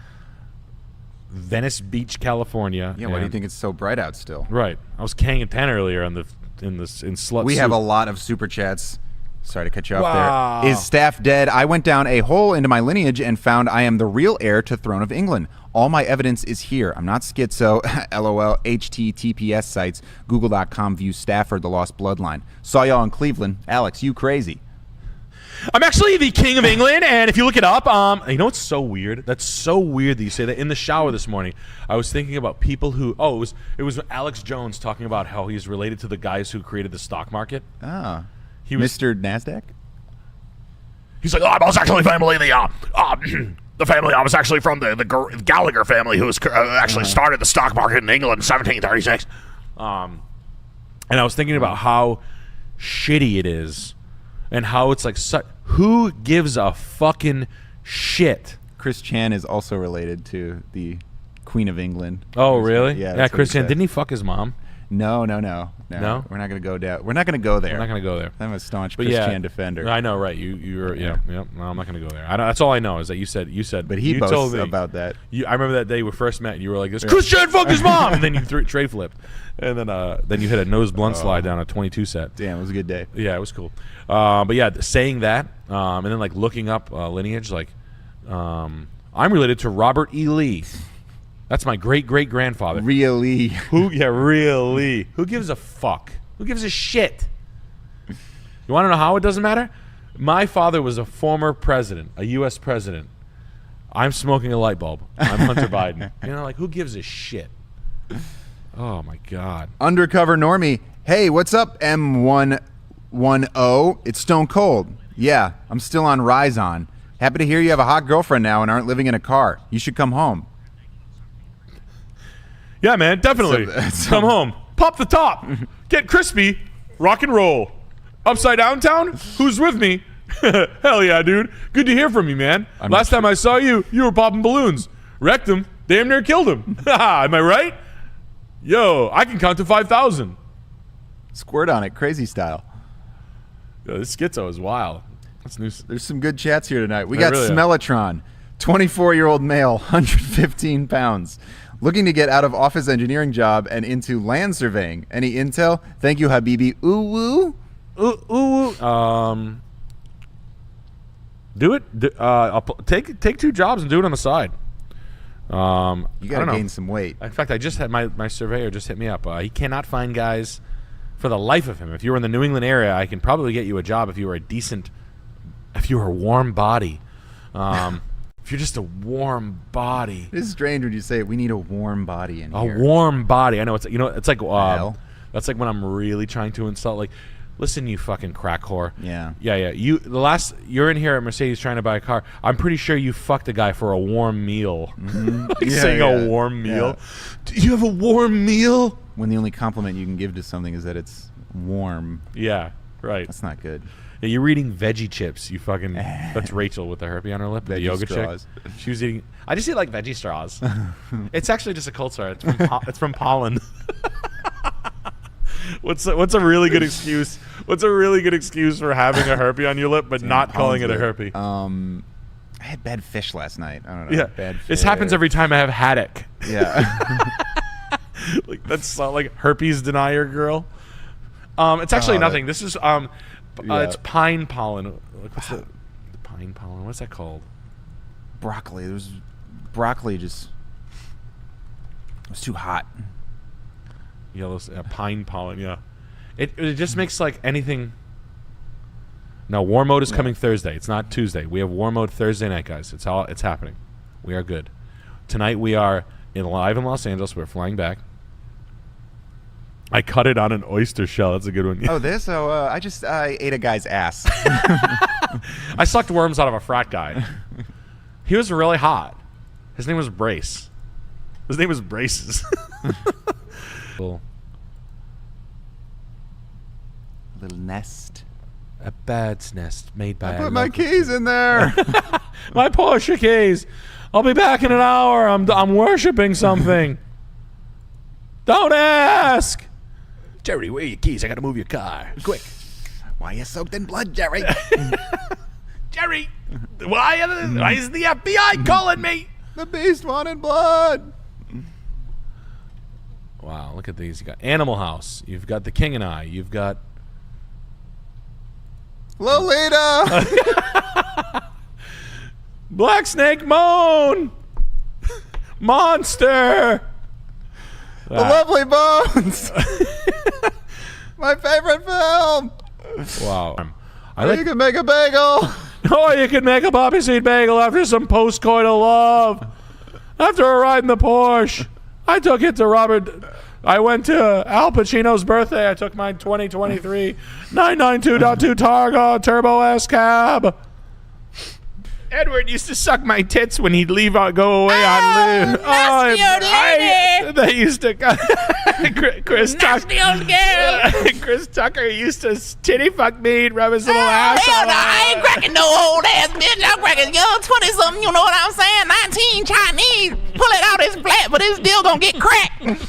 [SPEAKER 6] Venice Beach, California.
[SPEAKER 2] Yeah, why do you think it's so bright out still?
[SPEAKER 6] Right. I was Kang 10 earlier in slut.
[SPEAKER 2] We have a lot of super chats. Sorry to cut you off there. Is staff dead? I went down a hole into my lineage and found I am the real heir to throne of England. All my evidence is here. I'm not schizo. LOL. HTTPS sites. Google.com view Stafford, the lost bloodline. Saw y'all in Cleveland. Alex, you crazy.
[SPEAKER 6] I'm actually the king of England, and if you look it up, you know what's so weird? That's so weird that you say that. In the shower this morning, I was thinking about people who. It was Alex Jones talking about how he's related to the guys who created the stock market.
[SPEAKER 2] Ah. He was Mr. NASDAQ?
[SPEAKER 6] He's like, I was actually family the family. I was actually from the Gallagher family, who was actually started the stock market in England in 1736. And I was thinking about how shitty it is, and how it's like, who gives a fucking shit
[SPEAKER 2] Chris Chan is also related to the Queen of England.
[SPEAKER 6] Oh, really?
[SPEAKER 2] Yeah.
[SPEAKER 6] Yeah,
[SPEAKER 2] that's what
[SPEAKER 6] Chris
[SPEAKER 2] he
[SPEAKER 6] Chan.
[SPEAKER 2] said.
[SPEAKER 6] Didn't he fuck his mom?
[SPEAKER 2] No.
[SPEAKER 6] No?
[SPEAKER 2] We're not gonna go down. We're not gonna go there.
[SPEAKER 6] We're not gonna go there.
[SPEAKER 2] I'm a staunch
[SPEAKER 6] But
[SPEAKER 2] Chris
[SPEAKER 6] yeah,
[SPEAKER 2] Chan defender.
[SPEAKER 6] I know, right? You're yeah. No, I'm not gonna go there. That's all I know is that you said.
[SPEAKER 2] But he
[SPEAKER 6] you
[SPEAKER 2] boasts
[SPEAKER 6] told me
[SPEAKER 2] about that.
[SPEAKER 6] I remember that day we first met. And you were like, "This Chris Chan fucked his mom," and then you tray flipped, and then you hit a nose blunt slide down a 22 set.
[SPEAKER 2] Damn, it was a good day.
[SPEAKER 6] Yeah, it was cool. But yeah, saying that, and then like looking up lineage, like I'm related to Robert E. Lee. That's my great-great-grandfather.
[SPEAKER 2] Really?
[SPEAKER 6] Really? Who gives a fuck? Who gives a shit? You want to know how it doesn't matter? My father was a former president, a U.S. president. I'm smoking a light bulb. I'm Hunter Biden. You know, like, who gives a shit? Oh, my God.
[SPEAKER 2] Undercover Normie. Hey, what's up, M110? It's Stone Cold. Yeah, I'm still on Rise-On. Happy to hear you have a hot girlfriend now and aren't living in a car. You should come home.
[SPEAKER 6] Yeah, man, definitely. Come home. Pop the top. Get crispy. Rock and roll. Upside down town? Who's with me? Hell yeah, dude. Good to hear from you, man. Last time I saw you, you were popping balloons. Wrecked him. Damn near killed him. Am I right? Yo, I can count to 5,000.
[SPEAKER 2] Squirt on it, crazy style.
[SPEAKER 6] Yo, this schizo is wild. That's new.
[SPEAKER 2] There's some good chats here tonight. We
[SPEAKER 6] There
[SPEAKER 2] got
[SPEAKER 6] really are.
[SPEAKER 2] Smellatron, 24-year-old male, 115 pounds. Looking to get out of office engineering job and into land surveying. Any intel? Thank you, Habibi. Ooh, woo.
[SPEAKER 6] Do it. Take 2 jobs and do it on the side.
[SPEAKER 2] You
[SPEAKER 6] I
[SPEAKER 2] got
[SPEAKER 6] don't
[SPEAKER 2] to
[SPEAKER 6] know.
[SPEAKER 2] gain some weight.
[SPEAKER 6] In fact, I just had my surveyor just hit me up. He cannot find guys for the life of him. If you were in the New England area, I can probably get you a job if you were a warm body. If you're just a warm body.
[SPEAKER 2] It is strange when you say we need a warm body in here.
[SPEAKER 6] A warm body. I know it's like
[SPEAKER 2] hell?
[SPEAKER 6] that's like when I'm really trying to insult. Like, listen, you fucking crack whore.
[SPEAKER 2] Yeah.
[SPEAKER 6] Yeah. You're in here at Mercedes trying to buy a car. I'm pretty sure you fucked a guy for a warm meal. Like saying a warm meal.
[SPEAKER 2] Yeah.
[SPEAKER 6] Do you have a warm meal?
[SPEAKER 2] When the only compliment you can give to something is that it's warm.
[SPEAKER 6] Yeah. Right.
[SPEAKER 2] That's not good.
[SPEAKER 6] Yeah, you're eating veggie chips. You fucking. That's Rachel with the herpy on her lip. The
[SPEAKER 2] Veggie
[SPEAKER 6] yoga
[SPEAKER 2] straws.
[SPEAKER 6] chick. She was eating. I just eat like veggie straws. It's actually just a cold sore. It's from pollen. What's a really good excuse? What's a really good excuse for having a herpy on your lip but not calling it a herpy?
[SPEAKER 2] I had bad fish last night. I don't know.
[SPEAKER 6] Yeah,
[SPEAKER 2] Bad fish.
[SPEAKER 6] this happens every time I have haddock.
[SPEAKER 2] Yeah.
[SPEAKER 6] Like that's like herpes denier girl. It's actually nothing. This is it's pine pollen. What's the pine pollen? What's that called?
[SPEAKER 2] Broccoli. It was broccoli. Just it was too hot.
[SPEAKER 6] Yellow pine pollen. Yeah, it just makes like anything. No, war mode is coming Thursday. It's not Tuesday. We have war mode Thursday night, guys. It's happening. We are good. Tonight we are live in Los Angeles. We're flying back. I cut it on an oyster shell. That's a good one.
[SPEAKER 2] Oh, this? Oh, I ate a guy's ass.
[SPEAKER 6] I sucked worms out of a frat guy. He was really hot. His name was Brace. His name was Braces. Cool.
[SPEAKER 2] Little nest.
[SPEAKER 6] A bird's nest made by.
[SPEAKER 2] I put my keys in there.
[SPEAKER 6] My Porsche keys. I'll be back in an hour. I'm worshiping something. Don't ask. Jerry, where are your keys? I gotta move your car. Quick.
[SPEAKER 2] Why you soaked in blood, Jerry?
[SPEAKER 6] Jerry, why is the FBI calling me?
[SPEAKER 2] The beast wanted blood.
[SPEAKER 6] Wow, look at these. You got Animal House. You've got The King and I. You've got
[SPEAKER 2] Lolita.
[SPEAKER 6] Black Snake Moan. Monster.
[SPEAKER 2] The Lovely Bones. My favorite film.
[SPEAKER 6] Wow.
[SPEAKER 2] You can make a bagel.
[SPEAKER 6] Or you could make a poppy seed bagel after some post-coital love. After a ride in the Porsche. I took it to Robert. I went to Al Pacino's birthday. I took my 2023 992.2 Targa Turbo S cab. Edward used to suck my tits when he'd go away on leave.
[SPEAKER 19] nasty old lady.
[SPEAKER 6] They used to. Chris Tucker. Chris Tucker used to titty fuck me and rub his little ass.
[SPEAKER 4] Hell no, I ain't cracking no old ass bitch. I'm cracking young 20-something, you know what I'm saying? 19 Chinese. Pull it out, it's flat, but it's still gonna get cracked.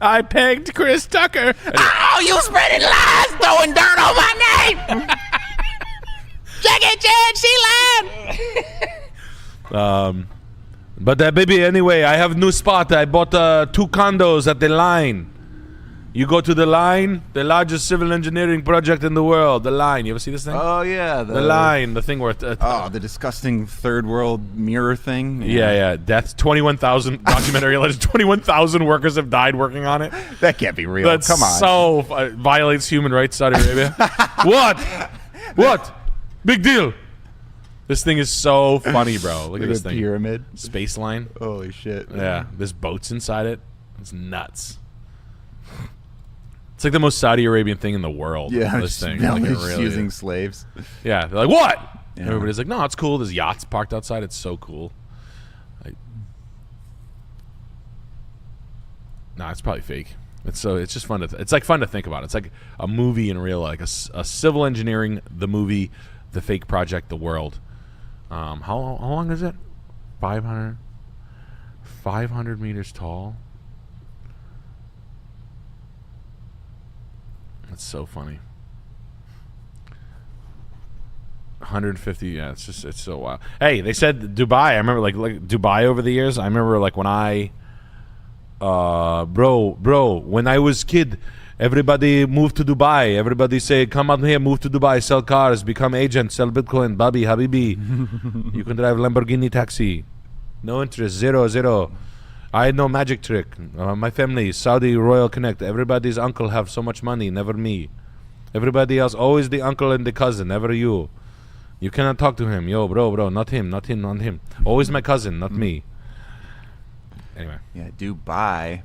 [SPEAKER 6] I pegged Chris Tucker.
[SPEAKER 4] Oh, you spreading lies, throwing dirt on my name. Jackie Chan, she lied.
[SPEAKER 6] But baby, anyway, I have a new spot. I bought 2 condos at the Line. You go to the Line, the largest civil engineering project in the world. The Line. You ever see this thing?
[SPEAKER 2] Oh yeah,
[SPEAKER 6] the Line, the thing where
[SPEAKER 2] the disgusting third world mirror thing.
[SPEAKER 6] Yeah. Death. 21,000 documentary alleged 21,000 workers have died working on it.
[SPEAKER 2] That can't be real.
[SPEAKER 6] That's
[SPEAKER 2] Come on.
[SPEAKER 6] so violates human rights, Saudi Arabia. What? Big deal. This thing is so funny, bro. Look at this thing.
[SPEAKER 2] Pyramid.
[SPEAKER 6] Space Line.
[SPEAKER 2] Holy shit.
[SPEAKER 6] Yeah. There's boats inside it. It's nuts. It's like the most Saudi Arabian thing in the world.
[SPEAKER 2] Yeah,
[SPEAKER 6] this thing.
[SPEAKER 2] just
[SPEAKER 6] Like, it
[SPEAKER 2] just
[SPEAKER 6] really
[SPEAKER 2] using
[SPEAKER 6] is.
[SPEAKER 2] slaves.
[SPEAKER 6] Yeah, they're like, what?
[SPEAKER 2] Yeah.
[SPEAKER 6] Everybody's like, no, it's cool. There's yachts parked outside. It's so cool. Nah, it's probably fake. It's just fun to. It's like fun to think about. It's like a movie in real, like a civil engineering, the movie, the fake project, the world. How long is it? 500 meters tall. That's so funny. 150. Yeah, it's so wild. Hey, they said Dubai. I remember like Dubai over the years. I remember like when I, bro, when I was kid, everybody moved to Dubai. Everybody say, come out here, move to Dubai, sell cars, become agent, sell Bitcoin, Babi, Habibi. You can drive Lamborghini taxi. No interest, zero. I had no magic trick. My family, Saudi Royal Connect. Everybody's uncle have so much money, never me. Everybody else, always the uncle and the cousin, never you. You cannot talk to him. Yo, bro, not him. Always my cousin, not me. Anyway.
[SPEAKER 2] Yeah, Dubai.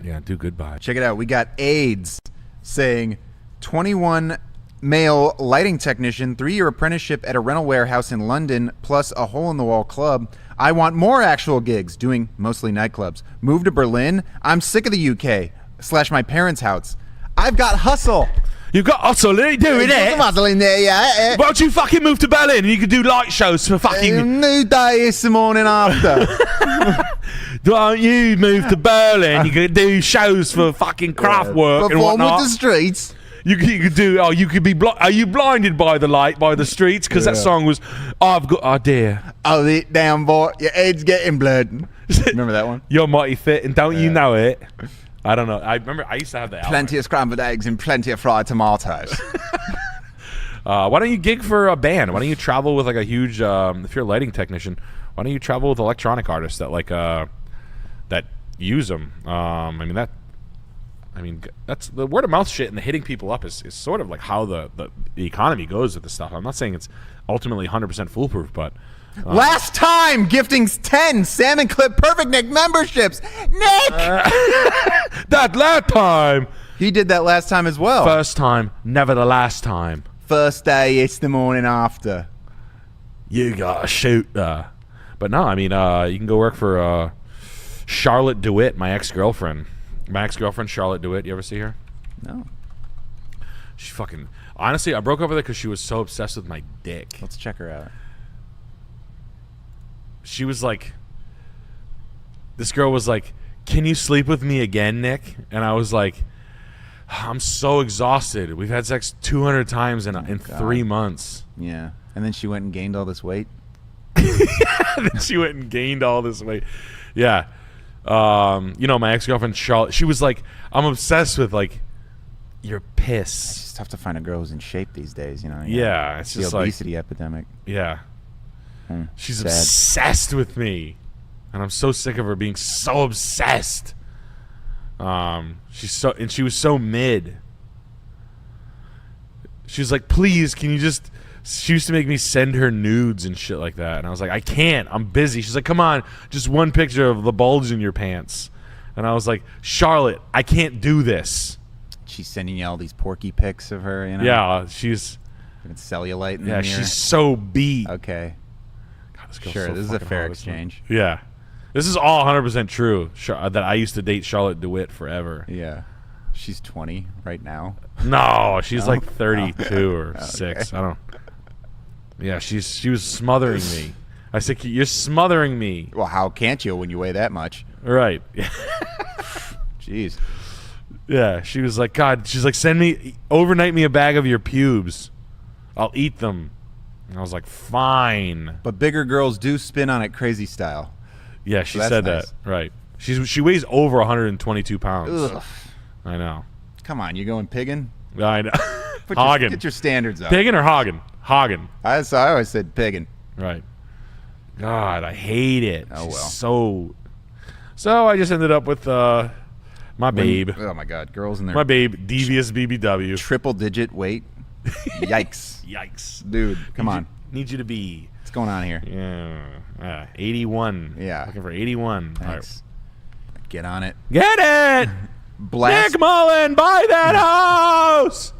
[SPEAKER 6] Yeah, do goodbye.
[SPEAKER 2] Check it out. We got AIDS saying 21 male lighting technician, 3-year apprenticeship at a rental warehouse in London, plus a hole-in-the-wall club. I want more actual gigs, doing mostly nightclubs. Move to Berlin. I'm sick of the UK / my parents' house. I've got hustle.
[SPEAKER 6] You've got hustle, you doing
[SPEAKER 2] Got
[SPEAKER 6] it?
[SPEAKER 2] some hustle in there, yeah.
[SPEAKER 6] Why don't you fucking move to Berlin and you can do light shows for fucking...
[SPEAKER 2] New day is the morning after.
[SPEAKER 6] Don't you move to Berlin? You can do shows for fucking craft work and
[SPEAKER 2] Perform
[SPEAKER 6] whatnot.
[SPEAKER 2] with the streets.
[SPEAKER 6] You could do. Oh, you could be. Are you blinded by the light, by the streets? Because that song was. I've got. Oh dear.
[SPEAKER 2] Oh, the damn boy, your head's getting blurred. Remember that one?
[SPEAKER 6] You're mighty fit, and don't you know it? I don't know. I remember. I used to have the album.
[SPEAKER 2] Plenty of scrambled eggs and plenty of fried tomatoes.
[SPEAKER 6] Why don't you gig for a band? Why don't you travel with like a huge? If you're a lighting technician, why don't you travel with electronic artists that like that use them? I mean, that's the word of mouth shit, and the hitting people up is sort of like how the economy goes with this stuff. I'm not saying it's ultimately 100% foolproof, but
[SPEAKER 2] Last time, gifting 10 Salmon Clip Perfect Nick memberships. Nick!
[SPEAKER 6] That last time.
[SPEAKER 2] He did that last time as well.
[SPEAKER 6] First time, never the last time.
[SPEAKER 2] First day, it's the morning after.
[SPEAKER 6] You gotta shoot. But no, I mean, you can go work for Charlotte DeWitt, my ex-girlfriend. My ex-girlfriend, Charlotte DeWitt. You ever see her?
[SPEAKER 2] No.
[SPEAKER 6] She fucking... Honestly, I broke up with her because she was so obsessed with my dick.
[SPEAKER 2] Let's check her out.
[SPEAKER 6] She was like... This girl was like, can you sleep with me again, Nick? And I was like, I'm so exhausted. We've had sex 200 times in 3 months.
[SPEAKER 2] Yeah. And then she went and gained all this weight.
[SPEAKER 6] Then she went and gained all this weight. Yeah. You know, my ex-girlfriend, Charlotte, she was like, I'm obsessed with, like, your piss.
[SPEAKER 2] It's just tough to find a girl who's in shape these days, you know?
[SPEAKER 6] Yeah, it's
[SPEAKER 2] the
[SPEAKER 6] just like...
[SPEAKER 2] obesity epidemic.
[SPEAKER 6] Yeah. She's
[SPEAKER 2] sad.
[SPEAKER 6] obsessed with me. And I'm so sick of her being so obsessed. She was so mid. She was like, please, can you just... She used to make me send her nudes and shit like that. And I was like, I can't. I'm busy. She's like, come on. Just one picture of the bulge in your pants. And I was like, Charlotte, I can't do this.
[SPEAKER 2] She's sending you all these porky pics of her, you know?
[SPEAKER 6] Yeah, she's...
[SPEAKER 2] Cellulite in
[SPEAKER 6] she's so beat.
[SPEAKER 2] Okay.
[SPEAKER 6] God, this girl's
[SPEAKER 2] sure,
[SPEAKER 6] so
[SPEAKER 2] this is a
[SPEAKER 6] fucking
[SPEAKER 2] fair
[SPEAKER 6] hot,
[SPEAKER 2] exchange.
[SPEAKER 6] Yeah. This is all 100% true. That I used to date Charlotte DeWitt forever.
[SPEAKER 2] Yeah. She's 20 right now.
[SPEAKER 6] No, she's
[SPEAKER 2] No?
[SPEAKER 6] like 32 or
[SPEAKER 2] Okay.
[SPEAKER 6] 6. I don't. Yeah, she was smothering me. I said, "You're smothering me."
[SPEAKER 2] Well, how can't you when you weigh that much?
[SPEAKER 6] Right.
[SPEAKER 2] Jeez.
[SPEAKER 6] Yeah, she was like, God, she's like, overnight me a bag of your pubes. I'll eat them. And I was like, fine.
[SPEAKER 2] But bigger girls do spin on it crazy style.
[SPEAKER 6] Yeah, she
[SPEAKER 2] So that's
[SPEAKER 6] said
[SPEAKER 2] nice.
[SPEAKER 6] that. Right. She weighs over 122 pounds.
[SPEAKER 2] Ugh.
[SPEAKER 6] I know.
[SPEAKER 2] Come on, you going piggin?
[SPEAKER 6] I know.
[SPEAKER 2] Get your standards up.
[SPEAKER 6] Piggin or Hagen? Hagen.
[SPEAKER 2] I always said piggin.
[SPEAKER 6] Right. God, I hate it.
[SPEAKER 2] Oh,
[SPEAKER 6] She's
[SPEAKER 2] well.
[SPEAKER 6] So I just ended up with my babe.
[SPEAKER 2] Oh my God, girls in there.
[SPEAKER 6] My babe, devious BBW.
[SPEAKER 2] Triple digit weight. Yikes.
[SPEAKER 6] Yikes.
[SPEAKER 2] Dude, come on.
[SPEAKER 6] Need you to be.
[SPEAKER 2] What's going on here?
[SPEAKER 6] Yeah. 81.
[SPEAKER 2] Yeah.
[SPEAKER 6] Looking for 81. All
[SPEAKER 2] Thanks. Get on it.
[SPEAKER 6] Get it!
[SPEAKER 2] Blast.
[SPEAKER 6] Nick Mullen, buy that house!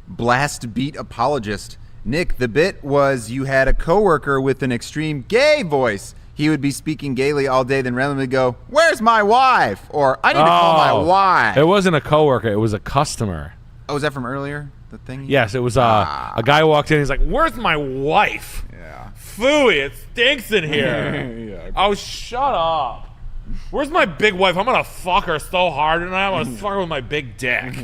[SPEAKER 2] Blast beat apologist. Nick, the bit was you had a coworker with an extreme gay voice. He would be speaking gaily all day, then randomly go, "Where's my wife?" Or "I need to call my wife."
[SPEAKER 6] It wasn't a coworker. It was a customer.
[SPEAKER 2] Oh, was that from earlier? The thing?
[SPEAKER 6] Yes, it was a guy walked in. He's like, "Where's my wife?"
[SPEAKER 2] Yeah.
[SPEAKER 6] Phooey, it stinks in here.
[SPEAKER 2] Yeah.
[SPEAKER 6] Oh, shut up. Where's my big wife? I'm going to fuck her so hard tonight. I'm going to fuck her with my big dick.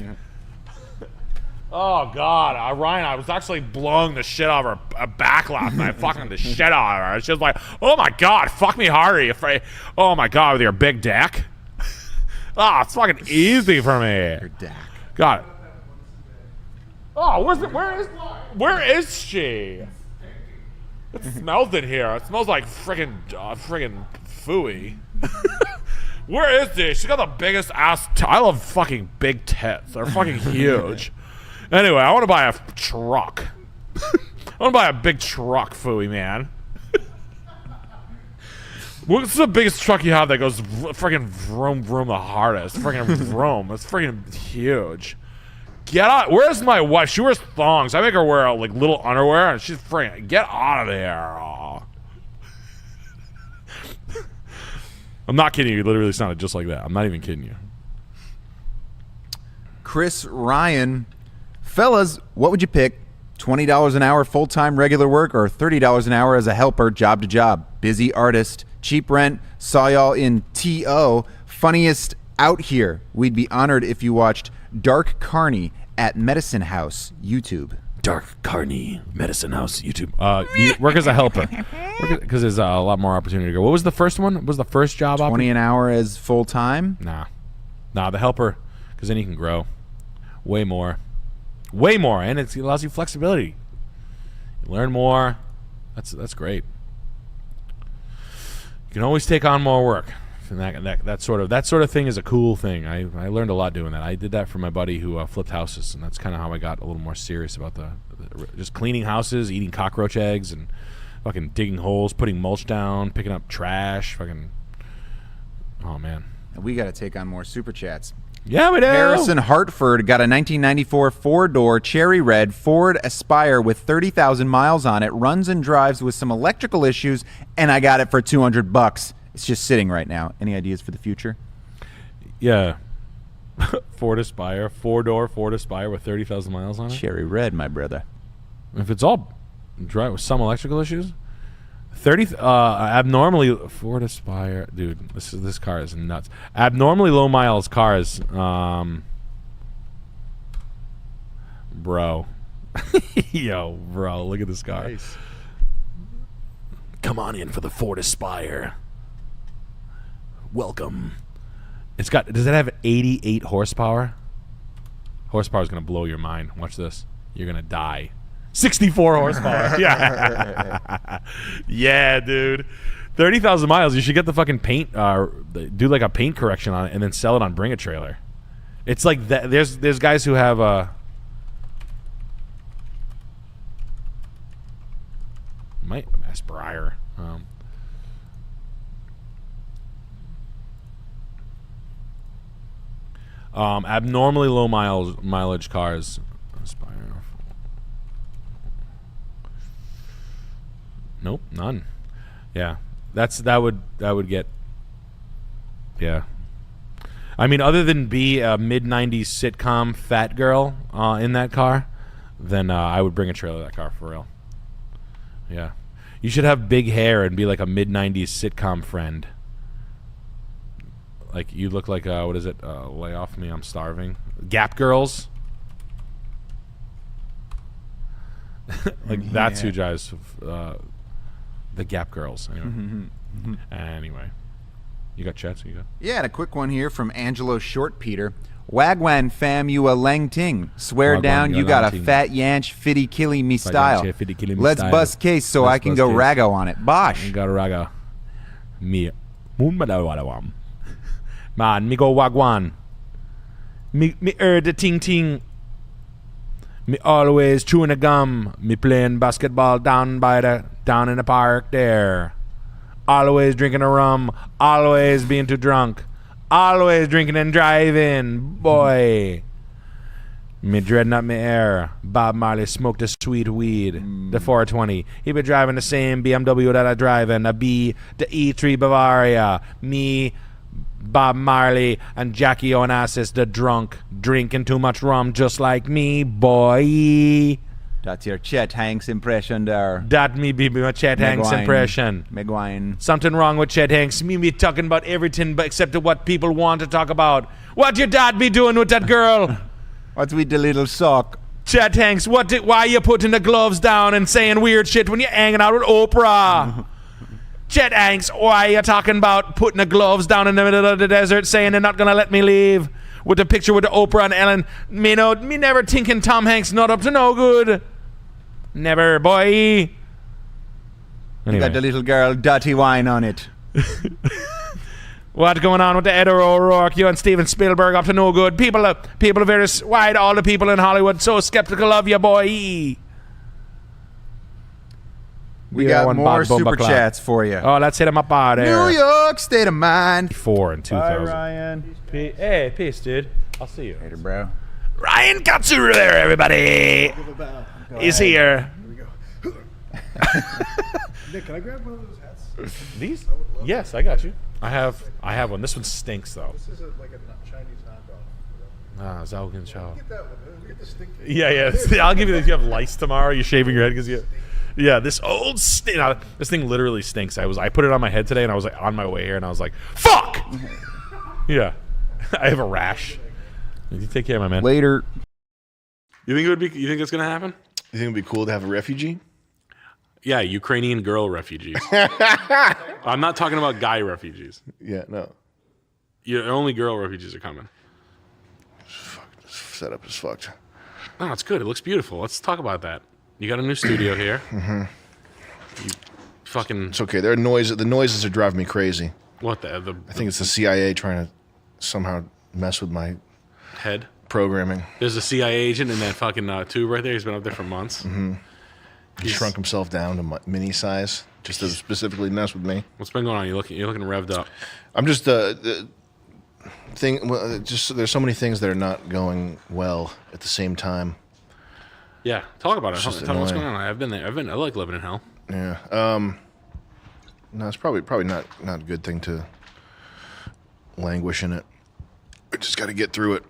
[SPEAKER 6] Oh, God. Ryan, I was actually blowing the shit out of her back last night. Fucking the shit out of her. She was like, "Oh, my God. Fuck me harder. You afraid? Oh, my God, with your big dick." Oh, it's fucking easy for me.
[SPEAKER 2] Your dick.
[SPEAKER 6] Got it. Oh, where is she? It smells in here. It smells like friggin' phooey. Where is this? She got the biggest ass. I love fucking big tits. They're fucking huge. Anyway, I want to buy a truck. I want to buy a big truck, phooey man. What's the biggest truck you have that goes friggin' vroom vroom the hardest? Friggin' vroom. It's friggin' huge. Get out. Where's my wife? She wears thongs. I make her wear like little underwear, and she's friggin' get out of there. Aw. I'm not kidding you. It literally sounded just like that. I'm not even kidding you.
[SPEAKER 2] Chris Ryan. Fellas, what would you pick? $20 an hour full-time regular work or $30 an hour as a helper job to job? Busy artist, cheap rent, saw y'all in T.O. Funniest out here. We'd be honored if you watched Dark Carney at Medicine House YouTube.
[SPEAKER 6] Dark Carney, Medicine House, YouTube. You work as a helper. Because there's a lot more opportunity to go. What was the first one? What was the first job?
[SPEAKER 2] 20 an hour as full-time?
[SPEAKER 6] Nah, the helper. Because then you can grow. Way more. And it allows you flexibility. You learn more. That's great. You can always take on more work. And that sort of thing is a cool thing. I learned a lot doing that. I did that for my buddy who flipped houses, and that's kind of how I got a little more serious about the just cleaning houses, eating cockroach eggs, and fucking digging holes, putting mulch down, picking up trash. Fucking, oh man.
[SPEAKER 2] We got to take on more super chats.
[SPEAKER 6] Yeah, we do.
[SPEAKER 2] Harrison Hartford got a 1994 four-door cherry red Ford Aspire with 30,000 miles on it. Runs and drives with some electrical issues, and I got it for $200. It's just sitting right now. Any ideas for the future?
[SPEAKER 6] Yeah. Ford Aspire, four-door Ford Aspire with 30,000 miles on it.
[SPEAKER 2] Cherry red, my brother.
[SPEAKER 6] If it's all dry with some electrical issues, abnormally Ford Aspire, dude. This car is nuts. Abnormally low miles cars, bro. Yo, bro, look at this car.
[SPEAKER 2] Nice.
[SPEAKER 6] Come on in for the Ford Aspire. Welcome. Does it have 88 horsepower? Horsepower is gonna blow your mind. Watch this. You're gonna die. 64 horsepower. Yeah. Yeah, dude. 30,000 miles. You should get the fucking paint, do like a paint correction on it and then sell it on Bring a Trailer. It's like that. There's guys who have Aspire. Abnormally low mileage cars. Aspire. Nope, none. Yeah. that would get. Yeah. I mean, other than be a mid-90s sitcom fat girl in that car, then I would bring a trailer to that car for real. Yeah. You should have big hair and be like a mid-90s sitcom friend. Like, you look like, what is it? Lay off me, I'm starving. Gap Girls. Like, that's who drives the Gap Girls. Anyway. Anyway. You got chats? You got?
[SPEAKER 2] Yeah, and a quick one here from Angelo Short Peter. Wagwan fam you a lang ting. Swear
[SPEAKER 6] Wagwan
[SPEAKER 2] down
[SPEAKER 6] you
[SPEAKER 2] you
[SPEAKER 6] a
[SPEAKER 2] got
[SPEAKER 6] lang
[SPEAKER 2] a
[SPEAKER 6] ting.
[SPEAKER 2] fat yanch fitty killy me
[SPEAKER 6] Fat
[SPEAKER 2] style.
[SPEAKER 6] yanch, fitty killy me
[SPEAKER 2] Let's
[SPEAKER 6] style.
[SPEAKER 2] bust case so
[SPEAKER 6] Let's
[SPEAKER 2] I can
[SPEAKER 6] bust
[SPEAKER 2] go
[SPEAKER 6] case.
[SPEAKER 2] rago on it. Bosh.
[SPEAKER 6] You got a raga. Me. Man, me go wagwan. Me the ting ting. Me always chewing a gum. Me playing basketball down in the park there. Always drinking a rum. Always being too drunk. Always drinking and driving. Boy. Me dreading up me air. Bob Marley smoked a sweet weed. The 420. He been driving the same BMW that I drive in. The E3 Bavaria. Me, Bob Marley, and Jackie Onassis, the drunk. Drinking too much rum just like me, boy.
[SPEAKER 2] That's your Chet Hanks impression there.
[SPEAKER 6] That me be my Chet Hanks
[SPEAKER 2] Megwine.
[SPEAKER 6] impression.
[SPEAKER 2] Megwine.
[SPEAKER 6] Something wrong with Chet Hanks. Me be talking about everything but except what people want to talk about. What your dad be doing with that girl?
[SPEAKER 2] What's with the little sock?
[SPEAKER 6] Chet Hanks, why you putting the gloves down and saying weird shit when you're hanging out with Oprah? Chet Hanks, why you talking about putting the gloves down in the middle of the desert saying they're not gonna let me leave? With the picture with the Oprah and Ellen. Me never thinking Tom Hanks not up to no good. Never, boy.
[SPEAKER 2] You
[SPEAKER 6] Anyway.
[SPEAKER 2] got the little girl dirty wine on it.
[SPEAKER 6] What's going on with the Ed O'Rourke? You and Steven Spielberg up to no good. People are very. Why are all the people in Hollywood so skeptical of you, boy?
[SPEAKER 2] We got more super chats for you.
[SPEAKER 6] Oh, let's hit them up out there.
[SPEAKER 2] New York State of Mind.
[SPEAKER 6] 4 and 2000.
[SPEAKER 2] Bye, Ryan.
[SPEAKER 6] Hey, peace, dude. I'll see you
[SPEAKER 2] later, bro.
[SPEAKER 6] Ryan Katsura there, everybody. He's here.
[SPEAKER 8] Nick, can I grab one of those hats?
[SPEAKER 6] These? Yes, I got you. I have one. This one stinks though.
[SPEAKER 8] This is like a Chinese knockoff.
[SPEAKER 6] Zaugen Chow.
[SPEAKER 8] Get that one. Get the stink.
[SPEAKER 6] Yeah. I'll give you this. You have lice tomorrow. You're shaving your head because you. Yeah, this old this thing literally stinks. I put it on my head today, and I was like on my way here, and I was like, "Fuck!" Yeah, I have a rash. You take care, my man.
[SPEAKER 2] Later.
[SPEAKER 1] You think it would be? You think it's gonna happen?
[SPEAKER 5] You think it'd be cool to have a refugee?
[SPEAKER 1] Yeah, Ukrainian girl refugees. I'm not talking about guy refugees.
[SPEAKER 5] Yeah, no.
[SPEAKER 1] Only girl refugees are coming.
[SPEAKER 5] Setup is fucked.
[SPEAKER 1] No, it's good. It looks beautiful. Let's talk about that. You got a new studio here. You fucking.
[SPEAKER 5] It's okay. The noises are driving me crazy.
[SPEAKER 1] What the?
[SPEAKER 5] I think it's the CIA trying to somehow mess with my
[SPEAKER 1] head
[SPEAKER 5] programming.
[SPEAKER 1] There's a CIA agent in that fucking tube right there. He's been up there for months.
[SPEAKER 5] Mm-hmm. He shrunk himself down to mini size just to specifically mess with me.
[SPEAKER 1] What's been going on? You're looking revved up.
[SPEAKER 5] I'm just just there's so many things that are not going well at the same time.
[SPEAKER 1] Yeah, talk about it.
[SPEAKER 5] It's just
[SPEAKER 1] Tell me what's going
[SPEAKER 5] annoying.
[SPEAKER 1] on. I've been there. I like living in hell.
[SPEAKER 5] Yeah. No, it's probably not a good thing to languish in it. We just got to get through it.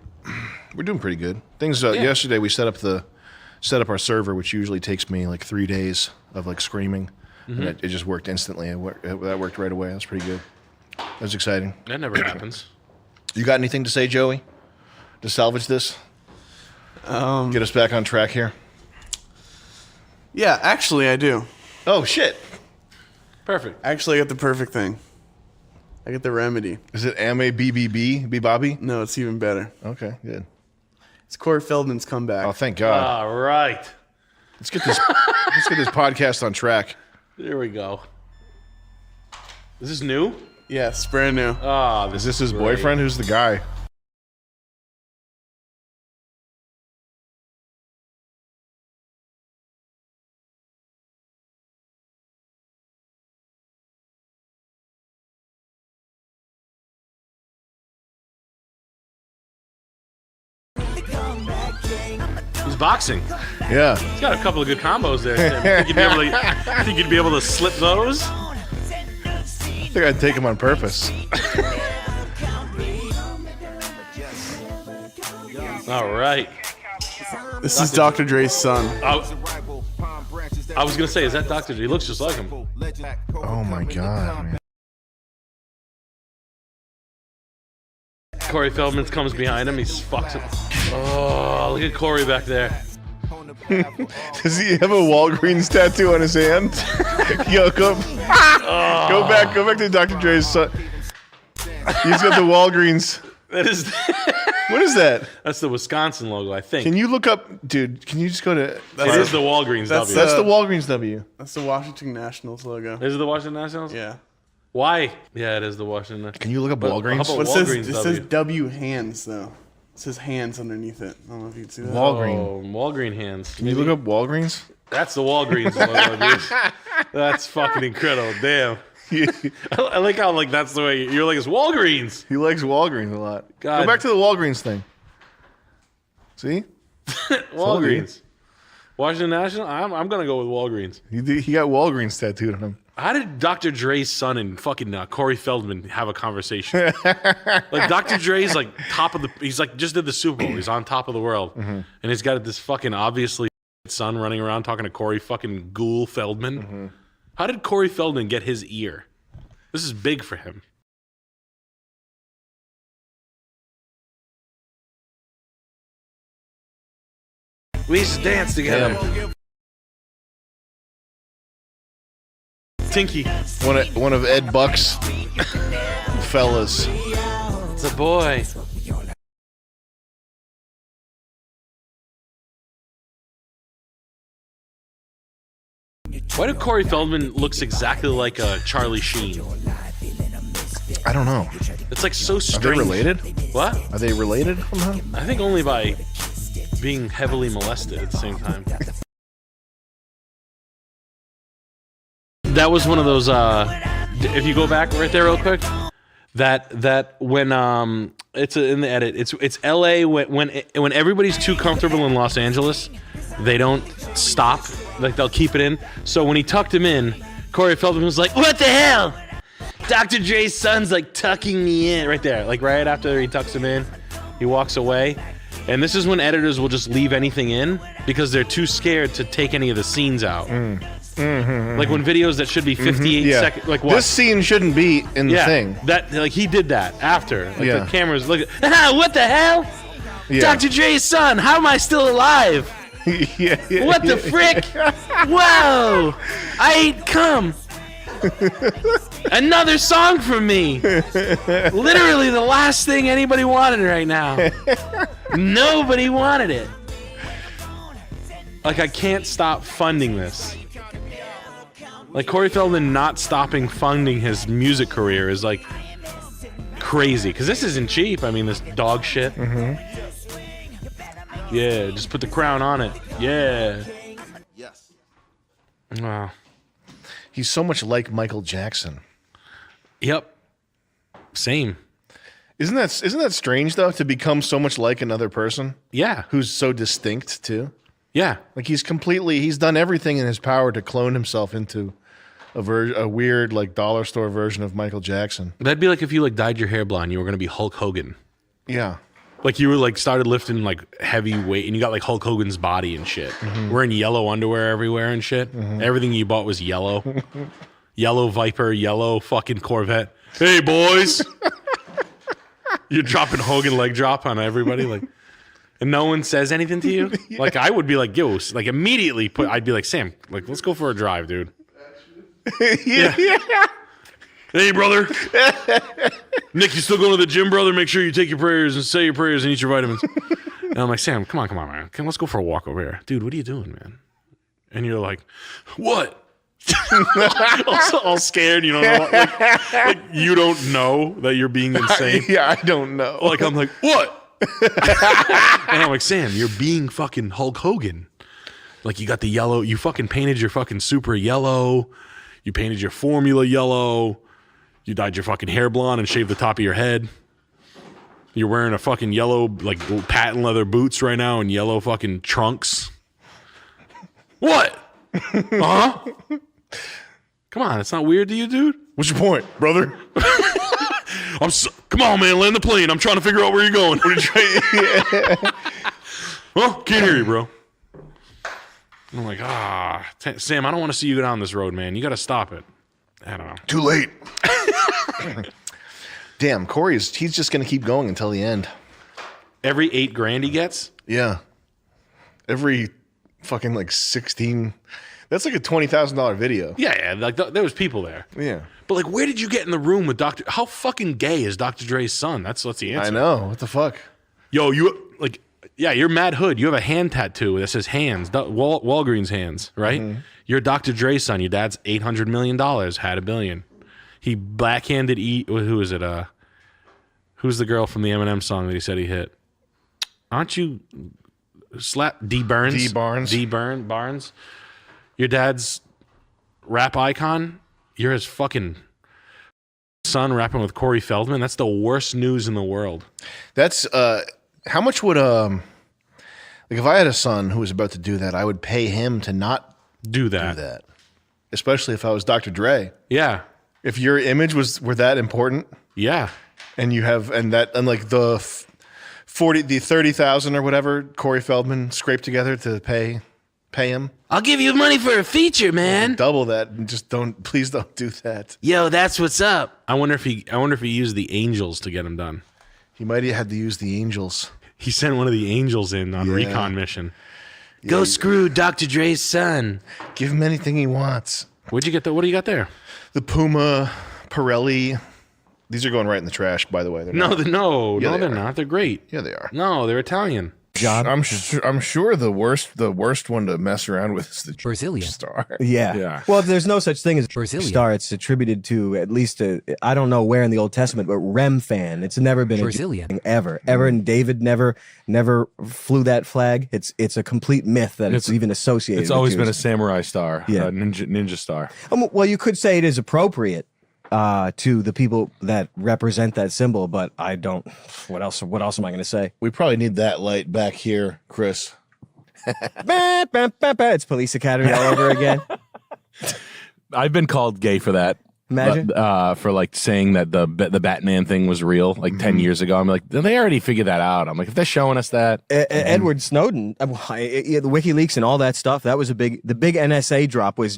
[SPEAKER 5] We're doing pretty good. Things. Yesterday we set up our server, which usually takes me like 3 days of like screaming, and it just worked instantly. That worked right away. That's pretty good. That was exciting.
[SPEAKER 1] That never happens.
[SPEAKER 5] You got anything to say, Joey, to salvage this? Get us back on track here.
[SPEAKER 9] Yeah, actually, I do.
[SPEAKER 5] Oh shit!
[SPEAKER 1] Perfect.
[SPEAKER 9] Actually, I got the perfect thing. I got the remedy.
[SPEAKER 5] Is it AMABBB Bobby?
[SPEAKER 9] No, it's even better.
[SPEAKER 5] Okay, good.
[SPEAKER 9] It's Corey Feldman's comeback.
[SPEAKER 5] Oh, thank God!
[SPEAKER 1] All right.
[SPEAKER 5] Let's get this podcast on track.
[SPEAKER 1] There we go. Is this new?
[SPEAKER 9] Yes, brand new.
[SPEAKER 1] Ah,
[SPEAKER 5] Is this his boyfriend? Who's the guy?
[SPEAKER 1] He's boxing.
[SPEAKER 5] Yeah.
[SPEAKER 1] He's got a couple of good combos there. Tim. Think you'd be able to slip those?
[SPEAKER 5] think I'd take him on purpose.
[SPEAKER 1] All right.
[SPEAKER 9] This is Dr. Dre's son.
[SPEAKER 1] I was gonna say, is that Dr. Dre? He looks just like him.
[SPEAKER 5] Oh my god. Man.
[SPEAKER 1] Corey Feldman comes behind him. He fucks him. Oh, look at Corey back there.
[SPEAKER 5] Does he have a Walgreens tattoo on his hand? Yo, go back to Dr. Dre's son. He's got the Walgreens.
[SPEAKER 1] That is.
[SPEAKER 5] What is that?
[SPEAKER 1] That's the Wisconsin logo, I think.
[SPEAKER 5] Can you look up, dude? Can you just go to?
[SPEAKER 1] It is the Walgreens W.
[SPEAKER 5] That's the Walgreens W.
[SPEAKER 9] That's the Washington Nationals logo.
[SPEAKER 1] Is it the Washington Nationals?
[SPEAKER 9] Yeah.
[SPEAKER 1] Why? Yeah, it is the Washington.
[SPEAKER 5] Can you look up
[SPEAKER 1] But
[SPEAKER 5] Walgreens?
[SPEAKER 1] how about
[SPEAKER 9] Well,
[SPEAKER 1] Walgreens
[SPEAKER 9] it says W hands though. It says hands underneath it. I don't know if you can see that.
[SPEAKER 1] Oh, Walgreen hands.
[SPEAKER 5] Can you look up Walgreens?
[SPEAKER 1] That's the Walgreens logo, dude. That's fucking incredible. Damn. I like how that's the way you're like, it's Walgreens.
[SPEAKER 5] He likes Walgreens a lot.
[SPEAKER 1] God.
[SPEAKER 5] Go back to the Walgreens thing. See?
[SPEAKER 1] Walgreens. Washington National? I'm going to go with Walgreens.
[SPEAKER 5] He got Walgreens tattooed on him.
[SPEAKER 1] How did Dr. Dre's son and fucking Corey Feldman have a conversation? Like Dr. Dre's like top of the, he's like just did the Super Bowl. He's on top of the world. And he's got this fucking obviously son running around talking to Corey fucking Ghoul Feldman. How did Corey Feldman get his ear? This is big for him. We used to dance together. Tinky.
[SPEAKER 5] One of Ed Buck's fellas.
[SPEAKER 1] It's a boy. Why do Corey Feldman looks exactly like Charlie Sheen?
[SPEAKER 5] I don't know.
[SPEAKER 1] It's like so strange.
[SPEAKER 5] Are they related?
[SPEAKER 1] What?
[SPEAKER 5] Are they related somehow?
[SPEAKER 1] I think only by being heavily molested at the same time. That was one of those. If you go back right there real quick, that when it's in the edit. It's L.A. when everybody's too comfortable in Los Angeles, they don't stop. Like they'll keep it in. So when he tucked him in, Corey Feldman was like, "What the hell? Dr. Dre's son's like tucking me in right there." Like right after he tucks him in, he walks away. And this is when editors will just leave anything in because they're too scared to take any of the scenes out. Like when videos that should be 58 seconds, like what?
[SPEAKER 5] This scene shouldn't be in the thing.
[SPEAKER 1] That like he did that after. Like the cameras look at what the hell? Dr. Dre's son, how am I still alive? What the frick? Whoa! I ate cum. Another song from me. Literally the last thing anybody wanted right now. Nobody wanted it. Like I can't stop funding this. Like Corey Feldman not stopping funding his music career is like crazy. Because this isn't cheap. I mean, this dog shit. Yeah, just put the crown on it. Yeah.
[SPEAKER 5] Yes.
[SPEAKER 1] Wow.
[SPEAKER 5] He's so much like Michael Jackson.
[SPEAKER 1] Yep. Same.
[SPEAKER 5] Isn't that strange though, to become so much like another person?
[SPEAKER 1] Yeah.
[SPEAKER 5] Who's so distinct too?
[SPEAKER 1] Yeah.
[SPEAKER 5] Like he's done everything in his power to clone himself into a weird like dollar store version of Michael Jackson.
[SPEAKER 1] That'd be like if you like dyed your hair blonde, you were gonna be Hulk Hogan.
[SPEAKER 5] Yeah.
[SPEAKER 1] Like you were like started lifting like heavy weight and you got like Hulk Hogan's body and shit. Wearing yellow underwear everywhere and shit. Everything you bought was yellow. Yellow Viper, yellow fucking Corvette. Hey boys. You're dropping Hogan leg drop on everybody like, and no one says anything to you. Like I would be like, yo, like immediately I'd be like, Sam, like let's go for a drive, dude. Yeah. Hey, brother. Nick, you still going to the gym, brother? Make sure you take your prayers and say your prayers and eat your vitamins. And I'm like, Sam, come on, man. Let's go for a walk over here. Dude, what are you doing, man? And you're like, what? all scared, you don't know. Like you don't know that you're being insane.
[SPEAKER 5] Yeah, I don't know.
[SPEAKER 1] Like, I'm like, what? And I'm like, Sam, you're being fucking Hulk Hogan. Like, you got the yellow. You fucking painted your fucking super yellow. You painted your formula yellow. You dyed your fucking hair blonde and shaved the top of your head. You're wearing a fucking yellow, like, patent leather boots right now and yellow fucking trunks. What? Huh? Come on, it's not weird to you, dude?
[SPEAKER 5] What's your point, brother?
[SPEAKER 1] Come on, man, land the plane. I'm trying to figure out where you're going. Well, can't hear you, bro. I'm like, Sam, I don't want to see you go down this road, man. You got to stop it. I don't know.
[SPEAKER 5] Too late. Damn, he's just going to keep going until the end.
[SPEAKER 1] Every $8,000 he gets?
[SPEAKER 5] Yeah. Every fucking like 16. That's like a $20,000 video.
[SPEAKER 1] Yeah, like there was people there.
[SPEAKER 5] Yeah.
[SPEAKER 1] But like, where did you get in the room with Dr. How fucking gay is Dr. Dre's son? That's the answer.
[SPEAKER 5] I know. What the fuck?
[SPEAKER 1] Yo, you're Matt Hood. You have a hand tattoo that says hands, Walgreens hands, right?
[SPEAKER 5] Mm-hmm.
[SPEAKER 1] You're Dr. Dre's son. Your dad's $800 million, had $1 billion. He backhanded who is it? Who's the girl from the Eminem song that he said he hit? Aren't you D Burns? Barnes. Your dad's rap icon. You're his fucking son rapping with Corey Feldman. That's the worst news in the world.
[SPEAKER 5] That's how much would like if I had a son who was about to do that, I would pay him to not
[SPEAKER 1] do that.
[SPEAKER 5] Especially if I was Dr. Dre.
[SPEAKER 1] Yeah.
[SPEAKER 5] If your image were that important.
[SPEAKER 1] Yeah.
[SPEAKER 5] And you have like the 30,000 or whatever Corey Feldman scraped together to pay him.
[SPEAKER 1] I'll give you money for a feature, man.
[SPEAKER 5] Double that and just please don't do that.
[SPEAKER 1] Yo, that's what's up. I wonder if he used the Angels to get him done.
[SPEAKER 5] He might have had to use the Angels.
[SPEAKER 1] He sent one of the Angels in on recon mission. Go screw Dr. Dre's son.
[SPEAKER 5] Give him anything he wants.
[SPEAKER 1] What do you got there?
[SPEAKER 5] The Puma Pirelli. These are going right in the trash, by the way.
[SPEAKER 1] They're not. They're great.
[SPEAKER 5] Yeah, they are.
[SPEAKER 1] No, they're Italian.
[SPEAKER 5] John, I'm sure the worst one to mess around with is the Brazilian star.
[SPEAKER 18] Yeah. Well, there's no such thing as Brazilian star. It's attributed to at least I don't know where in the Old Testament, but Rem fan. It's never been Brazilian thing ever. And David never flew that flag. It's a complete myth that it's even associated.
[SPEAKER 6] It's always
[SPEAKER 18] with
[SPEAKER 6] been a
[SPEAKER 18] Jews.
[SPEAKER 6] samurai star, ninja star.
[SPEAKER 18] Well, you could say it is appropriate to the people that represent that symbol, but I don't. What else am I going to say?
[SPEAKER 5] We probably need that light back here, Chris.
[SPEAKER 18] It's Police Academy all over again.
[SPEAKER 6] I've been called gay for that.
[SPEAKER 18] Imagine
[SPEAKER 6] for like saying that the Batman thing was real like 10 years ago. I'm like, they already figured that out. I'm like, if they're showing us that,
[SPEAKER 18] Edward Snowden, the WikiLeaks and all that stuff. That was the big NSA drop was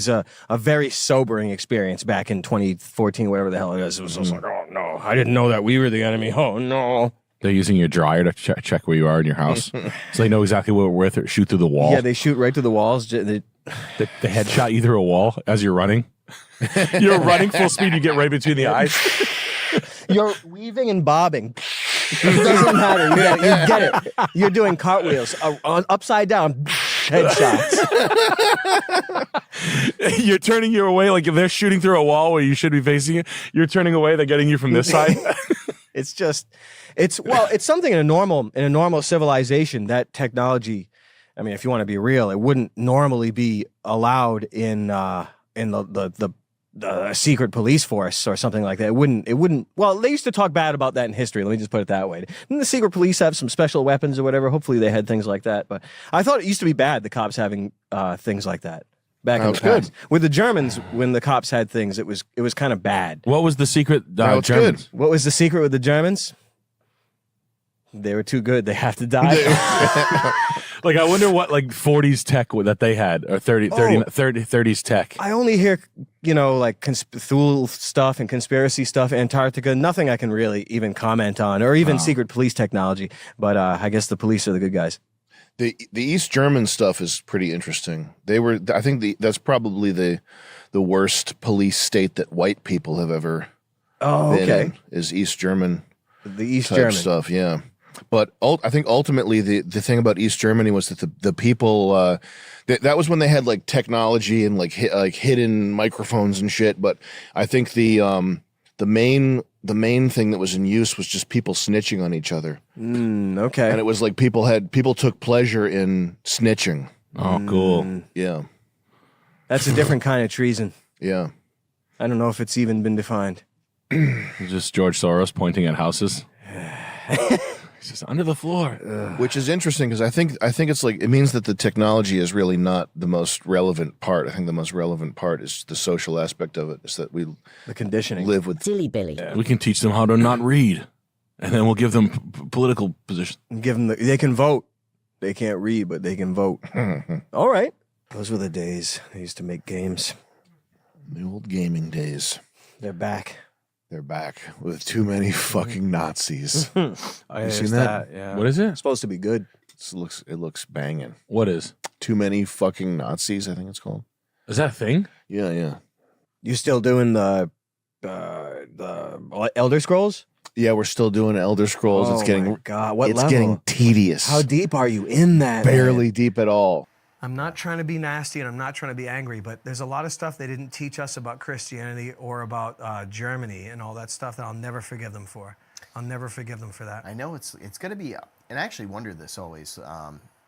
[SPEAKER 18] a very sobering experience back in 2014, whatever the hell it was. It was just like, oh no, I didn't know that we were the enemy. Oh no.
[SPEAKER 6] They're using your dryer to check where you are in your house, so they know exactly where to shoot through the wall.
[SPEAKER 18] Yeah, they shoot right through the walls. They
[SPEAKER 6] headshot you through a wall as you're running. You're running full speed. You get right between the eyes.
[SPEAKER 18] You're weaving and bobbing. It doesn't matter. You get it. You're doing cartwheels upside down. Headshots.
[SPEAKER 6] You're turning your away like if they're shooting through a wall where you should be facing it. You're turning away. They're getting you from this side.
[SPEAKER 18] It's something in a normal civilization. That technology. I mean, if you want to be real, it wouldn't normally be allowed in the secret police force or something like that. It wouldn't. Well, they used to talk bad about that in history. Let me just put it that way. Didn't the secret police have some special weapons or whatever? Hopefully they had things like that. But I thought it used to be bad, the cops having things like that back in the past. With the Germans, when the cops had things, it was kind of bad.
[SPEAKER 6] What was the secret? Germans?
[SPEAKER 5] Good.
[SPEAKER 18] What was the secret with the Germans? They were too good. They have to die.
[SPEAKER 6] Like, I wonder what, like, 40s tech that they had, or 30s tech.
[SPEAKER 18] I only hear, like, Thule stuff and conspiracy stuff, Antarctica, nothing I can really even comment on, or even secret police technology. But I guess the police are the good guys.
[SPEAKER 5] The East German stuff is pretty interesting. I think that's probably the worst police state that white people have ever been in, is East German.
[SPEAKER 18] The East
[SPEAKER 5] type
[SPEAKER 18] German
[SPEAKER 5] stuff, yeah. But I think ultimately the thing about East Germany was that the people that was when they had like technology and like hidden microphones and shit. But I think the main thing that was in use was just people snitching on each other.
[SPEAKER 18] Okay.
[SPEAKER 5] And it was like people took pleasure in snitching.
[SPEAKER 6] Oh, cool.
[SPEAKER 5] Yeah.
[SPEAKER 18] That's a different kind of treason.
[SPEAKER 5] Yeah.
[SPEAKER 18] I don't know if it's even been defined.
[SPEAKER 6] Just George Soros pointing at houses. It's just under the floor.
[SPEAKER 5] Which is interesting because I think it's like it means that the technology is really not the most relevant part. I think the most relevant part is the social aspect of it. Is that we
[SPEAKER 18] the conditioning
[SPEAKER 5] live with
[SPEAKER 17] Silly Billy.
[SPEAKER 6] We can teach them how to not read, and then we'll give them political positions.
[SPEAKER 18] Give them they can vote. They can't read, but they can vote. All right. Those were the days. They used to make games.
[SPEAKER 5] The old gaming days.
[SPEAKER 18] They're back.
[SPEAKER 5] They're back with too many fucking Nazis.
[SPEAKER 18] Oh,
[SPEAKER 5] You seen that?
[SPEAKER 18] Yeah.
[SPEAKER 6] What is it?
[SPEAKER 18] It's supposed to be good.
[SPEAKER 5] It looks banging.
[SPEAKER 6] What is?
[SPEAKER 5] Too many fucking Nazis, I think it's called.
[SPEAKER 6] Is that a thing?
[SPEAKER 5] Yeah.
[SPEAKER 18] You still doing the Elder Scrolls?
[SPEAKER 5] Yeah, we're still doing Elder Scrolls.
[SPEAKER 18] Oh
[SPEAKER 5] It's getting
[SPEAKER 18] my God, what
[SPEAKER 5] it's
[SPEAKER 18] level?
[SPEAKER 5] getting tedious.
[SPEAKER 18] How deep are you in that?
[SPEAKER 5] Barely deep at all.
[SPEAKER 20] I'm not trying to be nasty and I'm not trying to be angry, but there's a lot of stuff they didn't teach us about Christianity or about Germany and all that stuff that I'll never forgive them for. I'll never forgive them for that.
[SPEAKER 21] I know it's going to be, and I actually wonder this always,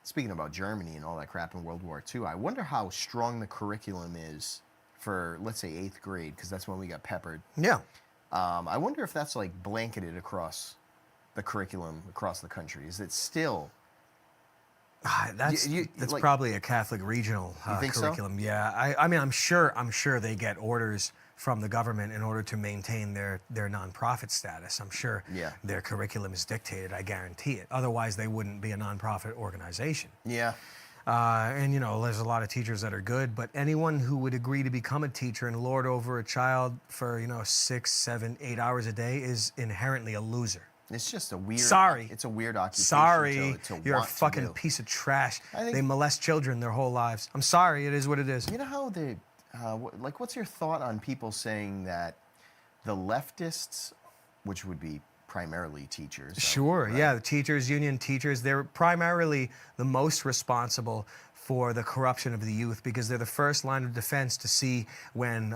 [SPEAKER 21] speaking about Germany and all that crap in World War II, I wonder how strong the curriculum is for, let's say, 8th grade, because that's when we got peppered.
[SPEAKER 20] Yeah.
[SPEAKER 21] I wonder if that's like blanketed across the curriculum across the country. Is it still...
[SPEAKER 20] That's
[SPEAKER 21] like,
[SPEAKER 20] probably a Catholic regional
[SPEAKER 21] You think so?
[SPEAKER 20] curriculum. Yeah, I mean, I'm sure they get orders from the government in order to maintain their nonprofit status. I'm sure
[SPEAKER 21] Yeah.
[SPEAKER 20] their curriculum is dictated. I guarantee it. Otherwise, they wouldn't be a nonprofit organization.
[SPEAKER 21] Yeah.
[SPEAKER 20] And there's a lot of teachers that are good, but anyone who would agree to become a teacher and lord over a child for 6, 7, 8 hours a day is inherently a loser.
[SPEAKER 21] It's just a weird...
[SPEAKER 20] Sorry.
[SPEAKER 21] It's a weird occupation.
[SPEAKER 20] Sorry,
[SPEAKER 21] to
[SPEAKER 20] you're a
[SPEAKER 21] want to
[SPEAKER 20] fucking
[SPEAKER 21] do.
[SPEAKER 20] piece of trash.
[SPEAKER 21] I think-
[SPEAKER 20] They molest children their whole lives. I'm sorry, it is what it is.
[SPEAKER 21] You know how they... what's your thought on people saying that the leftists, which would be primarily teachers...
[SPEAKER 20] Sure, yeah, the teachers, union teachers, they're primarily the most responsible for the corruption of the youth because they're the first line of defense to see when,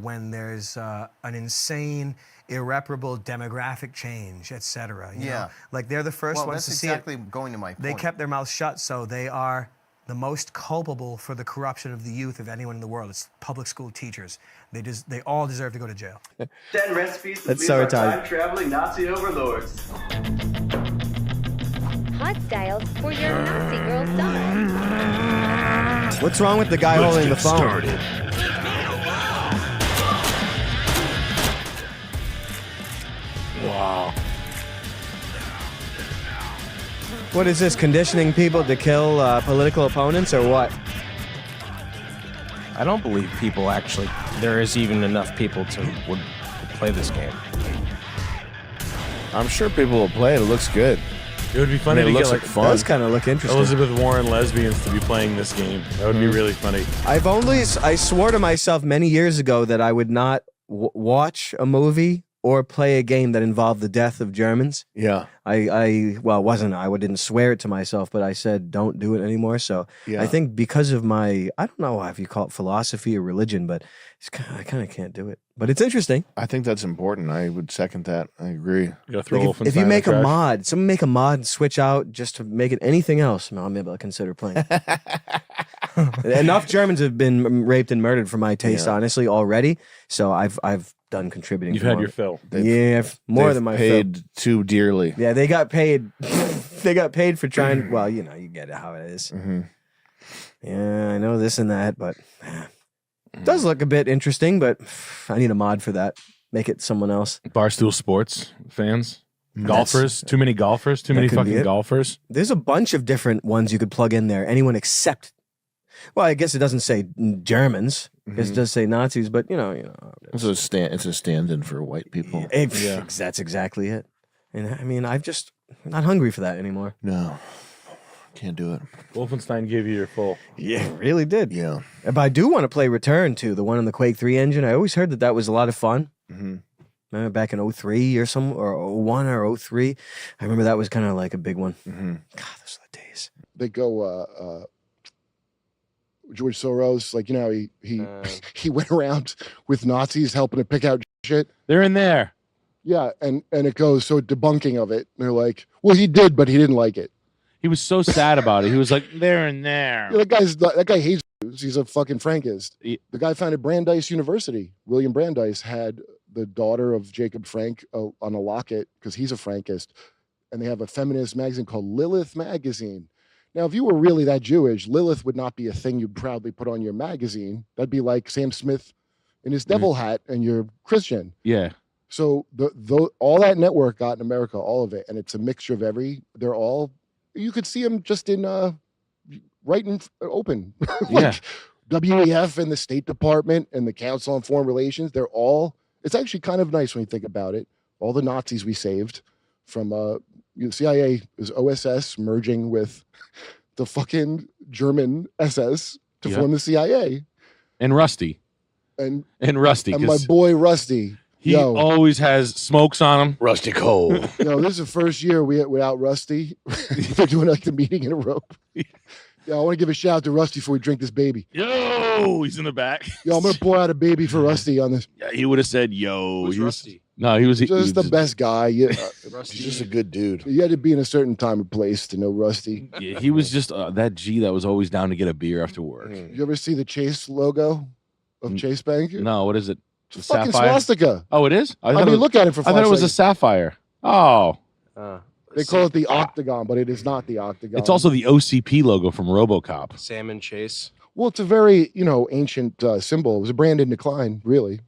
[SPEAKER 20] when there's an insane, irreparable demographic change, etc. You know? Like they're the first
[SPEAKER 21] Well,
[SPEAKER 20] ones
[SPEAKER 21] that's
[SPEAKER 20] to see
[SPEAKER 21] exactly
[SPEAKER 20] it.
[SPEAKER 21] going to my
[SPEAKER 20] They
[SPEAKER 21] point.
[SPEAKER 20] kept their mouths shut, so they are the most culpable for the corruption of the youth of anyone in the world. It's public school teachers. They all deserve to go to jail.
[SPEAKER 3] 10 recipes to
[SPEAKER 18] That's
[SPEAKER 3] please
[SPEAKER 18] so
[SPEAKER 3] our
[SPEAKER 18] retarded.
[SPEAKER 3] time-traveling Nazi overlords.
[SPEAKER 22] Hot styles for your Nazi girl summer.
[SPEAKER 18] What's wrong with the guy holding the phone?
[SPEAKER 6] Wow.
[SPEAKER 18] What is this, conditioning people to kill political opponents or what?
[SPEAKER 24] I don't believe people actually. There is even enough people to would play this game.
[SPEAKER 5] I'm sure people will play it. It looks good.
[SPEAKER 6] It would be funny
[SPEAKER 5] I mean,
[SPEAKER 6] to
[SPEAKER 5] it
[SPEAKER 6] get
[SPEAKER 5] looks
[SPEAKER 6] like
[SPEAKER 5] like fun.
[SPEAKER 18] Does kind of look interesting.
[SPEAKER 6] Elizabeth Warren lesbians to be playing this game. That would be really funny.
[SPEAKER 18] I swore to myself many years ago that I would not watch a movie or play a game that involved the death of Germans.
[SPEAKER 5] Yeah.
[SPEAKER 18] I didn't swear it to myself, but I said don't do it anymore. So
[SPEAKER 5] Yeah.
[SPEAKER 18] I think because of my, I don't know if you call it philosophy or religion, but I kind of can't do it. But it's interesting.
[SPEAKER 5] I think that's important. I would second that. I agree.
[SPEAKER 6] You gotta throw
[SPEAKER 18] Like if you make a mod, someone make a mod and switch out just to make it anything else, no, I'm able to consider playing. Enough Germans have been raped and murdered for my taste,
[SPEAKER 5] Yeah.
[SPEAKER 18] honestly, already. So I've done contributing.
[SPEAKER 6] You've
[SPEAKER 18] to
[SPEAKER 6] had
[SPEAKER 18] more.
[SPEAKER 6] your fill.
[SPEAKER 18] Yeah, more
[SPEAKER 5] They've
[SPEAKER 18] than my
[SPEAKER 5] paid
[SPEAKER 18] fill.
[SPEAKER 5] too dearly.
[SPEAKER 18] Yeah, they got paid. They got paid for trying. Well, you get it how it is.
[SPEAKER 5] Mm-hmm.
[SPEAKER 18] Yeah, I know this and that, but it does look a bit interesting. But I need a mod for that. Make it someone else.
[SPEAKER 6] Barstool Sports fans, golfers, too many golfers, too many
[SPEAKER 18] That could be
[SPEAKER 6] fucking
[SPEAKER 18] it.
[SPEAKER 6] golfers.
[SPEAKER 18] There's a bunch of different ones you could plug in there. Anyone except. Well, I guess it doesn't say Germans. It does say Nazis, but
[SPEAKER 5] It's a stand-in for white people.
[SPEAKER 18] That's exactly it. And I mean, I'm not hungry for that anymore.
[SPEAKER 5] No, can't do it.
[SPEAKER 6] Wolfenstein gave you your full.
[SPEAKER 18] Yeah, it really did.
[SPEAKER 5] Yeah.
[SPEAKER 18] But I do want to play Return too, the one on the Quake 3 engine. I always heard that was a lot of fun.
[SPEAKER 5] Mm-hmm.
[SPEAKER 18] Remember back in 03 or 01 or 03? I remember that was kind of like a big one.
[SPEAKER 5] Mm-hmm.
[SPEAKER 18] God, those are the days.
[SPEAKER 14] They go, George Soros, like, he went around with Nazis helping to pick out shit.
[SPEAKER 6] They're in there.
[SPEAKER 14] Yeah, and it goes, so debunking of it. And they're like, well, he did, but he didn't like it.
[SPEAKER 6] He was so sad about it. He was like, they're in there.
[SPEAKER 14] Yeah, that guy hates Jews. He's a fucking Frankist. The guy founded Brandeis University. William Brandeis had the daughter of Jacob Frank on a locket, because he's a Frankist, and they have a feminist magazine called Lilith Magazine. Now, if you were really that Jewish, Lilith would not be a thing you'd proudly put on your magazine. That'd be like Sam Smith in his devil hat, and you're Christian.
[SPEAKER 6] Yeah.
[SPEAKER 14] So all that network got in America, all of it, and it's a mixture of they're all, you could see them just in right in open.
[SPEAKER 6] Yeah.
[SPEAKER 14] WEF and the State Department and the Council on Foreign Relations, it's actually kind of nice when you think about it. All the Nazis we saved from the CIA is OSS merging with the fucking German SS to form the CIA.
[SPEAKER 6] And Rusty.
[SPEAKER 14] And
[SPEAKER 6] Rusty.
[SPEAKER 14] And my boy Rusty.
[SPEAKER 6] He always has smokes on him.
[SPEAKER 1] Rusty Cole.
[SPEAKER 14] This is the first year without Rusty. They're doing like the meeting in a row. I want to give a shout out to Rusty before we drink this baby.
[SPEAKER 6] Yo, he's in the back.
[SPEAKER 14] I'm going to pour out a baby for Rusty on this.
[SPEAKER 6] Yeah, he would have said, yo.
[SPEAKER 1] Who's Rusty?
[SPEAKER 6] No, he was
[SPEAKER 14] just the best guy.
[SPEAKER 1] Rusty's just a good dude.
[SPEAKER 14] You had to be in a certain time and place to know Rusty.
[SPEAKER 6] Yeah, he was just that G that was always down to get a beer after work.
[SPEAKER 14] You ever see the Chase logo of Chase Bank?
[SPEAKER 6] No, what is it?
[SPEAKER 14] It's a fucking swastika.
[SPEAKER 6] Oh, it is?
[SPEAKER 14] I mean, look at it for 5
[SPEAKER 6] I thought it was a
[SPEAKER 14] seconds.
[SPEAKER 6] sapphire. Oh.
[SPEAKER 14] They call it the octagon, but it is not the octagon.
[SPEAKER 6] It's also the OCP logo from RoboCop.
[SPEAKER 10] Salmon Chase.
[SPEAKER 14] Well, it's a very ancient symbol. It was a brand in decline, really,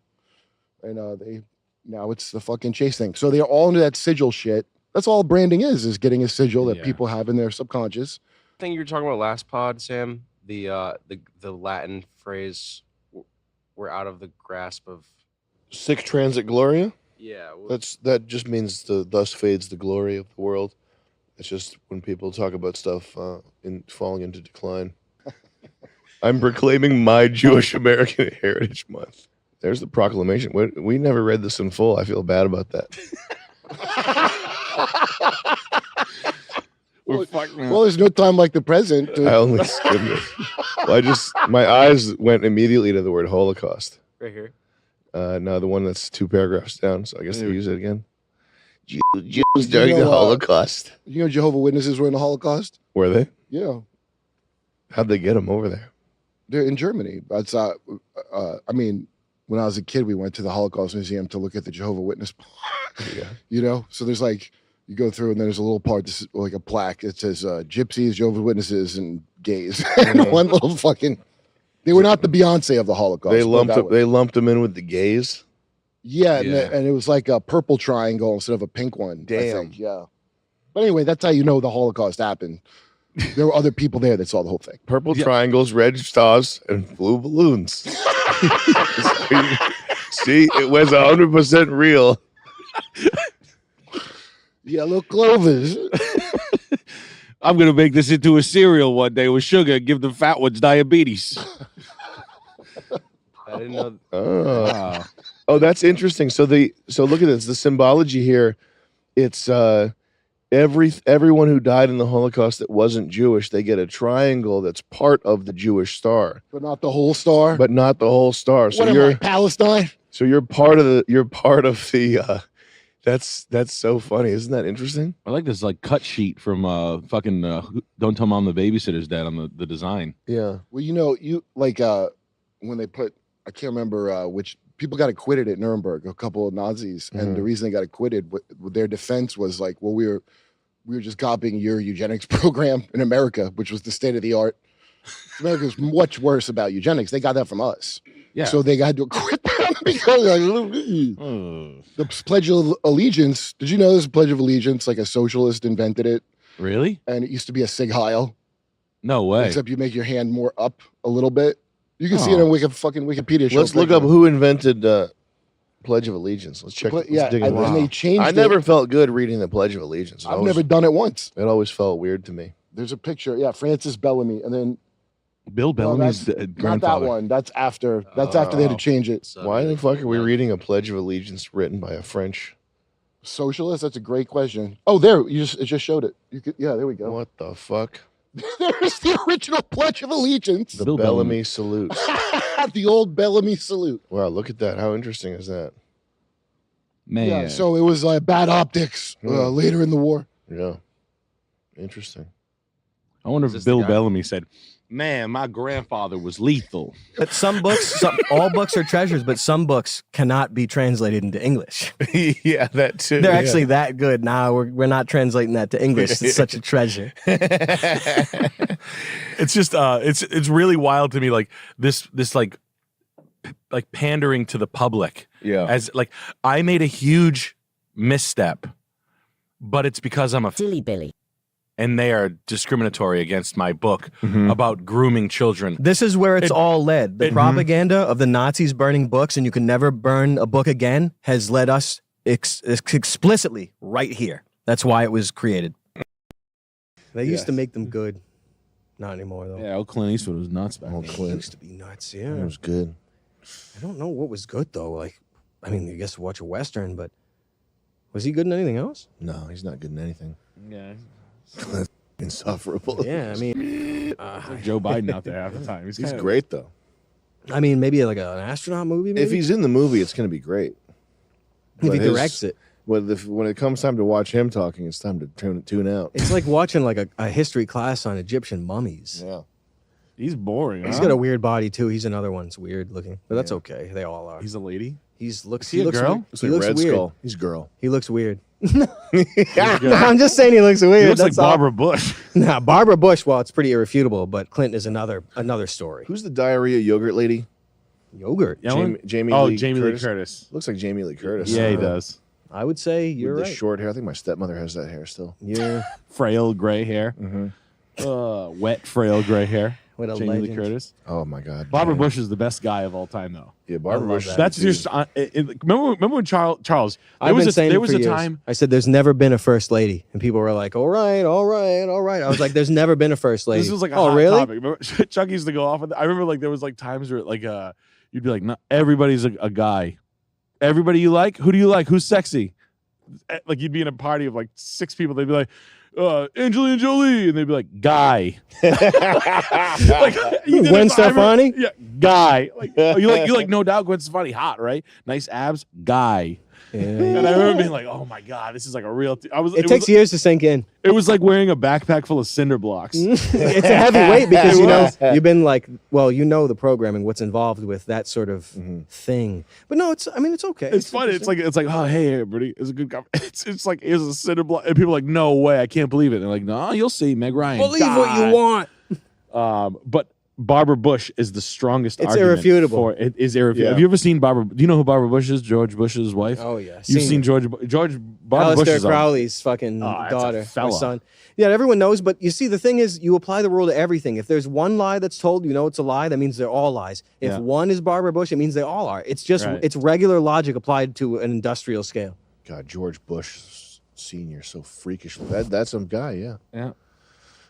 [SPEAKER 14] and now it's the fucking Chase thing. So they're all into that sigil shit. That's all branding is getting a sigil that people have in their subconscious.
[SPEAKER 12] I think you were talking about last pod, Sam. The Latin phrase, "We're out of the grasp of."
[SPEAKER 1] Sic transit gloria.
[SPEAKER 12] Yeah,
[SPEAKER 1] that just means thus fades the glory of the world. It's just when people talk about stuff falling into decline. I'm proclaiming my Jewish American Heritage Month. There's the proclamation. We never read this in full. I feel bad about that.
[SPEAKER 14] Well, there's no time like the present.
[SPEAKER 1] I only skimmed it. Well, my eyes went immediately to the word Holocaust.
[SPEAKER 12] Right here.
[SPEAKER 1] No, the one that's 2 paragraphs down. So I guess they use it again. Jews during the Holocaust.
[SPEAKER 14] Jehovah's Witnesses were in the Holocaust?
[SPEAKER 1] Were they?
[SPEAKER 14] Yeah.
[SPEAKER 1] How'd they get them over there?
[SPEAKER 14] They're in Germany. That's when I was a kid, we went to the Holocaust Museum to look at the Jehovah's Witness.
[SPEAKER 1] Yeah.
[SPEAKER 14] So there's you go through and there's a little part, this is like a plaque. It says gypsies, Jehovah's Witnesses, and gays. And one little fucking. They were not the Beyonce of the Holocaust.
[SPEAKER 1] They lumped them in with the gays.
[SPEAKER 14] Yeah. And it was like a purple triangle instead of a pink one.
[SPEAKER 1] Damn.
[SPEAKER 14] I think. Yeah. But anyway, that's how you know the Holocaust happened. There were other people there that saw the whole thing.
[SPEAKER 1] Purple triangles, red stars, and blue balloons. See, it was 100% real.
[SPEAKER 14] Yellow clovers.
[SPEAKER 6] I'm going to make this into a cereal one day with sugar and give the fat ones diabetes.
[SPEAKER 12] I didn't know.
[SPEAKER 1] Oh, that's interesting. So look at this. The symbology here, it's everyone who died in the Holocaust that wasn't Jewish, they get a triangle that's part of the Jewish star.
[SPEAKER 14] But not the whole star?
[SPEAKER 1] But not the whole star. So
[SPEAKER 14] what am I, Palestine?
[SPEAKER 1] So you're part of the that's so funny. Isn't that interesting?
[SPEAKER 6] I like this cut sheet from fucking Don't Tell Mom the Babysitter's Dad on the design.
[SPEAKER 1] Yeah.
[SPEAKER 14] Well, when they put, I can't remember which people got acquitted at Nuremberg, a couple of Nazis, and the reason they got acquitted, their defense was like, well, we were just copying your eugenics program in America, which was the state of the art. America was much worse about eugenics. They got that from us.
[SPEAKER 6] Yeah.
[SPEAKER 14] So they had to acquit them because the Pledge of Allegiance. Did you know this Pledge of Allegiance? Like a socialist invented it.
[SPEAKER 6] Really?
[SPEAKER 14] And it used to be a Sig Heil.
[SPEAKER 6] No way.
[SPEAKER 14] Except you make your hand more up a little bit. You can see it on Wikipedia.
[SPEAKER 1] Let's look up who invented Pledge of Allegiance. Let's check. Let's dig
[SPEAKER 14] and
[SPEAKER 1] into
[SPEAKER 14] they
[SPEAKER 1] it.
[SPEAKER 14] changed
[SPEAKER 1] I
[SPEAKER 14] it.
[SPEAKER 1] never felt good reading the Pledge of Allegiance.
[SPEAKER 14] I've never done it once.
[SPEAKER 1] It always felt weird to me.
[SPEAKER 14] There's a picture. Yeah, Francis Bellamy, and then
[SPEAKER 6] Bill Bellamy's
[SPEAKER 14] not
[SPEAKER 6] grandfather.
[SPEAKER 14] that one. That's after. That's after they had to change it.
[SPEAKER 1] Why the fuck are we reading a Pledge of Allegiance written by a French
[SPEAKER 14] socialist? That's a great question. Oh, there it just showed it. There we go.
[SPEAKER 1] What the fuck?
[SPEAKER 14] There's the original Pledge of Allegiance.
[SPEAKER 1] The Bill Bellamy salute.
[SPEAKER 14] The old Bellamy salute.
[SPEAKER 1] Wow, look at that. How interesting is that?
[SPEAKER 6] Man.
[SPEAKER 14] Yeah, so it was bad optics later in the war.
[SPEAKER 1] Yeah. Interesting.
[SPEAKER 6] I wonder
[SPEAKER 12] this
[SPEAKER 6] if
[SPEAKER 12] the
[SPEAKER 6] Bill
[SPEAKER 12] guy?
[SPEAKER 6] Bellamy said, "Man, my grandfather was lethal."
[SPEAKER 18] But some books, all books are treasures, but some books cannot be translated into English.
[SPEAKER 14] Yeah, that too.
[SPEAKER 18] They're
[SPEAKER 14] yeah.
[SPEAKER 18] actually that good. Now we're not translating that to English. It's such a treasure.
[SPEAKER 6] It's just it's really wild to me, like this like pandering to the public.
[SPEAKER 14] Yeah.
[SPEAKER 6] As like I made a huge misstep, but it's because I'm a
[SPEAKER 7] silly Billy.
[SPEAKER 6] And they are discriminatory against my book
[SPEAKER 14] Mm-hmm.
[SPEAKER 6] about grooming children.
[SPEAKER 18] This is where it's all led. The propaganda of the Nazis burning books and you can never burn a book again has led us explicitly right here. That's why it was created. They used to make them good. Not anymore, though.
[SPEAKER 6] Yeah, old Clint Eastwood was nuts back then.
[SPEAKER 18] It used to be nuts, yeah.
[SPEAKER 14] It was good.
[SPEAKER 18] I don't know what was good, though. Like, I mean, I guess watch a Western, but was he good in anything else?
[SPEAKER 14] No, he's not good in anything.
[SPEAKER 6] Yeah.
[SPEAKER 14] That's insufferable.
[SPEAKER 18] Yeah, I mean,
[SPEAKER 6] Joe Biden out there half the time.
[SPEAKER 14] He's great though.
[SPEAKER 18] I mean, maybe like an astronaut movie. Maybe?
[SPEAKER 14] If he's in the movie, it's going to be great.
[SPEAKER 18] If he
[SPEAKER 14] But
[SPEAKER 18] directs it.
[SPEAKER 14] when it comes time to watch him talking, it's time to tune out.
[SPEAKER 18] It's like watching like a history class on Egyptian mummies.
[SPEAKER 14] Yeah.
[SPEAKER 6] He's boring.
[SPEAKER 18] He's
[SPEAKER 6] huh?
[SPEAKER 18] got a weird body too. He's another one that's weird looking, but that's okay. They all are.
[SPEAKER 6] He's a lady.
[SPEAKER 18] Looks.
[SPEAKER 6] Is he a
[SPEAKER 18] looks
[SPEAKER 6] girl?
[SPEAKER 18] weird.
[SPEAKER 14] It's
[SPEAKER 18] He
[SPEAKER 14] like
[SPEAKER 18] looks
[SPEAKER 14] Red
[SPEAKER 18] weird.
[SPEAKER 14] Skull. He's a girl.
[SPEAKER 18] He looks weird. No, I'm just saying he looks weird.
[SPEAKER 6] He looks like
[SPEAKER 18] That's all.
[SPEAKER 6] Barbara Bush.
[SPEAKER 18] Nah, Barbara Bush. Well, it's pretty irrefutable, but Clinton is another story.
[SPEAKER 14] Who's the diarrhea yogurt lady?
[SPEAKER 18] Yogurt.
[SPEAKER 14] Jamie
[SPEAKER 6] Oh,
[SPEAKER 14] Lee
[SPEAKER 6] Jamie
[SPEAKER 14] Curtis.
[SPEAKER 6] Lee Curtis.
[SPEAKER 14] Looks like Jamie Lee Curtis.
[SPEAKER 6] Yeah, he does.
[SPEAKER 18] I would say you're
[SPEAKER 14] With the
[SPEAKER 18] right.
[SPEAKER 14] short hair. I think my stepmother has that hair still.
[SPEAKER 18] Yeah.
[SPEAKER 6] Frail gray hair. Wet, frail gray hair.
[SPEAKER 18] What a
[SPEAKER 6] Jamie Lee
[SPEAKER 18] legend.
[SPEAKER 6] Curtis.
[SPEAKER 14] Oh my God.
[SPEAKER 6] Barbara Bush is the best guy of all time, though.
[SPEAKER 14] Yeah, Barbara Bush.
[SPEAKER 6] That's just remember when Charles.
[SPEAKER 18] I've been saying
[SPEAKER 6] there
[SPEAKER 18] it
[SPEAKER 6] was
[SPEAKER 18] for
[SPEAKER 6] a
[SPEAKER 18] years.
[SPEAKER 6] time.
[SPEAKER 18] I said there's never been a first lady, and people were like, "All right, all right, all right." I was like, "There's never been a first lady."
[SPEAKER 6] This was like a
[SPEAKER 18] oh,
[SPEAKER 6] hot
[SPEAKER 18] really?
[SPEAKER 6] topic. Remember, Chuck used to go off. I remember like there was like times where like you'd be like, "No, everybody's a guy. Everybody you like? Who do you like? Who's sexy?" Like you'd be in a party of like 6 people. They'd be like, Angelina Jolie, and they'd be like, guy. Like, you did
[SPEAKER 18] Gwen
[SPEAKER 6] it- I remember-
[SPEAKER 18] Stefani?
[SPEAKER 6] Yeah, guy. Like you like no doubt Gwen Stefani, hot, right? Nice abs, guy. And I remember being like, "Oh my god, this is like a real."
[SPEAKER 18] It takes years to sink in.
[SPEAKER 6] It was like wearing a backpack full of cinder blocks.
[SPEAKER 18] It's a heavy weight because you know you've been like, well, you know the programming, what's involved with that sort of thing. But no, it's. I mean, it's okay.
[SPEAKER 6] It's funny. It's like, oh, hey, everybody, it's a good. It's like here's a cinder block, and people are like, no way, I can't believe it. And they're like, no, you'll see, Meg Ryan.
[SPEAKER 18] Believe what you want.
[SPEAKER 6] But Barbara Bush is the strongest.
[SPEAKER 18] It's
[SPEAKER 6] argument
[SPEAKER 18] irrefutable.
[SPEAKER 6] For it is irrefutable.
[SPEAKER 14] Yeah.
[SPEAKER 6] Have you ever seen Barbara? Do you know who Barbara Bush is? George Bush's wife.
[SPEAKER 18] Oh yeah,
[SPEAKER 6] You've seen Barbara Bush
[SPEAKER 18] Alistair
[SPEAKER 6] is on-
[SPEAKER 18] Crowley's fucking
[SPEAKER 6] that's a
[SPEAKER 18] daughter, or
[SPEAKER 6] fella.
[SPEAKER 18] son. Yeah, everyone knows. But you see, the thing is, you apply the rule to everything. If there's one lie that's told, you know it's a lie. That means they're all lies. If
[SPEAKER 6] Yeah.
[SPEAKER 18] one is Barbara Bush, it means they all are. It's just
[SPEAKER 6] Right.
[SPEAKER 18] it's regular logic applied to an industrial scale.
[SPEAKER 14] God, George Bush Senior, so freakish. That's some guy. Yeah.
[SPEAKER 6] Yeah.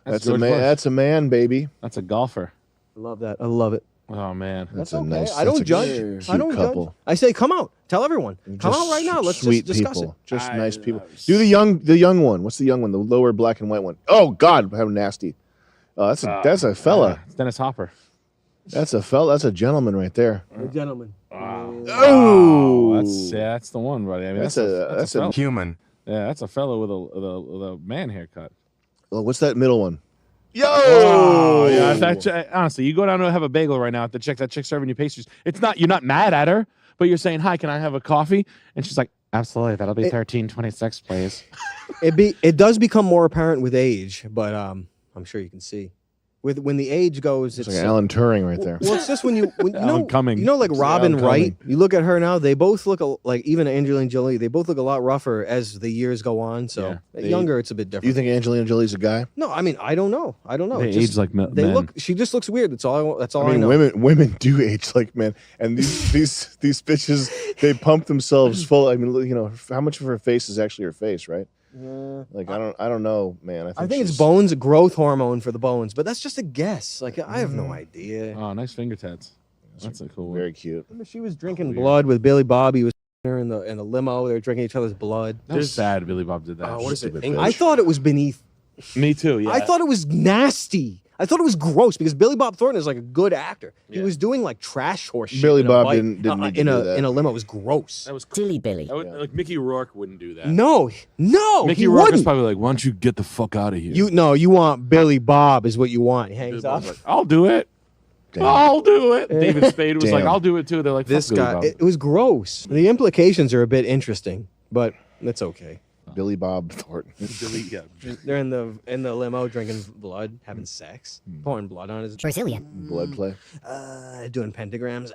[SPEAKER 14] That's a
[SPEAKER 6] George
[SPEAKER 14] man.
[SPEAKER 6] Bush.
[SPEAKER 14] That's a man, baby.
[SPEAKER 6] That's a golfer.
[SPEAKER 18] I love that. I love it.
[SPEAKER 6] Oh man,
[SPEAKER 14] That's
[SPEAKER 18] okay.
[SPEAKER 14] a nice.
[SPEAKER 18] I don't
[SPEAKER 14] that's a
[SPEAKER 18] judge.
[SPEAKER 14] cute
[SPEAKER 18] I don't
[SPEAKER 14] couple.
[SPEAKER 18] judge. I say, come out. Tell everyone. Come
[SPEAKER 14] Just
[SPEAKER 18] out right now. Let's
[SPEAKER 14] sweet
[SPEAKER 18] just discuss
[SPEAKER 14] people.
[SPEAKER 18] it.
[SPEAKER 14] Just nice people. Do the young one. What's the young one? The lower black and white one. Oh God, how nasty. That's a fella.
[SPEAKER 6] It's Dennis Hopper.
[SPEAKER 14] That's a fella. That's a gentleman right there.
[SPEAKER 18] A gentleman.
[SPEAKER 14] Oh,
[SPEAKER 6] That's the one, buddy. I mean,
[SPEAKER 14] That's
[SPEAKER 6] that's
[SPEAKER 14] a
[SPEAKER 6] fella.
[SPEAKER 2] human.
[SPEAKER 6] Yeah, that's a fellow with a man haircut.
[SPEAKER 14] Well, what's that middle one? Yo!
[SPEAKER 6] Oh, yeah. Honestly, you go down to have a bagel right now at the chick. That chick serving you pastries. It's not. You're not mad at her, but you're saying, "Hi, can I have a coffee?" And she's like, "Absolutely, that'll be 13.26, please."
[SPEAKER 18] It does become more apparent with age, but I'm sure you can see. When the age goes,
[SPEAKER 14] It's like Alan Turing right there.
[SPEAKER 18] Well, it's just when you
[SPEAKER 6] Alan Cumming.
[SPEAKER 18] you know, like
[SPEAKER 14] It's like
[SPEAKER 18] Robin
[SPEAKER 14] Alan
[SPEAKER 18] Wright.
[SPEAKER 14] Cumming.
[SPEAKER 18] You look at her now; they both look like even Angelina Jolie. They both look a lot rougher as the years go on. So younger, it's a bit different.
[SPEAKER 14] You think Angelina Jolie's a guy?
[SPEAKER 18] No, I mean I don't know. I don't know.
[SPEAKER 6] They
[SPEAKER 18] It's just-
[SPEAKER 6] age like
[SPEAKER 18] they
[SPEAKER 6] men.
[SPEAKER 18] look. She just looks weird. That's all. That's all I
[SPEAKER 14] I mean,
[SPEAKER 18] know.
[SPEAKER 14] women do age like men, and these bitches, they pump themselves full. I mean, you know, how much of her face is actually her face, right? Like I don't know, man.
[SPEAKER 18] I think it's bones, growth hormone for the bones, but that's just a guess. Like I have no idea.
[SPEAKER 6] Oh, nice finger tats. That's a cool one.
[SPEAKER 14] Very cute.
[SPEAKER 18] Remember she was drinking blood with Billy Bob. He was her in the limo. They were drinking each other's blood.
[SPEAKER 6] That was sad. Billy Bob did that.
[SPEAKER 18] What is
[SPEAKER 14] Stupid
[SPEAKER 18] it?
[SPEAKER 14] bitch.
[SPEAKER 18] I thought it was beneath.
[SPEAKER 6] Me too. Yeah.
[SPEAKER 18] I thought it was nasty.
[SPEAKER 10] I thought it was gross because Billy Bob Thornton is like a good actor. He was doing like trash horse shit.
[SPEAKER 5] Billy
[SPEAKER 10] in a
[SPEAKER 5] Bob
[SPEAKER 10] bike,
[SPEAKER 5] didn't need to
[SPEAKER 10] in
[SPEAKER 5] do
[SPEAKER 10] a
[SPEAKER 5] that.
[SPEAKER 10] in a limo. It was gross.
[SPEAKER 6] That was
[SPEAKER 7] Silly Billy.
[SPEAKER 6] Like Mickey Rourke wouldn't do that.
[SPEAKER 10] No,
[SPEAKER 6] Mickey
[SPEAKER 10] he
[SPEAKER 6] Rourke was
[SPEAKER 10] wouldn't.
[SPEAKER 6] probably like, "Why don't you get the fuck out of here?"
[SPEAKER 10] You want Billy Bob is what you want. He hangs up.
[SPEAKER 6] Like, I'll do it. I'll do it. David Spade was like,
[SPEAKER 5] Damn.
[SPEAKER 6] "I'll do it too." They're like,
[SPEAKER 10] This
[SPEAKER 6] "Fuck Billy
[SPEAKER 10] guy.
[SPEAKER 6] Bob."
[SPEAKER 10] It was gross. The implications are a bit interesting, but it's okay.
[SPEAKER 5] Billy Bob Thornton.
[SPEAKER 10] They're in the limo drinking blood, having sex, pouring blood on his
[SPEAKER 7] Brazilian.
[SPEAKER 5] Blood play.
[SPEAKER 10] Doing pentagrams.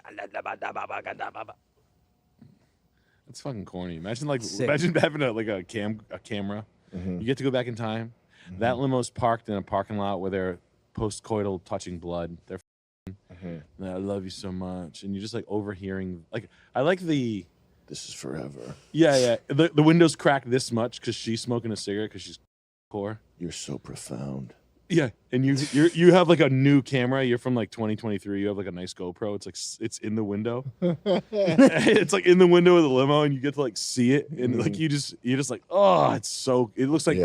[SPEAKER 6] It's fucking corny. Imagine
[SPEAKER 10] Sick.
[SPEAKER 6] imagine having a camera. You get to go back in time. That limo's parked in a parking lot where they're post-coital touching blood. They're I love you so much, and you're just like overhearing. Like I like the.
[SPEAKER 5] This is forever.
[SPEAKER 6] Yeah. The window's cracked this much because she's smoking a cigarette because she's core.
[SPEAKER 5] You're so profound.
[SPEAKER 6] Yeah, and you have like a new camera. You're from like 2023. You have like a nice GoPro. It's like it's in the window. It's like in the window of the limo, and you get to like see it, and like you're just like, oh, it's so. It looks like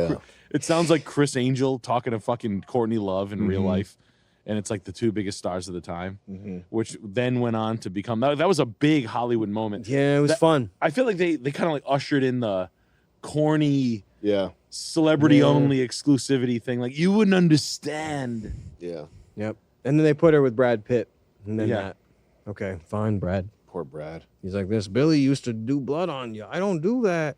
[SPEAKER 6] it sounds like Chris Angel talking to fucking Courtney Love in real life, and it's like the two biggest stars of the time, which then went on to become that was a big Hollywood moment.
[SPEAKER 10] Yeah, it was fun.
[SPEAKER 6] I feel like they kind of like ushered in the corny.
[SPEAKER 5] Yeah.
[SPEAKER 6] Celebrity only exclusivity thing. Like you wouldn't understand.
[SPEAKER 5] Yeah.
[SPEAKER 10] Yep. And then they put her with Brad Pitt. And then
[SPEAKER 6] Yeah.
[SPEAKER 10] that. Okay, fine, Brad.
[SPEAKER 5] Poor Brad.
[SPEAKER 10] He's like, this Billy used to do blood on you. I don't do that.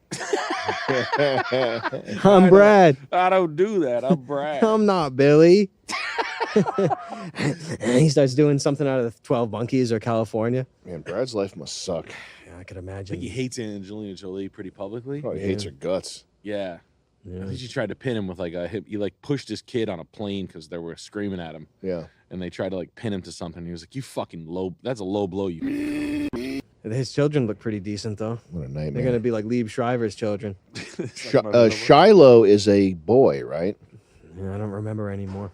[SPEAKER 10] I'm Brad.
[SPEAKER 6] I don't do that. I'm Brad.
[SPEAKER 10] I'm not Billy. And he starts doing something out of the 12 Monkeys or California.
[SPEAKER 5] Man, Brad's life must suck.
[SPEAKER 10] Yeah, I could
[SPEAKER 6] I
[SPEAKER 10] imagine.
[SPEAKER 6] think he hates Angelina Jolie pretty publicly.
[SPEAKER 5] Probably hates her guts.
[SPEAKER 6] Yeah. I think she tried to pin him with he like pushed his kid on a plane because they were screaming at him.
[SPEAKER 5] Yeah.
[SPEAKER 6] And they tried to like pin him to something. He was like, "You fucking low. That's a low blow." You.
[SPEAKER 10] His children look pretty decent, though.
[SPEAKER 5] What a nightmare.
[SPEAKER 10] They're going to be like Lieb Shriver's children.
[SPEAKER 5] Shiloh is a boy, right?
[SPEAKER 10] Yeah, I don't remember anymore.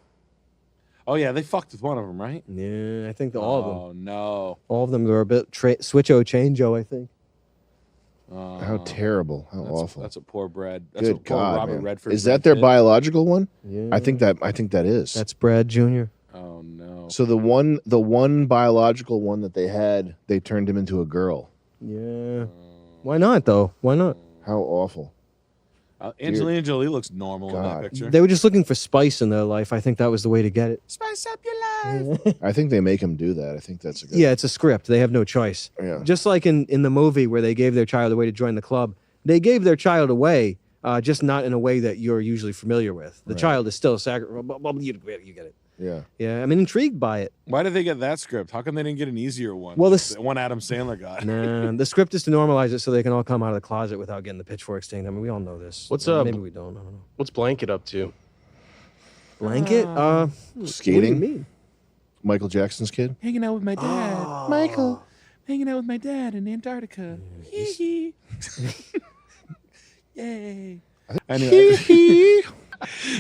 [SPEAKER 6] Oh yeah, they fucked with one of them, right?
[SPEAKER 10] Yeah, I think all of them.
[SPEAKER 6] Oh no.
[SPEAKER 10] All of them were a bit switcho changeo, I think.
[SPEAKER 5] How terrible. How awful.
[SPEAKER 6] That's a poor Brad. That's
[SPEAKER 5] Good
[SPEAKER 6] a poor
[SPEAKER 5] God,
[SPEAKER 6] Robert
[SPEAKER 5] man.
[SPEAKER 6] Redford.
[SPEAKER 5] Is that their biological one?
[SPEAKER 10] Yeah.
[SPEAKER 5] I think that is.
[SPEAKER 10] That's Brad Jr.
[SPEAKER 6] Oh no.
[SPEAKER 5] So the one biological one that they had, they turned him into a girl.
[SPEAKER 10] Yeah. Why not, though? Why not?
[SPEAKER 5] How awful.
[SPEAKER 6] Angelina Jolie looks normal in that picture.
[SPEAKER 10] They were just looking for spice in their life. I think that was the way to get it.
[SPEAKER 6] Spice up your life.
[SPEAKER 5] I think they make him do that. I think that's a good.
[SPEAKER 10] Yeah, it's a script. They have no choice.
[SPEAKER 5] Yeah.
[SPEAKER 10] Just like in the movie where they gave their child away to join the club, they gave their child away, just not in a way that you're usually familiar with. The child is still you get it.
[SPEAKER 5] Yeah.
[SPEAKER 10] Yeah, I'm intrigued by it.
[SPEAKER 6] Why did they get that script? How come they didn't get an easier one?
[SPEAKER 10] Well,
[SPEAKER 6] like
[SPEAKER 10] this-
[SPEAKER 6] the one Adam Sandler got.
[SPEAKER 10] Nah, the script is to normalize it so they can all come out of the closet without getting the pitchforks stained. I mean, we all know this.
[SPEAKER 24] What's
[SPEAKER 10] Maybe we don't. I don't know.
[SPEAKER 24] What's Blanket up to?
[SPEAKER 10] Blanket?
[SPEAKER 5] Skating?
[SPEAKER 10] What do you mean?
[SPEAKER 5] Michael Jackson's kid.
[SPEAKER 6] Hanging out with my dad. Michael. Hanging out with my dad in Antarctica. Hee Yay. Anyway.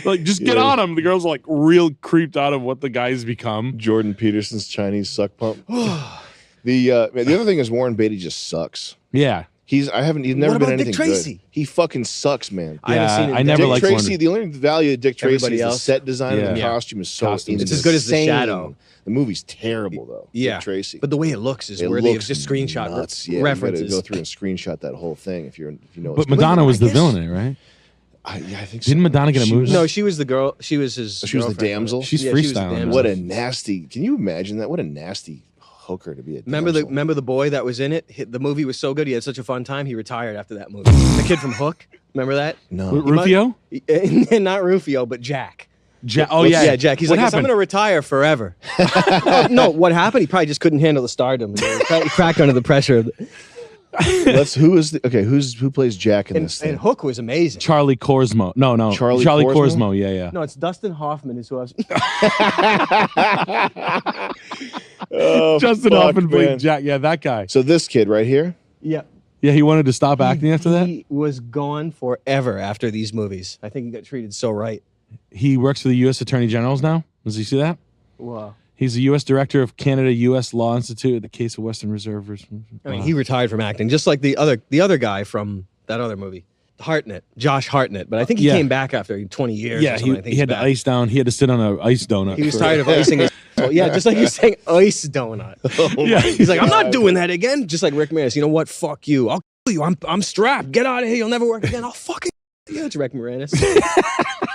[SPEAKER 6] Like, just get on him. The girls are like real creeped out of what the guy's become.
[SPEAKER 5] Jordan Peterson's Chinese suck pump. The other thing is Warren Beatty just sucks.
[SPEAKER 6] Yeah.
[SPEAKER 5] He's never been
[SPEAKER 10] about
[SPEAKER 5] anything
[SPEAKER 10] Dick Tracy?
[SPEAKER 5] good. He fucking sucks, man.
[SPEAKER 10] I haven't seen it.
[SPEAKER 6] I never
[SPEAKER 5] Dick
[SPEAKER 6] liked
[SPEAKER 5] Tracy.
[SPEAKER 6] Warren.
[SPEAKER 5] The only value of Dick Tracy
[SPEAKER 10] Everybody
[SPEAKER 5] is the
[SPEAKER 10] else?
[SPEAKER 5] set design and the
[SPEAKER 6] Yeah.
[SPEAKER 5] costume is so
[SPEAKER 6] Costumes.
[SPEAKER 10] It's as good as The
[SPEAKER 5] insane.
[SPEAKER 10] Shadow.
[SPEAKER 5] The movie's terrible though.
[SPEAKER 10] Yeah.
[SPEAKER 5] Dick Tracy.
[SPEAKER 10] But the way it looks is
[SPEAKER 5] It
[SPEAKER 10] worthy of
[SPEAKER 5] looks
[SPEAKER 10] just screenshot
[SPEAKER 5] nuts. Yeah,
[SPEAKER 10] references.
[SPEAKER 5] You gotta go through and screenshot that whole thing if you know.
[SPEAKER 6] But Madonna was the villain in it, right?
[SPEAKER 5] I think.
[SPEAKER 6] Didn't Madonna get a movie?
[SPEAKER 10] No, she was the girl. She was his.
[SPEAKER 5] She was the
[SPEAKER 10] girlfriend.
[SPEAKER 5] damsel.
[SPEAKER 6] She's
[SPEAKER 10] Yeah, she was the
[SPEAKER 6] freestyling.
[SPEAKER 10] damsel.
[SPEAKER 5] What a nasty! Can you imagine that? What a nasty hooker to be a. Damsel.
[SPEAKER 10] Remember the boy that was in it? The movie was so good. He had such a fun time. He retired after that movie. The kid from Hook. Remember that?
[SPEAKER 5] No.
[SPEAKER 6] Rufio?
[SPEAKER 10] Not Rufio, but Jack.
[SPEAKER 6] Oh yeah.
[SPEAKER 10] Yeah, Jack. He's
[SPEAKER 6] What
[SPEAKER 10] like, I'm
[SPEAKER 6] happened?
[SPEAKER 10] going to retire forever. No, what happened? He probably just couldn't handle the stardom. He cracked under the pressure.
[SPEAKER 5] Who plays Jack in this thing?
[SPEAKER 10] And Hook was amazing.
[SPEAKER 6] Charlie Korsmo. No.
[SPEAKER 5] Charlie
[SPEAKER 6] Korsmo. Yeah.
[SPEAKER 10] No, it's Dustin Hoffman is who I was.
[SPEAKER 5] Oh,
[SPEAKER 6] Justin
[SPEAKER 5] fuck,
[SPEAKER 6] Hoffman played
[SPEAKER 5] man.
[SPEAKER 6] Jack. Yeah, that guy.
[SPEAKER 5] So this kid right here.
[SPEAKER 10] Yeah.
[SPEAKER 6] Yeah, he wanted to stop acting after that.
[SPEAKER 10] He was gone forever after these movies. I think he got treated so right.
[SPEAKER 6] He works for the U.S. Attorney General's now. Does he see that?
[SPEAKER 10] Wow.
[SPEAKER 6] He's the U.S. Director of Canada-U.S. Law Institute, the case of Western Reserve.
[SPEAKER 10] I mean, he retired from acting, just like the other guy from that other movie. Hartnett, Josh Hartnett, but I think he came back after 20 years.
[SPEAKER 6] Yeah,
[SPEAKER 10] or something. I think
[SPEAKER 6] he
[SPEAKER 10] he's
[SPEAKER 6] had to
[SPEAKER 10] back.
[SPEAKER 6] ice down. He had to sit on an ice donut.
[SPEAKER 10] He was tired of icing his. Yeah, just like you're saying, ice donut.
[SPEAKER 6] Yeah.
[SPEAKER 10] He's like, I'm not doing that again. Just like Rick Moranis. You know what? Fuck you. I'll kill you. I'm strapped. Get out of here. You'll never work again. I'll fucking kill you. It's Rick Moranis.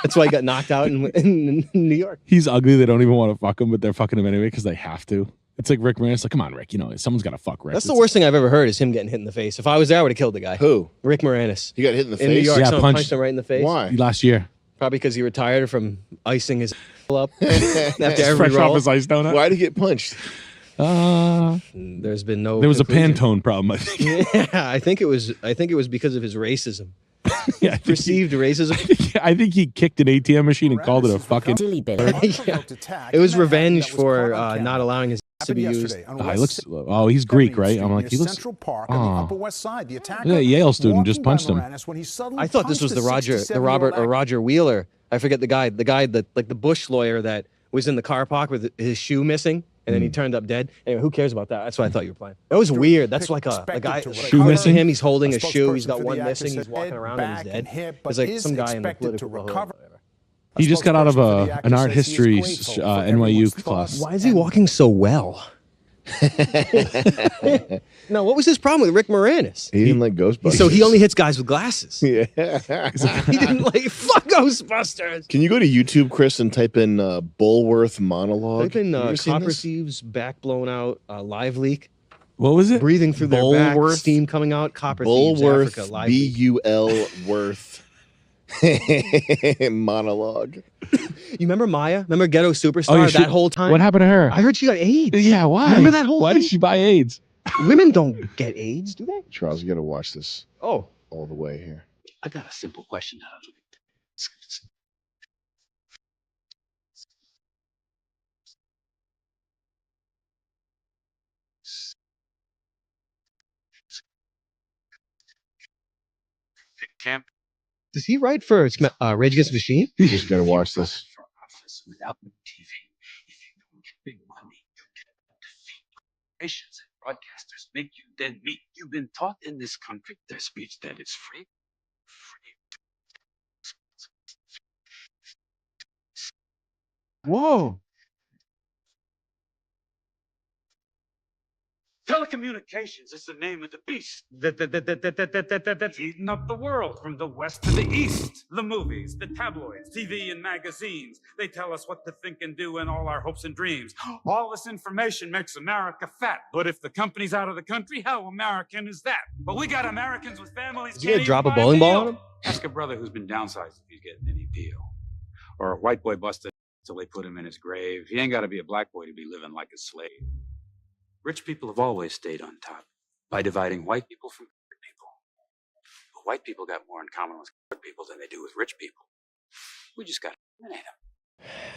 [SPEAKER 10] That's why he got knocked out in New York.
[SPEAKER 6] He's ugly. They don't even want to fuck him, but they're fucking him anyway because they have to. It's like Rick Moranis. Like, come on, Rick. You know, someone's got to fuck Rick.
[SPEAKER 10] That's the worst thing I've ever heard is him getting hit in the face. If I was there, I would have killed the guy.
[SPEAKER 5] Who?
[SPEAKER 10] Rick Moranis.
[SPEAKER 5] He got hit in the face?
[SPEAKER 10] In New York,
[SPEAKER 6] Yeah,
[SPEAKER 10] someone
[SPEAKER 6] punched-
[SPEAKER 10] punched him right in the face.
[SPEAKER 5] Why?
[SPEAKER 6] Last year.
[SPEAKER 10] Probably because he retired from icing his up after every
[SPEAKER 6] Fresh
[SPEAKER 10] roll.
[SPEAKER 6] off his ice donut.
[SPEAKER 5] Why'd he get punched?
[SPEAKER 10] There's been no.
[SPEAKER 6] There was
[SPEAKER 10] conclusion.
[SPEAKER 6] a Pantone problem, I think.
[SPEAKER 10] Yeah, I think it was because of his racism.
[SPEAKER 6] Yeah, I think
[SPEAKER 10] Perceived racism.
[SPEAKER 6] I think he kicked an ATM machine and called it a fucking.
[SPEAKER 10] Yeah. It was revenge for not allowing his to be used.
[SPEAKER 6] He looks. Oh, he's Greek, right? I'm like, he looks. Yeah, Yale student just punched him.
[SPEAKER 10] I thought this was the Roger Wheeler. I forget the guy that like the Bush lawyer that was in the car park with his shoe missing, and then he turned up dead. Anyway, who cares about that? That's what I thought you were playing. That was weird. That's like a guy
[SPEAKER 6] Shoe missing?
[SPEAKER 10] Him, he's holding a shoe. He's got one missing. He's walking around and he's dead. It's like some guy in the political whatever.
[SPEAKER 6] He just got out of an art history NYU class.
[SPEAKER 10] Why is he walking so well? No, what was his problem with Rick Moranis?
[SPEAKER 5] He didn't like Ghostbusters.
[SPEAKER 10] So he only hits guys with glasses.
[SPEAKER 5] Yeah.
[SPEAKER 10] He didn't like fuck Ghostbusters.
[SPEAKER 5] Can you go to YouTube, Chris, and type in Bulworth monologue?
[SPEAKER 10] Type in
[SPEAKER 5] Have you ever seen
[SPEAKER 10] copper
[SPEAKER 5] this?
[SPEAKER 10] thieves back blown out live leak.
[SPEAKER 6] What was it?
[SPEAKER 10] Breathing through their back,
[SPEAKER 5] Bulworth?
[SPEAKER 10] steam coming out. Copper thieves Africa
[SPEAKER 5] Bulworth,
[SPEAKER 10] live leak.
[SPEAKER 5] B-U-L worth monologue.
[SPEAKER 10] You remember Maya? Remember Ghetto Superstar?
[SPEAKER 6] Oh, yeah,
[SPEAKER 10] that whole time.
[SPEAKER 6] What happened to her?
[SPEAKER 10] I heard she got AIDS.
[SPEAKER 6] Yeah, why?
[SPEAKER 10] Remember that whole
[SPEAKER 6] Why
[SPEAKER 10] thing?
[SPEAKER 6] did she buy AIDS?
[SPEAKER 10] Women don't get AIDS, do they?
[SPEAKER 5] Charles, you got to watch this
[SPEAKER 10] Oh,
[SPEAKER 5] all the way here.
[SPEAKER 7] I got a simple question. Camp
[SPEAKER 10] does he write for Rage Against the Machine?
[SPEAKER 5] You just got to watch this.
[SPEAKER 7] office without no TV. If you don't get big money, you get defeat. Corporations and broadcasters make you then meet. You've been taught in this country their speech that is free.
[SPEAKER 10] Whoa.
[SPEAKER 7] Telecommunications is the name of the beast that's eating up the world from the west to the east. The movies, the tabloids, TV and magazines. They tell us what to think and do and all our hopes and dreams. All this information makes America fat. But if the company's out of the country, how American is that? But we got Americans with families.
[SPEAKER 10] Is he gonna drop a bowling ball on him?
[SPEAKER 7] Ask a brother who's been downsized if he's getting any deal. Or a white boy busted till they put him in his grave. He ain't got to be a black boy to be living like a slave. Rich people have always stayed on top by dividing white people from colored people. But white people got more in common with colored people than they do with rich people. We just got to eliminate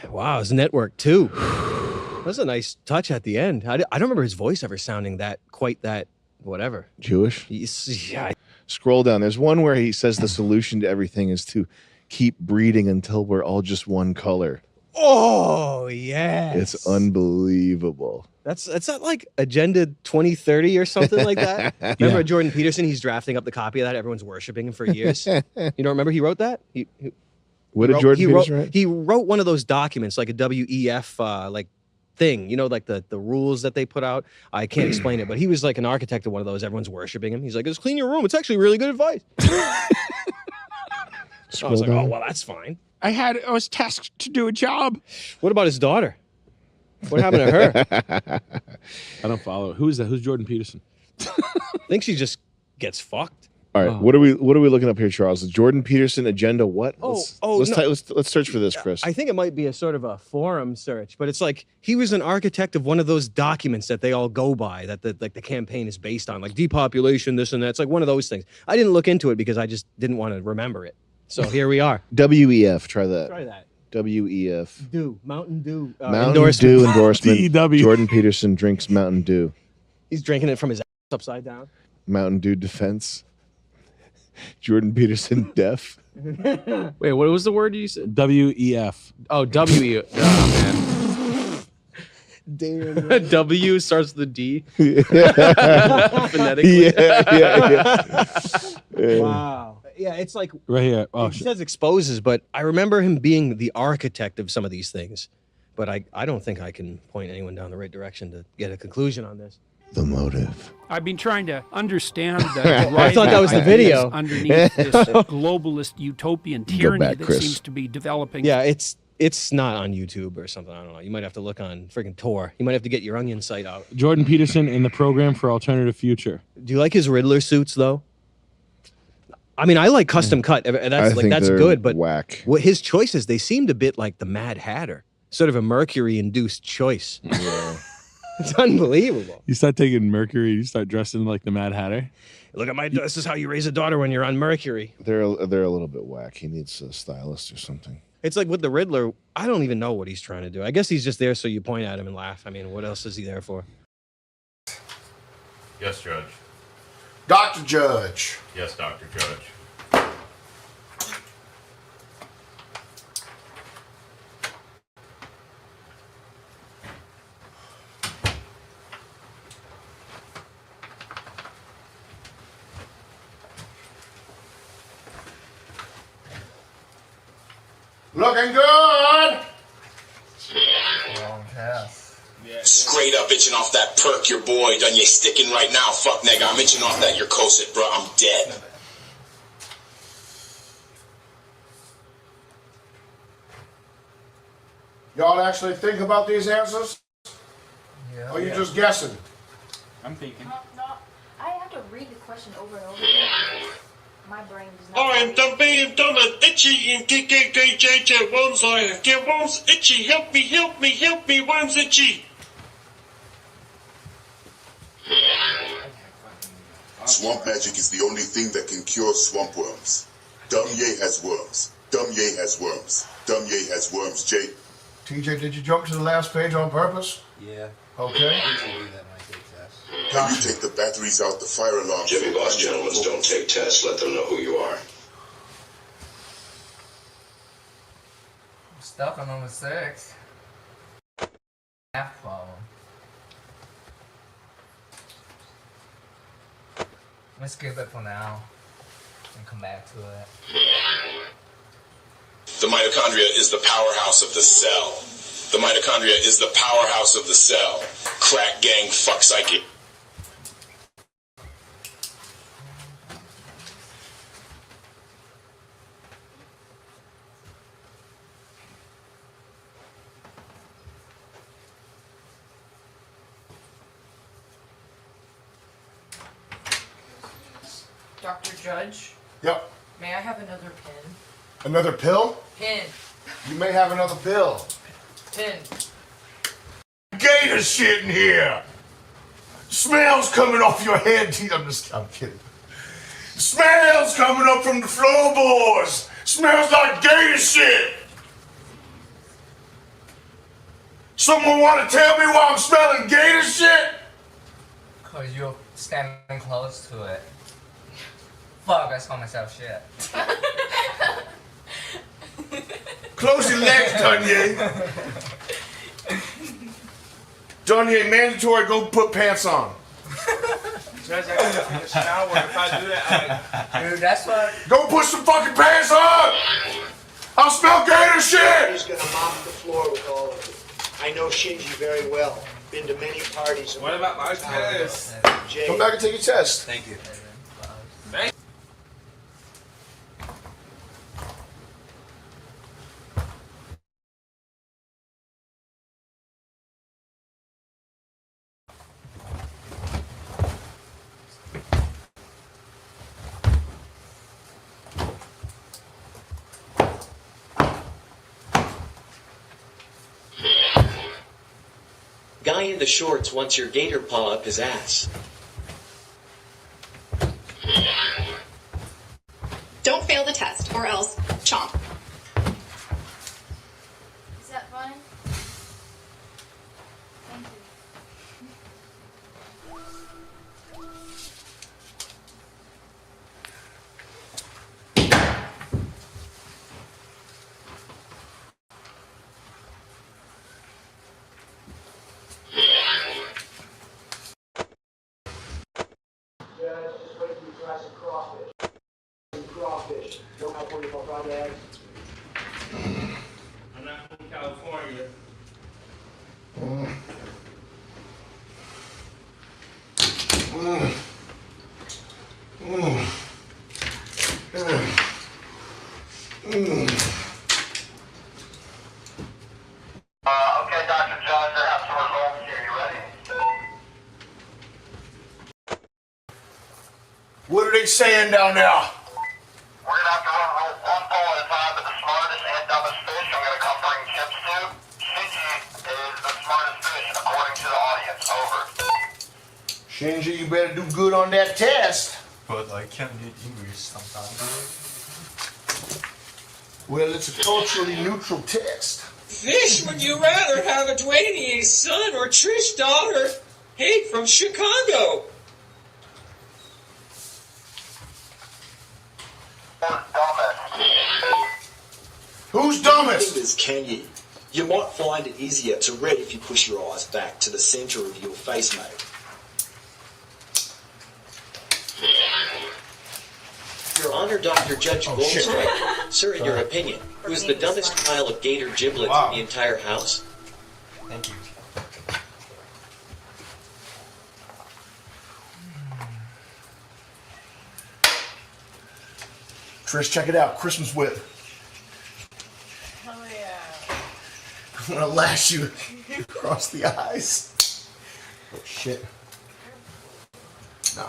[SPEAKER 7] them.
[SPEAKER 10] Wow, his network too. That was a nice touch at the end. I don't remember his voice ever sounding quite that whatever.
[SPEAKER 5] Jewish?
[SPEAKER 10] Yeah.
[SPEAKER 5] Scroll down. There's one where he says the solution to everything is to keep breeding until we're all just one color.
[SPEAKER 10] Oh yeah.
[SPEAKER 5] It's unbelievable.
[SPEAKER 10] That's not like Agenda 2030 or something like that. Remember
[SPEAKER 5] Yeah.
[SPEAKER 10] Jordan Peterson? He's drafting up the copy of that. Everyone's worshiping him for years. You don't remember he wrote that?
[SPEAKER 5] What did Jordan Peterson write?
[SPEAKER 10] He wrote one of those documents, like a WEF like thing. You know, like the rules that they put out. I can't explain it, but he was like an architect of one of those. Everyone's worshiping him. He's like, "Just clean your room. It's actually really good advice." I was like, "Oh well, that's fine."
[SPEAKER 6] I was tasked to do a job.
[SPEAKER 10] What about his daughter? What happened to her?
[SPEAKER 6] I don't follow. Who is that? Who's Jordan Peterson?
[SPEAKER 10] I think she just gets fucked.
[SPEAKER 5] All right, what are we looking up here, Charles? Jordan Peterson agenda what? Let's search for this, Chris.
[SPEAKER 10] I think it might be a sort of a forum search, but it's like he was an architect of one of those documents that they all go by, that the campaign is based on, like depopulation, this and that. It's like one of those things. I didn't look into it because I just didn't want to remember it. So here we are.
[SPEAKER 5] WEF, try that.
[SPEAKER 10] Try that.
[SPEAKER 5] WEF.
[SPEAKER 10] Mountain Dew.
[SPEAKER 5] Mountain Dew endorsement.
[SPEAKER 6] DEW.
[SPEAKER 5] Jordan Peterson drinks Mountain Dew.
[SPEAKER 10] He's drinking it from his ass upside down.
[SPEAKER 5] Mountain Dew defense. Jordan Peterson deaf.
[SPEAKER 12] Wait, what was the word you said?
[SPEAKER 6] WEF.
[SPEAKER 12] Oh, WE. Oh, man.
[SPEAKER 21] Damn.
[SPEAKER 12] W starts with a D.
[SPEAKER 21] Phonetically.
[SPEAKER 14] Yeah.
[SPEAKER 18] Wow. Yeah, it's like
[SPEAKER 6] Right here. Oh,
[SPEAKER 18] it says exposes, but I remember him being the architect of some of these things. But I don't think I can point anyone down the right direction to get a conclusion on this.
[SPEAKER 14] The motive.
[SPEAKER 13] I've been trying to understand the
[SPEAKER 18] I thought that was the video.
[SPEAKER 13] underneath this globalist utopian tyranny
[SPEAKER 14] back,
[SPEAKER 13] that
[SPEAKER 14] Chris.
[SPEAKER 13] seems to be developing.
[SPEAKER 18] Yeah, it's not on YouTube or something. I don't know. You might have to look on freaking Tor. You might have to get your Onion site out.
[SPEAKER 6] Jordan Peterson in the program for Alternative Future.
[SPEAKER 18] Do you like his Riddler suits though? I mean, I like custom cut. That's
[SPEAKER 14] think
[SPEAKER 18] that's
[SPEAKER 14] they're
[SPEAKER 18] good, but
[SPEAKER 14] whack.
[SPEAKER 18] what his choices, they seemed a bit like the Mad Hatter, sort of a Mercury-induced choice.
[SPEAKER 14] Yeah.
[SPEAKER 18] It's unbelievable.
[SPEAKER 6] You start taking Mercury, you start dressing like the Mad Hatter.
[SPEAKER 18] Look at my. This is how you raise a daughter when you're on Mercury.
[SPEAKER 14] They're a little bit whack. He needs a stylist or something.
[SPEAKER 18] It's like with the Riddler. I don't even know what he's trying to do. I guess he's just there so you point at him and laugh. I mean, what else is he there for?
[SPEAKER 16] Yes, Judge.
[SPEAKER 8] Dr. Judge.
[SPEAKER 16] Yes, Dr. Judge.
[SPEAKER 8] Looking good.
[SPEAKER 17] Straight up itching off that perk, your boy done you sticking right now, fuck nigga. I'm itching off that your coset, bro. I'm dead.
[SPEAKER 8] Y'all actually think about these answers?
[SPEAKER 23] Yeah.
[SPEAKER 8] Or are you just guessing?
[SPEAKER 23] I'm thinking.
[SPEAKER 25] No, I have to read the question over and over again. My brain does not.
[SPEAKER 26] I am done being done and itchy and JJ worms. I get worms itchy. Help me, help me, help me, worms itchy.
[SPEAKER 17] Swamp magic is the only thing that can cure swamp worms. Dumye has worms. Dumye has worms. Dumye has worms, Jay.
[SPEAKER 8] TJ, did you jump to the last page on purpose?
[SPEAKER 23] Yeah.
[SPEAKER 8] Okay.
[SPEAKER 23] I usually do that when I take tests.
[SPEAKER 17] Can you take the batteries out the fire alarm? Jimmy Boss gentlemen don't take tests. Let them know who you are.
[SPEAKER 23] I'm stuck on number 6. Math problem. I'm gonna skip it for now and come back to it.
[SPEAKER 17] The mitochondria is the powerhouse of the cell. The mitochondria is the powerhouse of the cell. Crack gang, fuck psychic.
[SPEAKER 27] Dr. Judge,
[SPEAKER 8] Yep.
[SPEAKER 27] may I have another pen?
[SPEAKER 8] Another pill?
[SPEAKER 27] Pin.
[SPEAKER 8] You may have another pill.
[SPEAKER 27] Pin.
[SPEAKER 8] Gator shit in here. Smells coming off your head. I'm kidding. Smells coming up from the floorboards. Smells like gator shit. Someone want to tell me why I'm smelling gator shit?
[SPEAKER 23] Cause you're standing close to it. Fuck, I smell myself shit.
[SPEAKER 8] Close your legs, Dunye. Dunye, mandatory, go put pants on.
[SPEAKER 23] Judge, I gotta take a shower. If I do that, dude, that's what.
[SPEAKER 8] Go put some fucking pants on! I'll smell gator shit!
[SPEAKER 28] Who's gonna mop the floor with all of it? I know Shinji very well. Been to many parties.
[SPEAKER 23] What about my test?
[SPEAKER 28] Jay.
[SPEAKER 8] Come back and take your test.
[SPEAKER 23] Thank you.
[SPEAKER 29] Guy in the shorts wants your gator paw up his ass.
[SPEAKER 30] Don't fail the test, or else chomp.
[SPEAKER 25] Is that fine? Thank you.
[SPEAKER 26] dumbass. I'm not from California.
[SPEAKER 1] Okay, Dr. Judge, I have some results here. You ready?
[SPEAKER 8] What are they saying down there?
[SPEAKER 1] We're gonna have to run roll one poll at a time, but the smartest and dumbest fish I'm gonna come bring chips to. Shinji is the smartest fish according to the audience. Over.
[SPEAKER 8] Shinji, you better do good on that test.
[SPEAKER 3] But I can't read English sometimes.
[SPEAKER 8] Well, it's a culturally neutral test.
[SPEAKER 29] Fish, would you rather have a Dwayne son or Trish daughter? Hyde from Chicago.
[SPEAKER 8] Who's dumbest?
[SPEAKER 1] Is Kanye. You might find it easier to read if you push your eyes back to the center of your face, mate.
[SPEAKER 29] Your Honor, Dr. Judge Goldstrike. Sir, in your opinion, who is the dumbest pile of gator giblets in the entire house?
[SPEAKER 3] Thank you.
[SPEAKER 8] Trish, check it out. Christmas whip.
[SPEAKER 27] Hell yeah.
[SPEAKER 8] I'm gonna lash you across the eyes. Oh shit. No.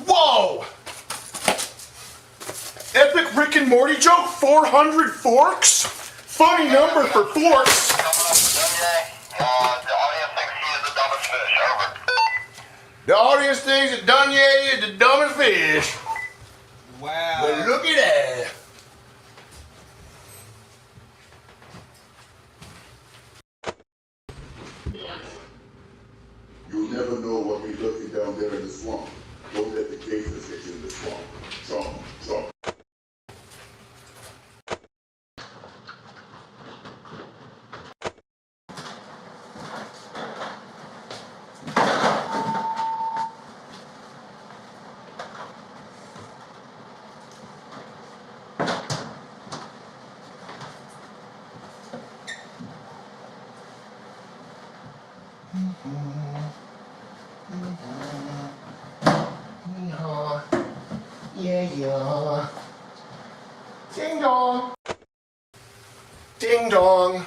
[SPEAKER 8] Whoa! Epic Rick and Morty joke, 400 forks? Funny number for forks. The audience thinks that Dunye is the dumbest fish.
[SPEAKER 3] Wow.
[SPEAKER 8] But look at that.
[SPEAKER 17] You'll never know what we're looking down there in the swamp. Don't let the gators get you in the swamp. Chomp, chomp.
[SPEAKER 8] Yeah, yeah. Ding dong. Ding dong.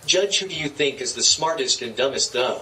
[SPEAKER 29] Judge, who do you think is the smartest and dumbest, though?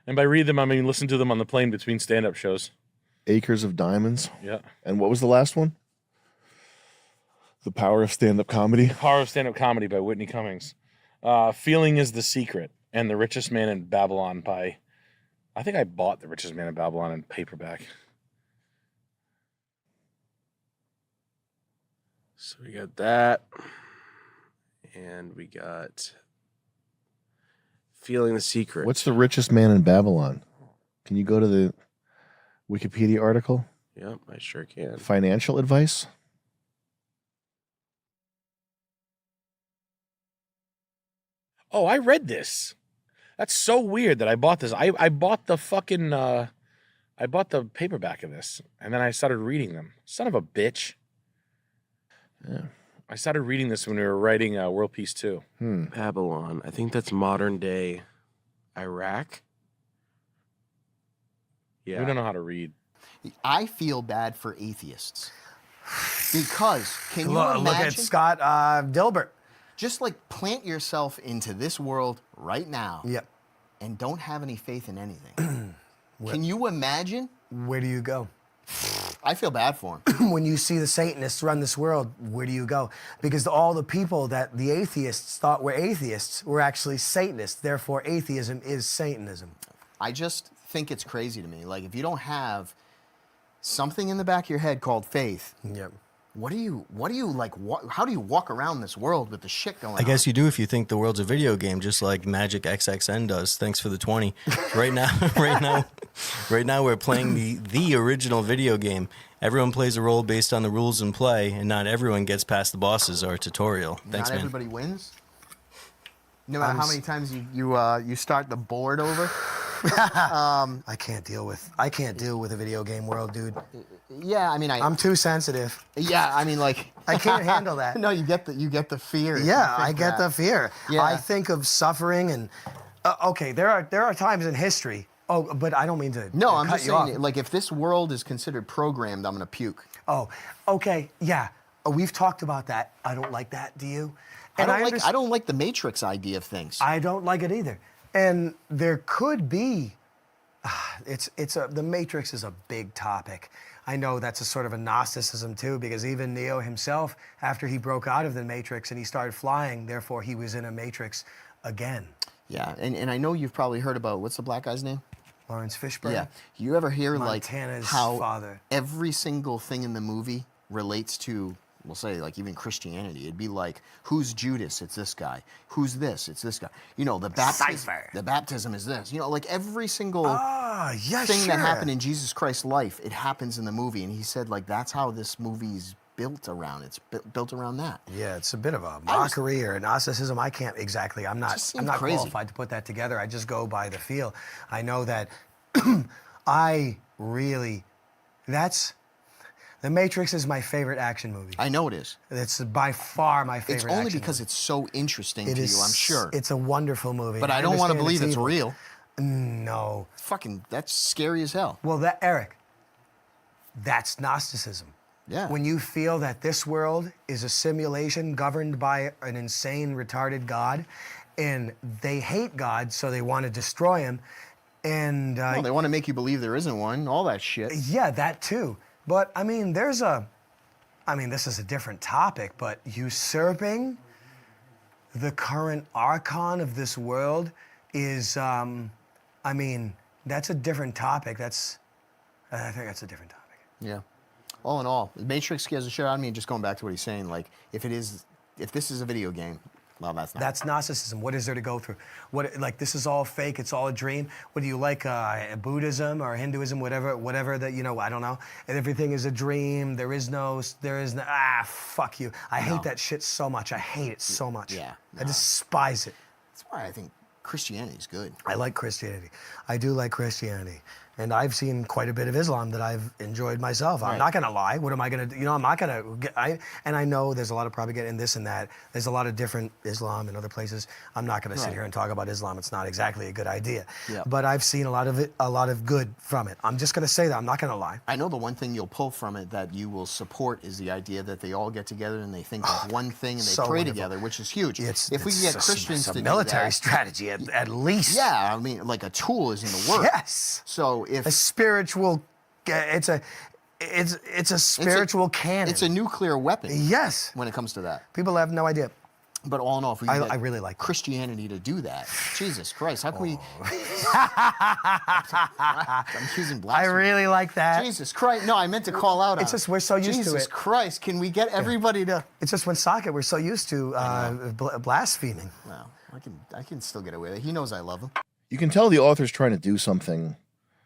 [SPEAKER 6] And by read them, I mean listen to them on the plane between stand-up shows.
[SPEAKER 14] Acres of Diamonds.
[SPEAKER 6] Yeah.
[SPEAKER 14] And what was the last one? The Power of Stand-Up Comedy.
[SPEAKER 6] Power of Stand-Up Comedy by Whitney Cummings. Feeling is the Secret and The Richest Man in Babylon by... I think I bought The Richest Man in Babylon in paperback.
[SPEAKER 12] So we got that. And we got Feeling the Secret.
[SPEAKER 14] What's the richest man in Babylon? Can you go to the Wikipedia article?
[SPEAKER 12] Yep, I sure can.
[SPEAKER 14] Financial advice?
[SPEAKER 6] Oh, I read this. That's so weird that I bought this. I bought the fucking... I bought the paperback of this, and then I started reading them. Son of a bitch.
[SPEAKER 14] Yeah.
[SPEAKER 6] I started reading this when we were writing World Peace 2.
[SPEAKER 12] Babylon. I think that's modern day Iraq. Yeah.
[SPEAKER 6] We don't know how to read.
[SPEAKER 21] I feel bad for atheists because can you
[SPEAKER 4] Look
[SPEAKER 21] imagine?
[SPEAKER 4] at Scott Dilbert.
[SPEAKER 21] Just like plant yourself into this world right now.
[SPEAKER 4] Yep.
[SPEAKER 21] And don't have any faith in anything. Can you imagine?
[SPEAKER 4] Where do you go?
[SPEAKER 21] I feel bad for him.
[SPEAKER 4] When you see the Satanists run this world, where do you go? Because all the people that the atheists thought were atheists were actually Satanists. Therefore, atheism is Satanism.
[SPEAKER 21] I just think it's crazy to me. Like, if you don't have something in the back of your head called faith,
[SPEAKER 4] yep.
[SPEAKER 21] How do you walk around this world with the shit going on?
[SPEAKER 18] I guess you do if you think the world's a video game, just like Magic XXN does. Thanks for the 20. Right now, we're playing the original video game. Everyone plays a role based on the rules in play, and not everyone gets past the bosses or a tutorial. Thanks,
[SPEAKER 21] Not
[SPEAKER 18] man.
[SPEAKER 21] everybody wins. No matter how many times you start the board over.
[SPEAKER 4] I can't deal with a video game world, dude.
[SPEAKER 21] Yeah, I mean,
[SPEAKER 4] I'm too sensitive.
[SPEAKER 21] Yeah, I mean, like
[SPEAKER 4] I can't handle that.
[SPEAKER 21] No, you get the fear.
[SPEAKER 4] Yeah, I get the fear.
[SPEAKER 21] Yeah.
[SPEAKER 4] I think of suffering and okay, there are times in history. Oh, but I don't mean to.
[SPEAKER 21] No,
[SPEAKER 4] to
[SPEAKER 21] I'm
[SPEAKER 4] cut
[SPEAKER 21] just
[SPEAKER 4] you
[SPEAKER 21] saying,
[SPEAKER 4] off.
[SPEAKER 21] like, if this world is considered programmed, I'm gonna puke.
[SPEAKER 4] Oh, okay, yeah. We've talked about that. I don't like that. Do you?
[SPEAKER 21] I don't like the Matrix idea of things.
[SPEAKER 4] I don't like it either. And there could be. The Matrix is a big topic. I know that's a sort of a Gnosticism too, because even Neo himself, after he broke out of the Matrix and he started flying, therefore he was in a Matrix again.
[SPEAKER 21] Yeah, and I know you've probably heard about, what's the black guy's name?
[SPEAKER 4] Lawrence Fishburne.
[SPEAKER 21] Yeah. You ever hear
[SPEAKER 4] Montana's
[SPEAKER 21] like how
[SPEAKER 4] father.
[SPEAKER 21] every single thing in the movie relates to, we'll say, like, even Christianity? It'd be like, who's Judas? It's this guy. Who's this? It's this guy. You know, the baptism is this. You know, like every single thing that happened in Jesus Christ's life, it happens in the movie. And he said, like, that's how this movie's built around. It's built around that.
[SPEAKER 4] Yeah, it's a bit of a mockery or Gnosticism. I can't exactly. I'm not
[SPEAKER 21] crazy.
[SPEAKER 4] qualified to put that together. I just go by the feel. I know that The Matrix is my favorite action movie.
[SPEAKER 21] I know it is.
[SPEAKER 4] It's by far my favorite.
[SPEAKER 21] It's only
[SPEAKER 4] action
[SPEAKER 21] because
[SPEAKER 4] movie.
[SPEAKER 21] it's so interesting to you, I'm sure.
[SPEAKER 4] It's a wonderful movie.
[SPEAKER 21] But I don't want to
[SPEAKER 4] understand
[SPEAKER 21] believe it's
[SPEAKER 4] evil.
[SPEAKER 21] real.
[SPEAKER 4] No.
[SPEAKER 21] Fucking, that's scary as hell.
[SPEAKER 4] Well, Eric, that's Gnosticism.
[SPEAKER 21] Yeah.
[SPEAKER 4] When you feel that this world is a simulation governed by an insane, retarded God, and they hate God, so they want to destroy him, and
[SPEAKER 21] well, they want to make you believe there isn't one. All that shit.
[SPEAKER 4] Yeah, that too. But I mean, this is a different topic, but usurping the current archon of this world is, that's a different topic. I think that's a different topic.
[SPEAKER 21] Yeah. All in all, the Matrix scares the shit out of me. And just going back to what he's saying, like, if this is a video game, well, that's not.
[SPEAKER 4] That's Gnosticism. What is there to go through? This is all fake. It's all a dream. What do you like? Buddhism or Hinduism, whatever that, I don't know. And everything is a dream. There is no. Fuck you. I hate that shit so much. I hate it so much.
[SPEAKER 21] Yeah.
[SPEAKER 4] I despise it.
[SPEAKER 21] That's why I think Christianity is good.
[SPEAKER 4] I like Christianity. I do like Christianity. And I've seen quite a bit of Islam that I've enjoyed myself. I'm
[SPEAKER 21] Right.
[SPEAKER 4] not going to lie. What am I going to do? You know, I'm not going to. And I know there's a lot of propaganda in this and that. There's a lot of different Islam in other places. I'm not going to sit
[SPEAKER 21] Right.
[SPEAKER 4] here and talk about Islam. It's not exactly a good idea.
[SPEAKER 21] Yeah.
[SPEAKER 4] But I've seen a lot of good from it. I'm just going to say that. I'm not going to lie.
[SPEAKER 21] I know the one thing you'll pull from it that you will support is the idea that they all get together and they think of one thing and they
[SPEAKER 4] So
[SPEAKER 21] pray
[SPEAKER 4] wonderful.
[SPEAKER 21] together, which is huge.
[SPEAKER 4] It's
[SPEAKER 21] If we can get Christians
[SPEAKER 4] it's a
[SPEAKER 21] to do
[SPEAKER 4] military
[SPEAKER 21] that-
[SPEAKER 4] strategy at least.
[SPEAKER 21] Yeah, I mean, like a tool is in the word.
[SPEAKER 4] Yes.
[SPEAKER 21] So if
[SPEAKER 4] a spiritual, it's a spiritual cannon.
[SPEAKER 21] It's a nuclear weapon.
[SPEAKER 4] Yes.
[SPEAKER 21] When it comes to that.
[SPEAKER 4] People have no idea.
[SPEAKER 21] But all in all, if we
[SPEAKER 4] I
[SPEAKER 21] get
[SPEAKER 4] really like that.
[SPEAKER 21] Christianity to do that, Jesus Christ, how can we? I'm choosing
[SPEAKER 4] I
[SPEAKER 21] blasphemy.
[SPEAKER 4] really like that.
[SPEAKER 21] Jesus Christ! No, I meant to call out.
[SPEAKER 4] It's
[SPEAKER 21] on
[SPEAKER 4] just we're so used to
[SPEAKER 21] Jesus
[SPEAKER 4] it.
[SPEAKER 21] Christ! Can we get everybody to?
[SPEAKER 4] It's just when socket we're so used to blaspheming.
[SPEAKER 21] Well, I can still get away with it. He knows I love him.
[SPEAKER 5] You can tell the author's trying to do something,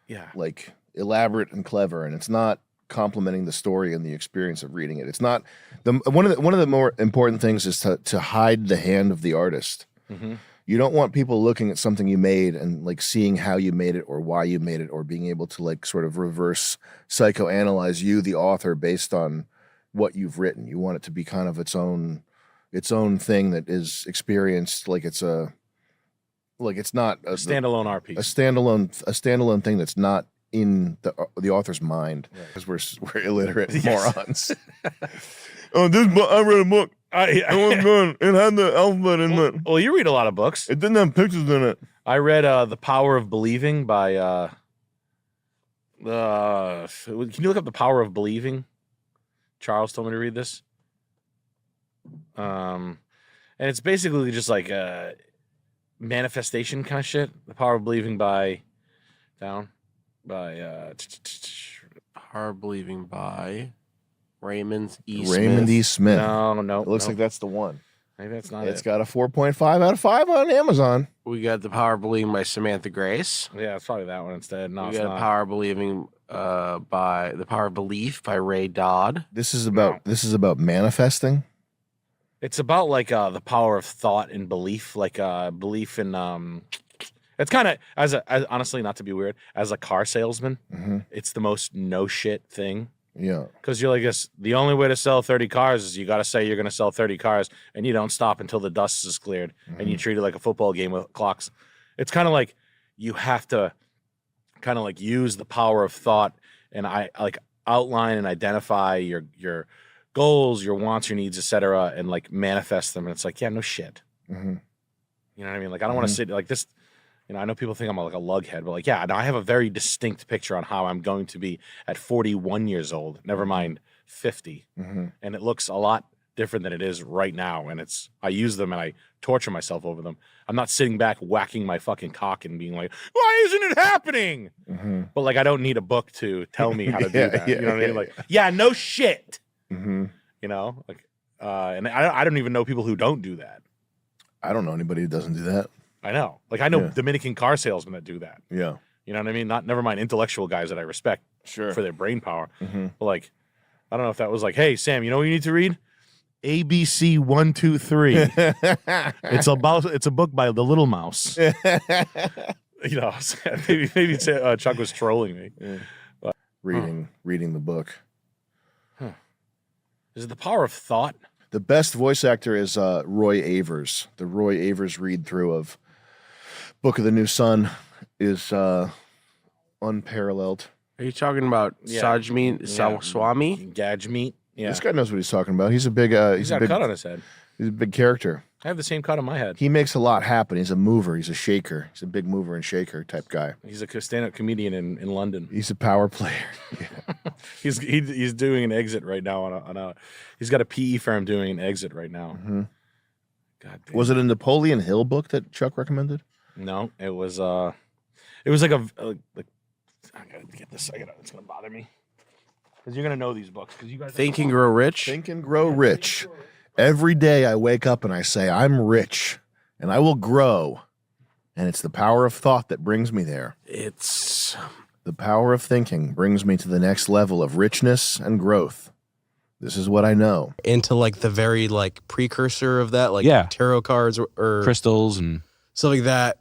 [SPEAKER 6] Yeah.
[SPEAKER 5] like elaborate and clever, and it's not complementing the story and the experience of reading it. It's not one of the more important things is to hide the hand of the artist.
[SPEAKER 6] Mm-hmm.
[SPEAKER 5] You don't want people looking at something you made and like seeing how you made it or why you made it or being able to like sort of reverse psychoanalyze you, the author, based on what you've written. You want it to be kind of its own thing that is experienced like it's not a
[SPEAKER 6] Standalone art piece.
[SPEAKER 5] a standalone thing that's not in the author's mind, because we're illiterate morons. Oh, this book, I read a book. It was good. It had the alphabet in it.
[SPEAKER 6] Well, you read a lot of books.
[SPEAKER 5] It didn't have pictures in it.
[SPEAKER 6] I read The Power of Believing by can you look up The Power of Believing? Charles told me to read this. And it's basically just like manifestation kind of shit. The Power of Believing by
[SPEAKER 12] Power of Believing by Raymond E.
[SPEAKER 5] Raymond E. Smith.
[SPEAKER 6] No.
[SPEAKER 5] It looks like that's the one.
[SPEAKER 6] Maybe that's not
[SPEAKER 5] It's
[SPEAKER 6] it.
[SPEAKER 5] got a 4.5 out of 5 on Amazon.
[SPEAKER 12] We got The Power of Believing by Samantha Grace.
[SPEAKER 6] Yeah, it's probably that one instead. No,
[SPEAKER 12] We
[SPEAKER 6] it's
[SPEAKER 12] got
[SPEAKER 6] not.
[SPEAKER 12] Power of Believing by The Power of Belief by Ray Dodd.
[SPEAKER 5] This is about manifesting.
[SPEAKER 6] It's about like the power of thought and belief, like belief in. It's kind of as honestly, not to be weird, as a car salesman, it's the most no shit thing.
[SPEAKER 5] Yeah.
[SPEAKER 6] Because you're like this. The only way to sell 30 cars is you got to say you're going to sell 30 cars, and you don't stop until the dust is cleared, and you treat it like a football game with clocks. It's kind of like you have to kind of like use the power of thought and I like outline and identify your goals, your wants, your needs, etc., and like manifest them. And it's like, yeah, no shit.
[SPEAKER 5] Mm-hmm.
[SPEAKER 6] You know what I mean? Like I don't want to sit like this. You know, I know people think I'm like a lughead, but like, yeah, no, I have a very distinct picture on how I'm going to be at 41 years old. Never mind 50, and it looks a lot different than it is right now. And I use them and I torture myself over them. I'm not sitting back whacking my fucking cock and being like, why isn't it happening? But like, I don't need a book to tell me how to do that. You know what I mean? Like, yeah, no shit. You know, like, and I don't even know people who don't do that.
[SPEAKER 5] I don't know anybody who doesn't do that.
[SPEAKER 6] I know. Like, I know Dominican car salesmen that do that.
[SPEAKER 5] Yeah.
[SPEAKER 6] You know what I mean? Never mind intellectual guys that I respect for their brain power. But like, I don't know if that was like, hey, Sam, you know what you need to read? ABC 1, 2, 3. It's a book by the Little Mouse. You know, maybe Chuck was trolling me. But,
[SPEAKER 5] Reading the book.
[SPEAKER 6] Is it The Power of Thought?
[SPEAKER 5] The best voice actor is Roy Avers. The Roy Avers read through of Book of the New Sun is unparalleled.
[SPEAKER 12] Are you talking about Sajmeet Swami?
[SPEAKER 6] Gajmeet. Yeah.
[SPEAKER 5] This guy knows what he's talking about. He's a big.
[SPEAKER 6] He's got a cut on his head.
[SPEAKER 5] He's a big character.
[SPEAKER 6] I have the same cut on my head.
[SPEAKER 5] He makes a lot happen. He's a mover. He's a shaker. He's a big mover and shaker type guy.
[SPEAKER 6] He's a stand-up comedian in London.
[SPEAKER 5] He's a power player.
[SPEAKER 6] He's doing an exit right now on a. He's got a PE firm doing an exit right now. God damn.
[SPEAKER 5] Was it a Napoleon Hill book that Chuck recommended?
[SPEAKER 6] No, it was like I gotta get this. It's gonna bother me because you're gonna know these books because you guys
[SPEAKER 12] Think and Grow Rich.
[SPEAKER 5] Think and Grow Rich. Every day I wake up and I say, I'm rich and I will grow. And it's the power of thought that brings me there.
[SPEAKER 12] It's
[SPEAKER 5] the power of thinking brings me to the next level of richness and growth. This is what I know.
[SPEAKER 7] Into like the very like precursor of that, like tarot cards or
[SPEAKER 6] crystals and
[SPEAKER 7] stuff like that.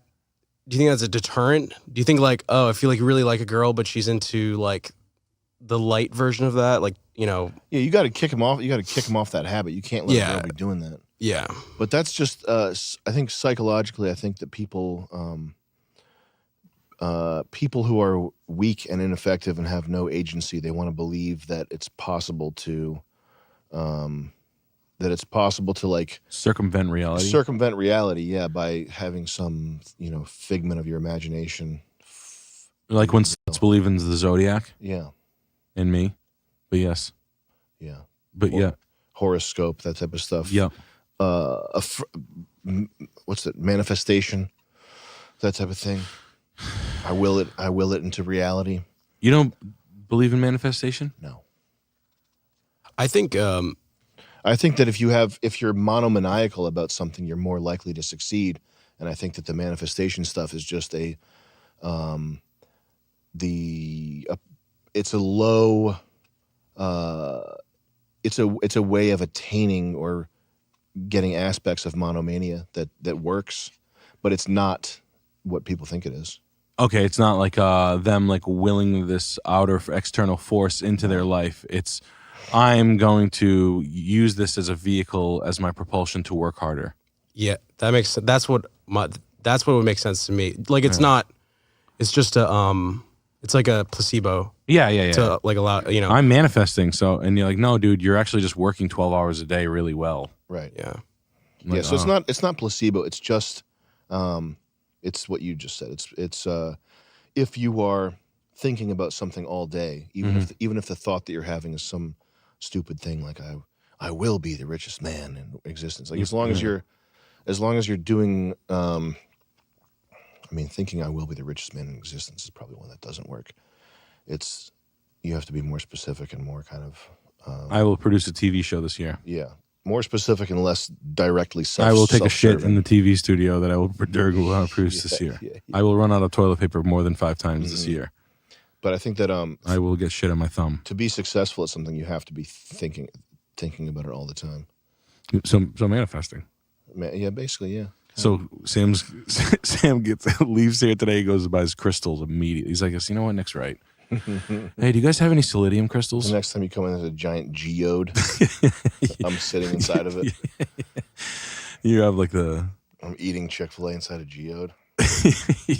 [SPEAKER 7] do you think that's a deterrent? Do you think like, oh, I feel like you really like a girl, but she's into like the light version of that? Like, you know.
[SPEAKER 5] Yeah, you got to kick him off. You got to kick him off that habit. You can't let a girl be doing that.
[SPEAKER 7] Yeah.
[SPEAKER 5] But that's just, I think psychologically, I think that people who are weak and ineffective and have no agency, they want to believe that it's possible to, like
[SPEAKER 6] circumvent reality.
[SPEAKER 5] Circumvent reality, yeah, by having some, figment of your imagination.
[SPEAKER 6] Like when Sets believe in the Zodiac.
[SPEAKER 5] Yeah.
[SPEAKER 6] And me. But yes.
[SPEAKER 5] Yeah.
[SPEAKER 6] But yeah.
[SPEAKER 5] Horoscope, that type of stuff.
[SPEAKER 6] Yeah.
[SPEAKER 5] What's it? Manifestation, that type of thing. I will it into reality.
[SPEAKER 6] You don't believe in manifestation?
[SPEAKER 5] No.
[SPEAKER 7] I think
[SPEAKER 5] that if you're monomaniacal about something, you're more likely to succeed. And I think that the manifestation stuff is just it's a way of attaining or getting aspects of monomania that works, but it's not what people think it is.
[SPEAKER 6] Okay, it's not like them like willing this outer external force into their life. It's I'm going to use this as a vehicle as my propulsion to work harder.
[SPEAKER 7] Yeah, that makes sense. That's what would make sense to me. Like it's not. It's just it's like a placebo.
[SPEAKER 6] Yeah.
[SPEAKER 7] To like allow
[SPEAKER 6] I'm manifesting, and you're like, no, dude, you're actually just working 12 hours a day really well.
[SPEAKER 5] Right.
[SPEAKER 7] Yeah.
[SPEAKER 5] Yeah. So it's not placebo. It's just it's what you just said. It's if you are thinking about something all day, even if the thought that you're having is some stupid thing like I will be the richest man in existence. Like as long as you're doing thinking I will be the richest man in existence is probably one that doesn't work. You have to be more specific and more kind of
[SPEAKER 6] I will produce a TV show this year.
[SPEAKER 5] Yeah. More specific and less directly
[SPEAKER 6] I will take a shit in the TV studio that I will produce this year.
[SPEAKER 5] Yeah.
[SPEAKER 6] I will run out of toilet paper more than 5 times this year.
[SPEAKER 5] But I think that
[SPEAKER 6] I will get shit on my thumb.
[SPEAKER 5] To be successful at something, you have to be thinking about it all the time.
[SPEAKER 6] So manifesting.
[SPEAKER 5] Yeah, basically, yeah.
[SPEAKER 6] So Sam leaves here today. He goes to buy his crystals immediately. He's like, you know what? Nick's right. Hey, do you guys have any selenium crystals?
[SPEAKER 5] The next time you come in, there's a giant geode. I'm sitting inside of it.
[SPEAKER 6] You have like
[SPEAKER 5] I'm eating Chick-fil-A inside a geode.